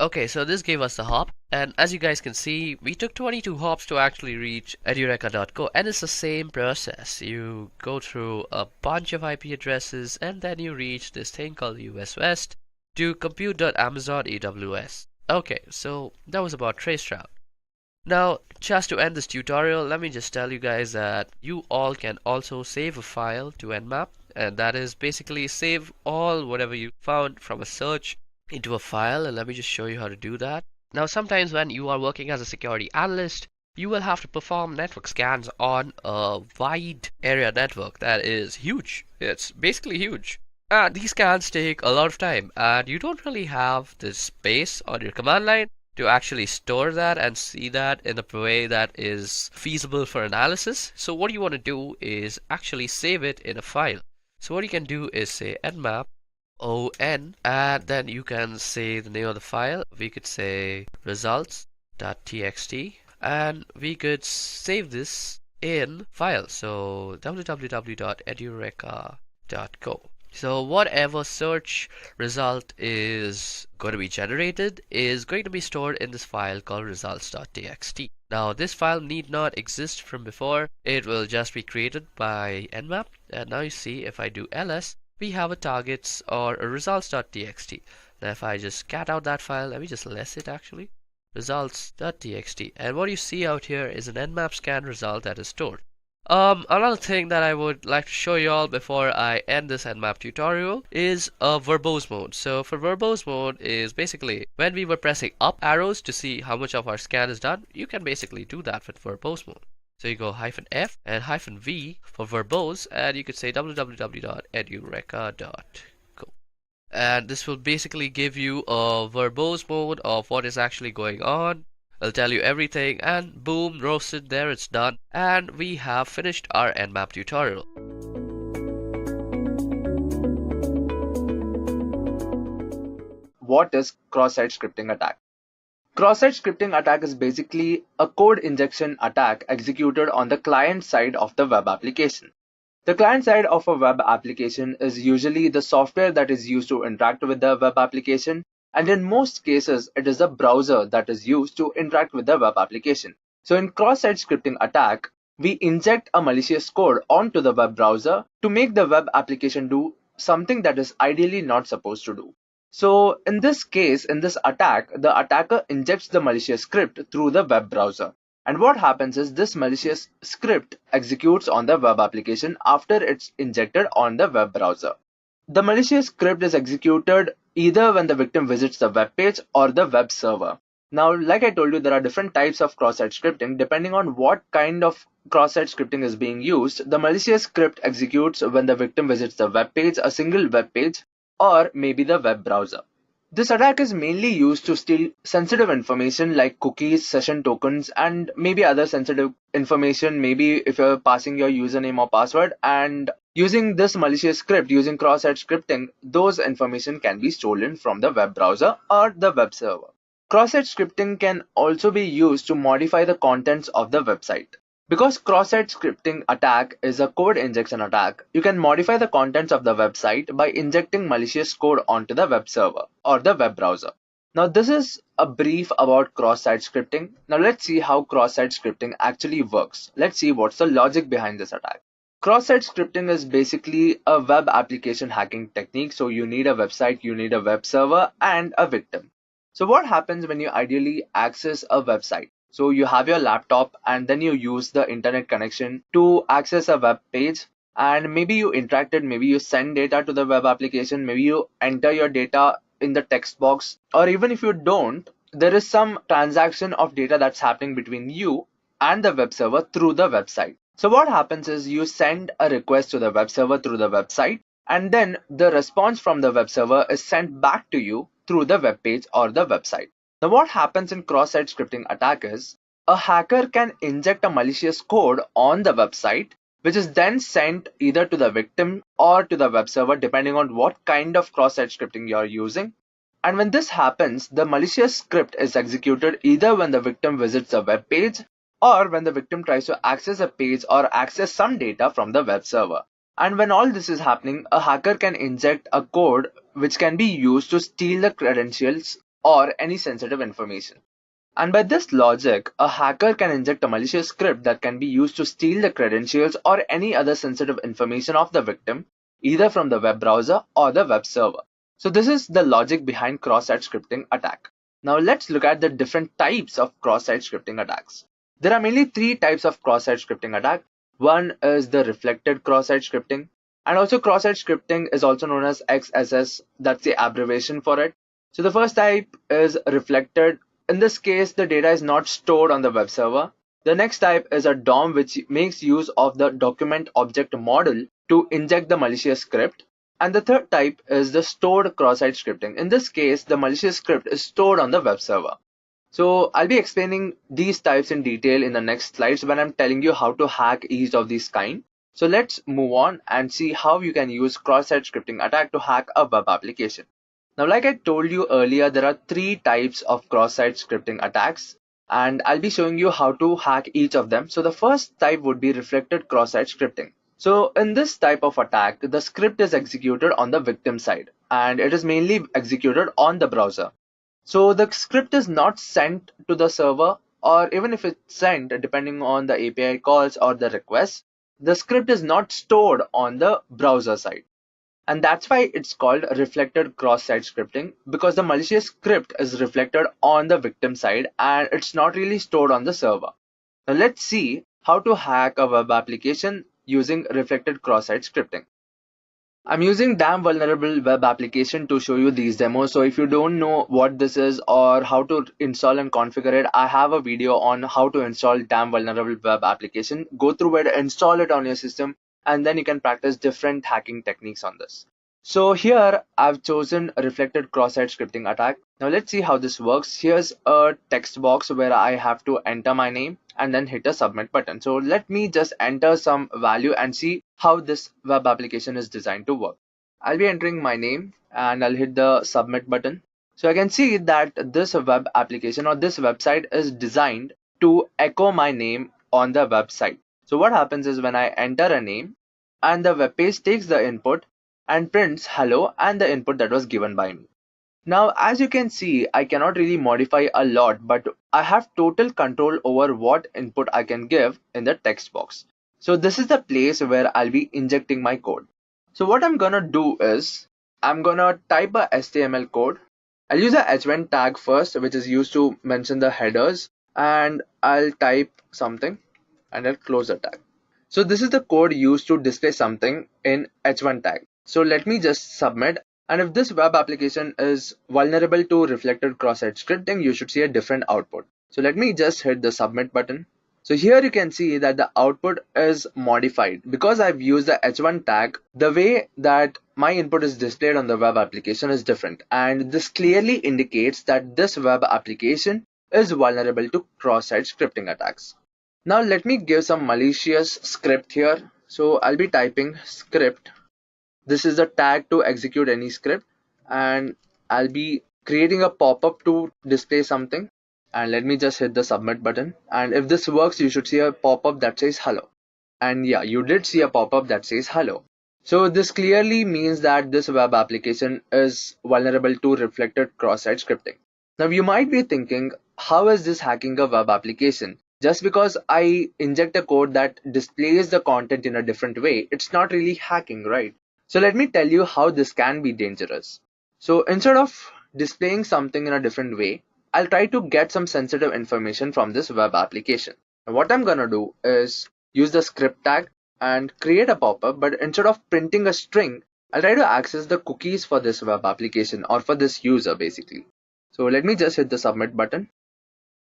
Okay, so this gave us the hop, and as you guys can see, we took 22 hops to actually reach edureka.co, and it's the same process. You go through a bunch of IP addresses, and then you reach this thing called US West to compute.amazon AWS. Okay, so that was about traceroute. Now, just to end this tutorial, let me just tell you guys that you all can also save a file to Nmap, and that is basically save all whatever you found from a search into a file, and let me just show you how to do that. Now, sometimes when you are working as a security analyst, you will have to perform network scans on a wide area network that is huge. It's basically huge. And these scans take a lot of time, and you don't really have the space on your command line to actually store that and see that in a way that is feasible for analysis. So what you want to do is actually save it in a file. So what you can do is say nmap on, and then you can say the name of the file. We could say results.txt, and we could save this in file. So www.edureka.co. So whatever search result is going to be generated is going to be stored in this file called results.txt. Now this file need not exist from before. It will just be created by Nmap, and now you see if I do ls, we have a targets or a results.txt. Now if I just cat out that file, let me just less it actually, results.txt, and what you see out here is an Nmap scan result that is stored. Another thing that I would like to show you all before I end this Nmap tutorial is a verbose mode. So for verbose mode is basically when we were pressing up arrows to see how much of our scan is done, you can basically do that with verbose mode. So you go -F and -V for verbose, and you could say www.edureka.co. And this will basically give you a verbose mode of what is actually going on. It'll tell you everything, and boom, roasted, there it's done. And we have finished our Nmap tutorial. What is cross-site scripting attack? Cross-site scripting attack is basically a code injection attack executed on the client side of the web application. The client side of a web application is usually the software that is used to interact with the web application, and in most cases, it is the browser that is used to interact with the web application. So in cross-site scripting attack, we inject a malicious code onto the web browser to make the web application do something that is ideally not supposed to do. So in this case, in this attack, the attacker injects the malicious script through the web browser. And what happens is this malicious script executes on the web application after it's injected on the web browser. The malicious script is executed either when the victim visits the web page or the web server. Now, like I told you, there are different types of cross-site scripting. Depending on what kind of cross-site scripting is being used, the malicious script executes when the victim visits the web page, a single web page, or maybe the web browser. This attack is mainly used to steal sensitive information like cookies, session tokens, and maybe other sensitive information, maybe if you're passing your username or password, and using this malicious script, using cross-site scripting, those information can be stolen from the web browser or the web server. Cross-site scripting can also be used to modify the contents of the website. Because cross-site scripting attack is a code injection attack, you can modify the contents of the website by injecting malicious code onto the web server or the web browser. Now this is a brief about cross-site scripting. Now let's see how cross-site scripting actually works. Let's see what's the logic behind this attack. Cross-site scripting is basically a web application hacking technique. So you need a website, you need a web server, and a victim. So what happens when you ideally access a website? So you have your laptop and then you use the internet connection to access a web page, and maybe you interacted, maybe you send data to the web application, maybe you enter your data in the text box, or even if you don't, there is some transaction of data that's happening between you and the web server through the website. So what happens is you send a request to the web server through the website, and then the response from the web server is sent back to you through the web page or the website. Now what happens in cross-site scripting attack is a hacker can inject a malicious code on the website, which is then sent either to the victim or to the web server depending on what kind of cross-site scripting you're using. And when this happens, the malicious script is executed either when the victim visits a web page or when the victim tries to access a page or access some data from the web server. And when all this is happening, a hacker can inject a code which can be used to steal the credentials or any sensitive information. And by this logic, a hacker can inject a malicious script that can be used to steal the credentials or any other sensitive information of the victim, either from the web browser or the web server. So this is the logic behind cross-site scripting attack. Now let's look at the different types of cross-site scripting attacks. There are mainly three types of cross-site scripting attack. One is the reflected cross-site scripting, and also cross-site scripting is also known as XSS. That's the abbreviation for it. So the first type is reflected. In this case, the data is not stored on the web server. The next type is a DOM, which makes use of the document object model to inject the malicious script. And the third type is the stored cross-site scripting. In this case, the malicious script is stored on the web server. So I'll be explaining these types in detail in the next slides when I'm telling you how to hack each of these kind. So let's move on and see how you can use cross-site scripting attack to hack a web application. Now, like I told you earlier, there are three types of cross-site scripting attacks, and I'll be showing you how to hack each of them. So the first type would be reflected cross-site scripting. So in this type of attack, the script is executed on the victim side, and it is mainly executed on the browser. So the script is not sent to the server, or even if it's sent, depending on the API calls or the requests, the script is not stored on the browser side. And that's why it's called reflected cross-site scripting, because the malicious script is reflected on the victim side and it's not really stored on the server. Now let's see how to hack a web application using reflected cross-site scripting. I'm using Damn Vulnerable Web Application to show you these demos. So if you don't know what this is or how to install and configure it, I have a video on how to install Damn Vulnerable Web Application. Go through it, install it on your system, and then you can practice different hacking techniques on this. So here I've chosen a reflected cross-site scripting attack. Now let's see how this works. Here's a text box where I have to enter my name and then hit a submit button. So let me just enter some value and see how this web application is designed to work. I'll be entering my name and I'll hit the submit button. So I can see that this web application or this website is designed to echo my name on the website. So what happens is when I enter a name and the web page takes the input and prints hello and the input that was given by me. Now, as you can see, I cannot really modify a lot, but I have total control over what input I can give in the text box. So this is the place where I'll be injecting my code. So what I'm gonna do is I'm gonna type a HTML code. I'll use a h1 tag first, which is used to mention the headers, and I'll type something and I'll close the tag. So this is the code used to display something in h1 tag. So let me just submit, and if this web application is vulnerable to reflected cross-site scripting, you should see a different output. So let me just hit the submit button. So here you can see that the output is modified because I've used the h1 tag. The way that my input is displayed on the web application is different, and this clearly indicates that this web application is vulnerable to cross-site scripting attacks. Now let me give some malicious script here. So I'll be typing script. This is the tag to execute any script, and I'll be creating a pop-up to display something, and let me just hit the submit button. And if this works, you should see a pop-up that says hello. And yeah, you did see a pop-up that says hello. So this clearly means that this web application is vulnerable to reflected cross-site scripting. Now you might be thinking, how is this hacking a web application? Just because I inject a code that displays the content in a different way, it's not really hacking, right? So let me tell you how this can be dangerous. So instead of displaying something in a different way, I'll try to get some sensitive information from this web application. And what I'm gonna do is use the script tag and create a pop-up, but instead of printing a string, I'll try to access the cookies for this web application or for this user basically. So let me just hit the submit button.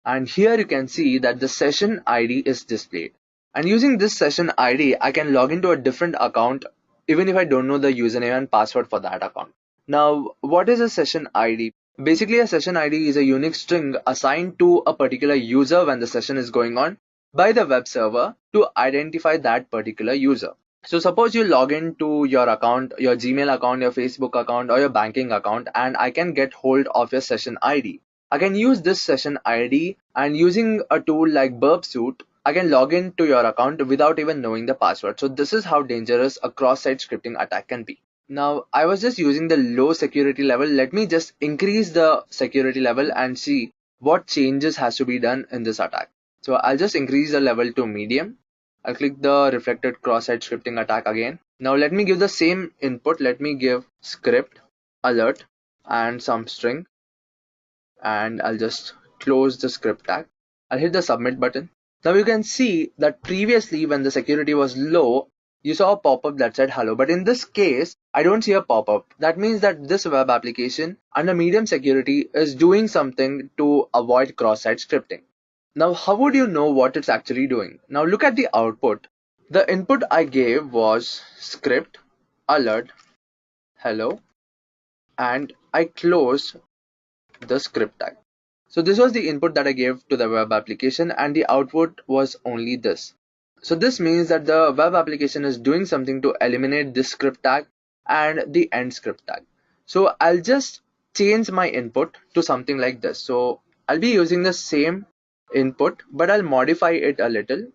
And here you can see that the session ID is displayed. And using this session ID, I can log into a different account even if I don't know the username and password for that account. Now, what is a session ID? Basically, a session ID is a unique string assigned to a particular user when the session is going on by the web server to identify that particular user. So suppose you log into your account, your Gmail account, your Facebook account, or your banking account, and I can get hold of your session ID. I can use this session ID, and using a tool like Burpsuit, I can log into your account without even knowing the password. So this is how dangerous a cross-site scripting attack can be. Now, I was just using the low security level. Let me just increase the security level and see what changes has to be done in this attack. So I'll just increase the level to medium. I'll click the reflected cross-site scripting attack again. Now let me give the same input. Let me give script, alert, and some string. And I'll just close the script tag. I'll hit the submit button. Now you can see that previously when the security was low, you saw a pop-up that said hello. But in this case, I don't see a pop-up. That means that this web application under medium security is doing something to avoid cross-site scripting. Now, how would you know what it's actually doing? Now look at the output. The input I gave was script, alert, hello, and I closed the script tag. So this was the input that I gave to the web application, and the output was only this. So this means that the web application is doing something to eliminate this script tag and the end script tag. So I'll just change my input to something like this. So I'll be using the same input, but I'll modify it a little.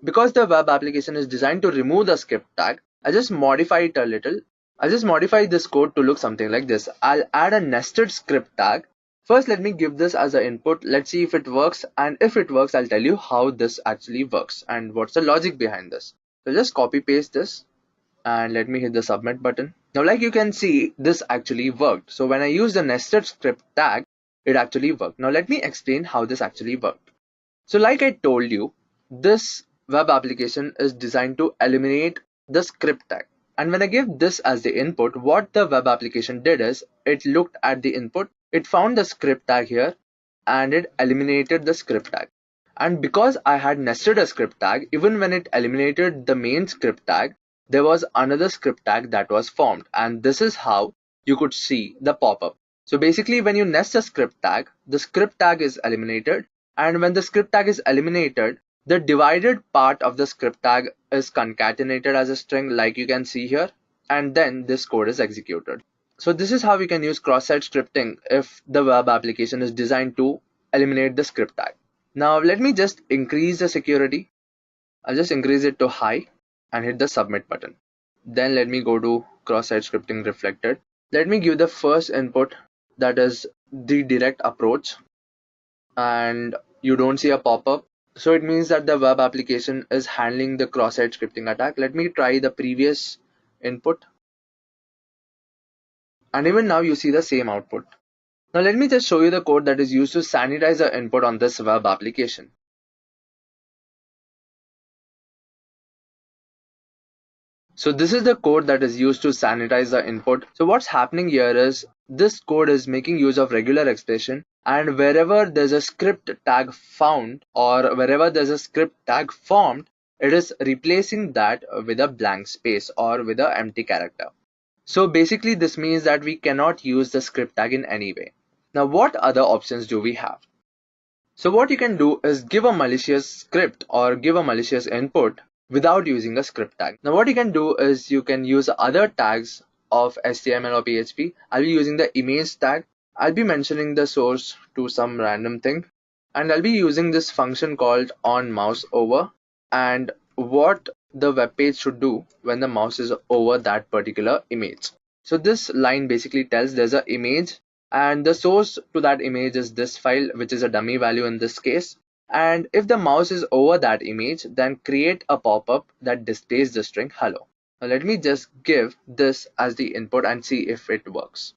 Because the web application is designed to remove the script tag, I'll just modify it a little. I'll just modify this code to look something like this. I'll add a nested script tag. First, let me give this as an input. Let's see if it works, and if it works, I'll tell you how this actually works and what's the logic behind this. So just copy paste this and let me hit the submit button. Now, like you can see, this actually worked. So when I use the nested script tag, it actually worked. Now let me explain how this actually worked. So like I told you, this web application is designed to eliminate the script tag. And when I give this as the input, what the web application did is it looked at the input, it found the script tag here, and it eliminated the script tag. And because I had nested a script tag, even when it eliminated the main script tag, there was another script tag that was formed. And this is how you could see the pop-up. So basically, when you nest a script tag, the script tag is eliminated. And when the script tag is eliminated, the divided part of the script tag is concatenated as a string, like you can see here, and then this code is executed. So this is how we can use cross-site scripting if the web application is designed to eliminate the script tag. Now let me just increase the security. I'll just increase it to high and hit the submit button. Then let me go to cross-site scripting reflected. Let me give the first input, that is the direct approach, and you don't see a pop-up. So it means that the web application is handling the cross-site scripting attack. Let me try the previous input. And even now you see the same output. Now let me just show you the code that is used to sanitize the input on this web application. So this is the code that is used to sanitize the input. So what's happening here is this code is making use of regular expression, and wherever there's a script tag found or wherever there's a script tag formed, it is replacing that with a blank space or with an empty character. So basically this means that we cannot use the script tag in any way. Now what other options do we have? So what you can do is give a malicious script or give a malicious input without using a script tag. Now what you can do is you can use other tags of HTML or PHP. I'll be using the image tag. I'll be mentioning the source to some random thing, and I'll be using this function called onMouseOver and what the web page should do when the mouse is over that particular image. So this line basically tells there's an image and the source to that image is this file, which is a dummy value in this case. And if the mouse is over that image, then create a pop-up that displays the string hello. Now let me just give this as the input and see if it works.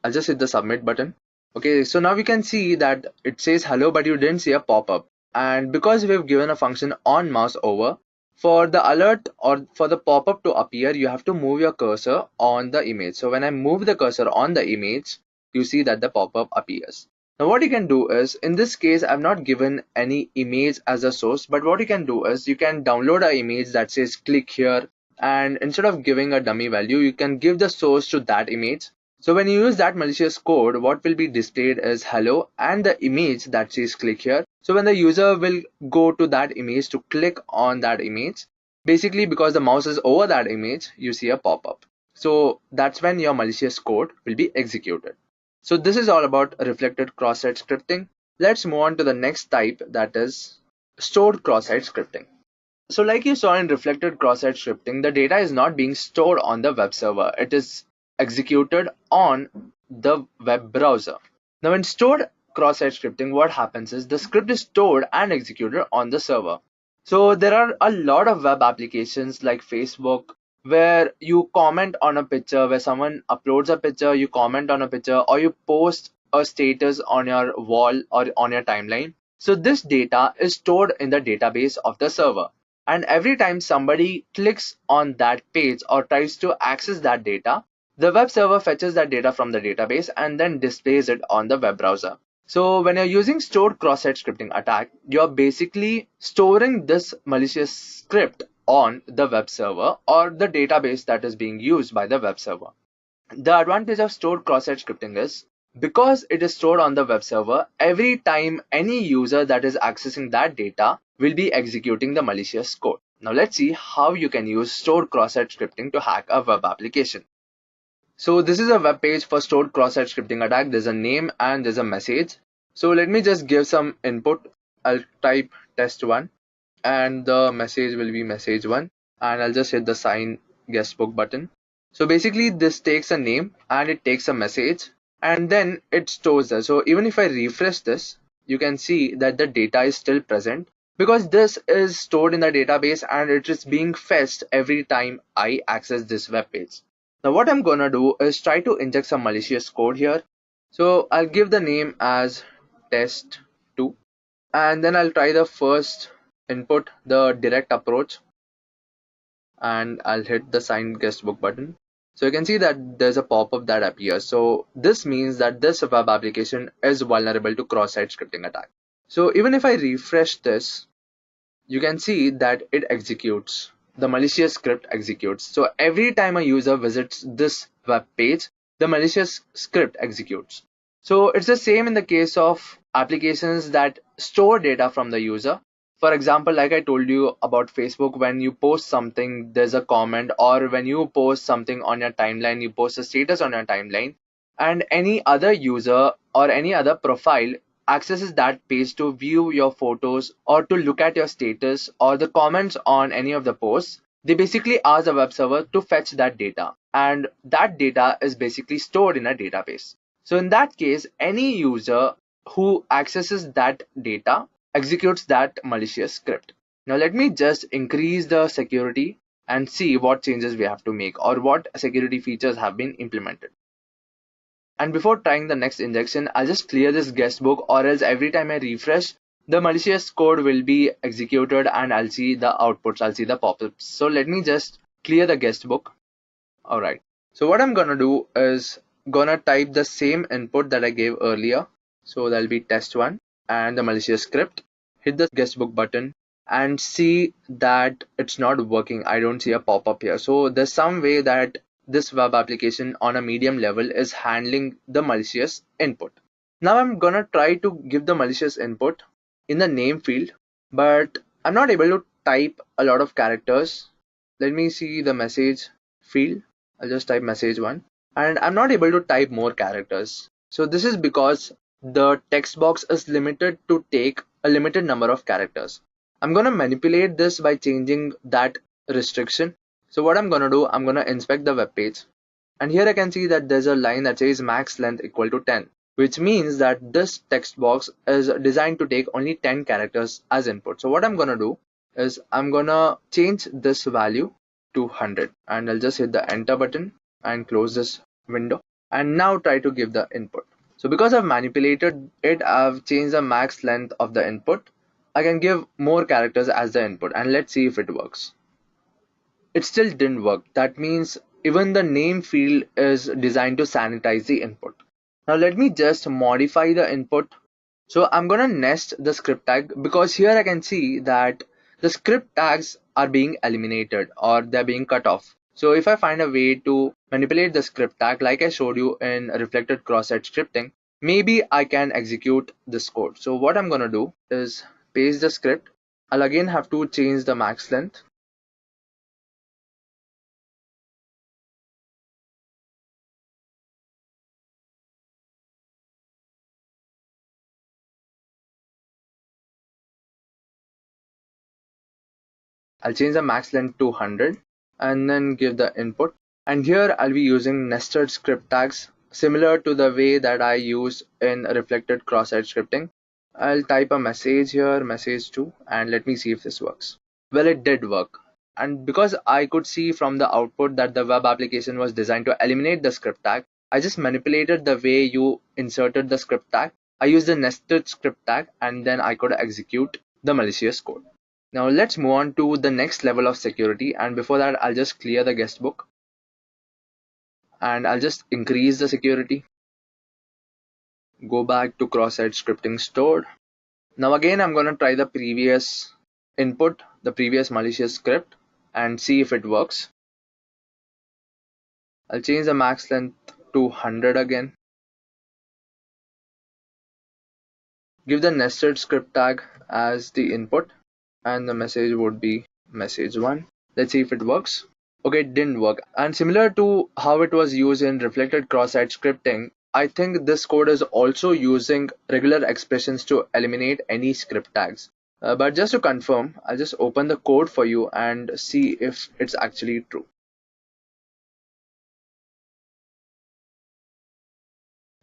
I'll just hit the submit button. Okay, so now we can see that it says hello, but you didn't see a pop-up. And because we've given a function onMouseOver, for the alert or for the pop-up to appear, you have to move your cursor on the image. So when I move the cursor on the image, you see that the pop-up appears. Now what you can do is, in this case, I've not given any image as a source, but what you can do is you can download an image that says click here, and instead of giving a dummy value, you can give the source to that image. So when you use that malicious code, what will be displayed is hello and the image that says click here. So when the user will go to that image to click on that image, Basically, because the mouse is over that image, you see a pop-up. So that's when your malicious code will be executed. So this is all about reflected cross-site scripting. Let's move on to the next type, that is stored cross-site scripting. So like you saw in reflected cross-site scripting, the data is not being stored on the web server. It is executed on the web browser. Now in stored cross-site scripting, what happens is the script is stored and executed on the server. So there are a lot of web applications like Facebook where you comment on a picture, where someone uploads a picture, you comment on a picture, or you post a status on your wall or on your timeline. So this data is stored in the database of the server. And every time somebody clicks on that page or tries to access that data, the web server fetches that data from the database and then displays it on the web browser. So when you're using stored cross-site scripting attack, you're basically storing this malicious script on the web server or the database that is being used by the web server. The advantage of stored cross-site scripting is because it is stored on the web server, every time any user that is accessing that data will be executing the malicious code. Now let's see how you can use stored cross-site scripting to hack a web application. So this is a web page for stored cross-site scripting attack. There's a name and there's a message. So let me just give some input. I'll type test1 and the message will be message1, and I'll just hit the sign guestbook button. So basically this takes a name and it takes a message and then it stores that. So even if I refresh this, you can see that the data is still present because this is stored in the database and it is being fetched every time I access this web page. Now what I'm gonna do is try to inject some malicious code here. So I'll give the name as test2 and then I'll try the first input, the direct approach, and I'll hit the sign guestbook button. So you can see that there's a pop-up that appears. So this means that this web application is vulnerable to cross-site scripting attack. So even if I refresh this, you can see that it executes. The malicious script executes. So every time a user visits this web page, the malicious script executes. So it's the same in the case of applications that store data from the user. For example, like I told you about Facebook, when you post something, there's a comment, or when you post something on your timeline, you post a status on your timeline, and any other user or any other profile accesses that page to view your photos or to look at your status or the comments on any of the posts, they basically ask the web server to fetch that data, and that data is basically stored in a database. So in that case, any user who accesses that data executes that malicious script. Now let me just increase the security and see what changes we have to make or what security features have been implemented. And before trying the next injection, I'll just clear this guestbook, or else every time I refresh, the malicious code will be executed and I'll see the outputs, I'll see the pop-ups. So let me just clear the guestbook. Alright, so what I'm gonna do is gonna type the same input that I gave earlier. So that'll be test1 and the malicious script. Hit the guestbook button and see that it's not working. I don't see a pop-up here. So there's some way that this web application on a medium level is handling the malicious input. Now I'm gonna try to give the malicious input in the name field, but I'm not able to type a lot of characters. Let me see the message field. I'll just type message1 and I'm not able to type more characters. So this is because the text box is limited to take a limited number of characters. I'm gonna manipulate this by changing that restriction. So what I'm gonna do, I'm gonna inspect the web page, and here I can see that there's a line that says max length equal to 10, which means that this text box is designed to take only 10 characters as input. So what I'm gonna do is I'm gonna change this value to 100 and I'll just hit the enter button and close this window and now try to give the input. So because I've manipulated it, I've changed the max length of the input. I can give more characters as the input and let's see if it works. It still didn't work. That means even the name field is designed to sanitize the input. Now let me just modify the input. So I'm gonna nest the script tag because here I can see that the script tags are being eliminated or they're being cut off. So if I find a way to manipulate the script tag like I showed you in reflected cross-site scripting, maybe I can execute this code. So what I'm gonna do is paste the script. I'll again have to change the max length I'll change the max length to 100 and then give the input. And here I'll be using nested script tags similar to the way that I use in reflected cross-site scripting. I'll type a message here, message2, and let me see if this works. Well, it did work. And because I could see from the output that the web application was designed to eliminate the script tag, I just manipulated the way you inserted the script tag. I used the nested script tag and then I could execute the malicious code. Now let's move on to the next level of security, and before that I'll just clear the guest book and I'll just increase the security. Go back to cross-site scripting stored. Now again I'm going to try the previous input, the previous malicious script, and see if it works. I'll change the max length to 100 again. Give the nested script tag as the input and the message would be message1. Let's see if it works. Okay, it didn't work. And similar to how it was used in reflected cross-site scripting, I think this code is also using regular expressions to eliminate any script tags. But just to confirm, I'll just open the code for you and see if it's actually true.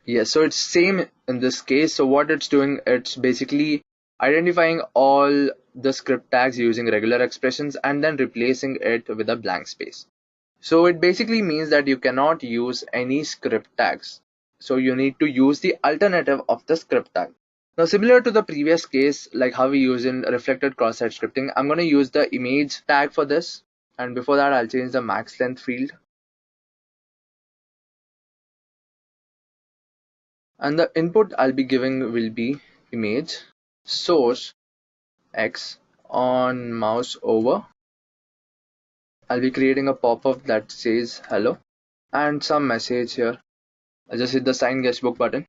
Yes, so it's same in this case. So what it's doing, it's basically identifying all the script tags using regular expressions and then replacing it with a blank space. So it basically means that you cannot use any script tags. So you need to use the alternative of the script tag. Now similar to the previous case, like how we use in reflected cross-site scripting, I'm going to use the image tag for this. And before that, I'll change the max length field. And the input I'll be giving will be image source X on mouse over. I'll be creating a pop-up that says hello and some message here. I'll just hit the sign guestbook button.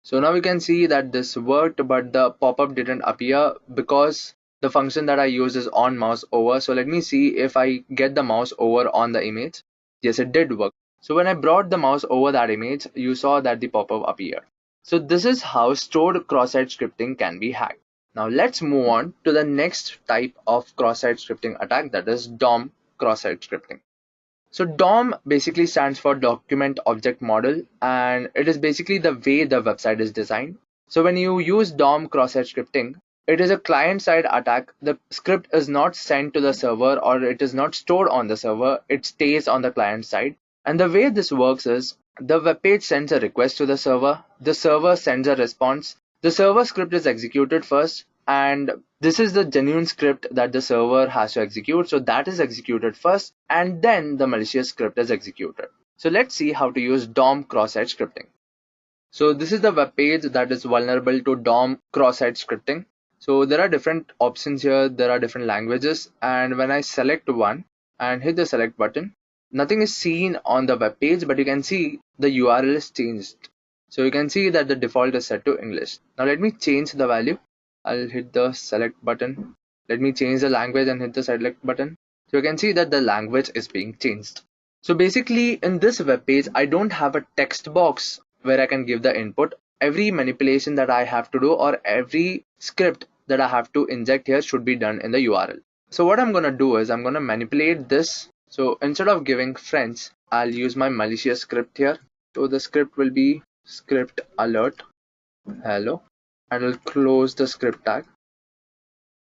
So now we can see that this worked, but the pop-up didn't appear because the function that I use is on mouse over. So let me see if I get the mouse over on the image. Yes, it did work. So when I brought the mouse over that image, you saw that the pop-up appeared. So this is how stored cross-site scripting can be hacked. Now let's move on to the next type of cross-site scripting attack, that is DOM cross-site scripting. So DOM basically stands for Document Object Model, and it is basically the way the website is designed. So when you use DOM cross-site scripting, it is a client-side attack. The script is not sent to the server or it is not stored on the server. It stays on the client side. And the way this works is the web page sends a request to the server sends a response. The server script is executed first, and this is the genuine script that the server has to execute. So that is executed first, and then the malicious script is executed. So let's see how to use DOM cross-site scripting. So this is the web page that is vulnerable to DOM cross-site scripting. So there are different options here, there are different languages, and when I select one and hit the select button, nothing is seen on the web page, but you can see the URL is changed. So you can see that the default is set to English. Now let me change the value. I'll hit the select button. Let me change the language and hit the select button. So you can see that the language is being changed. So basically in this web page, I don't have a text box where I can give the input. Every manipulation that I have to do or every script that I have to inject here should be done in the URL. So what I'm going to do is I'm going to manipulate this. So instead of giving French, I'll use my malicious script here. So the script will be script alert hello, and I'll close the script tag.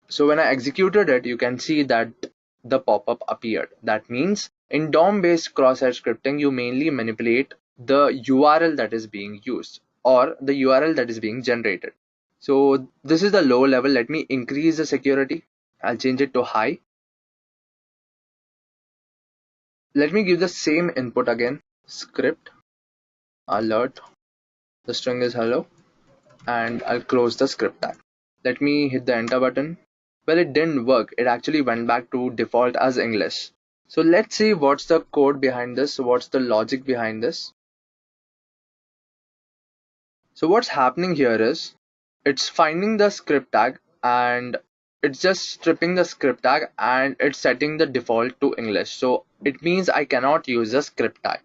So when I executed it, you can see that the pop-up appeared. That means in DOM based cross-site scripting, you mainly manipulate the URL that is being used or the URL that is being generated. So this is the low level. Let me increase the security. I'll change it to high. Let me give the same input again, script alert, the string is hello, and I'll close the script tag. Let me hit the enter button. Well, it didn't work. It actually went back to default as English. So let's see what's the code behind this, what's the logic behind this. So what's happening here is it's finding the script tag and it's just stripping the script tag and it's setting the default to English. So it means I cannot use the script tag.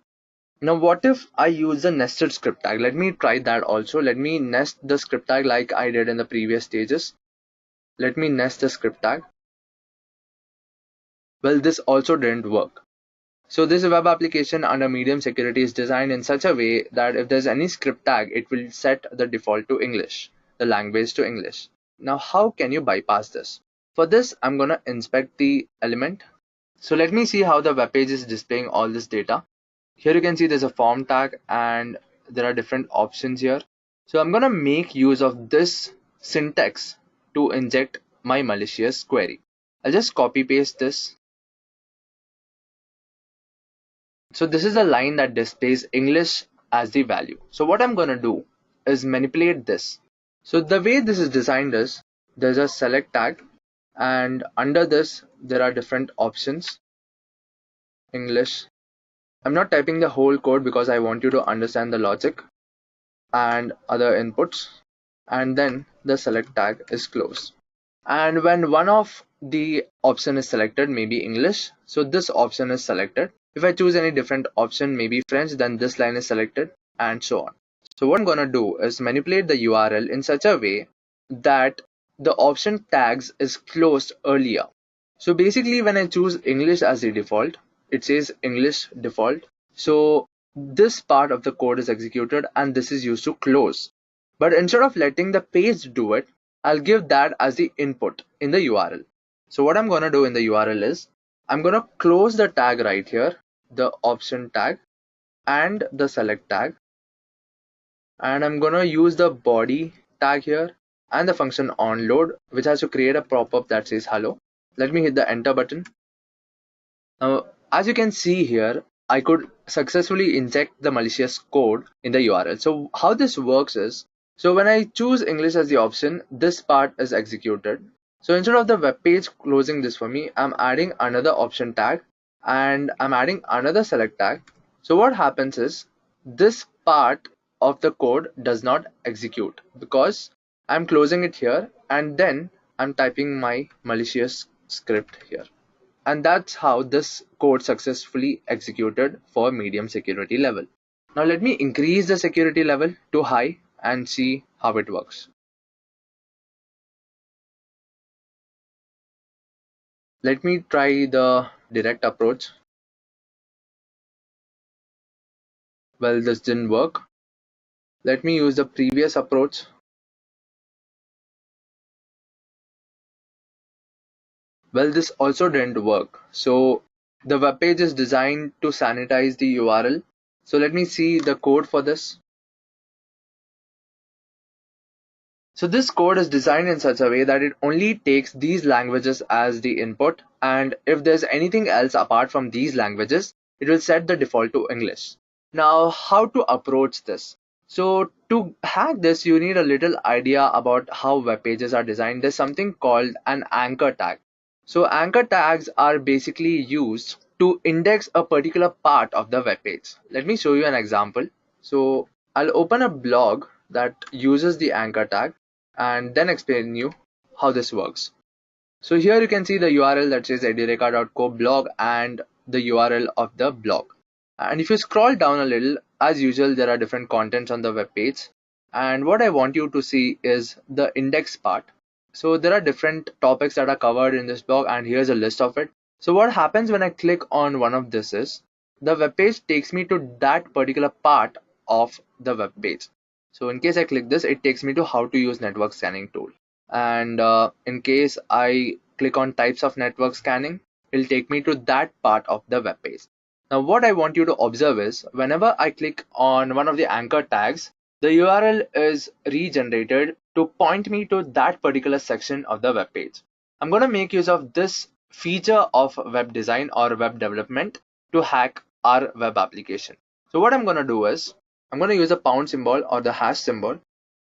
Now what if I use the nested script tag? Let me try that also. Let me nest the script tag like I did in the previous stages. Let me nest the script tag. Well, this also didn't work. So this web application under medium security is designed in such a way that if there's any script tag, it will set the default to English, the language to English. Now, how can you bypass this? For this, I'm going to inspect the element. So let me see how the web page is displaying all this data. Here you can see there's a form tag and there are different options here. So I'm going to make use of this syntax to inject my malicious query. I'll just copy paste this. So this is a line that displays English as the value. So what I'm going to do is manipulate this. So the way this is designed is there's a select tag, and under this there are different options. English. I'm not typing the whole code because I want you to understand the logic and other inputs, and then the select tag is closed. And when one of the option is selected, maybe English, so this option is selected. If I choose any different option, maybe French, then this line is selected, and so on. So what I'm going to do is manipulate the URL in such a way that the option tags is closed earlier. So basically when I choose English as the default, it says English default. So this part of the code is executed and this is used to close. But instead of letting the page do it, I'll give that as the input in the URL. So what I'm going to do in the URL is I'm going to close the tag right here, the option tag and the select tag, and I'm going to use the body tag here and the function onload, which has to create a pop-up that says hello. Let me hit the enter button. Now as you can see here, I could successfully inject the malicious code in the URL. So how this works is, so when I choose English as the option, this part is executed. So instead of the web page closing this for me, I'm adding another option tag and I'm adding another select tag. So what happens is this part of the code does not execute because I'm closing it here and then I'm typing my malicious script here. And that's how this code successfully executed for medium security level. Now let me increase the security level to high and see how it works. Let me try the direct approach. Well, this didn't work. Let me use the previous approach. Well, this also didn't work. So the web page is designed to sanitize the URL. So let me see the code for this. So this code is designed in such a way that it only takes these languages as the input, and if there's anything else apart from these languages, it will set the default to English. Now, how to approach this? So to hack this, you need a little idea about how web pages are designed. There's something called an anchor tag. So anchor tags are basically used to index a particular part of the web page. Let me show you an example. So I'll open a blog that uses the anchor tag and then explain you how this works. So here you can see the URL that says edureka.co blog and the URL of the blog. And if you scroll down a little, as usual, there are different contents on the web page. And what I want you to see is the index part. So there are different topics that are covered in this blog, and here's a list of it. So what happens when I click on one of this is the web page takes me to that particular part of the web page. So in case I click this, it takes me to how to use network scanning tool. And in case I click on types of network scanning, it'll take me to that part of the web page. Now what I want you to observe is whenever I click on one of the anchor tags, the URL is regenerated to point me to that particular section of the web page. I'm going to make use of this feature of web design or web development to hack our web application. So what I'm going to do is I'm going to use a pound symbol or the hash symbol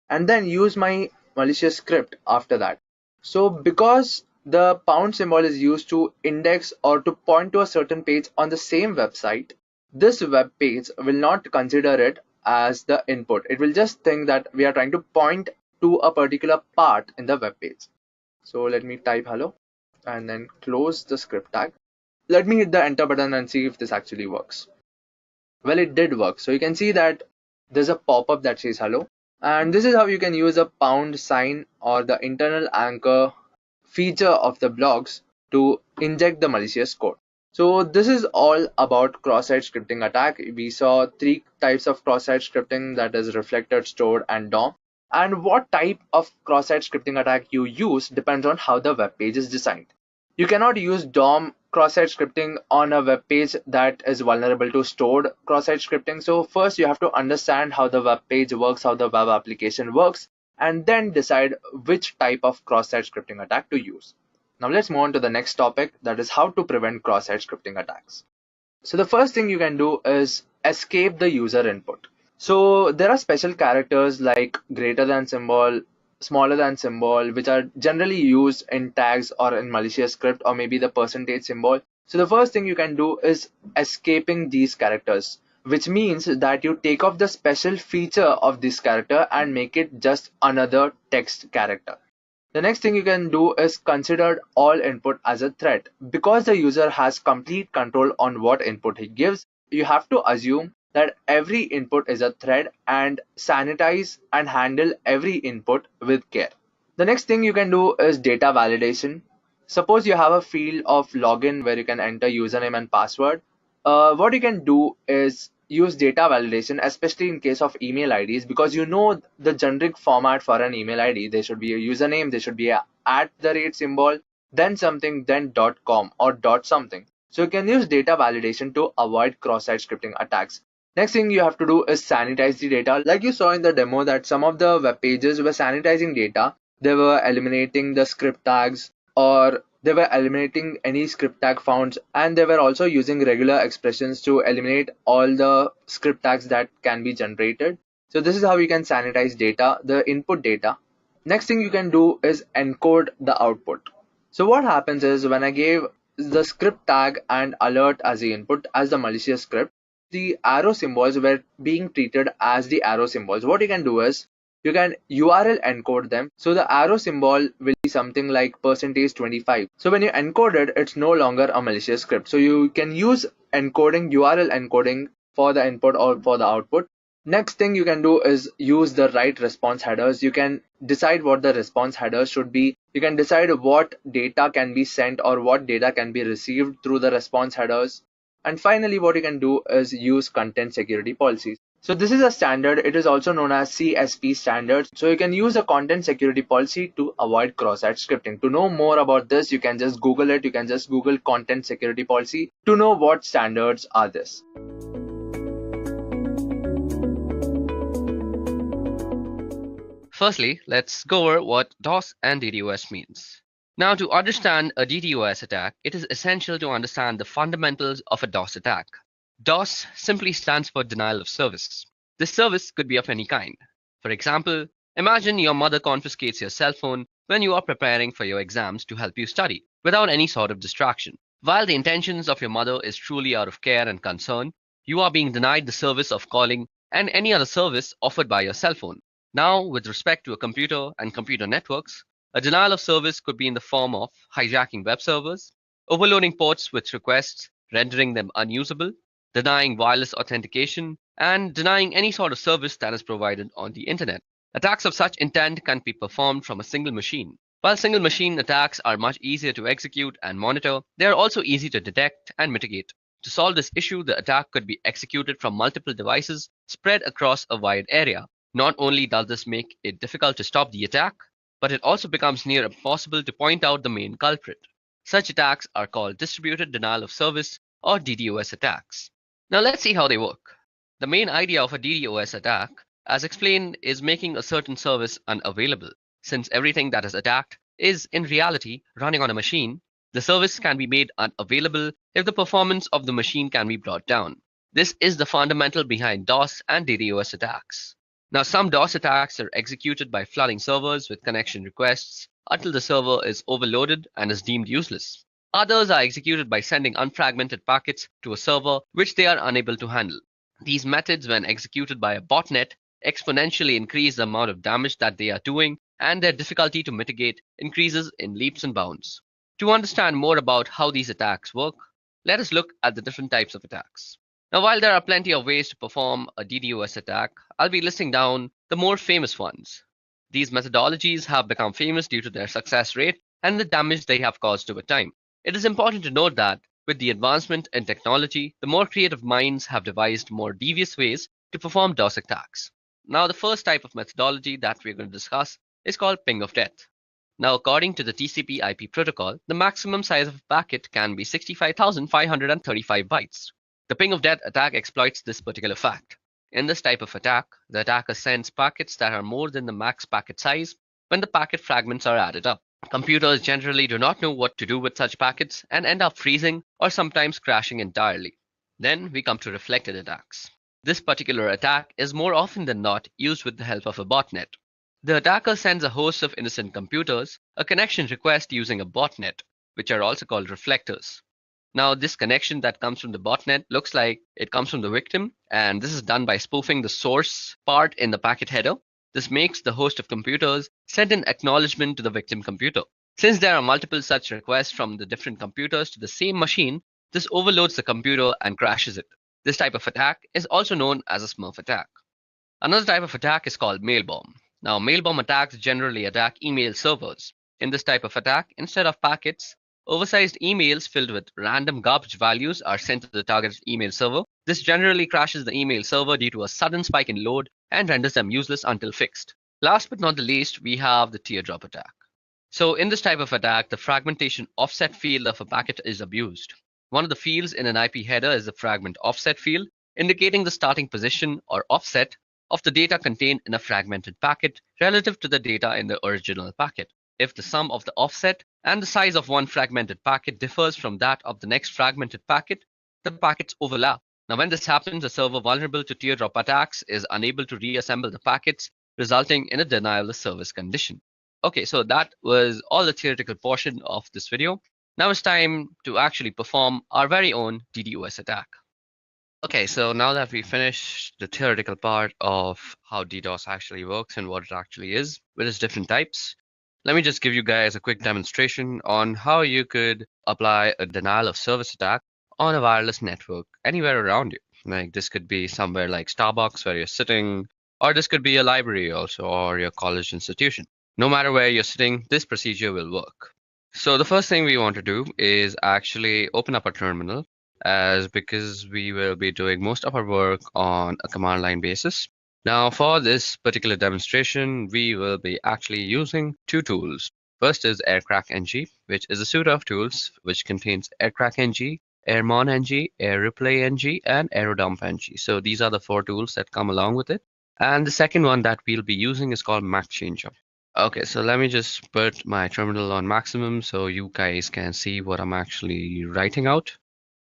and then use my malicious script after that. So because the pound symbol is used to index or to point to a certain page on the same website, this web page will not consider it as the input. It will just think that we are trying to point to a particular part in the web page. So let me type hello and then close the script tag. Let me hit the enter button and see if this actually works. Well, it did work. So you can see that there's a pop-up that says hello, and this is how you can use a pound sign or the internal anchor feature of the blogs to inject the malicious code. So this is all about cross-site scripting attack. We saw three types of cross-site scripting, that is reflected, stored, and DOM. And what type of cross-site scripting attack you use depends on how the web page is designed. You cannot use DOM cross-site scripting on a web page that is vulnerable to stored cross-site scripting. So first you have to understand how the web page works, how the web application works, and then decide which type of cross-site scripting attack to use. Now let's move on to the next topic, that is how to prevent cross-site scripting attacks. So the first thing you can do is escape the user input. So there are special characters like greater than symbol, smaller than symbol, which are generally used in tags or in malicious script, or maybe the percentage symbol. So the first thing you can do is escaping these characters, which means that you take off the special feature of this character and make it just another text character. The next thing you can do is consider all input as a threat. Because the user has complete control on what input he gives, you have to assume that every input is a thread and sanitize and handle every input with care. The next thing you can do is data validation. Suppose you have a field of login where you can enter username and password. What you can do is use data validation, especially in case of email IDs, because you know the generic format for an email ID. There should be a username, there should be a @ symbol, then something, then .com or .something. So you can use data validation to avoid cross-site scripting attacks. Next thing you have to do is sanitize the data. Like you saw in the demo that some of the web pages were sanitizing data. They were eliminating the script tags, or they were eliminating any script tag found, and they were also using regular expressions to eliminate all the script tags that can be generated. So this is how you can sanitize data, the input data. Next thing you can do is encode the output. So what happens is when I gave the script tag and alert as the input as the malicious script, the arrow symbols were being treated as the arrow symbols. What you can do is you can URL encode them. So the arrow symbol will be something like %25. So when you encode it, it's no longer a malicious script. So you can use encoding, URL encoding for the input or for the output. Next thing you can do is use the right response headers. You can decide what the response headers should be. You can decide what data can be sent or what data can be received through the response headers. And finally, what you can do is use content security policies. So this is a standard. It is also known as CSP standard. So you can use a content security policy to avoid cross-site scripting. To know more about this, you can just Google it. You can just Google content security policy to know what standards are this. Firstly, let's go over what DOS and DDoS means. Now, to understand a DDoS attack, it is essential to understand the fundamentals of a DOS attack. DOS simply stands for denial of service. This service could be of any kind. For example, imagine your mother confiscates your cell phone when you are preparing for your exams to help you study, without any sort of distraction. While the intentions of your mother is truly out of care and concern, you are being denied the service of calling and any other service offered by your cell phone. Now, with respect to a computer and computer networks, a denial of service could be in the form of hijacking web servers, overloading ports with requests, rendering them unusable, denying wireless authentication, and denying any sort of service that is provided on the internet. Attacks of such intent can be performed from a single machine. While single machine attacks are much easier to execute and monitor, they are also easy to detect and mitigate. To solve this issue, the attack could be executed from multiple devices spread across a wide area. Not only does this make it difficult to stop the attack, but it also becomes near impossible to point out the main culprit. Such attacks are called distributed denial of service or DDoS attacks. Now let's see how they work. The main idea of a DDoS attack, as explained, is making a certain service unavailable. Since everything that is attacked is in reality running on a machine, the service can be made unavailable if the performance of the machine can be brought down. This is the fundamental behind DOS and DDoS attacks. Now, some DOS attacks are executed by flooding servers with connection requests until the server is overloaded and is deemed useless. Others are executed by sending unfragmented packets to a server which they are unable to handle. These methods, when executed by a botnet, exponentially increase the amount of damage that they are doing, and their difficulty to mitigate increases in leaps and bounds. To understand more about how these attacks work, let us look at the different types of attacks. Now, while there are plenty of ways to perform a DDoS attack, I'll be listing down the more famous ones. These methodologies have become famous due to their success rate and the damage they have caused over time. It is important to note that with the advancement in technology, the more creative minds have devised more devious ways to perform DOS attacks. Now, the first type of methodology that we're going to discuss is called ping of death. Now, according to the TCP IP protocol, the maximum size of a packet can be 65,535 bytes. The ping of death attack exploits this particular fact. In this type of attack, the attacker sends packets that are more than the max packet size when the packet fragments are added up. Computers generally do not know what to do with such packets and end up freezing or sometimes crashing entirely. Then we come to reflected attacks. This particular attack is more often than not used with the help of a botnet. The attacker sends a host of innocent computers a connection request using a botnet, which are also called reflectors. Now, this connection that comes from the botnet looks like it comes from the victim, and this is done by spoofing the source part in the packet header. This makes the host of computers send an acknowledgement to the victim computer. Since there are multiple such requests from the different computers to the same machine, this overloads the computer and crashes it. This type of attack is also known as a Smurf attack. Another type of attack is called mail bomb. Now, mail bomb attacks generally attack email servers. In this type of attack, instead of packets, oversized emails filled with random garbage values are sent to the targeted email server. This generally crashes the email server due to a sudden spike in load and renders them useless until fixed. Last but not the least, we have the teardrop attack. So in this type of attack, the fragmentation offset field of a packet is abused. One of the fields in an IP header is the fragment offset field, indicating the starting position or offset of the data contained in a fragmented packet relative to the data in the original packet. If the sum of the offset and the size of one fragmented packet differs from that of the next fragmented packet, the packets overlap. Now, when this happens, a server vulnerable to teardrop attacks is unable to reassemble the packets, resulting in a denial of service condition. Okay, so that was all the theoretical portion of this video. Now it's time to actually perform our very own DDoS attack. Okay, so now that we finished the theoretical part of how DDoS actually works and what it actually is with its different types, let me just give you guys a quick demonstration on how you could apply a denial of service attack on a wireless network anywhere around you. Like this could be somewhere like Starbucks where you're sitting, or this could be a library also, or your college institution. No matter where you're sitting, this procedure will work. So the first thing we want to do is actually open up a terminal, as because we will be doing most of our work on a command line basis. Now for this particular demonstration, we will be actually using two tools. First is AirCrackNG, which is a suite of tools which contains AirCrackNG, AirMonNG, AirReplayNG, and AeroDumpNG. So these are the four tools that come along with it. And the second one that we'll be using is called MacChanger. Okay, so let me just put my terminal on maximum so you guys can see what I'm actually writing out.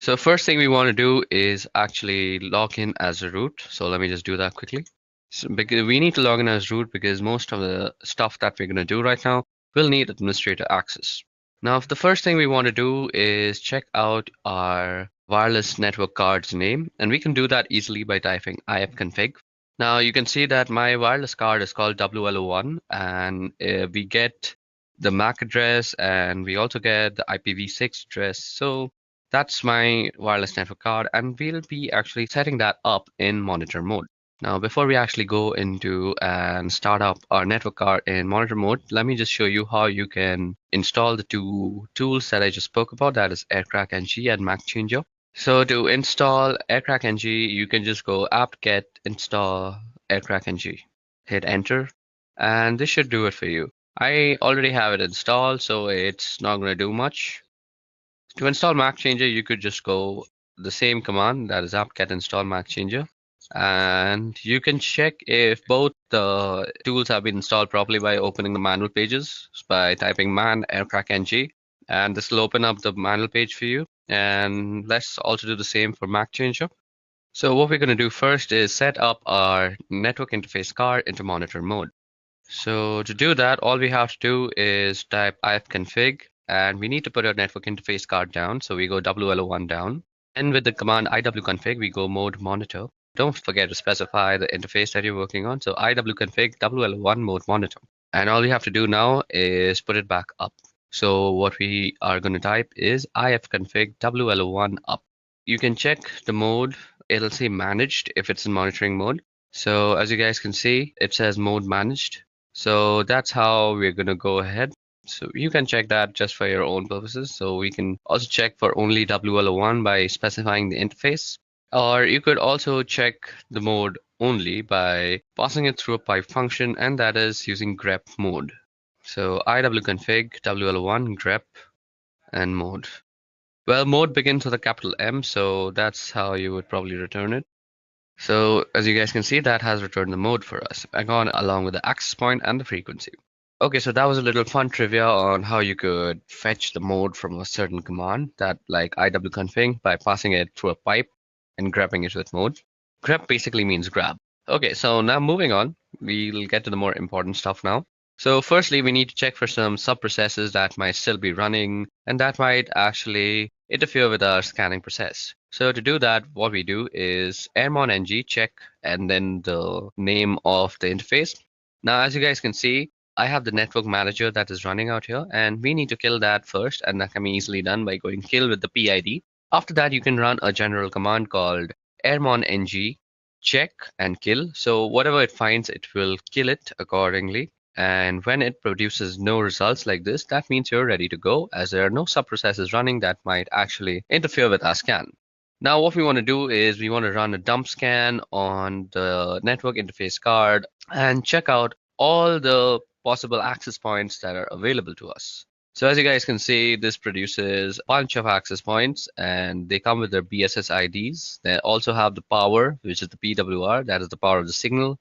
So first thing we want to do is actually log in as a root. So let me just do that quickly. So because we need to log in as root because most of the stuff that we're going to do right now will need administrator access. Now, the first thing we want to do is check out our wireless network card's name, and we can do that easily by typing ifconfig. Now you can see that my wireless card is called WLO1, and we get the MAC address and we also get the IPv6 address. So that's my wireless network card, and we'll be actually setting that up in monitor mode. Now, before we actually go into and start up our network card in monitor mode, let me just show you how you can install the two tools that I just spoke about, that is AirCrackNG and MacChanger. So to install AirCrackNG, you can just go apt-get install AirCrackNG, hit enter, and this should do it for you. I already have it installed, so it's not going to do much. To install MacChanger, you could just go the same command, that is apt-get install MacChanger. And you can check if both the tools have been installed properly by opening the manual pages by typing man AirCrackNG, and this will open up the manual page for you. And let's also do the same for MacChanger. So what we're going to do first is set up our network interface card into monitor mode. So to do that, all we have to do is type ifconfig, and we need to put our network interface card down. So we go WLO1 down, and with the command iwconfig, we go mode monitor. Don't forget to specify the interface that you're working on. So iwconfig WLO1 mode monitor. And all we have to do now is put it back up. So what we are going to type is ifconfig WLO1 up. You can check the mode. It'll say managed if it's in monitoring mode. So as you guys can see, it says mode managed. So that's how we're going to go ahead So you can check that just for your own purposes. So we can also check for only WLO1 by specifying the interface. Or you could also check the mode only by passing it through a pipe function, and that is using grep mode. So iwconfig WLO1 grep and mode. Well, mode begins with a capital M, so that's how you would probably return it. So as you guys can see, that has returned the mode for us, along with the access point and the frequency. Okay, so that was a little fun trivia on how you could fetch the mode from a certain command, that like iwconfig, by passing it through a pipe and grabbing it with mode. Grab basically means grab. Okay, so now moving on, we'll get to the more important stuff now. So firstly, we need to check for some sub-processes that might still be running and that might actually interfere with our scanning process. So to do that, what we do is ermon-ng check and then the name of the interface. Now, as you guys can see, I have the network manager that is running out here, and we need to kill that first, and that can be easily done by going kill with the PID. After that, you can run a general command called ermon-ng check and kill. So whatever it finds, it will kill it accordingly. And when it produces no results like this, that means you're ready to go, as there are no sub-processes running that might actually interfere with our scan. Now, what we want to do is we want to run a dump scan on the network interface card and check out all the possible access points that are available to us. So as you guys can see, this produces a bunch of access points, and they come with their BSS IDs. They also have the power, which is the PWR, that is the power of the signal.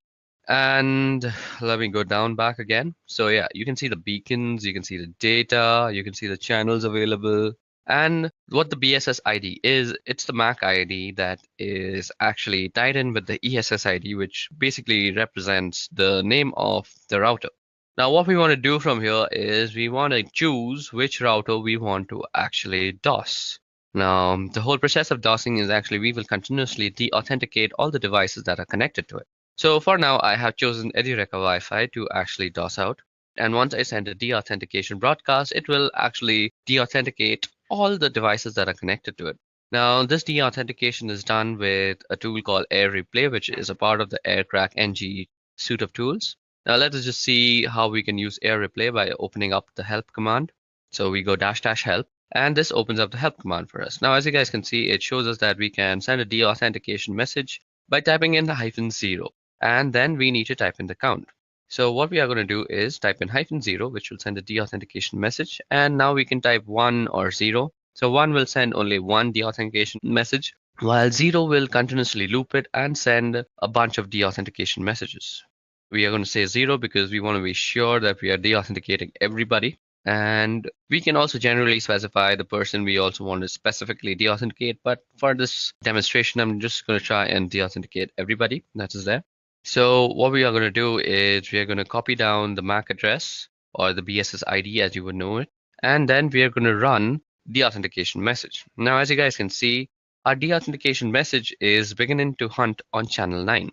And let me go down back again. So yeah, you can see the beacons, you can see the data, you can see the channels available. And what the BSS ID is, it's the MAC ID that is actually tied in with the ESS ID, which basically represents the name of the router. Now, what we want to do from here is we want to choose which router we want to actually DOS. Now, the whole process of DOSing is actually we will continuously de-authenticate all the devices that are connected to it. So for now, I have chosen Edureka Wi-Fi to actually DOS out. And once I send a de-authentication broadcast, it will actually de-authenticate all the devices that are connected to it. Now, this de-authentication is done with a tool called Air Replay, which is a part of the AirCrack NG suite of tools. Now, let us just see how we can use Air Replay by opening up the help command. So we go --help, and this opens up the help command for us. Now, as you guys can see, it shows us that we can send a de-authentication message by typing in the -0. And then we need to type in the count. So what we are going to do is type in -0, which will send a de-authentication message. And now we can type 1 or 0. So 1 will send only one de-authentication message, while 0 will continuously loop it and send a bunch of de-authentication messages. We are going to say 0 because we want to be sure that we are de-authenticating everybody. And we can also generally specify the person we also want to specifically de-authenticate. But for this demonstration, I'm just going to try and de-authenticate everybody that is there. So what we are going to do is we are going to copy down the MAC address or the BSS ID as you would know it. And then we are going to run the authentication message. Now, as you guys can see, our de-authentication message is beginning to hunt on channel 9.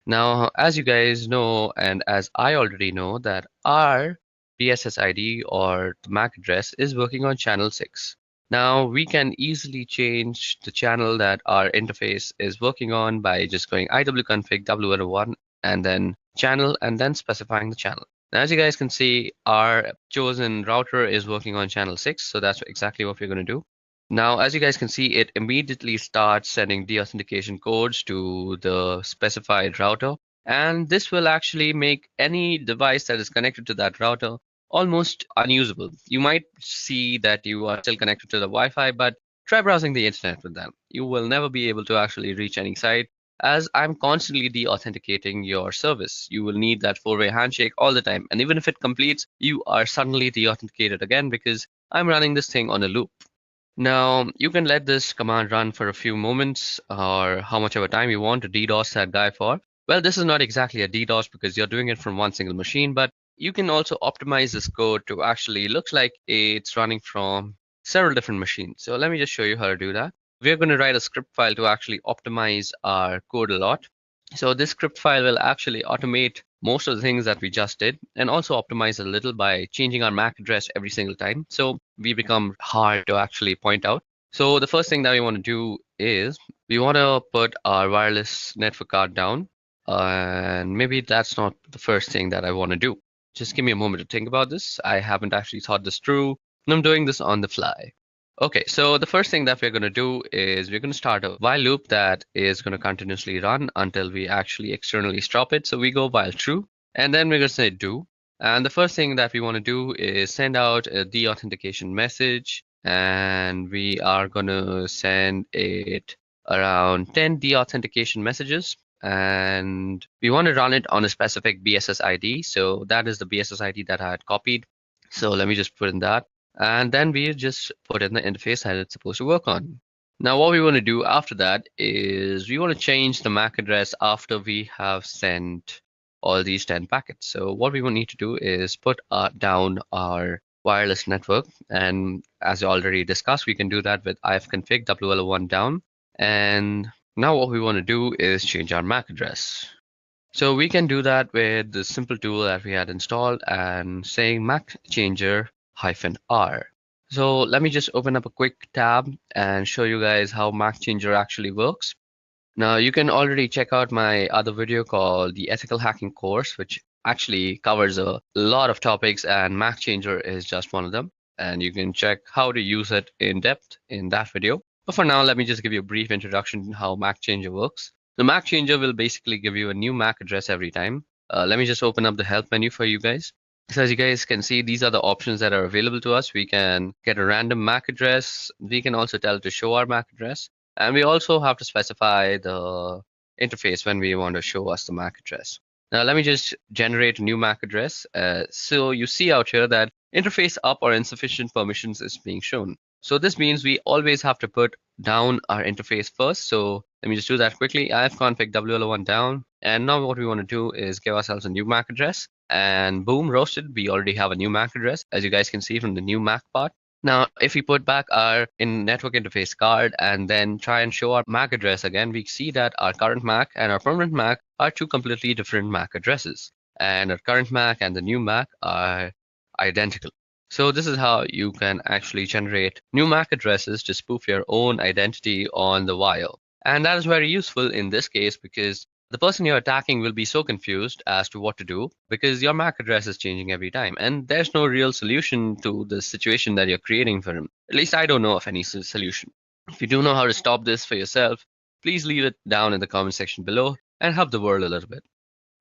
Now, as you guys know, and as I already know, that our BSS ID or the MAC address is working on channel 6. Now, we can easily change the channel that our interface is working on by just going iwconfig WLO1 and then channel and then specifying the channel. Now, as you guys can see, our chosen router is working on channel 6. So that's exactly what we're going to do. Now, as you guys can see, it immediately starts sending de-authentication codes to the specified router. And this will actually make any device that is connected to that router almost unusable. You might see that you are still connected to the Wi-Fi, but try browsing the internet with them. You will never be able to actually reach any site, as I'm constantly de-authenticating your service. You will need that 4-way handshake all the time. And even if it completes, you are suddenly de-authenticated again because I'm running this thing on a loop. Now, you can let this command run for a few moments or how much of a time you want to DDoS that guy for. Well, this is not exactly a DDoS because you're doing it from one single machine, but you can also optimize this code to actually look like it's running from several different machines. So let me just show you how to do that. We're going to write a script file to actually optimize our code a lot. So this script file will actually automate most of the things that we just did and also optimize a little by changing our MAC address every single time. So we become hard to actually point out. So the first thing that we want to do is we want to put our wireless network card down. And maybe that's not the first thing that I want to do. just give me a moment to think about this. I haven't actually thought this through, and I'm doing this on the fly. Okay, so the first thing that we're going to do is we're going to start a while loop that is going to continuously run until we actually externally stop it. So we go while true, and then we're going to say do. And the first thing that we want to do is send out a deauthentication message, and we are going to send it around 10 deauthentication messages. And we want to run it on a specific BSS ID. So that is the BSS ID that I had copied. So let me just put in that. And then we just put in the interface that it's supposed to work on. Now, what we want to do after that is we want to change the MAC address after we have sent all these 10 packets. So what we will need to do is put down our wireless network. And as I already discussed, we can do that with ifconfig WL1 down. And now what we want to do is change our MAC address. So we can do that with the simple tool that we had installed and saying MAC changer -r. So let me just open up a quick tab and show you guys how MAC changer actually works. Now you can already check out my other video called the Ethical Hacking course, which actually covers a lot of topics, and MAC changer is just one of them. And you can check how to use it in depth in that video. But for now, let me just give you a brief introduction to how MAC changer works. The MAC changer will basically give you a new MAC address every time. Let me just open up the help menu for you guys. So as you guys can see, these are the options that are available to us. We can get a random MAC address. We can also tell it to show our MAC address. And we also have to specify the interface when we want to show us the MAC address. Now let me just generate a new MAC address. So you see out here that interface up or insufficient permissions is being shown. So this means we always have to put down our interface first. So let me just do that quickly. ifconfig WL1 down. And now what we want to do is give ourselves a new MAC address. And boom, roasted, we already have a new MAC address, as you guys can see from the new MAC part. Now, if we put back our network interface card and then try and show our MAC address again, we see that our current MAC and our permanent MAC are two completely different MAC addresses. And our current MAC and the new MAC are identical. So this is how you can actually generate new MAC addresses to spoof your own identity on the wire. And that is very useful in this case because the person you're attacking will be so confused as to what to do because your MAC address is changing every time. And there's no real solution to the situation that you're creating for him. At least I don't know of any solution. If you do know how to stop this for yourself, please leave it down in the comment section below and help the world a little bit.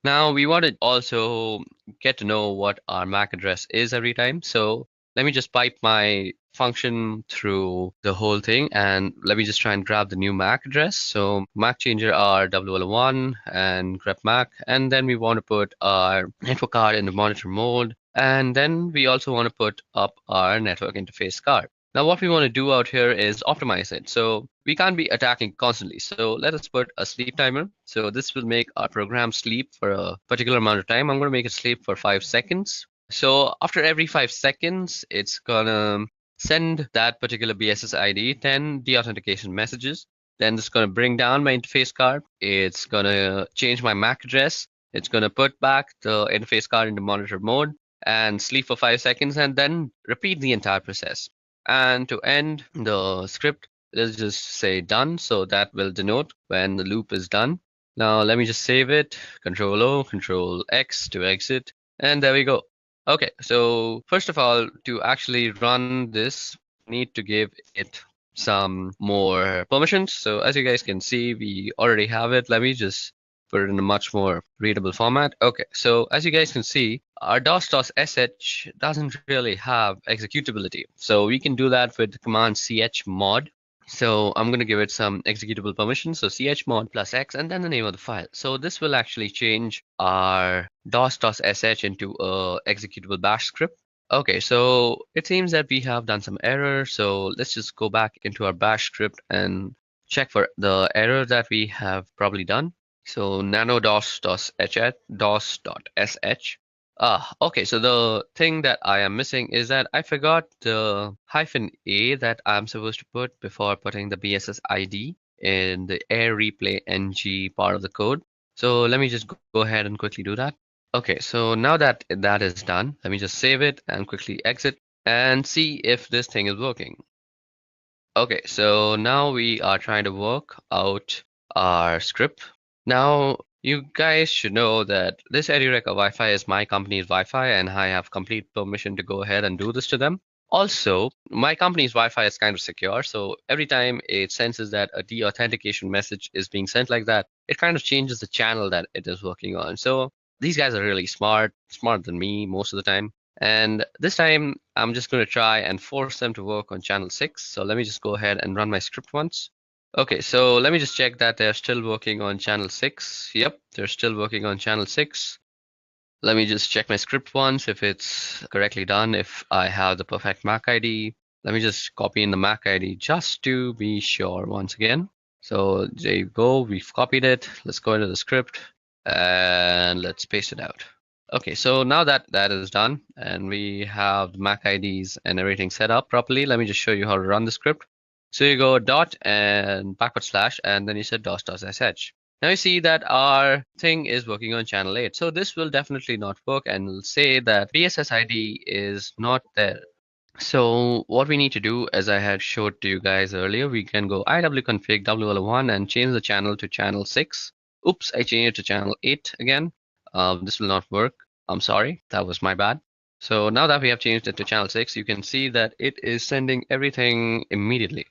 Now we want to also get to know what our MAC address is every time. So let me just pipe my function through the whole thing and let me just try and grab the new MAC address. So MAC changer are WL1 and grep MAC, and then we want to put our network card in the monitor mode, and then we also want to put up our network interface card. Now what we want to do out here is optimize it. So we can't be attacking constantly. So let us put a sleep timer. So this will make our program sleep for a particular amount of time. I'm going to make it sleep for 5 seconds. So after every 5 seconds, it's going to send that particular BSS ID 10 deauthentication messages. Then it's going to bring down my interface card. It's going to change my MAC address. It's going to put back the interface card into monitor mode and sleep for 5 seconds and then repeat the entire process. And to end the script, let's just say done. So that will denote when the loop is done. Now let me just save it. Control O, Control X to exit. And there we go. Okay, so first of all, to actually run this, we need to give it some more permissions. So as you guys can see, we already have it. Let me just put it in a much more readable format. Okay, so as you guys can see, our DOS.sh doesn't really have executability. So we can do that with the command chmod. So I'm going to give it some executable permissions. So chmod plus x and then the name of the file. So this will actually change our DOS.sh into a executable bash script. Okay, so it seems that we have done some error. So let's just go back into our bash script and check for the error that we have probably done. So nano DOS.sh. Okay, so the thing that I am missing is that I forgot the -a that I'm supposed to put before putting the BSS ID in the air replay ng part of the code. So let me just go ahead and quickly do that. Okay, so now that that is done, let me just save it and quickly exit and see if this thing is working. Okay, so now we are trying to work out our script. Now You guys should know that this Edureka Wi-Fi is my company's Wi-Fi and I have complete permission to go ahead and do this to them. Also, my company's Wi-Fi is kind of secure, so every time it senses that a de-authentication message is being sent like that, it kind of changes the channel that it is working on. So these guys are really smart, smarter than me most of the time. And this time, I'm just going to try and force them to work on channel 6. So let me just go ahead and run my script once. Okay, so let me just check that they're still working on channel 6. Yep, they're still working on channel 6. Let me just check my script once if it's correctly done, if I have the perfect MAC ID. Let me just copy in the MAC ID just to be sure once again. So there you go, we've copied it. Let's go into the script and let's paste it out. Okay, so now that that is done and we have the MAC IDs and everything set up properly, let me just show you how to run the script. So you go dot and backward slash and then you said dos.sh. Now you see that our thing is working on channel 8. So this will definitely not work and will say that BSS ID is not there. So what we need to do, as I had showed to you guys earlier, we can go iwconfig WL1 and change the channel to channel 6. Oops, I changed it to channel 8 again. This will not work. I'm sorry, that was my bad. So now that we have changed it to channel 6, you can see that it is sending everything immediately.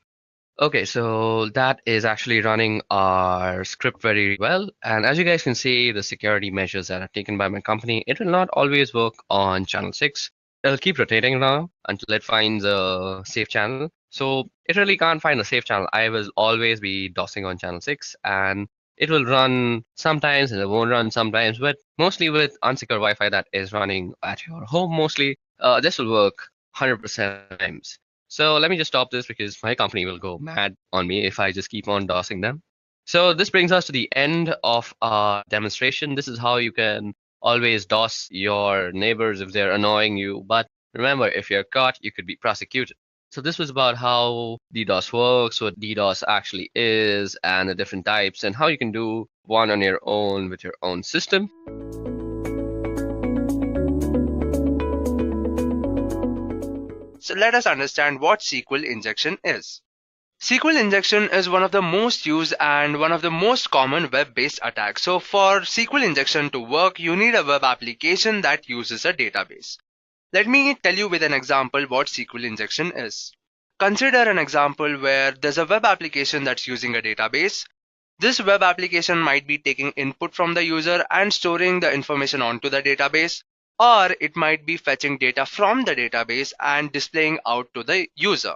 Okay, so that is actually running our script very well. And as you guys can see, the security measures that are taken by my company, it will not always work on channel 6. It'll keep rotating now until it finds a safe channel. So it really can't find a safe channel. I will always be DOSing on channel 6 and it will run sometimes and it won't run sometimes, but mostly with unsecure Wi-Fi that is running at your home mostly, this will work 100% times. So let me just stop this because my company will go mad on me if I just keep on DOSing them. So this brings us to the end of our demonstration. This is how you can always DOS your neighbors if they're annoying you. But remember, if you're caught, you could be prosecuted. So this was about how DDoS works, what DDoS actually is, and the different types, and how you can do one on your own with your own system. So let us understand what SQL injection is. SQL injection is one of the most used and one of the most common web-based attacks. So for SQL injection to work, you need a web application that uses a database. Let me tell you with an example what SQL injection is. Consider an example where there's a web application that's using a database. This web application might be taking input from the user and storing the information onto the database, or it might be fetching data from the database and displaying out to the user.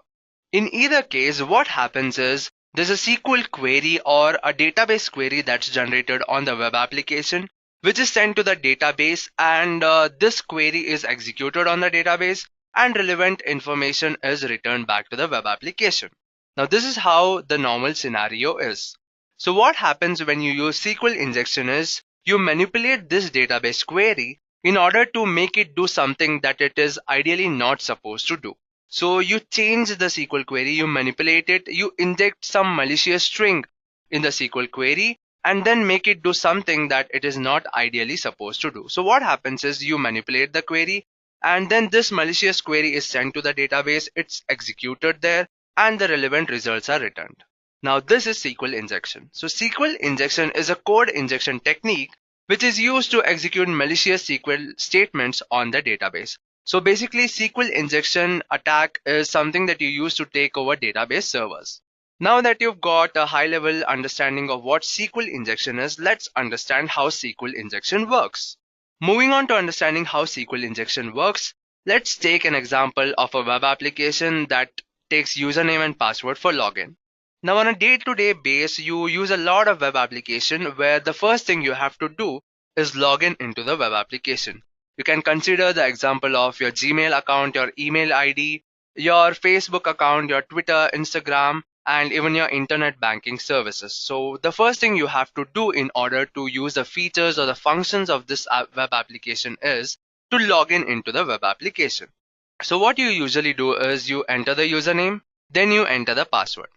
In either case, what happens is there's a SQL query or a database query that's generated on the web application, which is sent to the database, and this query is executed on the database and relevant information is returned back to the web application. Now this is how the normal scenario is. So what happens when you use SQL injection is you manipulate this database query in order to make it do something that it is ideally not supposed to do. So you change the SQL query, you manipulate it, you inject some malicious string in the SQL query and then make it do something that it is not ideally supposed to do. So what happens is you manipulate the query and then this malicious query is sent to the database, it's executed there and the relevant results are returned. Now this is SQL injection. So SQL injection is a code injection technique which is used to execute malicious SQL statements on the database. So basically SQL injection attack is something that you use to take over database servers. Now that you've got a high level understanding of what SQL injection is, let's understand how SQL injection works. Moving on to understanding how SQL injection works, let's take an example of a web application that takes username and password for login. Now on a day-to-day basis, you use a lot of web application where the first thing you have to do is log in into the web application. You can consider the example of your Gmail account, your email ID, your Facebook account, your Twitter, Instagram, and even your internet banking services. So the first thing you have to do in order to use the features or the functions of this web application is to log in into the web application. So what you usually do is you enter the username, then you enter the password.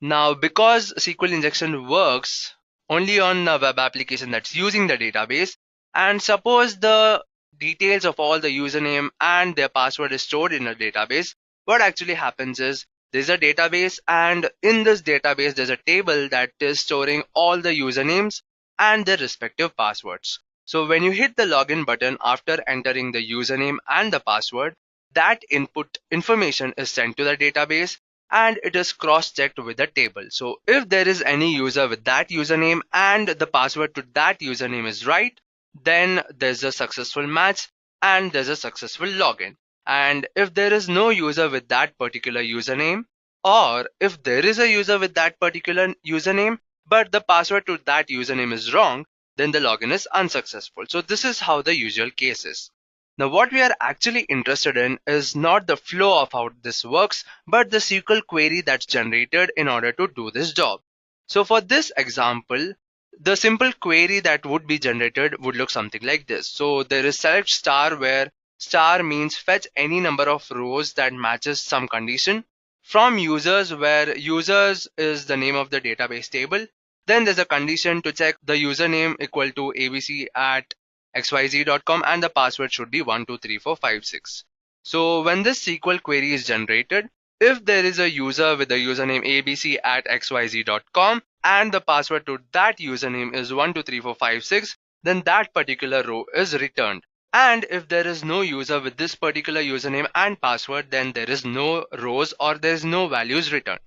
Now, because SQL injection works only on a web application that's using the database, and suppose the details of all the username and their password is stored in a database, what actually happens is there's a database, and in this database there's a table that is storing all the usernames and their respective passwords. So when you hit the login button after entering the username and the password, that input information is sent to the database and it is cross-checked with the table. So if there is any user with that username and the password to that username is right, then there's a successful match and there's a successful login. And if there is no user with that particular username, or if there is a user with that particular username but the password to that username is wrong, then the login is unsuccessful. So this is how the usual case is. Now what we are actually interested in is not the flow of how this works, but the SQL query that's generated in order to do this job. So for this example, the simple query that would be generated would look something like this. So there is select star, where star means fetch any number of rows that matches some condition from users, where users is the name of the database table. Then there's a condition to check the username equal to abc@xyz.com and the password should be 123456. So when this SQL query is generated, if there is a user with the username abc@xyz.com and the password to that username is 123456, then that particular row is returned. And if there is no user with this particular username and password, then there is no rows or there is no values returned.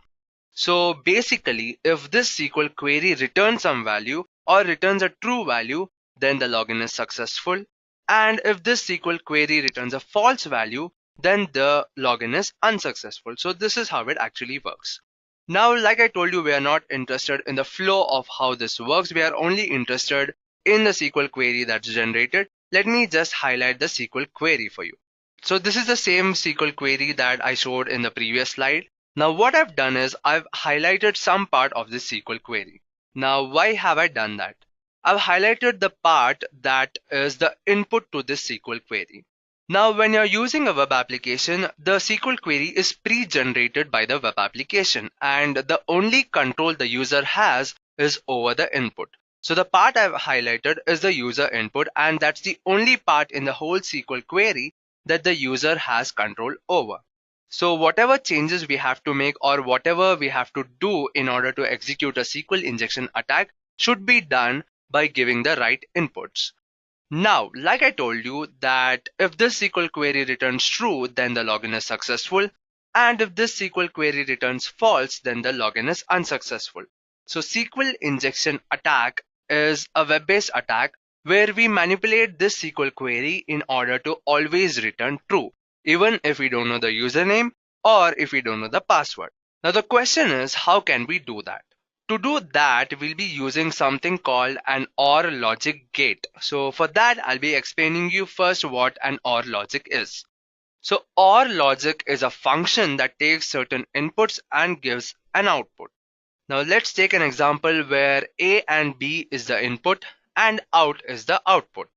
So basically, if this SQL query returns some value or returns a true value, then the login is successful. And if this SQL query returns a false value, then the login is unsuccessful. So this is how it actually works. Now, like I told you, we are not interested in the flow of how this works. We are only interested in the SQL query that's generated. Let me just highlight the SQL query for you. So this is the same SQL query that I showed in the previous slide. Now what I've done is I've highlighted some part of this SQL query. Now why have I done that? I've highlighted the part that is the input to this SQL query. Now when you're using a web application, the SQL query is pre-generated by the web application and the only control the user has is over the input. So the part I've highlighted is the user input, and that's the only part in the whole SQL query that the user has control over. So whatever changes we have to make or whatever we have to do in order to execute a SQL injection attack should be done by giving the right inputs. Now, like I told you that if this SQL query returns true, then the login is successful. And if this SQL query returns false, then the login is unsuccessful. So SQL injection attack is a web-based attack where we manipulate this SQL query in order to always return true, even if we don't know the username or if we don't know the password. Now the question is, how can we do that? To do that, we'll be using something called an OR logic gate. So for that, I'll be explaining you first what an OR logic is. So OR logic is a function that takes certain inputs and gives an output. Now let's take an example where A and B is the input and out is the output.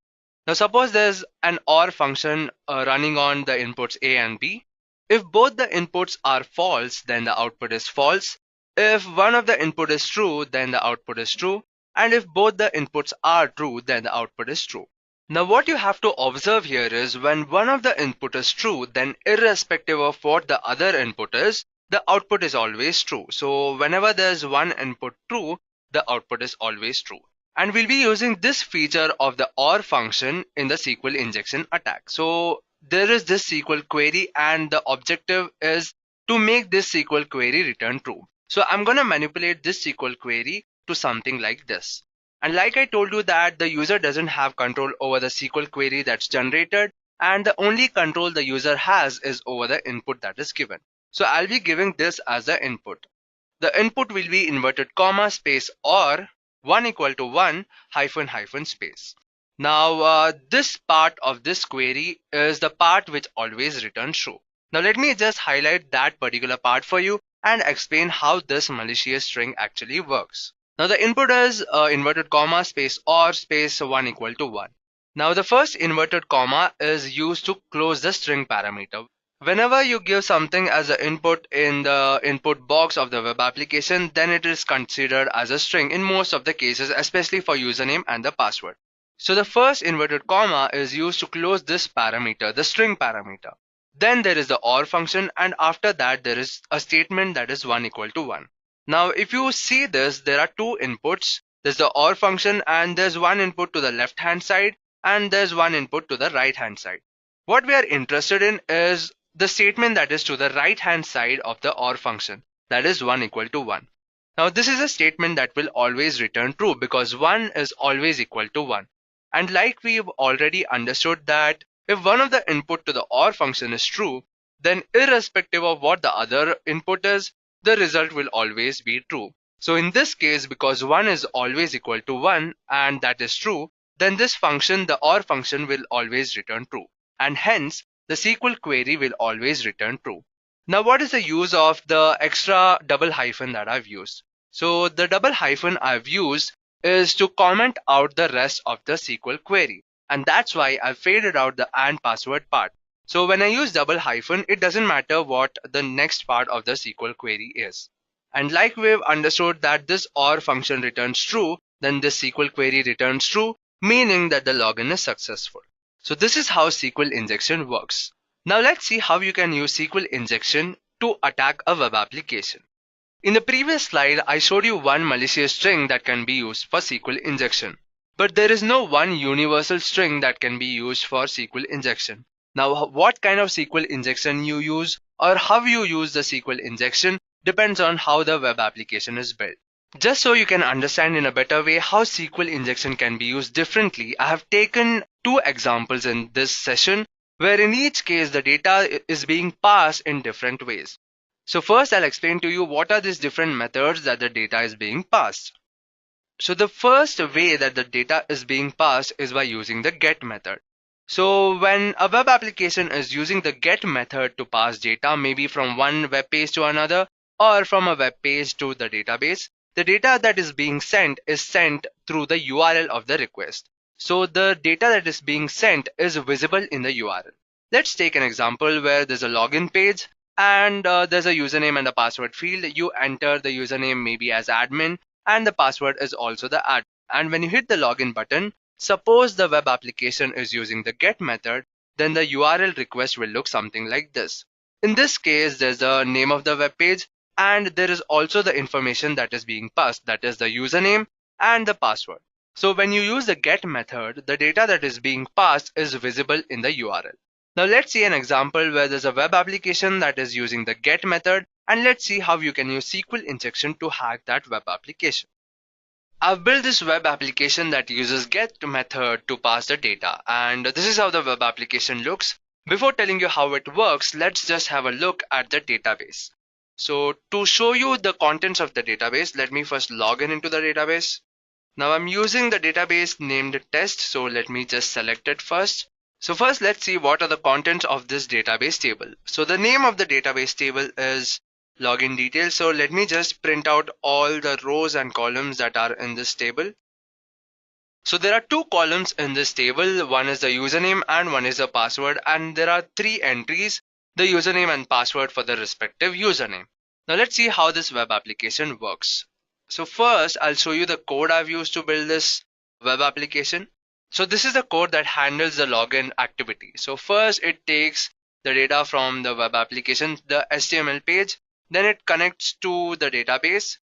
Now suppose there's an OR function running on the inputs A and B. If both the inputs are false, then the output is false. If one of the input is true, then the output is true. And if both the inputs are true, then the output is true. Now what you have to observe here is when one of the input is true, then irrespective of what the other input is, the output is always true. So whenever there's one input true, the output is always true. And we'll be using this feature of the OR function in the SQL injection attack. So there is this SQL query and the objective is to make this SQL query return true. So I'm going to manipulate this SQL query to something like this. And like I told you that the user doesn't have control over the SQL query that's generated, and the only control the user has is over the input that is given. So I'll be giving this as the input. The input will be inverted comma space or 1 equal to 1 hyphen hyphen space. Now this part of this query is the part which always returns true. Now let me just highlight that particular part for you and explain how this malicious string actually works. Now the input is inverted comma space or space 1 equal to 1. Now the first inverted comma is used to close the string parameter. Whenever you give something as an input in the input box of the web application, then it is considered as a string in most of the cases, especially for username and the password. So the first inverted comma is used to close this parameter, the string parameter. Then there is the OR function, and after that there is a statement that is 1 equal to 1. Now if you see this, there are two inputs. there's the OR function, and there's one input to the left hand side and there's one input to the right hand side. What we are interested in is the statement that is to the right hand side of the OR function, that is 1 equal to 1. Now this is a statement that will always return true because 1 is always equal to 1. And like we've already understood that if one of the input to the OR function is true, then irrespective of what the other input is, the result will always be true. So in this case, because 1 is always equal to 1 and that is true, then this function, the OR function, will always return true. And hence, the SQL query will always return true. Now what is the use of the extra double hyphen that I've used? So the double hyphen I've used is to comment out the rest of the SQL query. And that's why I've faded out the and password part. So when I use double hyphen, it doesn't matter what the next part of the SQL query is. And like we've understood that this OR function returns true, then this SQL query returns true, meaning that the login is successful. So this is how SQL injection works. Now let's see how you can use SQL injection to attack a web application. In the previous slide, I showed you one malicious string that can be used for SQL injection. But there is no one universal string that can be used for SQL injection. Now what kind of SQL injection you use or how you use the SQL injection depends on how the web application is built. Just so you can understand in a better way how SQL injection can be used differently, I have taken two examples in this session where in each case the data is being passed in different ways. So first I'll explain to you what are these different methods that the data is being passed. So the first way that the data is being passed is by using the get method. So when a web application is using the get method to pass data, maybe from one web page to another or from a web page to the database, the data that is being sent is sent through the URL of the request. So the data that is being sent is visible in the URL. Let's take an example where there's a login page and there's a username and a password field. You enter the username maybe as admin and the password is also the admin. And when you hit the login button, suppose the web application is using the get method, then the URL request will look something like this. In this case, there's the name of the web page and there is also the information that is being passed, that is the username and the password. So when you use the get method, the data that is being passed is visible in the URL. Now let's see an example where there's a web application that is using the get method and let's see how you can use SQL injection to hack that web application. I've built this web application that uses get method to pass the data and this is how the web application looks. Before telling you how it works, let's just have a look at the database. So to show you the contents of the database, let me first log into the database. Now I'm using the database named test, so let me just select it first. So first let's see what are the contents of this database table. So the name of the database table is login details. So let me just print out all the rows and columns that are in this table. So there are two columns in this table. One is the username and one is the password. And there are three entries, the username and password for the respective username. Now let's see how this web application works. So first I'll show you the code I've used to build this web application. So this is the code that handles the login activity. So first it takes the data from the web application, the HTML page, then it connects to the database,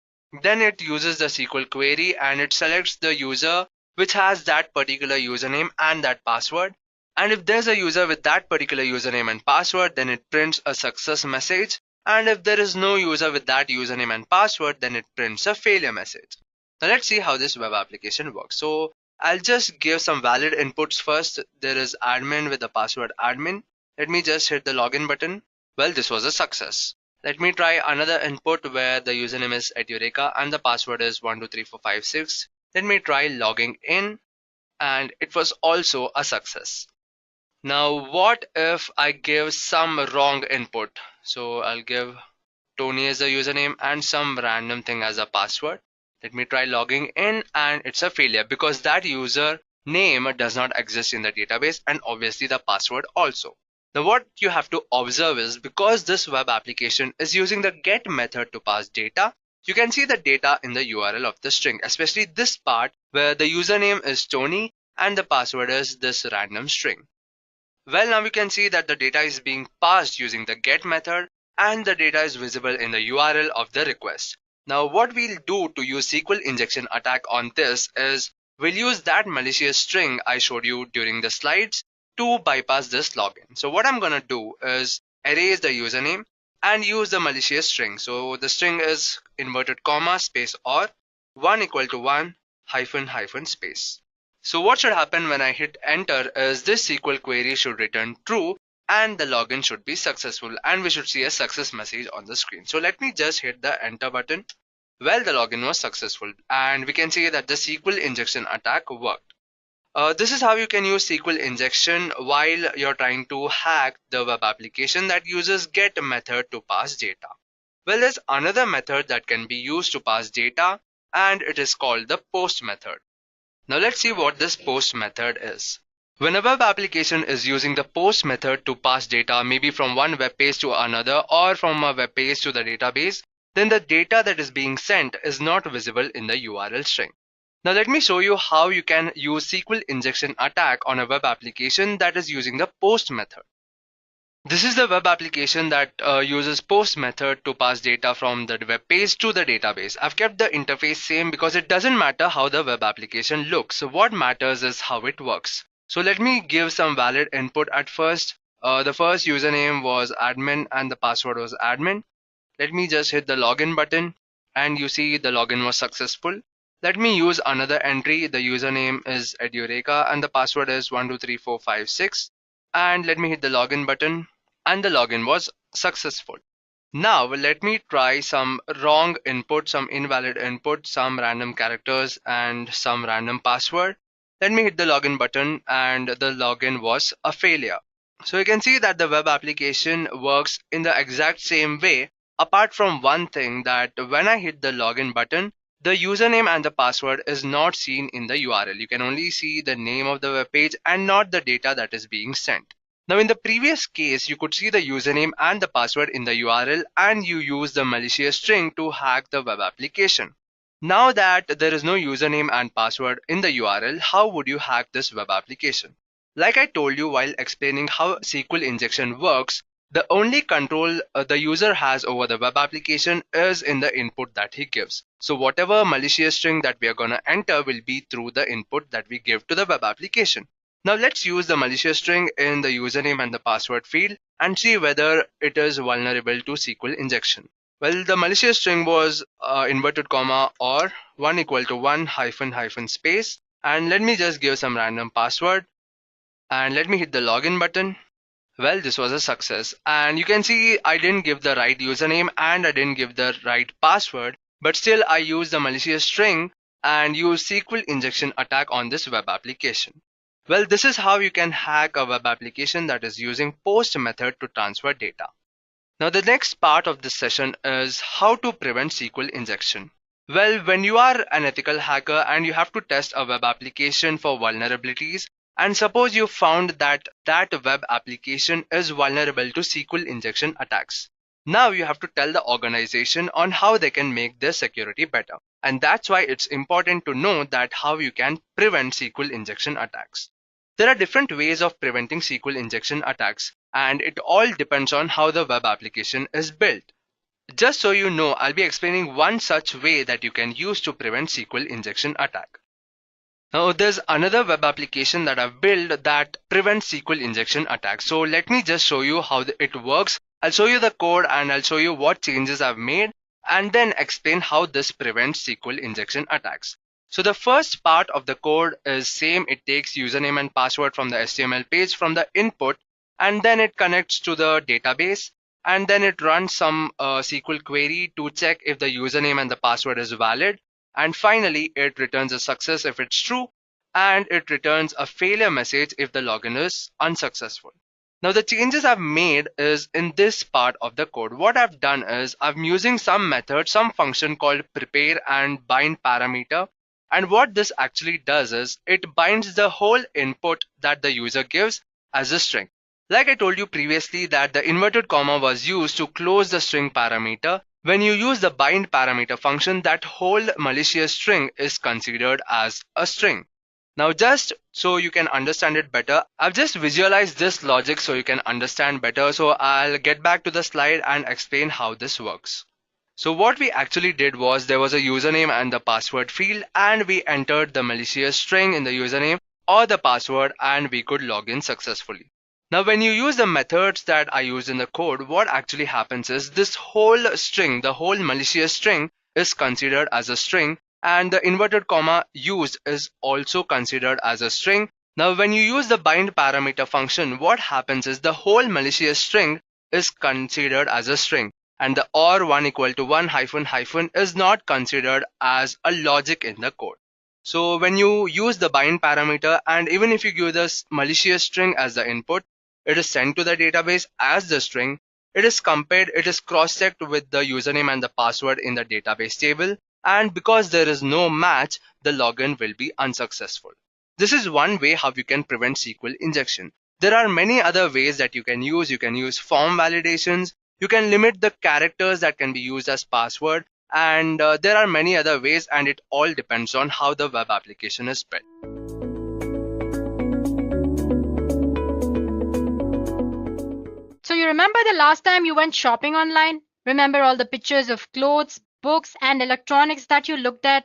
then it uses the SQL query and it selects the user which has that particular username and that password. And if there's a user with that particular username and password, then it prints a success message. And if there is no user with that username and password, then it prints a failure message. Now let's see how this web application works. So I'll just give some valid inputs first. There is admin with the password admin. Let me just hit the login button. Well, this was a success. Let me try another input where the username is Edureka and the password is 123456. Let me try logging in and it was also a success. Now what if I give some wrong input? So I'll give Tony as a username and some random thing as a password. Let me try logging in and it's a failure because that user name does not exist in the database and obviously the password also. Now what you have to observe is because this web application is using the get method to pass data, you can see the data in the URL of the string, especially this part where the username is Tony and the password is this random string. Well, now we can see that the data is being passed using the get method and the data is visible in the URL of the request. Now what we'll do to use SQL injection attack on this is we'll use that malicious string I showed you during the slides to bypass this login. So what I'm gonna do is erase the username and use the malicious string. So the string is inverted comma space or 1 equal to 1 hyphen hyphen space. So what should happen when I hit enter is this SQL query should return true and the login should be successful and we should see a success message on the screen. So let me just hit the enter button. Well, the login was successful and we can see that the SQL injection attack worked. This is how you can use SQL injection while you're trying to hack the web application that uses get method to pass data. Well, there's another method that can be used to pass data and it is called the post method. Now let's see what this post method is. When a web application is using the post method to pass data maybe from one web page to another or from a web page to the database, then the data that is being sent is not visible in the URL string. Now let me show you how you can use SQL injection attack on a web application that is using the post method. This is the web application that uses post method to pass data from the web page to the database. I've kept the interface same because it doesn't matter how the web application looks. So what matters is how it works. So let me give some valid input at first. The first username was admin and the password was admin. Let me just hit the login button and you see the login was successful. Let me use another entry. The username is Edureka and the password is 123456. And let me hit the login button and the login was successful. Now let me try some wrong input, some invalid input, some random characters and some random password. Let me hit the login button and the login was a failure. So you can see that the web application works in the exact same way, apart from one thing, that when I hit the login button, the username and the password is not seen in the URL. You can only see the name of the web page and not the data that is being sent. Now in the previous case, you could see the username and the password in the URL and you use the malicious string to hack the web application. Now that there is no username and password in the URL, how would you hack this web application? Like I told you while explaining how SQL injection works, the only control the user has over the web application is in the input that he gives. So whatever malicious string that we are going to enter will be through the input that we give to the web application. Now let's use the malicious string in the username and the password field and see whether it is vulnerable to SQL injection. Well, the malicious string was inverted comma or 1 equal to 1 hyphen hyphen space. And let me just give some random password and let me hit the login button. Well, this was a success and you can see I didn't give the right username and I didn't give the right password, but still I used the malicious string and used SQL injection attack on this web application. Well, this is how you can hack a web application that is using post method to transfer data. Now the next part of this session is how to prevent SQL injection. Well, when you are an ethical hacker and you have to test a web application for vulnerabilities, and suppose you found that that web application is vulnerable to SQL injection attacks. Now you have to tell the organization on how they can make their security better. And that's why it's important to know that how you can prevent SQL injection attacks. There are different ways of preventing SQL injection attacks, and it all depends on how the web application is built. Just so you know, I'll be explaining one such way that you can use to prevent SQL injection attack. Now there's another web application that I've built that prevents SQL injection attacks. So let me just show you how it works. I'll show you the code and I'll show you what changes I've made and then explain how this prevents SQL injection attacks. So the first part of the code is same. It takes username and password from the HTML page from the input and then it connects to the database and then it runs some SQL query to check if the username and the password is valid. And finally, it returns a success if it's true, and it returns a failure message if the login is unsuccessful. Now the changes I've made is in this part of the code. What I've done is I'm using some method, some function called prepare and bind parameter. And what this actually does is it binds the whole input that the user gives as a string. Like I told you previously that the inverted comma was used to close the string parameter. When you use the bind parameter function, that whole malicious string is considered as a string. Now just so you can understand it better, I've just visualized this logic so you can understand better. So I'll get back to the slide and explain how this works. So what we actually did was there was a username and the password field, and we entered the malicious string in the username or the password, and we could log in successfully. Now, when you use the methods that I used in the code, what actually happens is this whole string, the whole malicious string, is considered as a string, and the inverted comma used is also considered as a string. Now, when you use the bind parameter function, what happens is the whole malicious string is considered as a string, and the or 1 equal to 1 hyphen hyphen is not considered as a logic in the code. So when you use the bind parameter, and even if you give this malicious string as the input, it is sent to the database as the string. It is compared, it is cross-checked with the username and the password in the database table, and because there is no match, the login will be unsuccessful. This is one way how you can prevent SQL injection. There are many other ways that you can use. You can use form validations. You can limit the characters that can be used as password, and there are many other ways, and it all depends on how the web application is built. So you remember the last time you went shopping online? Remember all the pictures of clothes, books, and electronics that you looked at?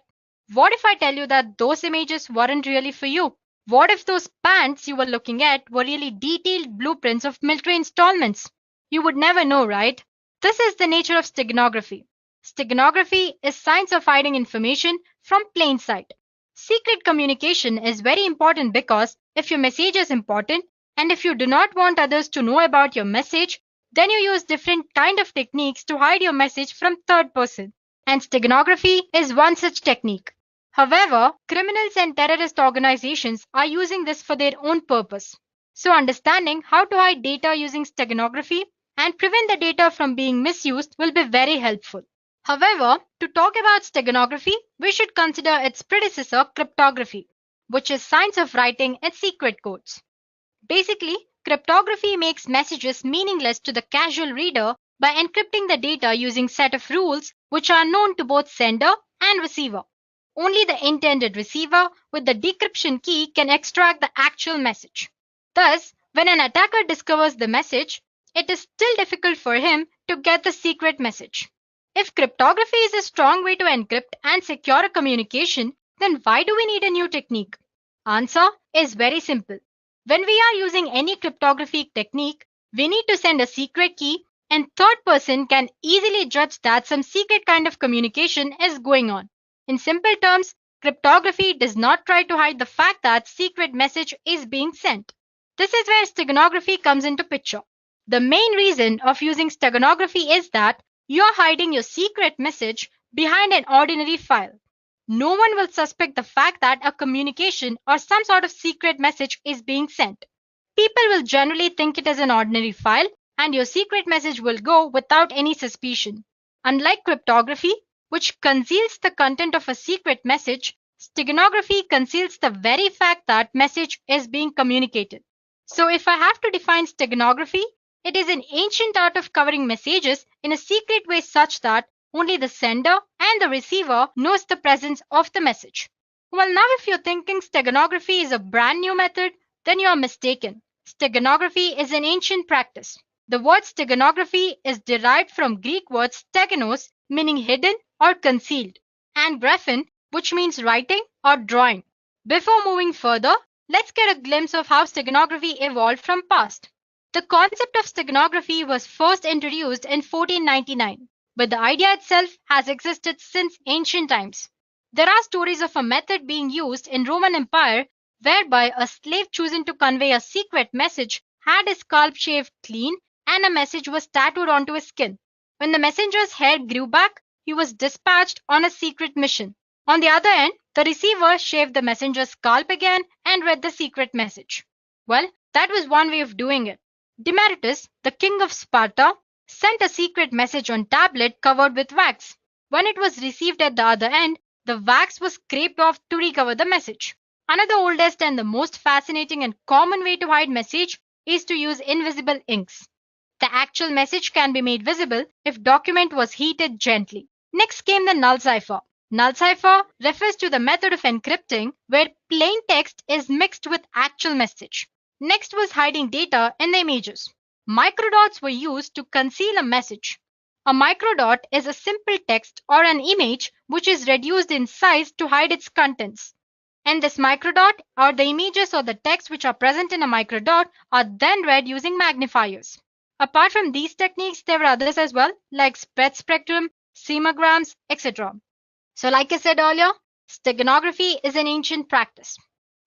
What if I tell you that those images weren't really for you? What if those pants you were looking at were really detailed blueprints of military installments? You would never know, right? This is the nature of steganography. Steganography is science of hiding information from plain sight. Secret communication is very important because if your message is important, and if you do not want others to know about your message, then you use different kind of techniques to hide your message from third person. And steganography is one such technique. However, criminals and terrorist organizations are using this for their own purpose. So understanding how to hide data using steganography and prevent the data from being misused will be very helpful. However, to talk about steganography, we should consider its predecessor, cryptography, which is science of writing its secret codes. Basically, cryptography makes messages meaningless to the casual reader by encrypting the data using set of rules which are known to both sender and receiver. Only the intended receiver with the decryption key can extract the actual message. Thus, when an attacker discovers the message, it is still difficult for him to get the secret message. If cryptography is a strong way to encrypt and secure a communication, then why do we need a new technique? Answer is very simple. When we are using any cryptography technique, we need to send a secret key, and third person can easily judge that some secret kind of communication is going on. In simple terms, cryptography does not try to hide the fact that secret message is being sent. This is where steganography comes into picture. The main reason of using steganography is that you are hiding your secret message behind an ordinary file. No one will suspect the fact that a communication or some sort of secret message is being sent. People will generally think it is an ordinary file, and your secret message will go without any suspicion. Unlike cryptography, which conceals the content of a secret message, steganography conceals the very fact that message is being communicated. So if I have to define steganography, it is an ancient art of covering messages in a secret way such that only the sender and the receiver knows the presence of the message. Well, now if you're thinking steganography is a brand new method, then you are mistaken. Steganography is an ancient practice. The word steganography is derived from Greek word steganos, meaning hidden or concealed, and graphen, which means writing or drawing. Before moving further, let's get a glimpse of how steganography evolved from past. The concept of steganography was first introduced in 1499. But the idea itself has existed since ancient times. There are stories of a method being used in Roman Empire whereby a slave choosing to convey a secret message had his scalp shaved clean and a message was tattooed onto his skin. When the messenger's hair grew back, he was dispatched on a secret mission. On the other end, the receiver shaved the messenger's scalp again and read the secret message. Well, that was one way of doing it. Demaratus, the king of Sparta, sent a secret message on tablet covered with wax. When it was received at the other end, the wax was scraped off to recover the message. Another oldest and the most fascinating and common way to hide message is to use invisible inks. The actual message can be made visible if document was heated gently. Next came the null cipher. Null cipher refers to the method of encrypting where plain text is mixed with actual message. Next was hiding data in the images. Microdots were used to conceal a message. A microdot is a simple text or an image which is reduced in size to hide its contents. And this microdot or the images or the text which are present in a microdot are then read using magnifiers. Apart from these techniques, there are others as well, like spread spectrum, semograms, etc. So like I said earlier, steganography is an ancient practice.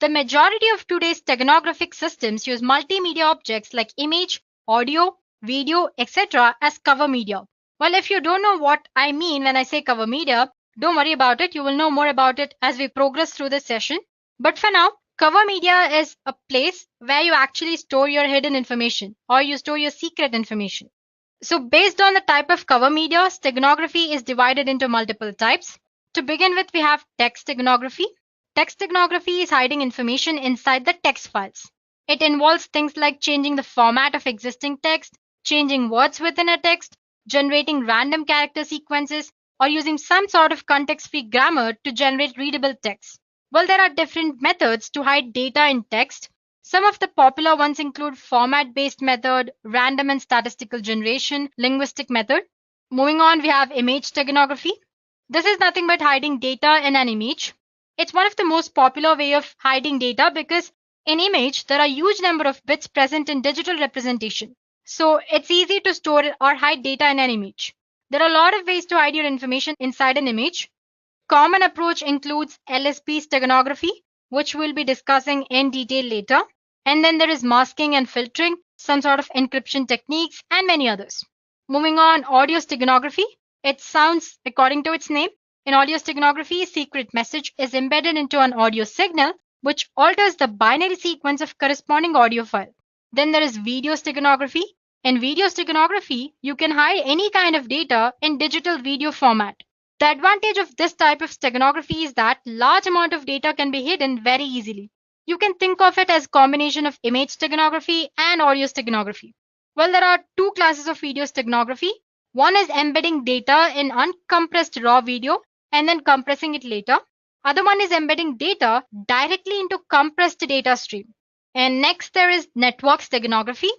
The majority of today's steganographic systems use multimedia objects like image, audio, video, etc. as cover media. Well, if you don't know what I mean when I say cover media, don't worry about it. You will know more about it as we progress through this session. But for now, cover media is a place where you actually store your hidden information or you store your secret information. So based on the type of cover media, steganography is divided into multiple types. To begin with, we have text steganography. Text steganography is hiding information inside the text files. It involves things like changing the format of existing text, changing words within a text, generating random character sequences, or using some sort of context-free grammar to generate readable text. Well, there are different methods to hide data in text. Some of the popular ones include format-based method, random and statistical generation, linguistic method. Moving on, we have image steganography. This is nothing but hiding data in an image. It's one of the most popular way of hiding data because in image, there are huge number of bits present in digital representation. So it's easy to store or hide data in an image. There are a lot of ways to hide your information inside an image. Common approach includes LSP steganography, which we'll be discussing in detail later. And then there is masking and filtering, some sort of encryption techniques, and many others. Moving on, audio steganography. It sounds according to its name. In audio steganography, a secret message is embedded into an audio signal, which alters the binary sequence of corresponding audio file. Then there is video steganography. In video steganography, you can hide any kind of data in digital video format. The advantage of this type of steganography is that large amount of data can be hidden very easily. You can think of it as a combination of image steganography and audio steganography. Well, there are two classes of video steganography. One is embedding data in uncompressed raw video and then compressing it later. Other one is embedding data directly into compressed data stream. And next there is network steganography.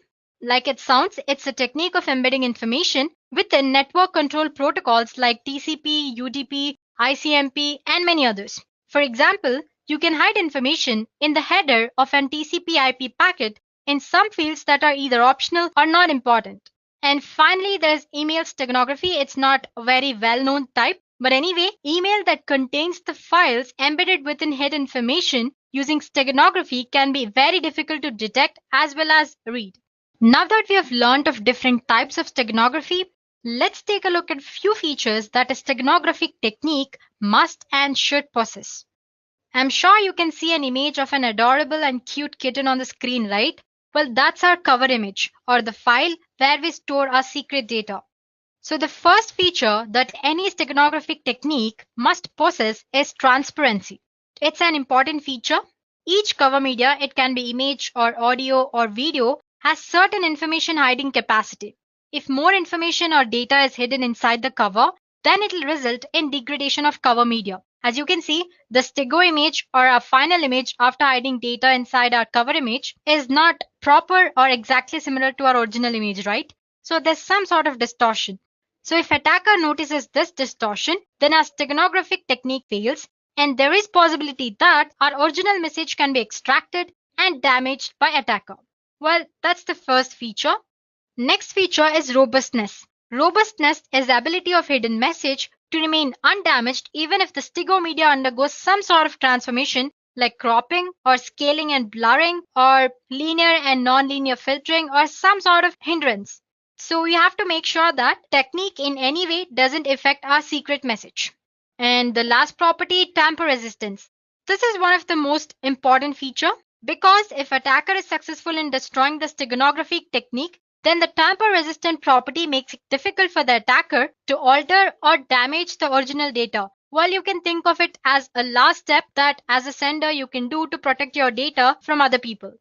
Like it sounds, it's a technique of embedding information within network control protocols like TCP, UDP, ICMP, and many others. For example, you can hide information in the header of an TCP IP packet in some fields that are either optional or not important. And finally, there's email steganography. It's not a very well-known type, but anyway, email that contains the files embedded within hidden information using steganography can be very difficult to detect as well as read. Now that we have learned of different types of steganography, let's take a look at few features that a steganographic technique must and should possess. I'm sure you can see an image of an adorable and cute kitten on the screen, right? Well, that's our cover image or the file where we store our secret data. So the first feature that any steganographic technique must possess is transparency. It's an important feature. Each cover media, it can be image or audio or video, has certain information hiding capacity. If more information or data is hidden inside the cover, then it will result in degradation of cover media. As you can see, the stego image or our final image after hiding data inside our cover image is not proper or exactly similar to our original image, right? So there's some sort of distortion. So if attacker notices this distortion, then our steganographic technique fails, and there is possibility that our original message can be extracted and damaged by attacker. Well, that's the first feature. Next feature is robustness. Robustness is the ability of hidden message to remain undamaged even if the stego media undergoes some sort of transformation like cropping or scaling and blurring or linear and non-linear filtering or some sort of hindrance. So we have to make sure that technique in any way doesn't affect our secret message. And the last property, tamper resistance. This is one of the most important feature because if attacker is successful in destroying the steganographic technique, then the tamper-resistant property makes it difficult for the attacker to alter or damage the original data. While you can think of it as a last step that as a sender you can do to protect your data from other people.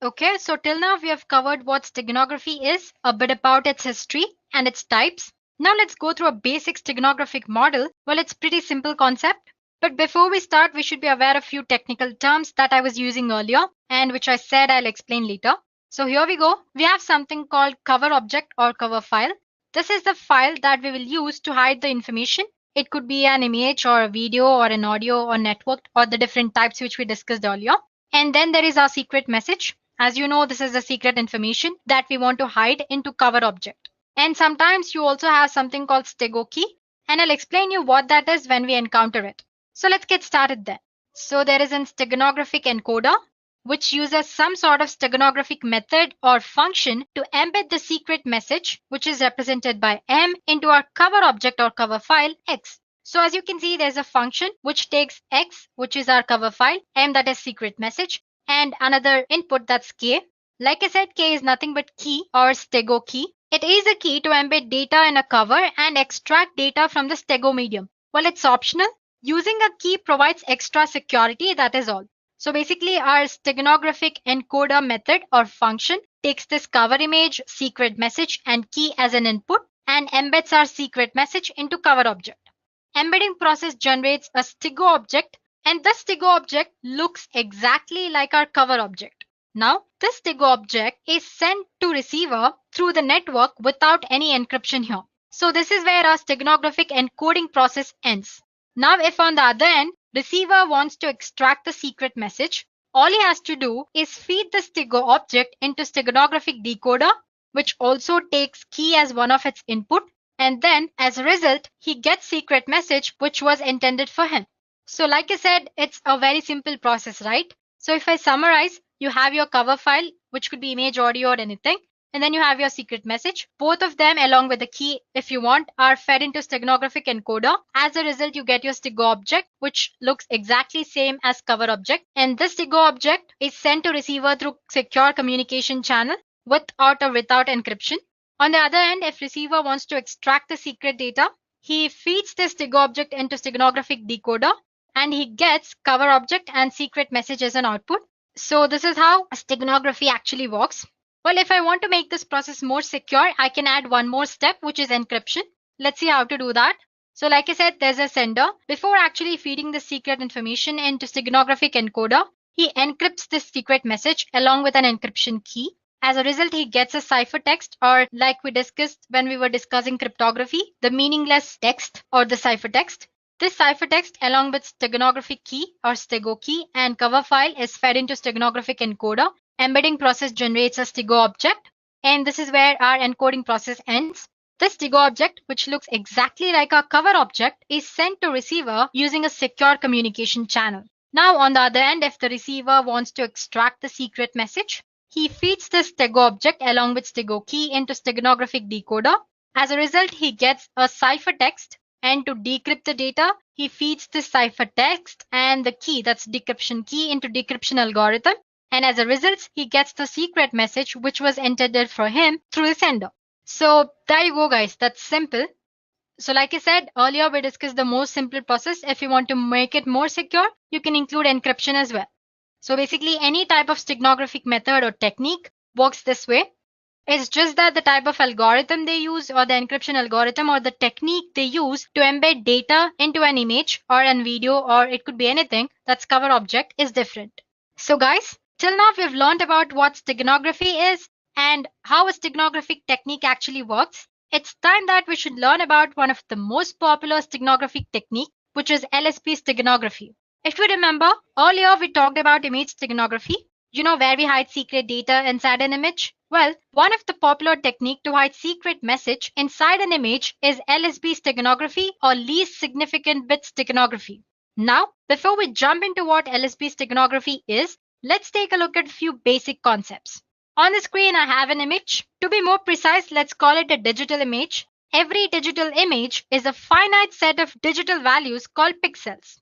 Okay, so till now we have covered what steganography is, a bit about its history and its types. Now let's go through a basic steganographic model. Well, it's pretty simple concept. But before we start, we should be aware of few technical terms that I was using earlier and which I said I'll explain later. So here we go. We have something called cover object or cover file. This is the file that we will use to hide the information. It could be an image or a video or an audio or networked or the different types which we discussed earlier. And then there is our secret message. As you know, this is the secret information that we want to hide into cover object. And sometimes you also have something called stego key, and I'll explain you what that is when we encounter it. So let's get started then. So there is an steganographic encoder, which uses some sort of steganographic method or function to embed the secret message, which is represented by M, into our cover object or cover file X. So as you can see, there's a function which takes X, which is our cover file, M, that is secret message, and another input, that's K. Like I said, K is nothing but key or stego key. It is a key to embed data in a cover and extract data from the stego medium. Well, it's optional. Using a key provides extra security, that is all. So basically, our steganographic encoder method or function takes this cover image, secret message, and key as an input and embeds our secret message into cover object. Embedding process generates a stego object, and the stego object looks exactly like our cover object. Now, this stego object is sent to receiver through the network without any encryption here. So this is where our steganographic encoding process ends. Now, if on the other end, receiver wants to extract the secret message, all he has to do is feed the stego object into steganographic decoder, which also takes key as one of its input, and then as a result, he gets secret message which was intended for him. So like I said, it's a very simple process, right? So if I summarize, you have your cover file, which could be image, audio, or anything. And then you have your secret message. Both of them, along with the key, if you want, are fed into steganographic encoder. As a result, you get your stego object, which looks exactly same as cover object. And this stego object is sent to receiver through secure communication channel with or without encryption. On the other end, if receiver wants to extract the secret data, he feeds this stego object into steganographic decoder, and he gets cover object and secret message as an output. So this is how steganography actually works. Well, if I want to make this process more secure, I can add one more step, which is encryption. Let's see how to do that. So like I said, there's a sender. Before actually feeding the secret information into steganographic encoder, he encrypts this secret message along with an encryption key. As a result, he gets a ciphertext, or like we discussed when we were discussing cryptography, the meaningless text or the ciphertext. This ciphertext along with steganographic key or stego key and cover file is fed into steganographic encoder. Embedding process generates a stego object, and this is where our encoding process ends. This stego object, which looks exactly like our cover object, is sent to receiver using a secure communication channel. Now on the other end, if the receiver wants to extract the secret message, he feeds this stego object along with stego key into steganographic decoder. As a result, he gets a ciphertext, and to decrypt the data, he feeds this ciphertext and the key, that's decryption key, into decryption algorithm. And as a result, he gets the secret message which was intended for him through the sender. So there you go, guys. That's simple. So like I said earlier, we discussed the most simple process. If you want to make it more secure, you can include encryption as well. So basically, any type of steganographic method or technique works this way. It's just that the type of algorithm they use, or the encryption algorithm, or the technique they use to embed data into an image or an video, or it could be anything that's cover object, is different. So guys, till now we've learned about what steganography is and how a steganographic technique actually works. It's time that we should learn about one of the most popular steganographic technique, which is LSP steganography. If you remember, earlier we talked about image steganography, where we hide secret data inside an image. Well, one of the popular technique to hide secret message inside an image is LSB steganography, or least significant bit steganography. Now, before we jump into what LSB steganography is, let's take a look at a few basic concepts. On the screen, I have an image. To be more precise, let's call it a digital image. Every digital image is a finite set of digital values called pixels.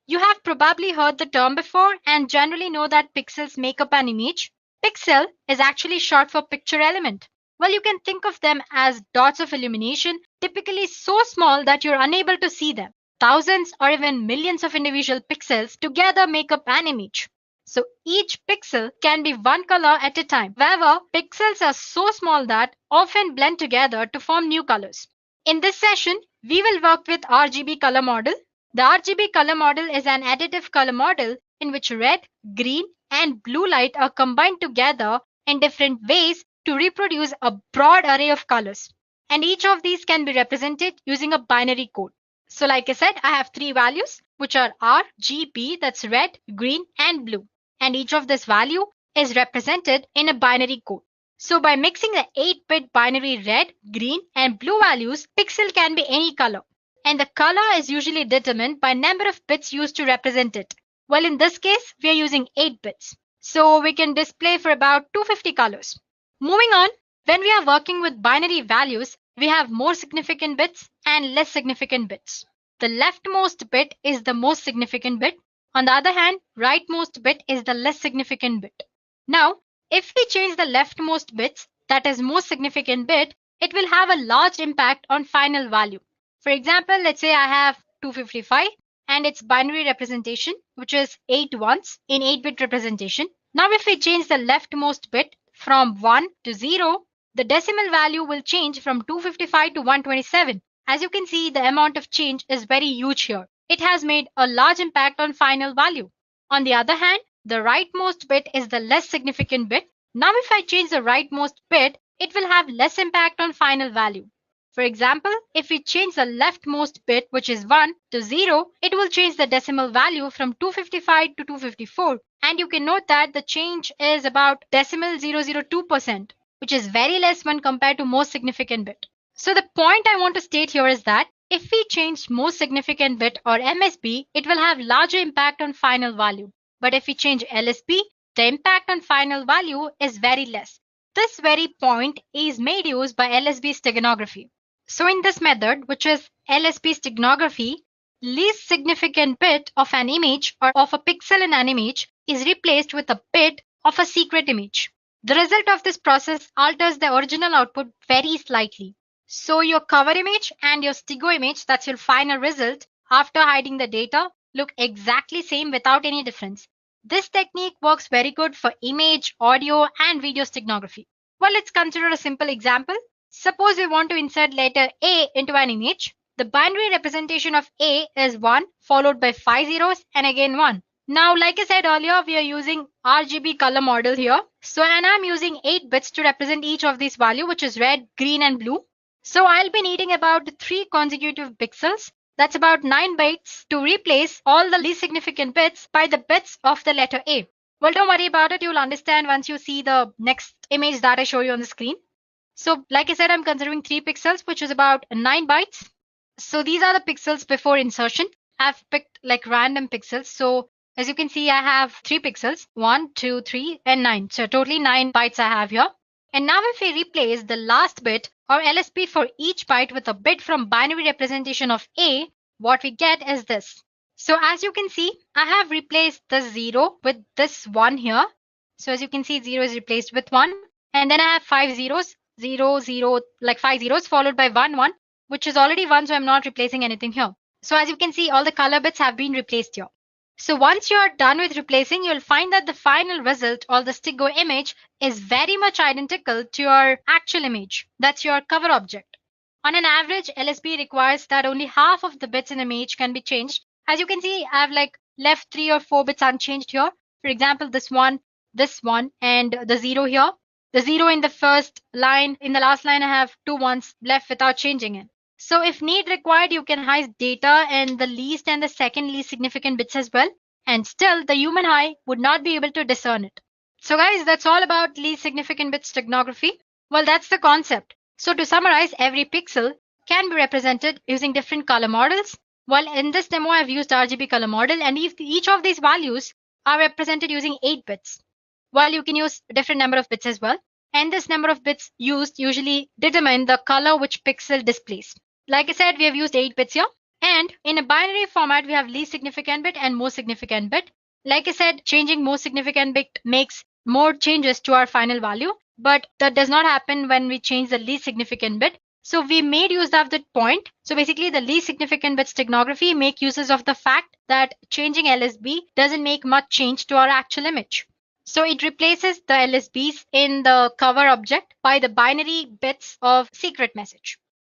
You have probably heard the term before and generally know that pixels make up an image. Pixel is actually short for picture element. Well, you can think of them as dots of illumination, typically so small that you're unable to see them. Thousands or even millions of individual pixels together make up an image. So each pixel can be one color at a time. However, pixels are so small that often blend together to form new colors. In this session, we will work with RGB color model. The RGB color model is an additive color model in which red, green, and blue light are combined together in different ways to reproduce a broad array of colors. and each of these can be represented using a binary code. So like I said, I have three values, which are R, G, B, that's red, green, and blue. And each of this value is represented in a binary code. So by mixing the 8-bit binary red, green, and blue values, pixel can be any color. And the color is usually determined by number of bits used to represent it. Well, in this case, we are using 8 bits. So we can display for about 250 colors. Moving on, when we are working with binary values, we have more significant bits and less significant bits. The leftmost bit is the most significant bit. On the other hand, rightmost bit is the less significant bit. Now, if we change the leftmost bits, that is most significant bit, it will have a large impact on final value. For example, let's say I have 255 and its binary representation, which is 8 ones in 8-bit representation. Now, if we change the leftmost bit from 1 to 0, the decimal value will change from 255 to 127. As you can see, the amount of change is very huge here. It has made a large impact on final value. On the other hand, the rightmost bit is the less significant bit. Now, if I change the rightmost bit, it will have less impact on final value. For example, if we change the leftmost bit, which is 1, to 0, it will change the decimal value from 255 to 254. And you can note that the change is about decimal 002%, which is very less when compared to most significant bit. So the point I want to state here is that if we change most significant bit or MSB, it will have larger impact on final value. But if we change LSB, the impact on final value is very less. This very point is made use by LSB steganography. So in this method, which is LSB steganography, least significant bit of an image or of a pixel in an image is replaced with a bit of a secret image. The result of this process alters the original output very slightly. So your cover image and your stego image, that's your final result, after hiding the data, look exactly same without any difference. This technique works very good for image, audio, and video steganography. Well, let's consider a simple example. Suppose we want to insert letter A into an image. The binary representation of A is 1 followed by 5 zeros and again 1. Now, like I said earlier, we are using RGB color model here. So, and I'm using 8 bits to represent each of these values, which is red, green, and blue. So, I'll be needing about 3 consecutive pixels. That's about 9 bytes to replace all the least significant bits by the bits of the letter A. Well, don't worry about it. You'll understand once you see the next image that I show you on the screen. So, like I said, I'm considering 3 pixels, which is about 9 bytes. So, these are the pixels before insertion. I've picked like random pixels. So, as you can see, I have 3 pixels, 1, 2, 3, and 9. So, totally 9 bytes I have here. And now if we replace the last bit or LSB for each byte with a bit from binary representation of A, what we get is this. So as you can see, I have replaced the 0 with this 1 here. So as you can see, 0 is replaced with 1. And then I have 5 zeros, 0, 0, like 5 zeros followed by 1, 1, which is already 1. So I'm not replacing anything here. So as you can see, all the color bits have been replaced here. So once you are done with replacing, you'll find that the final result or the stego image is very much identical to your actual image. That's your cover object. On an average, LSB requires that only half of the bits in an image can be changed. As you can see, I've like left 3 or 4 bits unchanged here. For example, this one, and the 0 here. The 0 in the first line, in the last line, I have 2 ones left without changing it. So if need required, you can hide data in the least and the second least significant bits as well. And still, the human eye would not be able to discern it. So guys, that's all about least significant bit steganography. Well, that's the concept. So to summarize, every pixel can be represented using different color models. Well, in this demo, I've used RGB color model, and each of these values are represented using 8 bits. Well, you can use a different number of bits as well. And this number of bits used usually determine the color which pixel displays. Like I said, we have used 8 bits here. And in a binary format, we have least significant bit and most significant bit. Like I said, changing most significant bit makes more changes to our final value. But that does not happen when we change the least significant bit. So we made use of that point. So basically, the least significant bit steganography make uses of the fact that changing LSB doesn't make much change to our actual image. So it replaces the LSBs in the cover object by the binary bits of secret message.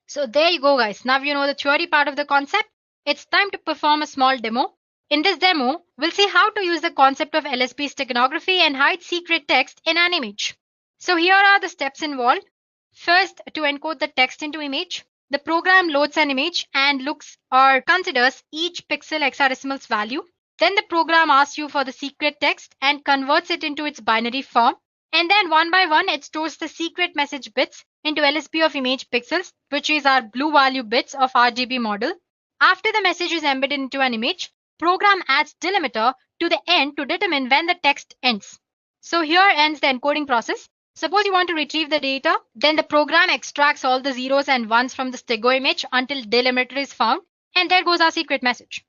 So there you go, guys. Now you know the theory part of the concept. It's time to perform a small demo. In this demo, we'll see how to use the concept of LSB steganography and hide secret text in an image. So here are the steps involved. First, to encode the text into image, the program loads an image and looks or considers each pixel hexadecimal's value. Then the program asks you for the secret text and converts it into its binary form. And then one by one, it stores the secret message bits into LSB of image pixels, which is our blue value bits of RGB model. After the message is embedded into an image, program adds delimiter to the end to determine when the text ends. So here ends the encoding process. Suppose you want to retrieve the data, then the program extracts all the zeros and ones from the stego image until delimiter is found, and there goes our secret message.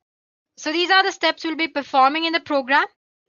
So these are the steps we'll be performing in the program.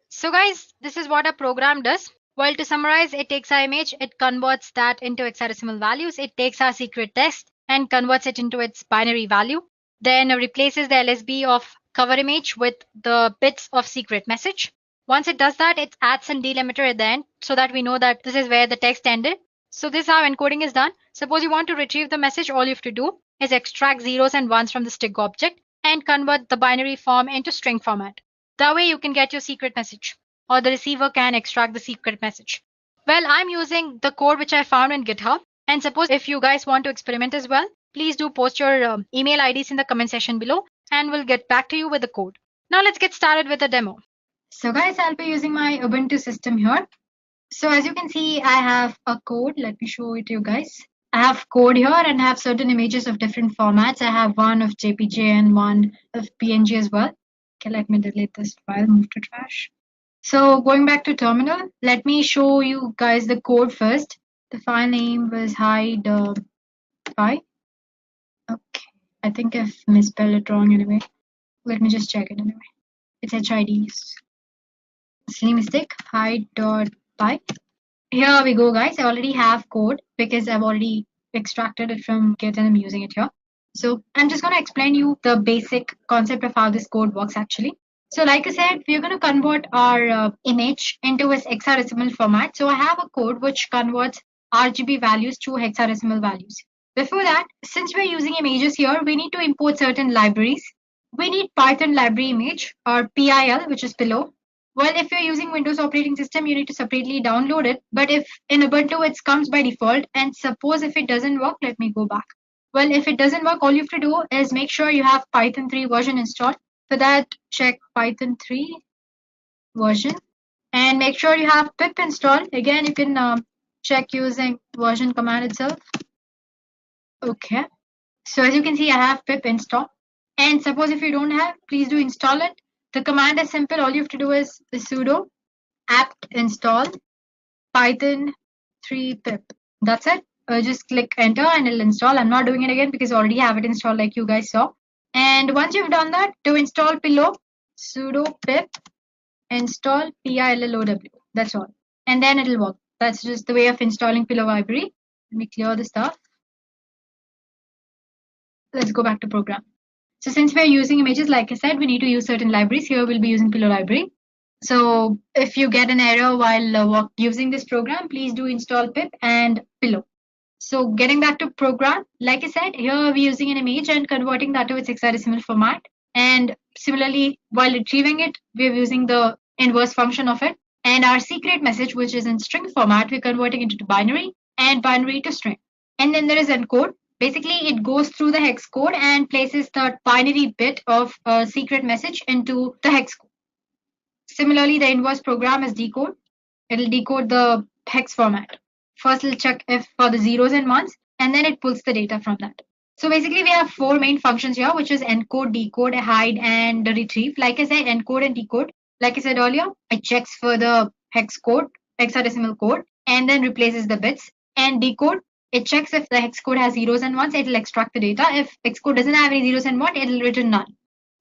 So guys, this is what a program does. Well, to summarize, it takes our image, it converts that into hexadecimal values, it takes our secret text and converts it into its binary value, then replaces the LSB of cover image with the bits of secret message. Once it does that, it adds some delimiter at the end so that we know that this is where the text ended. So this is how encoding is done. Suppose you want to retrieve the message, all you have to do is extract zeros and ones from the string object and convert the binary form into string format. That way you can get your secret message, or the receiver can extract the secret message. Well, I'm using the code which I found in GitHub. And suppose if you guys want to experiment as well, please do post your email IDs in the comment section below and we'll get back to you with the code. Now let's get started with the demo. So guys, I'll be using my Ubuntu system here. So as you can see, I have a code. Let me show it to you guys. I have code here and I have certain images of different formats. I have one of JPG and one of PNG as well. Okay, let me delete this file, move to trash. So going back to terminal, let me show you guys the code first. The file name was hide py. Okay, I think I've misspelled it wrong anyway. Let me just check it anyway. It's HIDs. Silly mistake, hide.py. Here we go, guys. I already have code because I've already extracted it from Git and I'm using it here. So I'm just going to explain you the basic concept of how this code works actually. So like I said, we're going to convert our image into its hexadecimal format. So I have a code which converts RGB values to hexadecimal values. Before that, since we're using images here, we need to import certain libraries. We need Python library image or PIL, which is below. Well, if you're using Windows operating system, you need to separately download it. But if in Ubuntu, it comes by default. And suppose if it doesn't work, let me go back. Well, if it doesn't work, all you have to do is make sure you have Python 3 version installed. For that, check Python 3 version and make sure you have pip installed. Again, you can check using version command itself. Okay. So as you can see, I have pip installed. And suppose if you don't have, please do install it. The command is simple. All you have to do is sudo apt install python 3 pip. That's it. Just click enter and it'll install. I'm not doing it again because I already have it installed like you guys saw. And once you've done that, to install pillow, sudo pip install pillow. That's all. And then it'll work. That's just the way of installing pillow library. Let me clear the stuff. Let's go back to program. So since we're using images, like I said, we need to use certain libraries. Here we'll be using pillow library. So if you get an error while using this program, please do install pip and pillow. So getting back to program, like I said, here we're using an image and converting that to its hexadecimal format. And similarly, while retrieving it, we're using the inverse function of it. And our secret message, which is in string format, we're converting it to binary and binary to string. And then there is encode. Basically, it goes through the hex code and places the binary bit of a secret message into the hex code. Similarly, the inverse program is decode. It'll decode the hex format. First, it'll check if for the zeros and ones, and then it pulls the data from that. So basically, we have four main functions here, which is encode, decode, hide, and retrieve. Like I said, encode and decode. Like I said earlier, it checks for the hex code, hexadecimal code, and then replaces the bits. And decode, it checks if the hex code has zeros and ones, it'll extract the data. If hex code doesn't have any zeros and one, it'll return none.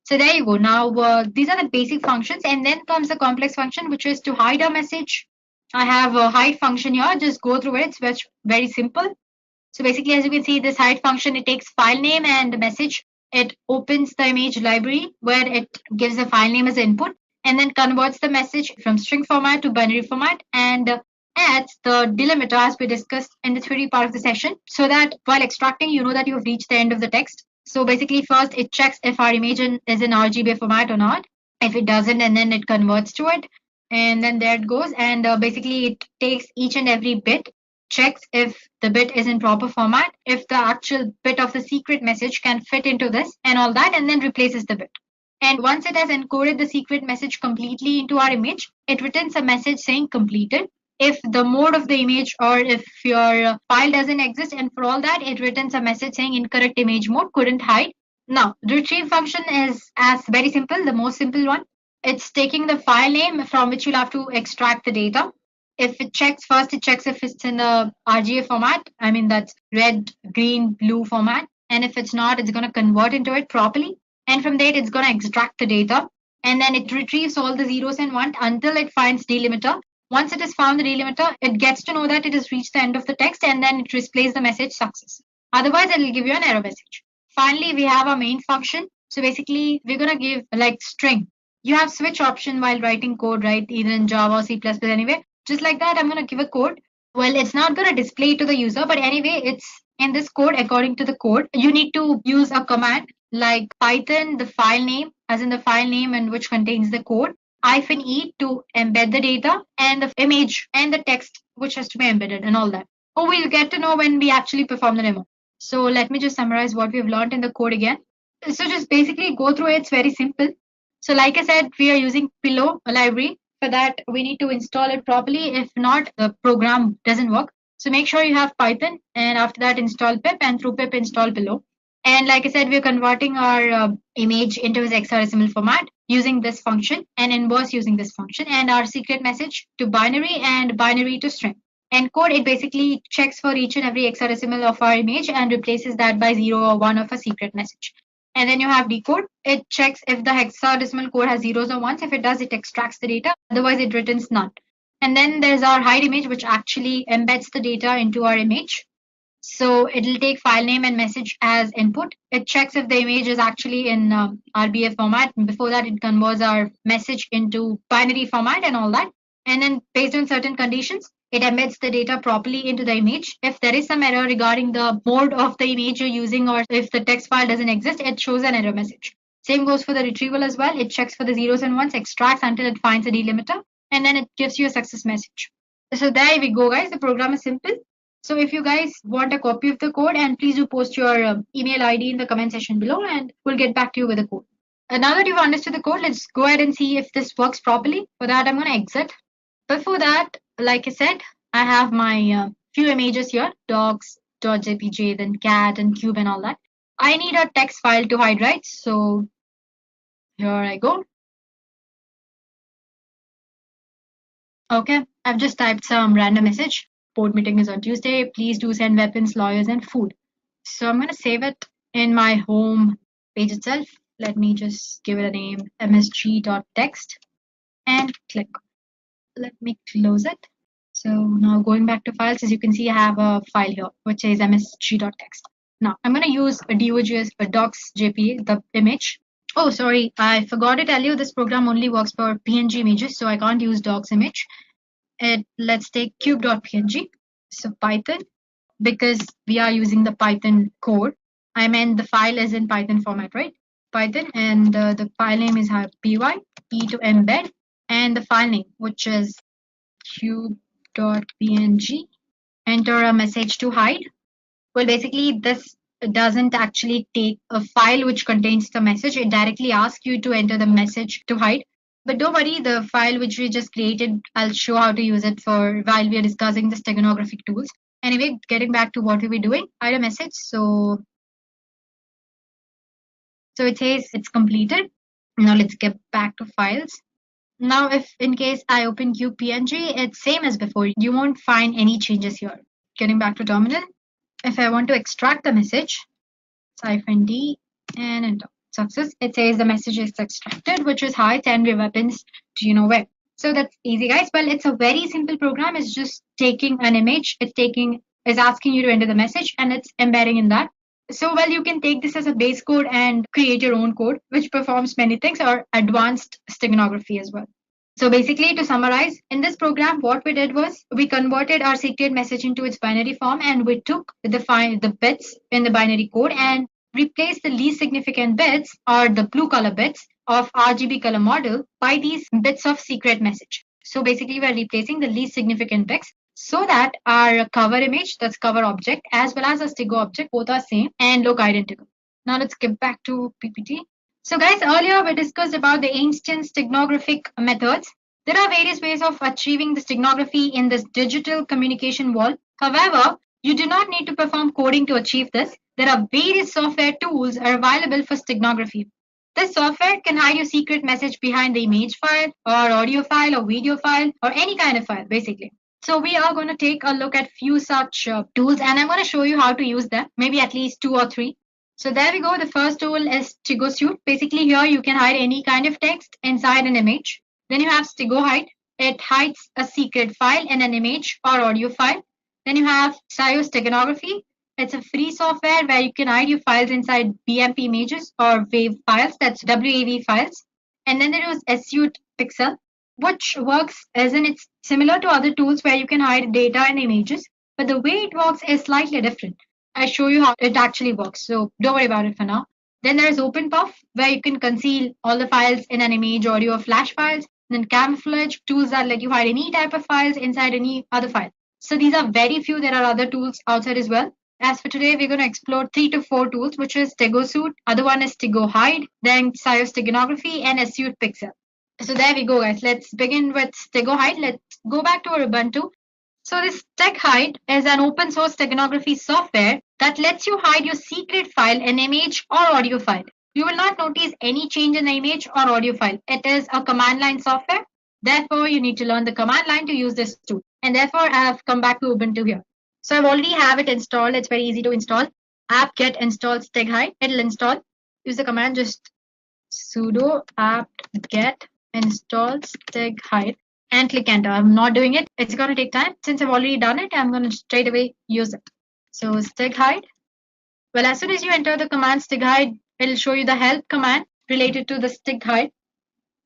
So there you go. Now, these are the basic functions, and then comes the complex function, which is to hide a message. I have a hide function here. Just go through it. It's very simple. So basically, as you can see, this hide function, it takes file name and message. It opens the image library where it gives the file name as input and then converts the message from string format to binary format and adds the delimiter as we discussed in the theory part of the session, so that while extracting, you know that you have reached the end of the text. So basically, first it checks if our image is in RGB format or not. If it doesn't, and then it converts to it. And then there it goes. And basically, it takes each and every bit checks if the bit is in proper format, if the actual bit of the secret message can fit into this and all that, and then replaces the bit. And once it has encoded the secret message completely into our image, it returns a message saying completed. If the mode of the image or if your file doesn't exist, and for all that, it returns a message saying incorrect image mode, couldn't hide. Now, the retrieve function is as very simple, the most simple one. It's taking the file name from which you'll have to extract the data. If it checks first, it checks if it's in the RGA format. I mean, that's red, green, blue format. And if it's not, it's going to convert into it properly. And from there, it's going to extract the data. And then it retrieves all the zeros and ones until it finds delimiter. Once it has found the delimiter, it gets to know that it has reached the end of the text, and then it displays the message success. Otherwise, it will give you an error message. Finally, we have our main function. So basically, we're going to give like string. You have switch option while writing code, right? Either in Java or C++, anyway. Just like that, I'm going to give a code. Well, it's not going to display to the user, but anyway, it's in this code. According to the code, you need to use a command like Python, the file name, as in the file name and which contains the code, -e to embed the data, and the image and the text which has to be embedded and all that. Oh, we'll get to know when we actually perform the demo. So let me just summarize what we've learned in the code again. So just basically go through it. It's very simple. So like I said, we are using Pillow, a library. For that, we need to install it properly. If not, the program doesn't work. So make sure you have Python, and after that, install pip, and through pip, install Pillow. And like I said, we're converting our image into its hexadecimal format using this function, and inverse using this function, and our secret message to binary and binary to string. Encode, it basically checks for each and every hexadecimal of our image and replaces that by 0 or 1 of a secret message. And then you have decode. It checks if the hexadecimal code has zeros or ones. If it does, it extracts the data. Otherwise, it returns none. And then there's our hide image, which actually embeds the data into our image. So it'll take file name and message as input. It checks if the image is actually in RBF format. Before that, it converts our message into binary format and all that. And then based on certain conditions, it embeds the data properly into the image. If there is some error regarding the mode of the image you're using, or if the text file doesn't exist, it shows an error message. Same goes for the retrieval as well. It checks for the zeros and ones, extracts until it finds a delimiter, and then it gives you a success message. So there we go, guys. The program is simple. So if you guys want a copy of the code, and please do post your email ID in the comment section below, and we'll get back to you with the code. Now that you've understood the code, let's go ahead and see if this works properly. For that, I'm going to exit. Before that, like I said, I have my few images here, docs.jpg, then cat and cube and all that. I need a text file to hide, right? So here I go. Okay, I've just typed some random message. Board meeting is on Tuesday. Please do send weapons, lawyers, and food. So I'm going to save it in my home page itself. Let me just give it a name, msg.text, and click. Let me close it. So now going back to files, as you can see, I have a file here, which is msg.text. Now I'm going to use a docs.jpg, the image. Oh, sorry, I forgot to tell you this program only works for PNG images, so I can't use docs image. Let's take cube.png. So Python, because we are using the Python code. I meant the file is in Python format, right? Python, and the file name is py, e to embed, and the file name, which is cube.png. Enter a message to hide. Well, basically, this doesn't actually take a file which contains the message. It directly asks you to enter the message to hide. But don't worry, the file which we just created, I'll show how to use it for while we are discussing the steganographic tools. Anyway, getting back to what we were doing, hide a message. So it says it's completed. Now let's get back to files. Now, if in case I open cube.png, it's same as before. You won't find any changes here. Getting back to terminal. If I want to extract the message, -d and enter. Success. It says the message is extracted, which is hi, send your weapons to you know where. So that's easy, guys. Well, it's a very simple program. It's just taking an image. It's asking you to enter the message, and it's embedding in that. So, well, you can take this as a base code and create your own code, which performs many things, or advanced steganography as well. So basically, to summarize, in this program, what we did was we converted our secret message into its binary form, and we took the bits in the binary code and replaced the least significant bits, or the blue color bits of RGB color model, by these bits of secret message. So basically, we're replacing the least significant bits so that our cover image, that's cover object, as well as a Stigo object, both are same and look identical. Now let's get back to PPT. So guys, earlier we discussed about the ancient steganographic methods. There are various ways of achieving the steganography in this digital communication wall. However, you do not need to perform coding to achieve this. There are various software tools are available for steganography. This software can hide your secret message behind the image file or audio file or video file or any kind of file basically. So we are going to take a look at few such tools, and I'm going to show you how to use them, maybe at least 2 or 3. So there we go. The first tool is Stigo Suite. Basically here you can hide any kind of text inside an image. Then you have Stigo Hide. It hides a secret file in an image or audio file. Then you have Steganography. It's a free software where you can hide your files inside BMP images or WAV files, that's WAV files. And then there is SQL Pixel, which works as in it's similar to other tools where you can hide data and images, but the way it works is slightly different. I show you how it actually works, so don't worry about it for now. Then there is OpenPuff, where you can conceal all the files in an image, audio, or flash files. Then Camouflage, tools that let you hide any type of files inside any other file. So these are very few. There are other tools outside as well. As for today, we're going to explore 3 to 4 tools, which is Stigo Suite, other one is Stigo Hide, then Steganography, and SQL Pixel. So there we go, guys. Let's begin with Stigo Hide. Let's go back to our Ubuntu. So this Steg Hide is an open source steganography software that lets you hide your secret file, an image or audio file. You will not notice any change in the image or audio file. It is a command line software. Therefore, you need to learn the command line to use this tool. And therefore, I have come back to Ubuntu here. So I already have it installed. It's very easy to install. Apt-get install Steg Hide. It'll install. Use the command just sudo apt-get install Steg Hide and click enter. I'm not doing it. It's going to take time. Since I've already done it, I'm going to straight away use it. So Steg Hide. Well, as soon as you enter the command Steg Hide, it'll show you the help command related to the Steg Hide.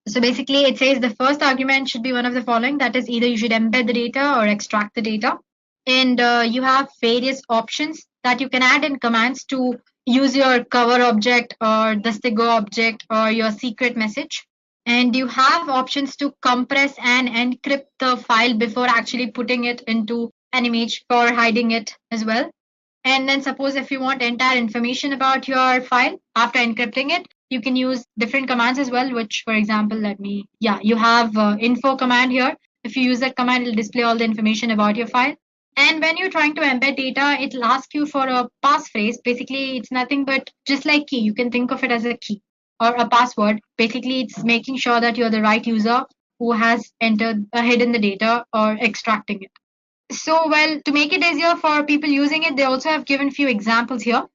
So basically, it says the first argument should be one of the following. That is, either you should embed the data or extract the data. And you have various options that you can add in commands to use your cover object or the Stigo object or your secret message. And you have options to compress and encrypt the file before actually putting it into an image for hiding it as well. And then suppose if you want entire information about your file after encrypting it, you can use different commands as well, which, for example, you have info command here. If you use that command, it'll display all the information about your file. And when you're trying to embed data, it'll ask you for a passphrase. Basically, it's nothing but just like key. You can think of it as a key or a password. Basically, it's making sure that you're the right user who has hidden the data or extracting it. So, well, to make it easier for people using it, they also have given few examples here.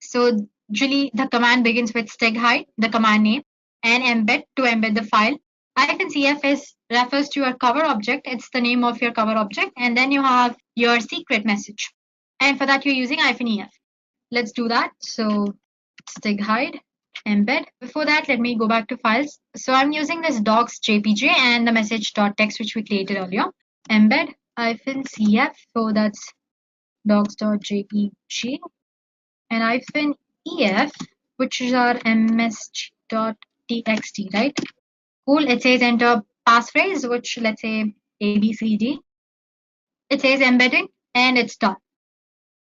So usually the command begins with Steg Hide, the command name, and embed to embed the file. -cf refers to your cover object. It's the name of your cover object. And then you have your secret message. And for that, you're using -ef. Let's do that. So Steg Hide, embed. Before that, let me go back to files. So I'm using this docs JPG and the message.txt, which we created earlier. Embed -cf. So that's docs.jpg and -ef, which is our ms.txt, right? Cool. It says enter passphrase, which let's say ABCD. It says embedding and it's done.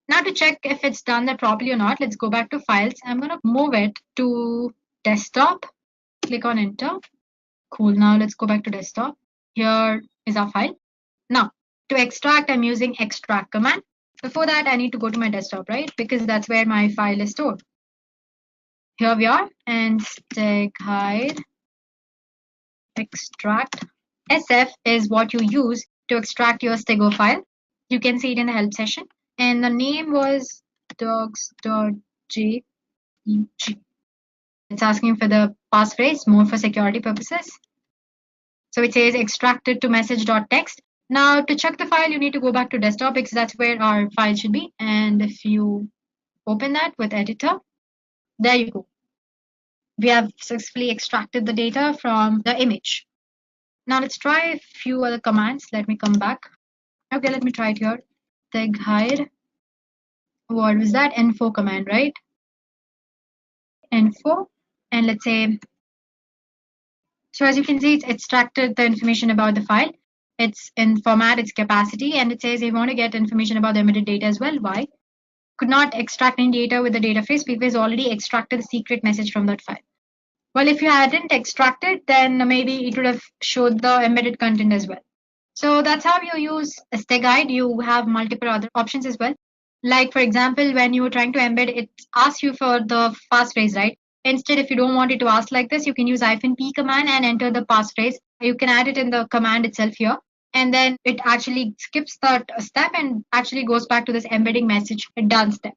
Now to check if it's done that properly or not, let's go back to files. I'm going to move it to desktop. Click on enter. Cool. Now let's go back to desktop. Here is our file. Now to extract, I'm using extract command. Before that, I need to go to my desktop, right? Because that's where my file is stored. Here we are, and Steg Hide extract. SF is what you use to extract your Stigo file. You can see it in the help session. And the name was docs.jpg. It's asking for the passphrase, more for security purposes. So it says extracted to message.txt. Now to check the file, you need to go back to desktop because that's where our file should be. And if you open that with editor, there you go. We have successfully extracted the data from the image. Now let's try a few other commands. Let me come back. Okay, let me try it here. Steg Hide. What was that? Info command, right? Info. And let's say, so as you can see, it's extracted the information about the file. It's in format, it's capacity, and it says you want to get information about the emitted data as well. Why? Could not extract any data with the data phrase because already extracted the secret message from that file. Well, if you hadn't extracted, then maybe it would have showed the embedded content as well. So that's how you use a StegGuide. You have multiple other options as well. Like, for example, when you were trying to embed, it asks you for the passphrase, right? Instead, if you don't want it to ask like this, you can use -p command and enter the passphrase. You can add it in the command itself here. And then it actually skips that step and actually goes back to this embedding message done step.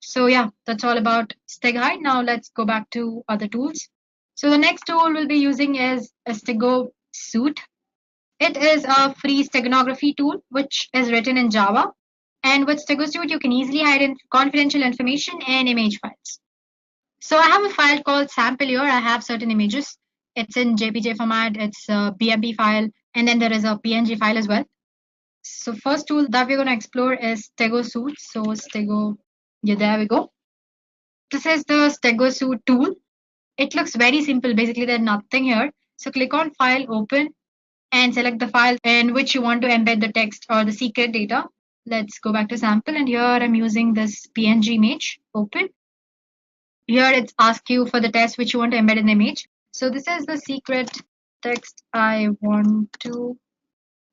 So yeah, that's all about StegGuide. Now let's go back to other tools. So the next tool we'll be using is a Stego Suite. It is a free steganography tool which is written in Java. And with Stego Suite, you can easily hide confidential information and image files. So I have a file called sample here. I have certain images. It's in JPG format. It's a BMP file. And then there is a PNG file as well. So first tool that we're going to explore is Stego Suite. So Stego, yeah, there we go. This is the Stego Suite tool. It looks very simple. Basically, there's nothing here. So click on File, Open, and select the file in which you want to embed the text or the secret data. Let's go back to sample, and here I'm using this PNG image. Open. Here it's ask you for the text which you want to embed in the image. So this is the secret text I want to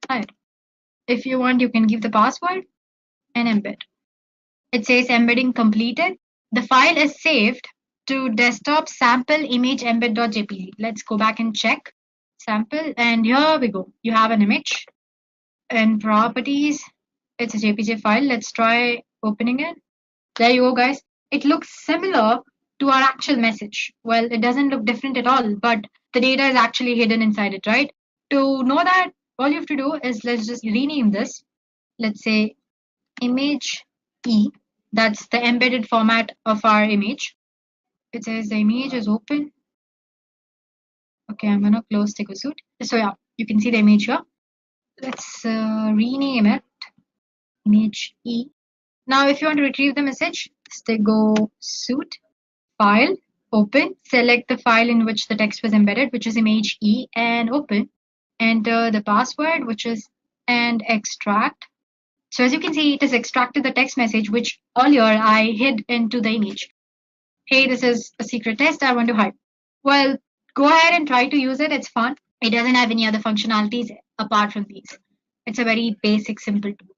hide. If you want, you can give the password and embed. It says embedding completed. The file is saved to desktop sample image embed.jpg. Let's go back and check sample, and here we go. You have an image. In properties, it's a JPG file. Let's try opening it. There you go, guys. It looks similar to our actual message. Well, it doesn't look different at all, but the data is actually hidden inside it, right? To know that, all you have to do is let's just rename this. Let's say image E. That's the embedded format of our image. It says the image is open. Okay, I'm gonna close Stego Suite. So yeah, you can see the image here. Let's rename it image E. Now, if you want to retrieve the message, Stego Suite, file, open, select the file in which the text was embedded, which is image E, and open. Enter the password, which is and extract. So as you can see, it has extracted the text message, which earlier I hid into the image. Hey, this is a secret test I want to hide. Well, go ahead and try to use it. It's fun. It doesn't have any other functionalities apart from these. It's a very basic, simple tool.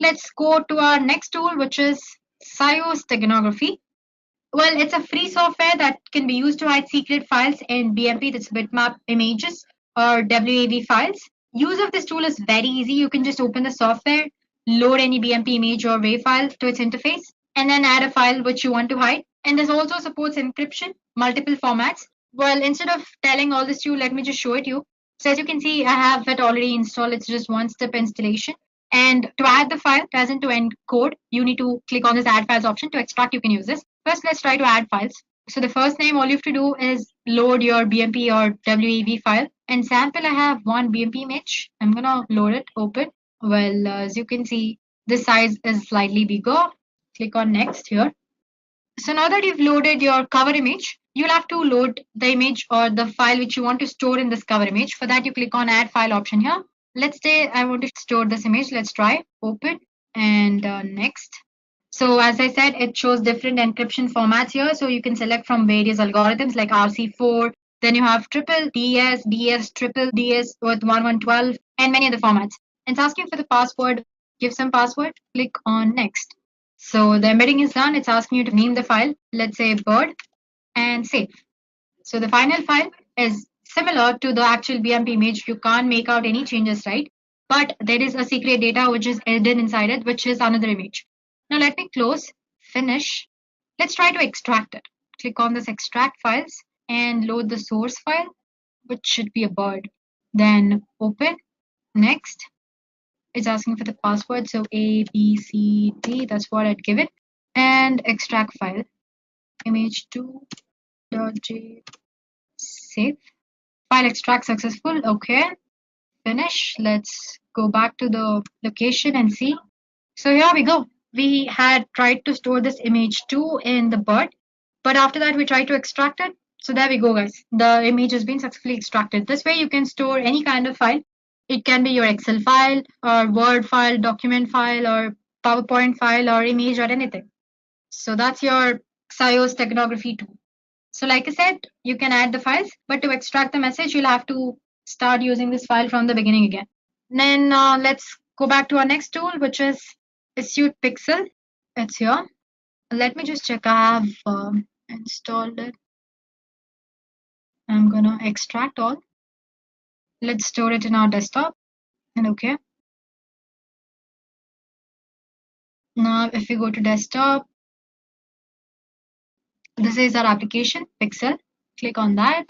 Let's go to our next tool, which is Steganography. Well, it's a free software that can be used to hide secret files in BMP, that's bitmap images, or WAV files. Use of this tool is very easy. You can just open the software, load any BMP image or WAV file to its interface, and then add a file which you want to hide. And this also supports encryption, multiple formats. Well, instead of telling all this to you, let me just show it to you. So as you can see, I have it already installed. It's just one-step installation. And to add the file, as in to encode, you need to click on this add files option. To extract, you can use this. First, let's try to add files. So the first name, all you have to do is load your BMP or WAV file. And sample, I have one BMP image. I'm gonna load it, open. Well, as you can see, this size is slightly bigger. Click on next here. So now that you've loaded your cover image, you'll have to load the image or the file which you want to store in this cover image. For that, you click on add file option here. Let's say I want to store this image. Let's try open and next. So as I said, it shows different encryption formats here. So you can select from various algorithms like RC4. Then you have triple DS, DS, triple DS with 1112 and many other formats. It's asking for the password. Give some password. Click on next. So the embedding is done. It's asking you to name the file. Let's say bird and save. So the final file is similar to the actual BMP image. You can't make out any changes, right? But there is a secret data which is hidden inside it, which is another image. Now let me close, finish. Let's try to extract it. Click on this extract files and load the source file, which should be a bird. Then open, next. It's asking for the password. So A, B, C, D, that's what I'd give it. And extract file, image2.j, save. File extract successful. Okay, finish. Let's go back to the location and see. So here we go. We had tried to store this image2 in the bird, but after that we tried to extract it. So there we go, guys. The image has been successfully extracted. This way you can store any kind of file It can be your Excel file or Word file, document file or PowerPoint file or image or anything. So that's your Cryptography tool. So like I said, you can add the files, but to extract the message, you'll have to start using this file from the beginning again. Then let's go back to our next tool, which is Suite Pixel. It's here. Let me just check. I have installed it. I'm gonna extract all. Let's store it in our desktop. And okay. Now, if we go to desktop, this is our application, Pixel. Click on that.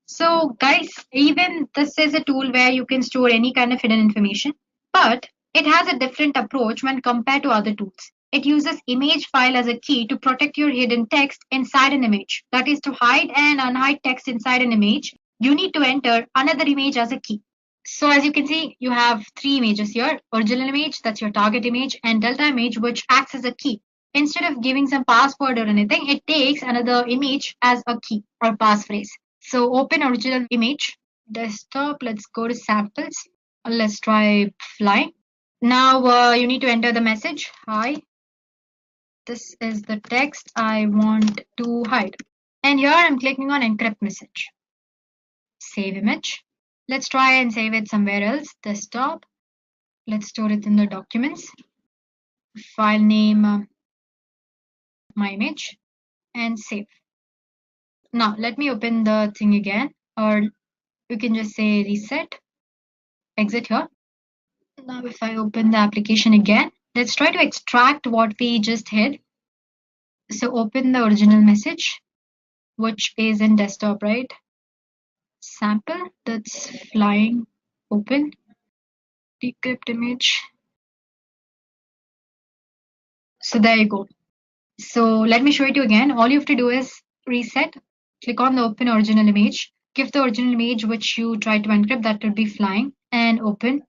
So guys, even this is a tool where you can store any kind of hidden information, but it has a different approach when compared to other tools. It uses image file as a key to protect your hidden text inside an image. That is, to hide and unhide text inside an image, you need to enter another image as a key. So as you can see, you have three images here: original image, that's your target image, and delta image, which acts as a key. Instead of giving some password or anything, it takes another image as a key or passphrase. So open original image, desktop, let's go to samples. Let's try fly. Now you need to enter the message, hi. This is the text I want to hide. And here I'm clicking on encrypt message. Save image. Let's try and save it somewhere else. Desktop. Let's store it in the documents. File name, my image, and save. Now let me open the thing again, or you can just say reset, exit here. Now if I open the application again, let's try to extract what we just hid. So open the original message, which is in desktop, right? Sample, that's flying, open, decrypt image. So there you go. So let me show it to you again. All you have to do is reset, click on the open original image, give the original image which you try to encrypt, that would be flying, and open,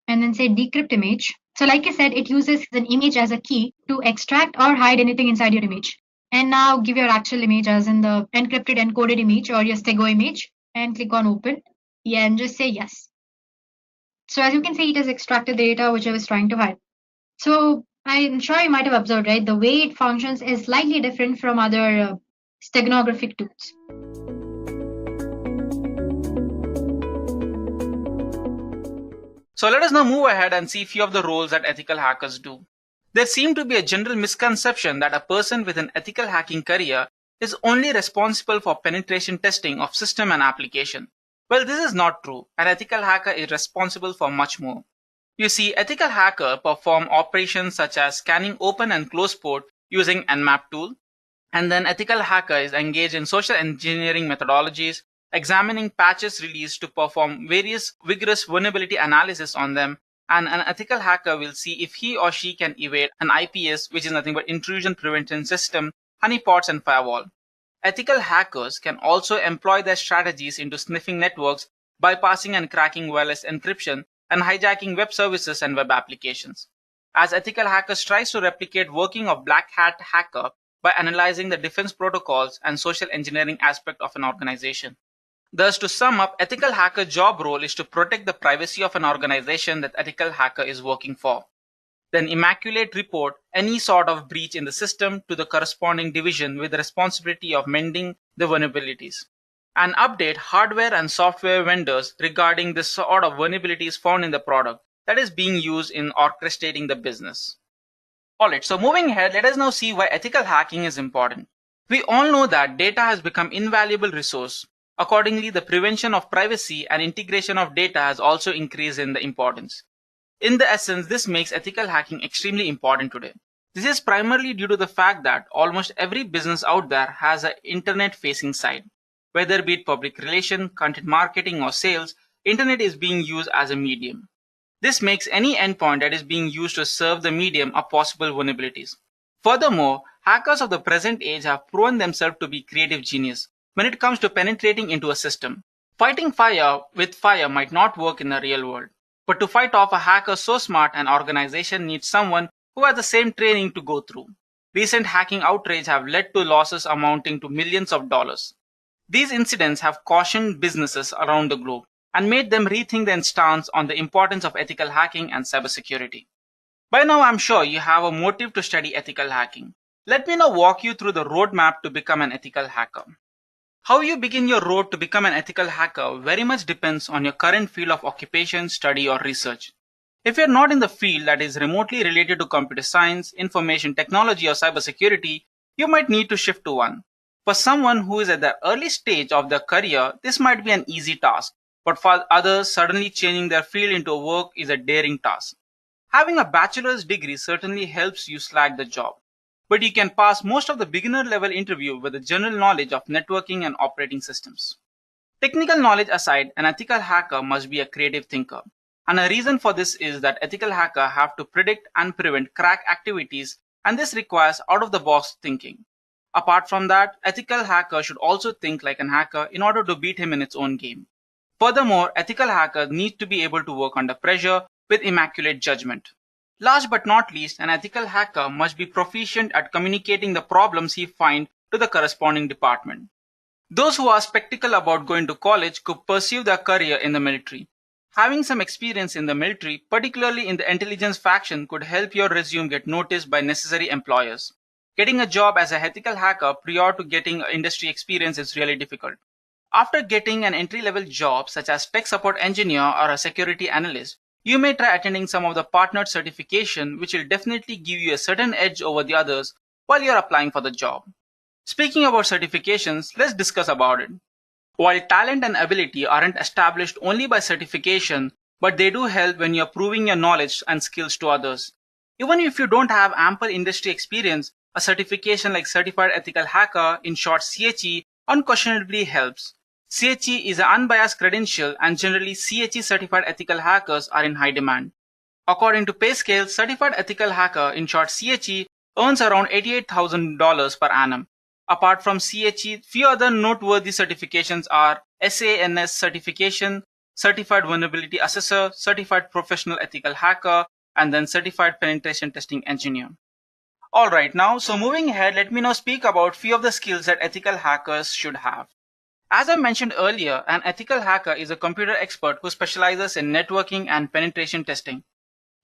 and then say decrypt image. So like I said, it uses an image as a key to extract or hide anything inside your image. And now give your actual image as in the encrypted encoded image or your stego image, and click on open. Yeah, and just say yes. So as you can see, it has extracted the data which I was trying to hide. So I'm sure you might have observed, right? The way it functions is slightly different from other steganographic tools. So let us now move ahead and see a few of the roles that ethical hackers do. There seems to be a general misconception that a person with an ethical hacking career is only responsible for penetration testing of system and application. Well, this is not true. An ethical hacker is responsible for much more. You see, ethical hackers perform operations such as scanning open and close port using Nmap tool, and then ethical hacker is engaged in social engineering methodologies, examining patches released to perform various vigorous vulnerability analysis on them, and an ethical hacker will see if he or she can evade an IPS, which is nothing but intrusion prevention system, honeypots, and firewall. Ethical hackers can also employ their strategies into sniffing networks, bypassing and cracking wireless encryption, and hijacking web services and web applications. As ethical hackers tries to replicate working of black hat hacker by analyzing the defense protocols and social engineering aspect of an organization. Thus, to sum up, ethical hacker job role is to protect the privacy of an organization that ethical hacker is working for. Then immaculate report any sort of breach in the system to the corresponding division with the responsibility of mending the vulnerabilities, and update hardware and software vendors regarding the sort of vulnerabilities found in the product that is being used in orchestrating the business. Alright, so moving ahead, let us now see why ethical hacking is important. We all know that data has become an invaluable resource. Accordingly, the prevention of privacy and integration of data has also increased in the importance. In the essence, this makes ethical hacking extremely important today. This is primarily due to the fact that almost every business out there has an internet-facing site. Whether be it public relation, content marketing, or sales, internet is being used as a medium. This makes any endpoint that is being used to serve the medium of possible vulnerabilities. Furthermore, hackers of the present age have proven themselves to be creative genius when it comes to penetrating into a system. Fighting fire with fire might not work in the real world, but to fight off a hacker so smart, an organization needs someone who has the same training to go through. Recent hacking outrage have led to losses amounting to millions of dollars. These incidents have cautioned businesses around the globe and made them rethink their stance on the importance of ethical hacking and cybersecurity. By now, I'm sure you have a motive to study ethical hacking. Let me now walk you through the roadmap to become an ethical hacker. How you begin your road to become an ethical hacker very much depends on your current field of occupation, study, or research. If you're not in the field that is remotely related to computer science, information technology, or cybersecurity, you might need to shift to one. For someone who is at the early stage of their career, this might be an easy task, but for others, suddenly changing their field into work is a daring task. Having a bachelor's degree certainly helps you slag the job, but you can pass most of the beginner level interview with a general knowledge of networking and operating systems. Technical knowledge aside, an ethical hacker must be a creative thinker. And a reason for this is that ethical hackers have to predict and prevent crack activities, and this requires out-of-the-box thinking. Apart from that, ethical hacker should also think like an hacker in order to beat him in its own game. Furthermore, ethical hackers need to be able to work under pressure with immaculate judgment. Last but not least, an ethical hacker must be proficient at communicating the problems he finds to the corresponding department. Those who are skeptical about going to college could pursue their career in the military. Having some experience in the military, particularly in the intelligence faction, could help your resume get noticed by necessary employers. Getting a job as an ethical hacker prior to getting industry experience is really difficult. After getting an entry-level job such as tech support engineer or a security analyst, you may try attending some of the partnered certification, which will definitely give you a certain edge over the others while you're applying for the job. Speaking about certifications, let's discuss about it. While talent and ability aren't established only by certification, but they do help when you're proving your knowledge and skills to others. Even if you don't have ample industry experience, a certification like Certified Ethical Hacker, in short CHE, unquestionably helps. CHE is an unbiased credential, and generally CHE certified ethical hackers are in high demand. According to PayScale, Certified Ethical Hacker, in short CHE, earns around $88,000 per annum. Apart from CHE, few other noteworthy certifications are SANS certification, Certified Vulnerability Assessor, Certified Professional Ethical Hacker, and then Certified Penetration Testing Engineer. Alright now, so moving ahead, let me now speak about few of the skills that ethical hackers should have. As I mentioned earlier, an ethical hacker is a computer expert who specializes in networking and penetration testing.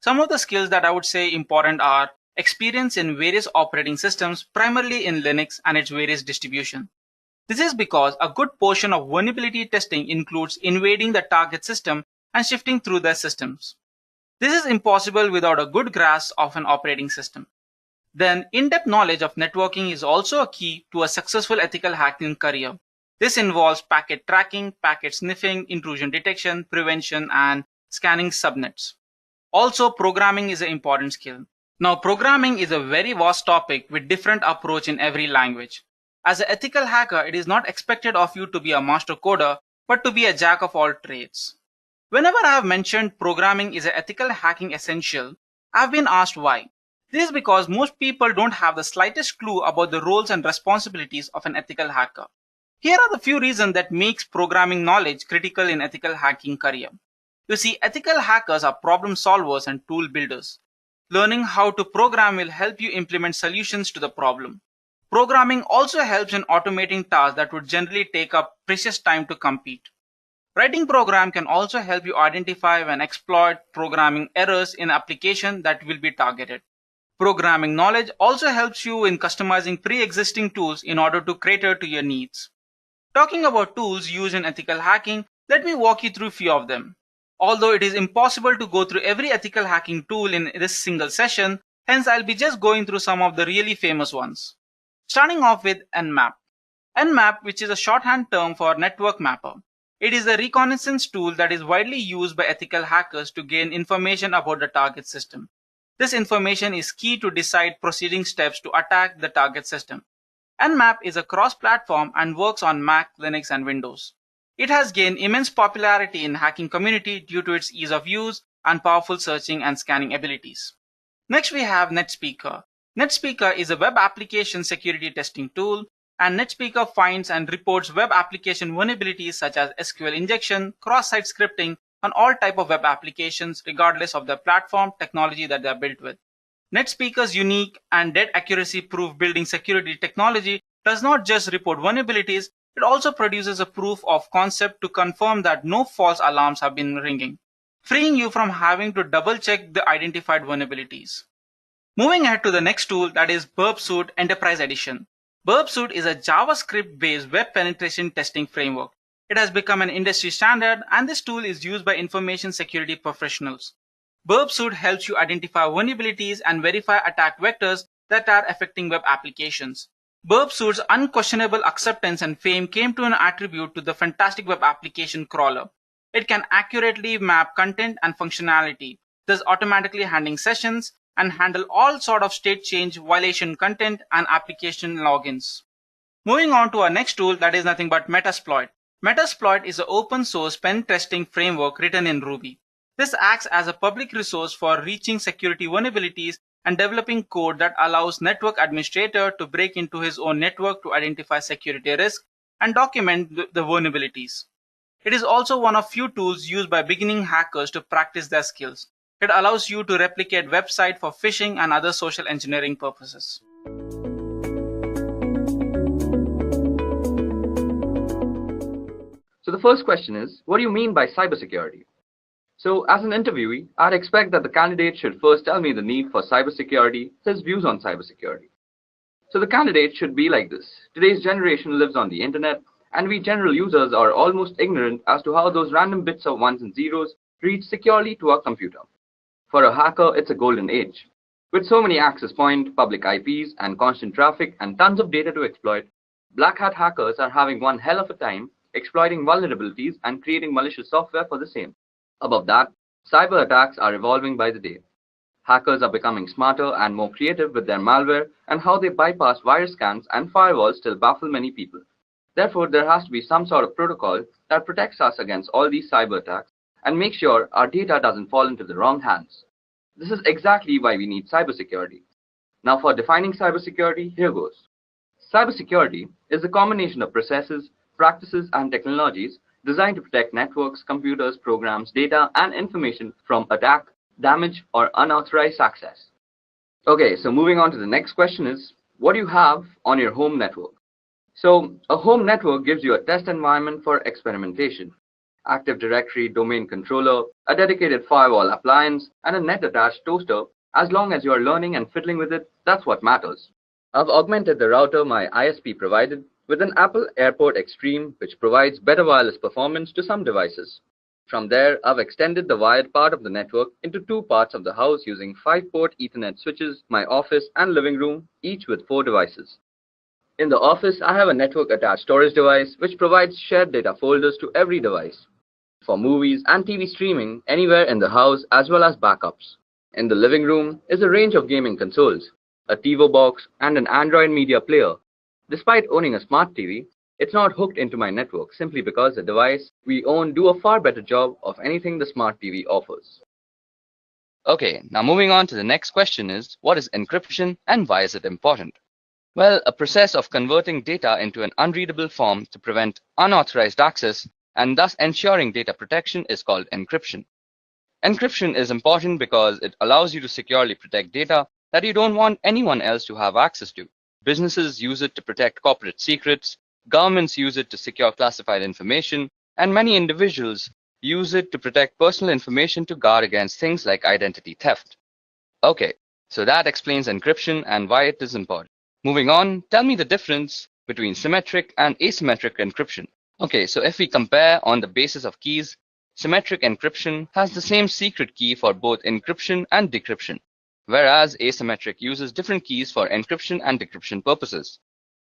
Some of the skills that I would say important are experience in various operating systems, primarily in Linux and its various distributions. This is because a good portion of vulnerability testing includes invading the target system and shifting through their systems. This is impossible without a good grasp of an operating system. Then, in-depth knowledge of networking is also a key to a successful ethical hacking career. This involves packet tracking, packet sniffing, intrusion detection, prevention, and scanning subnets. Also, programming is an important skill. Now, programming is a very vast topic with different approach in every language. As an ethical hacker, it is not expected of you to be a master coder, but to be a jack of all trades. Whenever I have mentioned programming is an ethical hacking essential, I have been asked why. This is because most people don't have the slightest clue about the roles and responsibilities of an ethical hacker. Here are the few reasons that makes programming knowledge critical in ethical hacking career. You see, ethical hackers are problem solvers and tool builders. Learning how to program will help you implement solutions to the problem. Programming also helps in automating tasks that would generally take up precious time to complete. Writing program can also help you identify and exploit programming errors in application that will be targeted. Programming knowledge also helps you in customizing pre-existing tools in order to cater to your needs. Talking about tools used in ethical hacking, let me walk you through a few of them. Although it is impossible to go through every ethical hacking tool in this single session, hence I'll be just going through some of the really famous ones. Starting off with Nmap. Nmap, which is a shorthand term for network mapper. It is a reconnaissance tool that is widely used by ethical hackers to gain information about the target system. This information is key to decide proceeding steps to attack the target system. Nmap is a cross-platform and works on Mac, Linux, and Windows. It has gained immense popularity in hacking community due to its ease of use and powerful searching and scanning abilities. Next we have NetSpeaker. NetSpeaker is a web application security testing tool, and NetSpeaker finds and reports web application vulnerabilities such as SQL injection, cross-site scripting, on all type of web applications regardless of the platform technology that they are built with. NetSpeaker's unique and dead accuracy proof building security technology does not just report vulnerabilities, It also produces a proof of concept to confirm that no false alarms have been ringing, freeing you from having to double check the identified vulnerabilities. Moving ahead to the next tool, that is Burp Suite Enterprise Edition. Burp Suite is a JavaScript-based web penetration testing framework. It has become an industry standard, and this tool is used by information security professionals. Burp Suite helps you identify vulnerabilities and verify attack vectors that are affecting web applications. Burp Suite's unquestionable acceptance and fame came to an attribute to the fantastic web application crawler. It can accurately map content and functionality, thus automatically handling sessions and handle all sort of state change, violation content, and application logins. Moving on to our next tool, that is nothing but Metasploit. Metasploit is an open source pen testing framework written in Ruby. This acts as a public resource for reaching security vulnerabilities and developing code that allows network administrator to break into his own network to identify security risks and document the vulnerabilities. It is also one of few tools used by beginning hackers to practice their skills. It allows you to replicate websites for phishing and other social engineering purposes. So the first question is, what do you mean by cybersecurity? So as an interviewee, I'd expect that the candidate should first tell me the need for cybersecurity, his views on cybersecurity. So the candidate should be like this. Today's generation lives on the internet, and we general users are almost ignorant as to how those random bits of ones and zeros reach securely to our computer. For a hacker, it's a golden age. With so many access points, public IPs, and constant traffic, and tons of data to exploit, black hat hackers are having one hell of a time exploiting vulnerabilities and creating malicious software for the same. Above that, cyber attacks are evolving by the day. Hackers are becoming smarter and more creative with their malware, and how they bypass virus scans and firewalls still baffle many people. Therefore, there has to be some sort of protocol that protects us against all these cyber attacks and makes sure our data doesn't fall into the wrong hands. This is exactly why we need cybersecurity. Now for defining cybersecurity, here goes. Cybersecurity is a combination of processes, practices, and technologies designed to protect networks, computers, programs, data, and information from attack, damage, or unauthorized access. Okay, so moving on to the next question is, what do you have on your home network? So a home network gives you a test environment for experimentation. Active Directory, domain controller, a dedicated firewall appliance, and a net-attached toaster. As long as you are learning and fiddling with it, that's what matters. I've augmented the router my ISP provided with an Apple AirPort Extreme, which provides better wireless performance to some devices. From there, I've extended the wired part of the network into two parts of the house using 5-port Ethernet switches, my office and living room, each with 4 devices. In the office, I have a network-attached storage device, which provides shared data folders to every device for movies and TV streaming anywhere in the house, as well as backups. In the living room is a range of gaming consoles, a TiVo box, and an Android media player. Despite owning a smart TV, it's not hooked into my network simply because the device we own do a far better job of anything the smart TV offers. Okay, now moving on to the next question is, what is encryption and why is it important? Well, a process of converting data into an unreadable form to prevent unauthorized access and thus ensuring data protection is called encryption. Encryption is important because it allows you to securely protect data that you don't want anyone else to have access to. Businesses use it to protect corporate secrets, governments use it to secure classified information, and many individuals use it to protect personal information to guard against things like identity theft. Okay, so that explains encryption and why it is important. Moving on, tell me the difference between symmetric and asymmetric encryption. Okay, so if we compare on the basis of keys, symmetric encryption has the same secret key for both encryption and decryption, whereas asymmetric uses different keys for encryption and decryption purposes.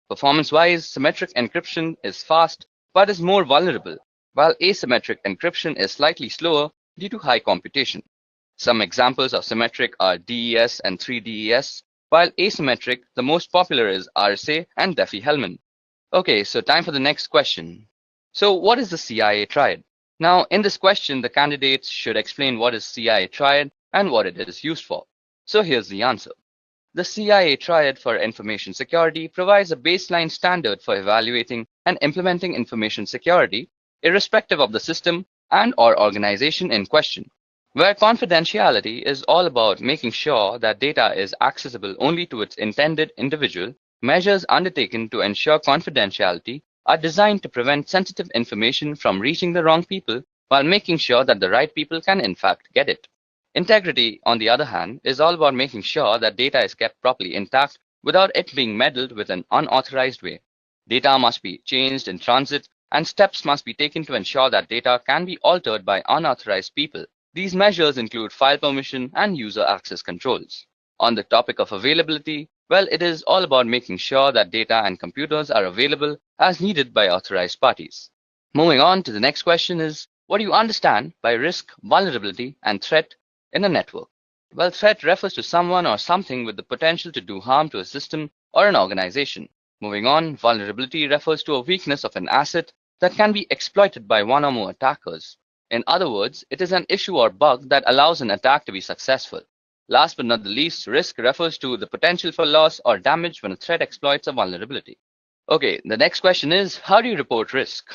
Performance-wise, symmetric encryption is fast but is more vulnerable, while asymmetric encryption is slightly slower due to high computation. Some examples of symmetric are DES and 3DES, while asymmetric, the most popular is RSA and Diffie-Hellman. Okay, so time for the next question. So what is the CIA triad? Now, in this question, the candidates should explain what is CIA triad and what it is used for. So here's the answer. The CIA triad for information security provides a baseline standard for evaluating and implementing information security, irrespective of the system and/or organization in question, where confidentiality is all about making sure that data is accessible only to its intended individual. Measures undertaken to ensure confidentiality are designed to prevent sensitive information from reaching the wrong people while making sure that the right people can in fact get it. Integrity, on the other hand, is all about making sure that data is kept properly intact without it being meddled with in an unauthorized way. Data must be changed in transit, and steps must be taken to ensure that data can be altered by unauthorized people. These measures include file permission and user access controls. On the topic of availability, well, it is all about making sure that data and computers are available as needed by authorized parties. Moving on to the next question is, what do you understand by risk, vulnerability, and threat in a network? Well, threat refers to someone or something with the potential to do harm to a system or an organization. Moving on, vulnerability refers to a weakness of an asset that can be exploited by one or more attackers. In other words, it is an issue or bug that allows an attack to be successful. Last but not the least, risk refers to the potential for loss or damage when a threat exploits a vulnerability. Okay, the next question is, how do you report risk?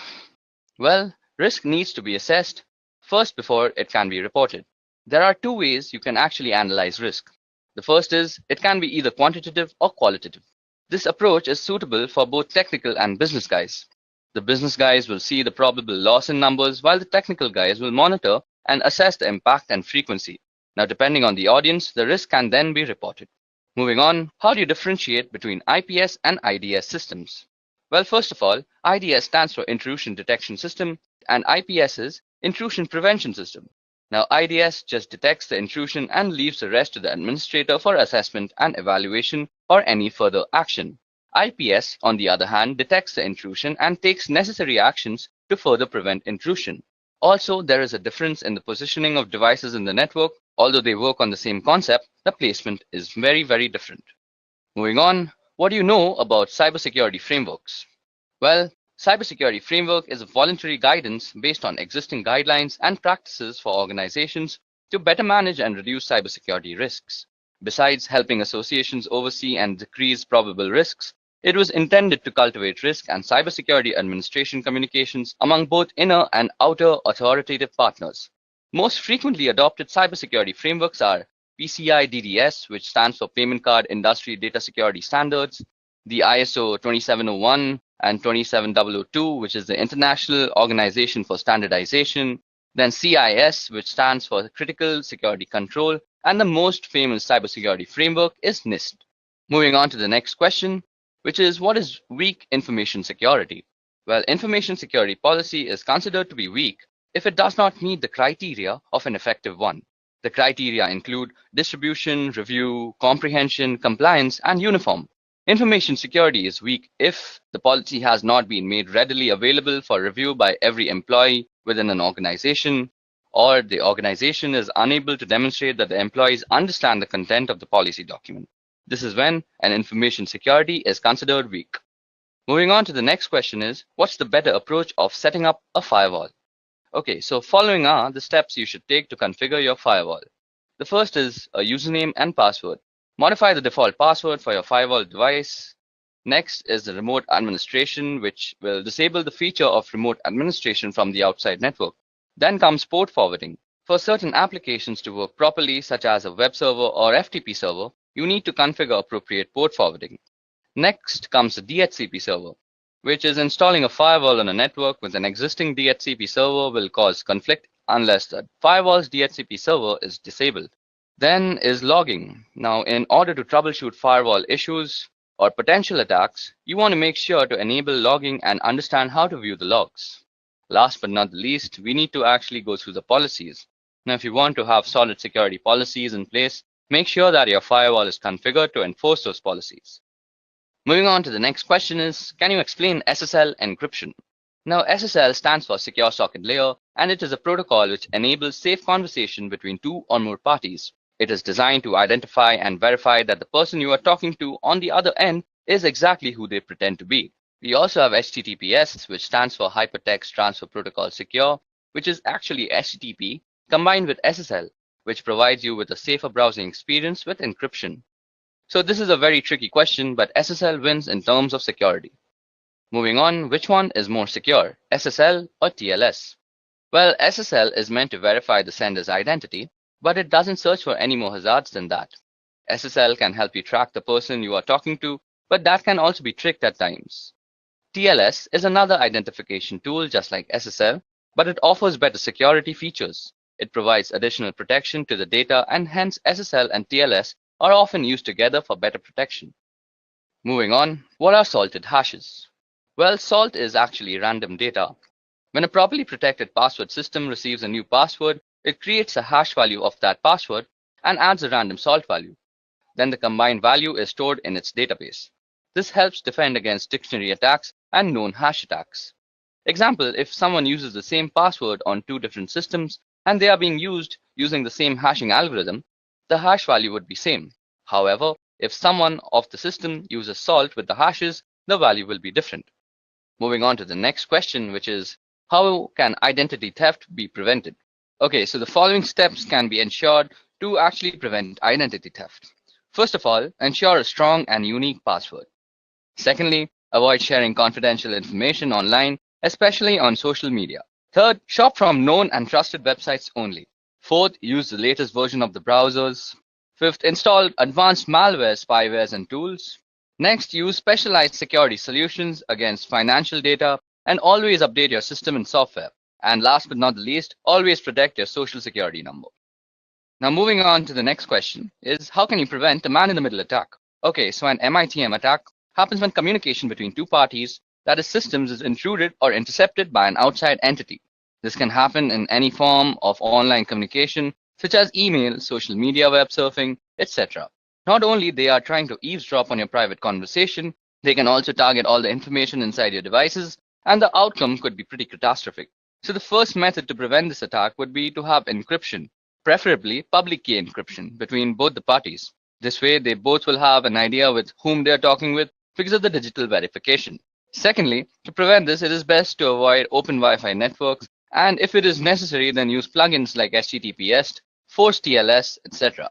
Well, risk needs to be assessed first before it can be reported. There are two ways you can actually analyze risk. The first is, it can be either quantitative or qualitative. This approach is suitable for both technical and business guys. The business guys will see the probable loss in numbers, while the technical guys will monitor and assess the impact and frequency. Now, depending on the audience, the risk can then be reported. Moving on, how do you differentiate between IPS and IDS systems? Well, first of all, IDS stands for Intrusion Detection System, and IPS is Intrusion Prevention System. Now, IDS just detects the intrusion and leaves the rest to the administrator for assessment and evaluation or any further action. IPS, on the other hand, detects the intrusion and takes necessary actions to further prevent intrusion. Also, there is a difference in the positioning of devices in the network. Although they work on the same concept, the placement is very, very different. Moving on, what do you know about cybersecurity frameworks? Well, cybersecurity framework is a voluntary guidance based on existing guidelines and practices for organizations to better manage and reduce cybersecurity risks. Besides helping associations oversee and decrease probable risks, it was intended to cultivate risk and cybersecurity administration communications among both inner and outer authoritative partners. Most frequently adopted cybersecurity frameworks are PCI DDS, which stands for Payment Card Industry Data Security Standards, the ISO 27001 and 27002, which is the International Organization for Standardization, then CIS, which stands for Critical Security Control, and the most famous cybersecurity framework is NIST. Moving on to the next question, which is, what is weak information security? Well, information security policy is considered to be weak if it does not meet the criteria of an effective one. The criteria include distribution, review, comprehension, compliance, and uniform. Information security is weak if the policy has not been made readily available for review by every employee within an organization, or the organization is unable to demonstrate that the employees understand the content of the policy document. This is when an information security is considered weak. Moving on to the next question is, what's the better approach of setting up a firewall? Okay, so following are the steps you should take to configure your firewall. The first is a username and password. Modify the default password for your firewall device. Next is the remote administration, which will disable the feature of remote administration from the outside network. Then comes port forwarding. For certain applications to work properly, such as a web server or FTP server, you need to configure appropriate port forwarding. Next comes the DHCP server, which is installing a firewall on a network with an existing DHCP server will cause conflict unless the firewall's DHCP server is disabled. Then is logging. Now, in order to troubleshoot firewall issues or potential attacks, you want to make sure to enable logging and understand how to view the logs. Last but not the least, we need to actually go through the policies. Now, if you want to have solid security policies in place, make sure that your firewall is configured to enforce those policies. Moving on to the next question is, can you explain SSL encryption? Now, SSL stands for Secure Socket Layer, and it is a protocol which enables safe conversation between two or more parties. It is designed to identify and verify that the person you are talking to on the other end is exactly who they pretend to be. We also have HTTPS, which stands for Hypertext Transfer Protocol Secure, which is actually HTTP combined with SSL, which provides you with a safer browsing experience with encryption. So this is a very tricky question, but SSL wins in terms of security. Moving on, which one is more secure, SSL or TLS? Well, SSL is meant to verify the sender's identity, but it doesn't search for any more hazards than that. SSL can help you track the person you are talking to, but that can also be tricked at times. TLS is another identification tool just like SSL, but it offers better security features. It provides additional protection to the data, and hence SSL and TLS are often used together for better protection. Moving on, what are salted hashes? Well, salt is actually random data. When a properly protected password system receives a new password, it creates a hash value of that password and adds a random salt value. Then the combined value is stored in its database. This helps defend against dictionary attacks and known hash attacks. Example, if someone uses the same password on two different systems and they are being used using the same hashing algorithm, the hash value would be same. However, if someone of the system uses salt with the hashes, the value will be different. Moving on to the next question, which is, how can identity theft be prevented? Okay, so the following steps can be ensured to actually prevent identity theft. First of all, ensure a strong and unique password. Secondly, avoid sharing confidential information online, especially on social media. Third, shop from known and trusted websites only. Fourth, use the latest version of the browsers. Fifth, install advanced malware, spywares, and tools. Next, use specialized security solutions against financial data, and always update your system and software. And last but not the least, always protect your social security number. Now moving on to the next question is, how can you prevent a man-in-the-middle attack? Okay, so an MITM attack happens when communication between two parties, that is systems, is intruded or intercepted by an outside entity. This can happen in any form of online communication, such as email, social media, web surfing, etc. Not only they are trying to eavesdrop on your private conversation, they can also target all the information inside your devices, and the outcome could be pretty catastrophic. So the first method to prevent this attack would be to have encryption, preferably public key encryption between both the parties. This way, they both will have an idea with whom they are talking with because of the digital verification. Secondly, to prevent this, it is best to avoid open Wi-Fi networks, and if it is necessary, then use plugins like HTTPS, force TLS, etc.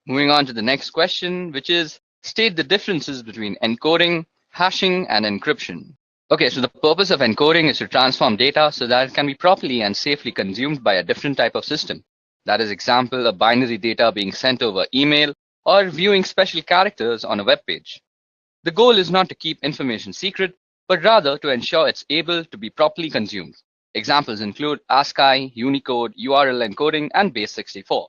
Moving on to the next question, which is, state the differences between encoding, hashing, and encryption. Okay, so the purpose of encoding is to transform data so that it can be properly and safely consumed by a different type of system. That is, example, a binary data being sent over email or viewing special characters on a web page. The goal is not to keep information secret, but rather to ensure it's able to be properly consumed. Examples include ASCII, Unicode, URL encoding, and Base64.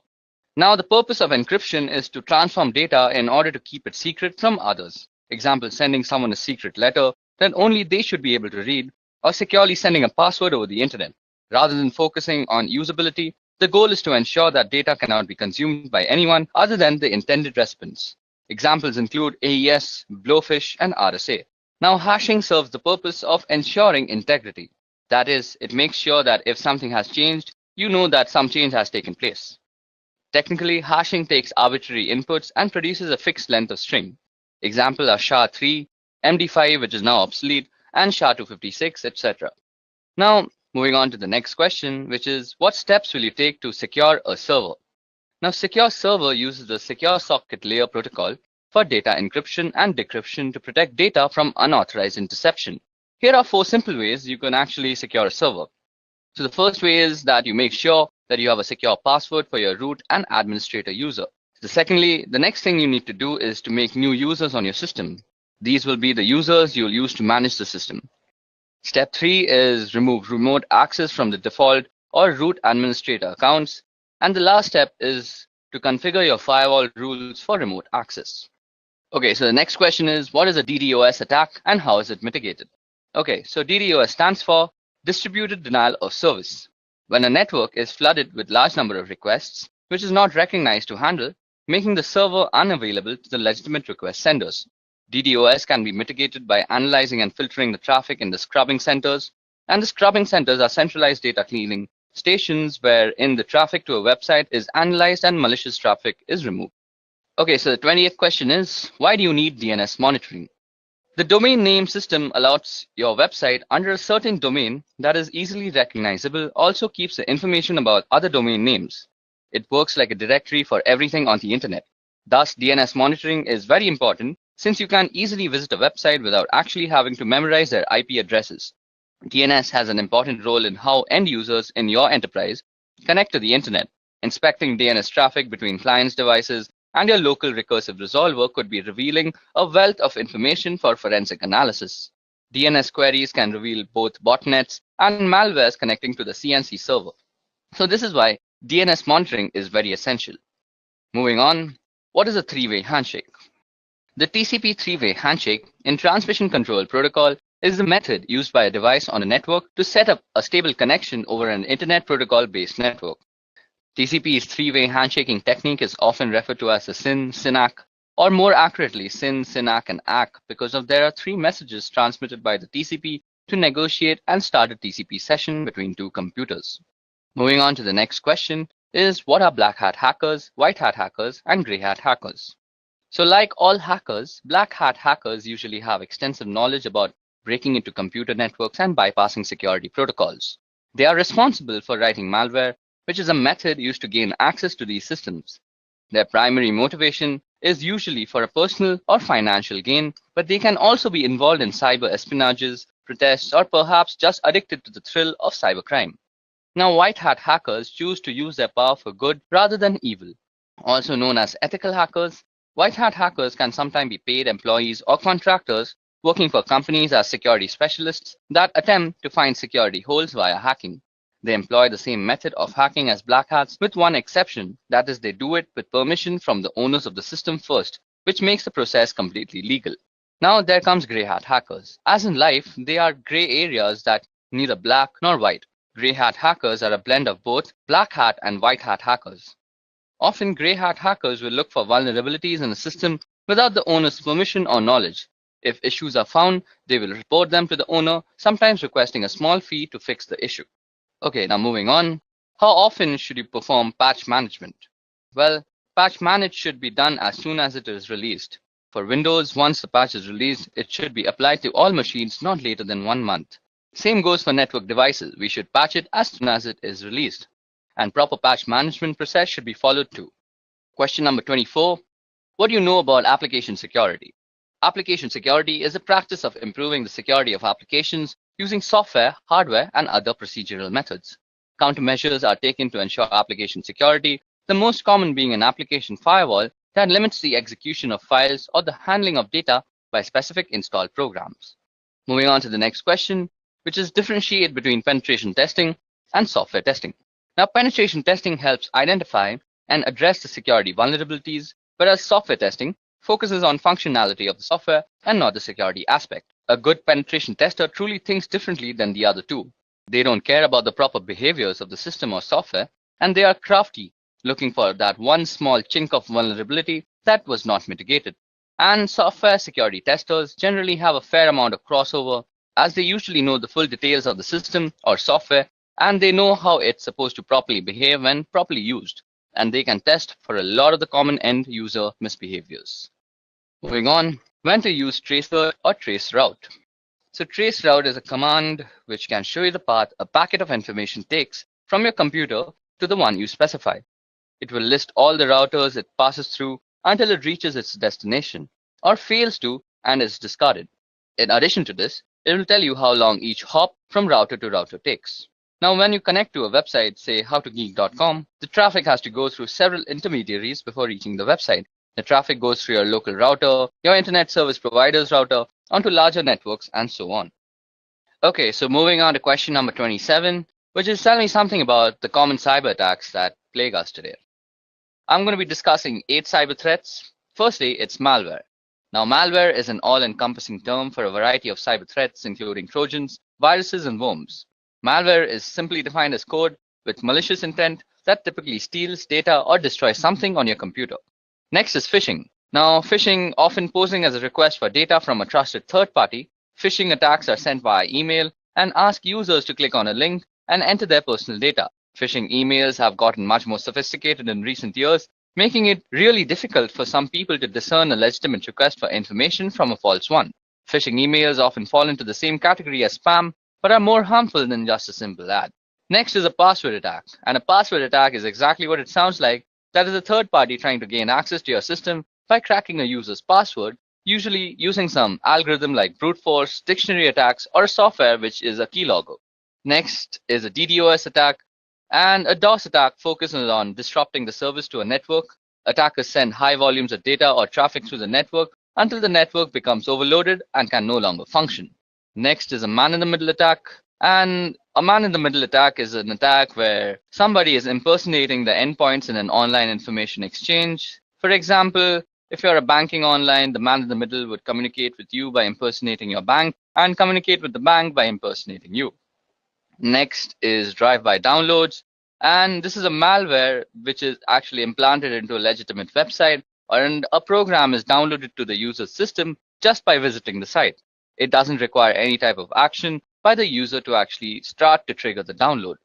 Now, the purpose of encryption is to transform data in order to keep it secret from others. Example, sending someone a secret letter that only they should be able to read, or securely sending a password over the internet. Rather than focusing on usability, the goal is to ensure that data cannot be consumed by anyone other than the intended recipients. Examples include AES, Blowfish, and RSA. Now, hashing serves the purpose of ensuring integrity. That is, it makes sure that if something has changed, you know that some change has taken place. Technically, hashing takes arbitrary inputs and produces a fixed length of string. Example are SHA-3, MD5, which is now obsolete, and SHA-256, etc. Now, moving on to the next question, which is, what steps will you take to secure a server? Now, Secure Server uses the Secure Socket Layer protocol for data encryption and decryption to protect data from unauthorized interception. Here are 4 simple ways you can actually secure a server. So the first way is that you make sure that you have a secure password for your root and administrator user. The next thing you need to do is to make new users on your system. These will be the users you'll use to manage the system. Step 3 is remove remote access from the default or root administrator accounts. And the last step is to configure your firewall rules for remote access. Okay, so the next question is, what is a DDoS attack and how is it mitigated? Okay, so DDoS stands for Distributed Denial of Service. When a network is flooded with large number of requests, which is not recognized to handle, making the server unavailable to the legitimate request senders. DDoS can be mitigated by analyzing and filtering the traffic in the scrubbing centers, and the scrubbing centers are centralized data cleaning stations wherein the traffic to a website is analyzed and malicious traffic is removed. Okay, so the 20th question is, why do you need DNS monitoring? The domain name system allows your website under a certain domain that is easily recognizable, also keeps the information about other domain names. It works like a directory for everything on the internet. Thus, DNS monitoring is very important since you can easily visit a website without actually having to memorize their IP addresses. DNS has an important role in how end users in your enterprise connect to the internet. Inspecting DNS traffic between clients' devices and your local recursive resolver could be revealing a wealth of information for forensic analysis. DNS queries can reveal both botnets and malwares connecting to the CNC server. So this is why DNS monitoring is very essential. Moving on, what is a three-way handshake? The TCP three-way handshake in transmission control protocol is the method used by a device on a network to set up a stable connection over an internet protocol-based network. TCP's three-way handshaking technique is often referred to as the SYN-SYNAC, or more accurately SYN, SYNAC, and ACK because there are three messages transmitted by the TCP to negotiate and start a TCP session between two computers. Moving on to the next question is, what are black hat hackers, white hat hackers, and gray hat hackers? So like all hackers, black hat hackers usually have extensive knowledge about breaking into computer networks and bypassing security protocols. They are responsible for writing malware, which is a method used to gain access to these systems. Their primary motivation is usually for a personal or financial gain, but they can also be involved in cyber espionages, protests, or perhaps just addicted to the thrill of cybercrime. Now, white hat hackers choose to use their power for good rather than evil. Also known as ethical hackers, white hat hackers can sometimes be paid employees or contractors working for companies as security specialists that attempt to find security holes via hacking. They employ the same method of hacking as black hats with one exception, that is they do it with permission from the owners of the system first, which makes the process completely legal. Now there comes grey hat hackers. As in life, they are grey areas that neither black nor white. Grey hat hackers are a blend of both black hat and white hat hackers. Often grey hat hackers will look for vulnerabilities in a system without the owner's permission or knowledge. If issues are found, they will report them to the owner, sometimes requesting a small fee to fix the issue. Okay, now moving on. How often should you perform patch management? Well, patch manage should be done as soon as it is released. For Windows, once the patch is released, it should be applied to all machines not later than 1 month. Same goes for network devices. We should patch it as soon as it is released. And proper patch management process should be followed too. Question number 24. What do you know about application security? Application security is the practice of improving the security of applications using software, hardware, and other procedural methods. Countermeasures are taken to ensure application security, the most common being an application firewall that limits the execution of files or the handling of data by specific installed programs. Moving on to the next question, which is differentiate between penetration testing and software testing. Now, penetration testing helps identify and address the security vulnerabilities, whereas software testing focuses on functionality of the software and not the security aspect. A good penetration tester truly thinks differently than the other two. They don't care about the proper behaviors of the system or software, and they are crafty, looking for that one small chink of vulnerability that was not mitigated. And software security testers generally have a fair amount of crossover, as they usually know the full details of the system or software, and they know how it's supposed to properly behave when properly used, and they can test for a lot of the common end user misbehaviors. Moving on, when to use traceroute or traceroute. So traceroute is a command which can show you the path a packet of information takes from your computer to the one you specify. It will list all the routers it passes through until it reaches its destination, or fails to and is discarded. In addition to this, it will tell you how long each hop from router to router takes. Now, when you connect to a website, say howtogeek.com, the traffic has to go through several intermediaries before reaching the website. The traffic goes through your local router, your internet service provider's router, onto larger networks, and so on. Okay, so moving on to question number 27, which is tell me something about the common cyber attacks that plague us today. I'm going to be discussing 8 cyber threats. Firstly, it's malware. Now, malware is an all-encompassing term for a variety of cyber threats, including Trojans, viruses, and worms. Malware is simply defined as code with malicious intent that typically steals data or destroys something on your computer. Next is phishing. Now, phishing, often posing as a request for data from a trusted third party, phishing attacks are sent via email and ask users to click on a link and enter their personal data. Phishing emails have gotten much more sophisticated in recent years, making it really difficult for some people to discern a legitimate request for information from a false one. Phishing emails often fall into the same category as spam, but are more harmful than just a simple ad. Next is a password attack, and a password attack is exactly what it sounds like. That is a third party trying to gain access to your system by cracking a user's password, usually using some algorithm like brute force, dictionary attacks, or software which is a keylogger. Next is a DDoS attack, and a DOS attack focuses on disrupting the service to a network. Attackers send high volumes of data or traffic through the network until the network becomes overloaded and can no longer function. Next is a man-in-the-middle attack. And a man-in-the-middle attack is an attack where somebody is impersonating the endpoints in an online information exchange. For example, if you're a banking online, the man in the middle would communicate with you by impersonating your bank and communicate with the bank by impersonating you. Next is drive-by downloads. And this is a malware which is actually implanted into a legitimate website, and a program is downloaded to the user's system just by visiting the site. It doesn't require any type of action by the user to actually start to trigger the download.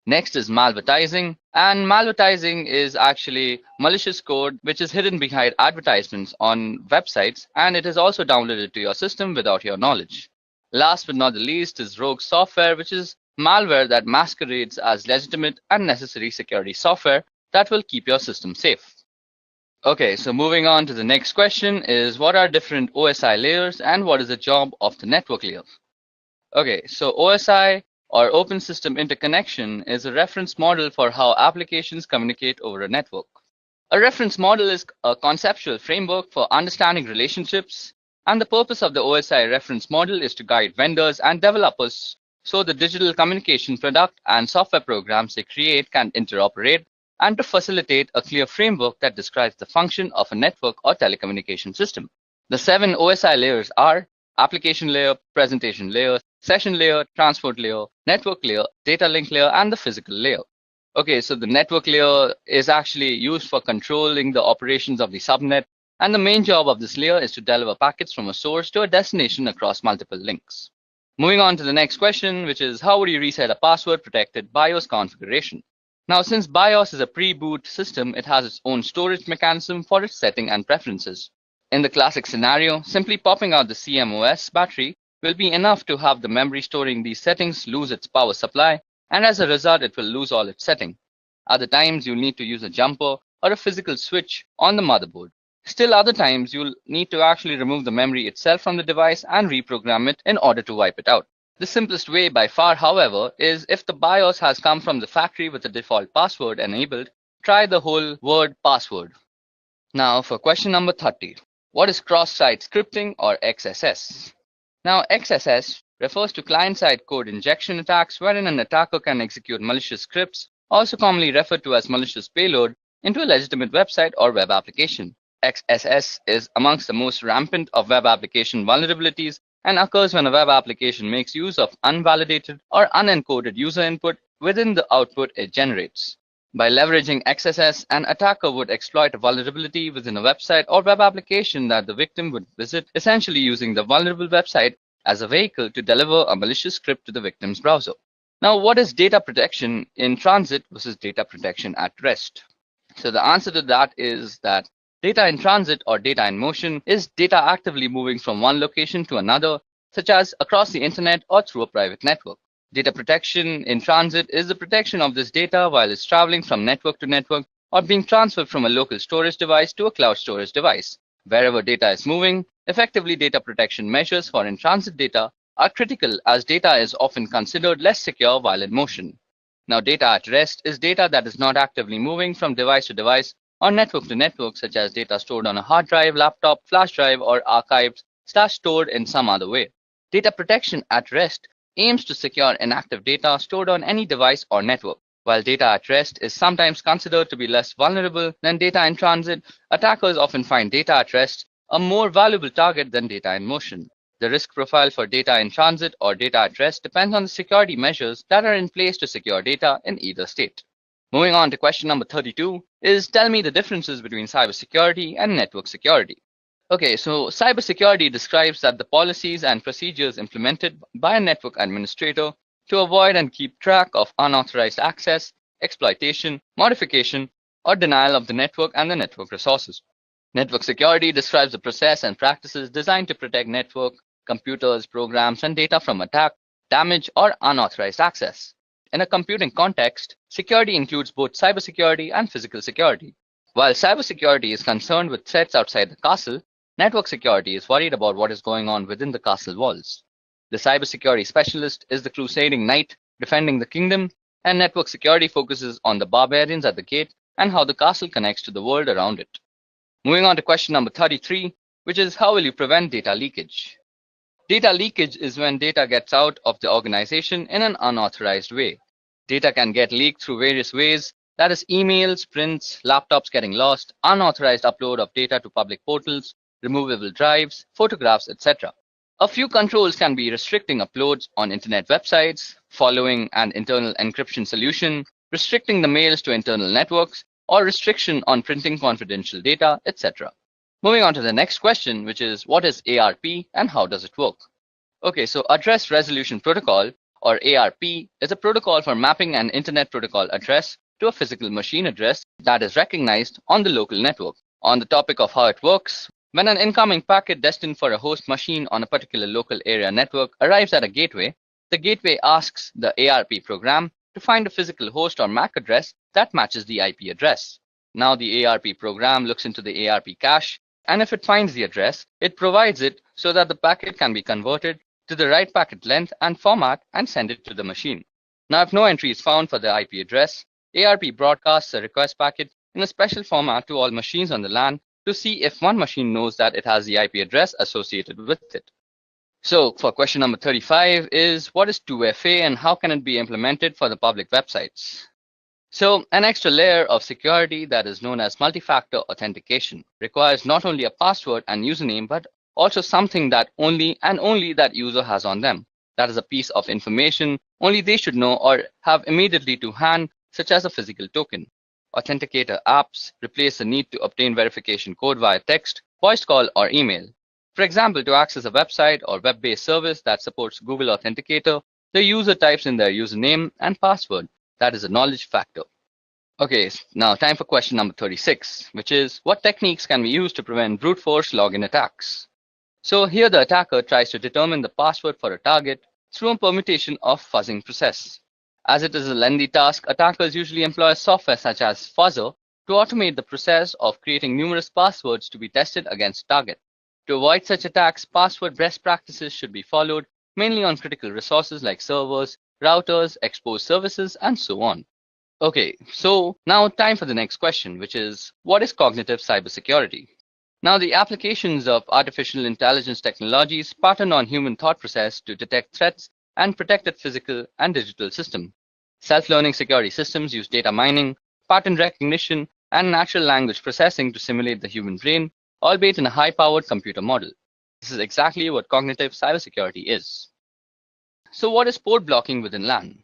Next is malvertising, and malvertising is actually malicious code which is hidden behind advertisements on websites, and it is also downloaded to your system without your knowledge. Last but not the least is rogue software, which is malware that masquerades as legitimate and necessary security software that will keep your system safe. Okay, so moving on to the next question is, what are different OSI layers and what is the job of the network layer? Okay, so OSI or Open System Interconnection is a reference model for how applications communicate over a network. A reference model is a conceptual framework for understanding relationships, and the purpose of the OSI reference model is to guide vendors and developers so the digital communication product and software programs they create can interoperate, and to facilitate a clear framework that describes the function of a network or telecommunication system. The 7 OSI layers are application layer, presentation layer, session layer, transport layer, network layer, data link layer, and the physical layer. Okay, so the network layer is actually used for controlling the operations of the subnet, and the main job of this layer is to deliver packets from a source to a destination across multiple links. Moving on to the next question, which is, how would you reset a password-protected BIOS configuration? Now, since BIOS is a pre-boot system, it has its own storage mechanism for its setting and preferences. In the classic scenario, simply popping out the CMOS battery will be enough to have the memory storing these settings lose its power supply, and as a result, it will lose all its setting. Other times, you'll need to use a jumper or a physical switch on the motherboard. Still other times, you'll need to actually remove the memory itself from the device and reprogram it in order to wipe it out. The simplest way by far, however, is if the BIOS has come from the factory with the default password enabled, try the whole word password. Now for question number 30. What is cross-site scripting or XSS? Now XSS refers to client-side code injection attacks wherein an attacker can execute malicious scripts, also commonly referred to as malicious payload, into a legitimate website or web application. XSS is amongst the most rampant of web application vulnerabilities and occurs when a web application makes use of unvalidated or unencoded user input within the output it generates. By leveraging XSS, an attacker would exploit a vulnerability within a website or web application that the victim would visit, essentially using the vulnerable website as a vehicle to deliver a malicious script to the victim's browser. Now, what is data protection in transit versus data protection at rest? So the answer to that is that data in transit or data in motion is data actively moving from one location to another, such as across the internet or through a private network. Data protection in transit is the protection of this data while it's traveling from network to network or being transferred from a local storage device to a cloud storage device. Wherever data is moving, effectively data protection measures for in-transit data are critical as data is often considered less secure while in motion. Now, data at rest is data that is not actively moving from device to device or network to network, such as data stored on a hard drive, laptop, flash drive, or archived/stored in some other way. Data protection at rest aims to secure inactive data stored on any device or network. While data at rest is sometimes considered to be less vulnerable than data in transit, attackers often find data at rest a more valuable target than data in motion. The risk profile for data in transit or data at rest depends on the security measures that are in place to secure data in either state. Moving on to question number 32 is, tell me the differences between cybersecurity and network security. Okay, so cybersecurity describes that the policies and procedures implemented by a network administrator to avoid and keep track of unauthorized access, exploitation, modification, or denial of the network and the network resources. Network security describes the process and practices designed to protect network, computers, programs, and data from attack, damage, or unauthorized access. In a computing context, security includes both cybersecurity and physical security. While cybersecurity is concerned with threats outside the castle, network security is worried about what is going on within the castle walls. The cybersecurity specialist is the crusading knight defending the kingdom, and network security focuses on the barbarians at the gate and how the castle connects to the world around it. Moving on to question number 33, which is, how will you prevent data leakage? Data leakage is when data gets out of the organization in an unauthorized way. Data can get leaked through various ways, that is emails, prints, laptops getting lost, unauthorized upload of data to public portals, removable drives, photographs, etc. A few controls can be restricting uploads on internet websites, following an internal encryption solution, restricting the mails to internal networks, or restriction on printing confidential data, etc. Moving on to the next question, which is what is ARP and how does it work? Okay, so Address Resolution Protocol, or ARP, is a protocol for mapping an internet protocol address to a physical machine address that is recognized on the local network. On the topic of how it works, when an incoming packet destined for a host machine on a particular local area network arrives at a gateway, the gateway asks the ARP program to find a physical host or MAC address that matches the IP address. Now the ARP program looks into the ARP cache, and if it finds the address, it provides it so that the packet can be converted to the right packet length and format and send it to the machine. Now if no entry is found for the IP address, ARP broadcasts a request packet in a special format to all machines on the LAN to see if one machine knows that it has the IP address associated with it. So for question number 35 is what is 2FA and how can it be implemented for the public websites? So an extra layer of security that is known as multi-factor authentication requires not only a password and username but also something that only that user has on them. That is a piece of information only they should know or have immediately to hand, such as a physical token. Authenticator apps replace the need to obtain verification code via text, voice call, or email. For example, to access a website or web-based service that supports Google Authenticator, the user types in their username and password. That is a knowledge factor. Okay, now time for question number 36, which is what techniques can we use to prevent brute force login attacks? So here the attacker tries to determine the password for a target through a permutation of fuzzing process. As it is a lengthy task, attackers usually employ software such as Fuzzer to automate the process of creating numerous passwords to be tested against target. To avoid such attacks, password best practices should be followed, mainly on critical resources like servers, routers, exposed services, and so on. Okay, so now time for the next question, which is what is cognitive cybersecurity? Now, the applications of artificial intelligence technologies pattern on human thought process to detect threats and protected physical and digital system. Self-learning security systems use data mining, pattern recognition, and natural language processing to simulate the human brain, albeit in a high-powered computer model. This is exactly what cognitive cybersecurity is. So what is port blocking within LAN?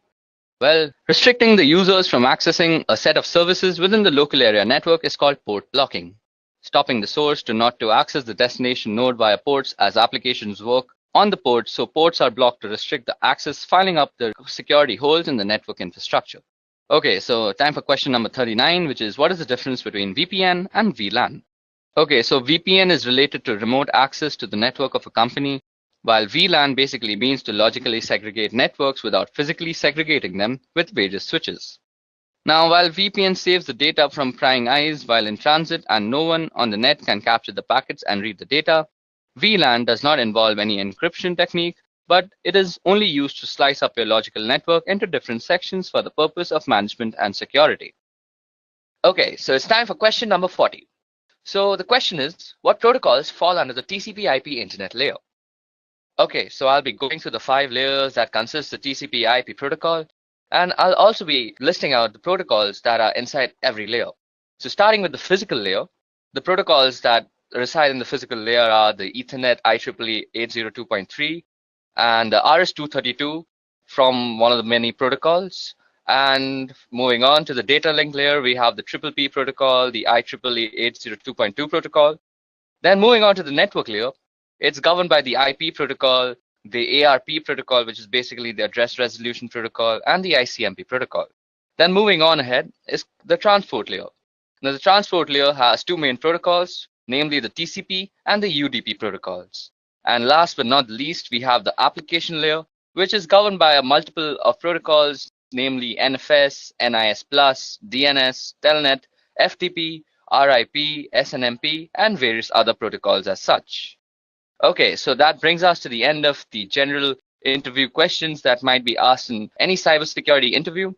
Well, restricting the users from accessing a set of services within the local area network is called port blocking. Stopping the source to access the destination node via ports as applications work on the port, so ports are blocked to restrict the access, filling up the security holes in the network infrastructure. Okay, so time for question number 39, which is what is the difference between VPN and VLAN? Okay, so VPN is related to remote access to the network of a company, while VLAN basically means to logically segregate networks without physically segregating them with various switches. Now, while VPN saves the data from prying eyes while in transit and no one on the net can capture the packets and read the data, VLAN does not involve any encryption technique, but it is only used to slice up your logical network into different sections for the purpose of management and security. Okay, so it's time for question number 40. So the question is, what protocols fall under the TCP/IP internet layer? Okay, so I'll be going through the 5 layers that consist the TCP/IP protocol, and I'll also be listing out the protocols that are inside every layer. So starting with the physical layer, the protocols that reside in the physical layer are the Ethernet IEEE 802.3 and the RS-232 from one of the many protocols. And moving on to the data link layer, we have the PPP protocol, the IEEE 802.2 protocol. Then moving on to the network layer, it's governed by the IP protocol, the ARP protocol, which is basically the address resolution protocol, and the ICMP protocol. Then moving on ahead is the transport layer. Now the transport layer has 2 main protocols, namely the TCP and the UDP protocols. And last but not least, we have the application layer, which is governed by a multiple of protocols, namely NFS, NIS+, DNS, Telnet, FTP, RIP, SNMP, and various other protocols as such. Okay, so that brings us to the end of the general interview questions that might be asked in any cybersecurity interview.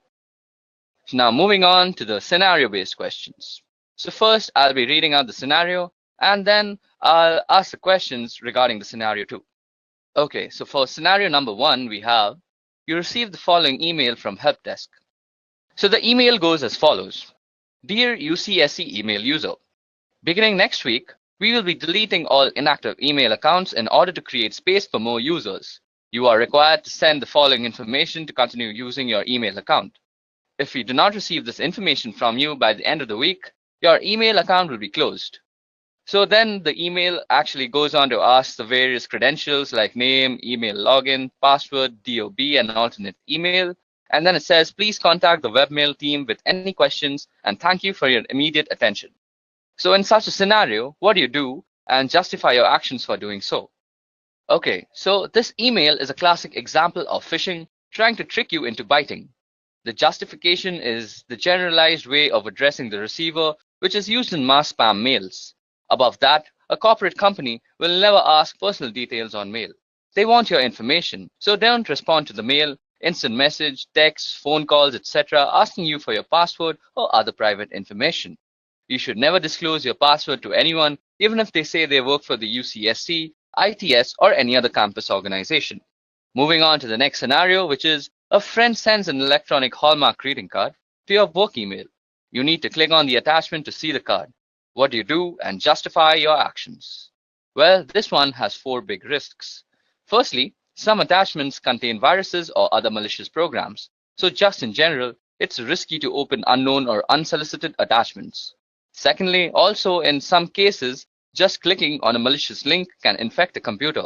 Now moving on to the scenario-based questions. So first, I'll be reading out the scenario, and then I'll ask the questions regarding the scenario too. Okay, so for scenario number 1, we have you receive the following email from help desk. So the email goes as follows. Dear UCSC email user, beginning next week, we will be deleting all inactive email accounts in order to create space for more users. You are required to send the following information to continue using your email account. If we do not receive this information from you by the end of the week, your email account will be closed. So then the email actually goes on to ask the various credentials like name, email login, password, DOB, and alternate email. And then it says, please contact the webmail team with any questions and thank you for your immediate attention. So in such a scenario, what do you do and justify your actions for doing so? Okay, so this email is a classic example of phishing trying to trick you into biting. The justification is the generalized way of addressing the receiver, which is used in mass spam mails. Above that, a corporate company will never ask personal details on mail. They want your information, so don't respond to the mail, instant message, text, phone calls, etc. asking you for your password or other private information. You should never disclose your password to anyone, even if they say they work for the UCSC, ITS, or any other campus organization. Moving on to the next scenario, which is a friend sends an electronic Hallmark greeting card to your work email. You need to click on the attachment to see the card. What do you do and justify your actions? Well, this one has 4 big risks. Firstly, some attachments contain viruses or other malicious programs. So just in general, it's risky to open unknown or unsolicited attachments. Secondly, also in some cases, just clicking on a malicious link can infect a computer.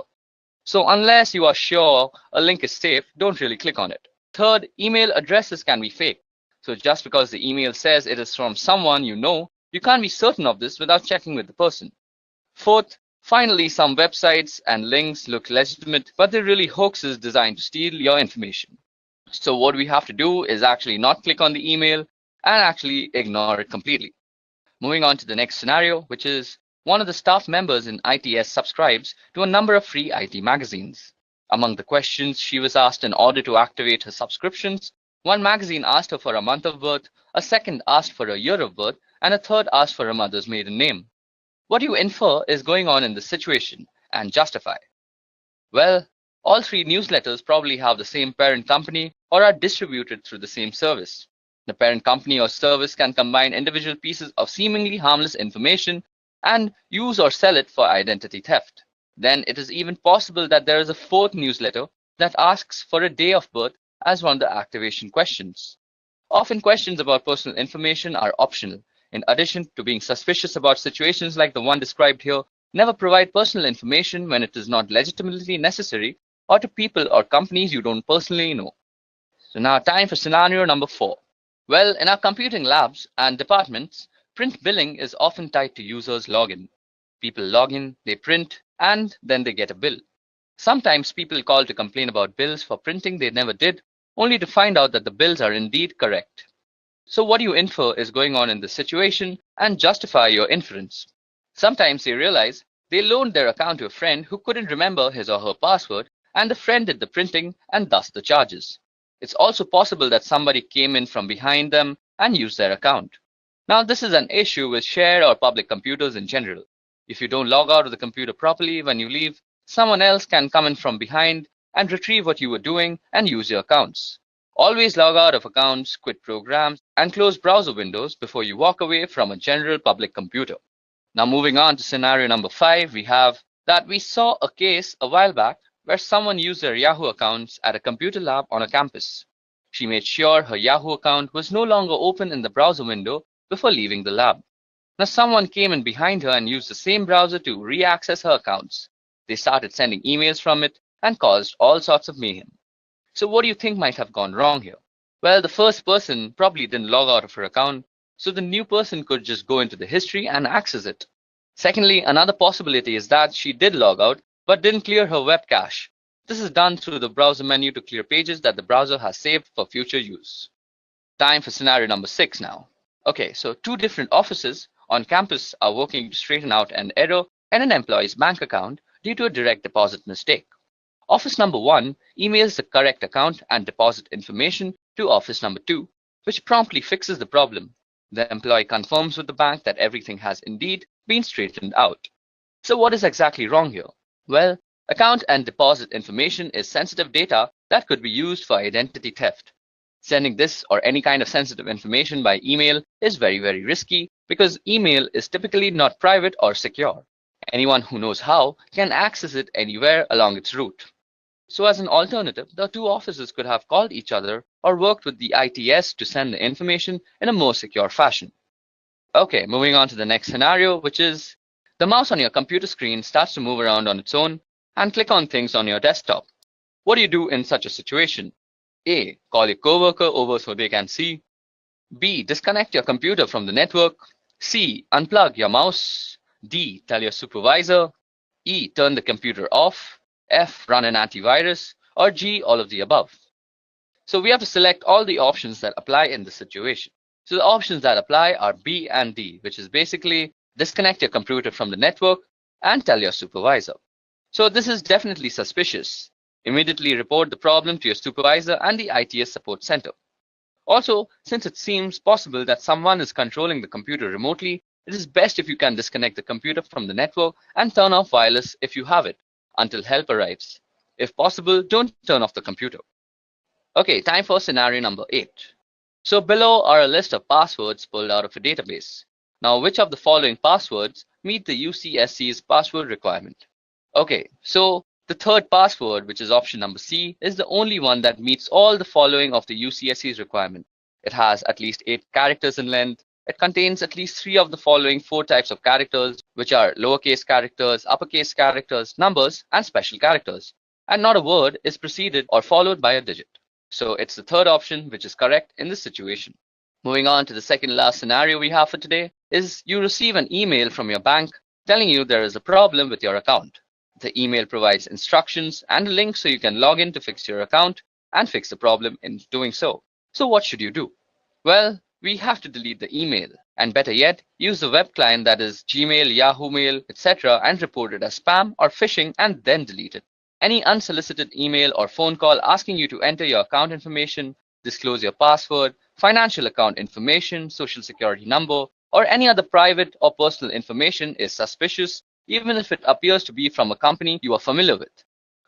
So unless you are sure a link is safe, don't really click on it. Third, email addresses can be fake. So just because the email says it is from someone you know, you can't be certain of this without checking with the person. Fourth, finally, some websites and links look legitimate, but they're really hoaxes designed to steal your information. So what we have to do is actually not click on the email and actually ignore it completely. Moving on to the next scenario, which is one of the staff members in ITS subscribes to a number of free IT magazines. Among the questions she was asked in order to activate her subscriptions, one magazine asked her for a month of birth, a second asked for a year of birth, and a third asked for her mother's maiden name. What do you infer is going on in this situation and justify? Well, all 3 newsletters probably have the same parent company or are distributed through the same service. The parent company or service can combine individual pieces of seemingly harmless information and use or sell it for identity theft. Then it is even possible that there is a 4th newsletter that asks for a day of birth as one of the activation questions. Often questions about personal information are optional. In addition to being suspicious about situations like the one described here, never provide personal information when it is not legitimately necessary or to people or companies you don't personally know. So now time for scenario number 4. Well, in our computing labs and departments, print billing is often tied to users' login. People log in, they print, and then they get a bill. Sometimes people call to complain about bills for printing they never did, only to find out that the bills are indeed correct. So what you infer is going on in this situation and justify your inference. Sometimes they realize they loaned their account to a friend who couldn't remember his or her password, and the friend did the printing and thus the charges. It's also possible that somebody came in from behind them and used their account. Now, this is an issue with shared or public computers in general. If you don't log out of the computer properly when you leave, someone else can come in from behind and retrieve what you were doing and use your accounts. Always log out of accounts, quit programs, and close browser windows before you walk away from a general public computer. Now, moving on to scenario number 5, we have that we saw a case a while back where someone used their Yahoo accounts at a computer lab on a campus. She made sure her Yahoo account was no longer open in the browser window before leaving the lab. Now, someone came in behind her and used the same browser to re-access her accounts. They started sending emails from it and caused all sorts of mayhem. So what do you think might have gone wrong here? Well, the first person probably didn't log out of her account, so the new person could just go into the history and access it. Secondly, another possibility is that she did log out but didn't clear her web cache. This is done through the browser menu to clear pages that the browser has saved for future use. Time for scenario number 6 now. Okay, so 2 different offices on campus are working to straighten out an error in an employee's bank account due to a direct deposit mistake. Office number 1 emails the correct account and deposit information to office number 2, which promptly fixes the problem. The employee confirms with the bank that everything has indeed been straightened out. So what is exactly wrong here? Well, Account and deposit information is sensitive data that could be used for identity theft. Sending this or any kind of sensitive information by email is very, very risky because email is typically not private or secure. Anyone who knows how can access it anywhere along its route. So as an alternative, the two offices could have called each other or worked with the ITS to send the information in a more secure fashion. Okay, moving on to the next scenario, which is the mouse on your computer screen starts to move around on its own and click on things on your desktop. What do you do in such a situation? A. Call your coworker over so they can see. B. Disconnect your computer from the network. C. Unplug your mouse. D. Tell your supervisor. E. Turn the computer off. F. Run an antivirus. Or G. All of the above. So we have to select all the options that apply in this situation. So the options that apply are B and D, which is basically disconnect your computer from the network and tell your supervisor. So this is definitely suspicious. Immediately report the problem to your supervisor and the ITS support center. Also, since it seems possible that someone is controlling the computer remotely, it is best if you can disconnect the computer from the network and turn off wireless if you have it until help arrives. If possible, don't turn off the computer. Okay, time for scenario number 8. So below are a list of passwords pulled out of a database. Now, which of the following passwords meet the UCSC's password requirement? Okay, so the third password, which is option number C, is the only one that meets all the following of the UCSC's requirement. It has at least 8 characters in length. It contains at least 3 of the following 4 types of characters, which are lowercase characters, uppercase characters, numbers, and special characters. And not a word is preceded or followed by a digit. So it's the third option which is correct in this situation. Moving on to the second last scenario we have for today is you receive an email from your bank telling you there is a problem with your account. The email provides instructions and a link so you can log in to fix your account and fix the problem in doing so. So what should you do? Well, we have to delete the email, and better yet, use the web client that is Gmail, Yahoo Mail, etc. and report it as spam or phishing and then delete it. Any unsolicited email or phone call asking you to enter your account information, disclose your password, financial account information, social security number, or any other private or personal information is suspicious, even if it appears to be from a company you are familiar with.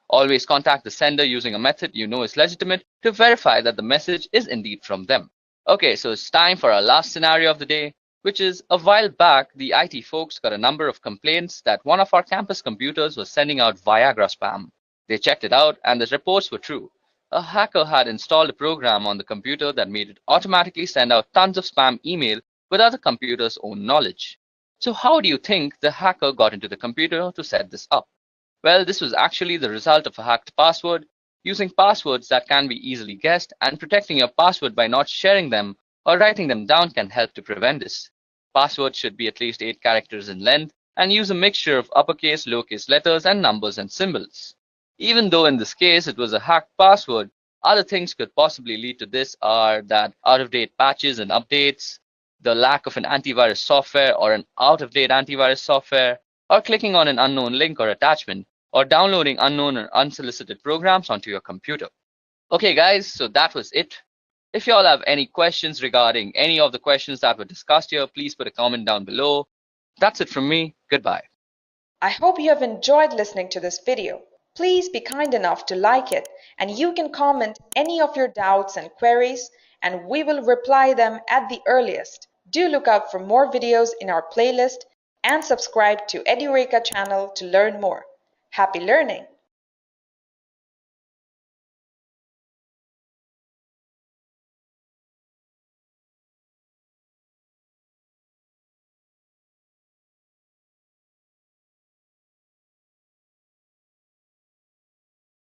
Always contact the sender using a method you know is legitimate to verify that the message is indeed from them. Okay, so it's time for our last scenario of the day, which is a while back, the IT folks got a number of complaints that one of our campus computers was sending out Viagra spam. They checked it out and the reports were true. A hacker had installed a program on the computer that made it automatically send out tons of spam email without the computer's own knowledge. So how do you think the hacker got into the computer to set this up? Well, this was actually the result of a hacked password. Using passwords that can be easily guessed and protecting your password by not sharing them or writing them down can help to prevent this. Passwords should be at least 8 characters in length and use a mixture of uppercase, lowercase letters, and numbers and symbols. Even though in this case it was a hacked password, other things could possibly lead to this are that out-of-date patches and updates, the lack of an antivirus software or an out-of-date antivirus software, or clicking on an unknown link or attachment, or downloading unknown or unsolicited programs onto your computer. Okay guys, so that was it. If you all have any questions regarding any of the questions that were discussed here, please put a comment down below. That's it from me. Goodbye. I hope you have enjoyed listening to this video. Please be kind enough to like it, and you can comment any of your doubts and queries, and we will reply them at the earliest. Do look out for more videos in our playlist and subscribe to Edureka channel to learn more. Happy learning!